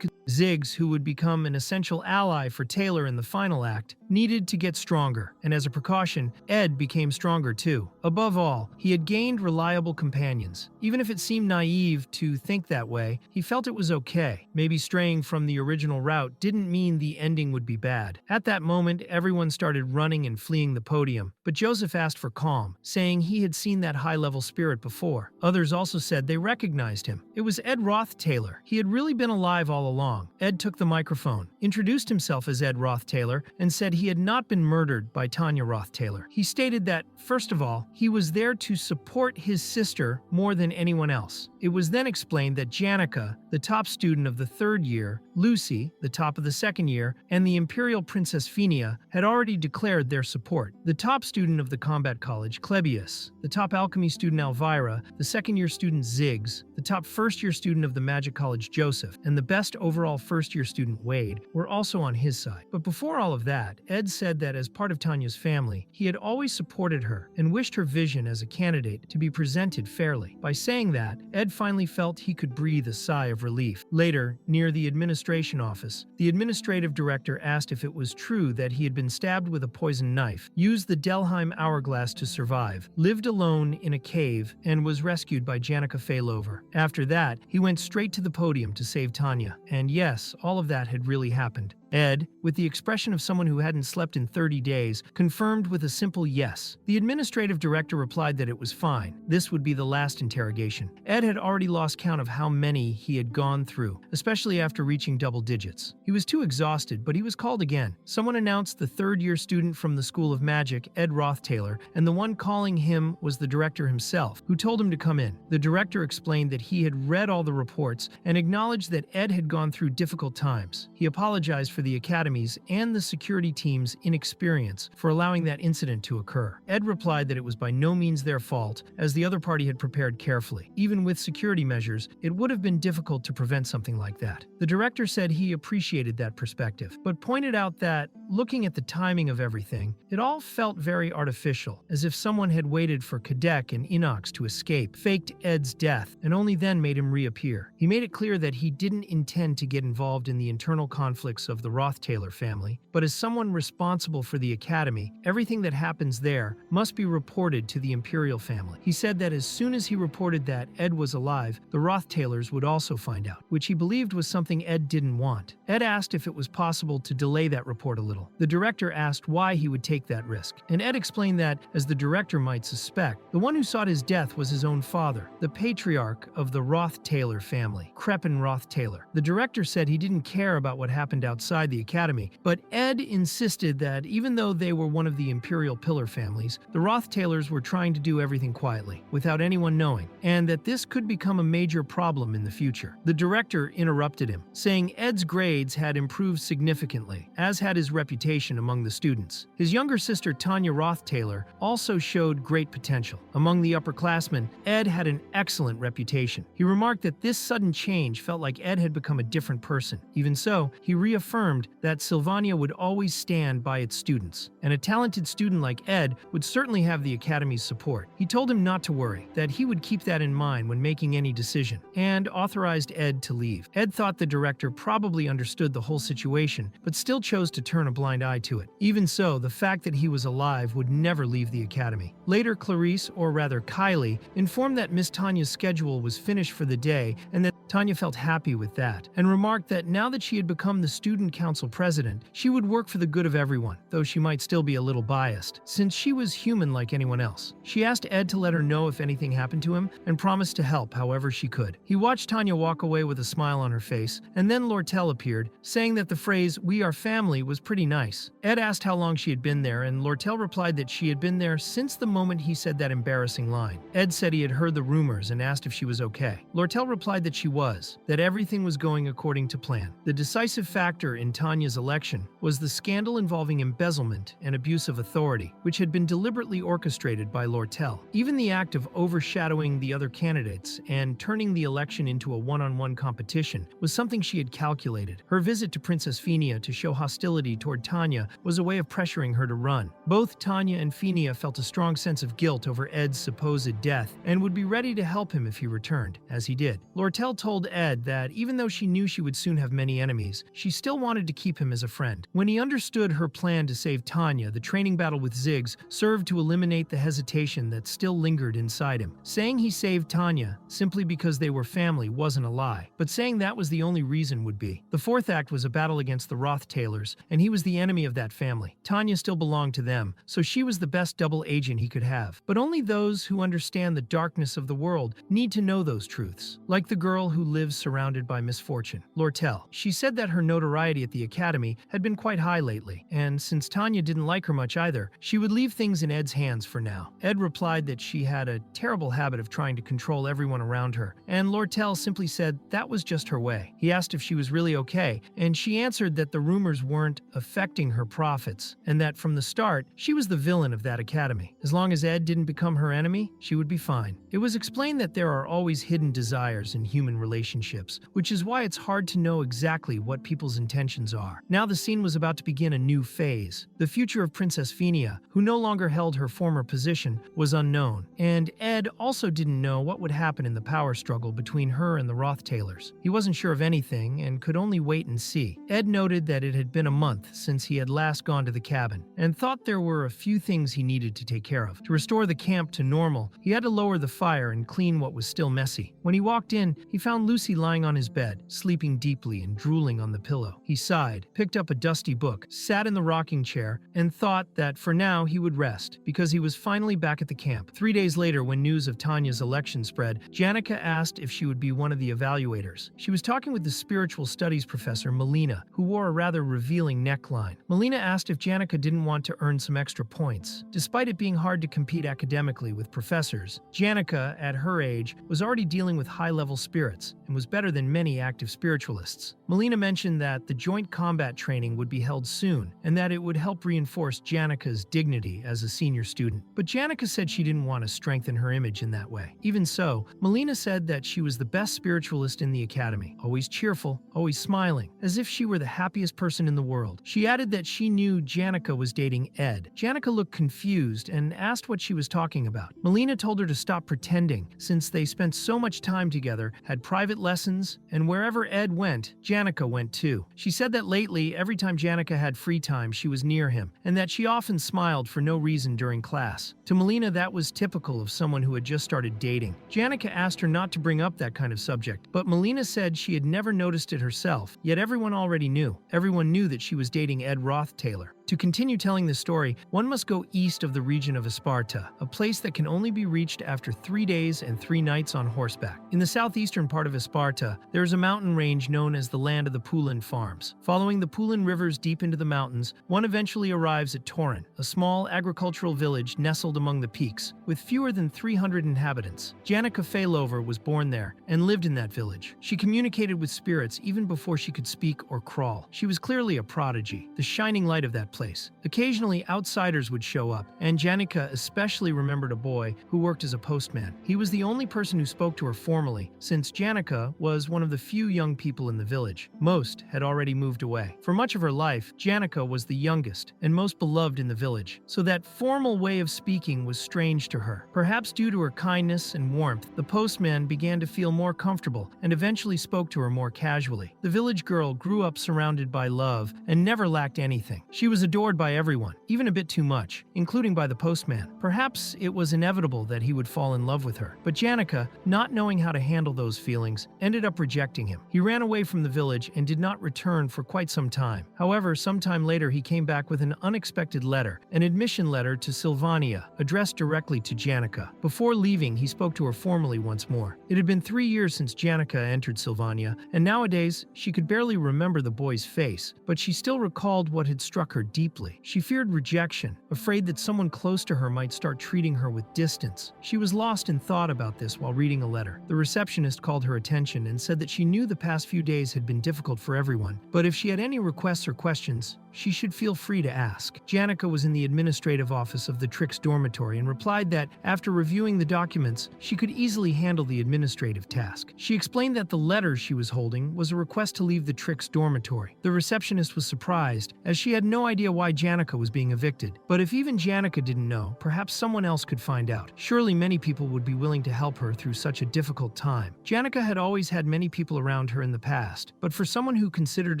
Ziggs, who would become an essential ally for Taylor in the final act, needed to get stronger, and as a precaution, Ed became stronger too. Above all, he had gained reliable companions. Even if it seemed naive to think that way, he felt it was okay. Maybe straying from the original route didn't mean the ending would be bad. At that moment, everyone started running and fleeing the podium, but Joseph asked for calm, saying he had seen that high-level spirit before. Others also said they recognized him. It was Ed Roth Taylor. He had really been alive all along. Ed took the microphone, introduced himself as Ed Roth Taylor, and said he had not been murdered by Tanya Roth Taylor. He stated that, first of all, he was there to support his sister more than anyone else. It was then explained that Janica, the top student of the 3rd year, Lucy, the top of the 2nd year, and the Imperial Princess Fenia had already declared their support. The top student of the combat college, Klebius, the top alchemy student Elvira, the 2nd-year student Ziggs, the top 1st-year student of the magic college Joseph, and the best overall 1st-year student Wade were also on his side. But before all of that, Ed said that as part of Tanya's family, he had always supported her and wished her vision as a candidate to be presented fairly. By saying that, Ed finally felt he could breathe a sigh of relief. Later, near the administration office, the administrative director asked if it was true that he had been stabbed with a poisoned knife, used the Delheim hourglass to survive, lived alone in a cave, and was rescued by Janica Faylover. After that, he went straight to the podium to save Tanya. And yes, all of that had really happened. Ed, with the expression of someone who hadn't slept in 30 days, confirmed with a simple yes. The administrative director replied that it was fine. This would be the last interrogation. Ed had already lost count of how many he had gone through, especially after reaching double digits. He was too exhausted, but he was called again. Someone announced the 3rd-year student from the School of Magic, Ed Roth Taylor, and the one calling him was the director himself, who told him to come in. The director explained that he had read all the reports and acknowledged that Ed had gone through difficult times. He apologized for the academy's and the security team's inexperience for allowing that incident to occur. Ed replied that it was by no means their fault, as the other party had prepared carefully. Even with security measures, it would have been difficult to prevent something like that. The director said he appreciated that perspective, but pointed out that, looking at the timing of everything, it all felt very artificial, as if someone had waited for Kadek and Inox to escape, faked Ed's death, and only then made him reappear. He made it clear that he didn't intend to get involved in the internal conflicts of the Roth Taylor family, but as someone responsible for the academy, everything that happens there must be reported to the Imperial family. He said that as soon as he reported that Ed was alive, the Roth Taylors would also find out, which he believed was something Ed didn't want. Ed asked if it was possible to delay that report a little. The director asked why he would take that risk, and Ed explained that, as the director might suspect, the one who sought his death was his own father, the patriarch of the Roth Taylor family, Crepin Roth Taylor. The director said he didn't care about what happened outside the academy, but Ed insisted that that even though they were one of the imperial pillar families, the Rothtailers were trying to do everything quietly, without anyone knowing, and that this could become a major problem in the future. The director interrupted him, saying Ed's grades had improved significantly, as had his reputation among the students. His younger sister Tanya Rothtailor also showed great potential. Among the upperclassmen, Ed had an excellent reputation. He remarked that this sudden change felt like Ed had become a different person. Even so, he reaffirmed that Sylvania would always stand by its students, and a talented student like Ed would certainly have the Academy's support. He told him not to worry, that he would keep that in mind when making any decision, and authorized Ed to leave. Ed thought the director probably understood the whole situation, but still chose to turn a blind eye to it. Even so, the fact that he was alive would never leave the Academy. Later, Clarice, or rather Kylie, informed that Miss Tanya's schedule was finished for the day and that Tanya felt happy with that, and remarked that now that she had become the student council president, she would work for the good of everyone, though she might still be a little biased, since she was human like anyone else. She asked Ed to let her know if anything happened to him and promised to help however she could. He watched Tanya walk away with a smile on her face, and then Lortell appeared, saying that the phrase, "we are family," was pretty nice. Ed asked how long she had been there, and Lortell replied that she had been there since the moment he said that embarrassing line. Ed said he had heard the rumors and asked if she was okay. Lortell replied that she was, that everything was going according to plan. The decisive factor in Tanya's election was the scandal involving embezzlement and abuse of authority, which had been deliberately orchestrated by Lortell. Even the act of overshadowing the other candidates and turning the election into a one-on-one competition was something she had calculated. Her visit to Princess Fenia to show hostility toward Tanya was a way of pressuring her to run. Both Tanya and Fenia felt a strong sense of guilt over Ed's supposed death and would be ready to help him if he returned, as he did. Lortell told Ed that even though she knew she would soon have many enemies, she still wanted to keep him as a friend. When he understood her plan to save Tanya, the training battle with Ziggs served to eliminate the hesitation that still lingered inside him. Saying he saved Tanya simply because they were family wasn't a lie, but saying that was the only reason would be. The fourth act was a battle against the Rothtailers, and he was the enemy of that family. Tanya still belonged to them, so she was the best double agent he could have. But only those who understand the darkness of the world need to know those truths. Like the girl who lives surrounded by misfortune, Lortell. She said that her notoriety at the Academy had been quite high lately, and since Tanya didn't like her much either, she would leave things in Ed's hands for now. Ed replied that she had a terrible habit of trying to control everyone around her, and Lortell simply said that was just her way. He asked if she was really okay, and she answered that the rumors weren't affecting her profits, and that from the start, she was the villain of that academy. As long as Ed didn't become her enemy, she would be fine. It was explained that there are always hidden desires in human relationships, which is why it's hard to know exactly what people's intentions are. Now the scene was about to begin a new phase. The future of Princess Fenia, who no longer held her former position, was unknown, and Ed also didn't know what would happen in the power struggle between her and the Rothtailers. He wasn't sure of anything and could only wait and see. Ed noted that it had been a month since he had last gone to the cabin, and thought there were a few things he needed to take care of. To restore the camp to normal, he had to lower the fire and clean what was still messy. When he walked in, he found Lucy lying on his bed, sleeping deeply and drooling on the pillow. He sighed, picked up a dusty book, sat in the rocking chair, and thought that for now he would rest, because he was finally back at the camp. 3 days later, when news of Tanya's election spread, Janica asked if she would be one of the evaluators. She was talking with the spiritual studies professor, Melina, who wore a rather revealing neckline. Melina asked if Janica didn't want to earn some extra points. Despite it being hard to compete academically with professors, Janica, at her age, was already dealing with high-level spirits and was better than many active spiritualists. Melina mentioned that the joint combat training would be held soon and that it would help reinforce Janica's dignity as a senior student. But Janica said she didn't want to strengthen her image in that way. Even so, Melina said that she was the best spiritualist in the academy, always cheerful, always smiling, as if she were the happiest person in the world. She added that she knew Janica was dating Ed. Janica looked confused and asked what she was talking about. Melina told her to stop pretending, since they spent so much time together, had private lessons, and wherever Ed went, Janica went too. She said that lately, every time Janica had free time, she was near him, and that she often smiled for no reason during class. To Melina, that was typical of someone who had just started dating. Janica asked her not to bring up that kind of subject, but Melina said she had never noticed it herself, yet everyone already knew. Everyone knew that she was dating Ed Rothtailor. To continue telling this story, one must go east of the region of Esparta, a place that can only be reached after 3 days and 3 nights on horseback. In the southeastern part of Esparta, there is a mountain range known as the Land of the Pulin Farms. Following the Pulin rivers deep into the mountains, one eventually arrives at Torin, a small agricultural village nestled among the peaks, with fewer than 300 inhabitants. Janica Failover was born there and lived in that village. She communicated with spirits even before she could speak or crawl. She was clearly a prodigy, the shining light of that place. Occasionally, outsiders would show up, and Janica especially remembered a boy who worked as a postman. He was the only person who spoke to her formally, since Janica was one of the few young people in the village. Most had already moved away. For much of her life, Janica was the youngest and most beloved in the village, so that formal way of speaking was strange to her. Perhaps due to her kindness and warmth, the postman began to feel more comfortable and eventually spoke to her more casually. The village girl grew up surrounded by love and never lacked anything. She was adored by everyone, even a bit too much, including by the postman. Perhaps it was inevitable that he would fall in love with her, but Janica, not knowing how to handle those feelings, ended up rejecting him. He ran away from the village and did not return for quite some time. However, sometime later he came back with an unexpected letter, an admission letter to Sylvania, addressed directly to Janica. Before leaving, he spoke to her formally once more. It had been 3 years since Janica entered Sylvania, and nowadays she could barely remember the boy's face, but she still recalled what had struck her deeply. She feared rejection, afraid that someone close to her might start treating her with distance. She was lost in thought about this while reading a letter. The receptionist called her attention and said that she knew the past few days had been difficult for everyone, but if she had any requests or questions, she should feel free to ask. Janica was in the administrative office of the Trix dormitory and replied that, after reviewing the documents, she could easily handle the administrative task. She explained that the letter she was holding was a request to leave the Trix dormitory. The receptionist was surprised, as she had no idea why Janica was being evicted. But if even Janica didn't know, perhaps someone else could find out. Surely many people would be willing to help her through such a difficult time. Janica had always had many people around her in the past, but for someone who considered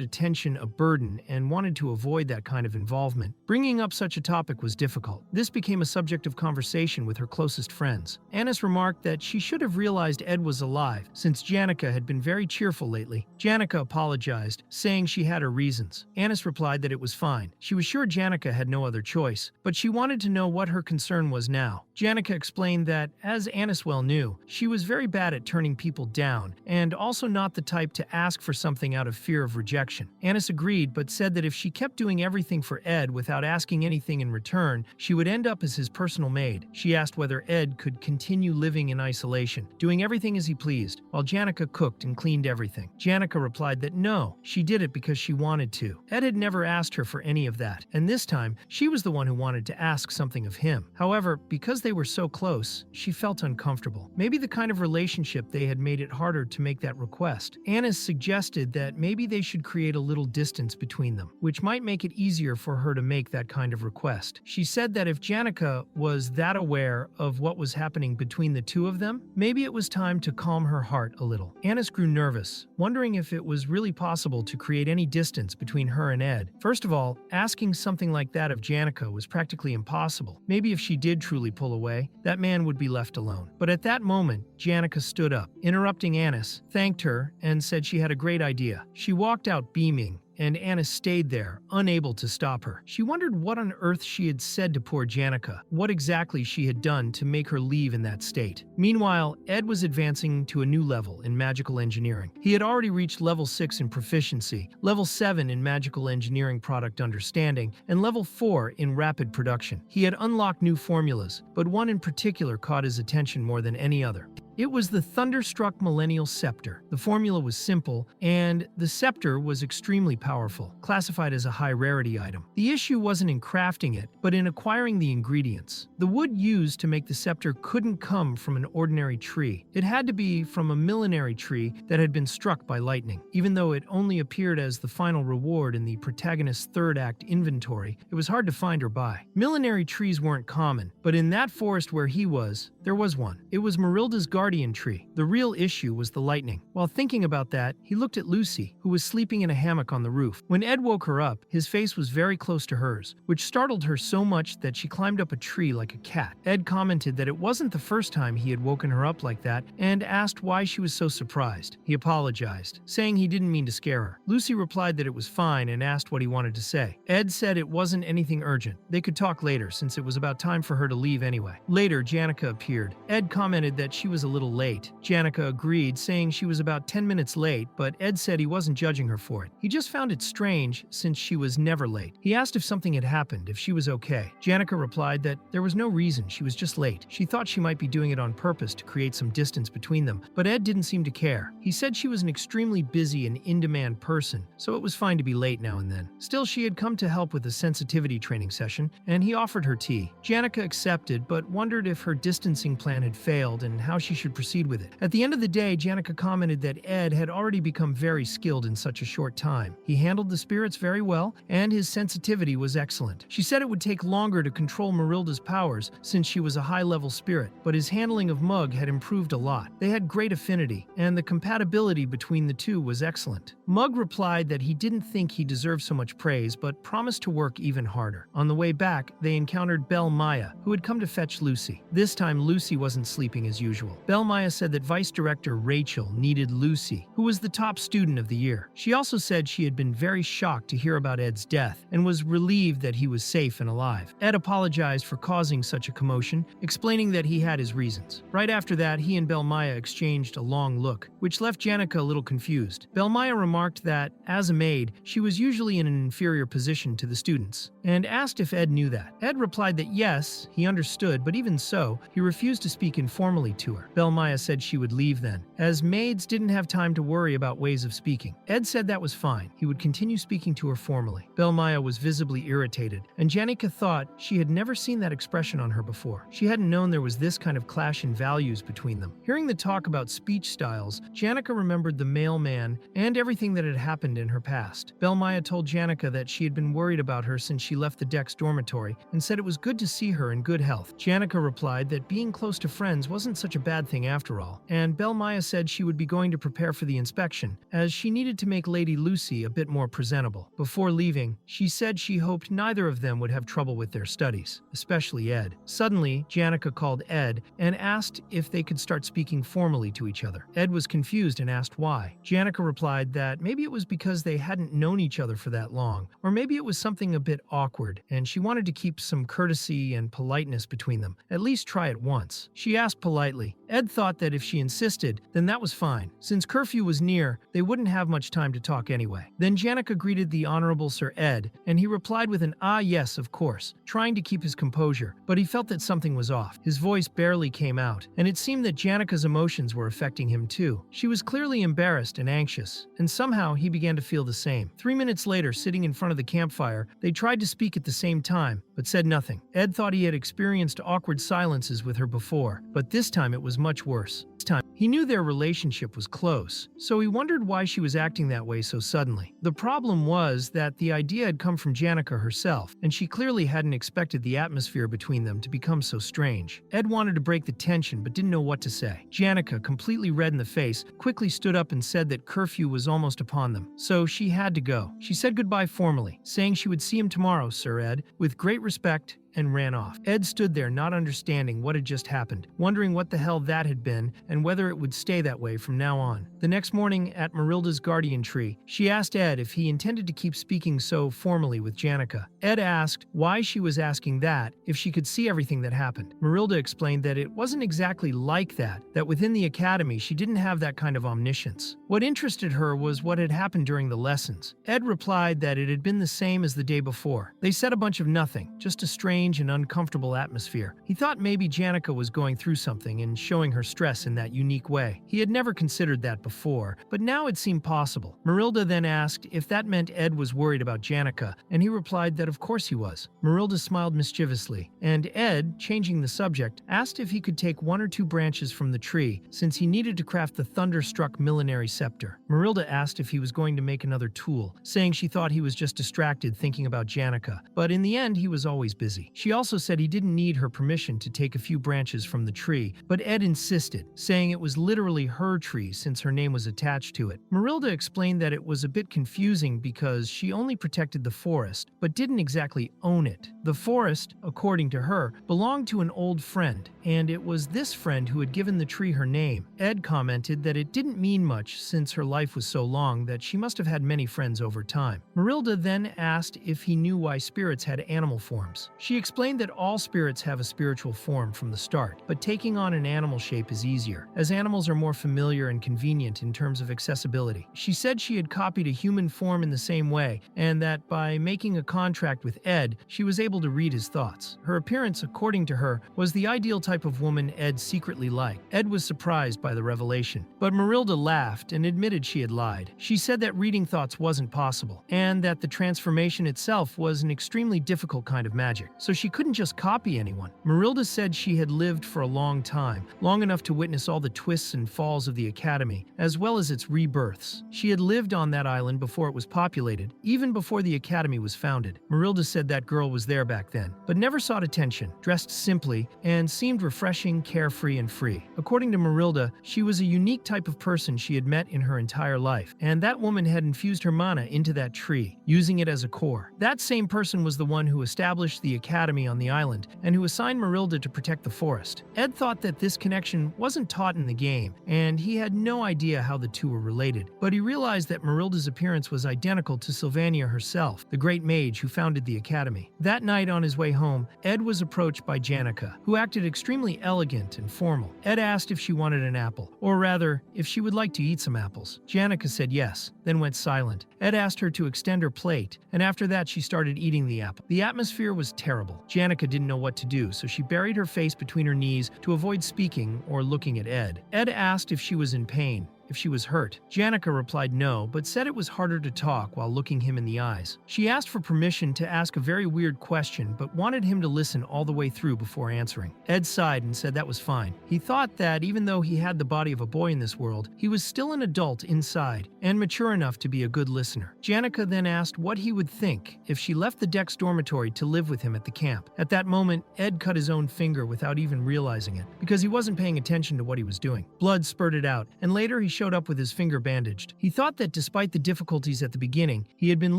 attention a burden and wanted to avoid that kind of involvement, bringing up such a topic was difficult. This became a subject of conversation with her closest friends. Annis remarked that she should have realized Ed was alive, since Janica had been very cheerful lately. Janica apologized, saying she had her reasons. Annis replied that it was fine. She was sure Janica had no other choice, but she wanted to know what her concern was now. Janica explained that, as Annis well knew, she was very bad at turning people down, and also not the type to ask for something out of fear of rejection. Annis agreed, but said that if she kept doing everything for Ed without asking anything in return, she would end up as his personal maid. She asked whether Ed could continue living in isolation, doing everything as he pleased, while Janica cooked and cleaned everything. Janica replied that no, she did it because she wanted to. Ed had never asked her for any of that, and this time, she was the one who wanted to ask something of him. However, because they were so close, she felt uncomfortable. Maybe the kind of relationship they had made it harder to make that request. Annis suggested that maybe they should create a little distance between them, which might make it easier for her to make that kind of request. She said that if Janica was that aware of what was happening between the two of them, maybe it was time to calm her heart a little. Annis grew nervous, wondering if it was really possible to create any distance between her and Ed. First of all, asking something like that of Janica was practically impossible. Maybe if she did truly pull away, that man would be left alone. But at that moment, Janica stood up, interrupting Annis, thanked her, and said she had a great idea. She walked out beaming, and Annis stayed there, unable to stop her. She wondered what on earth she had said to poor Janica, what exactly she had done to make her leave in that state. Meanwhile, Ed was advancing to a new level in magical engineering. He had already reached level 6 in proficiency, level 7 in magical engineering product understanding, and level 4 in rapid production. He had unlocked new formulas, but one in particular caught his attention more than any other. It was the Thunderstruck Millennial Scepter. The formula was simple, and the scepter was extremely powerful, classified as a high-rarity item. The issue wasn't in crafting it, but in acquiring the ingredients. The wood used to make the scepter couldn't come from an ordinary tree. It had to be from a millenary tree that had been struck by lightning. Even though it only appeared as the final reward in the protagonist's third act inventory, it was hard to find or buy. Millenary trees weren't common, but in that forest where he was, there was one. It was Marilda's garden guardian tree. The real issue was the lightning. While thinking about that, he looked at Lucy, who was sleeping in a hammock on the roof. When Ed woke her up, his face was very close to hers, which startled her so much that she climbed up a tree like a cat. Ed commented that it wasn't the first time he had woken her up like that and asked why she was so surprised. He apologized, saying he didn't mean to scare her. Lucy replied that it was fine and asked what he wanted to say. Ed said it wasn't anything urgent. They could talk later since it was about time for her to leave anyway. Later, Janica appeared. Ed commented that she was a little late. Janica agreed, saying she was about 10 minutes late, but Ed said he wasn't judging her for it. He just found it strange since she was never late. He asked if something had happened, if she was okay. Janica replied that there was no reason, she was just late. She thought she might be doing it on purpose to create some distance between them, but Ed didn't seem to care. He said she was an extremely busy and in-demand person, so it was fine to be late now and then. Still, she had come to help with a sensitivity training session, and he offered her tea. Janica accepted, but wondered if her distancing plan had failed and how she should proceed with it. At the end of the day, Janica commented that Ed had already become very skilled in such a short time. He handled the spirits very well, and his sensitivity was excellent. She said it would take longer to control Marilda's powers since she was a high-level spirit, but his handling of Mug had improved a lot. They had great affinity, and the compatibility between the two was excellent. Mug replied that he didn't think he deserved so much praise, but promised to work even harder. On the way back, they encountered Belle Maya, who had come to fetch Lucy. This time, Lucy wasn't sleeping as usual. Belle Maya said that Vice Director Rachel needed Lucy, who was the top student of the year. She also said she had been very shocked to hear about Ed's death and was relieved that he was safe and alive. Ed apologized for causing such a commotion, explaining that he had his reasons. Right after that, he and Belle Maya exchanged a long look, which left Janica a little confused. Belle Maya remarked that, as a maid, she was usually in an inferior position to the students, and asked if Ed knew that. Ed replied that yes, he understood, but even so, he refused to speak informally to her. Belle Maya said she would leave then, as maids didn't have time to worry about ways of speaking. Ed said that was fine. He would continue speaking to her formally. Belle Maya was visibly irritated, and Janica thought she had never seen that expression on her before. She hadn't known there was this kind of clash in values between them. Hearing the talk about speech styles, Janica remembered the mailman and everything that had happened in her past. Belle Maya told Janica that she had been worried about her since she left the Dex dormitory and said it was good to see her in good health. Janica replied that being close to friends wasn't such a bad thing after all, and Belle Maya said she would be going to prepare for the inspection, as she needed to make Lady Lucy a bit more presentable. Before leaving, she said she hoped neither of them would have trouble with their studies, especially Ed. Suddenly, Janica called Ed and asked if they could start speaking formally to each other. Ed was confused and asked why. Janica replied that maybe it was because they hadn't known each other for that long, or maybe it was something a bit awkward, and she wanted to keep some courtesy and politeness between them. At least try it once. She asked politely. Ed thought that if she insisted, then that was fine. Since curfew was near, they wouldn't have much time to talk anyway. Then Janica greeted the Honorable Sir Ed, and he replied with an "ah yes, of course," trying to keep his composure, but he felt that something was off. His voice barely came out, and it seemed that Janica's emotions were affecting him too. She was clearly embarrassed and anxious, and somehow he began to feel the same. 3 minutes later, sitting in front of the campfire, they tried to speak at the same time, but said nothing. Ed thought he had experienced awkward silences with her before, but this time it was much worse. This time, he knew their relationship was close, so he wondered why she was acting that way so suddenly. The problem was that the idea had come from Janica herself, and she clearly hadn't expected the atmosphere between them to become so strange. Ed wanted to break the tension but didn't know what to say. Janica, completely red in the face, quickly stood up and said that curfew was almost upon them, so she had to go. She said goodbye formally, saying she would see him tomorrow, Sir Ed, with great respect, and ran off. Ed stood there not understanding what had just happened, wondering what the hell that had been and whether it would stay that way from now on. The next morning at Marilda's guardian tree, she asked Ed if he intended to keep speaking so formally with Janica. Ed asked why she was asking that if she could see everything that happened. Marilda explained that it wasn't exactly like that within the academy she didn't have that kind of omniscience. What interested her was what had happened during the lessons. Ed replied that it had been the same as the day before. They said a bunch of nothing, just a strange and uncomfortable atmosphere. He thought maybe Janica was going through something and showing her stress in that unique way. He had never considered that before, but now it seemed possible. Marilda then asked if that meant Ed was worried about Janica, and he replied that of course he was. Marilda smiled mischievously, and Ed, changing the subject, asked if he could take 1 or 2 branches from the tree, since he needed to craft the thunderstruck millenary scepter. Marilda asked if he was going to make another tool, saying she thought he was just distracted thinking about Janica, but in the end he was always busy. tree. She also said he didn't need her permission to take a few branches from the tree, but Ed insisted, saying it was literally her tree since her name was attached to it. Marilda explained that it was a bit confusing because she only protected the forest, but didn't exactly own it. The forest, according to her, belonged to an old friend, and it was this friend who had given the tree her name. Ed commented that it didn't mean much since her life was so long that she must have had many friends over time. Marilda then asked if he knew why spirits had animal forms. She explained that all spirits have a spiritual form from the start, but taking on an animal shape is easier, as animals are more familiar and convenient in terms of accessibility. She said she had copied a human form in the same way, and that by making a contract with Ed, she was able to read his thoughts. Her appearance, according to her, was the ideal type of woman Ed secretly liked. Ed was surprised by the revelation, but Marilda laughed and admitted she had lied. She said that reading thoughts wasn't possible, and that the transformation itself was an extremely difficult kind of magic, so she couldn't just copy anyone. Marilda said she had lived for a long time, long enough to witness all the twists and falls of the Academy, as well as its rebirths. She had lived on that island before it was populated, even before the Academy was founded. Marilda said that girl was there back then, but never sought attention, dressed simply, and seemed refreshing, carefree, and free. According to Marilda, she was a unique type of person she had met in her entire life, and that woman had infused her mana into that tree, using it as a core. That same person was the one who established the Academy on the island, and who assigned Marilda to protect the forest. Ed thought that this connection wasn't taught in the game, and he had no idea how the two were related, but he realized that Marilda's appearance was identical to Sylvania herself, the great mage who founded the Academy. That night on his way home, Ed was approached by Janica, who acted extremely elegant and formal. Ed asked if she wanted an apple, or rather, if she would like to eat some apples. Janica said yes, then went silent. Ed asked her to extend her plate, and after that she started eating the apple. The atmosphere was terrible. Janica didn't know what to do, so she buried her face between her knees to avoid speaking or looking at Ed. Ed asked if she was in pain, if she was hurt. Janica replied no, but said it was harder to talk while looking him in the eyes. She asked for permission to ask a very weird question, but wanted him to listen all the way through before answering. Ed sighed and said that was fine. He thought that even though he had the body of a boy in this world, he was still an adult inside and mature enough to be a good listener. Janica then asked what he would think if she left the Dex dormitory to live with him at the camp. At that moment, Ed cut his own finger without even realizing it, because he wasn't paying attention to what he was doing. Blood spurted out, and later he showed up with his finger bandaged. He thought that despite the difficulties at the beginning, he had been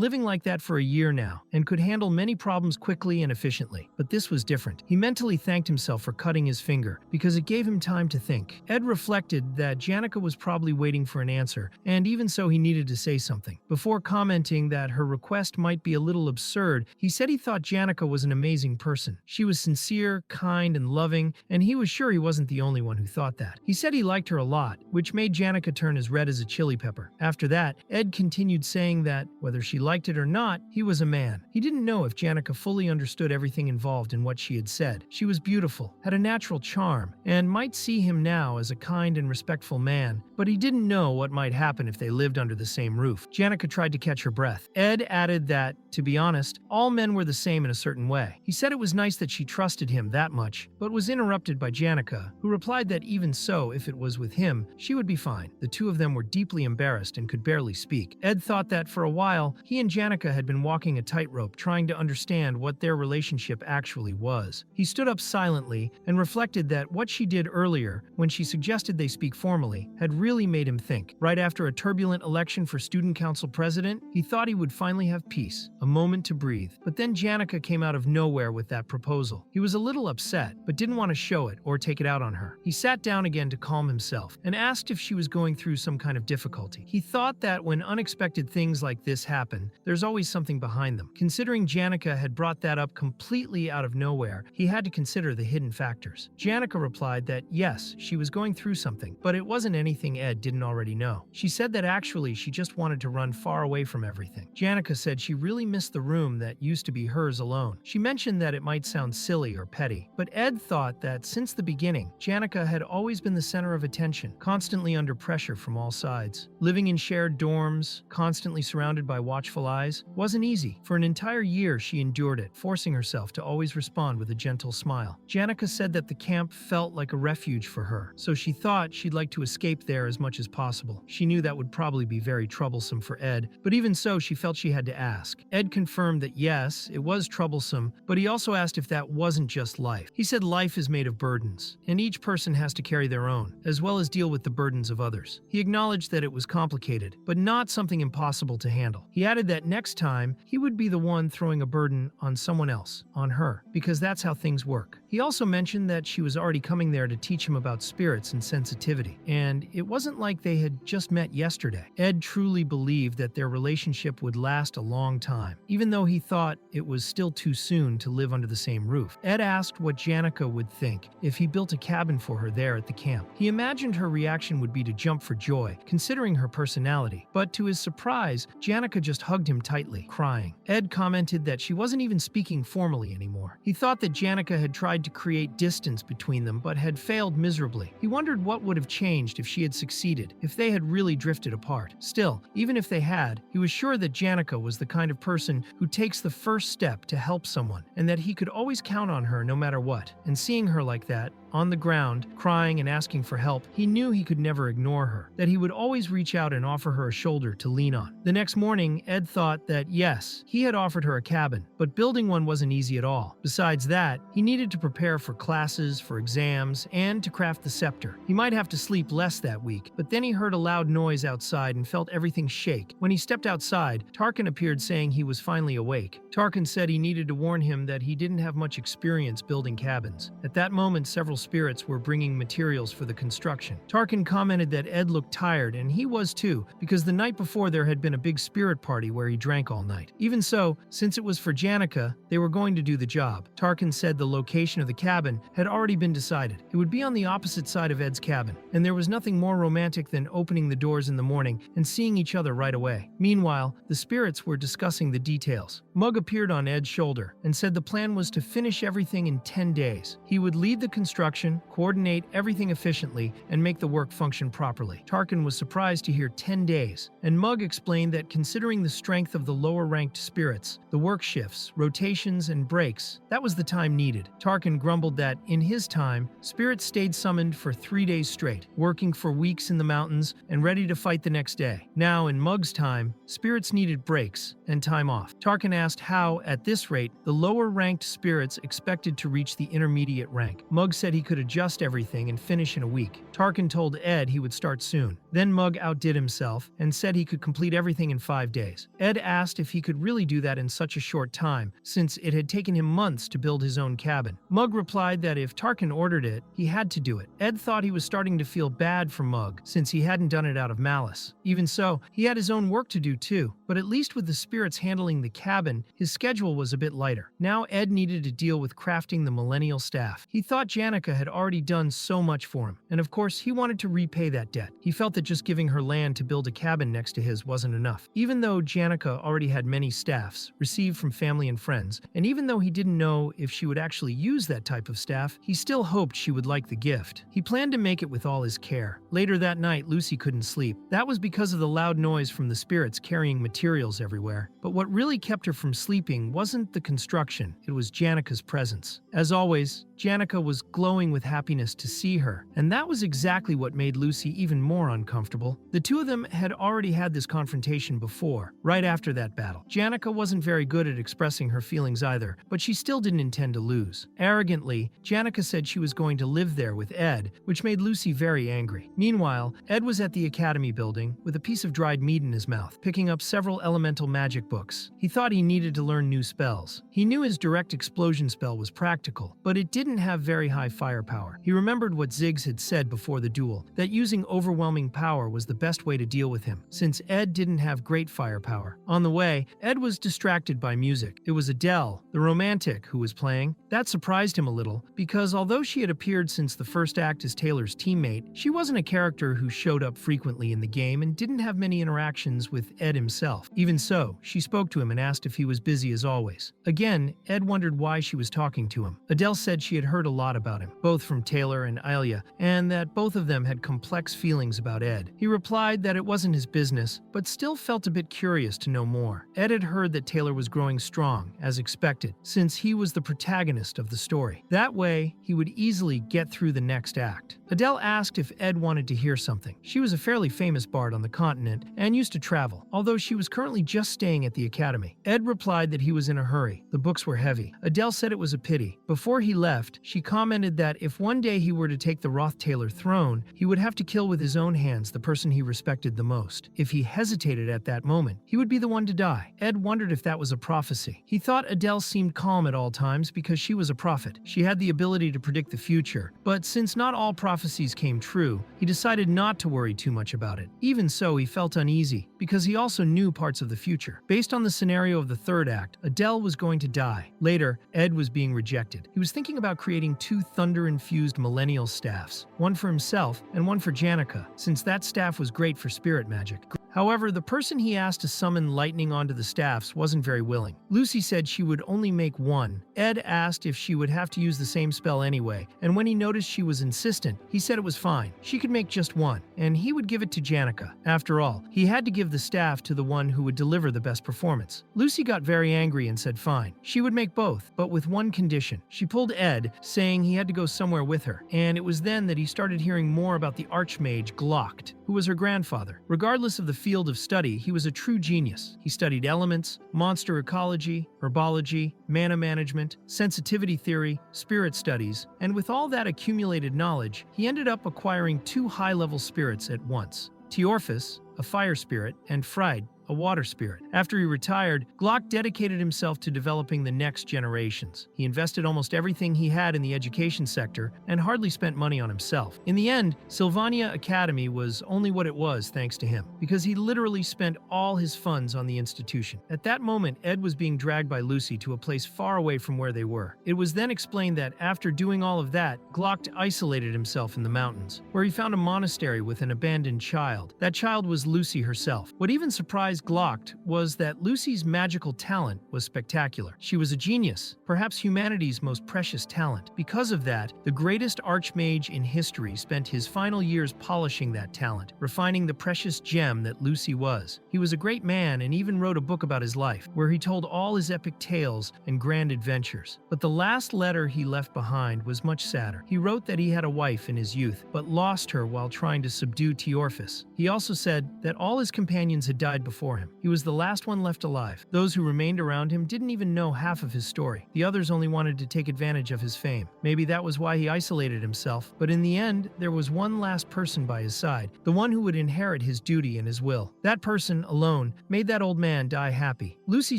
living like that for a year now, and could handle many problems quickly and efficiently. But this was different. He mentally thanked himself for cutting his finger, because it gave him time to think. Ed reflected that Janica was probably waiting for an answer, and even so he needed to say something. Before commenting that her request might be a little absurd, he said he thought Janica was an amazing person. She was sincere, kind, and loving, and he was sure he wasn't the only one who thought that. He said he liked her a lot, which made Janica turn as red as a chili pepper. After that, Ed continued saying that, whether she liked it or not, he was a man. He didn't know if Janica fully understood everything involved in what she had said. She was beautiful, had a natural charm, and might see him now as a kind and respectful man, but he didn't know what might happen if they lived under the same roof. Janica tried to catch her breath. Ed added that, to be honest, all men were the same in a certain way. He said it was nice that she trusted him that much, but was interrupted by Janica, who replied that even so, if it was with him, she would be fine. The two of them were deeply embarrassed and could barely speak. Ed thought that for a while, he and Janica had been walking a tightrope trying to understand what their relationship actually was. He stood up silently and reflected that what she did earlier, when she suggested they speak formally, had really made him think. Right after a turbulent election for student council president, he thought he would finally have peace, a moment to breathe. But then Janica came out of nowhere with that proposal. He was a little upset, but didn't want to show it or take it out on her. He sat down again to calm himself and asked if she was going through some kind of difficulty. He thought that when unexpected things like this happen, there's always something behind them. Considering Janica had brought that up completely out of nowhere, he had to consider the hidden factors. Janica replied that yes, she was going through something, but it wasn't anything Ed didn't already know. She said that actually she just wanted to run far away from everything. Janica said she really missed the room that used to be hers alone. She mentioned that it might sound silly or petty, but Ed thought that since the beginning, Janica had always been the center of attention, constantly under pressure pressure from all sides. Living in shared dorms, constantly surrounded by watchful eyes, wasn't easy. For an entire year, she endured it, forcing herself to always respond with a gentle smile. Janica said that the camp felt like a refuge for her, so she thought she'd like to escape there as much as possible. She knew that would probably be very troublesome for Ed, but even so, she felt she had to ask. Ed confirmed that yes, it was troublesome, but he also asked if that wasn't just life. He said life is made of burdens, and each person has to carry their own, as well as deal with the burdens of others. He acknowledged that it was complicated, but not something impossible to handle. He added that next time, he would be the one throwing a burden on someone else, on her, because that's how things work. He also mentioned that she was already coming there to teach him about spirits and sensitivity, and it wasn't like they had just met yesterday. Ed truly believed that their relationship would last a long time, even though he thought it was still too soon to live under the same roof. Ed asked what Janica would think if he built a cabin for her there at the camp. He imagined her reaction would be to jump for joy, considering her personality, but to his surprise, Janica just hugged him tightly, crying. Ed commented that she wasn't even speaking formally anymore. He thought that Janica had tried to create distance between them but had failed miserably. He wondered what would have changed if she had succeeded, if they had really drifted apart. Still, even if they had, he was sure that Janica was the kind of person who takes the first step to help someone, and that he could always count on her no matter what. And seeing her like that, on the ground, crying and asking for help, he knew he could never ignore her, that he would always reach out and offer her a shoulder to lean on. The next morning, Ed thought that yes, he had offered her a cabin, but building one wasn't easy at all. Besides that, he needed to prepare for classes, for exams, and to craft the scepter. He might have to sleep less that week, but then he heard a loud noise outside and felt everything shake. When he stepped outside, Tarkin appeared saying he was finally awake. Tarkin said he needed to warn him that he didn't have much experience building cabins. At that moment, several spirits were bringing materials for the construction. Tarkin commented that Ed looked tired, and he was too, because the night before there had been a big spirit party where he drank all night. Even so, since it was for Janica, they were going to do the job. Tarkin said the location of the cabin had already been decided. It would be on the opposite side of Ed's cabin, and there was nothing more romantic than opening the doors in the morning and seeing each other right away. Meanwhile, the spirits were discussing the details. Mug appeared on Ed's shoulder and said the plan was to finish everything in 10 days. He would lead the construction, coordinate everything efficiently, and make the work function properly. Tarkin was surprised to hear 10 days, and Mug explained that considering the strength of the lower-ranked spirits, the work shifts, rotations, and breaks, that was the time needed. Tarkin grumbled that, in his time, spirits stayed summoned for 3 days straight, working for weeks in the mountains and ready to fight the next day. Now, in Mug's time, spirits needed breaks and time off. Tarkin asked how, at this rate, the lower-ranked spirits expected to reach the intermediate rank. Mug said he could adjust everything and finish in a week. Tarkin told Ed he would start soon. Then Mug outdid himself and said he could complete everything in 5 days. Ed asked if he could really do that in such a short time, since it had taken him months to build his own cabin. Mug replied that if Tarkin ordered it, he had to do it. Ed thought he was starting to feel bad for Mug, since he hadn't done it out of malice. Even so, he had his own work to do too, but at least with the spirits handling the cabin, his schedule was a bit lighter. Now Ed needed to deal with crafting the millennial staff. He thought Janica had already done so much for him, and of course he wanted to repay that debt. He felt that just giving her land to build a cabin next to his wasn't enough. Even though Janica already had many staffs, received from family and friends, and even though he didn't know if she would actually use that type of staff, he still hoped she would like the gift. He planned to make it with all his care. Later that night, Lucy couldn't sleep. That was because of the loud noise from the spirits carrying materials everywhere. But what really kept her from sleeping wasn't the construction, it was Janica's presence. As always, Janica was glowing with happiness to see her, and that was exactly what made Lucy even more uncomfortable. The two of them had already had this confrontation before, right after that battle. Janica wasn't very good at expressing her feelings either, but she still didn't intend to lose. Arrogantly, Janica said she was going to live there with Ed, which made Lucy very angry. Meanwhile, Ed was at the academy building with a piece of dried meat in his mouth, picking up several elemental magic books. He thought he needed to learn new spells. He knew his direct explosion spell was practical, but it didn't have very high firepower. He remembered what Ziggs had said before the duel, that using overwhelming power was the best way to deal with him, since Ed didn't have great firepower. On the way, Ed was distracted by music. It was Adele, the romantic, who was playing. That surprised him a little, because although she had appeared since the first act as Taylor's teammate, she wasn't a character who showed up frequently in the game and didn't have many interactions with Ed himself. Even so, she spoke to him and asked if he was busy as always. Again, Ed wondered why she was talking to him. Adele said she had heard a lot about him. both from Taylor and Ilya, and that both of them had complex feelings about Ed. He replied that it wasn't his business, but still felt a bit curious to know more. Ed had heard that Taylor was growing strong, as expected, since he was the protagonist of the story. That way, he would easily get through the next act. Adele asked if Ed wanted to hear something. She was a fairly famous bard on the continent and used to travel, although she was currently just staying at the academy. Ed replied that he was in a hurry. The books were heavy. Adele said it was a pity. Before he left, she commented that if one day he were to take the Rothtaylor throne, he would have to kill with his own hands the person he respected the most. If he hesitated at that moment, he would be the one to die. Ed wondered if that was a prophecy. He thought Adele seemed calm at all times because she was a prophet. She had the ability to predict the future, but since not all prophecies came true, he decided not to worry too much about it. Even so, he felt uneasy because he also knew parts of the future. Based on the scenario of the third act, Adele was going to die. Later, Ed was being rejected. He was thinking about creating 2 thunder-infused millennial staffs, one for himself and one for Janica, since that staff was great for spirit magic. However, the person he asked to summon lightning onto the staffs wasn't very willing. Lucy said she would only make one. Ed asked if she would have to use the same spell anyway, and when he noticed she was insistent, he said it was fine. She could make just one, and he would give it to Janica. After all, he had to give the staff to the one who would deliver the best performance. Lucy got very angry and said fine. She would make both, but with one condition. She pulled Ed, saying he had to go somewhere with her, and it was then that he started hearing more about the archmage Glast, who was her grandfather. Regardless of the field of study, he was a true genius. He studied elements, monster ecology, herbology, mana management, sensitivity theory, spirit studies, and with all that accumulated knowledge, he ended up acquiring 2 high-level spirits at once: Teorphis, a fire spirit, and Fried, a water spirit. After he retired, Glock dedicated himself to developing the next generations. He invested almost everything he had in the education sector and hardly spent money on himself. In the end, Sylvania Academy was only what it was thanks to him, because he literally spent all his funds on the institution. At that moment, Ed was being dragged by Lucy to a place far away from where they were. It was then explained that after doing all of that, Glock isolated himself in the mountains, where he found a monastery with an abandoned child. That child was Lucy herself. What even surprised Glock was that Lucy's magical talent was spectacular. She was a genius, perhaps humanity's most precious talent. Because of that, the greatest archmage in history spent his final years polishing that talent, refining the precious gem that Lucy was. He was a great man and even wrote a book about his life, where he told all his epic tales and grand adventures. But the last letter he left behind was much sadder. He wrote that he had a wife in his youth, but lost her while trying to subdue Teorphis. He also said that all his companions had died before him. He was the last one left alive. Those who remained around him didn't even know half of his story. The others only wanted to take advantage of his fame. Maybe that was why he isolated himself, but in the end, there was one last person by his side, the one who would inherit his duty and his will. That person, alone, made that old man die happy. Lucy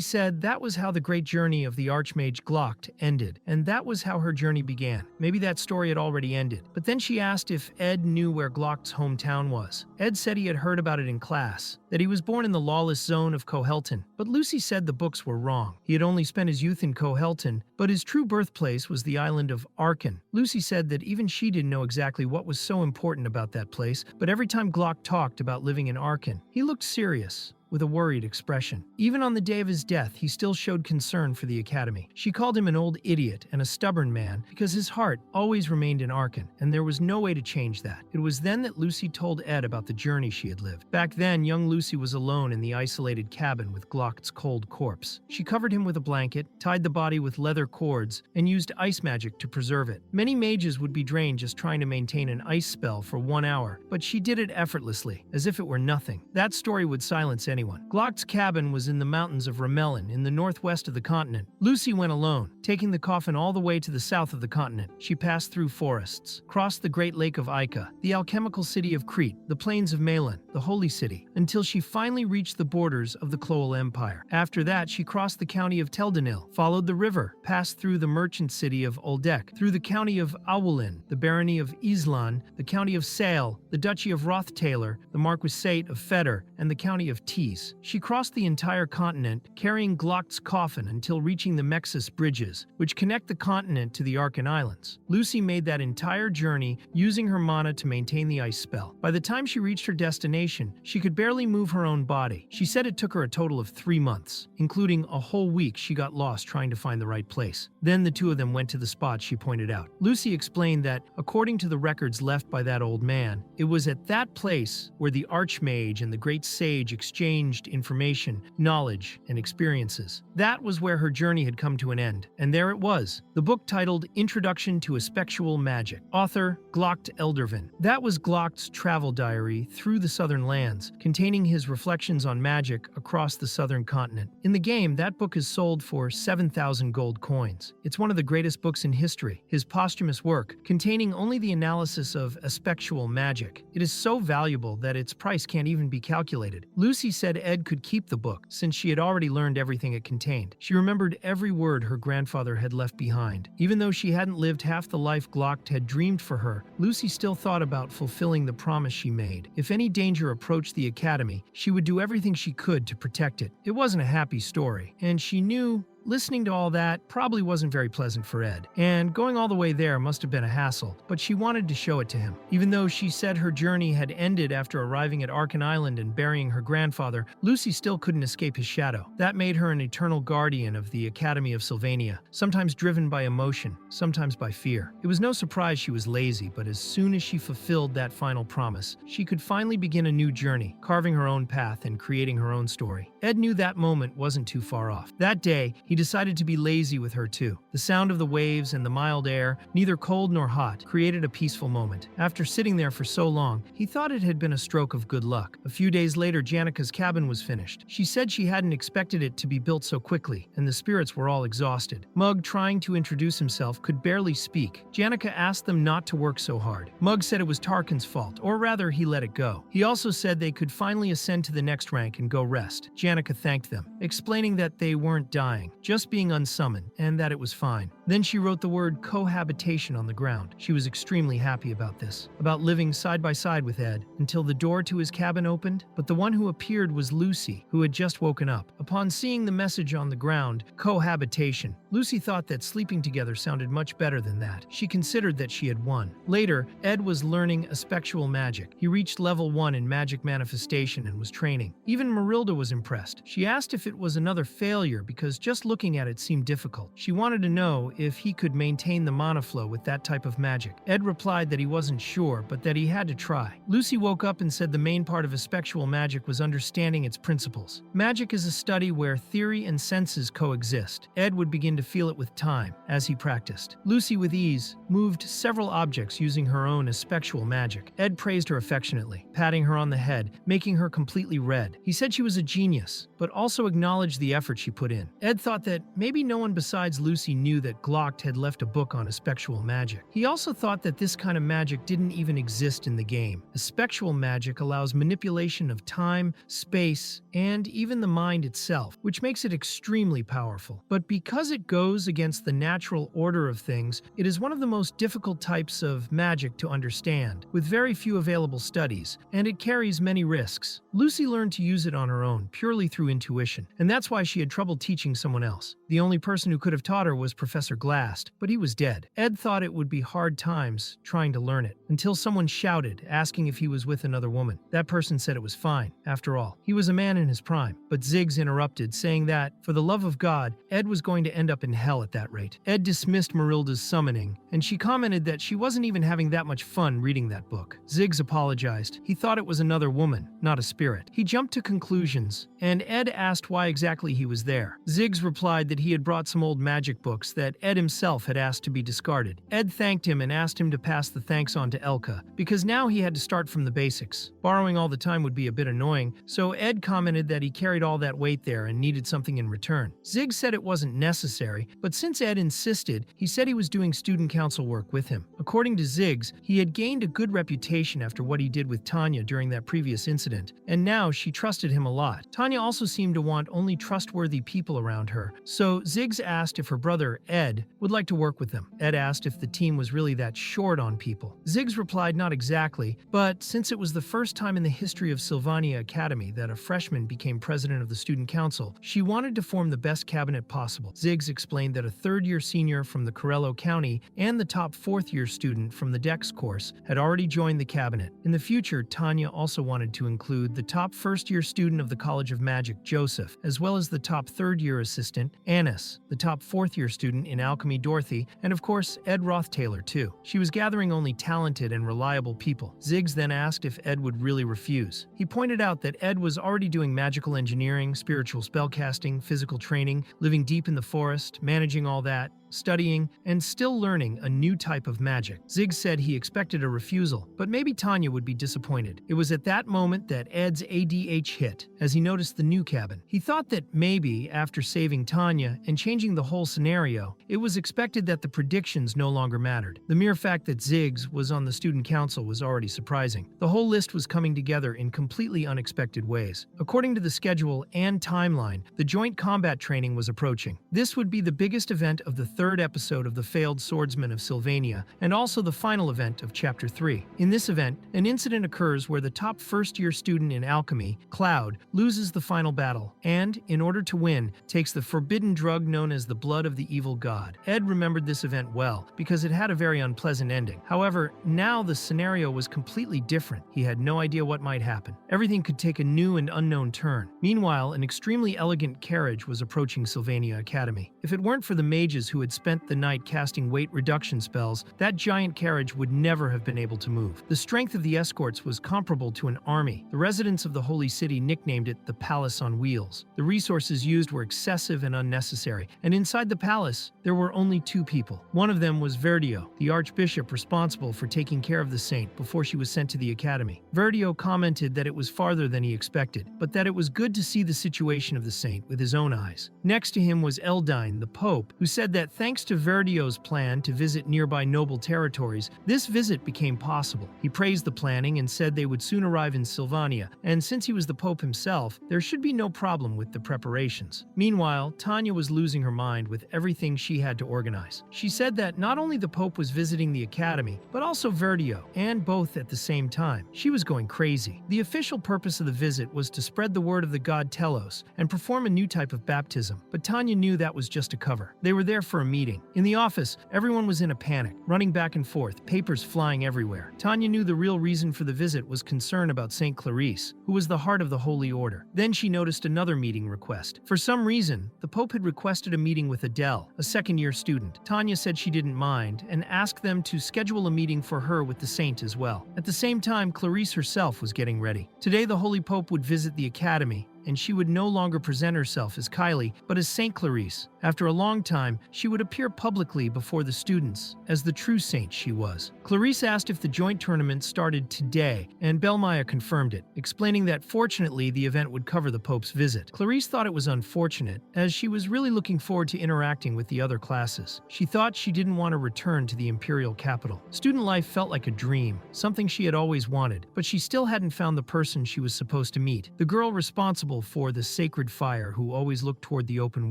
said that was how the great journey of the Archmage Glock ended, and that was how her journey began. Maybe that story had already ended. But then she asked if Ed knew where Glock's hometown was. Ed said he had heard about it in class, that he was born in the lawless zone of Kohelton, but Lucy said the books were wrong. He had only spent his youth in Kohelton, but his true birthplace was the island of Arkan. Lucy said that even she didn't know exactly what was so important about that place, but every time Glock talked about living in Arkan, he looked serious, with a worried expression. Even on the day of his death, he still showed concern for the academy. She called him an old idiot and a stubborn man because his heart always remained in Arkan, and there was no way to change that. It was then that Lucy told Ed about the journey she had lived. Back then, young Lucy was alone in the isolated cabin with Glock's cold corpse. She covered him with a blanket, tied the body with leather cords, and used ice magic to preserve it. Many mages would be drained just trying to maintain an ice spell for 1 hour, but she did it effortlessly, as if it were nothing. That story would silence anyone. Glock's cabin was in the mountains of Ramelin in the northwest of the continent. Lucy went alone, taking the coffin all the way to the south of the continent. She passed through forests, crossed the great lake of Ica, the alchemical city of Crete, the plains of Malin, the holy city, until she finally reached the borders of the Cloel Empire. After that, she crossed the county of Teldanil, followed the river, passed through the merchant city of Uldek, through the county of Awulin, the barony of Islan, the county of Sale, the duchy of Rothtaylor, the marquisate of Feder, and the county of Tees. She crossed the entire continent, carrying Glock's coffin until reaching the Mexis bridges bridges, which connect the continent to the Arkan Islands. Lucy made that entire journey using her mana to maintain the ice spell. By the time she reached her destination, she could barely move her own body. She said it took her a total of 3 months, including a whole week she got lost trying to find the right place. Then the two of them went to the spot she pointed out. Lucy explained that, according to the records left by that old man, it was at that place where the Archmage and the Great Sage exchanged information, knowledge, and experiences. That was where her journey had come to an end, and there it was, the book titled Introduction to Effectual Magic. Author, Glocht Eldervin. That was Glocht's travel diary through the southern lands, containing his reflections on magic across the southern continent. In the game, that book is sold for 7,000 gold coins. It's one of the greatest books in history. His posthumous work, containing only the analysis of effectual magic. It is so valuable that its price can't even be calculated. Lucy said Ed could keep the book, since she had already learned everything it contained. She remembered every word her grandfather had left behind. Even though she hadn't lived half the life Glocht had dreamed for her, Lucy still thought about fulfilling the promise she made. If any danger approached the academy, she would do everything she could to protect it. It wasn't a happy story, and she knew listening to all that probably wasn't very pleasant for Ed, and going all the way there must have been a hassle, but she wanted to show it to him. Even though she said her journey had ended after arriving at Arkan Island and burying her grandfather, Lucy still couldn't escape his shadow. That made her an eternal guardian of the Academy of Sylvania, sometimes driven by emotion, sometimes by fear. It was no surprise she was lazy, but as soon as she fulfilled that final promise, she could finally begin a new journey, carving her own path and creating her own story. Ed knew that moment wasn't too far off. That day, he decided to be lazy with her too. The sound of the waves and the mild air, neither cold nor hot, created a peaceful moment. After sitting there for so long, he thought it had been a stroke of good luck. A few days later, Janica's cabin was finished. She said she hadn't expected it to be built so quickly, and the spirits were all exhausted. Mug, trying to introduce himself, could barely speak. Janica asked them not to work so hard. Mug said it was Tarkin's fault, or rather, he let it go. He also said they could finally ascend to the next rank and go rest. Janica thanked them, explaining that they weren't dying, just being unsummoned, and that it was fine. Then she wrote the word cohabitation on the ground. She was extremely happy about this, about living side by side with Ed, until the door to his cabin opened, but the one who appeared was Lucy, who had just woken up. Upon seeing the message on the ground, cohabitation, Lucy thought that sleeping together sounded much better than that. She considered that she had won. Later, Ed was learning effectual magic. He reached level 1 in magic manifestation and was training. Even Marilda was impressed. She asked if it was another failure because just looking at it seemed difficult. She wanted to know if he could maintain the mana flow with that type of magic. Ed replied that he wasn't sure, but that he had to try. Lucy woke up and said the main part of effectual magic was understanding its principles. Magic is a study where theory and senses coexist. Ed would begin to feel it with time, as he practiced. Lucy, with ease, moved several objects using her own effectual magic. Ed praised her affectionately, patting her on the head, making her completely red. He said she was a genius, but also acknowledged the effort she put in. Ed thought that maybe no one besides Lucy knew that Glocht had left a book on effectual magic. He also thought that this kind of magic didn't even exist in the game. Effectual magic allows manipulation of time, space, and even the mind itself, which makes it extremely powerful. But because it goes against the natural order of things, it is one of the most difficult types of magic to understand, with very few available studies, and it carries many risks. Lucy learned to use it on her own, purely through intuition, and that's why she had trouble teaching someone else. The only person who could have taught her was Professor Glast, but he was dead. Ed thought it would be hard times trying to learn it, until someone shouted, asking if he was with another woman. That person said it was fine. After all, he was a man in his prime. But Ziggs interrupted, saying that, for the love of God, Ed was going to end up in hell at that rate. Ed dismissed Marilda's summoning, and she commented that she wasn't even having that much fun reading that book. Ziggs apologized. He thought it was another woman, not a spirit. He jumped to conclusions, and Ed asked why exactly he was there. Ziggs replied that he had brought some old magic books that Ed himself had asked to be discarded. Ed thanked him and asked him to pass the thanks on to Elka, because now he had to start from the basics. Borrowing all the time would be a bit annoying, so Ed commented that he carried all that weight there and needed something in return. Ziggs said it wasn't necessary, but since Ed insisted, he said he was doing student council work with him. According to Ziggs, he had gained a good reputation after what he did with Tanya during that previous incident, and now she trusted him a lot. Tanya also seemed to want only trustworthy people around her, so Ziggs asked if her brother, Ed, Ed would like to work with them. Ed asked if the team was really that short on people. Ziggs replied not exactly, but since it was the first time in the history of Sylvania Academy that a freshman became president of the student council, she wanted to form the best cabinet possible. Ziggs explained that a third-year senior from the Corello County and the top fourth-year student from the Dex course had already joined the cabinet. In the future, Tanya also wanted to include the top first-year student of the College of Magic, Joseph, as well as the top third-year assistant, Annis, the top fourth-year student in alchemy, Dorothy, and of course, Ed Roth-Taylor, too. She was gathering only talented and reliable people. Ziggs then asked if Ed would really refuse. He pointed out that Ed was already doing magical engineering, spiritual spellcasting, physical training, living deep in the forest, managing all that, studying, and still learning a new type of magic. Ziggs said he expected a refusal, but maybe Tanya would be disappointed. It was at that moment that Ed's ADH hit, as he noticed the new cabin. He thought that maybe, after saving Tanya and changing the whole scenario, it was expected that the predictions no longer mattered. The mere fact that Ziggs was on the student council was already surprising. The whole list was coming together in completely unexpected ways. According to the schedule and timeline, the joint combat training was approaching. This would be the biggest event of the third episode of The Failed Swordsman of Sylvania, and also the final event of Chapter 3. In this event, an incident occurs where the top first-year student in alchemy, Cloud, loses the final battle, and, in order to win, takes the forbidden drug known as the blood of the evil god. Ed remembered this event well, because it had a very unpleasant ending. However, now the scenario was completely different. He had no idea what might happen. Everything could take a new and unknown turn. Meanwhile, an extremely elegant carriage was approaching Sylvania Academy. If it weren't for the mages who had spent the night casting weight reduction spells, that giant carriage would never have been able to move. The strength of the escorts was comparable to an army. The residents of the Holy City nicknamed it the Palace on Wheels. The resources used were excessive and unnecessary, and inside the palace, there were only two people. One of them was Verdio, the archbishop responsible for taking care of the saint before she was sent to the academy. Verdio commented that it was farther than he expected, but that it was good to see the situation of the saint with his own eyes. Next to him was Eldine, the pope, who said that thanks to Verdio's plan to visit nearby noble territories, this visit became possible. He praised the planning and said they would soon arrive in Sylvania, and since he was the pope himself, there should be no problem with the preparations. Meanwhile, Tanya was losing her mind with everything she had to organize. She said that not only the pope was visiting the academy, but also Verdio, and both at the same time. She was going crazy. The official purpose of the visit was to spread the word of the god Telos and perform a new type of baptism, but Tanya knew that was just a cover. They were there for a meeting. In the office, everyone was in a panic, running back and forth, papers flying everywhere. Tanya knew the real reason for the visit was concern about St. Clarice, who was the heart of the Holy Order. Then she noticed another meeting request. For some reason, the Pope had requested a meeting with Adele, a second-year student. Tanya said she didn't mind, and asked them to schedule a meeting for her with the saint as well. At the same time, Clarice herself was getting ready. Today, the Holy Pope would visit the academy, and she would no longer present herself as Kylie, but as Saint Clarice. After a long time, she would appear publicly before the students, as the true saint she was. Clarice asked if the joint tournament started today, and Belmaya confirmed it, explaining that fortunately the event would cover the Pope's visit. Clarice thought it was unfortunate, as she was really looking forward to interacting with the other classes. She thought she didn't want to return to the imperial capital. Student life felt like a dream, something she had always wanted, but she still hadn't found the person she was supposed to meet. The girl responsible for the sacred fire who always looked toward the open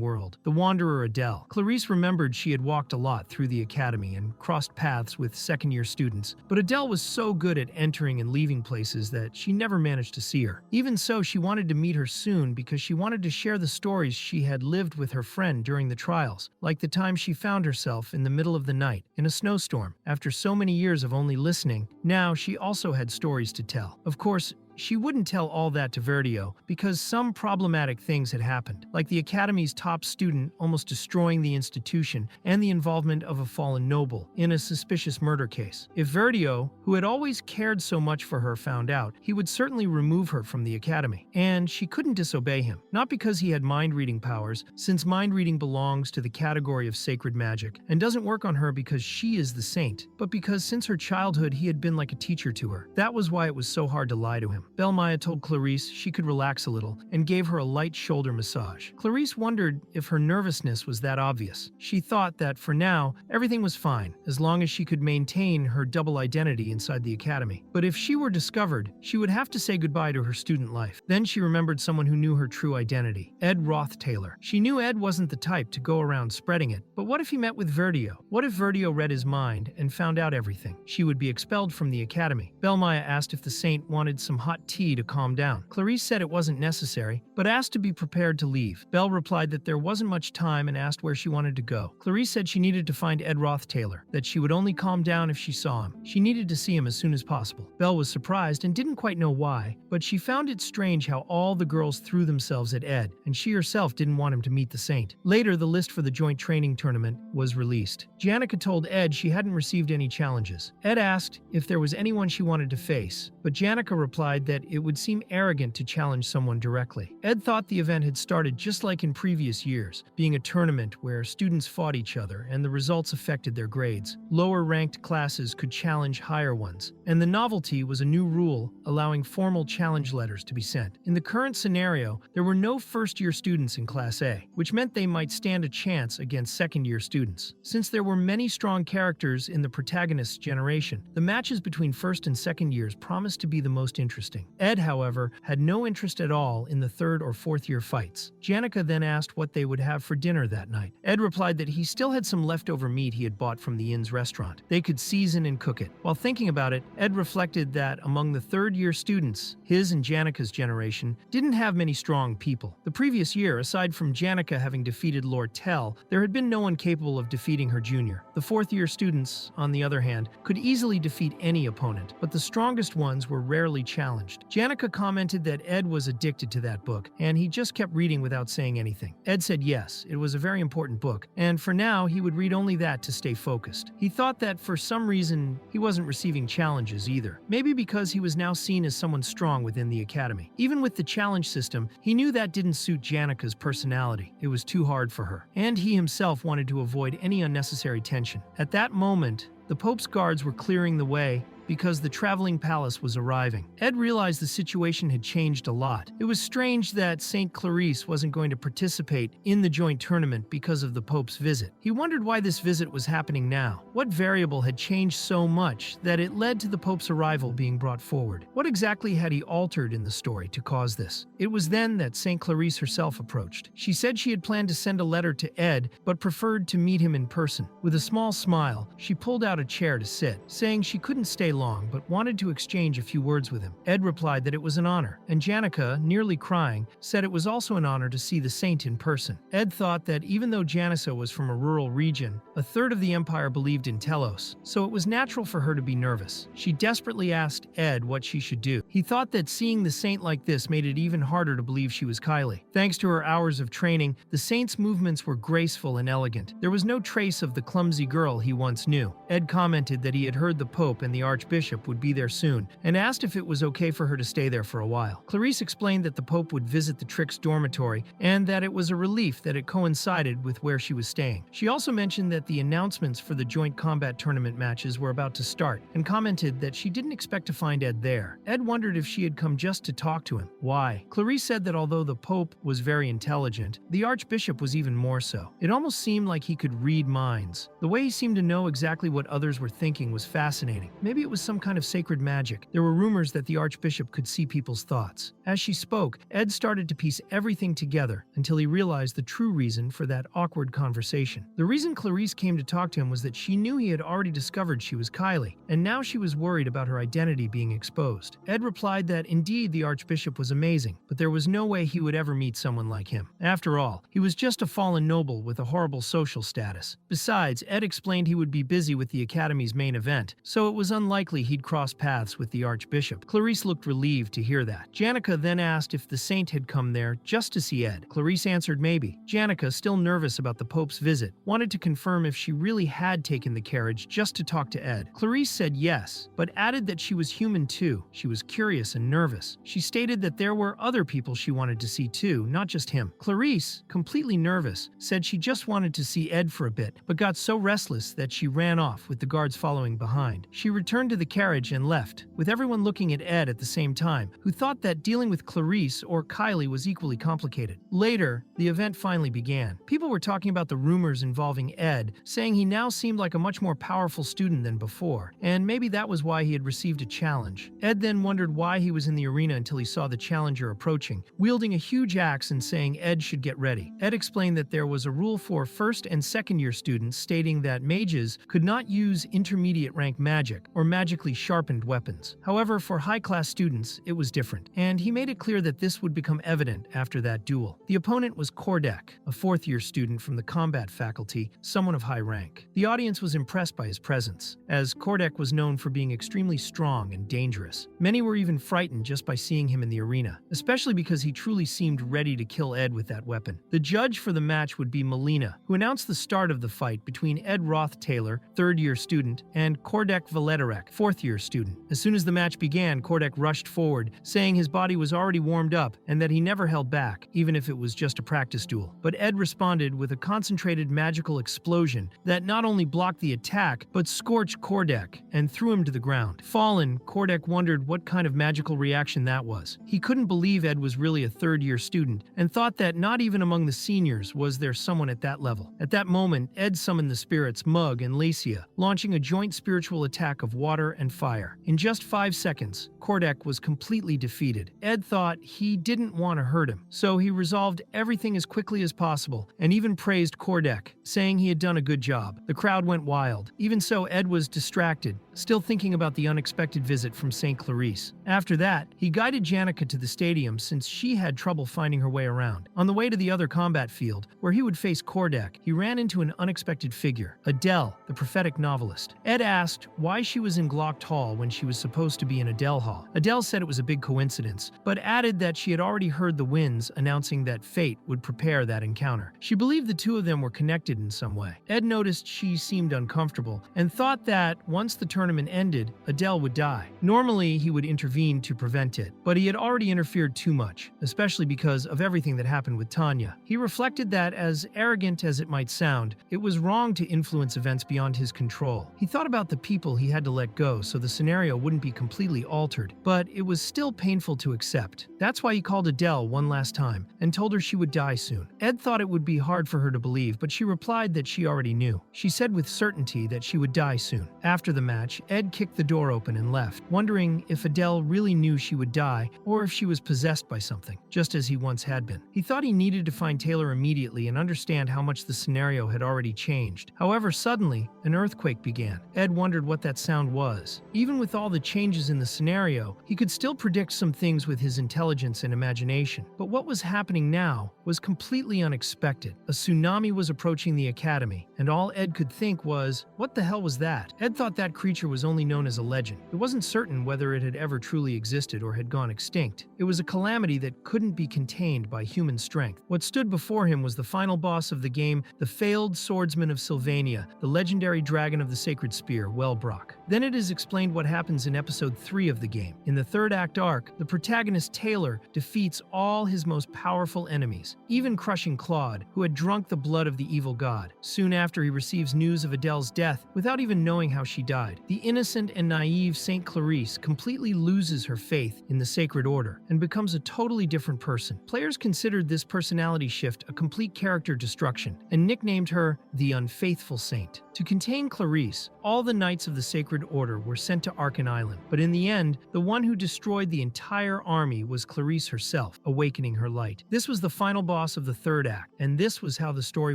world, the wanderer Adele. Clarice remembered she had walked a lot through the academy and crossed paths with second-year students, but Adele was so good at entering and leaving places that she never managed to see her. Even so, she wanted to meet her soon because she wanted to share the stories she had lived with her friend during the trials, like the time she found herself in the middle of the night in a snowstorm. After so many years of only listening, now she also had stories to tell. Of course, she wouldn't tell all that to Verdio because some problematic things had happened, like the Academy's top student almost destroying the institution and the involvement of a fallen noble in a suspicious murder case. If Verdio, who had always cared so much for her, found out, he would certainly remove her from the Academy. And she couldn't disobey him, not because he had mind-reading powers, since mind-reading belongs to the category of sacred magic and doesn't work on her because she is the saint, but because since her childhood he had been like a teacher to her. That was why it was so hard to lie to him. Belmaya told Clarice she could relax a little and gave her a light shoulder massage. Clarice wondered if her nervousness was that obvious. She thought that for now, everything was fine, as long as she could maintain her double identity inside the academy. But if she were discovered, she would have to say goodbye to her student life. Then she remembered someone who knew her true identity, Ed Rothtaylor. She knew Ed wasn't the type to go around spreading it, but what if he met with Verdio? What if Verdio read his mind and found out everything? She would be expelled from the academy. Belmaya asked if the saint wanted some hot tea to calm down. Clarice said it wasn't necessary, but asked to be prepared to leave. Belle replied that there wasn't much time and asked where she wanted to go. Clarice said she needed to find Ed Rothtaylor, that she would only calm down if she saw him. She needed to see him as soon as possible. Belle was surprised and didn't quite know why, but she found it strange how all the girls threw themselves at Ed, and she herself didn't want him to meet the saint. Later, the list for the joint training tournament was released. Janica told Ed she hadn't received any challenges. Ed asked if there was anyone she wanted to face, but Janica replied that it would seem arrogant to challenge someone directly. Ed thought the event had started just like in previous years, being a tournament where students fought each other and the results affected their grades. Lower-ranked classes could challenge higher ones, and the novelty was a new rule allowing formal challenge letters to be sent. In the current scenario, there were no first-year students in Class A, which meant they might stand a chance against second-year students. Since there were many strong characters in the protagonist's generation, the matches between first and second years promised to be the most interesting. Ed, however, had no interest at all in the third or fourth-year fights. Janica then asked what they would have for dinner that night. Ed replied that he still had some leftover meat he had bought from the inn's restaurant. They could season and cook it. While thinking about it, Ed reflected that among the third-year students, his and Janica's generation didn't have many strong people. The previous year, aside from Janica having defeated Lortell, there had been no one capable of defeating her junior. The fourth-year students, on the other hand, could easily defeat any opponent, but the strongest ones were rarely challenged. Janica commented that Ed was addicted to that book, and he just kept reading without saying anything. Ed said yes, it was a very important book, and for now he would read only that to stay focused. He thought that for some reason he wasn't receiving challenges either. Maybe because he was now seen as someone strong within the academy. Even with the challenge system, he knew that didn't suit Janica's personality. It was too hard for her, and he himself wanted to avoid any unnecessary tension. At that moment, the Pope's guards were clearing the way because the traveling palace was arriving. Ed realized the situation had changed a lot. It was strange that St. Clarice wasn't going to participate in the joint tournament because of the Pope's visit. He wondered why this visit was happening now. What variable had changed so much that it led to the Pope's arrival being brought forward? What exactly had he altered in the story to cause this? It was then that St. Clarice herself approached. She said she had planned to send a letter to Ed, but preferred to meet him in person. With a small smile, she pulled out a chair to sit, saying she couldn't stay long, but wanted to exchange a few words with him. Ed replied that it was an honor, and Janica, nearly crying, said it was also an honor to see the saint in person. Ed thought that even though Janica was from a rural region, a third of the empire believed in Telos, so it was natural for her to be nervous. She desperately asked Ed what she should do. He thought that seeing the saint like this made it even harder to believe she was Kylie. Thanks to her hours of training, the saint's movements were graceful and elegant. There was no trace of the clumsy girl he once knew. Ed commented that he had heard the Pope and the Archbishop would be there soon, and asked if it was okay for her to stay there for a while. Clarice explained that the Pope would visit the Trick's dormitory, and that it was a relief that it coincided with where she was staying. She also mentioned that the announcements for the joint combat tournament matches were about to start, and commented that she didn't expect to find Ed there. Ed wondered if she had come just to talk to him. Why? Clarice said that although the Pope was very intelligent, the Archbishop was even more so. It almost seemed like he could read minds. The way he seemed to know exactly what others were thinking was fascinating. Maybe it was some kind of sacred magic. There were rumors that the Archbishop could see people's thoughts. As she spoke, Ed started to piece everything together until he realized the true reason for that awkward conversation. The reason Clarice came to talk to him was that she knew he had already discovered she was Kylie, and now she was worried about her identity being exposed. Ed replied that indeed the Archbishop was amazing, but there was no way he would ever meet someone like him. After all, he was just a fallen noble with a horrible social status. Besides, Ed explained he would be busy with the Academy's main event, so it was unlikely he'd cross paths with the Archbishop. Clarice looked relieved to hear that. Janica then asked if the saint had come there just to see Ed. Clarice answered maybe. Janica, still nervous about the Pope's visit, wanted to confirm if she really had taken the carriage just to talk to Ed. Clarice said yes, but added that she was human too. She was curious and nervous. She stated that there were other people she wanted to see too, not just him. Clarice, completely nervous, said she just wanted to see Ed for a bit, but got so restless that she ran off with the guards following behind. She returned into the carriage and left, with everyone looking at Ed at the same time, who thought that dealing with Clarice or Kylie was equally complicated. Later, the event finally began. People were talking about the rumors involving Ed, saying he now seemed like a much more powerful student than before, and maybe that was why he had received a challenge. Ed then wondered why he was in the arena until he saw the challenger approaching, wielding a huge axe and saying Ed should get ready. Ed explained that there was a rule for first and second year students stating that mages could not use intermediate rank magic or magically sharpened weapons. However, for high-class students, it was different, and he made it clear that this would become evident after that duel. The opponent was Kordek, a fourth-year student from the combat faculty, someone of high rank. The audience was impressed by his presence, as Kordek was known for being extremely strong and dangerous. Many were even frightened just by seeing him in the arena, especially because he truly seemed ready to kill Ed with that weapon. The judge for the match would be Melina, who announced the start of the fight between Ed Roth-Taylor, third-year student, and Kordek Valetarek, fourth-year student. As soon as the match began, Kordek rushed forward, saying his body was already warmed up and that he never held back, even if it was just a practice duel. But Ed responded with a concentrated magical explosion that not only blocked the attack, but scorched Kordek and threw him to the ground. Fallen, Kordek wondered what kind of magical reaction that was. He couldn't believe Ed was really a third-year student and thought that not even among the seniors was there someone at that level. At that moment, Ed summoned the spirits Mug and Lacia, launching a joint spiritual attack of water and fire. In just 5 seconds, Kordek was completely defeated. Ed thought he didn't want to hurt him, so he resolved everything as quickly as possible and even praised Kordek, saying he had done a good job. The crowd went wild. Even so, Ed was distracted, still thinking about the unexpected visit from St. Clarice. After that, he guided Janica to the stadium since she had trouble finding her way around. On the way to the other combat field, where he would face Kordek, he ran into an unexpected figure, Adele, the prophetic novelist. Ed asked why she was in Glocked Hall when she was supposed to be in Adele Hall. Adele said it was a big coincidence, but added that she had already heard the winds announcing that fate would prepare that encounter. She believed the two of them were connected in some way. Ed noticed she seemed uncomfortable and thought that once the tournament ended, Adele would die. Normally, he would intervene to prevent it, but he had already interfered too much, especially because of everything that happened with Tanya. He reflected that, as arrogant as it might sound, it was wrong to influence events beyond his control. He thought about the people he had to let go so the scenario wouldn't be completely altered, but it was still painful to accept. That's why he called Adele one last time and told her she would die soon. Ed thought it would be hard for her to believe, but she replied that she already knew. She said with certainty that she would die soon. After the match, Ed kicked the door open and left, wondering if Adele really knew she would die or if she was possessed by something, just as he once had been. He thought he needed to find Taylor immediately and understand how much the scenario had already changed. However, suddenly, an earthquake began. Ed wondered what that sound was. Even with all the changes in the scenario, he could still predict some things with his intelligence and imagination. But what was happening now was completely unexpected. A tsunami was approaching the academy, and all Ed could think was, what the hell was that? Ed thought that creature was only known as a legend. It wasn't certain whether it had ever truly existed or had gone extinct. It was a calamity that couldn't be contained by human strength. What stood before him was the final boss of the game, the failed swordsman of Sylvania, the legendary dragon of the sacred spear, Wellbrock. Then it is explained what happens in episode 3 of the game. In the third act arc, the protagonist Taylor defeats all his most powerful enemies, even crushing Claude, who had drunk the blood of the evil god. Soon after, he receives news of Adele's death without even knowing how she died. The innocent and naive St. Clarice completely loses her faith in the sacred order and becomes a totally different person. Players considered this personality shift a complete character destruction and nicknamed her the Unfaithful Saint. To contain Clarice, all the knights of the Sacred Order were sent to Arkan Island, but in the end, the one who destroyed the entire army was Clarice herself, awakening her light. This was the final boss of the third act, and this was how the story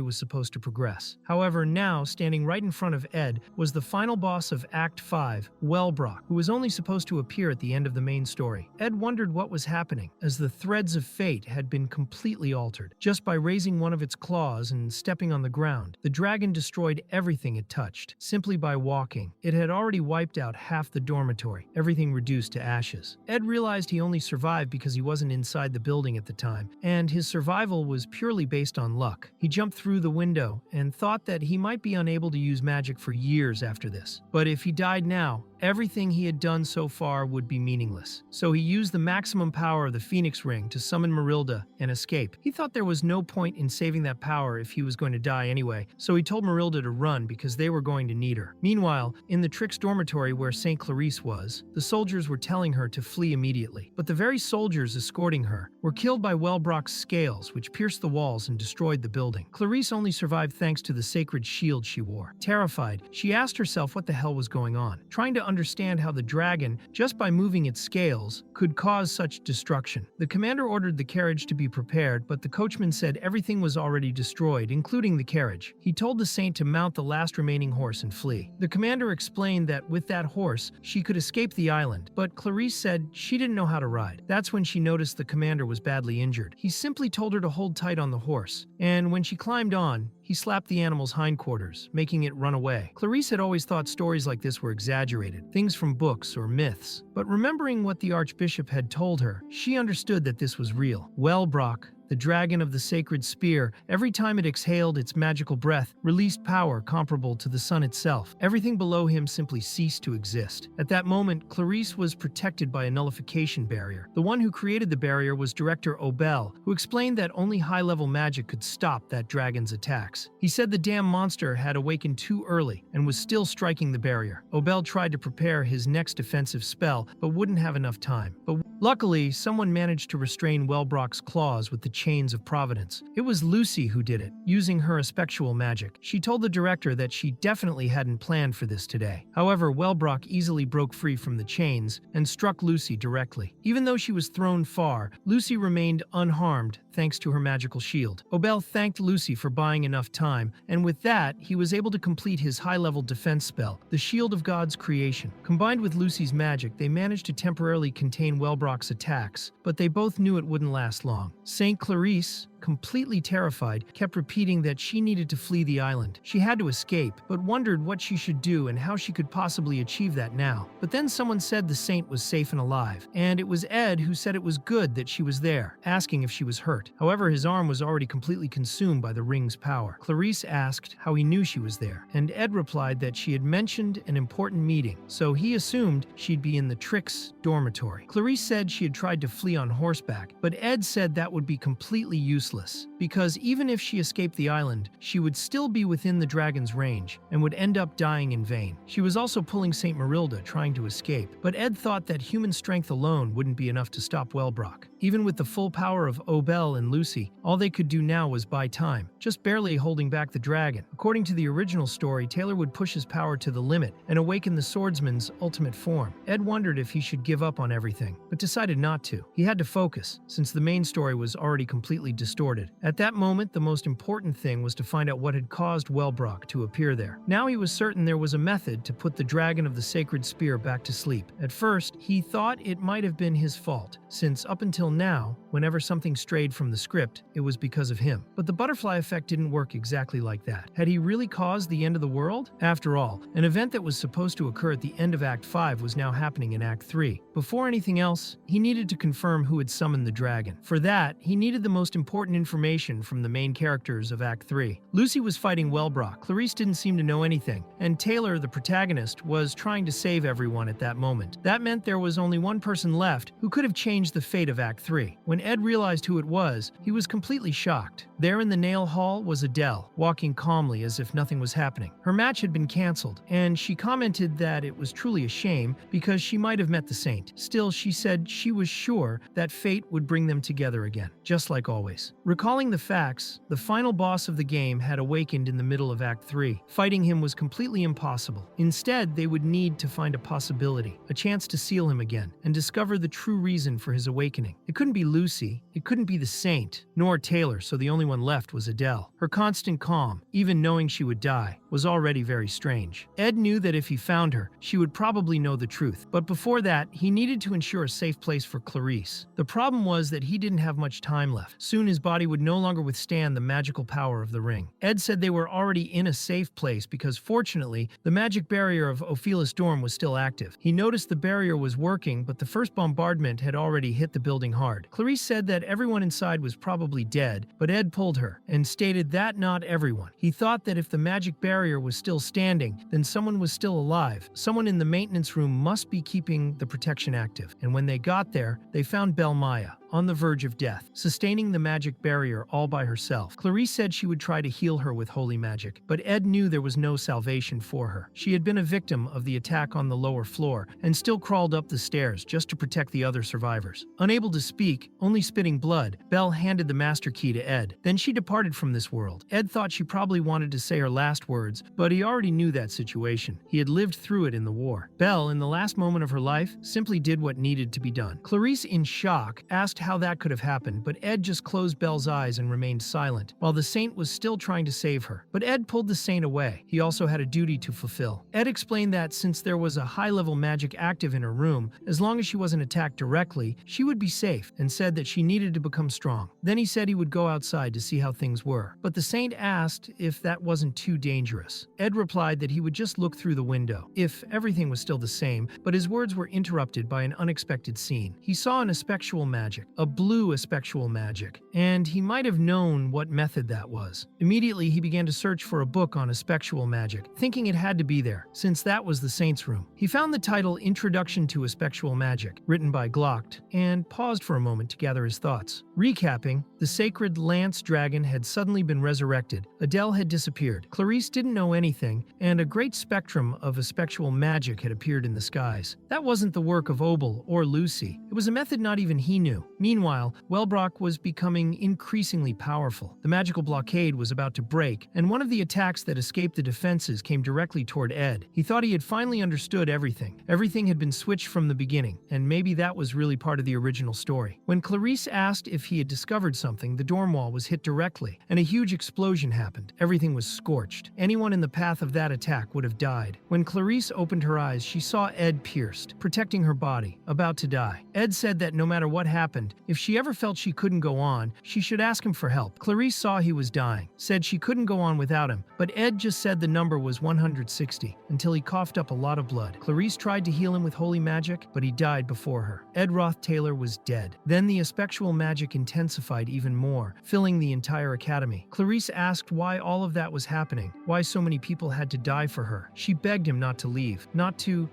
was supposed to progress. However, now, standing right in front of Ed, was the final boss of Act 5, Wellbrock, who was only supposed to appear at the end of the main story. Ed wondered what was happening, as the threads of fate had been completely altered. Just by raising one of its claws and stepping on the ground, the dragon destroyed everything it touched. Simply by walking, it had already wiped out half the dormitory, everything reduced to ashes. Ed realized he only survived because he wasn't inside the building at the time, and his survival was purely based on luck. He jumped through the window and thought that he might be unable to use magic for years after this. But if he died now, everything he had done so far would be meaningless. So he used the maximum power of the Phoenix Ring to summon Marilda and escape. He thought there was no point in saving that power if he was going to die anyway, so he told Marilda to run because they were going to need her. Meanwhile, in the Trix dormitory where St. Clarice was, the soldiers were telling her to flee immediately. But the very soldiers escorting her were killed by Wellbrock's scales, which pierced the walls and destroyed the building. Clarice only survived thanks to the sacred shield she wore. Terrified, she asked herself what the hell was going on, trying to understand how the dragon, just by moving its scales, could cause such destruction. The commander ordered the carriage to be prepared, but the coachman said everything was already destroyed, including the carriage. He told the saint to mount the last remaining horse and flee. The commander explained that with that horse, she could escape the island, but Clarice said she didn't know how to ride. That's when she noticed the commander was badly injured. He simply told her to hold tight on the horse, and when she climbed on, he slapped the animal's hindquarters, making it run away. Clarice had always thought stories like this were exaggerated, things from books or myths. But remembering what the archbishop had told her, she understood that this was real. Wellbrock, the dragon of the sacred spear, every time it exhaled its magical breath, released power comparable to the sun itself. Everything below him simply ceased to exist. At that moment, Clarice was protected by a nullification barrier. The one who created the barrier was Director Obel, who explained that only high-level magic could stop that dragon's attacks. He said the damn monster had awakened too early and was still striking the barrier. Obel tried to prepare his next defensive spell, but wouldn't have enough time. But luckily, someone managed to restrain Wellbrock's claws with the chains of providence. It was Lucy who did it, using her espectual magic. She told the director that she definitely hadn't planned for this today. However, Wellbrock easily broke free from the chains and struck Lucy directly. Even though she was thrown far, Lucy remained unharmed thanks to her magical shield. Obel thanked Lucy for buying enough time, and with that, he was able to complete his high-level defense spell, the Shield of God's Creation. Combined with Lucy's magic, they managed to temporarily contain Wellbrock's attacks, but they both knew it wouldn't last long. St. Clarice, completely terrified, kept repeating that she needed to flee the island. She had to escape, but wondered what she should do and how she could possibly achieve that now. But then someone said the saint was safe and alive, and it was Ed who said it was good that she was there, asking if she was hurt. However, his arm was already completely consumed by the ring's power. Clarice asked how he knew she was there, and Ed replied that she had mentioned an important meeting, so he assumed she'd be in the Trix dormitory. Clarice said she had tried to flee on horseback, but Ed said that would be completely useless, because even if she escaped the island, she would still be within the dragon's range and would end up dying in vain. She was also pulling St. Marilda, trying to escape, but Ed thought that human strength alone wouldn't be enough to stop Wellbrock. Even with the full power of Obel and Lucy, all they could do now was buy time, just barely holding back the dragon. According to the original story, Taylor would push his power to the limit and awaken the swordsman's ultimate form. Ed wondered if he should give up on everything, but decided not to. He had to focus, since the main story was already completely distorted. At that moment, the most important thing was to find out what had caused Wellbrock to appear there. Now he was certain there was a method to put the dragon of the sacred spear back to sleep. At first, he thought it might have been his fault, since up until now, whenever something strayed from the script, it was because of him. But the butterfly effect didn't work exactly like that. Had he really caused the end of the world? After all, an event that was supposed to occur at the end of Act 5 was now happening in Act 3. Before anything else, he needed to confirm who had summoned the dragon. For that, he needed the most important information from the main characters of Act 3. Lucy was fighting Wellbrock. Clarice didn't seem to know anything, and Taylor, the protagonist, was trying to save everyone at that moment. That meant there was only one person left who could have changed the fate of Act 3. When Ed realized who it was, he was completely shocked. There in the nail hall was Adele, walking calmly as if nothing was happening. Her match had been cancelled, and she commented that it was truly a shame because she might have met the saint. Still, she said she was sure that fate would bring them together again, just like always. Recalling the facts, the final boss of the game had awakened in the middle of Act 3. Fighting him was completely impossible. Instead, they would need to find a possibility, a chance to seal him again, and discover the true reason for his awakening. It couldn't be Lucy, it couldn't be the saint, nor Taylor, so the only one left was Adele. Her constant calm, even knowing she would die, was already very strange. Ed knew that if he found her, she would probably know the truth, but before that, he needed to ensure a safe place for Clarice. The problem was that he didn't have much time left. Soon his body would no longer withstand the magical power of the ring. Ed said they were already in a safe place because fortunately, the magic barrier of Ophelia Storm was still active. He noticed the barrier was working, but the first bombardment had already hit the building hard. Clarice said that everyone inside was probably dead, but Ed pulled her and stated that not everyone. He thought that if the magic barrier barrier was still standing, then someone was still alive. Someone in the maintenance room must be keeping the protection active. And when they got there, they found Belle Maya on the verge of death, sustaining the magic barrier all by herself. Clarice said she would try to heal her with holy magic, but Ed knew there was no salvation for her. She had been a victim of the attack on the lower floor and still crawled up the stairs just to protect the other survivors. Unable to speak, only spitting blood, Belle handed the master key to Ed. Then she departed from this world. Ed thought she probably wanted to say her last words, but he already knew that situation. He had lived through it in the war. Belle, in the last moment of her life, simply did what needed to be done. Clarice, in shock, asked how that could have happened, but Ed just closed Belle's eyes and remained silent, while the saint was still trying to save her. But Ed pulled the saint away. He also had a duty to fulfill. Ed explained that since there was a high-level magic active in her room, as long as she wasn't attacked directly, she would be safe, and said that she needed to become strong. Then he said he would go outside to see how things were. But the saint asked if that wasn't too dangerous. Ed replied that he would just look through the window, if everything was still the same, but his words were interrupted by an unexpected scene. He saw an aspectual magic, a blue aspectual magic, and he might have known what method that was. Immediately, he began to search for a book on aspectual magic, thinking it had to be there, since that was the saint's room. He found the title Introduction to Aspectual Magic, written by Glast, and paused for a moment to gather his thoughts. Recapping, the sacred lance dragon had suddenly been resurrected, Adele had disappeared, Clarice didn't know anything, and a great spectrum of aspectual magic had appeared in the skies. That wasn't the work of Obel or Lucy. It was a method not even he knew. Meanwhile, Wellbrock was becoming increasingly powerful. The magical blockade was about to break, and one of the attacks that escaped the defenses came directly toward Ed. He thought he had finally understood everything. Everything had been switched from the beginning, and maybe that was really part of the original story. When Clarice asked if he had discovered something, the dorm wall was hit directly, and a huge explosion happened. Everything was scorched. Anyone in the path of that attack would have died. When Clarice opened her eyes, she saw Ed pierced, protecting her body, about to die. Ed said that no matter what happened, if she ever felt she couldn't go on, she should ask him for help. Clarice saw he was dying, said she couldn't go on without him, but Ed just said the number was 160, until he coughed up a lot of blood. Clarice tried to heal him with holy magic, but he died before her. Ed Roth Taylor was dead. Then the aspectual magic intensified even more, filling the entire academy. Clarice asked why all of that was happening, why so many people had to die for her. She begged him not to leave, not to,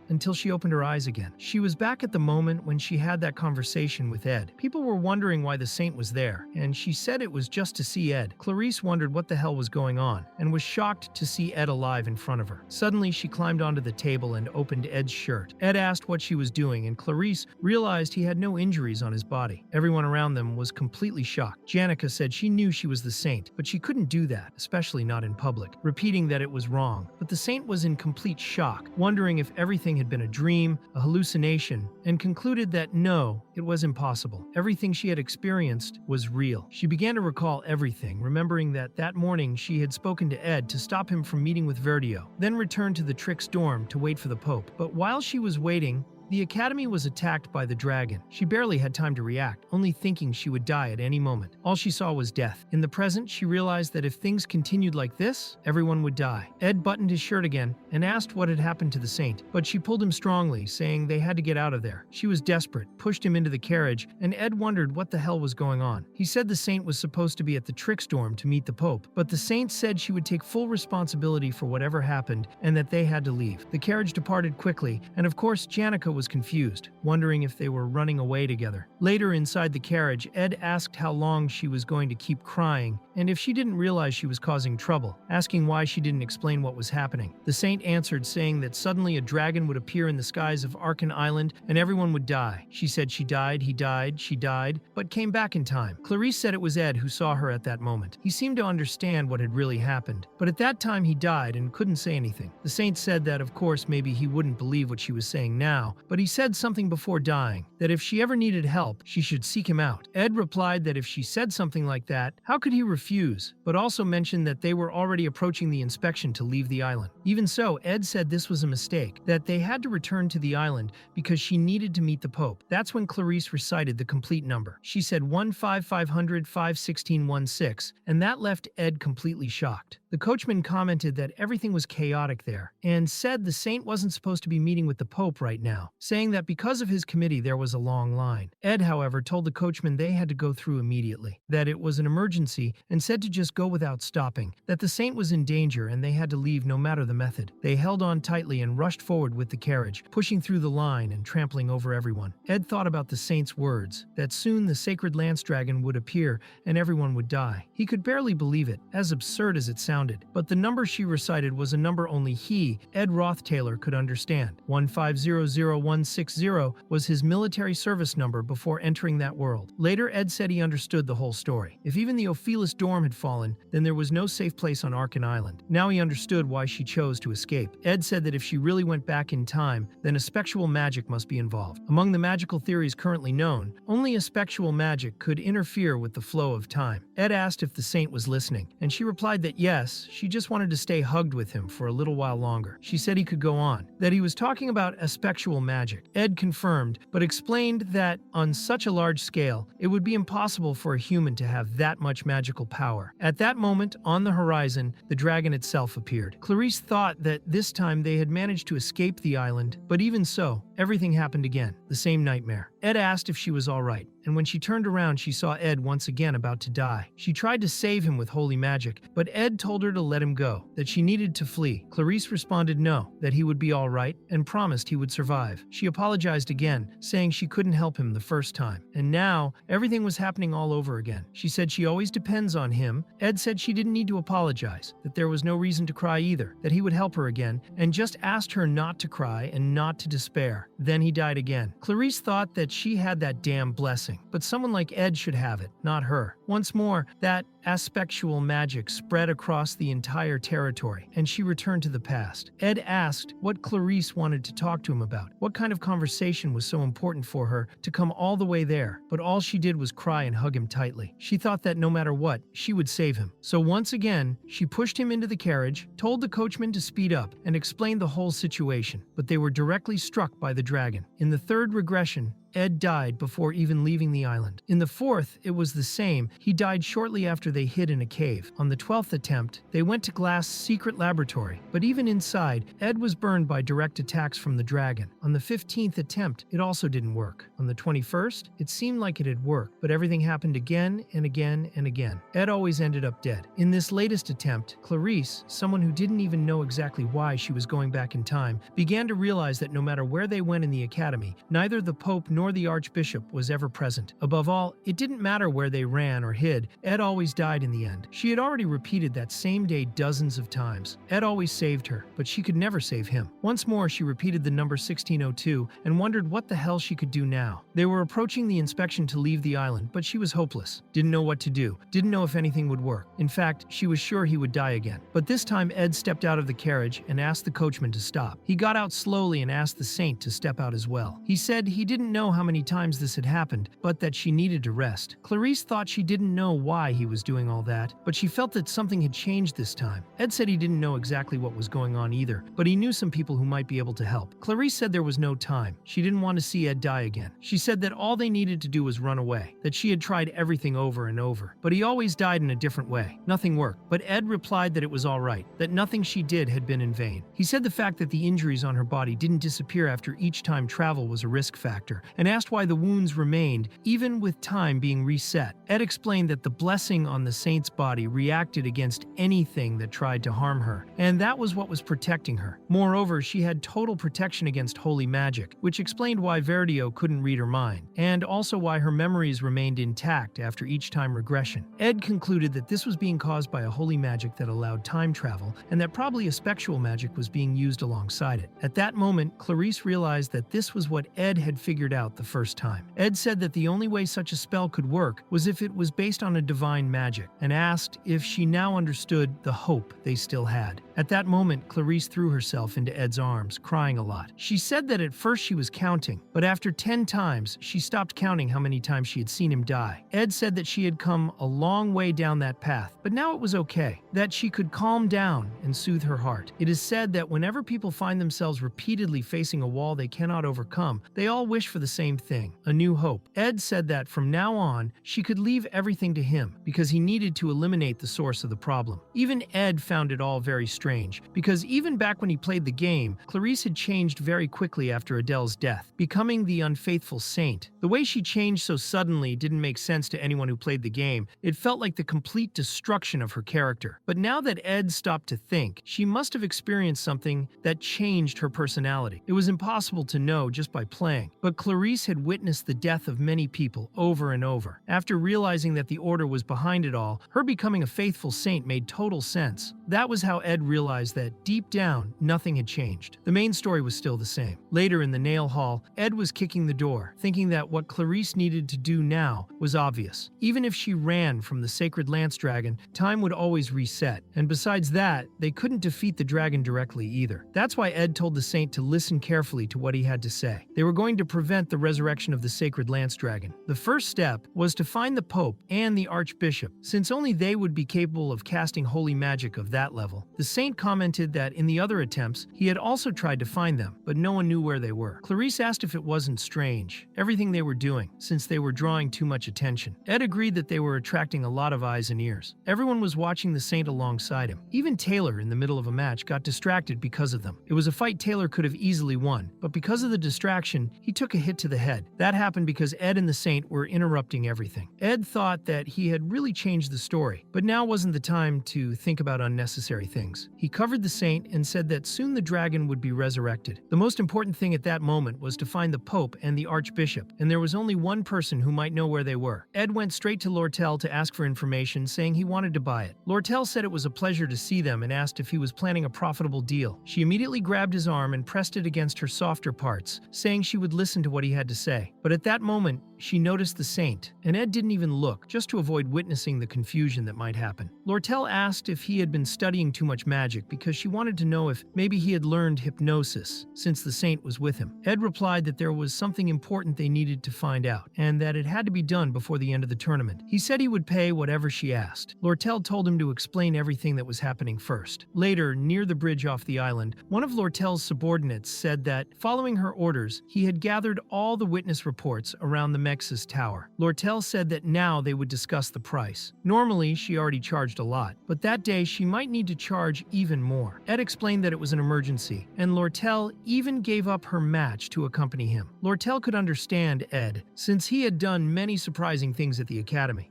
until she opened her eyes again. She was back at the moment when she had that conversation with Ed. People were wondering why the saint was there, and she said it was just to see Ed. Clarice wondered what the hell was going on, and was shocked to see Ed alive in front of her. Suddenly, she climbed onto the table and opened Ed's shirt. Ed asked what she was doing, and Clarice realized he had no injuries on his body. Everyone around them was completely shocked. Janica said she knew she was the saint, but she couldn't do that, especially not in public, repeating that it was wrong. But the saint was in complete shock, wondering if everything had been a dream, a hallucination, and concluded that no, it was impossible. Everything she had experienced was real. She began to recall everything, remembering that morning she had spoken to Ed to stop him from meeting with Verdio, then returned to the Trix dorm to wait for the Pope. But while she was waiting, the academy was attacked by the dragon. She barely had time to react, only thinking she would die at any moment. All she saw was death. In the present, she realized that if things continued like this, everyone would die. Ed buttoned his shirt again and asked what had happened to the saint, but she pulled him strongly, saying they had to get out of there. She was desperate, pushed him into the carriage, and Ed wondered what the hell was going on. He said the saint was supposed to be at the Trix dorm to meet the Pope, but the saint said she would take full responsibility for whatever happened and that they had to leave. The carriage departed quickly, and of course Janica was confused, wondering if they were running away together. Later inside the carriage, Ed asked how long she was going to keep crying, and if she didn't realize she was causing trouble, asking why she didn't explain what was happening. The saint answered, saying that suddenly a dragon would appear in the skies of Arkan Island and everyone would die. She said she died, he died, she died, but came back in time. Clarice said it was Ed who saw her at that moment. He seemed to understand what had really happened, but at that time he died and couldn't say anything. The saint said that of course maybe he wouldn't believe what she was saying now, but he said something before dying, that if she ever needed help, she should seek him out. Ed replied that if she said something like that, how could he refuse, but also mentioned that they were already approaching the inspection to leave the island. Even so, Ed said this was a mistake, that they had to return to the island because she needed to meet the Pope. That's when Clarice recited the complete number. She said 15500 51616, and that left Ed completely shocked. The coachman commented that everything was chaotic there, and said the saint wasn't supposed to be meeting with the Pope right now, saying that because of his committee there was a long line. Ed, however, told the coachman they had to go through immediately, that it was an emergency, and said to just go without stopping, that the saint was in danger and they had to leave no matter the method. They held on tightly and rushed forward with the carriage, pushing through the line and trampling over everyone. Ed thought about the saint's words, that soon the sacred lance dragon would appear and everyone would die. He could barely believe it, as absurd as it sounded, but the number she recited was a number only he, Ed Rothtaylor, could understand. 1500160 was his military service number before entering that world. Later, Ed said he understood the whole story. If even the Ophelis dorm had fallen, then there was no safe place on Arkan Island. Now he understood why she chose to escape. Ed said that if she really went back in time, then a spectral magic must be involved. Among the magical theories currently known, only a spectral magic could interfere with the flow of time. Ed asked if the saint was listening, and she replied that yes, she just wanted to stay hugged with him for a little while longer. She said he could go on, that he was talking about a spectral magic. Ed confirmed, but explained that on such a large scale, it would be impossible for a human to have that much magical power. At that moment, on the horizon, the dragon itself appeared. Clarice thought that this time they had managed to escape the island, but even so, everything happened again, the same nightmare. Ed asked if she was all right, and when she turned around, she saw Ed once again about to die. She tried to save him with holy magic, but Ed told her to let him go, that she needed to flee. Clarice responded no, that he would be all right, and promised he would survive. She apologized again, saying she couldn't help him the first time, and now everything was happening all over again. She said she always depends on him. Ed said she didn't need to apologize, that there was no reason to cry either, that he would help her again, and just asked her not to cry and not to despair. Then he died again. Clarice thought that she had that damn blessing, but someone like Ed should have it, not her. Once more, that aspectual magic spread across the entire territory, and she returned to the past. Ed asked what Clarice wanted to talk to him about, what kind of conversation was so important for her to come all the way there, but all she did was cry and hug him tightly. She thought that no matter what, she would save him. So once again, she pushed him into the carriage, told the coachman to speed up, and explained the whole situation, but they were directly struck by the dragon. In the third regression, Ed died before even leaving the island. In the fourth, it was the same. He died shortly after they hid in a cave. On the 12th attempt, they went to Glast's secret laboratory, but even inside, Ed was burned by direct attacks from the dragon. On the 15th attempt, it also didn't work. On the 21st, it seemed like it had worked, but everything happened again and again and again. Ed always ended up dead. In this latest attempt, Clarice, someone who didn't even know exactly why she was going back in time, began to realize that no matter where they went in the academy, neither the Pope nor the Archbishop was ever present. Above all, it didn't matter where they ran or hid, Ed always died in the end. She had already repeated that same day dozens of times. Ed always saved her, but she could never save him. Once more, she repeated the number 1602 and wondered what the hell she could do now. They were approaching the inspection to leave the island, but she was hopeless. Didn't know what to do. Didn't know if anything would work. In fact, she was sure he would die again. But this time, Ed stepped out of the carriage and asked the coachman to stop. He got out slowly and asked the saint to step out as well. He said he didn't know how many times this had happened, but that she needed to rest. Clarice thought she didn't know why he was doing all that, but she felt that something had changed this time. Ed said he didn't know exactly what was going on either, but he knew some people who might be able to help. Clarice said there was no time. She didn't want to see Ed die again. She said that all they needed to do was run away, that she had tried everything over and over, but he always died in a different way. Nothing worked, but Ed replied that it was all right, that nothing she did had been in vain. He said the fact that the injuries on her body didn't disappear after each time travel was a risk factor, and asked why the wounds remained, even with time being reset. Ed explained that the blessing on the saint's body reacted against anything that tried to harm her, and that was what was protecting her. Moreover, she had total protection against holy magic, which explained why Verdio couldn't read her mind, and also why her memories remained intact after each time regression. Ed concluded that this was being caused by a holy magic that allowed time travel, and that probably a spectral magic was being used alongside it. At that moment, Clarice realized that this was what Ed had figured out the first time. Ed said that the only way such a spell could work was if it was based on a divine magic, and asked if she now understood the hope they still had. At that moment, Clarice threw herself into Ed's arms, crying a lot. She said that at first she was counting, but after 10 times, she stopped counting how many times she had seen him die. Ed said that she had come a long way down that path, but now it was okay, that she could calm down and soothe her heart. It is said that whenever people find themselves repeatedly facing a wall they cannot overcome, they all wish for the same thing, a new hope. Ed said that from now on, she could leave everything to him because he needed to eliminate the source of the problem. Even Ed found it all very strange, because even back when he played the game, Clarice had changed very quickly after Adele's death, becoming the unfaithful saint. The way she changed so suddenly didn't make sense to anyone who played the game. It felt like the complete destruction of her character. But now that Ed stopped to think, she must have experienced something that changed her personality. It was impossible to know just by playing, but Clarice had witnessed the death of many people over and over. After realizing that the Order was behind it all, her becoming a faithful saint made total sense. That was how Ed realized that, deep down, nothing had changed. The main story was still the same. Later in the nail hall, Ed was kicking the door, thinking that what Clarice needed to do now was obvious. Even if she ran from the sacred lance dragon, time would always reset. And besides that, they couldn't defeat the dragon directly either. That's why Ed told the saint to listen carefully to what he had to say. They were going to prevent the resurrection of the sacred lance dragon. The first step was to find the Pope and the Archbishop, since only they would be capable of casting holy magic of that level. The saint commented that in the other attempts, he had also tried to find them, but no one knew where they were. Clarice asked if it wasn't strange, everything they were doing, since they were drawing too much attention. Ed agreed that they were attracting a lot of eyes and ears. Everyone was watching the saint alongside him. Even Taylor, in the middle of a match, got distracted because of them. It was a fight Taylor could have easily won, but because of the distraction, he took a hit to the head. That happened because Ed and the saint were interrupting everything. Ed thought that he had really changed the story, but now wasn't the time to think about unnecessary things. He covered the saint and said that soon the dragon would be resurrected. The most important thing at that moment was to find the Pope and the Archbishop, and there was only one person who might know where they were. Ed went straight to Lortell to ask for information, saying he wanted to buy it. Lortell said it was a pleasure to see them and asked if he was planning a profitable deal. She immediately grabbed his arm and pressed it against her softer parts, saying she would listen to what he had to say. But at that moment, she noticed the saint, and Ed didn't even look, just to avoid witnessing the confusion that might happen. Lortell asked if he had been studying too much magic because she wanted to know if maybe he had learned hypnosis, since the saint was with him. Ed replied that there was something important they needed to find out, and that it had to be done before the end of the tournament. He said he would pay whatever she asked. Lortell told him to explain everything that was happening first. Later, near the bridge off the island, one of Lortell's subordinates said that, following her orders, he had gathered all the witness reports around the Mex's tower. Lortell said that now they would discuss the price. Normally, she already charged a lot, but that day she might need to charge even more. Ed explained that it was an emergency, and Lortell even gave up her match to accompany him. Lortell could understand Ed, since he had done many surprising things at the academy.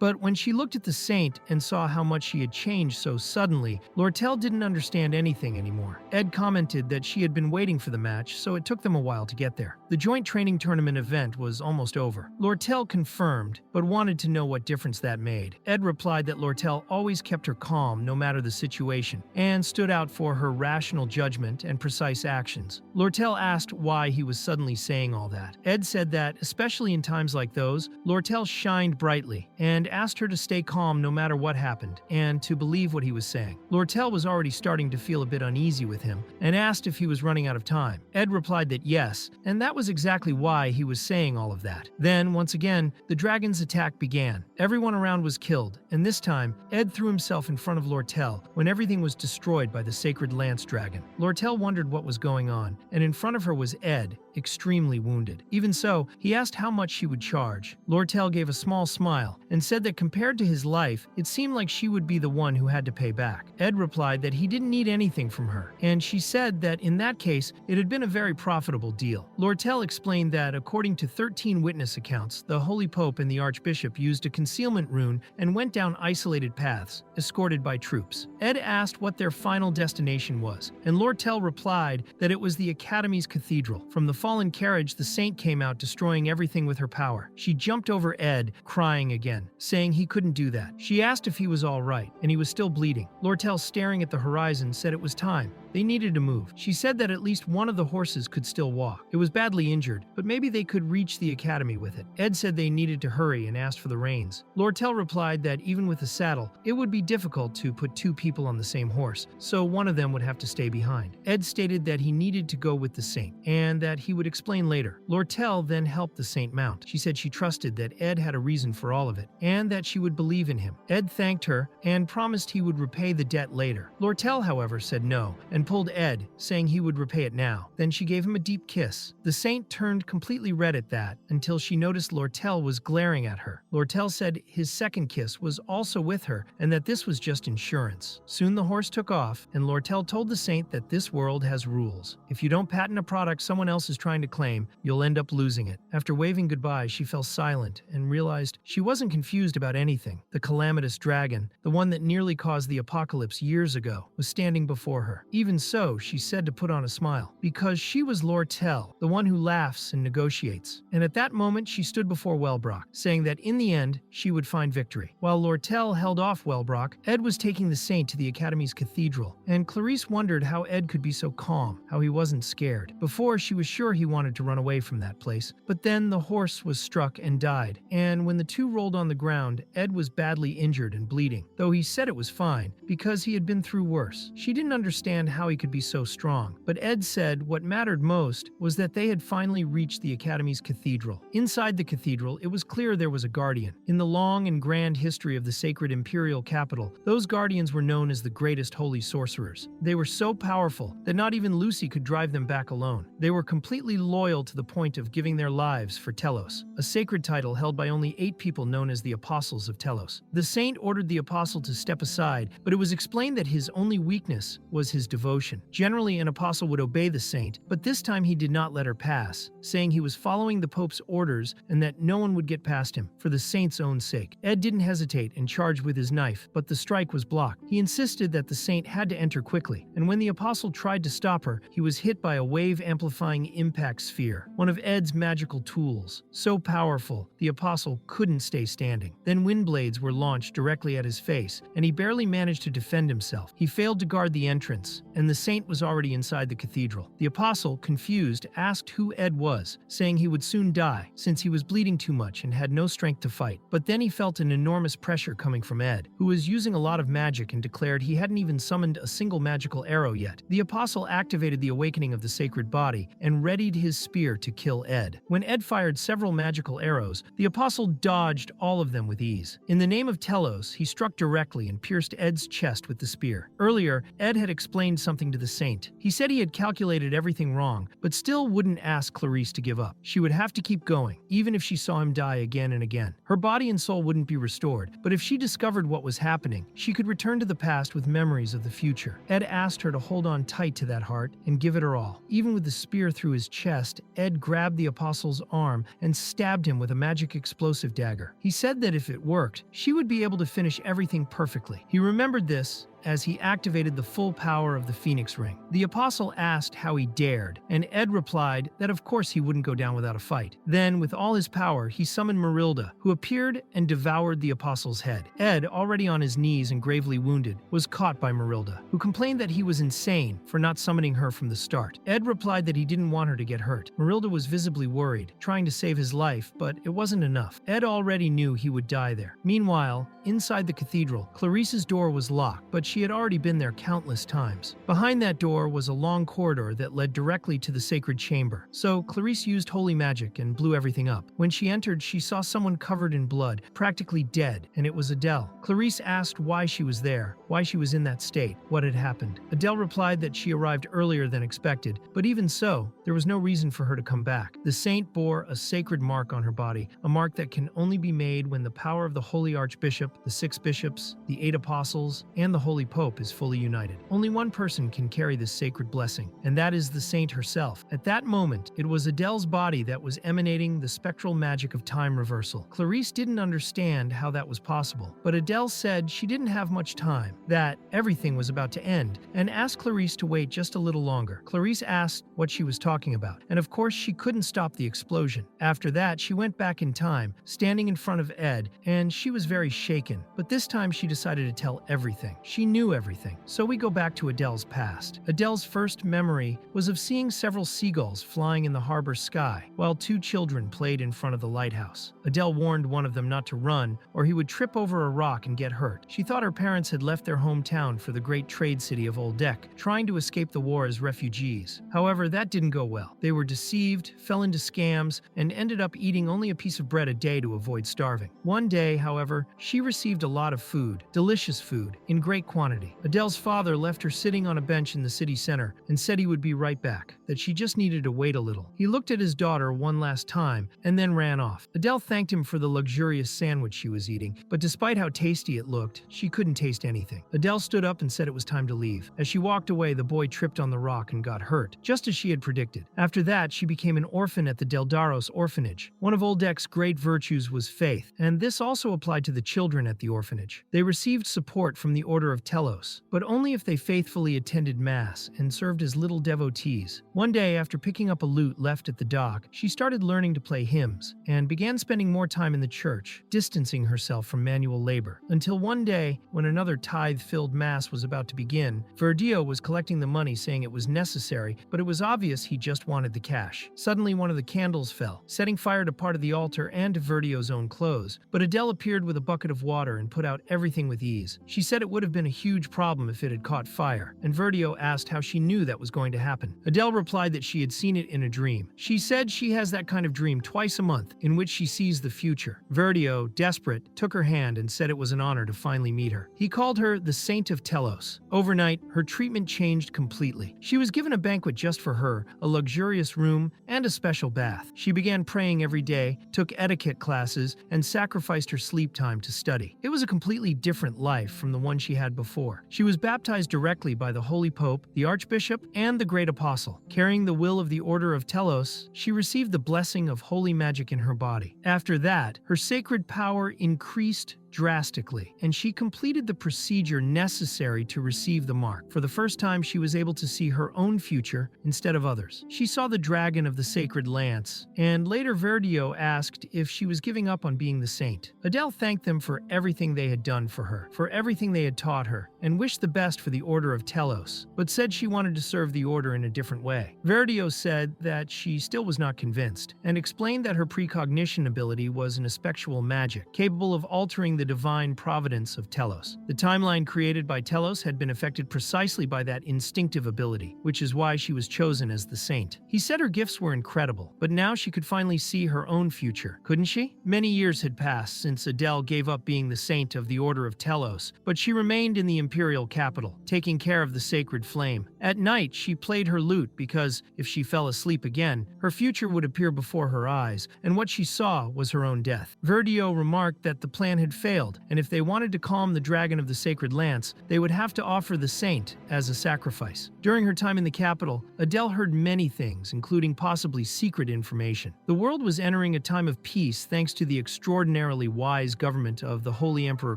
But when she looked at the saint and saw how much she had changed so suddenly, Lortell didn't understand anything anymore. Ed commented that she had been waiting for the match, so it took them a while to get there. The joint training tournament event was almost over. Lortell confirmed, but wanted to know what difference that made. Ed replied that Lortell always kept her calm no matter the situation, and stood out for her rational judgment and precise actions. Lortell asked why he was suddenly saying all that. Ed said that, especially in times like those, Lortell shined brightly, and asked her to stay calm no matter what happened, and to believe what he was saying. Lortell was already starting to feel a bit uneasy with him, and asked if he was running out of time. Ed replied that yes, and that was exactly why he was saying all of that. Then, once again, the dragon's attack began. Everyone around was killed, and this time, Ed threw himself in front of Lortell when everything was destroyed by the sacred lance dragon. Lortell wondered what was going on, and in front of her was Ed, extremely wounded. Even so, he asked how much she would charge. Lortell gave a small smile and said that compared to his life, it seemed like she would be the one who had to pay back. Ed replied that he didn't need anything from her, and she said that in that case, it had been a very profitable deal. Lortell explained that according to 13 witness accounts, the Holy Pope and the Archbishop used a concealment rune and went down isolated paths, escorted by troops. Ed asked what their final destination was, and Lortell replied that it was the Academy's cathedral. From the fallen carriage, the saint came out, destroying everything with her power. She jumped over Ed, crying again, saying he couldn't do that. She asked if he was all right, and he was still bleeding. Lortell, staring at the horizon, said it was time. They needed to move. She said that at least one of the horses could still walk. It was badly injured, but maybe they could reach the academy with it. Ed said they needed to hurry and asked for the reins. Lortell replied that even with a saddle, it would be difficult to put two people on the same horse, so one of them would have to stay behind. Ed stated that he needed to go with the saint, and that he would explain later. Lortell then helped the saint mount. She said she trusted that Ed had a reason for all of it, and that she would believe in him. Ed thanked her and promised he would repay the debt later. Lortell, however, said no, and pulled Ed, saying he would repay it now. Then she gave him a deep kiss. The saint turned completely red at that, until she noticed Lortell was glaring at her. Lortell said his second kiss was also with her, and that this was just insurance. Soon the horse took off, and Lortell told the saint that this world has rules. If you don't patent a product someone else is trying to claim, you'll end up losing it. After waving goodbye, she fell silent and realized she wasn't confused about anything. The calamitous dragon, the one that nearly caused the apocalypse years ago, was standing before her. Even so, she said to put on a smile, because she was Lortell, the one who laughs and negotiates. And at that moment, she stood before Wellbrock, saying that in the end, she would find victory. While Lortell held off Wellbrock, Ed was taking the saint to the Academy's cathedral, and Clarice wondered how Ed could be so calm, how he wasn't scared. Before, she was sure he wanted to run away from that place, but then the horse was struck and died, and when the two rolled on the ground, Ed was badly injured and bleeding, though he said it was fine, because he had been through worse. She didn't understand how he could be so strong, but Ed said what mattered most was that they had finally reached the Academy's cathedral. Inside the cathedral, it was clear there was a guardian. In the long and grand history of the sacred imperial capital, those guardians were known as the greatest holy sorcerers. They were so powerful that not even Lucy could drive them back alone. They were completely loyal to the point of giving their lives for Telos, a sacred title held by only 8 people known as the Apostles of Telos. The saint ordered the apostle to step aside, but it was explained that his only weakness was his devotion. Generally, an apostle would obey the saint, but this time he did not let her pass, saying he was following the Pope's orders and that no one would get past him, for the saint's own sake. Ed didn't hesitate and charged with his knife, but the strike was blocked. He insisted that the saint had to enter quickly, and when the apostle tried to stop her, he was hit by a wave-amplifying impact sphere, one of Ed's magical tools. So powerful, the apostle couldn't stay standing. Then wind blades were launched directly at his face, and he barely managed to defend himself. He failed to guard the entrance, and the saint was already inside the cathedral. The apostle, confused, asked who Ed was, saying he would soon die, since he was bleeding too much and had no strength to fight. But then he felt an enormous pressure coming from Ed, who was using a lot of magic and declared he hadn't even summoned a single magical arrow yet. The apostle activated the awakening of the sacred body and readied his spear to kill Ed. When Ed fired several magical arrows, the apostle dodged all of them with ease. In the name of Telos, he struck directly and pierced Ed's chest with the spear. Earlier, Ed had explained something to the saint. He said he had calculated everything wrong, but still wouldn't ask Clarice to give up. She would have to keep going, even if she saw him die again and again. Her body and soul wouldn't be restored, but if she discovered what was happening, she could return to the past with memories of the future. Ed asked her to hold on tight to that heart and give it her all. Even with the spear through his chest, Ed grabbed the apostle's arm and stabbed him with a magic explosive dagger. He said that if it worked, she would be able to finish everything perfectly. He remembered this as he activated the full power of the Phoenix Ring. The apostle asked how he dared, and Ed replied that of course he wouldn't go down without a fight. Then, with all his power, he summoned Marilda, who appeared and devoured the apostle's head. Ed, already on his knees and gravely wounded, was caught by Marilda, who complained that he was insane for not summoning her from the start. Ed replied that he didn't want her to get hurt. Marilda was visibly worried, trying to save his life, but it wasn't enough. Ed already knew he would die there. Meanwhile, inside the cathedral, Clarice's door was locked, but she had already been there countless times. Behind that door was a long corridor that led directly to the sacred chamber, so Clarice used holy magic and blew everything up. When she entered, she saw someone covered in blood, practically dead, and it was Adele. Clarice asked why she was there, why she was in that state, what had happened. Adele replied that she arrived earlier than expected, but even so, there was no reason for her to come back. The saint bore a sacred mark on her body, a mark that can only be made when the power of the Holy Archbishop, the 6 bishops, the 8 apostles, and the Holy Pope is fully united. Only one person can carry this sacred blessing, and that is the saint herself. At that moment, it was Adele's body that was emanating the spectral magic of time reversal. Clarice didn't understand how that was possible, but Adele said she didn't have much time, that everything was about to end and asked Clarice to wait just a little longer. Clarice asked what she was talking about, and of course she couldn't stop the explosion. After that, she went back in time, standing in front of Ed, and she was very shaken. But this time she decided to tell everything. She knew everything. So we go back to Adele's past. Adele's first memory was of seeing several seagulls flying in the harbor sky, while two children played in front of the lighthouse. Adele warned one of them not to run, or he would trip over a rock and get hurt. She thought her parents had left their hometown for the great trade city of Oldek, trying to escape the war as refugees. However, that didn't go well. They were deceived, fell into scams, and ended up eating only a piece of bread a day to avoid starving. One day, however, she received a lot of food, delicious food, in great quantity. Adele's father left her sitting on a bench in the city center and said he would be right back, that she just needed to wait a little. He looked at his daughter one last time and then ran off. Adele thanked him for the luxurious sandwich she was eating, but despite how tasty it looked, she couldn't taste anything. Adele stood up and said it was time to leave. As she walked away, the boy tripped on the rock and got hurt, just as she had predicted. After that, she became an orphan at the Deldaros orphanage. One of Oldek's great virtues was faith, and this also applied to the children at the orphanage. They received support from the Order of Telos, but only if they faithfully attended Mass and served as little devotees. One day, after picking up a lute left at the dock, she started learning to play hymns and began spending more time in the church, distancing herself from manual labor. Until one day, when another tithe-filled Mass was about to begin, Verdio was collecting the money saying it was necessary, but it was obvious he just wanted the cash. Suddenly, one of the candles fell, setting fire to part of the altar and to Verdio's own clothes. But Adele appeared with a bucket of water and put out everything with ease. She said it would have been a huge problem if it had caught fire, and Verdio asked how she knew that was going to happen. Adele replied that she had seen it in a dream. She said she has that kind of dream twice a month, in which she sees the future. Verdio, desperate, took her hand and said it was an honor to finally meet her. He called her the Saint of Telos. Overnight, her treatment changed completely. She was given a banquet just for her, a luxurious room, and a special bath. She began praying every day, took etiquette classes, and sacrificed her sleep time to study. It was a completely different life from the one she had before. She was baptized directly by the Holy Pope, the Archbishop, and the Great Apostle. Carrying the will of the Order of Telos, she received the blessing of holy magic in her body. After that, her sacred power increased drastically, and she completed the procedure necessary to receive the mark. For the first time, she was able to see her own future instead of others. She saw the dragon of the sacred lance, and later Verdio asked if she was giving up on being the saint. Adele thanked them for everything they had done for her, for everything they had taught her, and wished the best for the Order of Telos, but said she wanted to serve the Order in a different way. Verdio said that she still was not convinced, and explained that her precognition ability was an effectual magic, capable of altering the divine providence of Telos. The timeline created by Telos had been affected precisely by that instinctive ability, which is why she was chosen as the saint. He said her gifts were incredible, but now she could finally see her own future, couldn't she? Many years had passed since Adele gave up being the saint of the Order of Telos, but she remained in the imperial capital, taking care of the sacred flame. At night, she played her lute because, if she fell asleep again, her future would appear before her eyes, and what she saw was her own death. Verdio remarked that the plan had failed, and if they wanted to calm the dragon of the sacred lance, they would have to offer the saint as a sacrifice. During her time in the capital, Adele heard many things, including possibly secret information. The world was entering a time of peace thanks to the extraordinarily wise government of the Holy Emperor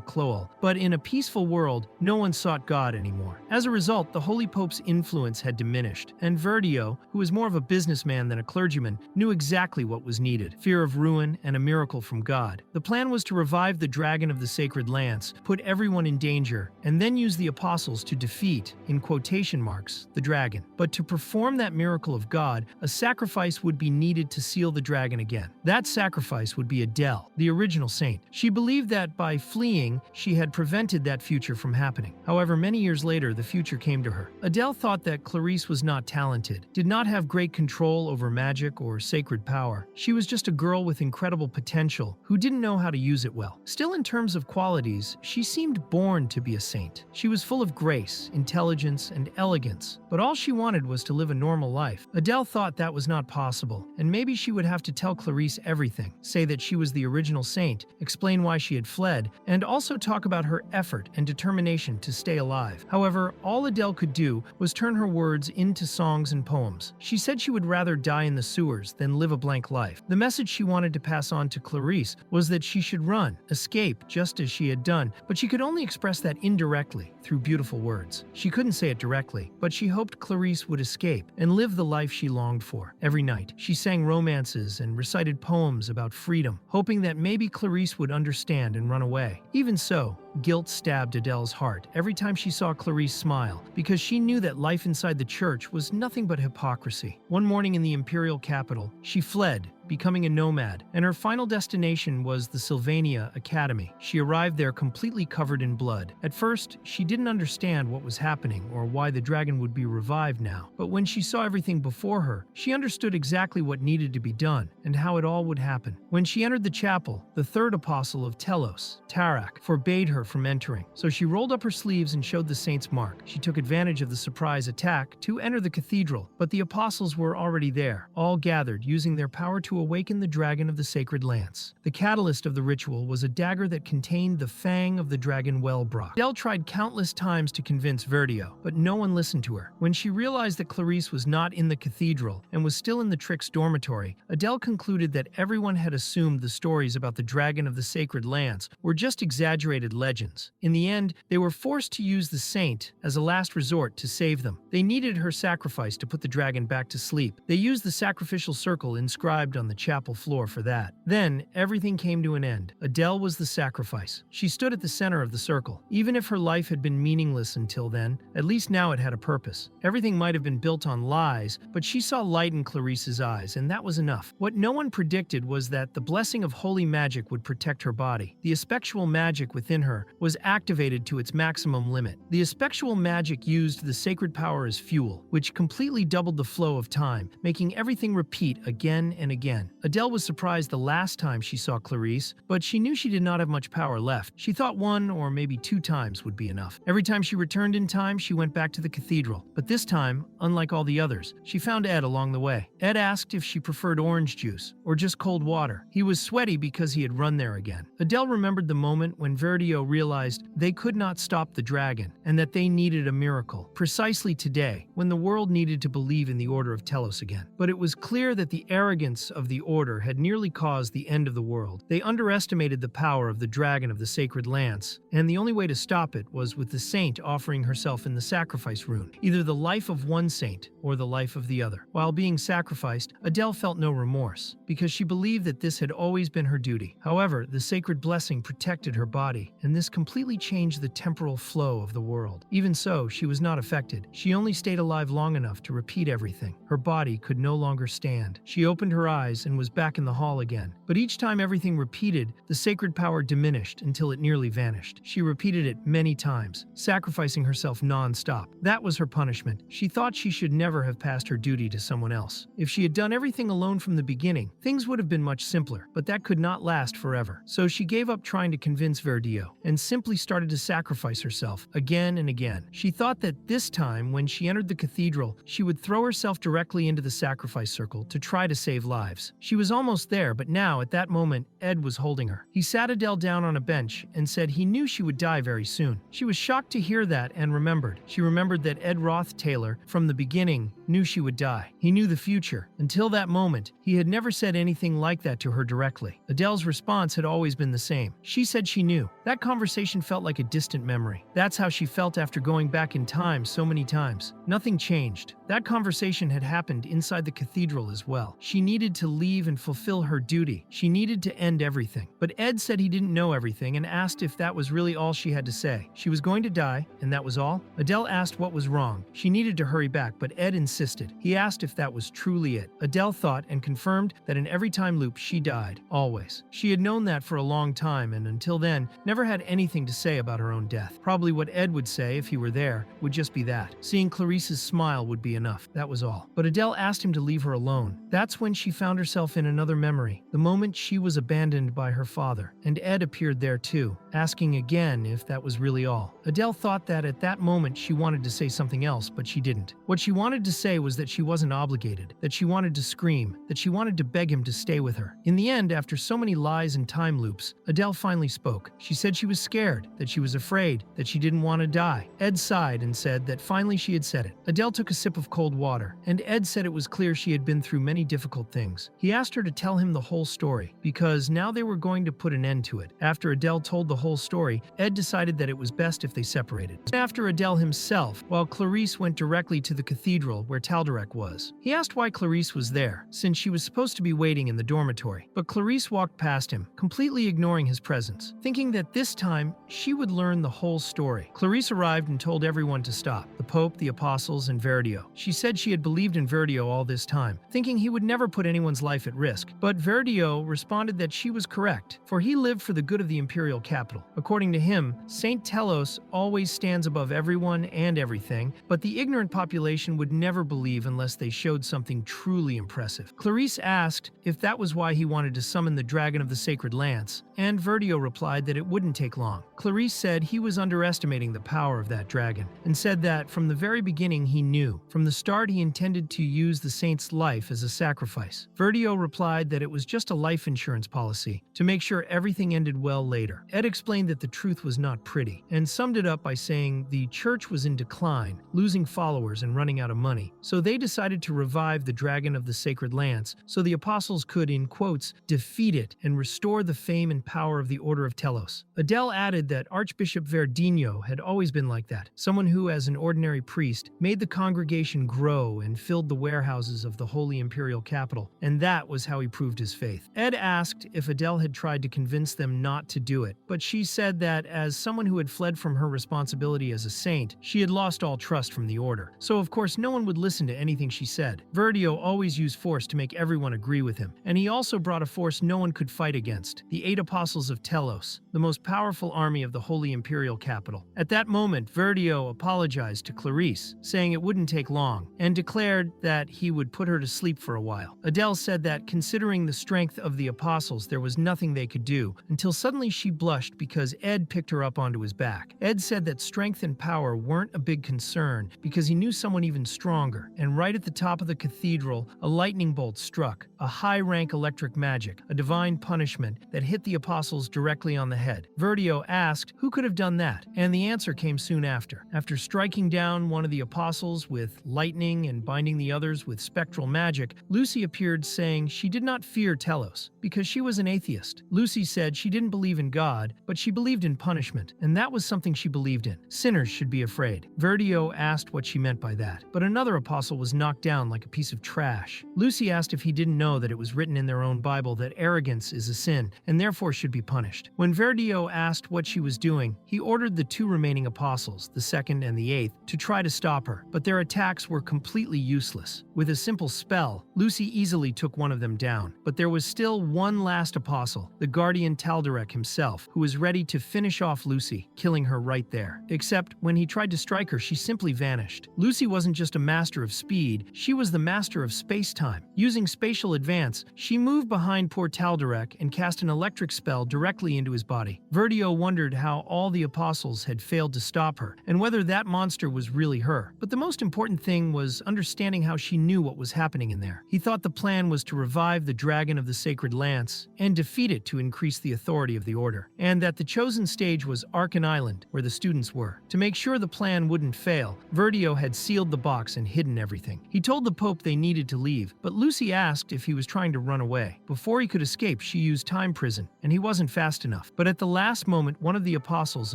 Cloel, but in a peaceful world, no one sought God anymore. As a result, the Holy Pope's influence had diminished, and Verdio, who was more of a businessman than a clergyman, knew exactly what was needed: fear of ruin and a miracle from God. The plan was to revive the dragon of the sacred lance, put everyone in danger, and then use the apostles to defeat, in quotation marks, the dragon. But to perform that miracle of God, a sacrifice would be needed to seal the dragon again. That sacrifice would be Adele, the original saint. She believed that by fleeing, she had prevented that future from happening. However, many years later, the future came to her. Adele thought that Clarice was not talented, did not have great control over magic or sacred power. She was just a girl with incredible potential who didn't know how to use it well. Still, in terms of qualities, she seemed born to be a saint. She was full of grace, intelligence, and elegance, but all she wanted was to live a normal life. Adele thought that was not possible, and maybe she would have to tell Clarice everything, say that she was the original saint, explain why she had fled, and also talk about her effort and determination to stay alive. However, all Adele could do was turn her words into songs and poems. She said she would rather die in the sewers than live a blank life. The message she wanted to pass on to Clarice was that she should run, escape, sleep, just as she had done, but she could only express that indirectly, through beautiful words. She couldn't say it directly, but she hoped Clarice would escape and live the life she longed for. Every night, she sang romances and recited poems about freedom, hoping that maybe Clarice would understand and run away. Even so, guilt stabbed Adele's heart every time she saw Clarice smile, because she knew that life inside the church was nothing but hypocrisy. One morning in the imperial capital, she fled, becoming a nomad, and her final destination was the Sylvania Academy. She arrived there completely covered in blood. At first, she didn't understand what was happening or why the dragon would be revived now, but when she saw everything before her, she understood exactly what needed to be done and how it all would happen. When she entered the chapel, the third apostle of Telos, Tarak, forbade her from entering, so she rolled up her sleeves and showed the saint's mark. She took advantage of the surprise attack to enter the cathedral, but the apostles were already there, all gathered, using their power to awaken the dragon of the sacred lance. The catalyst of the ritual was a dagger that contained the fang of the dragon Wellbrock. Adele tried countless times to convince Verdio, but no one listened to her. When she realized that Clarice was not in the cathedral and was still in the Trick's dormitory, Adele concluded that everyone had assumed the stories about the dragon of the sacred lance were just exaggerated legends. In the end, they were forced to use the saint as a last resort to save them. They needed her sacrifice to put the dragon back to sleep. They used the sacrificial circle inscribed on the chapel floor for that. Then, everything came to an end. Adele was the sacrifice. She stood at the center of the circle. Even if her life had been meaningless until then, at least now it had a purpose. Everything might have been built on lies, but she saw light in Clarice's eyes, and that was enough. What no one predicted was that the blessing of holy magic would protect her body. The aspectual magic within her was activated to its maximum limit. The aspectual magic used the sacred power as fuel, which completely doubled the flow of time, making everything repeat again and again. Adele was surprised the last time she saw Clarice, but she knew she did not have much power left. She thought one or maybe 2 times would be enough. Every time she returned in time, she went back to the cathedral. But this time, unlike all the others, she found Ed along the way. Ed asked if she preferred orange juice or just cold water. He was sweaty because he had run there again. Adele remembered the moment when Verdio realized they could not stop the dragon and that they needed a miracle. Precisely today, when the world needed to believe in the Order of Telos again. But it was clear that the arrogance of the Order had nearly caused the end of the world. They underestimated the power of the dragon of the sacred lance, and the only way to stop it was with the saint offering herself in the sacrifice rune, either the life of one saint or the life of the other. While being sacrificed, Adele felt no remorse, because she believed that this had always been her duty. However, the sacred blessing protected her body, and this completely changed the temporal flow of the world. Even so, she was not affected. She only stayed alive long enough to repeat everything. Her body could no longer stand. She opened her eyes and was back in the hall again. But each time everything repeated, the sacred power diminished until it nearly vanished. She repeated it many times, sacrificing herself non-stop. That was her punishment. She thought she should never have passed her duty to someone else. If she had done everything alone from the beginning, things would have been much simpler, but that could not last forever. So she gave up trying to convince Verdio and simply started to sacrifice herself again and again. She thought that this time, when she entered the cathedral, she would throw herself directly into the sacrifice circle to try to save lives. She was almost there, but now, at that moment, Ed was holding her. He sat Adele down on a bench and said he knew she would die very soon. She was shocked to hear that and remembered. She remembered that Ed Roth Taylor, from the beginning, knew she would die. He knew the future. Until that moment, he had never said anything like that to her directly. Adele's response had always been the same. She said she knew. That conversation felt like a distant memory. That's how she felt after going back in time so many times. Nothing changed. That conversation had happened inside the cathedral as well. She needed to leave and fulfill her duty. She needed to end everything. But Ed said he didn't know everything and asked if that was really all she had to say. She was going to die, and that was all? Adele asked what was wrong. She needed to hurry back, but Ed insisted. He asked if that was truly it. Adele thought and confirmed that in every time loop she died, always. She had known that for a long time, and until then, never had anything to say about her own death. Probably what Ed would say, if he were there, would just be that. Seeing Clarice's smile would be enough. That was all. But Adele asked him to leave her alone. That's when she found herself in another memory, the moment she was abandoned by her father. And Ed appeared there too, asking again if that was really all. Adele thought that at that moment she wanted to say something else, but she didn't. What she wanted to say was that she wasn't obligated, that she wanted to scream, that she wanted to beg him to stay with her. In the end, after so many lies and time loops, Adele finally spoke. She said she was scared, that she was afraid, that she didn't want to die. Ed sighed and said that finally she had said it. Adele took a sip of cold water, and Ed said it was clear she had been through many difficult things. Clarice. He asked her to tell him the whole story, because now they were going to put an end to it. After Adele told the whole story, Ed decided that it was best if they separated. After Adele himself, while Clarice went directly to the cathedral where Taldarek was. He asked why Clarice was there, since she was supposed to be waiting in the dormitory. But Clarice walked past him, completely ignoring his presence, thinking that this time she would learn the whole story. Clarice arrived and told everyone to stop, the Pope, the Apostles, and Verdio. She said she had believed in Verdio all this time, thinking he would never put anyone's life at risk. But Verdio responded that she was correct, for he lived for the good of the imperial capital. According to him, Saint Telos always stands above everyone and everything, but the ignorant population would never believe unless they showed something truly impressive. Clarice asked if that was why he wanted to summon the Dragon of the Sacred Lance, and Verdio replied that it wouldn't take long. Clarice said he was underestimating the power of that dragon, and said that from the very beginning he knew. From the start he intended to use the saint's life as a sacrifice. Verdio replied that it was just a life insurance policy, to make sure everything ended well later. Ed explained that the truth was not pretty, and summed it up by saying the church was in decline, losing followers and running out of money. So they decided to revive the Dragon of the Sacred Lance, so the apostles could, in quotes, defeat it and restore the fame and power of the Order of Telos. Adele added that Archbishop Verdinho had always been like that, someone who, as an ordinary priest, made the congregation grow and filled the warehouses of the Holy Imperial Capital, and that was how he proved his faith. Ed asked if Adele had tried to convince them not to do it, but she said that as someone who had fled from her responsibility as a saint, she had lost all trust from the Order. So of course no one would listen to anything she said. Verdio always used force to make everyone agree with him, and he also brought a force no one could fight against, the 8 Apostles of Telos, the most powerful army of the Holy Imperial Capital. At that moment, Verdio apologized to Clarice, saying it wouldn't take long, and declared that he would put her to sleep for a while. Adele said that considering the strength of the apostles, there was nothing they could do, until suddenly she blushed because Ed picked her up onto his back. Ed said that strength and power weren't a big concern because he knew someone even stronger, and right at the top of the cathedral, a lightning bolt struck, a high-rank electric magic, a divine punishment that hit the apostles directly on the head. Verdio asked who could have done that, and the answer came soon after. After striking down one of the apostles with lightning and binding the others with spectral magic, Lucy appeared saying she did not fear Telos, because she was an atheist. Lucy said she didn't believe in God, but she believed in punishment, and that was something she believed in. Sinners should be afraid. Verdio asked what she meant by that, but another apostle was knocked down like a piece of trash. Lucy asked if he didn't know that it was written in their own Bible that arrogance is a sin, and therefore should be punished. When Verdio asked what she was doing, he ordered the 2 remaining apostles, the 2nd and the 8th, to try to stop her, but their attacks were completely useless. With a simple spell, Lucy easily took one of them down, but there was still one last apostle, the guardian Taldarek himself, who was ready to finish off Lucy, killing her right there. Except when he tried to strike her, she simply vanished. Lucy wasn't just a master of speed, she was the master of space-time. Using spatial advance, she moved behind poor Taldarek and cast an electric spell directly into his body. Verdio wondered how all the apostles had failed to stop her, and whether that monster was really her. But the most important thing was understanding how she knew what was happening in there. He thought the plan was to revive the Dragon of the Sacred Lance and defeat it to increase the authority of the Order, and that the chosen stage was Arkan Island, where the students were. To make sure the plan wouldn't fail, Verdio had sealed the box and hidden everything. He told the Pope they needed to leave, but Lucy asked if he was trying to run away. Before he could escape, she used time prison, and he wasn't fast enough. But at the last moment, one of the apostles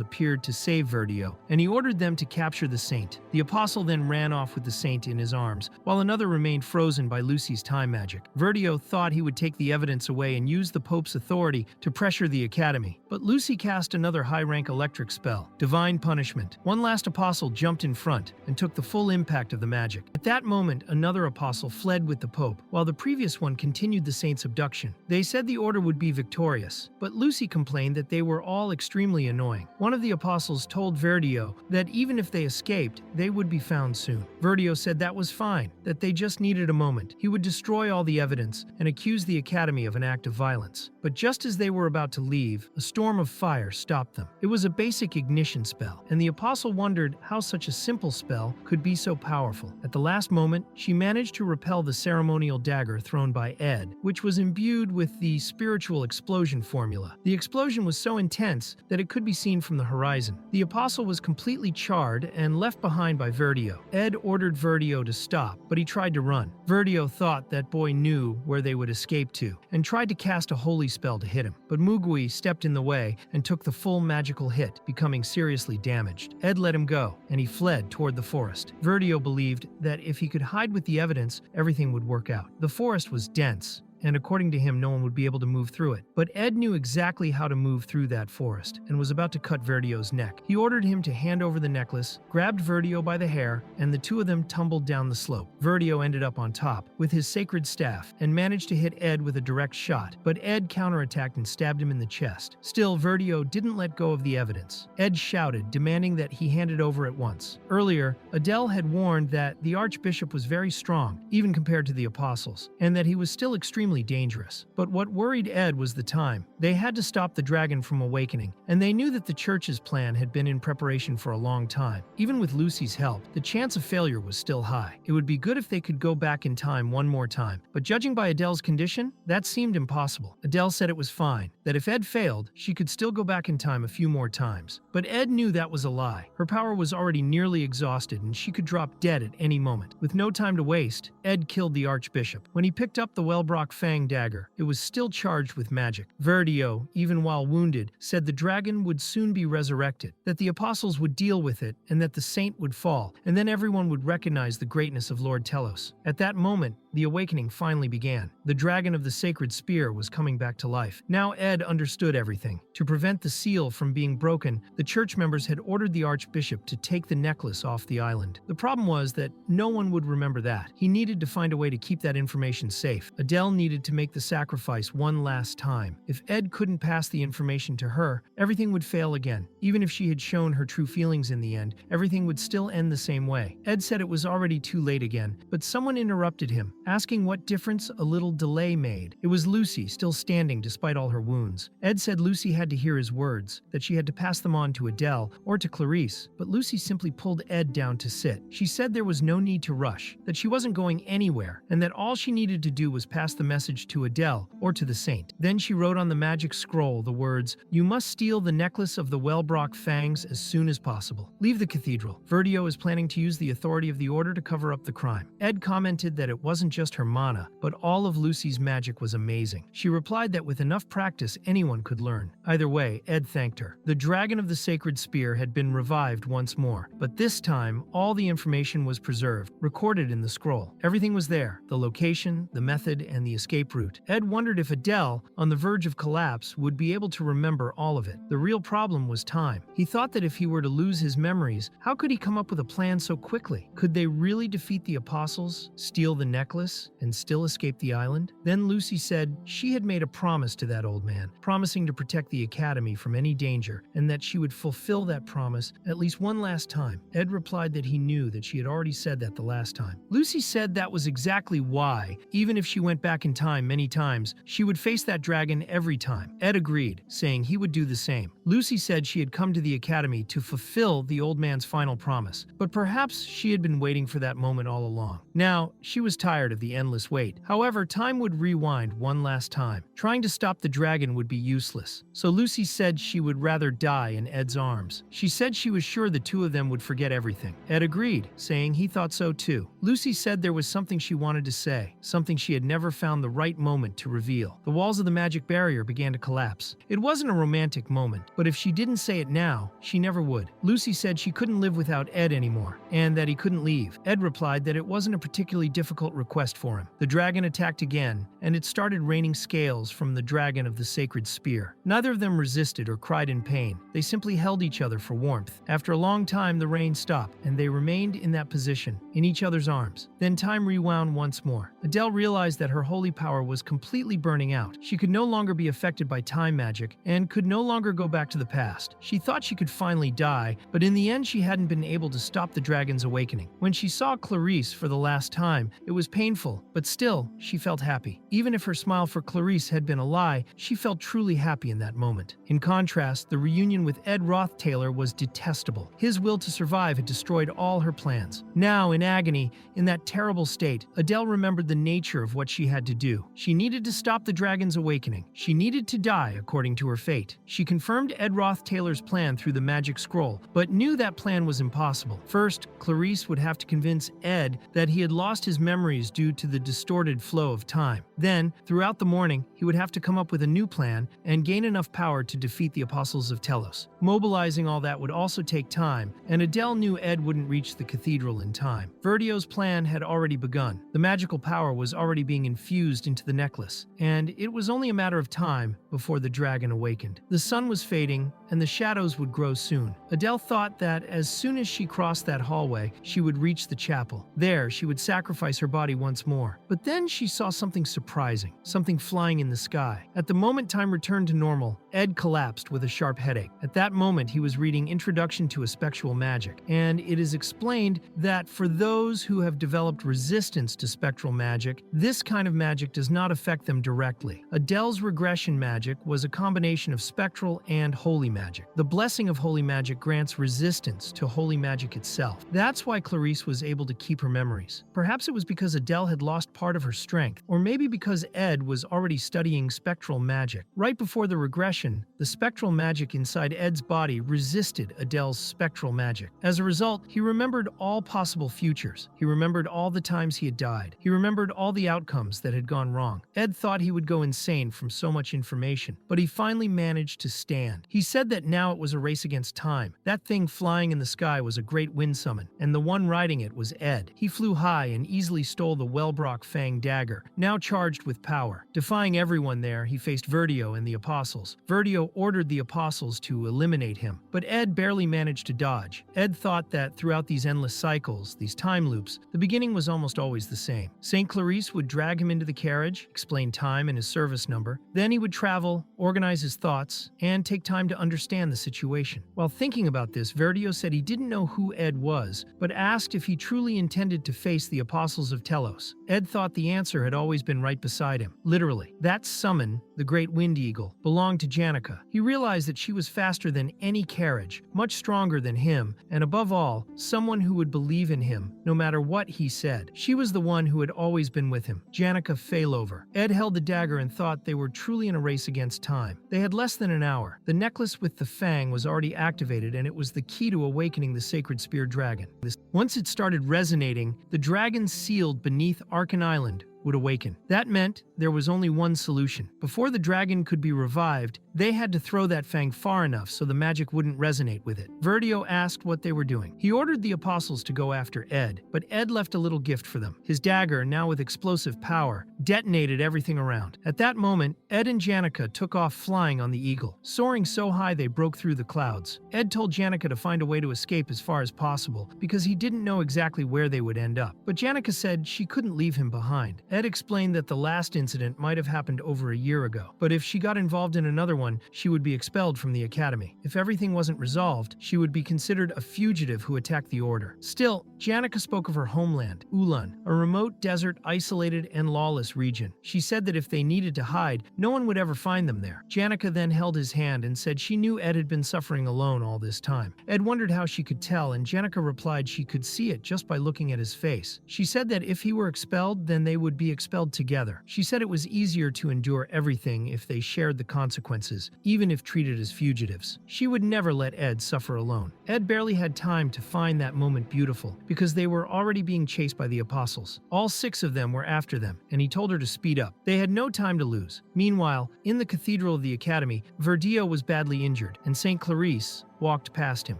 appeared to save Verdio, and he ordered them to capture the saint. The apostle then ran off with the saint in his arms, while another remained frozen by Lucy's time magic. Verdio thought he would take the evidence away and use the Pope's authority to pressure the academy, but Lucy cast another high-rank electric spell, Divine Punishment. One last apostle jumped in front and took the full impact of the magic. At that moment, another apostle fled with the Pope, while the previous one continued the saint's abduction. They said the order would be victorious, but Lucy complained that they were all extremely annoying. One of the apostles told Verdio that even if they escaped, they would be found soon. Verdio said that was fine, that they just needed a moment. He would destroy all the evidence and accuse the academy of an act of violence. But just as they were about to leave, a storm of fire stopped them. It was a basic ignition spell, and the apostle wondered how such a simple spell could be so powerful. At the last moment, she managed to repel the ceremonial dagger thrown by Ed, which was imbued with the spiritual explosion formula. The explosion was so intense that it could be seen from the horizon. The apostle was completely charred and left behind by Verdio. Ed ordered Verdio to stop, but he tried to run. Verdio thought that boy knew where they would escape to, and tried to cast a holy spell to hit him. But Mugui stepped in the way and took the full magical hit, becoming seriously damaged. Ed let him go, and he fled toward the forest. Verdio believed that if he could hide with the evidence, everything would work out. The forest was dense, and according to him, no one would be able to move through it. But Ed knew exactly how to move through that forest, and was about to cut Verdio's neck. He ordered him to hand over the necklace, grabbed Verdio by the hair, and the two of them tumbled down the slope. Verdio ended up on top, with his sacred staff, and managed to hit Ed with a direct shot, but Ed counterattacked and stabbed him in the chest. Still, Verdio didn't let go of the evidence. Ed shouted, demanding that he hand it over at once. Earlier, Adele had warned that the Archbishop was very strong, even compared to the Apostles, and that he was still extremely dangerous. But what worried Ed was the time. They had to stop the dragon from awakening, and they knew that the church's plan had been in preparation for a long time. Even with Lucy's help, the chance of failure was still high. It would be good if they could go back in time one more time, but judging by Adele's condition, that seemed impossible. Adele said it was fine, that if Ed failed, she could still go back in time a few more times. But Ed knew that was a lie. Her power was already nearly exhausted, and she could drop dead at any moment. With no time to waste, Ed killed the Archbishop. When he picked up the Wellbrock Fang dagger, it was still charged with magic. Verdio, even while wounded, said the dragon would soon be resurrected, that the apostles would deal with it, and that the saint would fall, and then everyone would recognize the greatness of Lord Telos. At that moment, the awakening finally began. The dragon of the sacred spear was coming back to life. Now Ed understood everything. To prevent the seal from being broken, the church members had ordered the Archbishop to take the necklace off the island. The problem was that no one would remember that. He needed to find a way to keep that information safe. Adele needed to make the sacrifice one last time. If Ed couldn't pass the information to her, everything would fail again. Even if she had shown her true feelings in the end, everything would still end the same way. Ed said it was already too late again, but someone interrupted him, asking what difference a little delay made. It was Lucy, still standing despite all her wounds. Ed said Lucy had to hear his words, that she had to pass them on to Adele or to Clarice, but Lucy simply pulled Ed down to sit. She said there was no need to rush, that she wasn't going anywhere, and that all she needed to do was pass the message to Adele or to the saint. Then she wrote on the magic scroll the words, "You must steal the necklace of the Wellbrock fangs as soon as possible. Leave the cathedral. Verdio is planning to use the authority of the order to cover up the crime." Ed commented that it wasn't just her mana, but all of Lucy's magic was amazing. She replied that with enough practice, anyone could learn. Either way, Ed thanked her. The dragon of the sacred spear had been revived once more, but this time, all the information was preserved, recorded in the scroll. Everything was there, the location, the method, and the escape route. Ed wondered if Adele, on the verge of collapse, would be able to remember all of it. The real problem was time. He thought that if he were to lose his memories, how could he come up with a plan so quickly? Could they really defeat the apostles, steal the necklace, and still escape the island? Then Lucy said she had made a promise to that old man, promising to protect the academy from any danger, and that she would fulfill that promise at least one last time. Ed replied that he knew that she had already said that the last time. Lucy said that was exactly why, even if she went back in time many times, she would face that dragon every time. Ed agreed, saying he would do the same. Lucy said she had come to the academy to fulfill the old man's final promise, but perhaps she had been waiting for that moment all along. Now, she was tired of the endless wait. However, time would rewind one last time. Trying to stop the dragon would be useless, so Lucy said she would rather die in Ed's arms. She said she was sure the two of them would forget everything. Ed agreed, saying he thought so too. Lucy said there was something she wanted to say, something she had never found the right moment to reveal. The walls of the magic barrier began to collapse. It wasn't a romantic moment, but if she didn't say it now, she never would. Lucy said she couldn't live without Ed anymore, and that he couldn't leave. Ed replied that it wasn't a particularly difficult request for him. The dragon attacked again, and it started raining scales from the dragon of the sacred spear. Neither of them resisted or cried in pain. They simply held each other for warmth. After a long time, the rain stopped, and they remained in that position, in each other's arms. Then time rewound once more. Adele realized that her holy power was completely burning out. She could no longer be affected by time magic, and could no longer go back to the past. She thought she could finally die, but in the end she hadn't been able to stop the dragon's awakening. When she saw Clarice for the last time, it was painful, but still, she felt happy. Even if her smile for Clarice had been a lie, she felt truly happy in that moment. In contrast, the reunion with Ed Roth-Taylor was detestable. His will to survive had destroyed all her plans. Now, in agony, in that terrible state, Adele remembered the nature of what she had to do. She needed to stop the dragon's awakening. She needed to die according to her fate. She confirmed Ed Roth-Taylor's plan through the magic scroll, but knew that plan was impossible. First, Clarice would have to convince Ed that he had lost his memories due to the distorted flow of time. Then, throughout the morning, he would have to come up with a new plan and gain enough power to defeat the Apostles of Telos. Mobilizing all that would also take time, and Adele knew Ed wouldn't reach the cathedral in time. Verdio's plan had already begun. The magical power was already being infused into the necklace, and it was only a matter of time before the dragon awakened. The sun was fading, and the shadows would grow soon. Adele thought that as soon as she crossed that hallway, she would reach the chapel. There, she would sacrifice her body once more. But then she saw something surprising, something flying in the sky. At the moment time returned to normal, Ed collapsed with a sharp headache. At that moment, he was reading Introduction to Spectral Magic, and it is explained that for those who have developed resistance to spectral magic, this kind of magic does not affect them directly. Adele's regression magic was a combination of spectral and holy magic. The blessing of holy magic grants resistance to holy magic itself. That's why Clarice was able to keep her memories. Perhaps it was because Adele had lost part of her strength, or maybe because Ed was already studying spectral magic. Right before the regression, the spectral magic inside Ed's body resisted Adele's spectral magic. As a result, he remembered all possible futures. He remembered all the times he had died. He remembered all the outcomes that had gone wrong. Ed thought he would go insane from so much information, but he finally managed to stand. He said that now it was a race against time. That thing flying in the sky was a great wind summon, and the one riding it was Ed. He flew high and easily stole the Wellbrock Fang dagger, now charged with power. Defying everyone there, he faced Verdio and the Apostles. Verdio ordered the Apostles to eliminate him, but Ed barely managed to dodge. Ed thought that throughout these endless cycles, these time loops, the beginning was almost always the same. St. Clarice would drag him into the carriage, explain time and his service number. Then he would travel, organize his thoughts, and take time to understand the situation. While thinking about this, Verdio said he didn't know who Ed was, but asked if he truly intended to face the Apostles of Telos. Ed thought the answer had always been right beside him. Literally. That summon, the Great Wind Eagle, belonged to Janica. He realized that she was faster than any carriage, much stronger than him, and above all, someone who would believe in him, no matter what he said. She was the one who had always been with him, Janica Failover. Ed held the dagger and thought they were truly in a race against time. They had less than an hour. The necklace with the fang was already activated, and it was the key to awakening the sacred spear dragon. Once it started resonating, the dragon sealed beneath Arkan Island would awaken. That meant there was only one solution. Before the dragon could be revived, they had to throw that fang far enough so the magic wouldn't resonate with it. Verdio asked what they were doing. He ordered the Apostles to go after Ed, but Ed left a little gift for them. His dagger, now with explosive power, detonated everything around. At that moment, Ed and Janica took off flying on the eagle. Soaring so high they broke through the clouds. Ed told Janica to find a way to escape as far as possible, because he didn't know exactly where they would end up. But Janica said she couldn't leave him behind. Ed explained that the last incident might have happened over a year ago, but if she got involved in another one, she would be expelled from the academy. If everything wasn't resolved, she would be considered a fugitive who attacked the order. Still, Janica spoke of her homeland, Ulan, a remote desert, isolated, and lawless region. She said that if they needed to hide, no one would ever find them there. Janica then held his hand and said she knew Ed had been suffering alone all this time. Ed wondered how she could tell, and Janica replied she could see it just by looking at his face. She said that if he were expelled, then they would be expelled together. She said it was easier to endure everything if they shared the consequences, even if treated as fugitives. She would never let Ed suffer alone. Ed barely had time to find that moment beautiful, because they were already being chased by the Apostles. All 6 of them were after them, and he told her to speed up. They had no time to lose. Meanwhile, in the cathedral of the academy, Verdio was badly injured, and St. Clarice walked past him.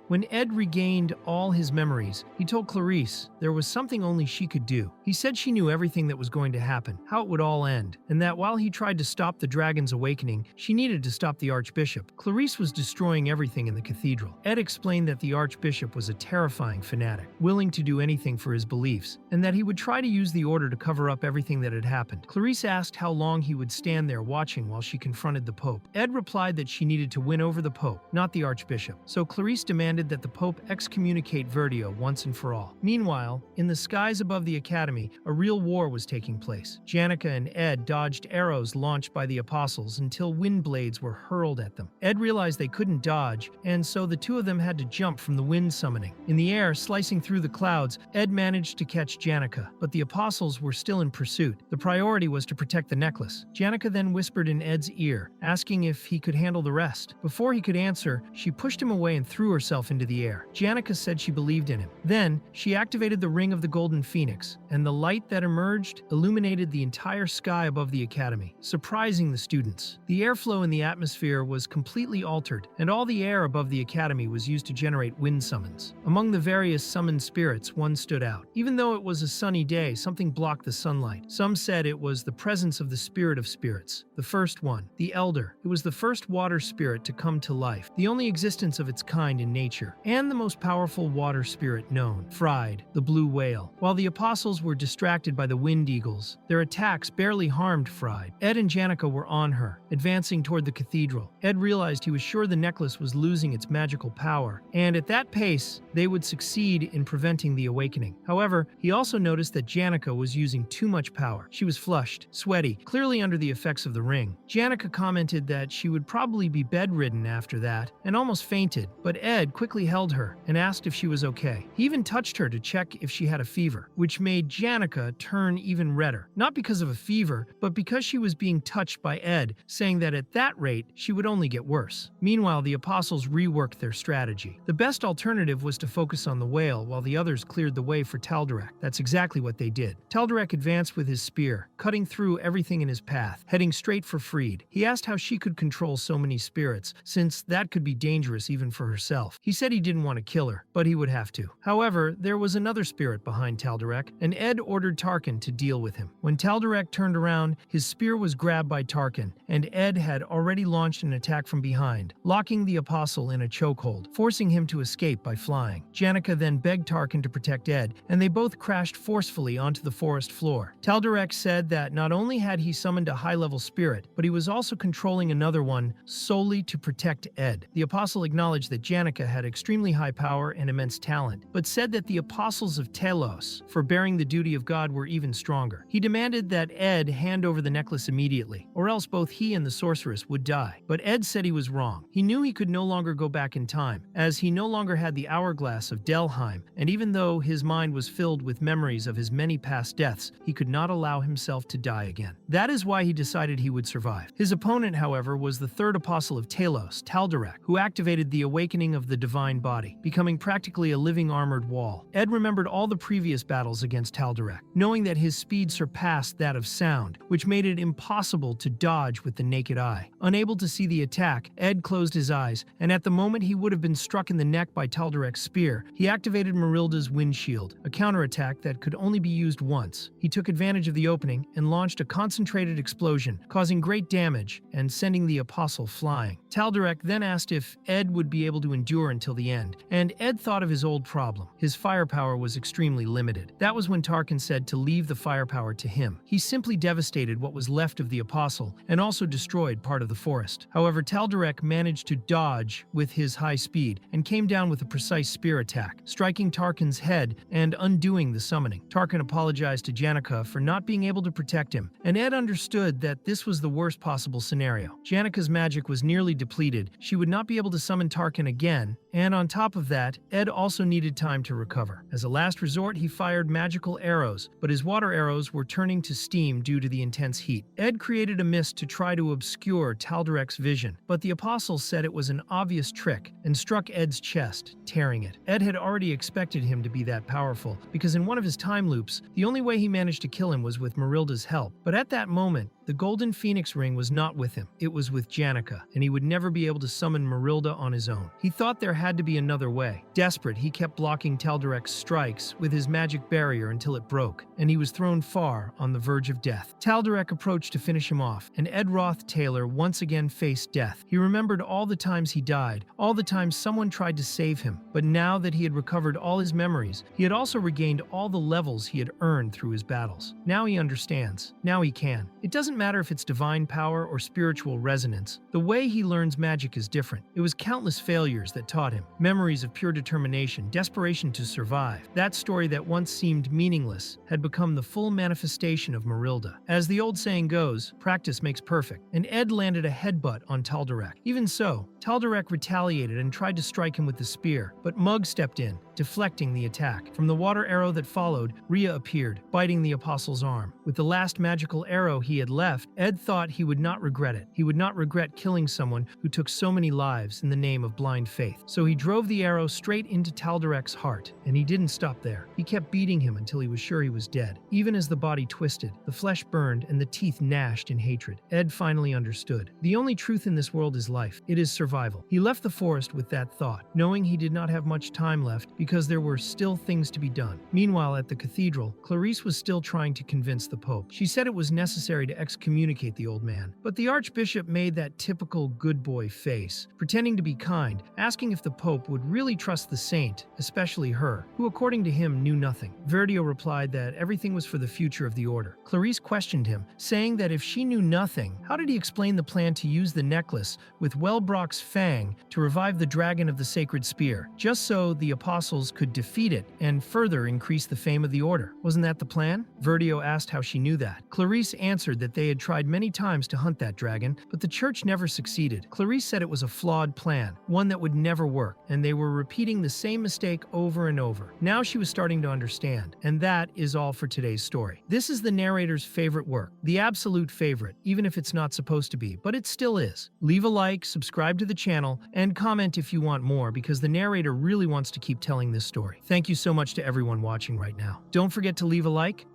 When Ed regained all his memories, he told Clarice there was something only she could do. He said she knew everything that was going to happen, how it would all end, and that while he tried to stop the dragon's awakening, she needed to stop the Archbishop. Clarice was destroying everything in the cathedral. Ed explained that the Archbishop was a terrifying fanatic, willing to do anything for his beliefs, and that he would try to use the order to cover up everything that had happened. Clarice asked how long he would stand there watching while she confronted the Pope. Ed replied that she needed to win over the Pope, not the Archbishop. so Clarice demanded that the Pope excommunicate Verdio once and for all. Meanwhile, in the skies above the academy, a real war was taking place. Janica and Ed dodged arrows launched by the apostles until wind blades were hurled at them. Ed realized they couldn't dodge, and so the two of them had to jump from the wind summoning. In the air, slicing through the clouds, Ed managed to catch Janica, but the apostles were still in pursuit. The priority was to protect the necklace. Janica then whispered in Ed's ear, asking if he could handle the rest. Before he could answer, she pushed him away and threw herself into the air. Janica said she believed in him. Then, she activated the Ring of the Golden Phoenix, and the light that emerged illuminated the entire sky above the academy, surprising the students. The airflow in the atmosphere was completely altered, and all the air above the academy was used to generate wind summons. Among the various summoned spirits, one stood out. Even though it was a sunny day, something blocked the sunlight. Some said it was the presence of the spirit of spirits. The first one, the Elder. It was the first water spirit to come to life, the only existence of its kind in nature, and the most powerful water spirit known, Fried, the blue whale. While the apostles were distracted by the wind eagles, their attacks barely harmed Fried. Ed and Janica were on her, advancing toward the cathedral. Ed realized he was sure the necklace was losing its magical power, and at that pace, they would succeed in preventing the awakening. However, he also noticed that Janica was using too much power. She was flushed, sweaty, clearly under the effects of the ring. Janica commented that she would probably be bedridden after that, and almost fainted, but Ed quickly held her and asked if she was okay. He even touched her to check if she had a fever, which made Janica turn even redder. Not because of a fever, but because she was being touched by Ed, saying that at that rate, she would only get worse. Meanwhile, the apostles reworked their strategy. The best alternative was to focus on the whale, while the others cleared the way for Tal'Dorek. That's exactly what they did. Tal'Dorek advanced with his spear, cutting through everything in his path, heading straight for Fried. He asked how she could control so many spirits, since that could be dangerous even for herself. He said he didn't want to kill her, but he would have to. However, there was another spirit behind Tal'Dorek, and Ed ordered Tarkin to deal with him. When Tal'Dorek turned around, his spear was grabbed by Tarkin, and Ed had already launched an attack from behind, locking the apostle in a chokehold, forcing him to escape by flying. Janica then begged Tarkin to protect Ed, and they both crashed forcefully onto the forest floor. Tal'Dorek said that not only had he summoned a high-level spirit, but he was also controlling another one solely to protect Ed. The apostle acknowledged that Janica had extremely high power and immense talent, but said that the apostles of Telos, for bearing the duty of God, were even stronger. He demanded that Ed hand over the necklace immediately, or else both he and the sorceress would die. But Ed said he was wrong. He knew he could no longer go back in time, as he no longer had the hourglass of Delheim, and even though his mind was filled with memories of his many past deaths, he could not allow himself to die again. That is why he decided he would survive. His opponent, however, was the third apostle of Telos, Tal'Dorek, who activated the awakening of the divine body, becoming practically a living armored wall. Ed remembered all the previous battles against Tal'Dorek, knowing that his speed surpassed that of sound, which made it impossible to dodge with the naked eye. Unable to see the attack, Ed closed his eyes, and at the moment he would have been struck in the neck by Tal'Dorek's spear, he activated Marilda's windshield, a counterattack that could only be used once. He took advantage of the opening and launched a concentrated explosion, causing great damage and sending the apostle flying. Tal'Dorek then asked if Ed would be able to endure until the end, and Ed thought of his old problem. His firepower was extremely limited. That was when Tarkin said to leave the firepower to him. He simply devastated what was left of the apostle and also destroyed part of the forest. However, Tal'Dorek managed to dodge with his high speed and came down with a precise spear attack, striking Tarkin's head and undoing the summoning. Tarkin apologized to Janica for not being able to protect him, and Ed understood that this was the worst possible scenario. Janica's magic was nearly depleted. She would not be able to summon Tarkin again, and on top of that, Ed also needed time to recover. As a last resort, he fired magical arrows, but his water arrows were turning to steam due to the intense heat. Ed created a mist to try to obscure Tal'Dorek's vision, but the apostles said it was an obvious trick and struck Ed's chest, tearing it. Ed had already expected him to be that powerful, because in one of his time loops, the only way he managed to kill him was with Marilda's help. But at that moment, the Golden Phoenix Ring was not with him. It was with Janica, and he would never be able to summon Marilda on his own. He thought there had to be another way. Desperate, he kept blocking Tal'Dorek's strikes with his magic barrier until it broke, and he was thrown far on the verge of death. Tal'Dorek approached to finish him off, and Ed Roth Taylor once again faced death. He remembered all the times he died, all the times someone tried to save him, but now that he had recovered all his memories, he had also regained all the levels he had earned through his battles. Now he understands. Now he can. It doesn't matter if it's divine power or spiritual resonance. The way he learns magic is different. It was countless countless failures that taught him, memories of pure determination, desperation to survive. That story that once seemed meaningless had become the full manifestation of Marilda. As the old saying goes, practice makes perfect, and Ed landed a headbutt on Tal'Darek. Even so, Tal'Darek retaliated and tried to strike him with the spear, but Mug stepped in, deflecting the attack. From the water arrow that followed, Rhea appeared, biting the apostle's arm. With the last magical arrow he had left, Ed thought he would not regret it. He would not regret killing someone who took so many lives in the name of blind faith. So he drove the arrow straight into Tal'Darek's heart, and he didn't stop there. He kept beating him until he was sure he was dead. Even as the body twisted, the flesh burned, and the teeth gnashed in hatred, Ed finally understood. The only truth in this world is life. It is survival. He left the forest with that thought, knowing he did not have much time left because there were still things to be done. Meanwhile, at the cathedral, Clarice was still trying to convince the Pope. She said it was necessary to excommunicate the old man, but the Archbishop made that typical good boy face, pretending to be kind, asking if the Pope would really trust the saint, especially her, who according to him knew nothing. Verdio replied that everything was for the future of the order. Clarice questioned him, saying that if she knew nothing, how did he explain the plan to use the necklace with Wellbrock's fang to revive the dragon of the sacred spear, just so the apostles could defeat it and further increase the fame of the order? Wasn't that the plan? Verdio asked how she knew that. Clarice answered that they had tried many times to hunt that dragon, but the church never succeeded. Clarice said it was a flawed plan, one that would never work, and they were repeating the same mistake over and over. Now she was starting to understand, and that is all for today's story. This is the narrator's favorite work, the absolute favorite, even if it's not supposed to be, but it still is. Leave a like, subscribe to the channel, and comment if you want more because the narrator really wants to keep telling this story. Thank you so much to everyone watching right now. Don't forget to leave a like,